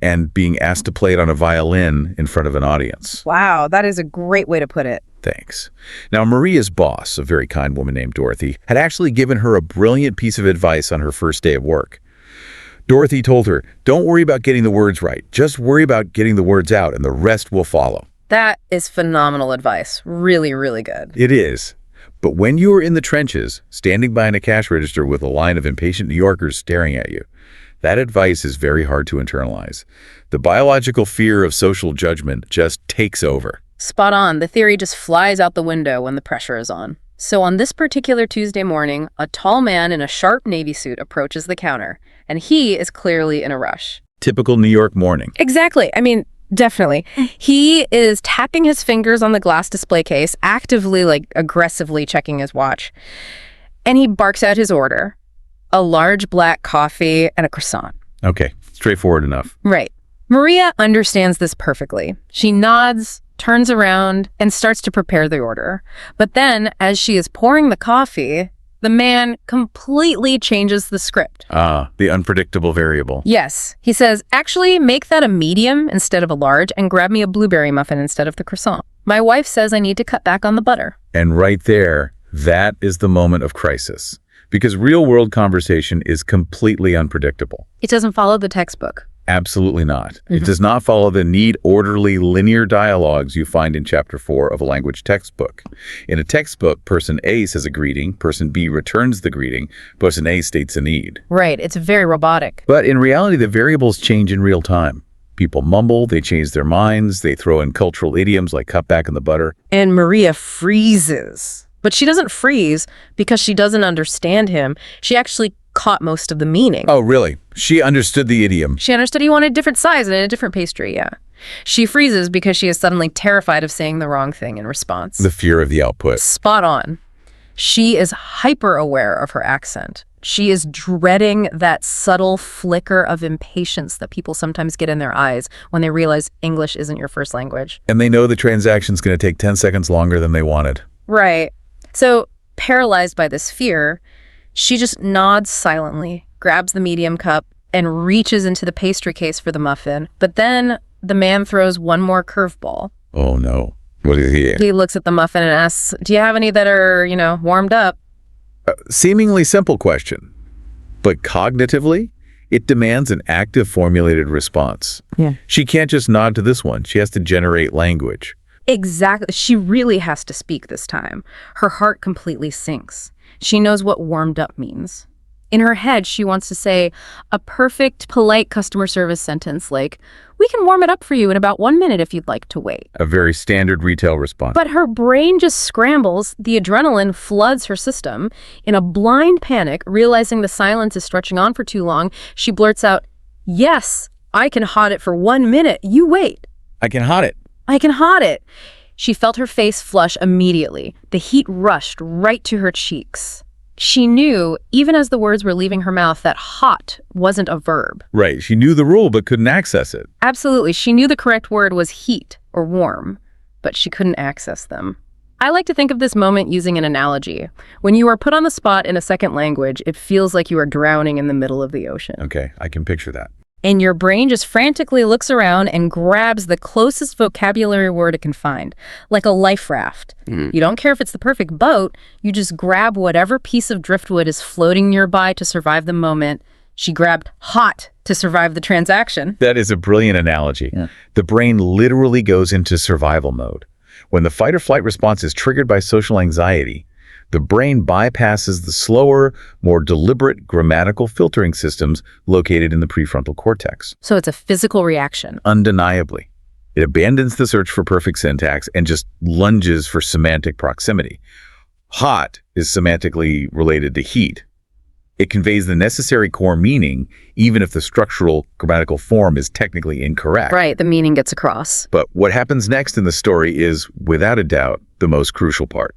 and being asked to play it on a violin in front of an audience. Wow, that is a great way to put it. Thanks. Now, Maria's boss, a very kind woman named Dorothy, had actually given her a brilliant piece of advice on her first day of work. Dorothy told her, don't worry about getting the words right. Just worry about getting the words out, and the rest will follow. That is phenomenal advice. Really, really good. It is. But when you are in the trenches, standing behind a cash register with a line of impatient New Yorkers staring at you, that advice is very hard to internalize. The biological fear of social judgment just takes over. Spot on. The theory just flies out the window when the pressure is on. So on this particular Tuesday morning, a tall man in a sharp navy suit approaches the counter, and he is clearly in a rush. Typical New York morning. Exactly. I mean, definitely. He is tapping his fingers on the glass display case, actively, aggressively checking his watch. And he barks out his order. A large black coffee and a croissant. Okay, straightforward enough. Right. Maria understands this perfectly. She nods, turns around, and starts to prepare the order. But then, as she is pouring the coffee, the man completely changes the script. The unpredictable variable. Yes. He says, actually, make that a medium instead of a large, and grab me a blueberry muffin instead of the croissant. My wife says I need to cut back on the butter. And right there, that is the moment of crisis. Because real-world conversation is completely unpredictable. It doesn't follow the textbook. Absolutely not. It does not follow the neat, orderly, linear dialogues you find in Chapter 4 of a language textbook. In a textbook, person A says a greeting, person B returns the greeting, person A states a need. Right. It's very robotic. But in reality, the variables change in real time. People mumble, they change their minds, they throw in cultural idioms like cut back on the butter. And Maria freezes. But she doesn't freeze because she doesn't understand him. She actually caught most of the meaning. Oh, really? She understood the idiom. She understood he wanted a different size and a different pastry, yeah. She freezes because she is suddenly terrified of saying the wrong thing in response. The fear of the output. Spot on. She is hyper aware of her accent. She is dreading that subtle flicker of impatience that people sometimes get in their eyes when they realize English isn't your first language. And they know the transaction's going to take 10 seconds longer than they wanted. Right. So, paralyzed by this fear, she just nods silently, grabs the medium cup, and reaches into the pastry case for the muffin. But then the man throws one more curveball. Oh, no. What is he? He looks at the muffin and asks, do you have any that are, warmed up? Seemingly simple question, but cognitively, it demands an active formulated response. Yeah. She can't just nod to this one. She has to generate language. Exactly. She really has to speak this time. Her heart completely sinks. She knows what warmed up means. In her head, she wants to say a perfect, polite customer service sentence like, "We can warm it up for you in about 1 minute if you'd like to wait." A very standard retail response. But her brain just scrambles. The adrenaline floods her system. In a blind panic, realizing the silence is stretching on for too long, she blurts out, "Yes, I can hot it for 1 minute. You wait. I can hot it. I can hot it." She felt her face flush immediately. The heat rushed right to her cheeks. She knew, even as the words were leaving her mouth, that hot wasn't a verb. Right. She knew the rule but couldn't access it. Absolutely. She knew the correct word was heat or warm, but she couldn't access them. I like to think of this moment using an analogy. When you are put on the spot in a second language, it feels like you are drowning in the middle of the ocean. Okay, I can picture that. And your brain just frantically looks around and grabs the closest vocabulary word it can find, like a life raft. You don't care if it's the perfect boat, you just grab whatever piece of driftwood is floating nearby to survive the moment. She grabbed hot to survive the transaction. That is a brilliant analogy. Yeah. The brain literally goes into survival mode. When the fight or flight response is triggered by social anxiety, the brain bypasses the slower, more deliberate grammatical filtering systems located in the prefrontal cortex. So it's a physical reaction. Undeniably. It abandons the search for perfect syntax and just lunges for semantic proximity. Hot is semantically related to heat. It conveys the necessary core meaning, even if the structural grammatical form is technically incorrect. Right, the meaning gets across. But what happens next in the story is, without a doubt, the most crucial part.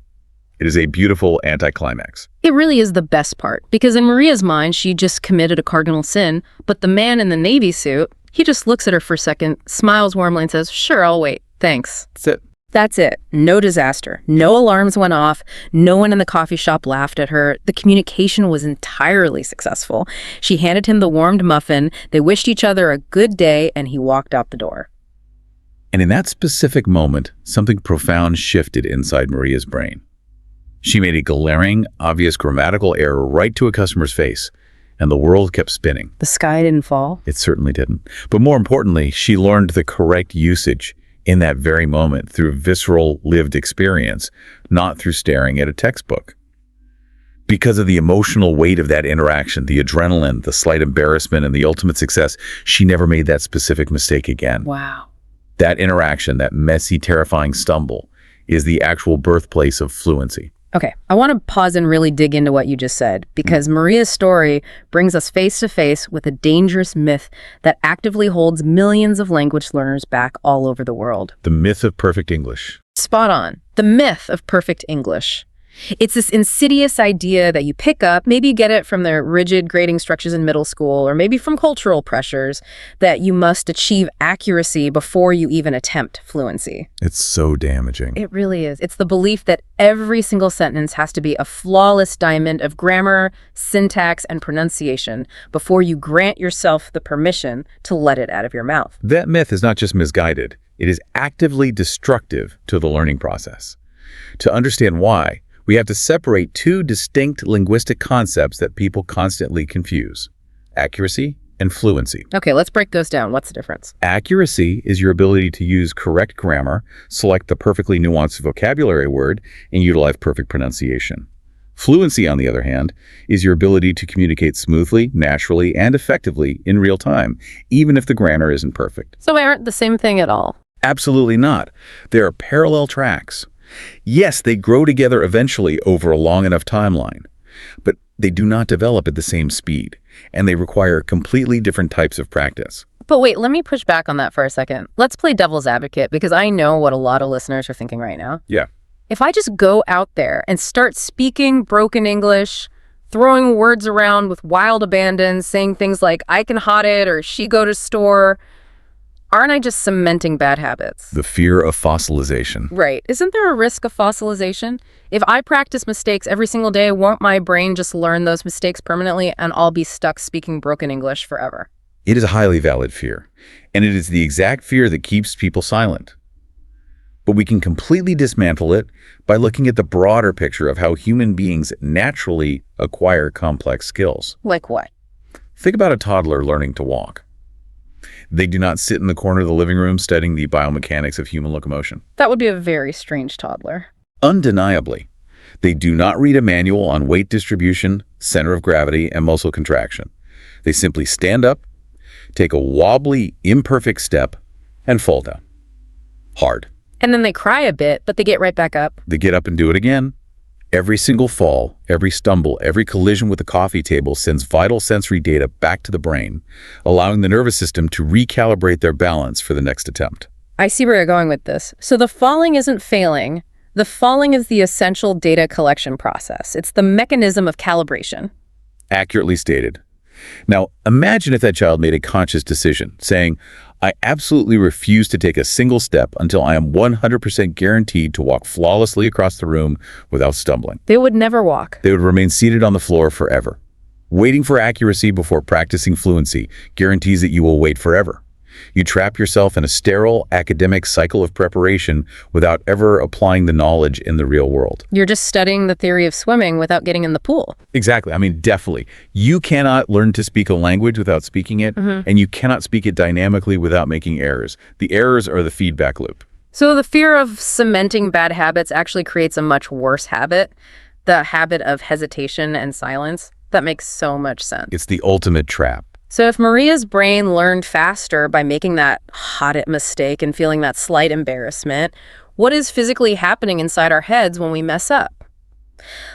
It is a beautiful anticlimax. It really is the best part, because in Maria's mind, she just committed a cardinal sin, but the man in the Navy suit, he just looks at her for a second, smiles warmly and says, "Sure, I'll wait. Thanks." That's it. That's it. No disaster. No alarms went off. No one in the coffee shop laughed at her. The communication was entirely successful. She handed him the warmed muffin. They wished each other a good day, and he walked out the door. And in that specific moment, something profound shifted inside Maria's brain. She made a glaring, obvious grammatical error right to a customer's face, and the world kept spinning. The sky didn't fall. It certainly didn't. But more importantly, she learned the correct usage in that very moment through visceral, lived experience, not through staring at a textbook. Because of the emotional weight of that interaction, the adrenaline, the slight embarrassment, and the ultimate success, she never made that specific mistake again. Wow. That interaction, that messy, terrifying stumble, is the actual birthplace of fluency. Okay, I want to pause and really dig into what you just said, because Maria's story brings us face to face with a dangerous myth that actively holds millions of language learners back all over the world. The myth of perfect English. Spot on. The myth of perfect English. It's this insidious idea that you pick up, maybe you get it from the rigid grading structures in middle school, or maybe from cultural pressures, that you must achieve accuracy before you even attempt fluency. It's so damaging. It really is. It's the belief that every single sentence has to be a flawless diamond of grammar, syntax, and pronunciation before you grant yourself the permission to let it out of your mouth. That myth is not just misguided, it is actively destructive to the learning process. To understand why, we have to separate two distinct linguistic concepts that people constantly confuse: accuracy and fluency. Okay, let's break those down. What's the difference? Accuracy is your ability to use correct grammar, select the perfectly nuanced vocabulary word, and utilize perfect pronunciation. Fluency, on the other hand, is your ability to communicate smoothly, naturally, and effectively in real time, even if the grammar isn't perfect. So they aren't the same thing at all. Absolutely not. They are parallel tracks. Yes, they grow together eventually over a long enough timeline, but they do not develop at the same speed, and they require completely different types of practice. But wait, let me push back on that for a second. Let's play devil's advocate, because I know what a lot of listeners are thinking right now. Yeah. If I just go out there and start speaking broken English, throwing words around with wild abandon, saying things like, "I can hot it," or "she go to store," aren't I just cementing bad habits? The fear of fossilization. Right. Isn't there a risk of fossilization? If I practice mistakes every single day, won't my brain just learn those mistakes permanently and I'll be stuck speaking broken English forever? It is a highly valid fear, and it is the exact fear that keeps people silent. But we can completely dismantle it by looking at the broader picture of how human beings naturally acquire complex skills. Like what? Think about a toddler learning to walk. They do not sit in the corner of the living room studying the biomechanics of human locomotion. That would be a very strange toddler. Undeniably, they do not read a manual on weight distribution, center of gravity, and muscle contraction. They simply stand up, take a wobbly, imperfect step, and fall down. Hard. And then they cry a bit, but they get right back up. They get up and do it again. Every single fall, every stumble, every collision with the coffee table sends vital sensory data back to the brain, allowing the nervous system to recalibrate their balance for the next attempt. I see where you're going with this. So the falling isn't failing. The falling is the essential data collection process. It's the mechanism of calibration. Accurately stated. Now, imagine if that child made a conscious decision, saying, I absolutely refuse to take a single step until I am 100% guaranteed to walk flawlessly across the room without stumbling. They would never walk. They would remain seated on the floor forever. Waiting for accuracy before practicing fluency guarantees that you will wait forever. You trap yourself in a sterile academic cycle of preparation without ever applying the knowledge in the real world. You're just studying the theory of swimming without getting in the pool. Exactly. I mean, definitely. You cannot learn to speak a language without speaking it, and you cannot speak it dynamically without making errors. The errors are the feedback loop. So the fear of cementing bad habits actually creates a much worse habit, the habit of hesitation and silence. That makes so much sense. It's the ultimate trap. So if Maria's brain learned faster by making that hot mistake and feeling that slight embarrassment, what is physically happening inside our heads when we mess up?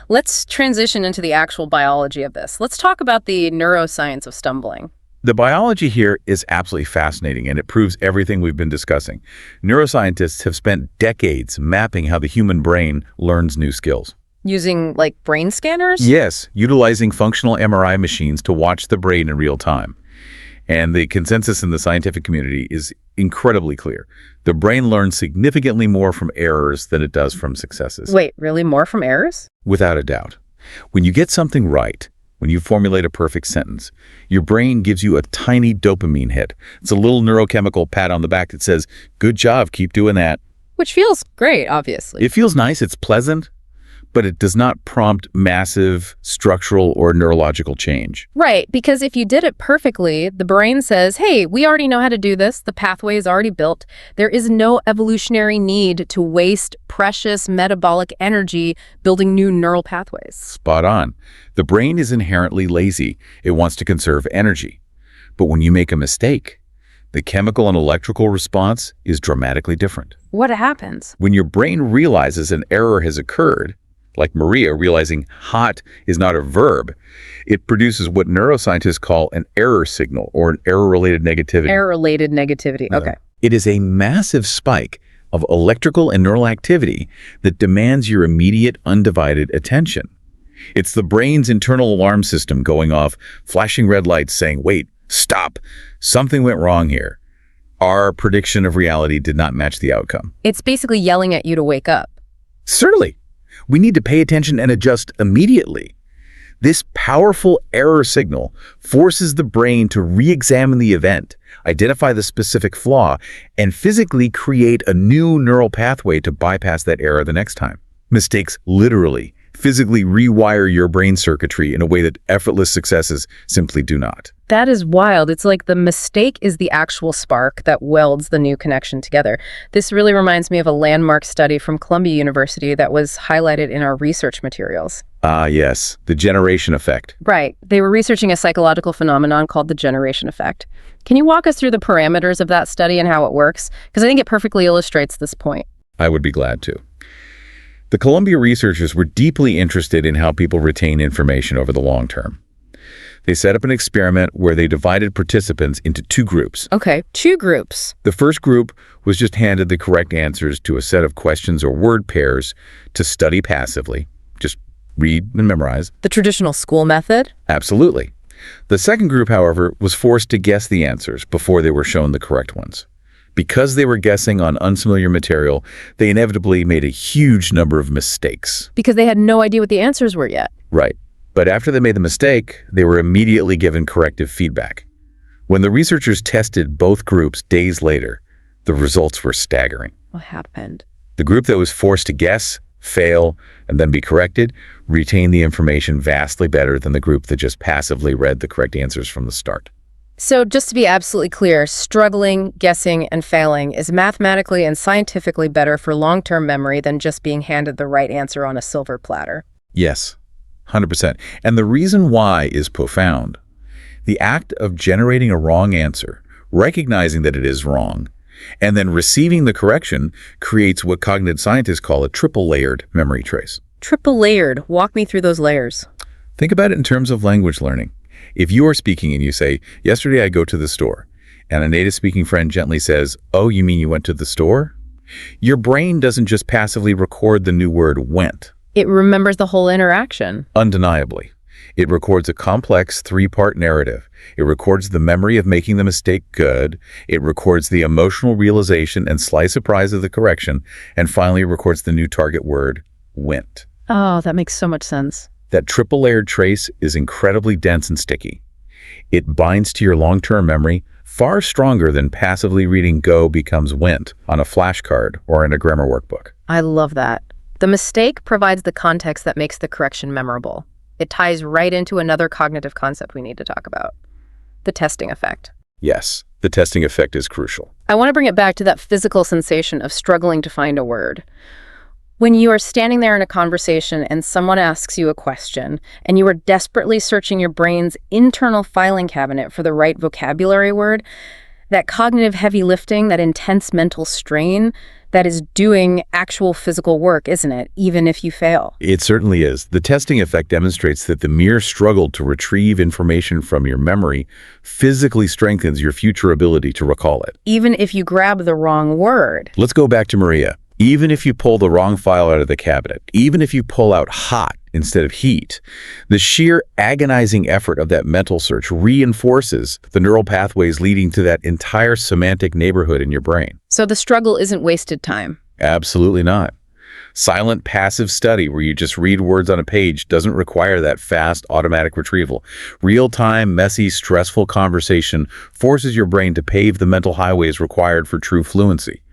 Let's transition into the actual biology of this. Let's talk about the neuroscience of stumbling. The biology here is absolutely fascinating, and it proves everything we've been discussing. Neuroscientists have spent decades mapping how the human brain learns new skills. Using, like, brain scanners? Yes, utilizing functional MRI machines to watch the brain in real time. And the consensus in the scientific community is incredibly clear. The brain learns significantly more from errors than it does from successes. Wait, really? More from errors? Without a doubt. When you get something right, when you formulate a perfect sentence, your brain gives you a tiny dopamine hit. It's a little neurochemical pat on the back that says, good job, keep doing that. Which feels great, obviously. It feels nice, it's pleasant, but it does not prompt massive structural or neurological change. Right, because if you did it perfectly, the brain says, hey, we already know how to do this. The pathway is already built. There is no evolutionary need to waste precious metabolic energy building new neural pathways. Spot on. The brain is inherently lazy. It wants to conserve energy. But when you make a mistake, the chemical and electrical response is dramatically different. What happens? When your brain realizes an error has occurred, like Maria realizing hot is not a verb, it produces what neuroscientists call an error signal or an error-related negativity. Error-related negativity. Okay. It is a massive spike of electrical and neural activity that demands your immediate, undivided attention. It's the brain's internal alarm system going off, flashing red lights saying, wait, stop, something went wrong here. Our prediction of reality did not match the outcome. It's basically yelling at you to wake up. Certainly. We need to pay attention and adjust immediately. This powerful error signal forces the brain to re-examine the event, identify the specific flaw, and physically create a new neural pathway to bypass that error the next time. Mistakes literally, physically rewire your brain circuitry in a way that effortless successes simply do not. That is wild. It's like the mistake is the actual spark that welds the new connection together. This really reminds me of a landmark study from Columbia University that was highlighted in our research materials. Ah, yes, the generation effect. Right. They were researching a psychological phenomenon called the generation effect. Can you walk us through the parameters of that study and how it works? Because I think it perfectly illustrates this point. I would be glad to. The Columbia researchers were deeply interested in how people retain information over the long term. They set up an experiment where they divided participants into two groups. Okay, two groups. The first group was just handed the correct answers to a set of questions or word pairs to study passively. Just read and memorize. The traditional school method? Absolutely. The second group, however, was forced to guess the answers before they were shown the correct ones. Because they were guessing on unfamiliar material, they inevitably made a huge number of mistakes. Because they had no idea what the answers were yet. Right. But after they made the mistake, they were immediately given corrective feedback. When the researchers tested both groups days later, the results were staggering. What happened? The group that was forced to guess, fail, and then be corrected retained the information vastly better than the group that just passively read the correct answers from the start. So just to be absolutely clear, struggling, guessing, and failing is mathematically and scientifically better for long-term memory than just being handed the right answer on a silver platter. Yes, 100%. And the reason why is profound. The act of generating a wrong answer, recognizing that it is wrong, and then receiving the correction creates what cognitive scientists call a triple-layered memory trace. Triple-layered. Walk me through those layers. Think about it in terms of language learning. If you are speaking and you say, yesterday I go to the store, and a native speaking friend gently says, oh, you mean you went to the store? Your brain doesn't just passively record the new word went. It remembers the whole interaction. Undeniably. It records a complex three-part narrative. It records the memory of making the mistake good. It records the emotional realization and slight surprise of the correction. And finally, it records the new target word, went. Oh, that makes so much sense. That triple-layered trace is incredibly dense and sticky. It binds to your long-term memory far stronger than passively reading go becomes went on a flashcard or in a grammar workbook. I love that. The mistake provides the context that makes the correction memorable. It ties right into another cognitive concept we need to talk about, the testing effect. Yes, the testing effect is crucial. I want to bring it back to that physical sensation of struggling to find a word. When you are standing there in a conversation and someone asks you a question and you are desperately searching your brain's internal filing cabinet for the right vocabulary word, that cognitive heavy lifting, that intense mental strain, that is doing actual physical work, isn't it, even if you fail? It certainly is. The testing effect demonstrates that the mere struggle to retrieve information from your memory physically strengthens your future ability to recall it. Even if you grab the wrong word. Let's go back to Maria. Even if you pull the wrong file out of the cabinet, even if you pull out hot instead of heat, the sheer agonizing effort of that mental search reinforces the neural pathways leading to that entire semantic neighborhood in your brain. So the struggle isn't wasted time. Absolutely not. Silent, passive study where you just read words on a page doesn't require that fast, automatic retrieval. Real-time, messy, stressful conversation forces your brain to pave the mental highways required for true fluency.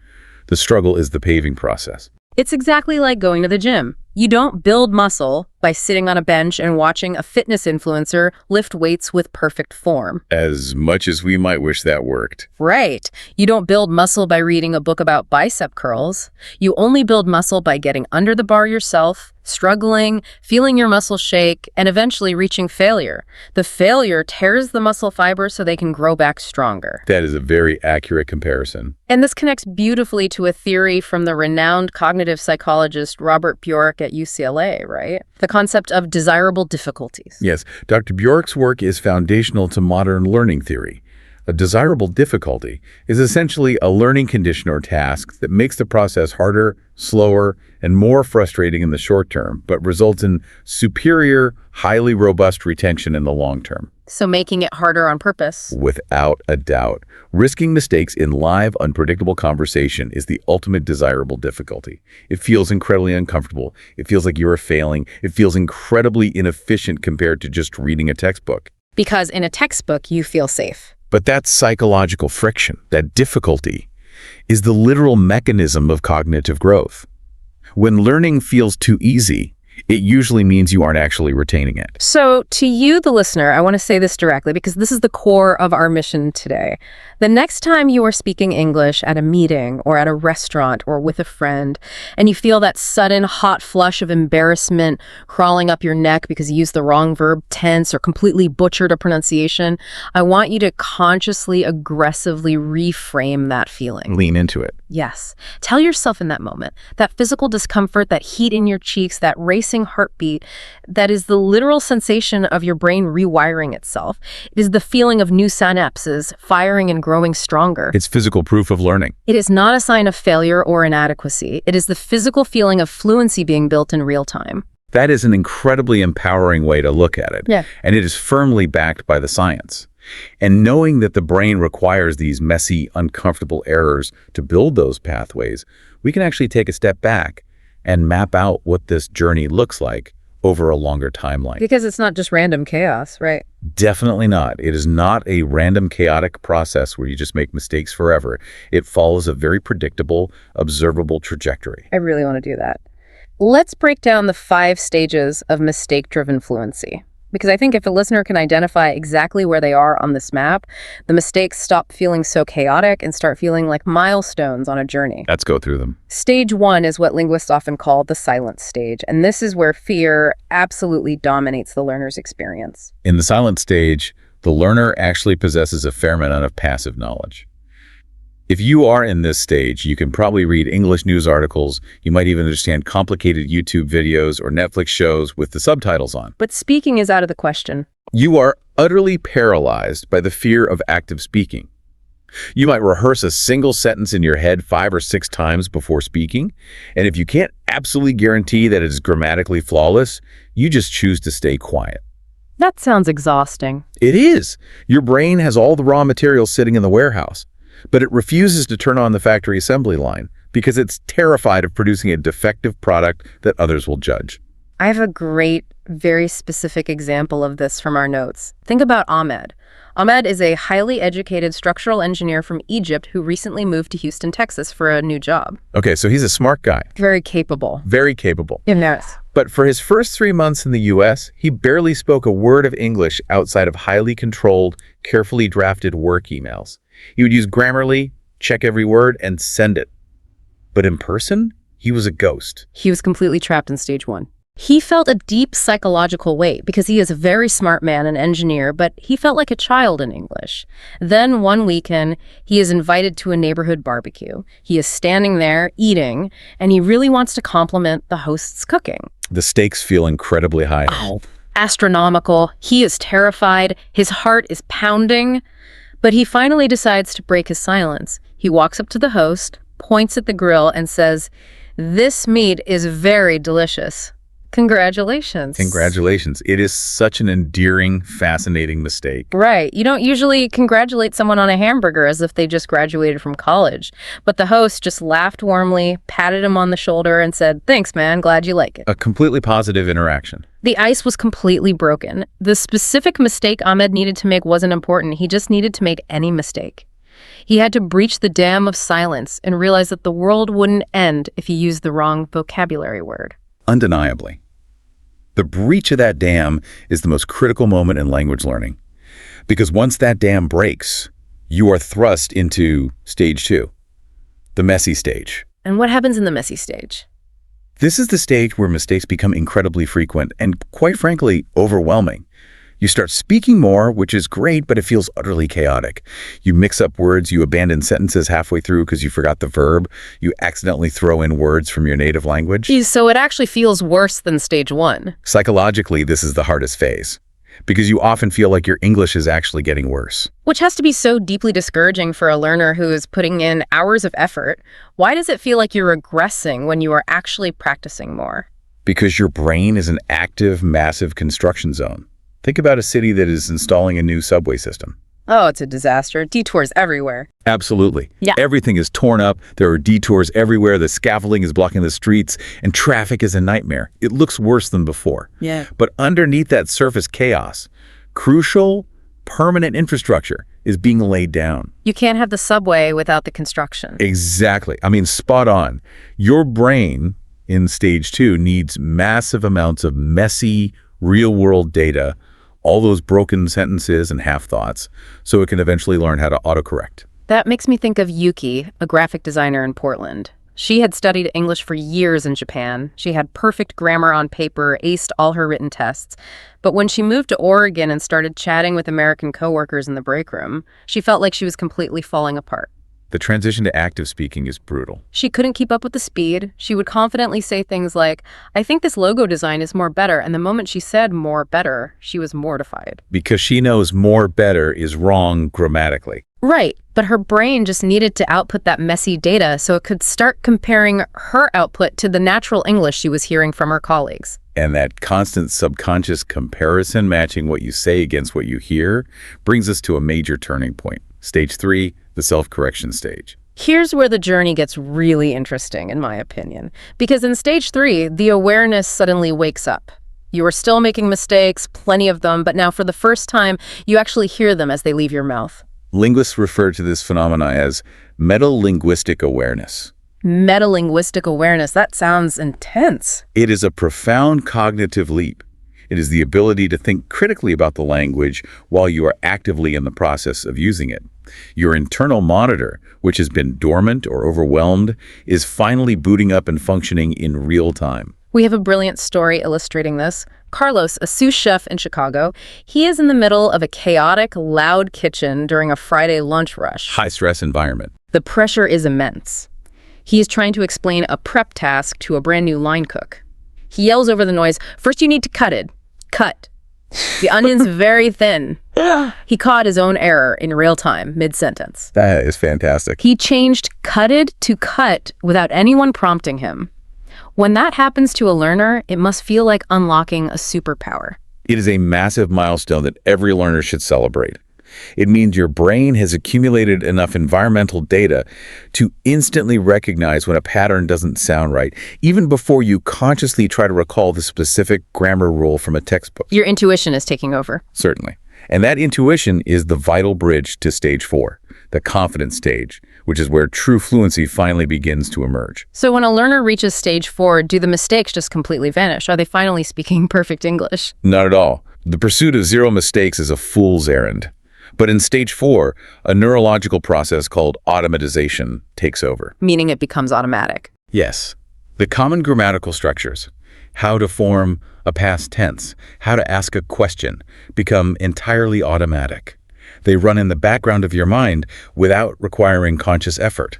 The struggle is the paving process. It's exactly like going to the gym. You don't build muscle by sitting on a bench and watching a fitness influencer lift weights with perfect form. As much as we might wish that worked. Right. You don't build muscle by reading a book about bicep curls. You only build muscle by getting under the bar yourself, struggling, feeling your muscles shake, and eventually reaching failure. The failure tears the muscle fibers so they can grow back stronger. That is a very accurate comparison. And this connects beautifully to a theory from the renowned cognitive psychologist Robert Bjork at UCLA, right? The concept of desirable difficulties. Yes, Dr. Bjork's work is foundational to modern learning theory. A desirable difficulty is essentially a learning condition or task that makes the process harder, slower, and more frustrating in the short term, but results in superior, highly robust retention in the long term. So making it harder on purpose. Without a doubt. Risking mistakes in live, unpredictable conversation is the ultimate desirable difficulty. It feels incredibly uncomfortable. It feels like you are failing. It feels incredibly inefficient compared to just reading a textbook. Because in a textbook, you feel safe. But that psychological friction, that difficulty, is the literal mechanism of cognitive growth. When learning feels too easy, it usually means you aren't actually retaining it. So to you, the listener, I want to say this directly because this is the core of our mission today. The next time you are speaking English at a meeting or at a restaurant or with a friend, and you feel that sudden hot flush of embarrassment crawling up your neck because you used the wrong verb tense or completely butchered a pronunciation, I want you to consciously, aggressively reframe that feeling. Lean into it. Yes. Tell yourself in that moment, that physical discomfort, that heat in your cheeks, that racing heartbeat, that is the literal sensation of your brain rewiring itself. It is the feeling of new synapses firing and growing stronger. It's physical proof of learning. It is not a sign of failure or inadequacy. It is the physical feeling of fluency being built in real time. That is an incredibly empowering way to look at it. Yeah. And it is firmly backed by the science. And knowing that the brain requires these messy, uncomfortable errors to build those pathways, we can actually take a step back and map out what this journey looks like over a longer timeline. Because it's not just random chaos, right? Definitely not. It is not a random chaotic process where you just make mistakes forever. It follows a very predictable, observable trajectory. I really want to do that. Let's break down the 5 stages of mistake-driven fluency. Because I think if a listener can identify exactly where they are on this map, the mistakes stop feeling so chaotic and start feeling like milestones on a journey. Let's go through them. Stage 1 is what linguists often call the silence stage, and this is where fear absolutely dominates the learner's experience. In the silent stage, the learner actually possesses a fair amount of passive knowledge. If you are in this stage, you can probably read English news articles, you might even understand complicated YouTube videos or Netflix shows with the subtitles on. But speaking is out of the question. You are utterly paralyzed by the fear of active speaking. You might rehearse a single sentence in your head 5 or 6 times before speaking, and if you can't absolutely guarantee that it is grammatically flawless, you just choose to stay quiet. That sounds exhausting. It is. Your brain has all the raw materials sitting in the warehouse, but it refuses to turn on the factory assembly line because it's terrified of producing a defective product that others will judge. I have a great, very specific example of this from our notes. Think about Ahmed. Ahmed is a highly educated structural engineer from Egypt who recently moved to Houston, Texas for a new job. Okay, so he's a smart guy. Very capable. Very capable. Yes. But for his first 3 months in the US, he barely spoke a word of English outside of highly controlled, carefully drafted work emails. He would use Grammarly, check every word, and send it. But in person, he was a ghost. He was completely trapped in stage 1. He felt a deep psychological weight because he is a very smart man and engineer, but he felt like a child in English. Then one weekend, he is invited to a neighborhood barbecue. He is standing there, eating, and he really wants to compliment the host's cooking. The stakes feel incredibly high. Oh, astronomical. He is terrified. His heart is pounding. But he finally decides to break his silence. He walks up to the host, points at the grill, and says, "This meat is very delicious. Congratulations." Congratulations. It is such an endearing, fascinating mistake. Right. You don't usually congratulate someone on a hamburger as if they just graduated from college. But the host just laughed warmly, patted him on the shoulder, and said, "Thanks, man. Glad you like it." A completely positive interaction. The ice was completely broken. The specific mistake Ahmed needed to make wasn't important. He just needed to make any mistake. He had to breach the dam of silence and realize that the world wouldn't end if he used the wrong vocabulary word. Undeniably. The breach of that dam is the most critical moment in language learning. Because once that dam breaks, you are thrust into stage 2, the messy stage. And what happens in the messy stage? This is the stage where mistakes become incredibly frequent and, quite frankly, overwhelming. You start speaking more, which is great, but it feels utterly chaotic. You mix up words, you abandon sentences halfway through because you forgot the verb, you accidentally throw in words from your native language. So it actually feels worse than stage 1. Psychologically, this is the hardest phase, because you often feel like your English is actually getting worse. Which has to be so deeply discouraging for a learner who is putting in hours of effort. Why does it feel like you're regressing when you are actually practicing more? Because your brain is an active, massive construction zone. Think about a city that is installing a new subway system. Oh, it's a disaster. Detours everywhere. Absolutely. Yeah. Everything is torn up. There are detours everywhere. The scaffolding is blocking the streets, and traffic is a nightmare. It looks worse than before. Yeah. But underneath that surface chaos, crucial, permanent infrastructure is being laid down. You can't have the subway without the construction. Exactly. I mean, spot on. Your brain in stage 2 needs massive amounts of messy, real-world data, all those broken sentences and half-thoughts, so it can eventually learn how to autocorrect. That makes me think of Yuki, a graphic designer in Portland. She had studied English for years in Japan. She had perfect grammar on paper, aced all her written tests. But when she moved to Oregon and started chatting with American coworkers in the break room, she felt like she was completely falling apart. The transition to active speaking is brutal. She couldn't keep up with the speed. She would confidently say things like, "I think this logo design is more better." And the moment she said more better, she was mortified. Because she knows more better is wrong grammatically. Right, but her brain just needed to output that messy data so it could start comparing her output to the natural English she was hearing from her colleagues. And that constant subconscious comparison matching what you say against what you hear brings us to a major turning point. Stage 3, the self-correction stage. Here's where the journey gets really interesting, in my opinion. Because in stage 3, the awareness suddenly wakes up. You are still making mistakes, plenty of them, but now for the first time, you actually hear them as they leave your mouth. Linguists refer to this phenomena as metalinguistic awareness. Metalinguistic awareness, that sounds intense. It is a profound cognitive leap. It is the ability to think critically about the language while you are actively in the process of using it. Your internal monitor, which has been dormant or overwhelmed, is finally booting up and functioning in real time. We have a brilliant story illustrating this. Carlos, a sous chef in Chicago, he is in the middle of a chaotic, loud kitchen during a Friday lunch rush. High-stress environment. The pressure is immense. He is trying to explain a prep task to a brand new line cook. He yells over the noise, "First you need to cut it. Cut. The onion's very thin." He caught his own error in real time, mid-sentence. That is fantastic. He changed cutted to cut without anyone prompting him. When that happens to a learner, it must feel like unlocking a superpower. It is a massive milestone that every learner should celebrate. It means your brain has accumulated enough environmental data to instantly recognize when a pattern doesn't sound right, even before you consciously try to recall the specific grammar rule from a textbook. Your intuition is taking over. Certainly. And that intuition is the vital bridge to stage 4, the confidence stage, which is where true fluency finally begins to emerge. So when a learner reaches stage 4, do the mistakes just completely vanish? Are they finally speaking perfect English? Not at all. The pursuit of zero mistakes is a fool's errand. But in stage 4, a neurological process called automatization takes over. Meaning it becomes automatic. Yes. The common grammatical structures, how to form a past tense, how to ask a question, become entirely automatic. They run in the background of your mind without requiring conscious effort,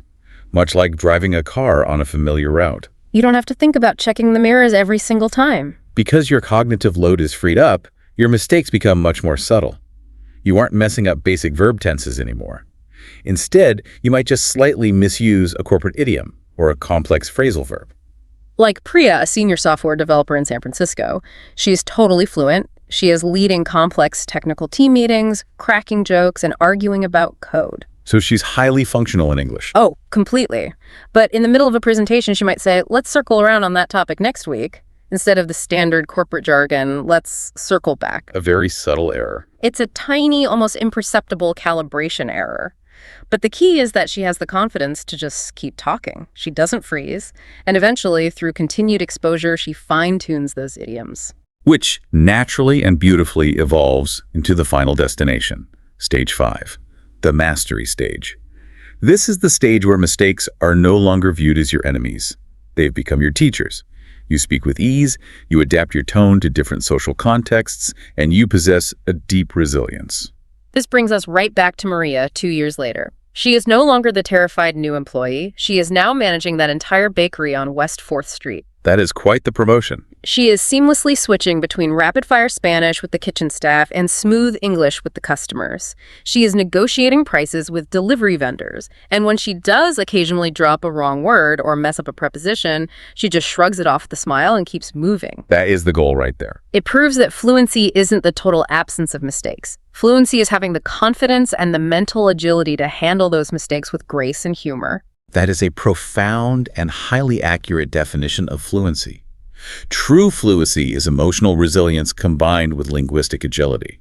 much like driving a car on a familiar route. You don't have to think about checking the mirrors every single time. Because your cognitive load is freed up, your mistakes become much more subtle. You aren't messing up basic verb tenses anymore. Instead, you might just slightly misuse a corporate idiom or a complex phrasal verb. Like Priya, a senior software developer in San Francisco, she's totally fluent. She is leading complex technical team meetings, cracking jokes, and arguing about code. So she's highly functional in English. Oh, completely. But in the middle of a presentation, she might say, "Let's circle around on that topic next week." Instead of the standard corporate jargon, "Let's circle back." A very subtle error. It's a tiny, almost imperceptible calibration error. But the key is that she has the confidence to just keep talking. She doesn't freeze. And eventually, through continued exposure, she fine-tunes those idioms. Which naturally and beautifully evolves into the final destination, stage 5, the mastery stage. This is the stage where mistakes are no longer viewed as your enemies. They've become your teachers. You speak with ease, you adapt your tone to different social contexts, and you possess a deep resilience. This brings us right back to Maria 2 years later. She is no longer the terrified new employee. She is now managing that entire bakery on West 4th Street. That is quite the promotion. She is seamlessly switching between rapid-fire Spanish with the kitchen staff and smooth English with the customers. She is negotiating prices with delivery vendors, and when she does occasionally drop a wrong word or mess up a preposition, she just shrugs it off with a smile and keeps moving. That is the goal right there. It proves that fluency isn't the total absence of mistakes. Fluency is having the confidence and the mental agility to handle those mistakes with grace and humor. That is a profound and highly accurate definition of fluency. True fluency is emotional resilience combined with linguistic agility.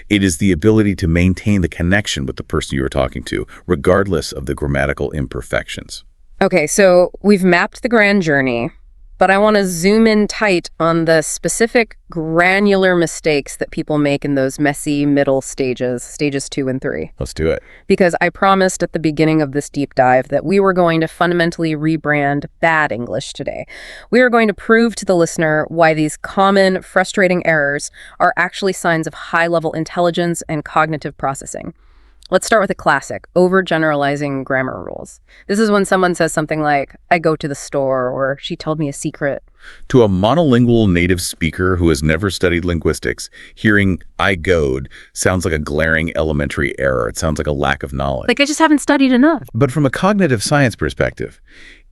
It is the ability to maintain the connection with the person you are talking to, regardless of the grammatical imperfections. Okay, so we've mapped the grand journey, but I want to zoom in tight on the specific granular mistakes that people make in those messy middle stages, stages 2 and 3. Let's do it. Because I promised at the beginning of this deep dive that we were going to fundamentally rebrand bad English today. We are going to prove to the listener why these common, frustrating errors are actually signs of high-level intelligence and cognitive processing. Let's start with a classic, overgeneralizing grammar rules. This is when someone says something like, "I go to the store," or "She told me a secret." To a monolingual native speaker who has never studied linguistics, hearing "I goed" sounds like a glaring elementary error. It sounds like a lack of knowledge. Like, I just haven't studied enough. But from a cognitive science perspective,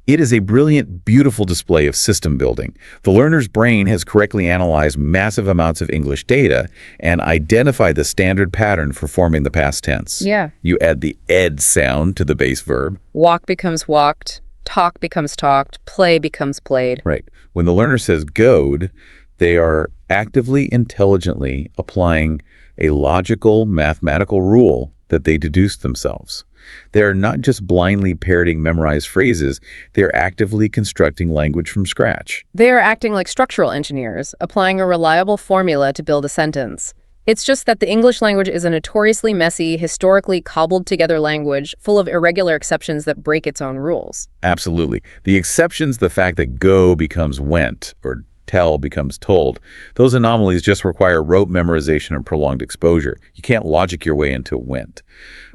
it is a brilliant, beautiful display of system building. The learner's brain has correctly analyzed massive amounts of English data and identified the standard pattern for forming the past tense. Yeah. You add the ed sound to the base verb. Walk becomes walked, talk becomes talked, play becomes played. Right. When the learner says goed, They are actively, intelligently applying a logical, mathematical rule that they deduced themselves. They are not just blindly parroting memorized phrases, they are actively constructing language from scratch. They are acting like structural engineers, applying a reliable formula to build a sentence. It's just that the English language is a notoriously messy, historically cobbled-together language full of irregular exceptions that break its own rules. Absolutely. The exceptions, the fact that go becomes went, or tell becomes told, those anomalies just require rote memorization and prolonged exposure. You can't logic your way into went.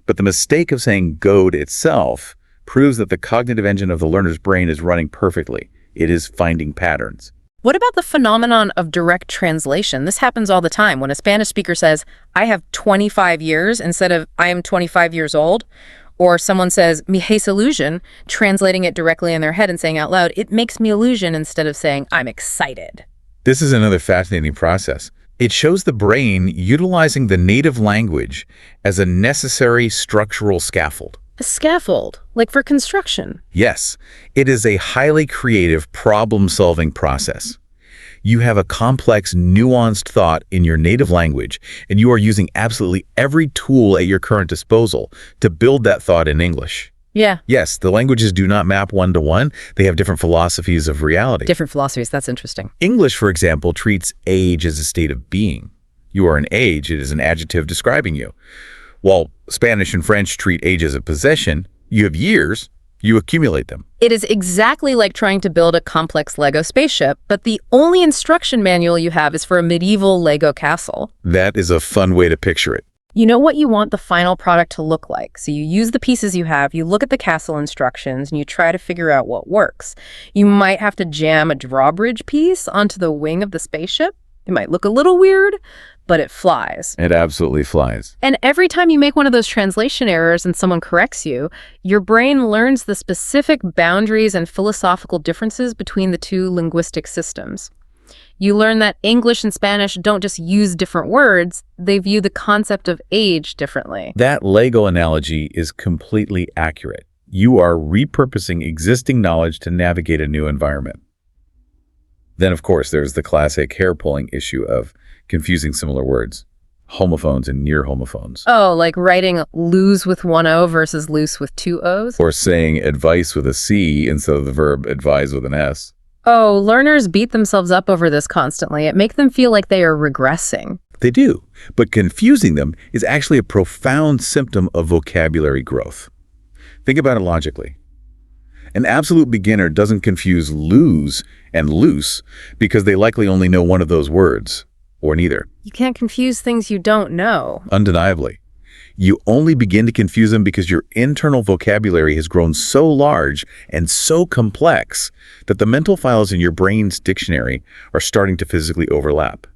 But the mistake of saying goed itself proves that the cognitive engine of the learner's brain is running perfectly. It is finding patterns. What about the phenomenon of direct translation? This happens all the time when a Spanish speaker says, I have 25 years instead of I am 25 years old. Or someone says, mi hace illusion, translating it directly in their head and saying out loud, it makes me illusion instead of saying, I'm excited. This is another fascinating process. It shows the brain utilizing the native language as a necessary structural scaffold. A scaffold, like for construction. Yes, it is a highly creative problem-solving process. You have a complex, nuanced thought in your native language, and you are using absolutely every tool at your current disposal to build that thought in English. Yeah. Yes, the languages do not map one-to-one. They have different philosophies of reality. Different philosophies, that's interesting. English, for example, treats age as a state of being. You are an age, it is an adjective describing you. While Spanish and French treat age as a possession, you have years, you accumulate them. It is exactly like trying to build a complex Lego spaceship, but the only instruction manual you have is for a medieval Lego castle. That is a fun way to picture it. You know what you want the final product to look like. So you use the pieces you have, you look at the castle instructions, and you try to figure out what works. You might have to jam a drawbridge piece onto the wing of the spaceship. It might look a little weird, but it flies. It absolutely flies. And every time you make one of those translation errors and someone corrects you, your brain learns the specific boundaries and philosophical differences between the two linguistic systems. You learn that English and Spanish don't just use different words, they view the concept of age differently. That Lego analogy is completely accurate. You are repurposing existing knowledge to navigate a new environment. Then, of course, there's the classic hair-pulling issue of confusing similar words, homophones and near homophones. Oh, like writing lose with one O versus loose with two O's? Or saying advice with a C instead of the verb advise with an S. Oh, learners beat themselves up over this constantly. It makes them feel like they are regressing. They do, but confusing them is actually a profound symptom of vocabulary growth. Think about it logically. An absolute beginner doesn't confuse lose and loose because they likely only know one of those words, or neither. You can't confuse things you don't know. Undeniably. You only begin to confuse them because your internal vocabulary has grown so large and so complex that the mental files in your brain's dictionary are starting to physically overlap.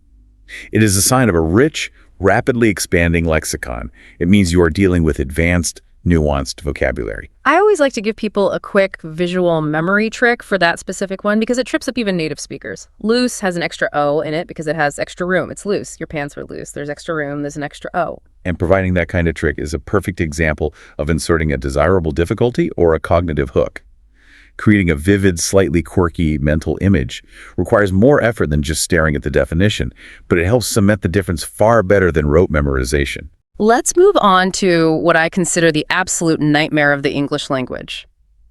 It is a sign of a rich, rapidly expanding lexicon. It means you are dealing with advanced, nuanced vocabulary. I always like to give people a quick visual memory trick for that specific one because it trips up even native speakers. Loose has an extra O in it because it has extra room. It's loose. Your pants are loose. There's extra room. There's an extra O. And providing that kind of trick is a perfect example of inserting a desirable difficulty or a cognitive hook. Creating a vivid, slightly quirky mental image requires more effort than just staring at the definition, but it helps cement the difference far better than rote memorization. Let's move on to what I consider the absolute nightmare of the English language.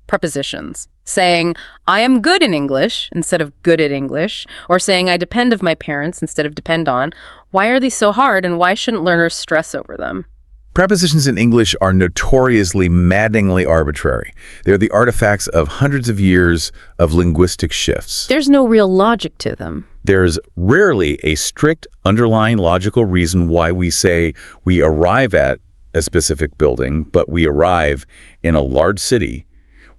Prepositions. Saying, I am good in English instead of good at English, or saying I depend of my parents instead of depend on. Why are these so hard and why shouldn't learners stress over them? Prepositions in English are notoriously maddeningly arbitrary. They're the artifacts of hundreds of years of linguistic shifts. There's no real logic to them. There's rarely a strict underlying logical reason why we say we arrive at a specific building, but we arrive in a large city.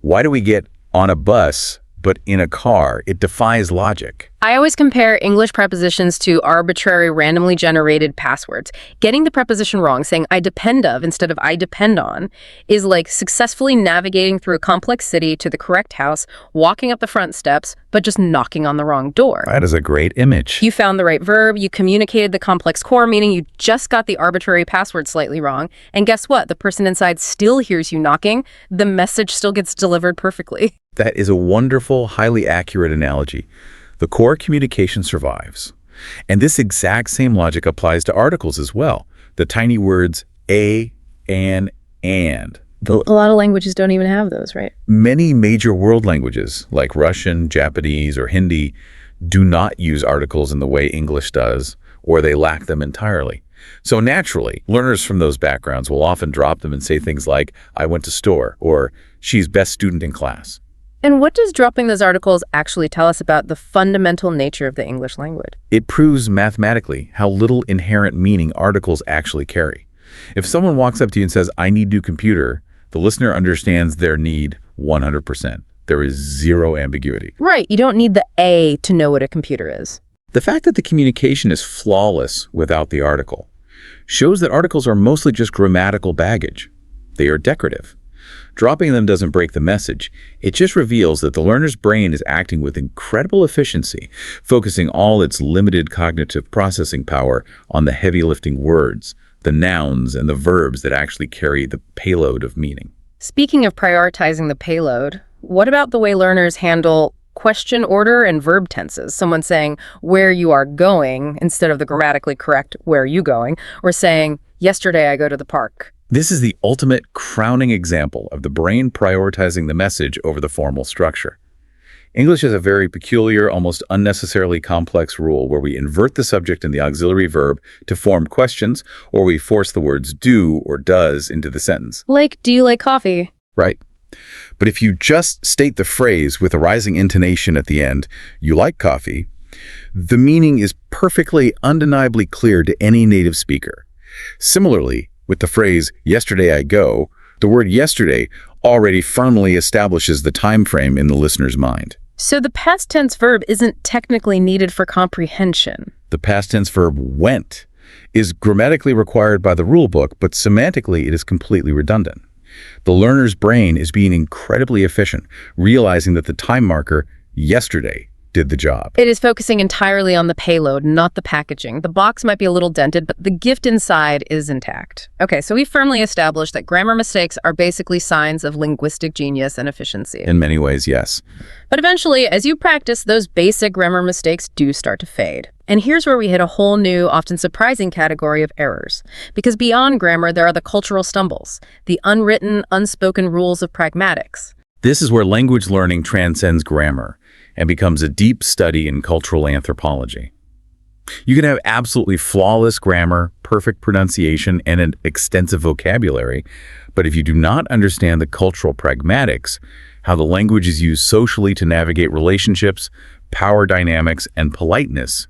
Why do we get on a bus, but in a car? It defies logic. I always compare English prepositions to arbitrary, randomly generated passwords. Getting the preposition wrong, saying I depend of instead of I depend on, is like successfully navigating through a complex city to the correct house, walking up the front steps, but just knocking on the wrong door. That is a great image. You found the right verb, you communicated the complex core, meaning you just got the arbitrary password slightly wrong, and guess what? The person inside still hears you knocking. The message still gets delivered perfectly. That is a wonderful, highly accurate analogy. the core communication survives. And this exact same logic applies to articles as well. The tiny words a, and. A lot of languages don't even have those, right? Many major world languages, like Russian, Japanese, or Hindi, do not use articles in the way English does, or they lack them entirely. So naturally, learners from those backgrounds will often drop them and say things like, I went to store, or she's best student in class. And what does dropping those articles actually tell us about the fundamental nature of the English language? It proves mathematically how little inherent meaning articles actually carry. If someone walks up to you and says, I need new computer, the listener understands their need 100%. There is zero ambiguity. Right, you don't need the A to know what a computer is. The fact that the communication is flawless without the article shows that articles are mostly just grammatical baggage. They are decorative. Dropping them doesn't break the message. It just reveals that the learner's brain is acting with incredible efficiency, focusing all its limited cognitive processing power on the heavy lifting words, the nouns, and the verbs that actually carry the payload of meaning. Speaking of prioritizing the payload, what about the way learners handle question order and verb tenses? Someone saying where you are going instead of the grammatically correct where are you going, or saying yesterday I go to the park. This is the ultimate crowning example of the brain prioritizing the message over the formal structure. English has a very peculiar, almost unnecessarily complex rule where we invert the subject and the auxiliary verb to form questions, or we force the words do or does into the sentence. Like, do you like coffee? Right. But if you just state the phrase with a rising intonation at the end, you like coffee, the meaning is perfectly, undeniably clear to any native speaker. Similarly, with the phrase, yesterday I go, the word yesterday already firmly establishes the time frame in the listener's mind. So the past tense verb isn't technically needed for comprehension. The past tense verb went is grammatically required by the rule book, but semantically it is completely redundant. The learner's brain is being incredibly efficient, realizing that the time marker, yesterday, did the job. It is focusing entirely on the payload, not the packaging. The box might be a little dented, but the gift inside is intact. Okay, so we firmly established that grammar mistakes are basically signs of linguistic genius and efficiency. In many ways, yes. But eventually, as you practice, those basic grammar mistakes do start to fade. And here's where we hit a whole new, often surprising category of errors. Because beyond grammar, there are the cultural stumbles, the unwritten, unspoken rules of pragmatics. This is where language learning transcends grammar and becomes a deep study in cultural anthropology. You can have absolutely flawless grammar, perfect pronunciation, and an extensive vocabulary, but if you do not understand the cultural pragmatics, how the language is used socially to navigate relationships, power dynamics, and politeness,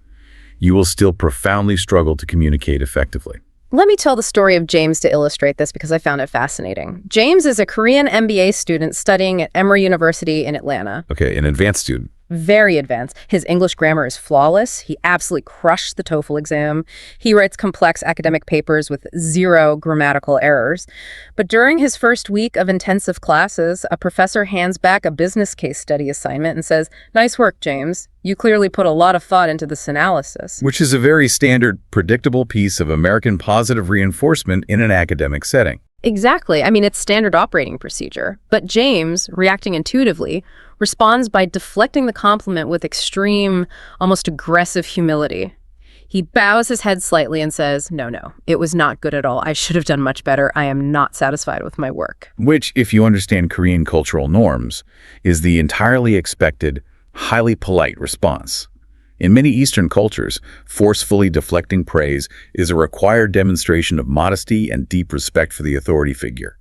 you will still profoundly struggle to communicate effectively. Let me tell the story of James to illustrate this because I found it fascinating. James is a Korean MBA student studying at Emory University in Atlanta. Okay, an advanced student. Very advanced. His English grammar is flawless. He absolutely crushed the TOEFL exam. He writes complex academic papers with zero grammatical errors. But during his first week of intensive classes, a professor hands back a business case study assignment and says, "Nice work, James. You clearly put a lot of thought into this analysis." Which is a very standard, predictable piece of American positive reinforcement in an academic setting. Exactly. I mean, it's standard operating procedure. But James, reacting intuitively, responds by deflecting the compliment with extreme, almost aggressive humility. He bows his head slightly and says, no, it was not good at all. I should have done much better. I am not satisfied with my work. Which, if you understand Korean cultural norms, is the entirely expected, highly polite response. In many Eastern cultures, forcefully deflecting praise is a required demonstration of modesty and deep respect for the authority figure.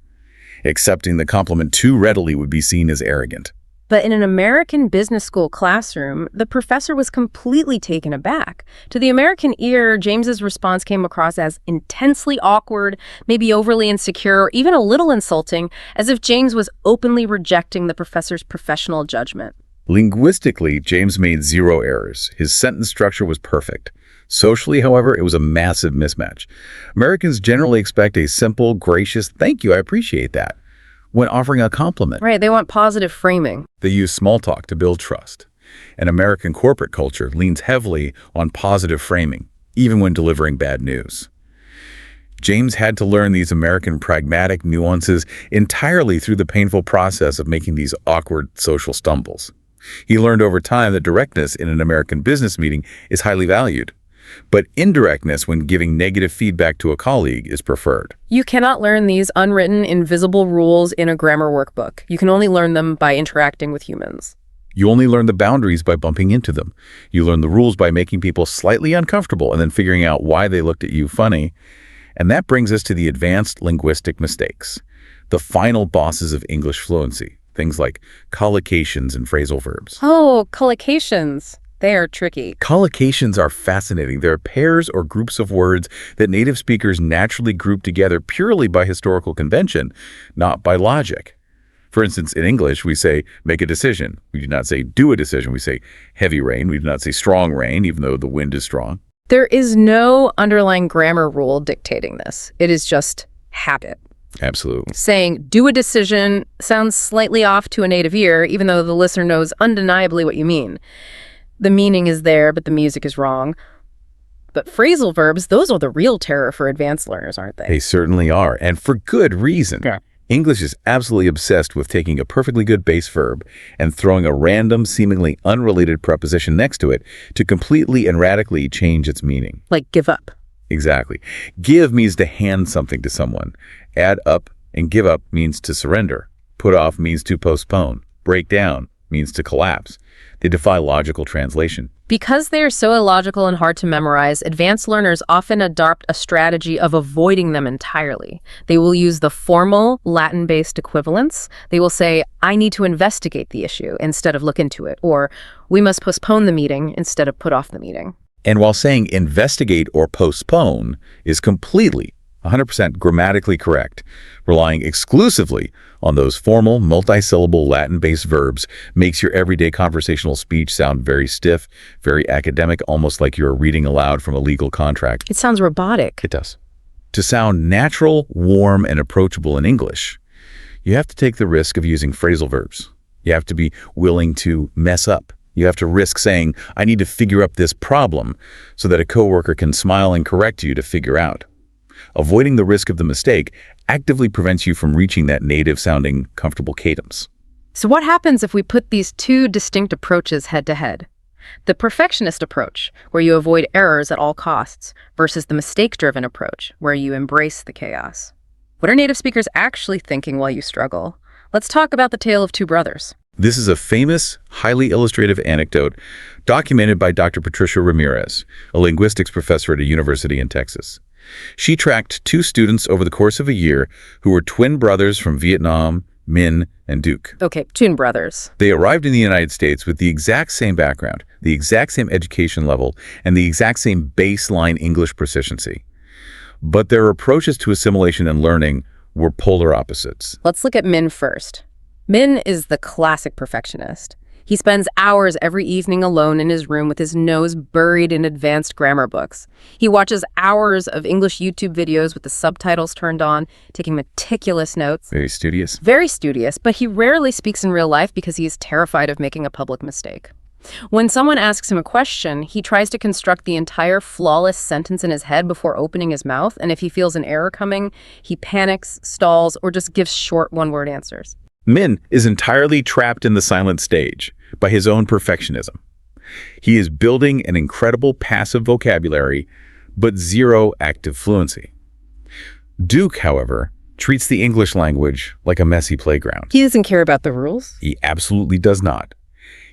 Accepting the compliment too readily would be seen as arrogant. But in an American business school classroom, the professor was completely taken aback. To the American ear, James's response came across as intensely awkward, maybe overly insecure, or even a little insulting, as if James was openly rejecting the professor's professional judgment. Linguistically, James made zero errors. His sentence structure was perfect. Socially, however, it was a massive mismatch. Americans generally expect a simple, gracious, "Thank you, I appreciate that," when offering a compliment. Right, they want positive framing. They use small talk to build trust. And American corporate culture leans heavily on positive framing, even when delivering bad news. James had to learn these American pragmatic nuances entirely through the painful process of making these awkward social stumbles. He learned over time that directness in an American business meeting is highly valued, but indirectness when giving negative feedback to a colleague is preferred. You cannot learn these unwritten, invisible rules in a grammar workbook. You can only learn them by interacting with humans. You only learn the boundaries by bumping into them. You learn the rules by making people slightly uncomfortable and then figuring out why they looked at you funny. And that brings us to the advanced linguistic mistakes, the final bosses of English fluency, things like collocations and phrasal verbs. Oh, collocations. They are tricky. Collocations are fascinating. They're pairs or groups of words that native speakers naturally group together purely by historical convention, not by logic. For instance, in English, we say, make a decision. We do not say, do a decision. We say, heavy rain. We do not say, strong rain, even though the wind is strong. There is no underlying grammar rule dictating this. It is just habit. Absolutely. Saying, do a decision sounds slightly off to a native ear, even though the listener knows undeniably what you mean. The meaning is there, but the music is wrong. But phrasal verbs, those are the real terror for advanced learners, aren't they? They certainly are, and for good reason. Yeah. English is absolutely obsessed with taking a perfectly good base verb and throwing a random, seemingly unrelated preposition next to it to completely and radically change its meaning. Like give up. Exactly. Give means to hand something to someone. Add up and give up means to surrender. Put off means to postpone. Break down means to collapse. They defy logical translation. Because they are so illogical and hard to memorize, advanced learners often adopt a strategy of avoiding them entirely. They will use the formal Latin-based equivalents. They will say, I need to investigate the issue instead of look into it, or we must postpone the meeting instead of put off the meeting. And while saying investigate or postpone is completely 100% grammatically correct, relying exclusively on those formal, multisyllable Latin-based verbs makes your everyday conversational speech sound very stiff, very academic, almost like you're reading aloud from a legal contract. It sounds robotic. It does. To sound natural, warm, and approachable in English, you have to take the risk of using phrasal verbs. You have to be willing to mess up. You have to risk saying, I need to figure up this problem so that a coworker can smile and correct you to figure out. Avoiding the risk of the mistake actively prevents you from reaching that native-sounding, comfortable cadence. So what happens if we put these two distinct approaches head-to-head? The perfectionist approach, where you avoid errors at all costs, versus the mistake-driven approach, where you embrace the chaos. What are native speakers actually thinking while you struggle? Let's talk about the tale of two brothers. This is a famous, highly illustrative anecdote documented by Dr. Patricia Ramirez, a linguistics professor at a university in Texas. She tracked two students over the course of a year who were twin brothers from Vietnam, Minh and Duc. Okay, twin brothers. They arrived in the United States with the exact same background, the exact same education level, and the exact same baseline English proficiency. But their approaches to assimilation and learning were polar opposites. Let's look at Minh first. Minh is the classic perfectionist. He spends hours every evening alone in his room with his nose buried in advanced grammar books. He watches hours of English YouTube videos with the subtitles turned on, taking meticulous notes. Very studious. Very studious, but he rarely speaks in real life because he is terrified of making a public mistake. When someone asks him a question, he tries to construct the entire flawless sentence in his head before opening his mouth, and if he feels an error coming, he panics, stalls, or just gives short one-word answers. Minh is entirely trapped in the silent stage by his own perfectionism. He is building an incredible passive vocabulary, but zero active fluency. Duc, however, treats the English language like a messy playground. He doesn't care about the rules. He absolutely does not.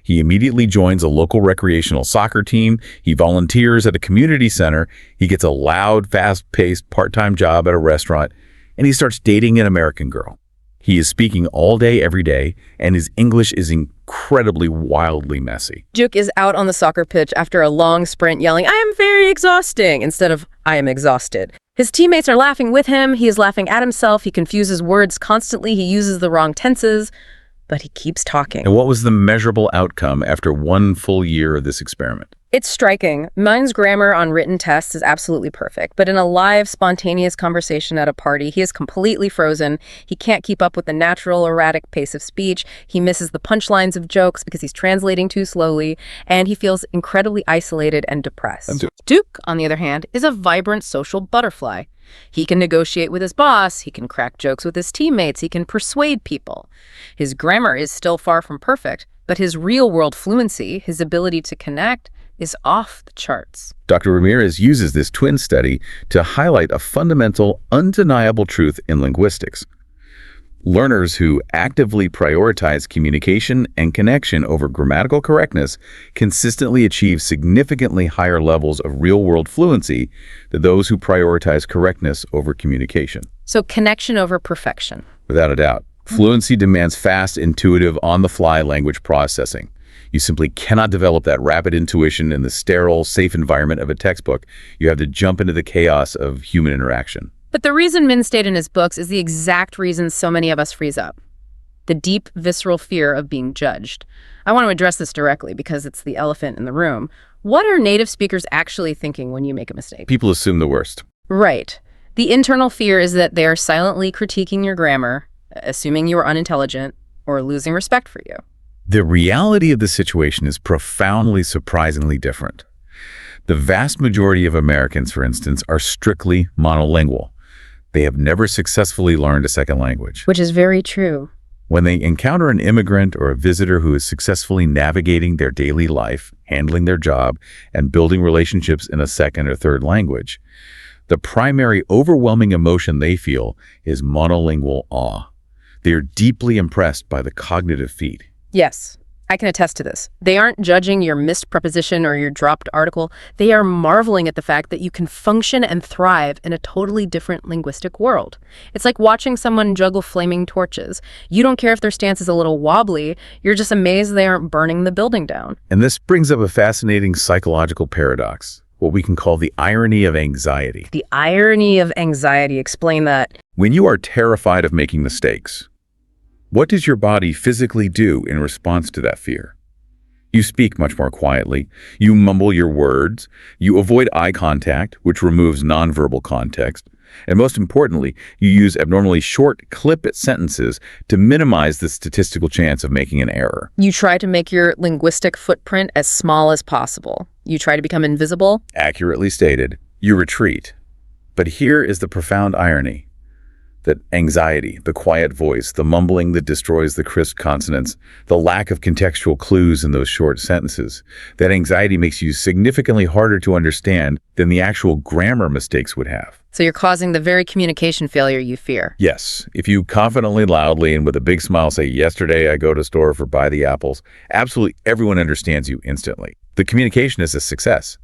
He immediately joins a local recreational soccer team. He volunteers at a community center. He gets a loud, fast-paced part-time job at a restaurant, and he starts dating an American girl. He is speaking all day, every day, and his English is incredibly, wildly messy. Duc is out on the soccer pitch after a long sprint yelling, I am very exhausting, instead of, I am exhausted. His teammates are laughing with him. He is laughing at himself. He confuses words constantly. He uses the wrong tenses, but he keeps talking. And what was the measurable outcome after 1 full year of this experiment? It's striking. Mine's grammar on written tests is absolutely perfect, but in a live, spontaneous conversation at a party, he is completely frozen. He can't keep up with the natural, erratic pace of speech. He misses the punchlines of jokes because he's translating too slowly, and he feels incredibly isolated and depressed. Duc, on the other hand, is a vibrant social butterfly. He can negotiate with his boss, he can crack jokes with his teammates, he can persuade people. His grammar is still far from perfect, but his real-world fluency, his ability to connect, is off the charts. Dr. Ramirez uses this twin study to highlight a fundamental, undeniable truth in linguistics. Learners who actively prioritize communication and connection over grammatical correctness consistently achieve significantly higher levels of real-world fluency than those who prioritize correctness over communication. So connection over perfection. Without a doubt, fluency demands fast, intuitive, on-the-fly language processing. You simply cannot develop that rapid intuition in the sterile, safe environment of a textbook. You have to jump into the chaos of human interaction. But the reason Min stayed in his books is the exact reason so many of us freeze up. The deep, visceral fear of being judged. I want to address this directly because it's the elephant in the room. What are native speakers actually thinking when you make a mistake? People assume the worst. Right. The internal fear is that they are silently critiquing your grammar, assuming you are unintelligent, or losing respect for you. The reality of the situation is profoundly, surprisingly different. The vast majority of Americans, for instance, are strictly monolingual. They have never successfully learned a second language. Which is very true. When they encounter an immigrant or a visitor who is successfully navigating their daily life, handling their job, and building relationships in a second or third language, the primary overwhelming emotion they feel is monolingual awe. They are deeply impressed by the cognitive feat. Yes, I can attest to this. They aren't judging your missed preposition or your dropped article. They are marveling at the fact that you can function and thrive in a totally different linguistic world. It's like watching someone juggle flaming torches. You don't care if their stance is a little wobbly. You're just amazed they aren't burning the building down. And this brings up a fascinating psychological paradox, what we can call the irony of anxiety. The irony of anxiety. Explain that. When you are terrified of making mistakes, what does your body physically do in response to that fear? You speak much more quietly. You mumble your words. You avoid eye contact, which removes nonverbal context. And most importantly, you use abnormally short, clip-it sentences to minimize the statistical chance of making an error. You try to make your linguistic footprint as small as possible. You try to become invisible. Accurately stated, you retreat. But here is the profound irony. That anxiety, the quiet voice, the mumbling that destroys the crisp consonants, the lack of contextual clues in those short sentences, that anxiety makes you significantly harder to understand than the actual grammar mistakes would have. So you're causing the very communication failure you fear. Yes, if you confidently, loudly, and with a big smile say, "Yesterday I go to store for buy the apples," absolutely everyone understands you instantly. The communication is a success.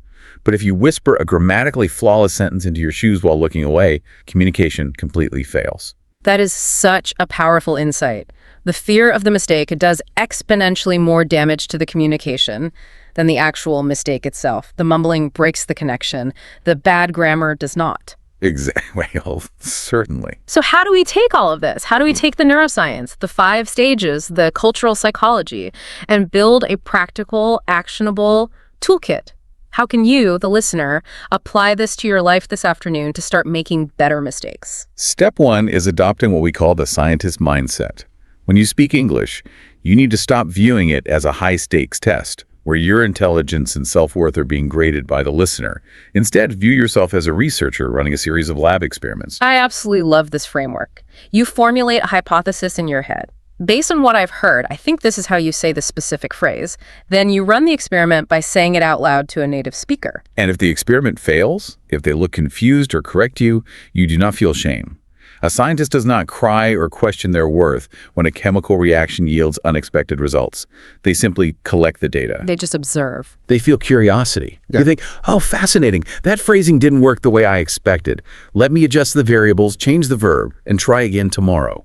But if you whisper a grammatically flawless sentence into your shoes while looking away, communication completely fails. That is such a powerful insight. The fear of the mistake does exponentially more damage to the communication than the actual mistake itself. The mumbling breaks the connection. The bad grammar does not. Exactly. Well, certainly. So how do we take all of this? How do we take the neuroscience, the 5 stages, the cultural psychology, and build a practical, actionable toolkit? How can you, the listener, apply this to your life this afternoon to start making better mistakes? Step 1 is adopting what we call the scientist mindset. When you speak English, you need to stop viewing it as a high-stakes test, where your intelligence and self-worth are being graded by the listener. Instead, view yourself as a researcher running a series of lab experiments. I absolutely love this framework. You formulate a hypothesis in your head. Based on what I've heard, I think this is how you say the specific phrase. Then you run the experiment by saying it out loud to a native speaker. And if the experiment fails, if they look confused or correct you, you do not feel shame. A scientist does not cry or question their worth when a chemical reaction yields unexpected results. They simply collect the data. They just observe. They feel curiosity. You think, oh, fascinating. That phrasing didn't work the way I expected. Let me adjust the variables, change the verb, and try again tomorrow.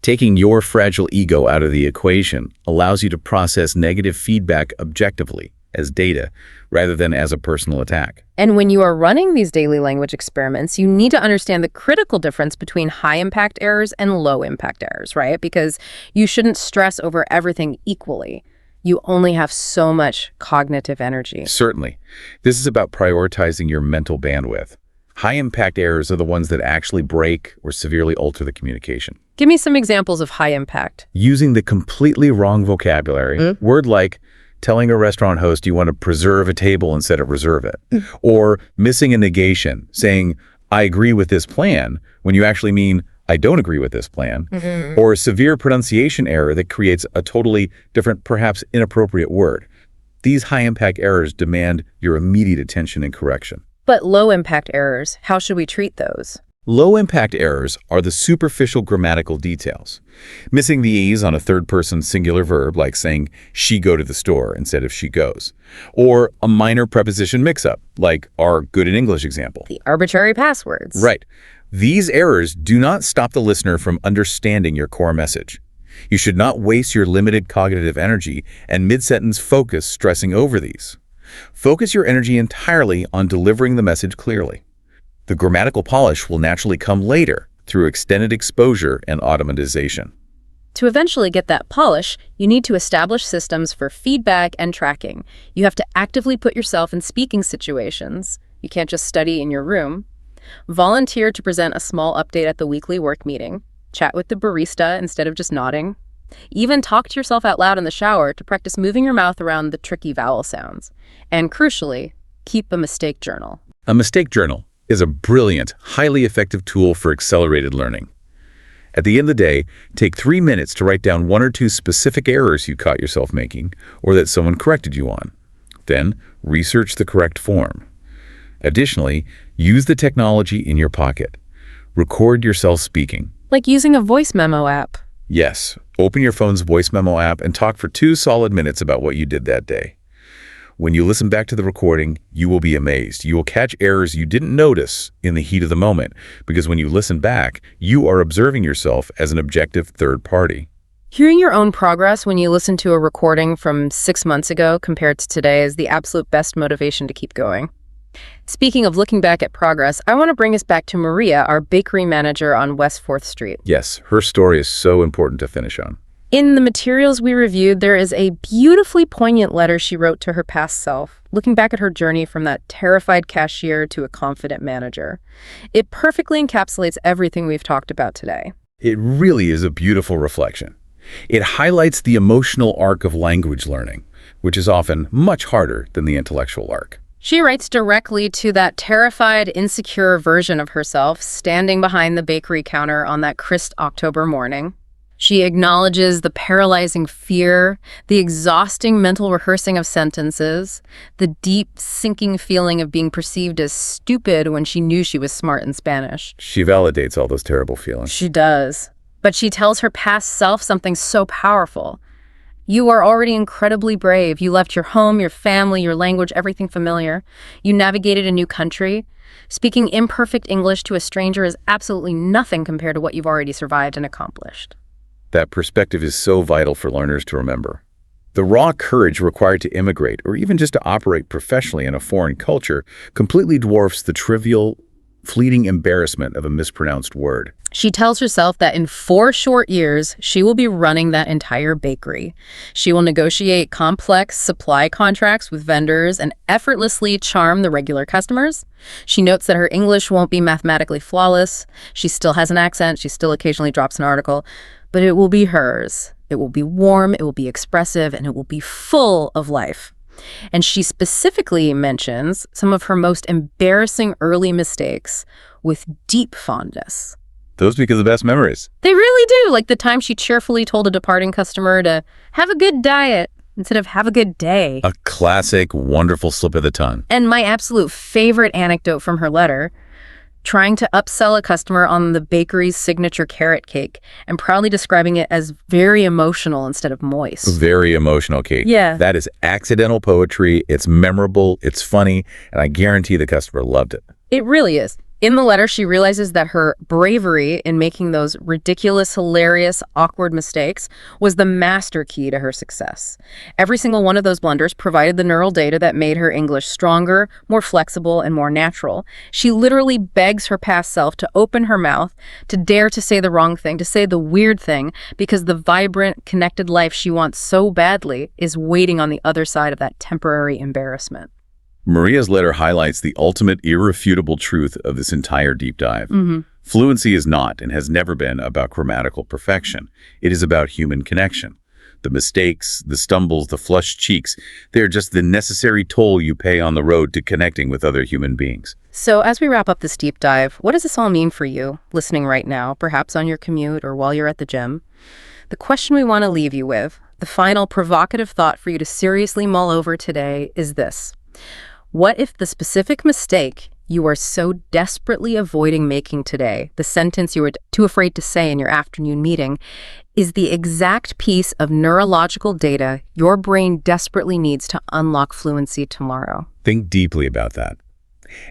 Taking your fragile ego out of the equation allows you to process negative feedback objectively, as data, rather than as a personal attack. And when you are running these daily language experiments, you need to understand the critical difference between high-impact errors and low-impact errors, right? Because you shouldn't stress over everything equally. You only have so much cognitive energy. Certainly. This is about prioritizing your mental bandwidth. High-impact errors are the ones that actually break or severely alter the communication. Give me some examples of high impact. Using the completely wrong vocabulary, word like telling a restaurant host you want to preserve a table instead of reserve it, or missing a negation, saying, "I agree with this plan," when you actually mean, I don't agree with this plan, or a severe pronunciation error that creates a totally different, perhaps inappropriate word. These high-impact errors demand your immediate attention and correction. But low-impact errors, how should we treat those? Low-impact errors are the superficial grammatical details. Missing the e's on a third-person singular verb, like saying she go to the store instead of she goes. Or a minor preposition mix-up, like our good in English example. The arbitrary passwords. Right. These errors do not stop the listener from understanding your core message. You should not waste your limited cognitive energy and mid-sentence focus stressing over these. Focus your energy entirely on delivering the message clearly. The grammatical polish will naturally come later through extended exposure and automatization. To eventually get that polish, you need to establish systems for feedback and tracking. You have to actively put yourself in speaking situations. You can't just study in your room. Volunteer to present a small update at the weekly work meeting. Chat with the barista instead of just nodding. Even talk to yourself out loud in the shower to practice moving your mouth around the tricky vowel sounds. And crucially, keep a mistake journal. A mistake journal is a brilliant, highly effective tool for accelerated learning. At the end of the day, take 3 minutes to write down 1 or 2 specific errors you caught yourself making or that someone corrected you on. Then, research the correct form. Additionally, use the technology in your pocket. Record yourself speaking. Like using a voice memo app. Yes, open your phone's voice memo app and talk for 2 solid minutes about what you did that day. When you listen back to the recording, you will be amazed. You will catch errors you didn't notice in the heat of the moment, because when you listen back, you are observing yourself as an objective third party. Hearing your own progress when you listen to a recording from 6 months ago compared to today is the absolute best motivation to keep going. Speaking of looking back at progress, I want to bring us back to Maria, our bakery manager on West 4th Street. Yes, her story is so important to finish on. In the materials we reviewed, there is a beautifully poignant letter she wrote to her past self, looking back at her journey from that terrified cashier to a confident manager. It perfectly encapsulates everything we've talked about today. It really is a beautiful reflection. It highlights the emotional arc of language learning, which is often much harder than the intellectual arc. She writes directly to that terrified, insecure version of herself standing behind the bakery counter on that crisp October morning. She acknowledges the paralyzing fear, the exhausting mental rehearsing of sentences, the deep, sinking feeling of being perceived as stupid when she knew she was smart in Spanish. She validates all those terrible feelings. She does. But she tells her past self something so powerful. You are already incredibly brave. You left your home, your family, your language, everything familiar. You navigated a new country. Speaking imperfect English to a stranger is absolutely nothing compared to what you've already survived and accomplished. That perspective is so vital for learners to remember. The raw courage required to immigrate, or even just to operate professionally in a foreign culture, completely dwarfs the trivial, fleeting embarrassment of a mispronounced word. She tells herself that in 4 short years, she will be running that entire bakery. She will negotiate complex supply contracts with vendors and effortlessly charm the regular customers. She notes that her English won't be mathematically flawless. She still has an accent. She still occasionally drops an article. But it will be hers. It will be warm, it will be expressive, and it will be full of life. And she specifically mentions some of her most embarrassing early mistakes with deep fondness. Those become the best memories. They really do, like the time she cheerfully told a departing customer to have a good diet instead of have a good day. A classic, wonderful slip of the tongue. And my absolute favorite anecdote from her letter, trying to upsell a customer on the bakery's signature carrot cake and proudly describing it as very emotional instead of moist. Very emotional, Kate. Yeah. That is accidental poetry. It's memorable, it's funny, and I guarantee the customer loved it. It really is. In the letter, she realizes that her bravery in making those ridiculous, hilarious, awkward mistakes was the master key to her success. Every single one of those blunders provided the neural data that made her English stronger, more flexible, and more natural. She literally begs her past self to open her mouth, to dare to say the wrong thing, to say the weird thing, because the vibrant, connected life she wants so badly is waiting on the other side of that temporary embarrassment. Maria's letter highlights the ultimate irrefutable truth of this entire deep dive. Mm-hmm. Fluency is not and has never been about grammatical perfection. It is about human connection. The mistakes, the stumbles, the flushed cheeks, they're just the necessary toll you pay on the road to connecting with other human beings. So as we wrap up this deep dive, what does this all mean for you, listening right now, perhaps on your commute or while you're at the gym? The question we want to leave you with, the final provocative thought for you to seriously mull over today, is this. What if the specific mistake you are so desperately avoiding making today, the sentence you were too afraid to say in your afternoon meeting, is the exact piece of neurological data your brain desperately needs to unlock fluency tomorrow? Think deeply about that.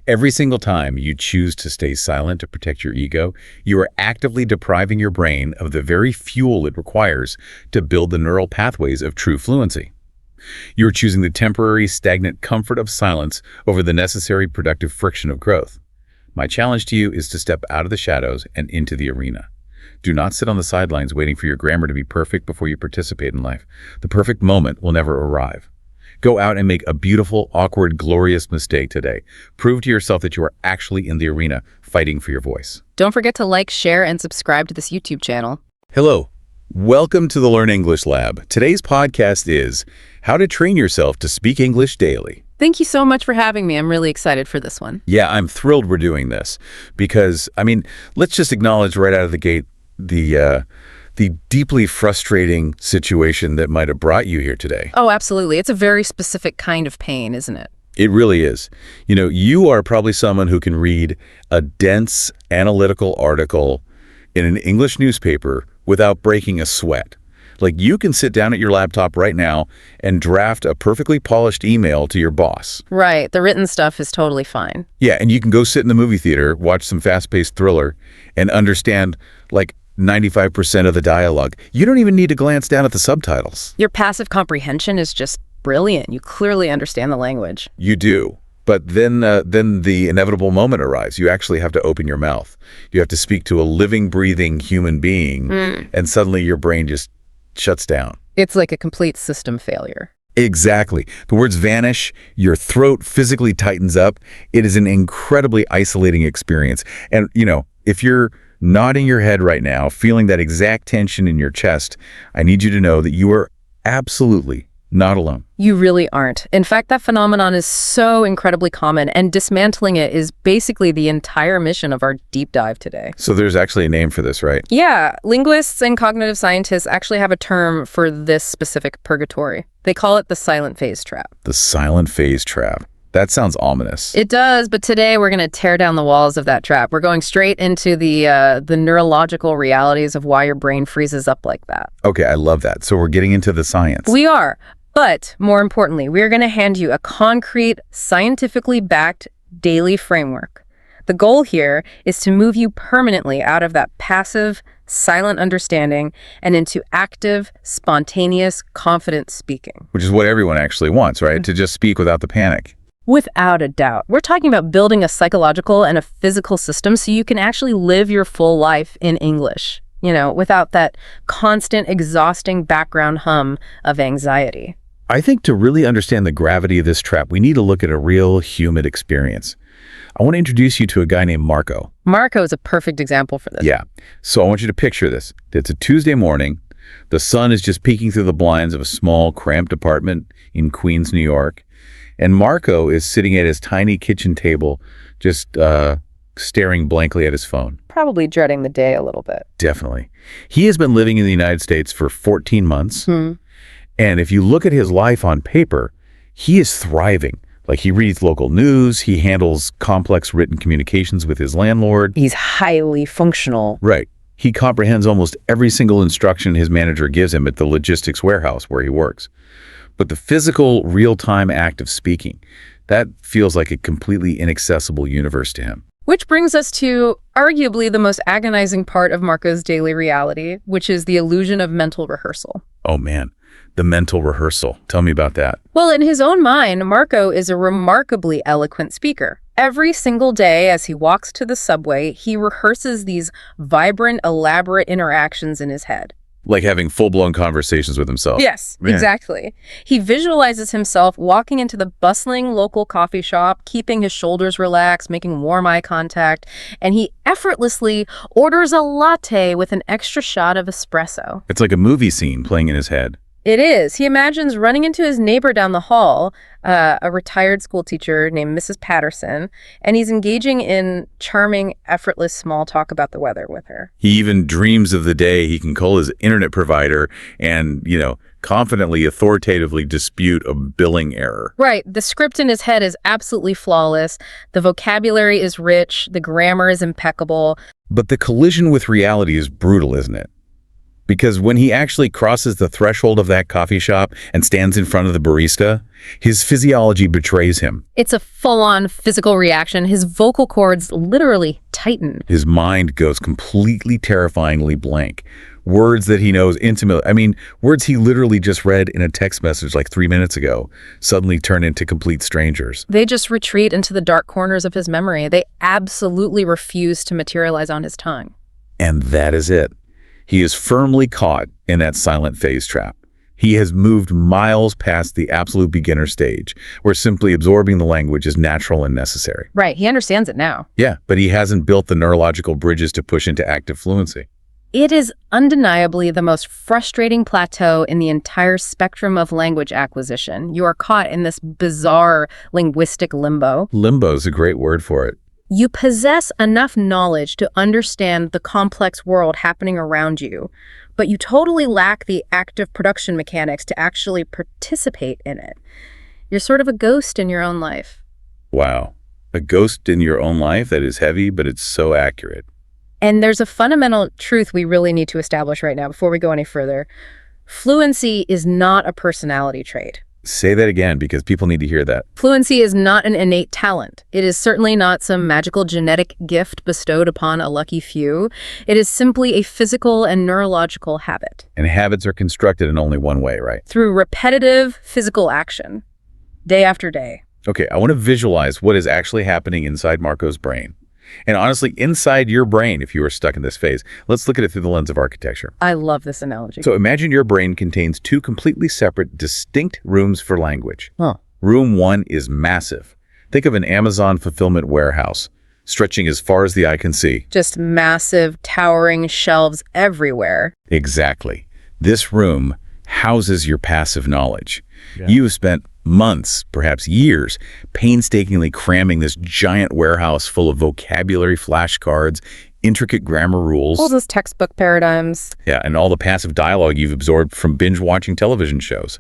Every single time you choose to stay silent to protect your ego, you are actively depriving your brain of the very fuel it requires to build the neural pathways of true fluency. You are choosing the temporary, stagnant comfort of silence over the necessary productive friction of growth. My challenge to you is to step out of the shadows and into the arena. Do not sit on the sidelines waiting for your grammar to be perfect before you participate in life. The perfect moment will never arrive. Go out and make a beautiful, awkward, glorious mistake today. Prove to yourself that you are actually in the arena, fighting for your voice. Don't forget to like, share, and subscribe to this YouTube channel. Hello. Welcome to the Learn English Lab. Today's podcast is How to Train Yourself to Speak English Daily. Thank you so much for having me. I'm really excited for this one. Yeah, I'm thrilled we're doing this because, let's just acknowledge right out of the gate the deeply frustrating situation that might have brought you here today. Oh, absolutely. It's a very specific kind of pain, isn't it? It really is. You are probably someone who can read a dense, analytical article in an English newspaper without breaking a sweat. Like you can sit down at your laptop right now and draft a perfectly polished email to your boss. Right. The written stuff is totally fine. Yeah, and you can go sit in the movie theater, watch some fast-paced thriller, and understand like 95% of the dialogue. You don't even need to glance down at the subtitles. Your passive comprehension is just brilliant. You clearly understand the language. You do. But then the inevitable moment arrives. You actually have to open your mouth. You have to speak to a living, breathing human being, and suddenly your brain just shuts down. It's like a complete system failure. Exactly. The words vanish, your throat physically tightens up. It is an incredibly isolating experience. And, if you're nodding your head right now, feeling that exact tension in your chest, I need you to know that you are absolutely not alone. You really aren't. In fact, that phenomenon is so incredibly common, and dismantling it is basically the entire mission of our deep dive today. So there's actually a name for this, right? Yeah, linguists and cognitive scientists actually have a term for this specific purgatory. They call it the silent phase trap. The silent phase trap. That sounds ominous. It does, but today we're going to tear down the walls of that trap. We're going straight into the neurological realities of why your brain freezes up like that. Okay, I love that. So we're getting into the science. We are. But more importantly, we're going to hand you a concrete, scientifically backed daily framework. The goal here is to move you permanently out of that passive, silent understanding and into active, spontaneous, confident speaking. Which is what everyone actually wants, right? To just speak without the panic. Without a doubt. We're talking about building a psychological and a physical system so you can actually live your full life in English, without that constant, exhausting background hum of anxiety. I think to really understand the gravity of this trap, we need to look at a real human experience. I want to introduce you to a guy named Marco. Marco is a perfect example for this. Yeah. So I want you to picture this. It's a Tuesday morning. The sun is just peeking through the blinds of a small, cramped apartment in Queens, New York. And Marco is sitting at his tiny kitchen table, just staring blankly at his phone. Probably dreading the day a little bit. Definitely. He has been living in the United States for 14 months. And if you look at his life on paper, he is thriving. Like he reads local news, he handles complex written communications with his landlord. He's highly functional. Right. He comprehends almost every single instruction his manager gives him at the logistics warehouse where he works. But the physical, real-time act of speaking, that feels like a completely inaccessible universe to him. Which brings us to arguably the most agonizing part of Marco's daily reality, which is the illusion of mental rehearsal. Oh man, the mental rehearsal. Tell me about that. Well, in his own mind, Marco is a remarkably eloquent speaker. Every single day as he walks to the subway, he rehearses these vibrant, elaborate interactions in his head. Like having full-blown conversations with himself. Yes, exactly. He visualizes himself walking into the bustling local coffee shop, keeping his shoulders relaxed, making warm eye contact, and he effortlessly orders a latte with an extra shot of espresso. It's like a movie scene playing in his head. It is. He imagines running into his neighbor down the hall, a retired school teacher named Mrs. Patterson, and he's engaging in charming, effortless small talk about the weather with her. He even dreams of the day he can call his internet provider and, confidently, authoritatively dispute a billing error. Right. The script in his head is absolutely flawless. The vocabulary is rich. The grammar is impeccable. But the collision with reality is brutal, isn't it? Because when he actually crosses the threshold of that coffee shop and stands in front of the barista, his physiology betrays him. It's a full-on physical reaction. His vocal cords literally tighten. His mind goes completely terrifyingly blank. Words that he knows intimately, words he literally just read in a text message like 3 minutes ago, suddenly turn into complete strangers. They just retreat into the dark corners of his memory. They absolutely refuse to materialize on his tongue. And that is it. He is firmly caught in that silent phase trap. He has moved miles past the absolute beginner stage, where simply absorbing the language is natural and necessary. Right, he understands it now. Yeah, but he hasn't built the neurological bridges to push into active fluency. It is undeniably the most frustrating plateau in the entire spectrum of language acquisition. You are caught in this bizarre linguistic limbo. Limbo is a great word for it. You possess enough knowledge to understand the complex world happening around you, but you totally lack the active production mechanics to actually participate in it. You're sort of a ghost in your own life. Wow. A ghost in your own life? That is heavy, but it's so accurate. And there's a fundamental truth we really need to establish right now before we go any further. Fluency is not a personality trait. Say that again, because people need to hear that. Fluency is not an innate talent. It is certainly not some magical genetic gift bestowed upon a lucky few. It is simply a physical and neurological habit. And habits are constructed in only one way, right? Through repetitive physical action, day after day. Okay, I want to visualize what is actually happening inside Marco's brain. And honestly, inside your brain, if you are stuck in this phase, let's look at it through the lens of architecture. I love this analogy. So imagine your brain contains two completely separate, distinct rooms for language. Huh. Room 1 is massive. Think of an Amazon fulfillment warehouse, stretching as far as the eye can see. Just massive, towering shelves everywhere. Exactly. This room houses your passive knowledge. Yeah. You have spent months, perhaps years, painstakingly cramming this giant warehouse full of vocabulary flashcards, intricate grammar rules. All those textbook paradigms. Yeah, and all the passive dialogue you've absorbed from binge-watching television shows.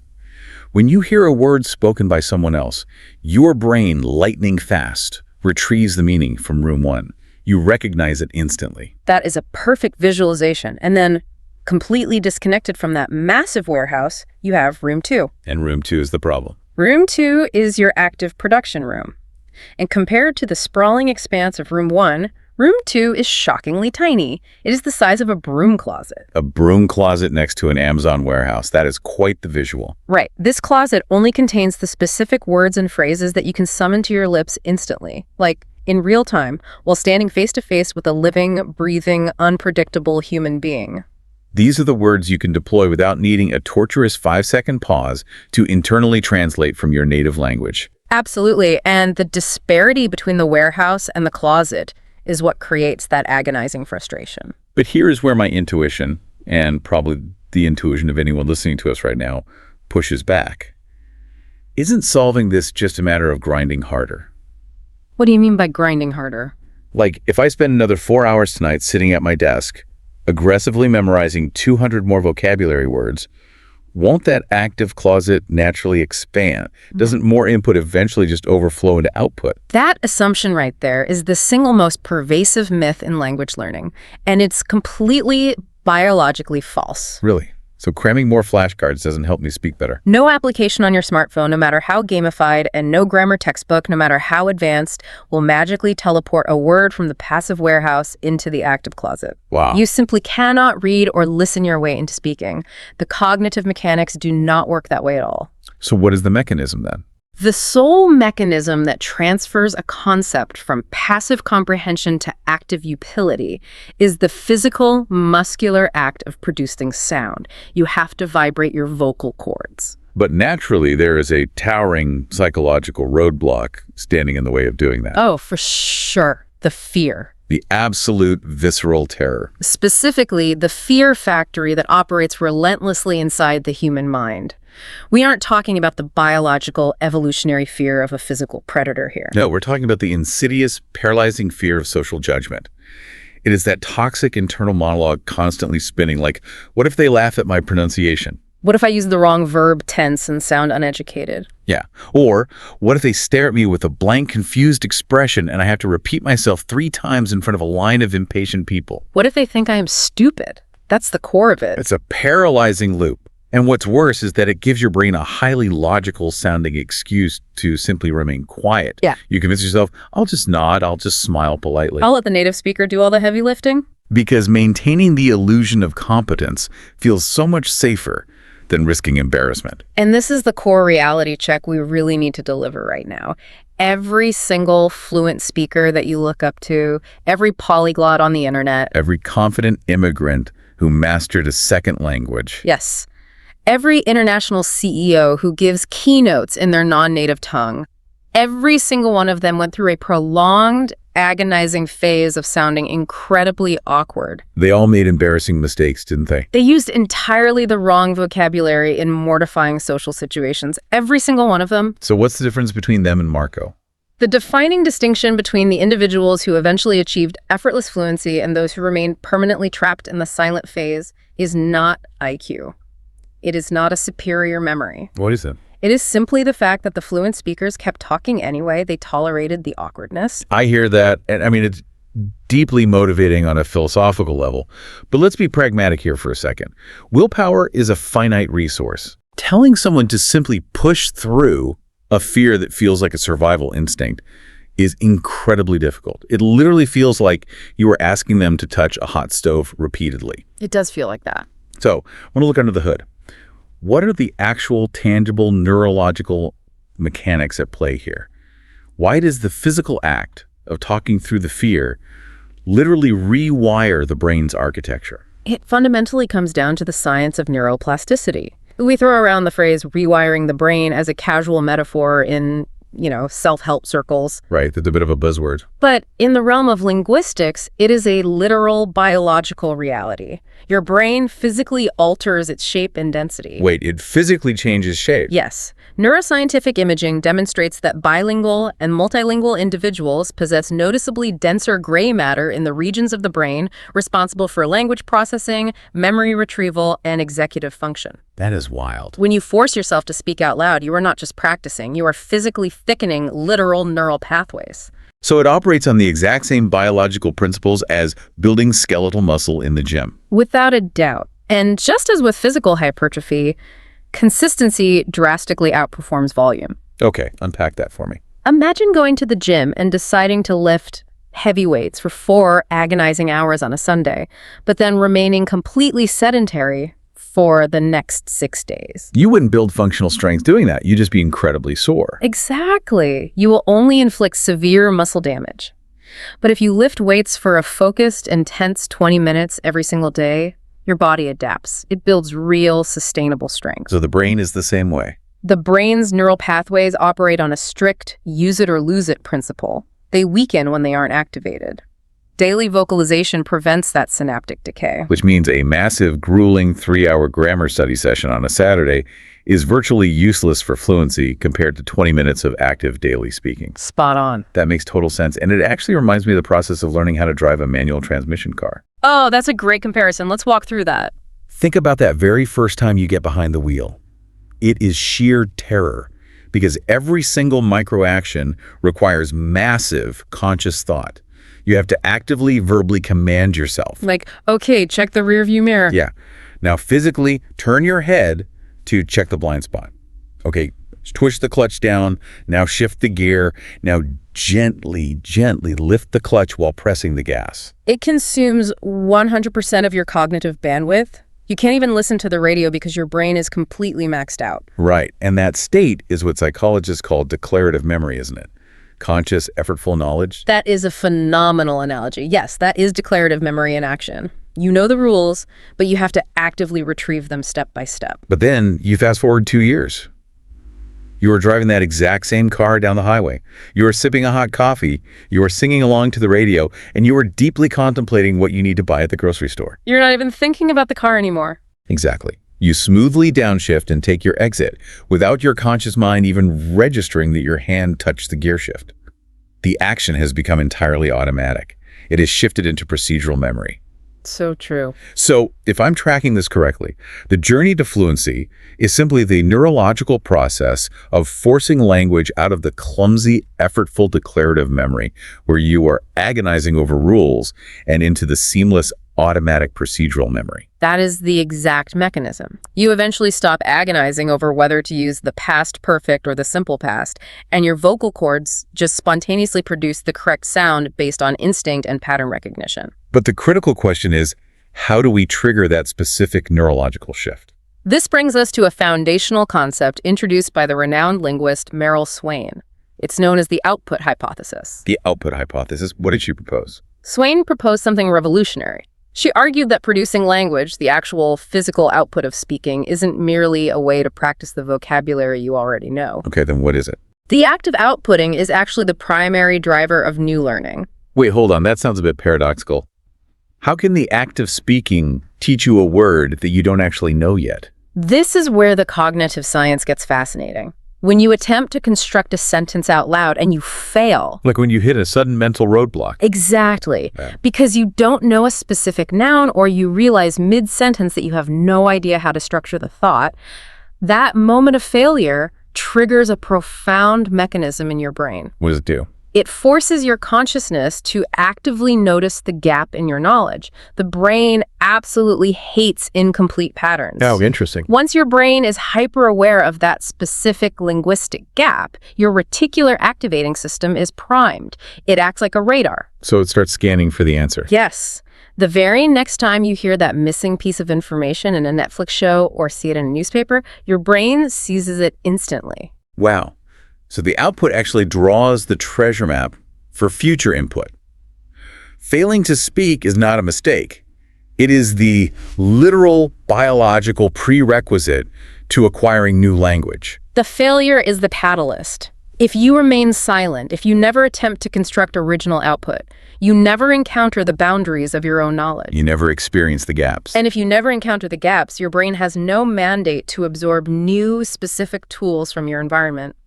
When you hear a word spoken by someone else, your brain, lightning fast, retrieves the meaning from room 1. You recognize it instantly. That is a perfect visualization. And then, completely disconnected from that massive warehouse, you have room 2. And room 2 is the problem. Room 2 is your active production room. And compared to the sprawling expanse of room 1, room 2 is shockingly tiny. It is the size of a broom closet. A broom closet next to an Amazon warehouse. That is quite the visual. Right. This closet only contains the specific words and phrases that you can summon to your lips instantly, like in real time, while standing face to face with a living, breathing, unpredictable human being. These are the words you can deploy without needing a torturous 5-second pause to internally translate from your native language. Absolutely. And the disparity between the warehouse and the closet is what creates that agonizing frustration. But here is where my intuition, and probably the intuition of anyone listening to us right now, pushes back. Isn't solving this just a matter of grinding harder? What do you mean by grinding harder? Like, if I spend another 4 hours tonight sitting at my desk, aggressively memorizing 200 more vocabulary words, won't that active closet naturally expand? Doesn't more input eventually just overflow into output? That assumption right there is the single most pervasive myth in language learning, and it's completely biologically false. Really? So cramming more flashcards doesn't help me speak better? No application on your smartphone, no matter how gamified, and no grammar textbook, no matter how advanced, will magically teleport a word from the passive warehouse into the active closet. Wow. You simply cannot read or listen your way into speaking. The cognitive mechanics do not work that way at all. So what is the mechanism then? The sole mechanism that transfers a concept from passive comprehension to active utility is the physical, muscular act of producing sound. You have to vibrate your vocal cords. But naturally, there is a towering psychological roadblock standing in the way of doing that. Oh, for sure. The fear. The absolute visceral terror. Specifically, the fear factory that operates relentlessly inside the human mind. We aren't talking about the biological, evolutionary fear of a physical predator here. No, we're talking about the insidious, paralyzing fear of social judgment. It is that toxic internal monologue constantly spinning, like, what if they laugh at my pronunciation? What if I use the wrong verb tense and sound uneducated? Yeah. Or what if they stare at me with a blank, confused expression and I have to repeat myself 3 times in front of a line of impatient people? What if they think I am stupid? That's the core of it. It's a paralyzing loop. And what's worse is that it gives your brain a highly logical sounding excuse to simply remain quiet. Yeah. You convince yourself, I'll just nod, I'll just smile politely. I'll let the native speaker do all the heavy lifting. Because maintaining the illusion of competence feels so much safer than risking embarrassment. And this is the core reality check we really need to deliver right now. Every single fluent speaker that you look up to, every polyglot on the internet. Every confident immigrant who mastered a second language. Yes. Every international CEO who gives keynotes in their non-native tongue. Every single one of them went through a prolonged, agonizing phase of sounding incredibly awkward. They all made embarrassing mistakes, didn't they? They used entirely the wrong vocabulary in mortifying social situations, every single one of them. So what's the difference between them and Marco? The defining distinction between the individuals who eventually achieved effortless fluency and those who remained permanently trapped in the silent phase is not IQ. It is not a superior memory. What is it? It is simply the fact that the fluent speakers kept talking anyway. They tolerated the awkwardness. I hear that, and I mean, it's deeply motivating on a philosophical level. But let's be pragmatic here for a second. Willpower is a finite resource. Telling someone to simply push through a fear that feels like a survival instinct is incredibly difficult. It literally feels like you are asking them to touch a hot stove repeatedly. It does feel like that. So I want to look under the hood. What are the actual tangible neurological mechanics at play here? Why does the physical act of talking through the fear literally rewire the brain's architecture? It fundamentally comes down to the science of neuroplasticity. We throw around the phrase rewiring the brain as a casual metaphor in, self-help circles. Right, that's a bit of a buzzword. But in the realm of linguistics, it is a literal biological reality. Your brain physically alters its shape and density. Wait, it physically changes shape? Yes. Neuroscientific imaging demonstrates that bilingual and multilingual individuals possess noticeably denser gray matter in the regions of the brain responsible for language processing, memory retrieval, and executive function. That is wild. When you force yourself to speak out loud, you are not just practicing, you are physically thickening literal neural pathways. So it operates on the exact same biological principles as building skeletal muscle in the gym. Without a doubt. And just as with physical hypertrophy, consistency drastically outperforms volume. Okay, unpack that for me. Imagine going to the gym and deciding to lift heavy weights for 4 agonizing hours on a Sunday, but then remaining completely sedentary for the next 6 days. You wouldn't build functional strength doing that. You'd just be incredibly sore. Exactly. You will only inflict severe muscle damage. But if you lift weights for a focused, intense 20 minutes every single day, your body adapts. It builds real, sustainable strength. So the brain is the same way. The brain's neural pathways operate on a strict use it or lose it principle. They weaken when they aren't activated. Daily vocalization prevents that synaptic decay. Which means a massive, grueling 3-hour grammar study session on a Saturday is virtually useless for fluency compared to 20 minutes of active daily speaking. Spot on. That makes total sense. And it actually reminds me of the process of learning how to drive a manual transmission car. Oh, that's a great comparison. Let's walk through that. Think about that very first time you get behind the wheel. It is sheer terror because every single micro-action requires massive conscious thought. You have to actively, verbally command yourself. Like, okay, check the rearview mirror. Yeah. Now, physically, turn your head to check the blind spot. Okay, twitch the clutch down. Now shift the gear. Now gently, gently lift the clutch while pressing the gas. It consumes 100% of your cognitive bandwidth. You can't even listen to the radio because your brain is completely maxed out. Right. And that state is what psychologists call declarative memory, isn't it? Conscious, effortful knowledge. That is a phenomenal analogy. Yes, that is declarative memory in action. You know the rules, but you have to actively retrieve them step by step. But then you fast forward 2 years. You are driving that exact same car down the highway. You are sipping a hot coffee. You are singing along to the radio, and you are deeply contemplating what you need to buy at the grocery store. You're not even thinking about the car anymore. Exactly. You smoothly downshift and take your exit without your conscious mind even registering that your hand touched the gear shift. The action has become entirely automatic. It is shifted into procedural memory. So true. So, if I'm tracking this correctly, the journey to fluency is simply the neurological process of forcing language out of the clumsy, effortful declarative memory where you are agonizing over rules and into the seamless, automatic procedural memory. That is the exact mechanism. You eventually stop agonizing over whether to use the past perfect or the simple past, and your vocal cords just spontaneously produce the correct sound based on instinct and pattern recognition. But the critical question is, how do we trigger that specific neurological shift? This brings us to a foundational concept introduced by the renowned linguist Merrill Swain. It's known as the output hypothesis. The output hypothesis, what did she propose? Swain proposed something revolutionary. She argued that producing language, the actual physical output of speaking, isn't merely a way to practice the vocabulary you already know. Okay, then what is it? The act of outputting is actually the primary driver of new learning. Wait, hold on. That sounds a bit paradoxical. How can the act of speaking teach you a word that you don't actually know yet? This is where the cognitive science gets fascinating. When you attempt to construct a sentence out loud and you fail. Like when you hit a sudden mental roadblock. Exactly. Yeah. Because you don't know a specific noun or you realize mid-sentence that you have no idea how to structure the thought, that moment of failure triggers a profound mechanism in your brain. What does it do? It forces your consciousness to actively notice the gap in your knowledge. The brain absolutely hates incomplete patterns. Oh, interesting. Once your brain is hyper-aware of that specific linguistic gap, your reticular activating system is primed. It acts like a radar. So it starts scanning for the answer. Yes. The very next time you hear that missing piece of information in a Netflix show or see it in a newspaper, your brain seizes it instantly. Wow. So the output actually draws the treasure map for future input. Failing to speak is not a mistake. It is the literal biological prerequisite to acquiring new language. The failure is the catalyst. If you remain silent, if you never attempt to construct original output, you never encounter the boundaries of your own knowledge. You never experience the gaps. And if you never encounter the gaps, your brain has no mandate to absorb new, specific tools from your environment.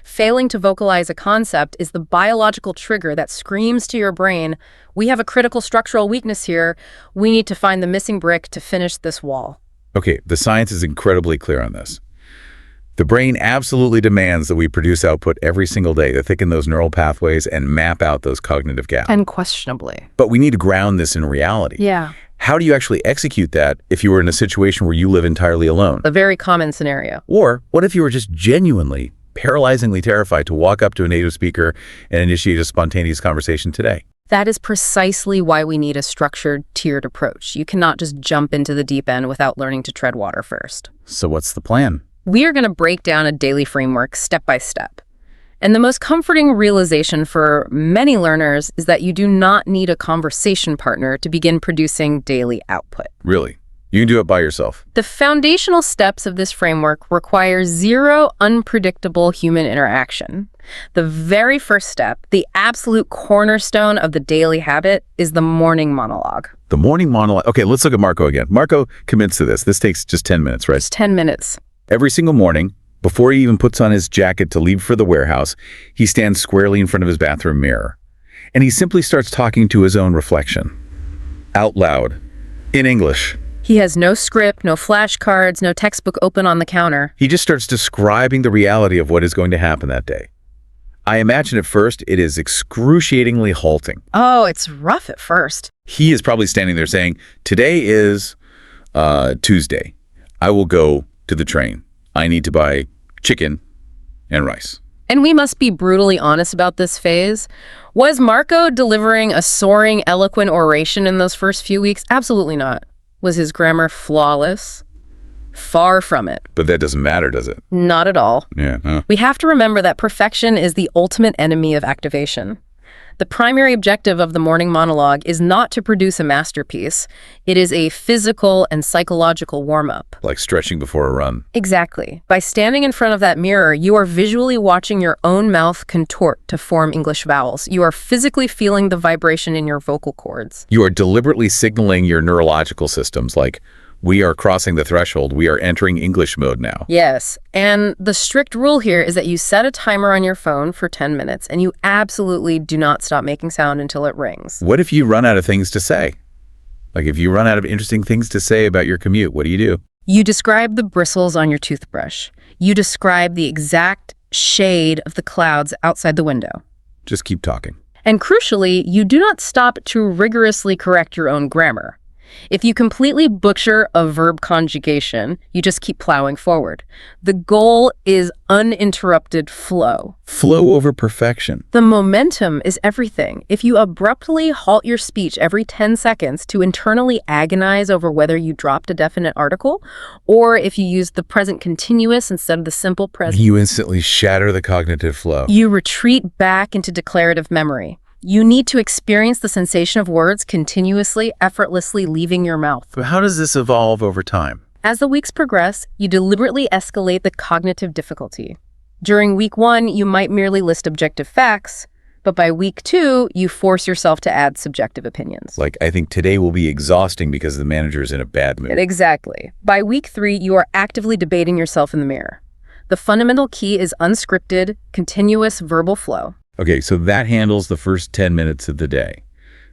Failing to vocalize a concept is the biological trigger that screams to your brain, we have a critical structural weakness here. We need to find the missing brick to finish this wall. Okay, the science is incredibly clear on this. The brain absolutely demands that we produce output every single day to thicken those neural pathways and map out those cognitive gaps. Unquestionably. But we need to ground this in reality. Yeah. How do you actually execute that if you were in a situation where you live entirely alone? A very common scenario. Or what if you were just genuinely, paralyzingly terrified to walk up to a native speaker and initiate a spontaneous conversation today? That is precisely why we need a structured, tiered approach. You cannot just jump into the deep end without learning to tread water first. So what's the plan? We are going to break down a daily framework step by step. And the most comforting realization for many learners is that you do not need a conversation partner to begin producing daily output. Really? You can do it by yourself. The foundational steps of this framework require zero unpredictable human interaction. The very first step, the absolute cornerstone of the daily habit, is the morning monologue. The morning monologue. Okay, let's look at Marco again. Marco commits to this. This takes just 10 minutes, right? Just 10 minutes. Every single morning, before he even puts on his jacket to leave for the warehouse, he stands squarely in front of his bathroom mirror. And he simply starts talking to his own reflection. Out loud. In English. He has no script, no flashcards, no textbook open on the counter. He just starts describing the reality of what is going to happen that day. I imagine at first it is excruciatingly halting. Oh, it's rough at first. He is probably standing there saying, today is Tuesday. I will go to the train. I need to buy chicken and rice. And we must be brutally honest about this phase. Was Marco delivering a soaring, eloquent oration in those first few weeks? Absolutely not. Was his grammar flawless? Far from it. But that doesn't matter, does it? Not at all. Yeah. We have to remember that perfection is the ultimate enemy of activation. The primary objective of the morning monologue is not to produce a masterpiece. It is a physical and psychological warm-up. Like stretching before a run. Exactly. By standing in front of that mirror, you are visually watching your own mouth contort to form English vowels. You are physically feeling the vibration in your vocal cords. You are deliberately signaling your neurological systems like, we are crossing the threshold, we are entering English mode now. Yes, and the strict rule here is that you set a timer on your phone for 10 minutes, and you absolutely do not stop making sound until it rings. What if you run out of things to say? Like if you run out of interesting things to say about your commute, what do? You describe the bristles on your toothbrush. You describe the exact shade of the clouds outside the window. Just keep talking. And crucially, you do not stop to rigorously correct your own grammar. If you completely butcher a verb conjugation, you just keep plowing forward. The goal is uninterrupted flow. Flow over perfection. The momentum is everything. If you abruptly halt your speech every 10 seconds to internally agonize over whether you dropped a definite article, or if you use the present continuous instead of the simple present, You instantly shatter the cognitive flow. you retreat back into declarative memory. You need to experience the sensation of words continuously, effortlessly leaving your mouth. But how does this evolve over time? As the weeks progress, you deliberately escalate the cognitive difficulty. During week 1, you might merely list objective facts, but by week 2, you force yourself to add subjective opinions. Like, I think today will be exhausting because the manager's in a bad mood. Exactly. By week 3, you are actively debating yourself in the mirror. The fundamental key is unscripted, continuous verbal flow. Okay, so that handles the first 10 minutes of the day.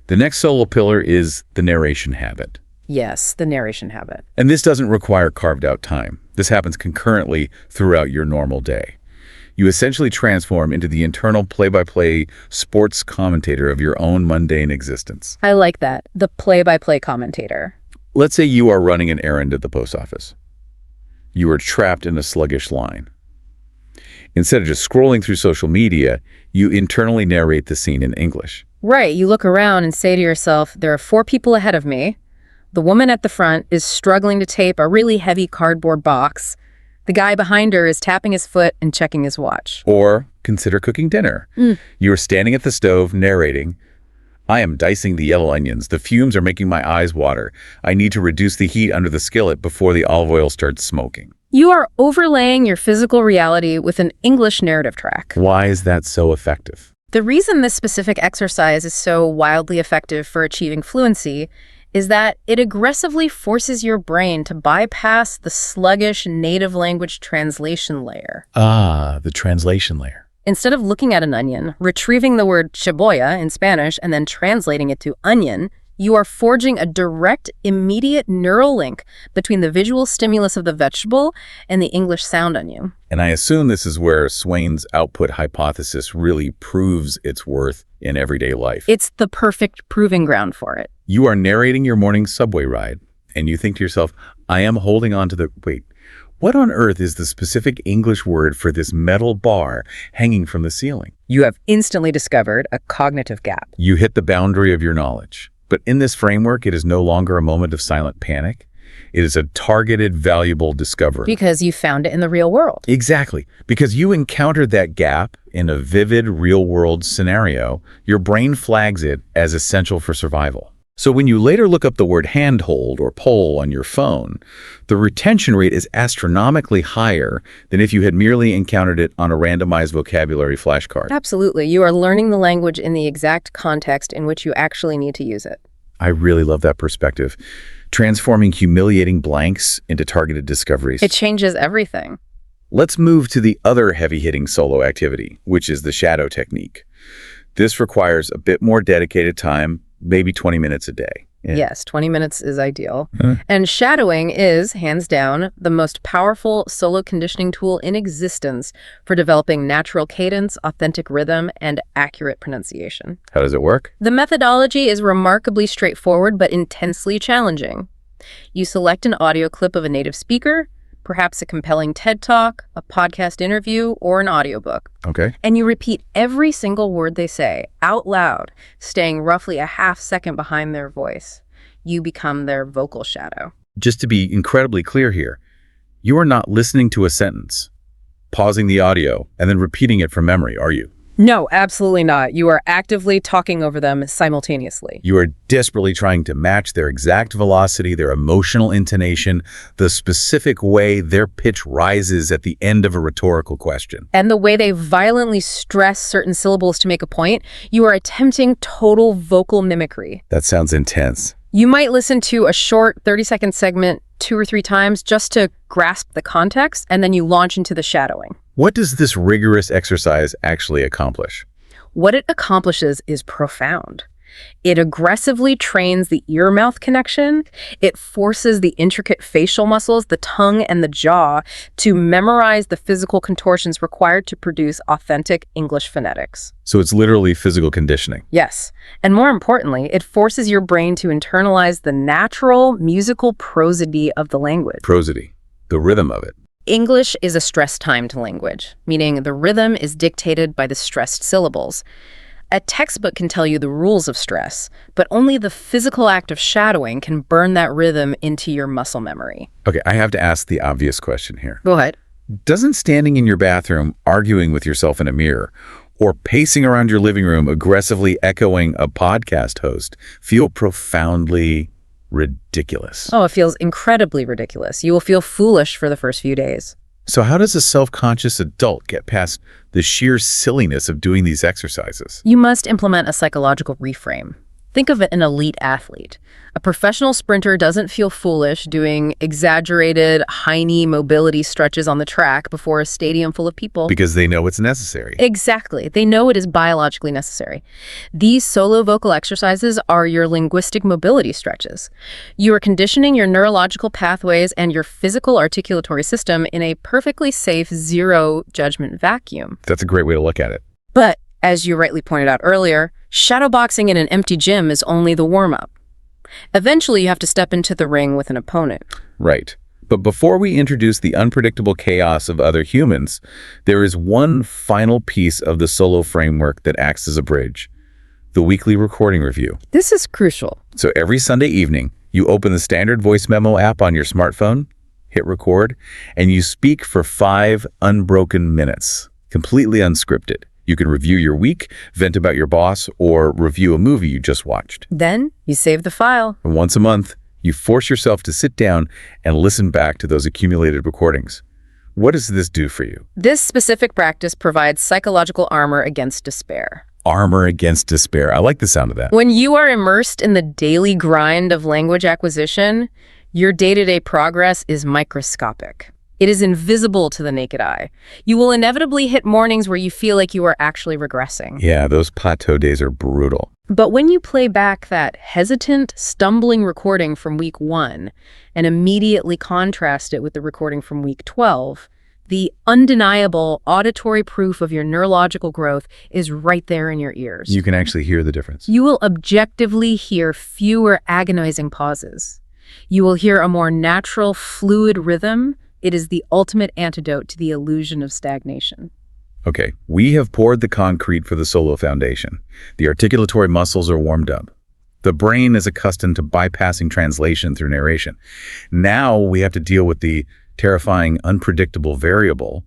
The next solo pillar is the narration habit. Yes, the narration habit. And this doesn't require carved out time. This happens concurrently throughout your normal day. You essentially transform into the internal play-by-play sports commentator of your own mundane existence. I like that. The play-by-play commentator. Let's say you are running an errand at the post office. You are trapped in a sluggish line. Instead of just scrolling through social media, you internally narrate the scene in English. Right, you look around and say to yourself, there are 4 people ahead of me. The woman at the front is struggling to tape a really heavy cardboard box. The guy behind her is tapping his foot and checking his watch. Or consider cooking dinner. You are standing at the stove narrating, I am dicing the yellow onions. The fumes are making my eyes water. I need to reduce the heat under the skillet before the olive oil starts smoking. You are overlaying your physical reality with an English narrative track. Why is that so effective? The reason this specific exercise is so wildly effective for achieving fluency is that it aggressively forces your brain to bypass the sluggish native language translation layer. Ah, the translation layer. Instead of looking at an onion, retrieving the word cebolla in Spanish, and then translating it to onion, you are forging a direct, immediate neural link between the visual stimulus of the vegetable and the English sound onion. And I assume this is where Swain's output hypothesis really proves its worth in everyday life. It's the perfect proving ground for it. You are narrating your morning subway ride, and you think to yourself, I am holding on to the... Wait, what on earth is the specific English word for this metal bar hanging from the ceiling? You have instantly discovered a cognitive gap. You hit the boundary of your knowledge. But in this framework, it is no longer a moment of silent panic. It is a targeted, valuable discovery. Because you found it in the real world. Exactly. Because you encountered that gap in a vivid, real-world scenario, your brain flags it as essential for survival. So when you later look up the word handhold or pole on your phone, the retention rate is astronomically higher than if you had merely encountered it on a randomized vocabulary flashcard. Absolutely. You are learning the language in the exact context in which you actually need to use it. I really love that perspective. Transforming humiliating blanks into targeted discoveries. It changes everything. Let's move to the other heavy-hitting solo activity, which is the shadow technique. This requires a bit more dedicated time, maybe 20 minutes a day. Yeah. Yes, 20 minutes is ideal. And shadowing is, hands down, the most powerful solo conditioning tool in existence for developing natural cadence, authentic rhythm, and accurate pronunciation. How does it work? The methodology is remarkably straightforward but intensely challenging. You select an audio clip of a native speaker, perhaps a compelling TED Talk, a podcast interview, or an audiobook. Okay. And you repeat every single word they say out loud, staying roughly a half second behind their voice. You become their vocal shadow. Just to be incredibly clear here, you are not listening to a sentence, pausing the audio, and then repeating it from memory, are you? No, absolutely not. You are actively talking over them simultaneously. You are desperately trying to match their exact velocity, their emotional intonation, the specific way their pitch rises at the end of a rhetorical question. And the way they violently stress certain syllables to make a point, you are attempting total vocal mimicry. That sounds intense. You might listen to a short 30-second segment 2 or 3 times just to grasp the context, and then you launch into the shadowing. What does this rigorous exercise actually accomplish? What it accomplishes is profound. It aggressively trains the ear-mouth connection. It forces the intricate facial muscles, the tongue and the jaw, to memorize the physical contortions required to produce authentic English phonetics. So it's literally physical conditioning. Yes, and more importantly, it forces your brain to internalize the natural musical prosody of the language. Prosody, the rhythm of it. English is a stress-timed language, meaning the rhythm is dictated by the stressed syllables. A textbook can tell you the rules of stress, but only the physical act of shadowing can burn that rhythm into your muscle memory. Okay, I have to ask the obvious question here. Go ahead. Doesn't standing in your bathroom, arguing with yourself in a mirror, or pacing around your living room, aggressively echoing a podcast host, feel profoundly ridiculous? Oh, it feels incredibly ridiculous. You will feel foolish for the first few days. So how does a self-conscious adult get past the sheer silliness of doing these exercises? You must implement a psychological reframe. Think of an elite athlete. A professional sprinter doesn't feel foolish doing exaggerated, high-knee mobility stretches on the track before a stadium full of people. Because they know it's necessary. Exactly. They know it is biologically necessary. These solo vocal exercises are your linguistic mobility stretches. You are conditioning your neurological pathways and your physical articulatory system in a perfectly safe zero-judgment vacuum. That's a great way to look at it. But, as you rightly pointed out earlier, shadowboxing in an empty gym is only the warm-up. Eventually, you have to step into the ring with an opponent. Right. But before we introduce the unpredictable chaos of other humans, there is one final piece of the solo framework that acts as a bridge: the weekly recording review. This is crucial. So every Sunday evening, you open the standard voice memo app on your smartphone, hit record, and you speak for 5 unbroken minutes, completely unscripted. You can review your week, vent about your boss, or review a movie you just watched. Then, you save the file. And once a month, you force yourself to sit down and listen back to those accumulated recordings. What does this do for you? This specific practice provides psychological armor against despair. Armor against despair. I like the sound of that. When you are immersed in the daily grind of language acquisition, your day-to-day progress is microscopic. It is invisible to the naked eye. You will inevitably hit mornings where you feel like you are actually regressing. Yeah, those plateau days are brutal. But when you play back that hesitant, stumbling recording from week 1 and immediately contrast it with the recording from week 12, the undeniable auditory proof of your neurological growth is right there in your ears. You can actually hear the difference. You will objectively hear fewer agonizing pauses. You will hear a more natural, fluid rhythm. It is the ultimate antidote to the illusion of stagnation. Okay, we have poured the concrete for the solo foundation. The articulatory muscles are warmed up. The brain is accustomed to bypassing translation through narration. Now we have to deal with the terrifying, unpredictable variable,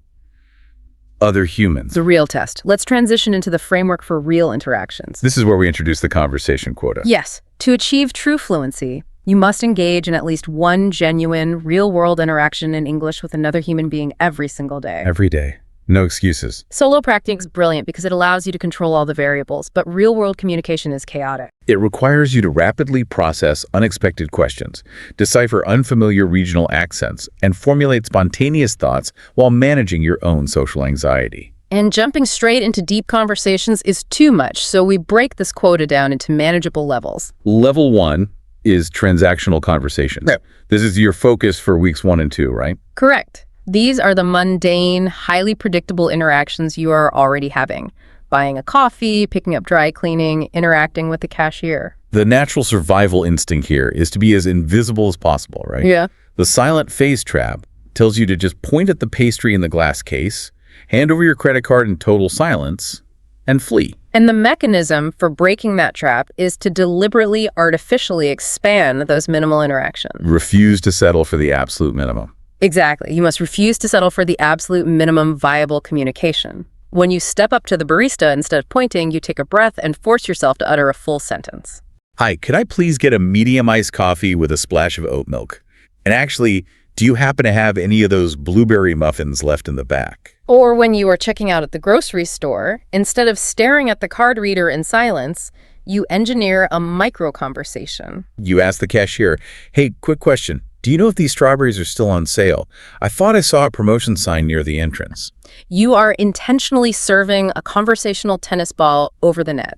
other humans. The real test. Let's transition into the framework for real interactions. This is where we introduce the conversation quota. Yes, to achieve true fluency, you must engage in at least one genuine, real-world interaction in English with another human being every single day. Every day. No excuses. Solo practicing is brilliant because it allows you to control all the variables, but real-world communication is chaotic. It requires you to rapidly process unexpected questions, decipher unfamiliar regional accents, and formulate spontaneous thoughts while managing your own social anxiety. And jumping straight into deep conversations is too much, so we break this quota down into manageable levels. Level 1 is transactional conversations. Right. This is your focus for weeks 1 and 2, right? Correct. These are the mundane, highly predictable interactions you are already having. Buying a coffee, picking up dry cleaning, interacting with the cashier. The natural survival instinct here is to be as invisible as possible, right? Yeah. The silent phase trap tells you to just point at the pastry in the glass case, hand over your credit card in total silence, and flee. And the mechanism for breaking that trap is to deliberately, artificially expand those minimal interactions. Refuse to settle for the absolute minimum. Exactly. You must refuse to settle for the absolute minimum viable communication. When you step up to the barista, instead of pointing, you take a breath and force yourself to utter a full sentence. Hi, could I please get a medium iced coffee with a splash of oat milk? And actually, do you happen to have any of those blueberry muffins left in the back? Or when you are checking out at the grocery store, instead of staring at the card reader in silence, you engineer a micro-conversation. You ask the cashier, hey, quick question. Do you know if these strawberries are still on sale? I thought I saw a promotion sign near the entrance. You are intentionally serving a conversational tennis ball over the net.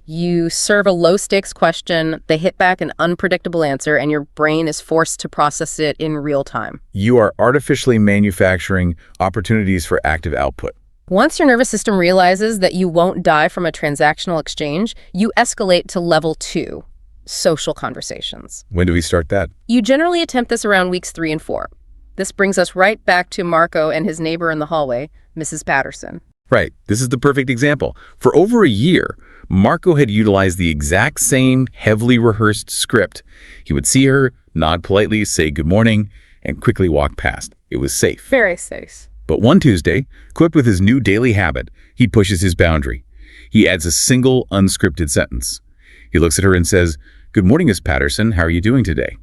You serve a low-stakes question, they hit back an unpredictable answer, and your brain is forced to process it in real time. You are artificially manufacturing opportunities for active output. Once your nervous system realizes that you won't die from a transactional exchange, you escalate to level 2, social conversations. When do we start that? You generally attempt this around weeks 3 and 4. This brings us right back to Marco and his neighbor in the hallway, Mrs. Patterson. Right. This is the perfect example. For over a year, Marco had utilized the exact same heavily rehearsed script. He would see her, nod politely, say good morning, and quickly walk past. It was safe. Very safe. But one Tuesday, equipped with his new daily habit, he pushes his boundary. He adds a single unscripted sentence. He looks at her and says, "Good morning, Miss Patterson. How are you doing today?"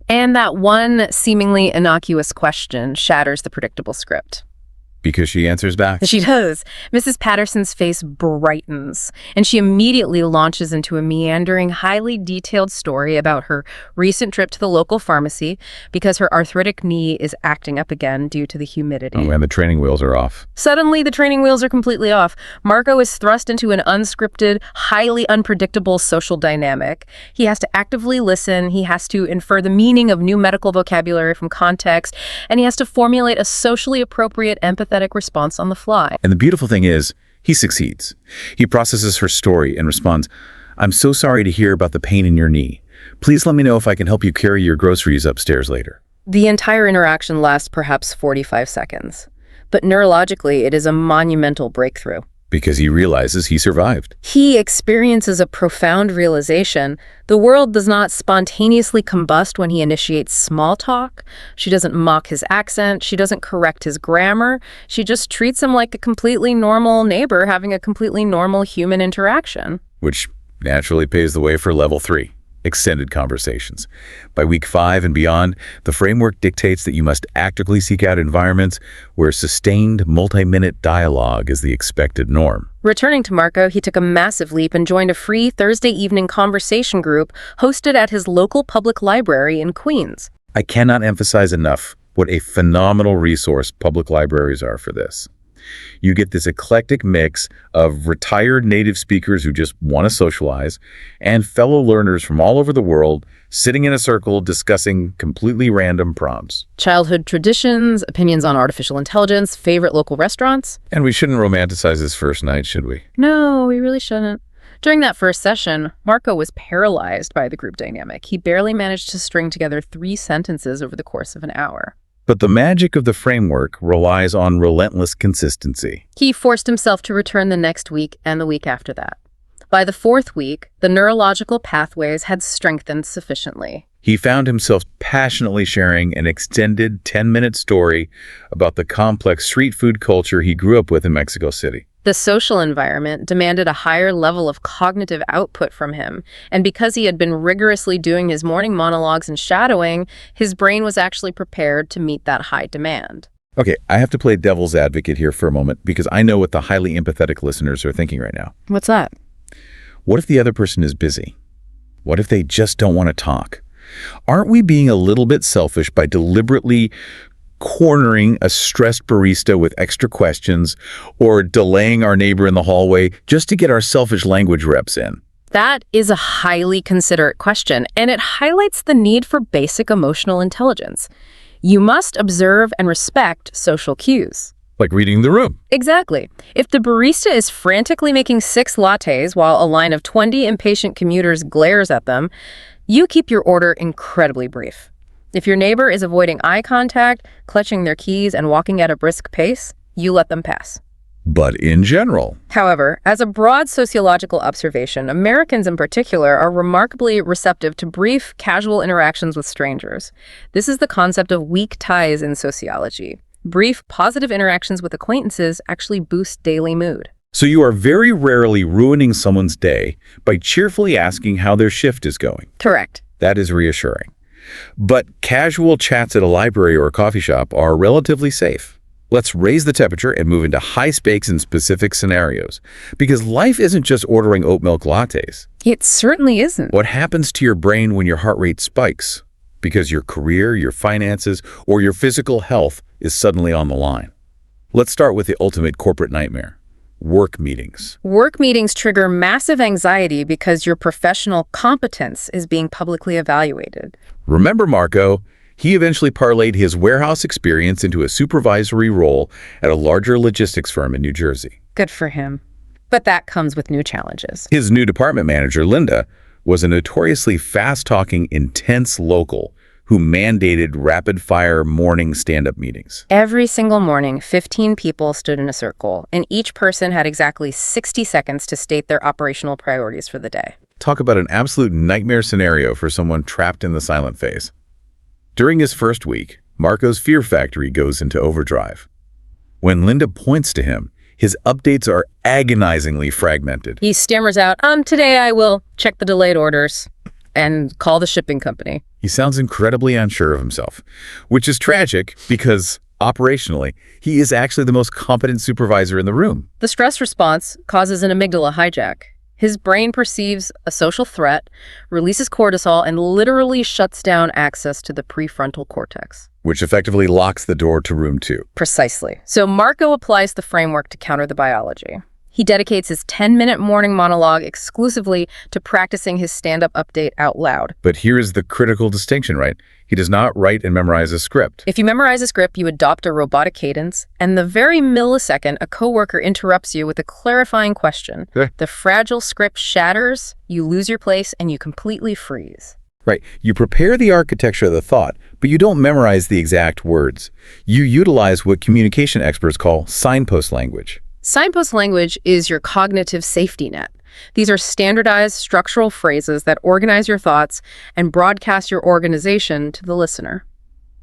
And that one seemingly innocuous question shatters the predictable script. Because she answers back. She does. Mrs. Patterson's face brightens, and she immediately launches into a meandering, highly detailed story about her recent trip to the local pharmacy because her arthritic knee is acting up again due to the humidity. Oh, and the training wheels are off. Suddenly, the training wheels are completely off. Marco is thrust into an unscripted, highly unpredictable social dynamic. He has to actively listen, he has to infer the meaning of new medical vocabulary from context, and he has to formulate a socially appropriate, empathetic response on the fly. And the beautiful thing is, he succeeds. He processes her story and responds, "I'm so sorry to hear about the pain in your knee. Please let me know if I can help you carry your groceries upstairs later." The entire interaction lasts perhaps 45 seconds. But neurologically, it is a monumental breakthrough. Because he realizes he survived. He experiences a profound realization. The world does not spontaneously combust when he initiates small talk. She doesn't mock his accent. She doesn't correct his grammar. She just treats him like a completely normal neighbor having a completely normal human interaction. Which naturally paves the way for level 3. Extended conversations. By week 5 and beyond, the framework dictates that you must actively seek out environments where sustained multi-minute dialogue is the expected norm. Returning to Marco, he took a massive leap and joined a free Thursday evening conversation group hosted at his local public library in Queens. I cannot emphasize enough what a phenomenal resource public libraries are for this. You get this eclectic mix of retired native speakers who just want to socialize and fellow learners from all over the world sitting in a circle discussing completely random prompts. Childhood traditions, opinions on artificial intelligence, favorite local restaurants. And we shouldn't romanticize this first night, should we? No, we really shouldn't. During that first session, Marco was paralyzed by the group dynamic. He barely managed to string together 3 sentences over the course of an hour. But the magic of the framework relies on relentless consistency. He forced himself to return the next week and the week after that. By the 4th week, the neurological pathways had strengthened sufficiently. He found himself passionately sharing an extended 10-minute story about the complex street food culture he grew up with in Mexico City. The social environment demanded a higher level of cognitive output from him, and because he had been rigorously doing his morning monologues and shadowing, his brain was actually prepared to meet that high demand. Okay, I have to play devil's advocate here for a moment because I know what the highly empathetic listeners are thinking right now. What's that? What if the other person is busy? What if they just don't want to talk? Aren't we being a little bit selfish by deliberately cornering a stressed barista with extra questions or delaying our neighbor in the hallway just to get our selfish language reps in? That is a highly considerate question, and it highlights the need for basic emotional intelligence. You must observe and respect social cues. Like reading the room. Exactly. If the barista is frantically making 6 lattes while a line of 20 impatient commuters glares at them, you keep your order incredibly brief. If your neighbor is avoiding eye contact, clutching their keys, and walking at a brisk pace, you let them pass. But in general. However, as a broad sociological observation, Americans in particular are remarkably receptive to brief, casual interactions with strangers. This is the concept of weak ties in sociology. Brief, positive interactions with acquaintances actually boost daily mood. So you are very rarely ruining someone's day by cheerfully asking how their shift is going. Correct. That is reassuring. But casual chats at a library or a coffee shop are relatively safe. Let's raise the temperature and move into high stakes and specific scenarios. Because life isn't just ordering oat milk lattes. It certainly isn't. What happens to your brain when your heart rate spikes? Because your career, your finances, or your physical health is suddenly on the line. Let's start with the ultimate corporate nightmare. Work meetings. Work meetings trigger massive anxiety because your professional competence is being publicly evaluated. Remember Marco? He eventually parlayed his warehouse experience into a supervisory role at a larger logistics firm in New Jersey. Good for him. But that comes with new challenges. His new department manager, Linda, was a notoriously fast-talking, intense local who mandated rapid-fire morning stand-up meetings. Every single morning, 15 people stood in a circle, and each person had exactly 60 seconds to state their operational priorities for the day. Talk about an absolute nightmare scenario for someone trapped in the silent phase. During his first week, Marco's fear factory goes into overdrive. When Linda points to him, his updates are agonizingly fragmented. He stammers out, today I will check the delayed orders and call the shipping company. He sounds incredibly unsure of himself, which is tragic because, operationally, he is actually the most competent supervisor in the room. The stress response causes an amygdala hijack. His brain perceives a social threat, releases cortisol, and literally shuts down access to the prefrontal cortex. Which effectively locks the door to room 2. Precisely. So Marco applies the framework to counter the biology. He dedicates his 10-minute morning monologue exclusively to practicing his stand-up update out loud. But here is the critical distinction, right? He does not write and memorize a script. If you memorize a script, you adopt a robotic cadence, and the very millisecond a coworker interrupts you with a clarifying question, the fragile script shatters, you lose your place, and you completely freeze. Right. You prepare the architecture of the thought, but you don't memorize the exact words. You utilize what communication experts call signpost language. Signpost language is your cognitive safety net. These are standardized structural phrases that organize your thoughts and broadcast your organization to the listener.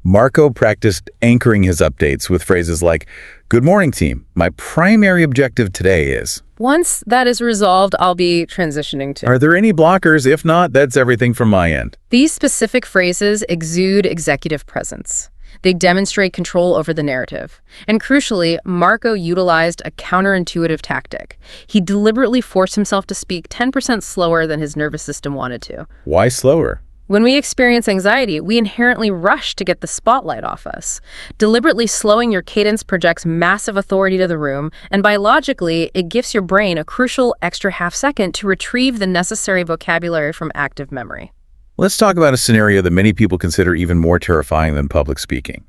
Marco practiced anchoring his updates with phrases like, "Good morning, team. My primary objective today is..." Once that is resolved, I'll be transitioning to... Are there any blockers? If not, that's everything from my end. These specific phrases exude executive presence. They demonstrate control over the narrative. And crucially, Marco utilized a counterintuitive tactic. He deliberately forced himself to speak 10% slower than his nervous system wanted to. Why slower? When we experience anxiety, we inherently rush to get the spotlight off us. Deliberately slowing your cadence projects massive authority to the room, and biologically, it gives your brain a crucial extra half second to retrieve the necessary vocabulary from active memory. Let's talk about a scenario that many people consider even more terrifying than public speaking.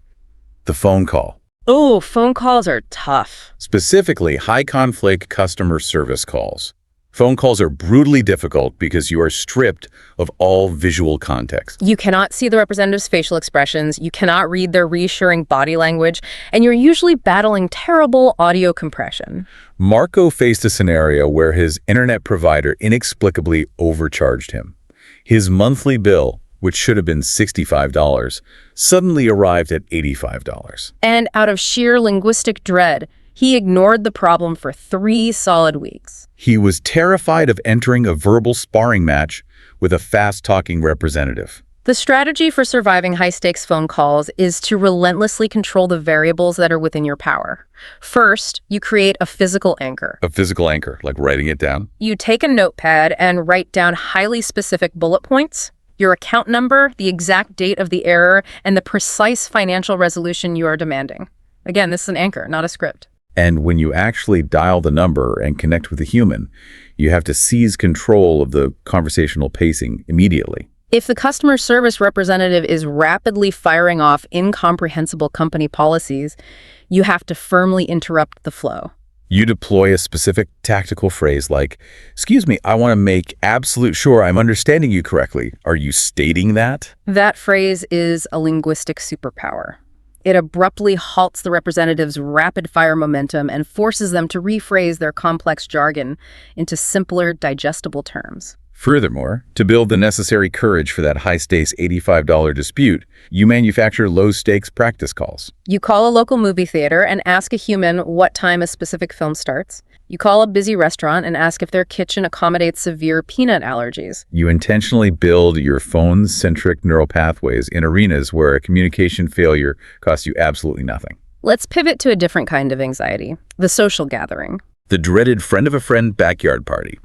The phone call. Oh, phone calls are tough. Specifically, high-conflict customer service calls. Phone calls are brutally difficult because you are stripped of all visual context. You cannot see the representative's facial expressions, you cannot read their reassuring body language, and you're usually battling terrible audio compression. Marco faced a scenario where his internet provider inexplicably overcharged him. His monthly bill, which should have been $65, suddenly arrived at $85. And out of sheer linguistic dread, he ignored the problem for 3 solid weeks. He was terrified of entering a verbal sparring match with a fast-talking representative. The strategy for surviving high-stakes phone calls is to relentlessly control the variables that are within your power. First, you create a physical anchor. A physical anchor, like writing it down? You take a notepad and write down highly specific bullet points, your account number, the exact date of the error, and the precise financial resolution you are demanding. Again, this is an anchor, not a script. And when you actually dial the number and connect with a human, you have to seize control of the conversational pacing immediately. If the customer service representative is rapidly firing off incomprehensible company policies, you have to firmly interrupt the flow. You deploy a specific tactical phrase like, "Excuse me, I want to make absolute sure I'm understanding you correctly. Are you stating that?" That phrase is a linguistic superpower. It abruptly halts the representative's rapid-fire momentum and forces them to rephrase their complex jargon into simpler, digestible terms. Furthermore, to build the necessary courage for that high-stakes $85 dispute, you manufacture low-stakes practice calls. You call a local movie theater and ask a human what time a specific film starts. You call a busy restaurant and ask if their kitchen accommodates severe peanut allergies. You intentionally build your phone-centric neural pathways in arenas where a communication failure costs you absolutely nothing. Let's pivot to a different kind of anxiety, the social gathering. The dreaded friend-of-a-friend backyard party.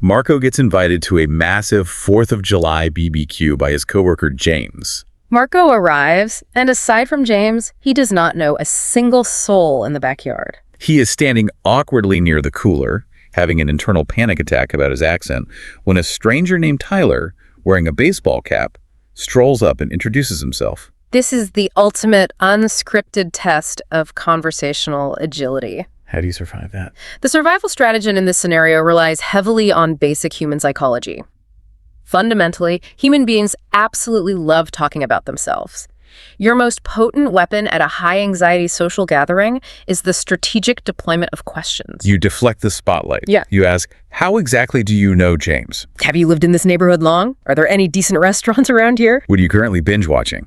Marco gets invited to a massive 4th of July BBQ by his coworker James. Marco arrives, and aside from James, he does not know a single soul in the backyard. He is standing awkwardly near the cooler, having an internal panic attack about his accent, when a stranger named Tyler, wearing a baseball cap, strolls up and introduces himself. This is the ultimate unscripted test of conversational agility. How do you survive that? The survival stratagem in this scenario relies heavily on basic human psychology. Fundamentally, human beings absolutely love talking about themselves. Your most potent weapon at a high-anxiety social gathering is the strategic deployment of questions. You deflect the spotlight. Yeah. You ask, how exactly do you know James? Have you lived in this neighborhood long? Are there any decent restaurants around here? What are you currently binge watching?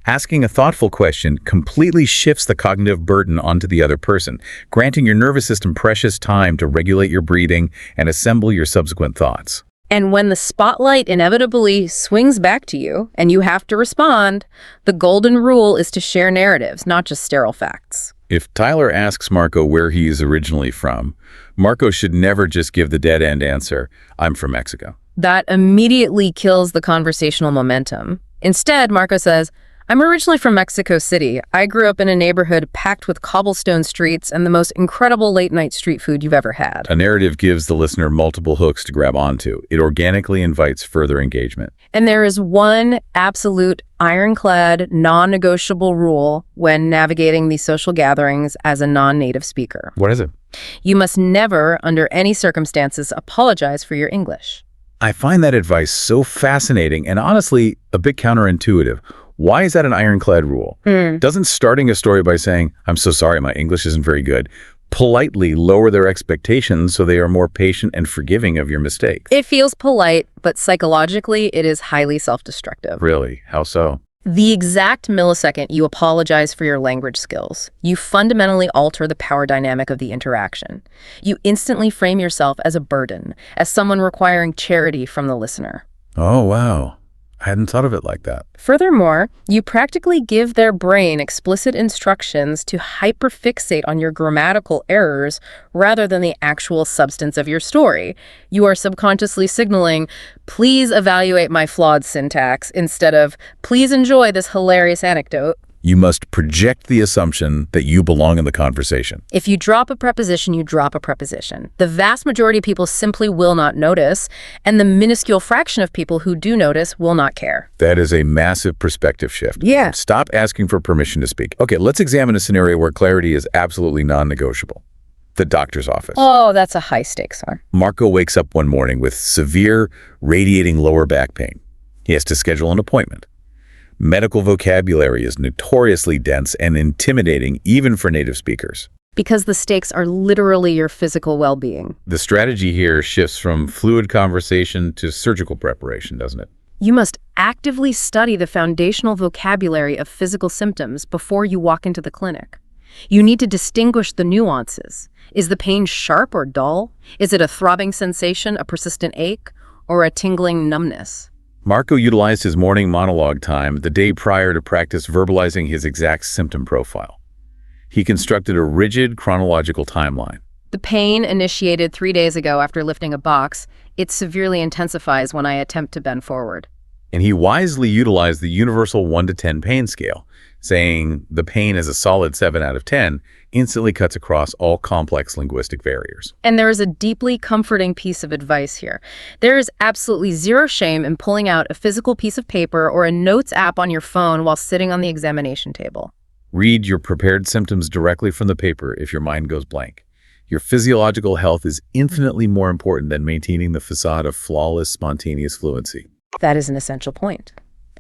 Asking a thoughtful question completely shifts the cognitive burden onto the other person, granting your nervous system precious time to regulate your breathing and assemble your subsequent thoughts. And when the spotlight inevitably swings back to you and you have to respond, the golden rule is to share narratives, not just sterile facts. If Tyler asks Marco where he is originally from, Marco should never just give the dead-end answer, I'm from Mexico. That immediately kills the conversational momentum. Instead, Marco says, I'm originally from Mexico City. I grew up in a neighborhood packed with cobblestone streets and the most incredible late-night street food you've ever had. A narrative gives the listener multiple hooks to grab onto. It organically invites further engagement. And there is one absolute ironclad, non-negotiable rule when navigating these social gatherings as a non-native speaker. What is it? You must never, under any circumstances, apologize for your English. I find that advice so fascinating and honestly a bit counterintuitive. Why is that an ironclad rule? Doesn't starting a story by saying, I'm so sorry, my English isn't very good, politely lower their expectations so they are more patient and forgiving of your mistakes? It feels polite, but psychologically, it is highly self-destructive. Really? How so? The exact millisecond you apologize for your language skills, you fundamentally alter the power dynamic of the interaction. You instantly frame yourself as a burden, as someone requiring charity from the listener. Oh, wow. I hadn't thought of it like that. Furthermore, you practically give their brain explicit instructions to hyperfixate on your grammatical errors rather than the actual substance of your story. You are subconsciously signaling, please evaluate my flawed syntax, instead of, please enjoy this hilarious anecdote. You must project the assumption that you belong in the conversation. If you drop a preposition, you drop a preposition. The vast majority of people simply will not notice, and the minuscule fraction of people who do notice will not care. That is a massive perspective shift. Yeah. Stop asking for permission to speak. Okay, let's examine a scenario where clarity is absolutely non-negotiable. The doctor's office. Oh, that's a high stakes one. Marco wakes up one morning with severe, radiating lower back pain. He has to schedule an appointment. Medical vocabulary is notoriously dense and intimidating even for native speakers. Because the stakes are literally your physical well-being. The strategy here shifts from fluid conversation to surgical preparation, doesn't it? You must actively study the foundational vocabulary of physical symptoms before you walk into the clinic. You need to distinguish the nuances. Is the pain sharp or dull? Is it a throbbing sensation, a persistent ache, or a tingling numbness? Marco utilized his morning monologue time the day prior to practice verbalizing his exact symptom profile. He constructed a rigid chronological timeline. The pain initiated 3 days ago after lifting a box. It severely intensifies when I attempt to bend forward. And he wisely utilized the universal 1 to 10 pain scale, saying the pain is a solid 7 out of 10, instantly cuts across all complex linguistic barriers. And there is a deeply comforting piece of advice here. There is absolutely zero shame in pulling out a physical piece of paper or a notes app on your phone while sitting on the examination table. Read your prepared symptoms directly from the paper if your mind goes blank. Your physiological health is infinitely more important than maintaining the facade of flawless, spontaneous fluency. That is an essential point.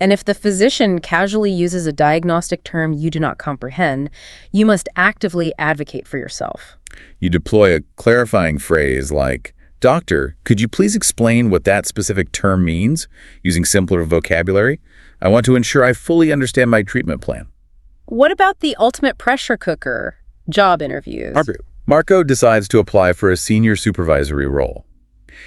And if the physician casually uses a diagnostic term you do not comprehend, you must actively advocate for yourself. You deploy a clarifying phrase like, Doctor, could you please explain what that specific term means, using simpler vocabulary? I want to ensure I fully understand my treatment plan. What about the ultimate pressure cooker? Job interviews. Marco decides to apply for a senior supervisory role.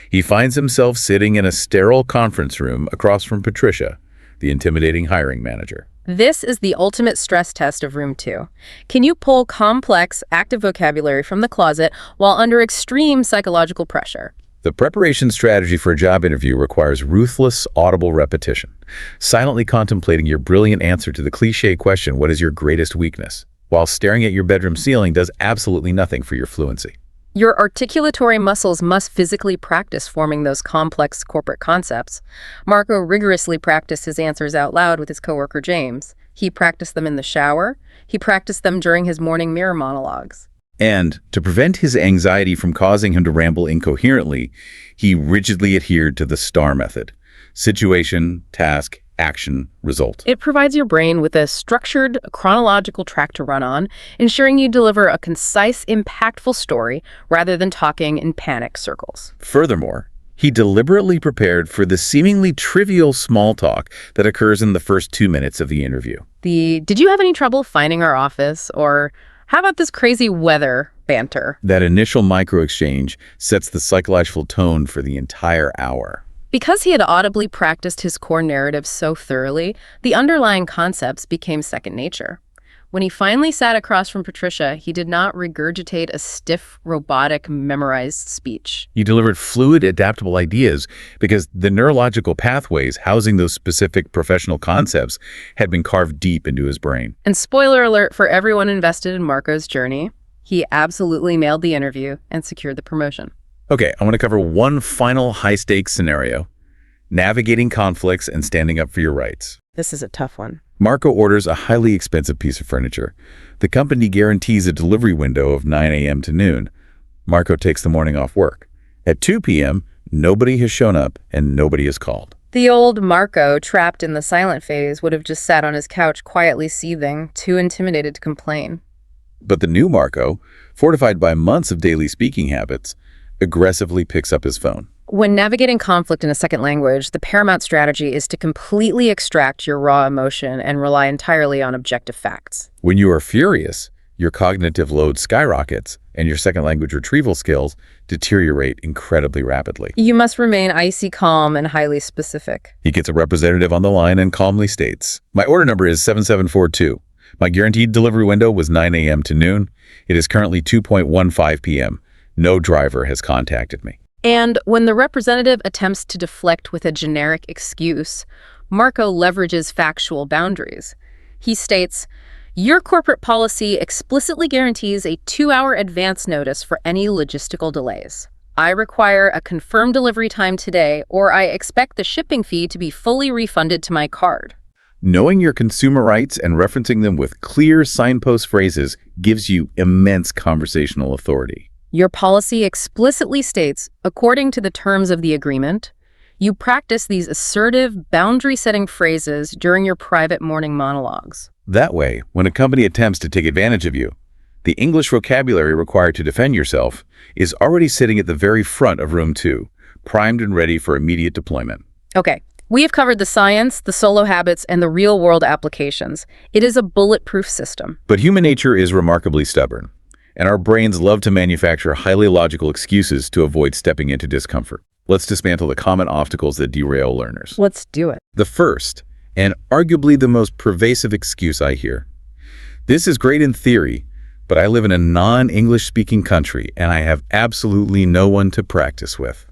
He finds himself sitting in a sterile conference room across from Patricia, the intimidating hiring manager. This is the ultimate stress test of Room 2. Can you pull complex, active vocabulary from the closet while under extreme psychological pressure? The preparation strategy for a job interview requires ruthless, audible repetition, silently contemplating your brilliant answer to the cliché question, "What is your greatest weakness?" while staring at your bedroom ceiling does absolutely nothing for your fluency. Your articulatory muscles must physically practice forming those complex corporate concepts. Marco rigorously practiced his answers out loud with his coworker James. He practiced them in the shower. He practiced them during his morning mirror monologues. And to prevent his anxiety from causing him to ramble incoherently, he rigidly adhered to the STAR method: situation, task, action, result. It provides your brain with a structured, chronological track to run on, ensuring you deliver a concise, impactful story rather than talking in panic circles. Furthermore, he deliberately prepared for the seemingly trivial small talk that occurs in the first 2 minutes of the interview. Did you have any trouble finding our office? Or how about this crazy weather banter? That initial micro-exchange sets the psychological tone for the entire hour. Because he had audibly practiced his core narrative so thoroughly, the underlying concepts became second nature. When he finally sat across from Patricia, he did not regurgitate a stiff, robotic, memorized speech. He delivered fluid, adaptable ideas because the neurological pathways housing those specific professional concepts had been carved deep into his brain. And spoiler alert for everyone invested in Marco's journey, he absolutely nailed the interview and secured the promotion. Okay, I want to cover one final high-stakes scenario: navigating conflicts and standing up for your rights. This is a tough one. Marco orders a highly expensive piece of furniture. The company guarantees a delivery window of 9 a.m. to noon. Marco takes the morning off work. At 2 p.m., nobody has shown up and nobody is called. The old Marco, trapped in the silent phase, would have just sat on his couch quietly seething, too intimidated to complain. But the new Marco, fortified by months of daily speaking habits, aggressively picks up his phone. When navigating conflict in a second language, the paramount strategy is to completely extract your raw emotion and rely entirely on objective facts. When you are furious, your cognitive load skyrockets and your second language retrieval skills deteriorate incredibly rapidly. You must remain icy calm and highly specific. He gets a representative on the line and calmly states, "My order number is 7742. My guaranteed delivery window was 9 a.m. to noon. It is currently 2:15 p.m. No driver has contacted me." And when the representative attempts to deflect with a generic excuse, Marco leverages factual boundaries. He states, "Your corporate policy explicitly guarantees a 2-hour advance notice for any logistical delays. I require a confirmed delivery time today, or I expect the shipping fee to be fully refunded to my card." Knowing your consumer rights and referencing them with clear signpost phrases gives you immense conversational authority. Your policy explicitly states, according to the terms of the agreement, you practice these assertive, boundary-setting phrases during your private morning monologues. That way, when a company attempts to take advantage of you, the English vocabulary required to defend yourself is already sitting at the very front of Room 2, primed and ready for immediate deployment. Okay, we have covered the science, the solo habits, and the real-world applications. It is a bulletproof system. But human nature is remarkably stubborn, and our brains love to manufacture highly logical excuses to avoid stepping into discomfort. Let's dismantle the common obstacles that derail learners. Let's do it. The first, and arguably the most pervasive excuse I hear: "This is great in theory, but I live in a non-English speaking country and I have absolutely no one to practice with."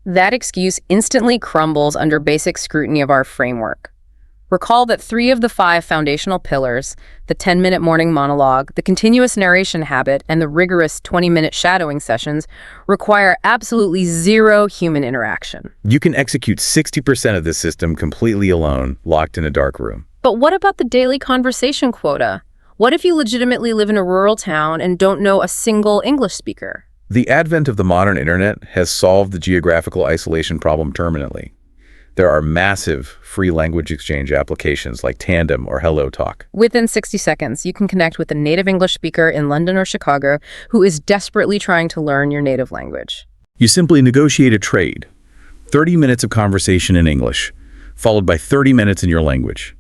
That excuse instantly crumbles under basic scrutiny of our framework. Recall that 3 of the 5 foundational pillars, the 10-minute morning monologue, the continuous narration habit, and the rigorous 20-minute shadowing sessions, require absolutely 0 human interaction. You can execute 60% of this system completely alone, locked in a dark room. But what about the daily conversation quota? What if you legitimately live in a rural town and don't know a single English speaker? The advent of the modern internet has solved the geographical isolation problem permanently. There are massive free language exchange applications like Tandem or HelloTalk. Within 60 seconds, you can connect with a native English speaker in London or Chicago who is desperately trying to learn your native language. You simply negotiate a trade. 30 minutes of conversation in English, followed by 30 minutes in your language.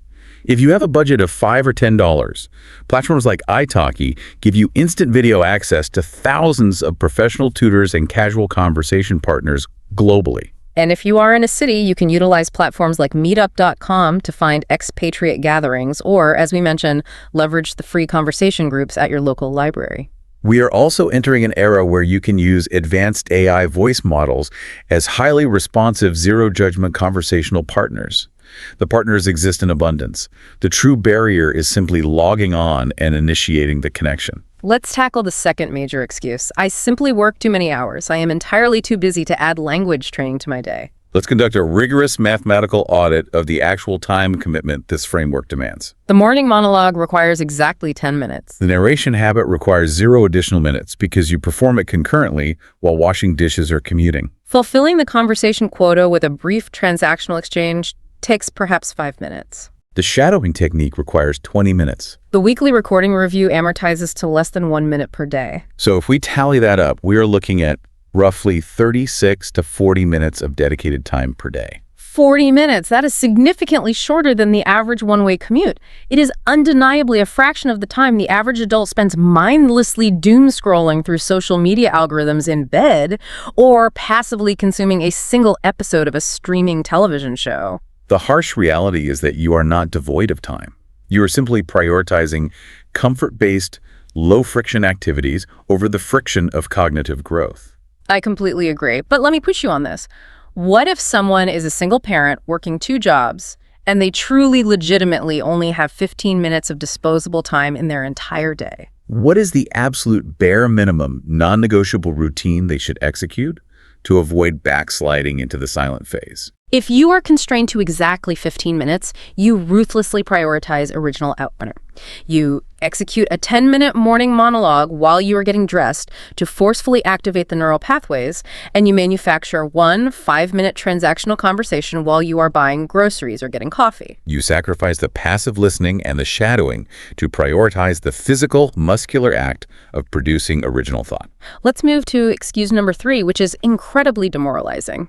If you have a budget of $5 or $10, platforms like italki give you instant video access to thousands of professional tutors and casual conversation partners globally. And if you are in a city, you can utilize platforms like meetup.com to find expatriate gatherings, or, as we mentioned, leverage the free conversation groups at your local library. We are also entering an era where you can use advanced AI voice models as highly responsive, zero-judgment conversational partners. The partners exist in abundance. The true barrier is simply logging on and initiating the connection. Let's tackle the second major excuse. I simply work too many hours. I am entirely too busy to add language training to my day. Let's conduct a rigorous mathematical audit of the actual time commitment this framework demands. The morning monologue requires exactly 10 minutes. The narration habit requires 0 additional minutes because you perform it concurrently while washing dishes or commuting. Fulfilling the conversation quota with a brief transactional exchange takes perhaps 5 minutes. The shadowing technique requires 20 minutes. The weekly recording review amortizes to less than 1 minute per day. So if we tally that up, we are looking at roughly 36 to 40 minutes of dedicated time per day. 40 minutes. That is significantly shorter than the average one-way commute. It is undeniably a fraction of the time the average adult spends mindlessly doom scrolling through social media algorithms in bed or passively consuming a single episode of a streaming television show. The harsh reality is that you are not devoid of time. You are simply prioritizing comfort-based, low-friction activities over the friction of cognitive growth. I completely agree, but let me push you on this. What if someone is a single parent working 2 jobs and they truly legitimately only have 15 minutes of disposable time in their entire day? What is the absolute bare minimum, non-negotiable routine they should execute to avoid backsliding into the silent phase? If you are constrained to exactly 15 minutes, you ruthlessly prioritize original output. You execute a 10-minute morning monologue while you are getting dressed to forcefully activate the neural pathways, and you manufacture one 5-minute transactional conversation while you are buying groceries or getting coffee. You sacrifice the passive listening and the shadowing to prioritize the physical, muscular act of producing original thought. Let's move to excuse number 3, which is incredibly demoralizing.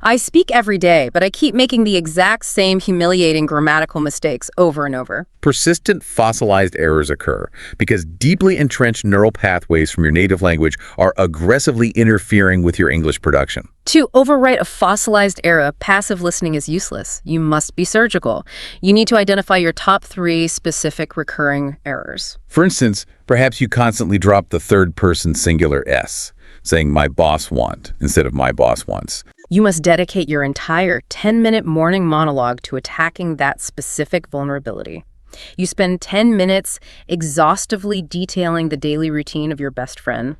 I speak every day, but I keep making the exact same humiliating grammatical mistakes over and over. Persistent fossilized errors occur because deeply entrenched neural pathways from your native language are aggressively interfering with your English production. To overwrite a fossilized error, passive listening is useless. You must be surgical. You need to identify your top 3 specific recurring errors. For instance, perhaps you constantly drop the third-person singular S, saying my boss want instead of my boss wants. You must dedicate your entire 10-minute morning monologue to attacking that specific vulnerability. You spend 10 minutes exhaustively detailing the daily routine of your best friend.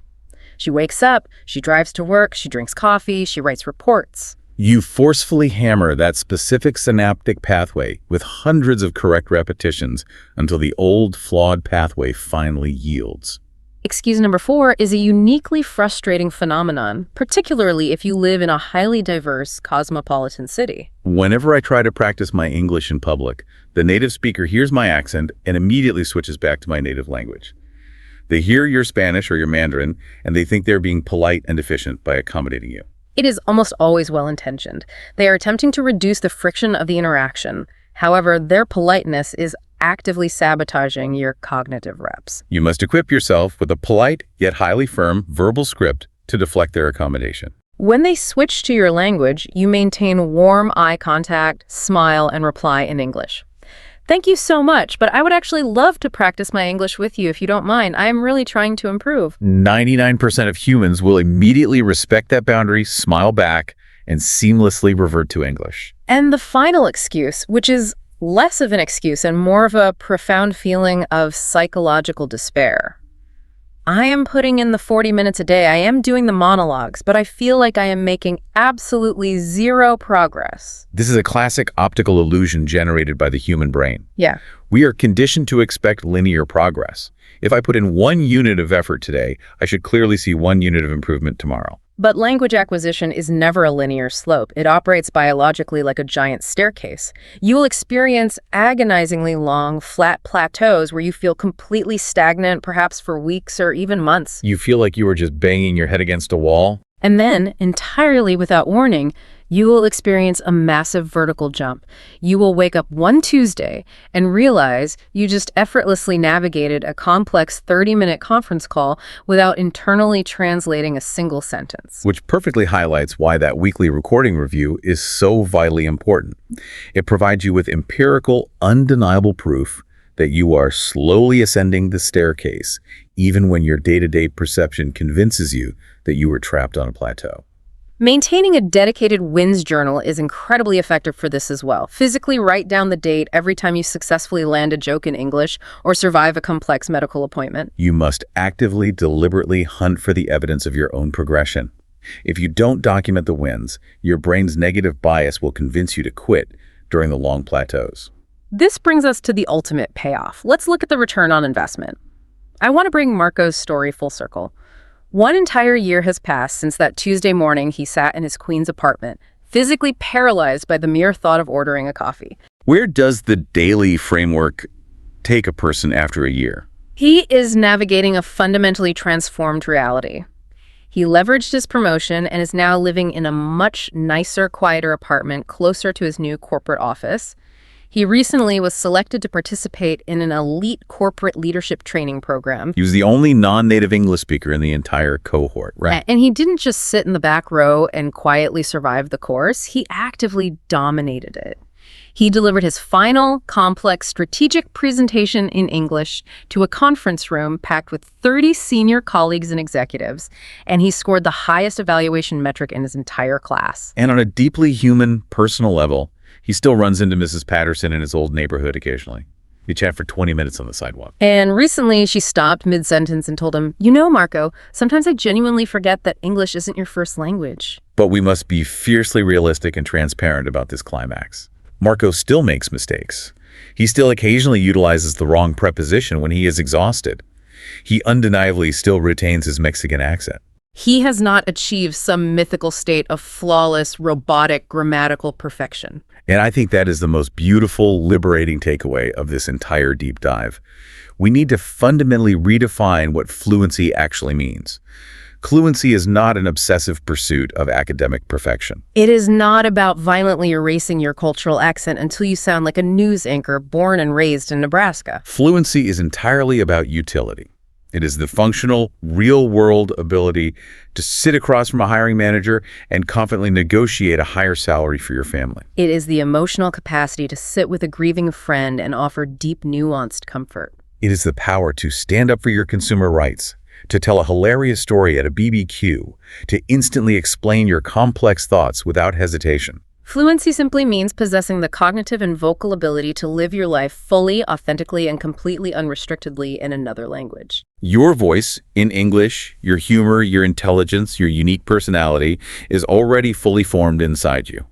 She wakes up, she drives to work, she drinks coffee, she writes reports. You forcefully hammer that specific synaptic pathway with hundreds of correct repetitions until the old, flawed pathway finally yields. Excuse number 4 is a uniquely frustrating phenomenon, particularly if you live in a highly diverse, cosmopolitan city. Whenever I try to practice my English in public, the native speaker hears my accent and immediately switches back to my native language. They hear your Spanish or your Mandarin, and they think they're being polite and efficient by accommodating you. It is almost always well-intentioned. They are attempting to reduce the friction of the interaction. However, their politeness is actively sabotaging your cognitive reps. You must equip yourself with a polite yet highly firm verbal script to deflect their accommodation. When they switch to your language, you maintain warm eye contact, smile, and reply in English. Thank you so much, but I would actually love to practice my English with you if you don't mind. I am really trying to improve. 99% of humans will immediately respect that boundary, smile back, and seamlessly revert to English. And the final excuse, which is less of an excuse and more of a profound feeling of psychological despair. I am putting in the 40 minutes a day, I am doing the monologues, but I feel like I am making absolutely 0 progress. This is a classic optical illusion generated by the human brain. Yeah. We are conditioned to expect linear progress. If I put in 1 unit of effort today, I should clearly see 1 unit of improvement tomorrow. But language acquisition is never a linear slope. It operates biologically like a giant staircase. You will experience agonizingly long, flat plateaus where you feel completely stagnant, perhaps for weeks or even months. You feel like you are just banging your head against a wall? And then, entirely without warning, you will experience a massive vertical jump. You will wake up one Tuesday and realize you just effortlessly navigated a complex 30-minute conference call without internally translating a single sentence. Which perfectly highlights why that weekly recording review is so vitally important. It provides you with empirical, undeniable proof that you are slowly ascending the staircase, even when your day-to-day perception convinces you that you were trapped on a plateau. Maintaining a dedicated wins journal is incredibly effective for this as well. Physically write down the date every time you successfully land a joke in English or survive a complex medical appointment. You must actively, deliberately hunt for the evidence of your own progression. If you don't document the wins, your brain's negative bias will convince you to quit during the long plateaus. This brings us to the ultimate payoff. Let's look at the return on investment. I want to bring Marco's story full circle. 1 entire year has passed since that Tuesday morning he sat in his Queens apartment, physically paralyzed by the mere thought of ordering a coffee. Where does the daily framework take a person after a year? He is navigating a fundamentally transformed reality. He leveraged his promotion and is now living in a much nicer, quieter apartment closer to his new corporate office. He recently was selected to participate in an elite corporate leadership training program. He was the only non-native English speaker in the entire cohort, right? And he didn't just sit in the back row and quietly survive the course. He actively dominated it. He delivered his final, complex, strategic presentation in English to a conference room packed with 30 senior colleagues and executives, and he scored the highest evaluation metric in his entire class. And on a deeply human, personal level, he still runs into Mrs. Patterson in his old neighborhood occasionally. You chat for 20 minutes on the sidewalk. And recently, she stopped mid-sentence and told him, "You know, Marco, sometimes I genuinely forget that English isn't your first language." But we must be fiercely realistic and transparent about this climax. Marco still makes mistakes. He still occasionally utilizes the wrong preposition when he is exhausted. He undeniably still retains his Mexican accent. He has not achieved some mythical state of flawless, robotic, grammatical perfection. And I think that is the most beautiful, liberating takeaway of this entire deep dive. We need to fundamentally redefine what fluency actually means. Fluency is not an obsessive pursuit of academic perfection. It is not about violently erasing your cultural accent until you sound like a news anchor born and raised in Nebraska. Fluency is entirely about utility. It is the functional, real-world ability to sit across from a hiring manager and confidently negotiate a higher salary for your family. It is the emotional capacity to sit with a grieving friend and offer deep, nuanced comfort. It is the power to stand up for your consumer rights, to tell a hilarious story at a BBQ, to instantly explain your complex thoughts without hesitation. Fluency simply means possessing the cognitive and vocal ability to live your life fully, authentically, and completely unrestrictedly in another language. Your voice in English, your humor, your intelligence, your unique personality is already fully formed inside you.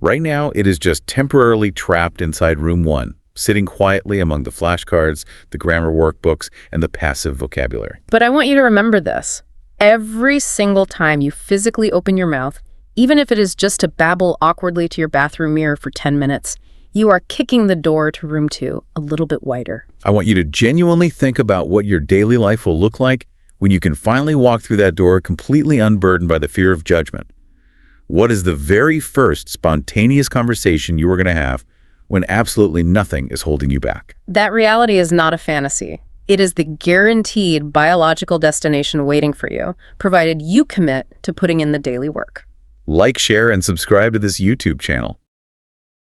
Right now, it is just temporarily trapped inside room 1, sitting quietly among the flashcards, the grammar workbooks, and the passive vocabulary. But I want you to remember this. Every single time you physically open your mouth, even if it is just to babble awkwardly to your bathroom mirror for 10 minutes, you are kicking the door to room 2 a little bit wider. I want you to genuinely think about what your daily life will look like when you can finally walk through that door completely unburdened by the fear of judgment. What is the very first spontaneous conversation you are going to have when absolutely nothing is holding you back? That reality is not a fantasy. It is the guaranteed biological destination waiting for you, provided you commit to putting in the daily work. Like, share, and subscribe to this YouTube channel.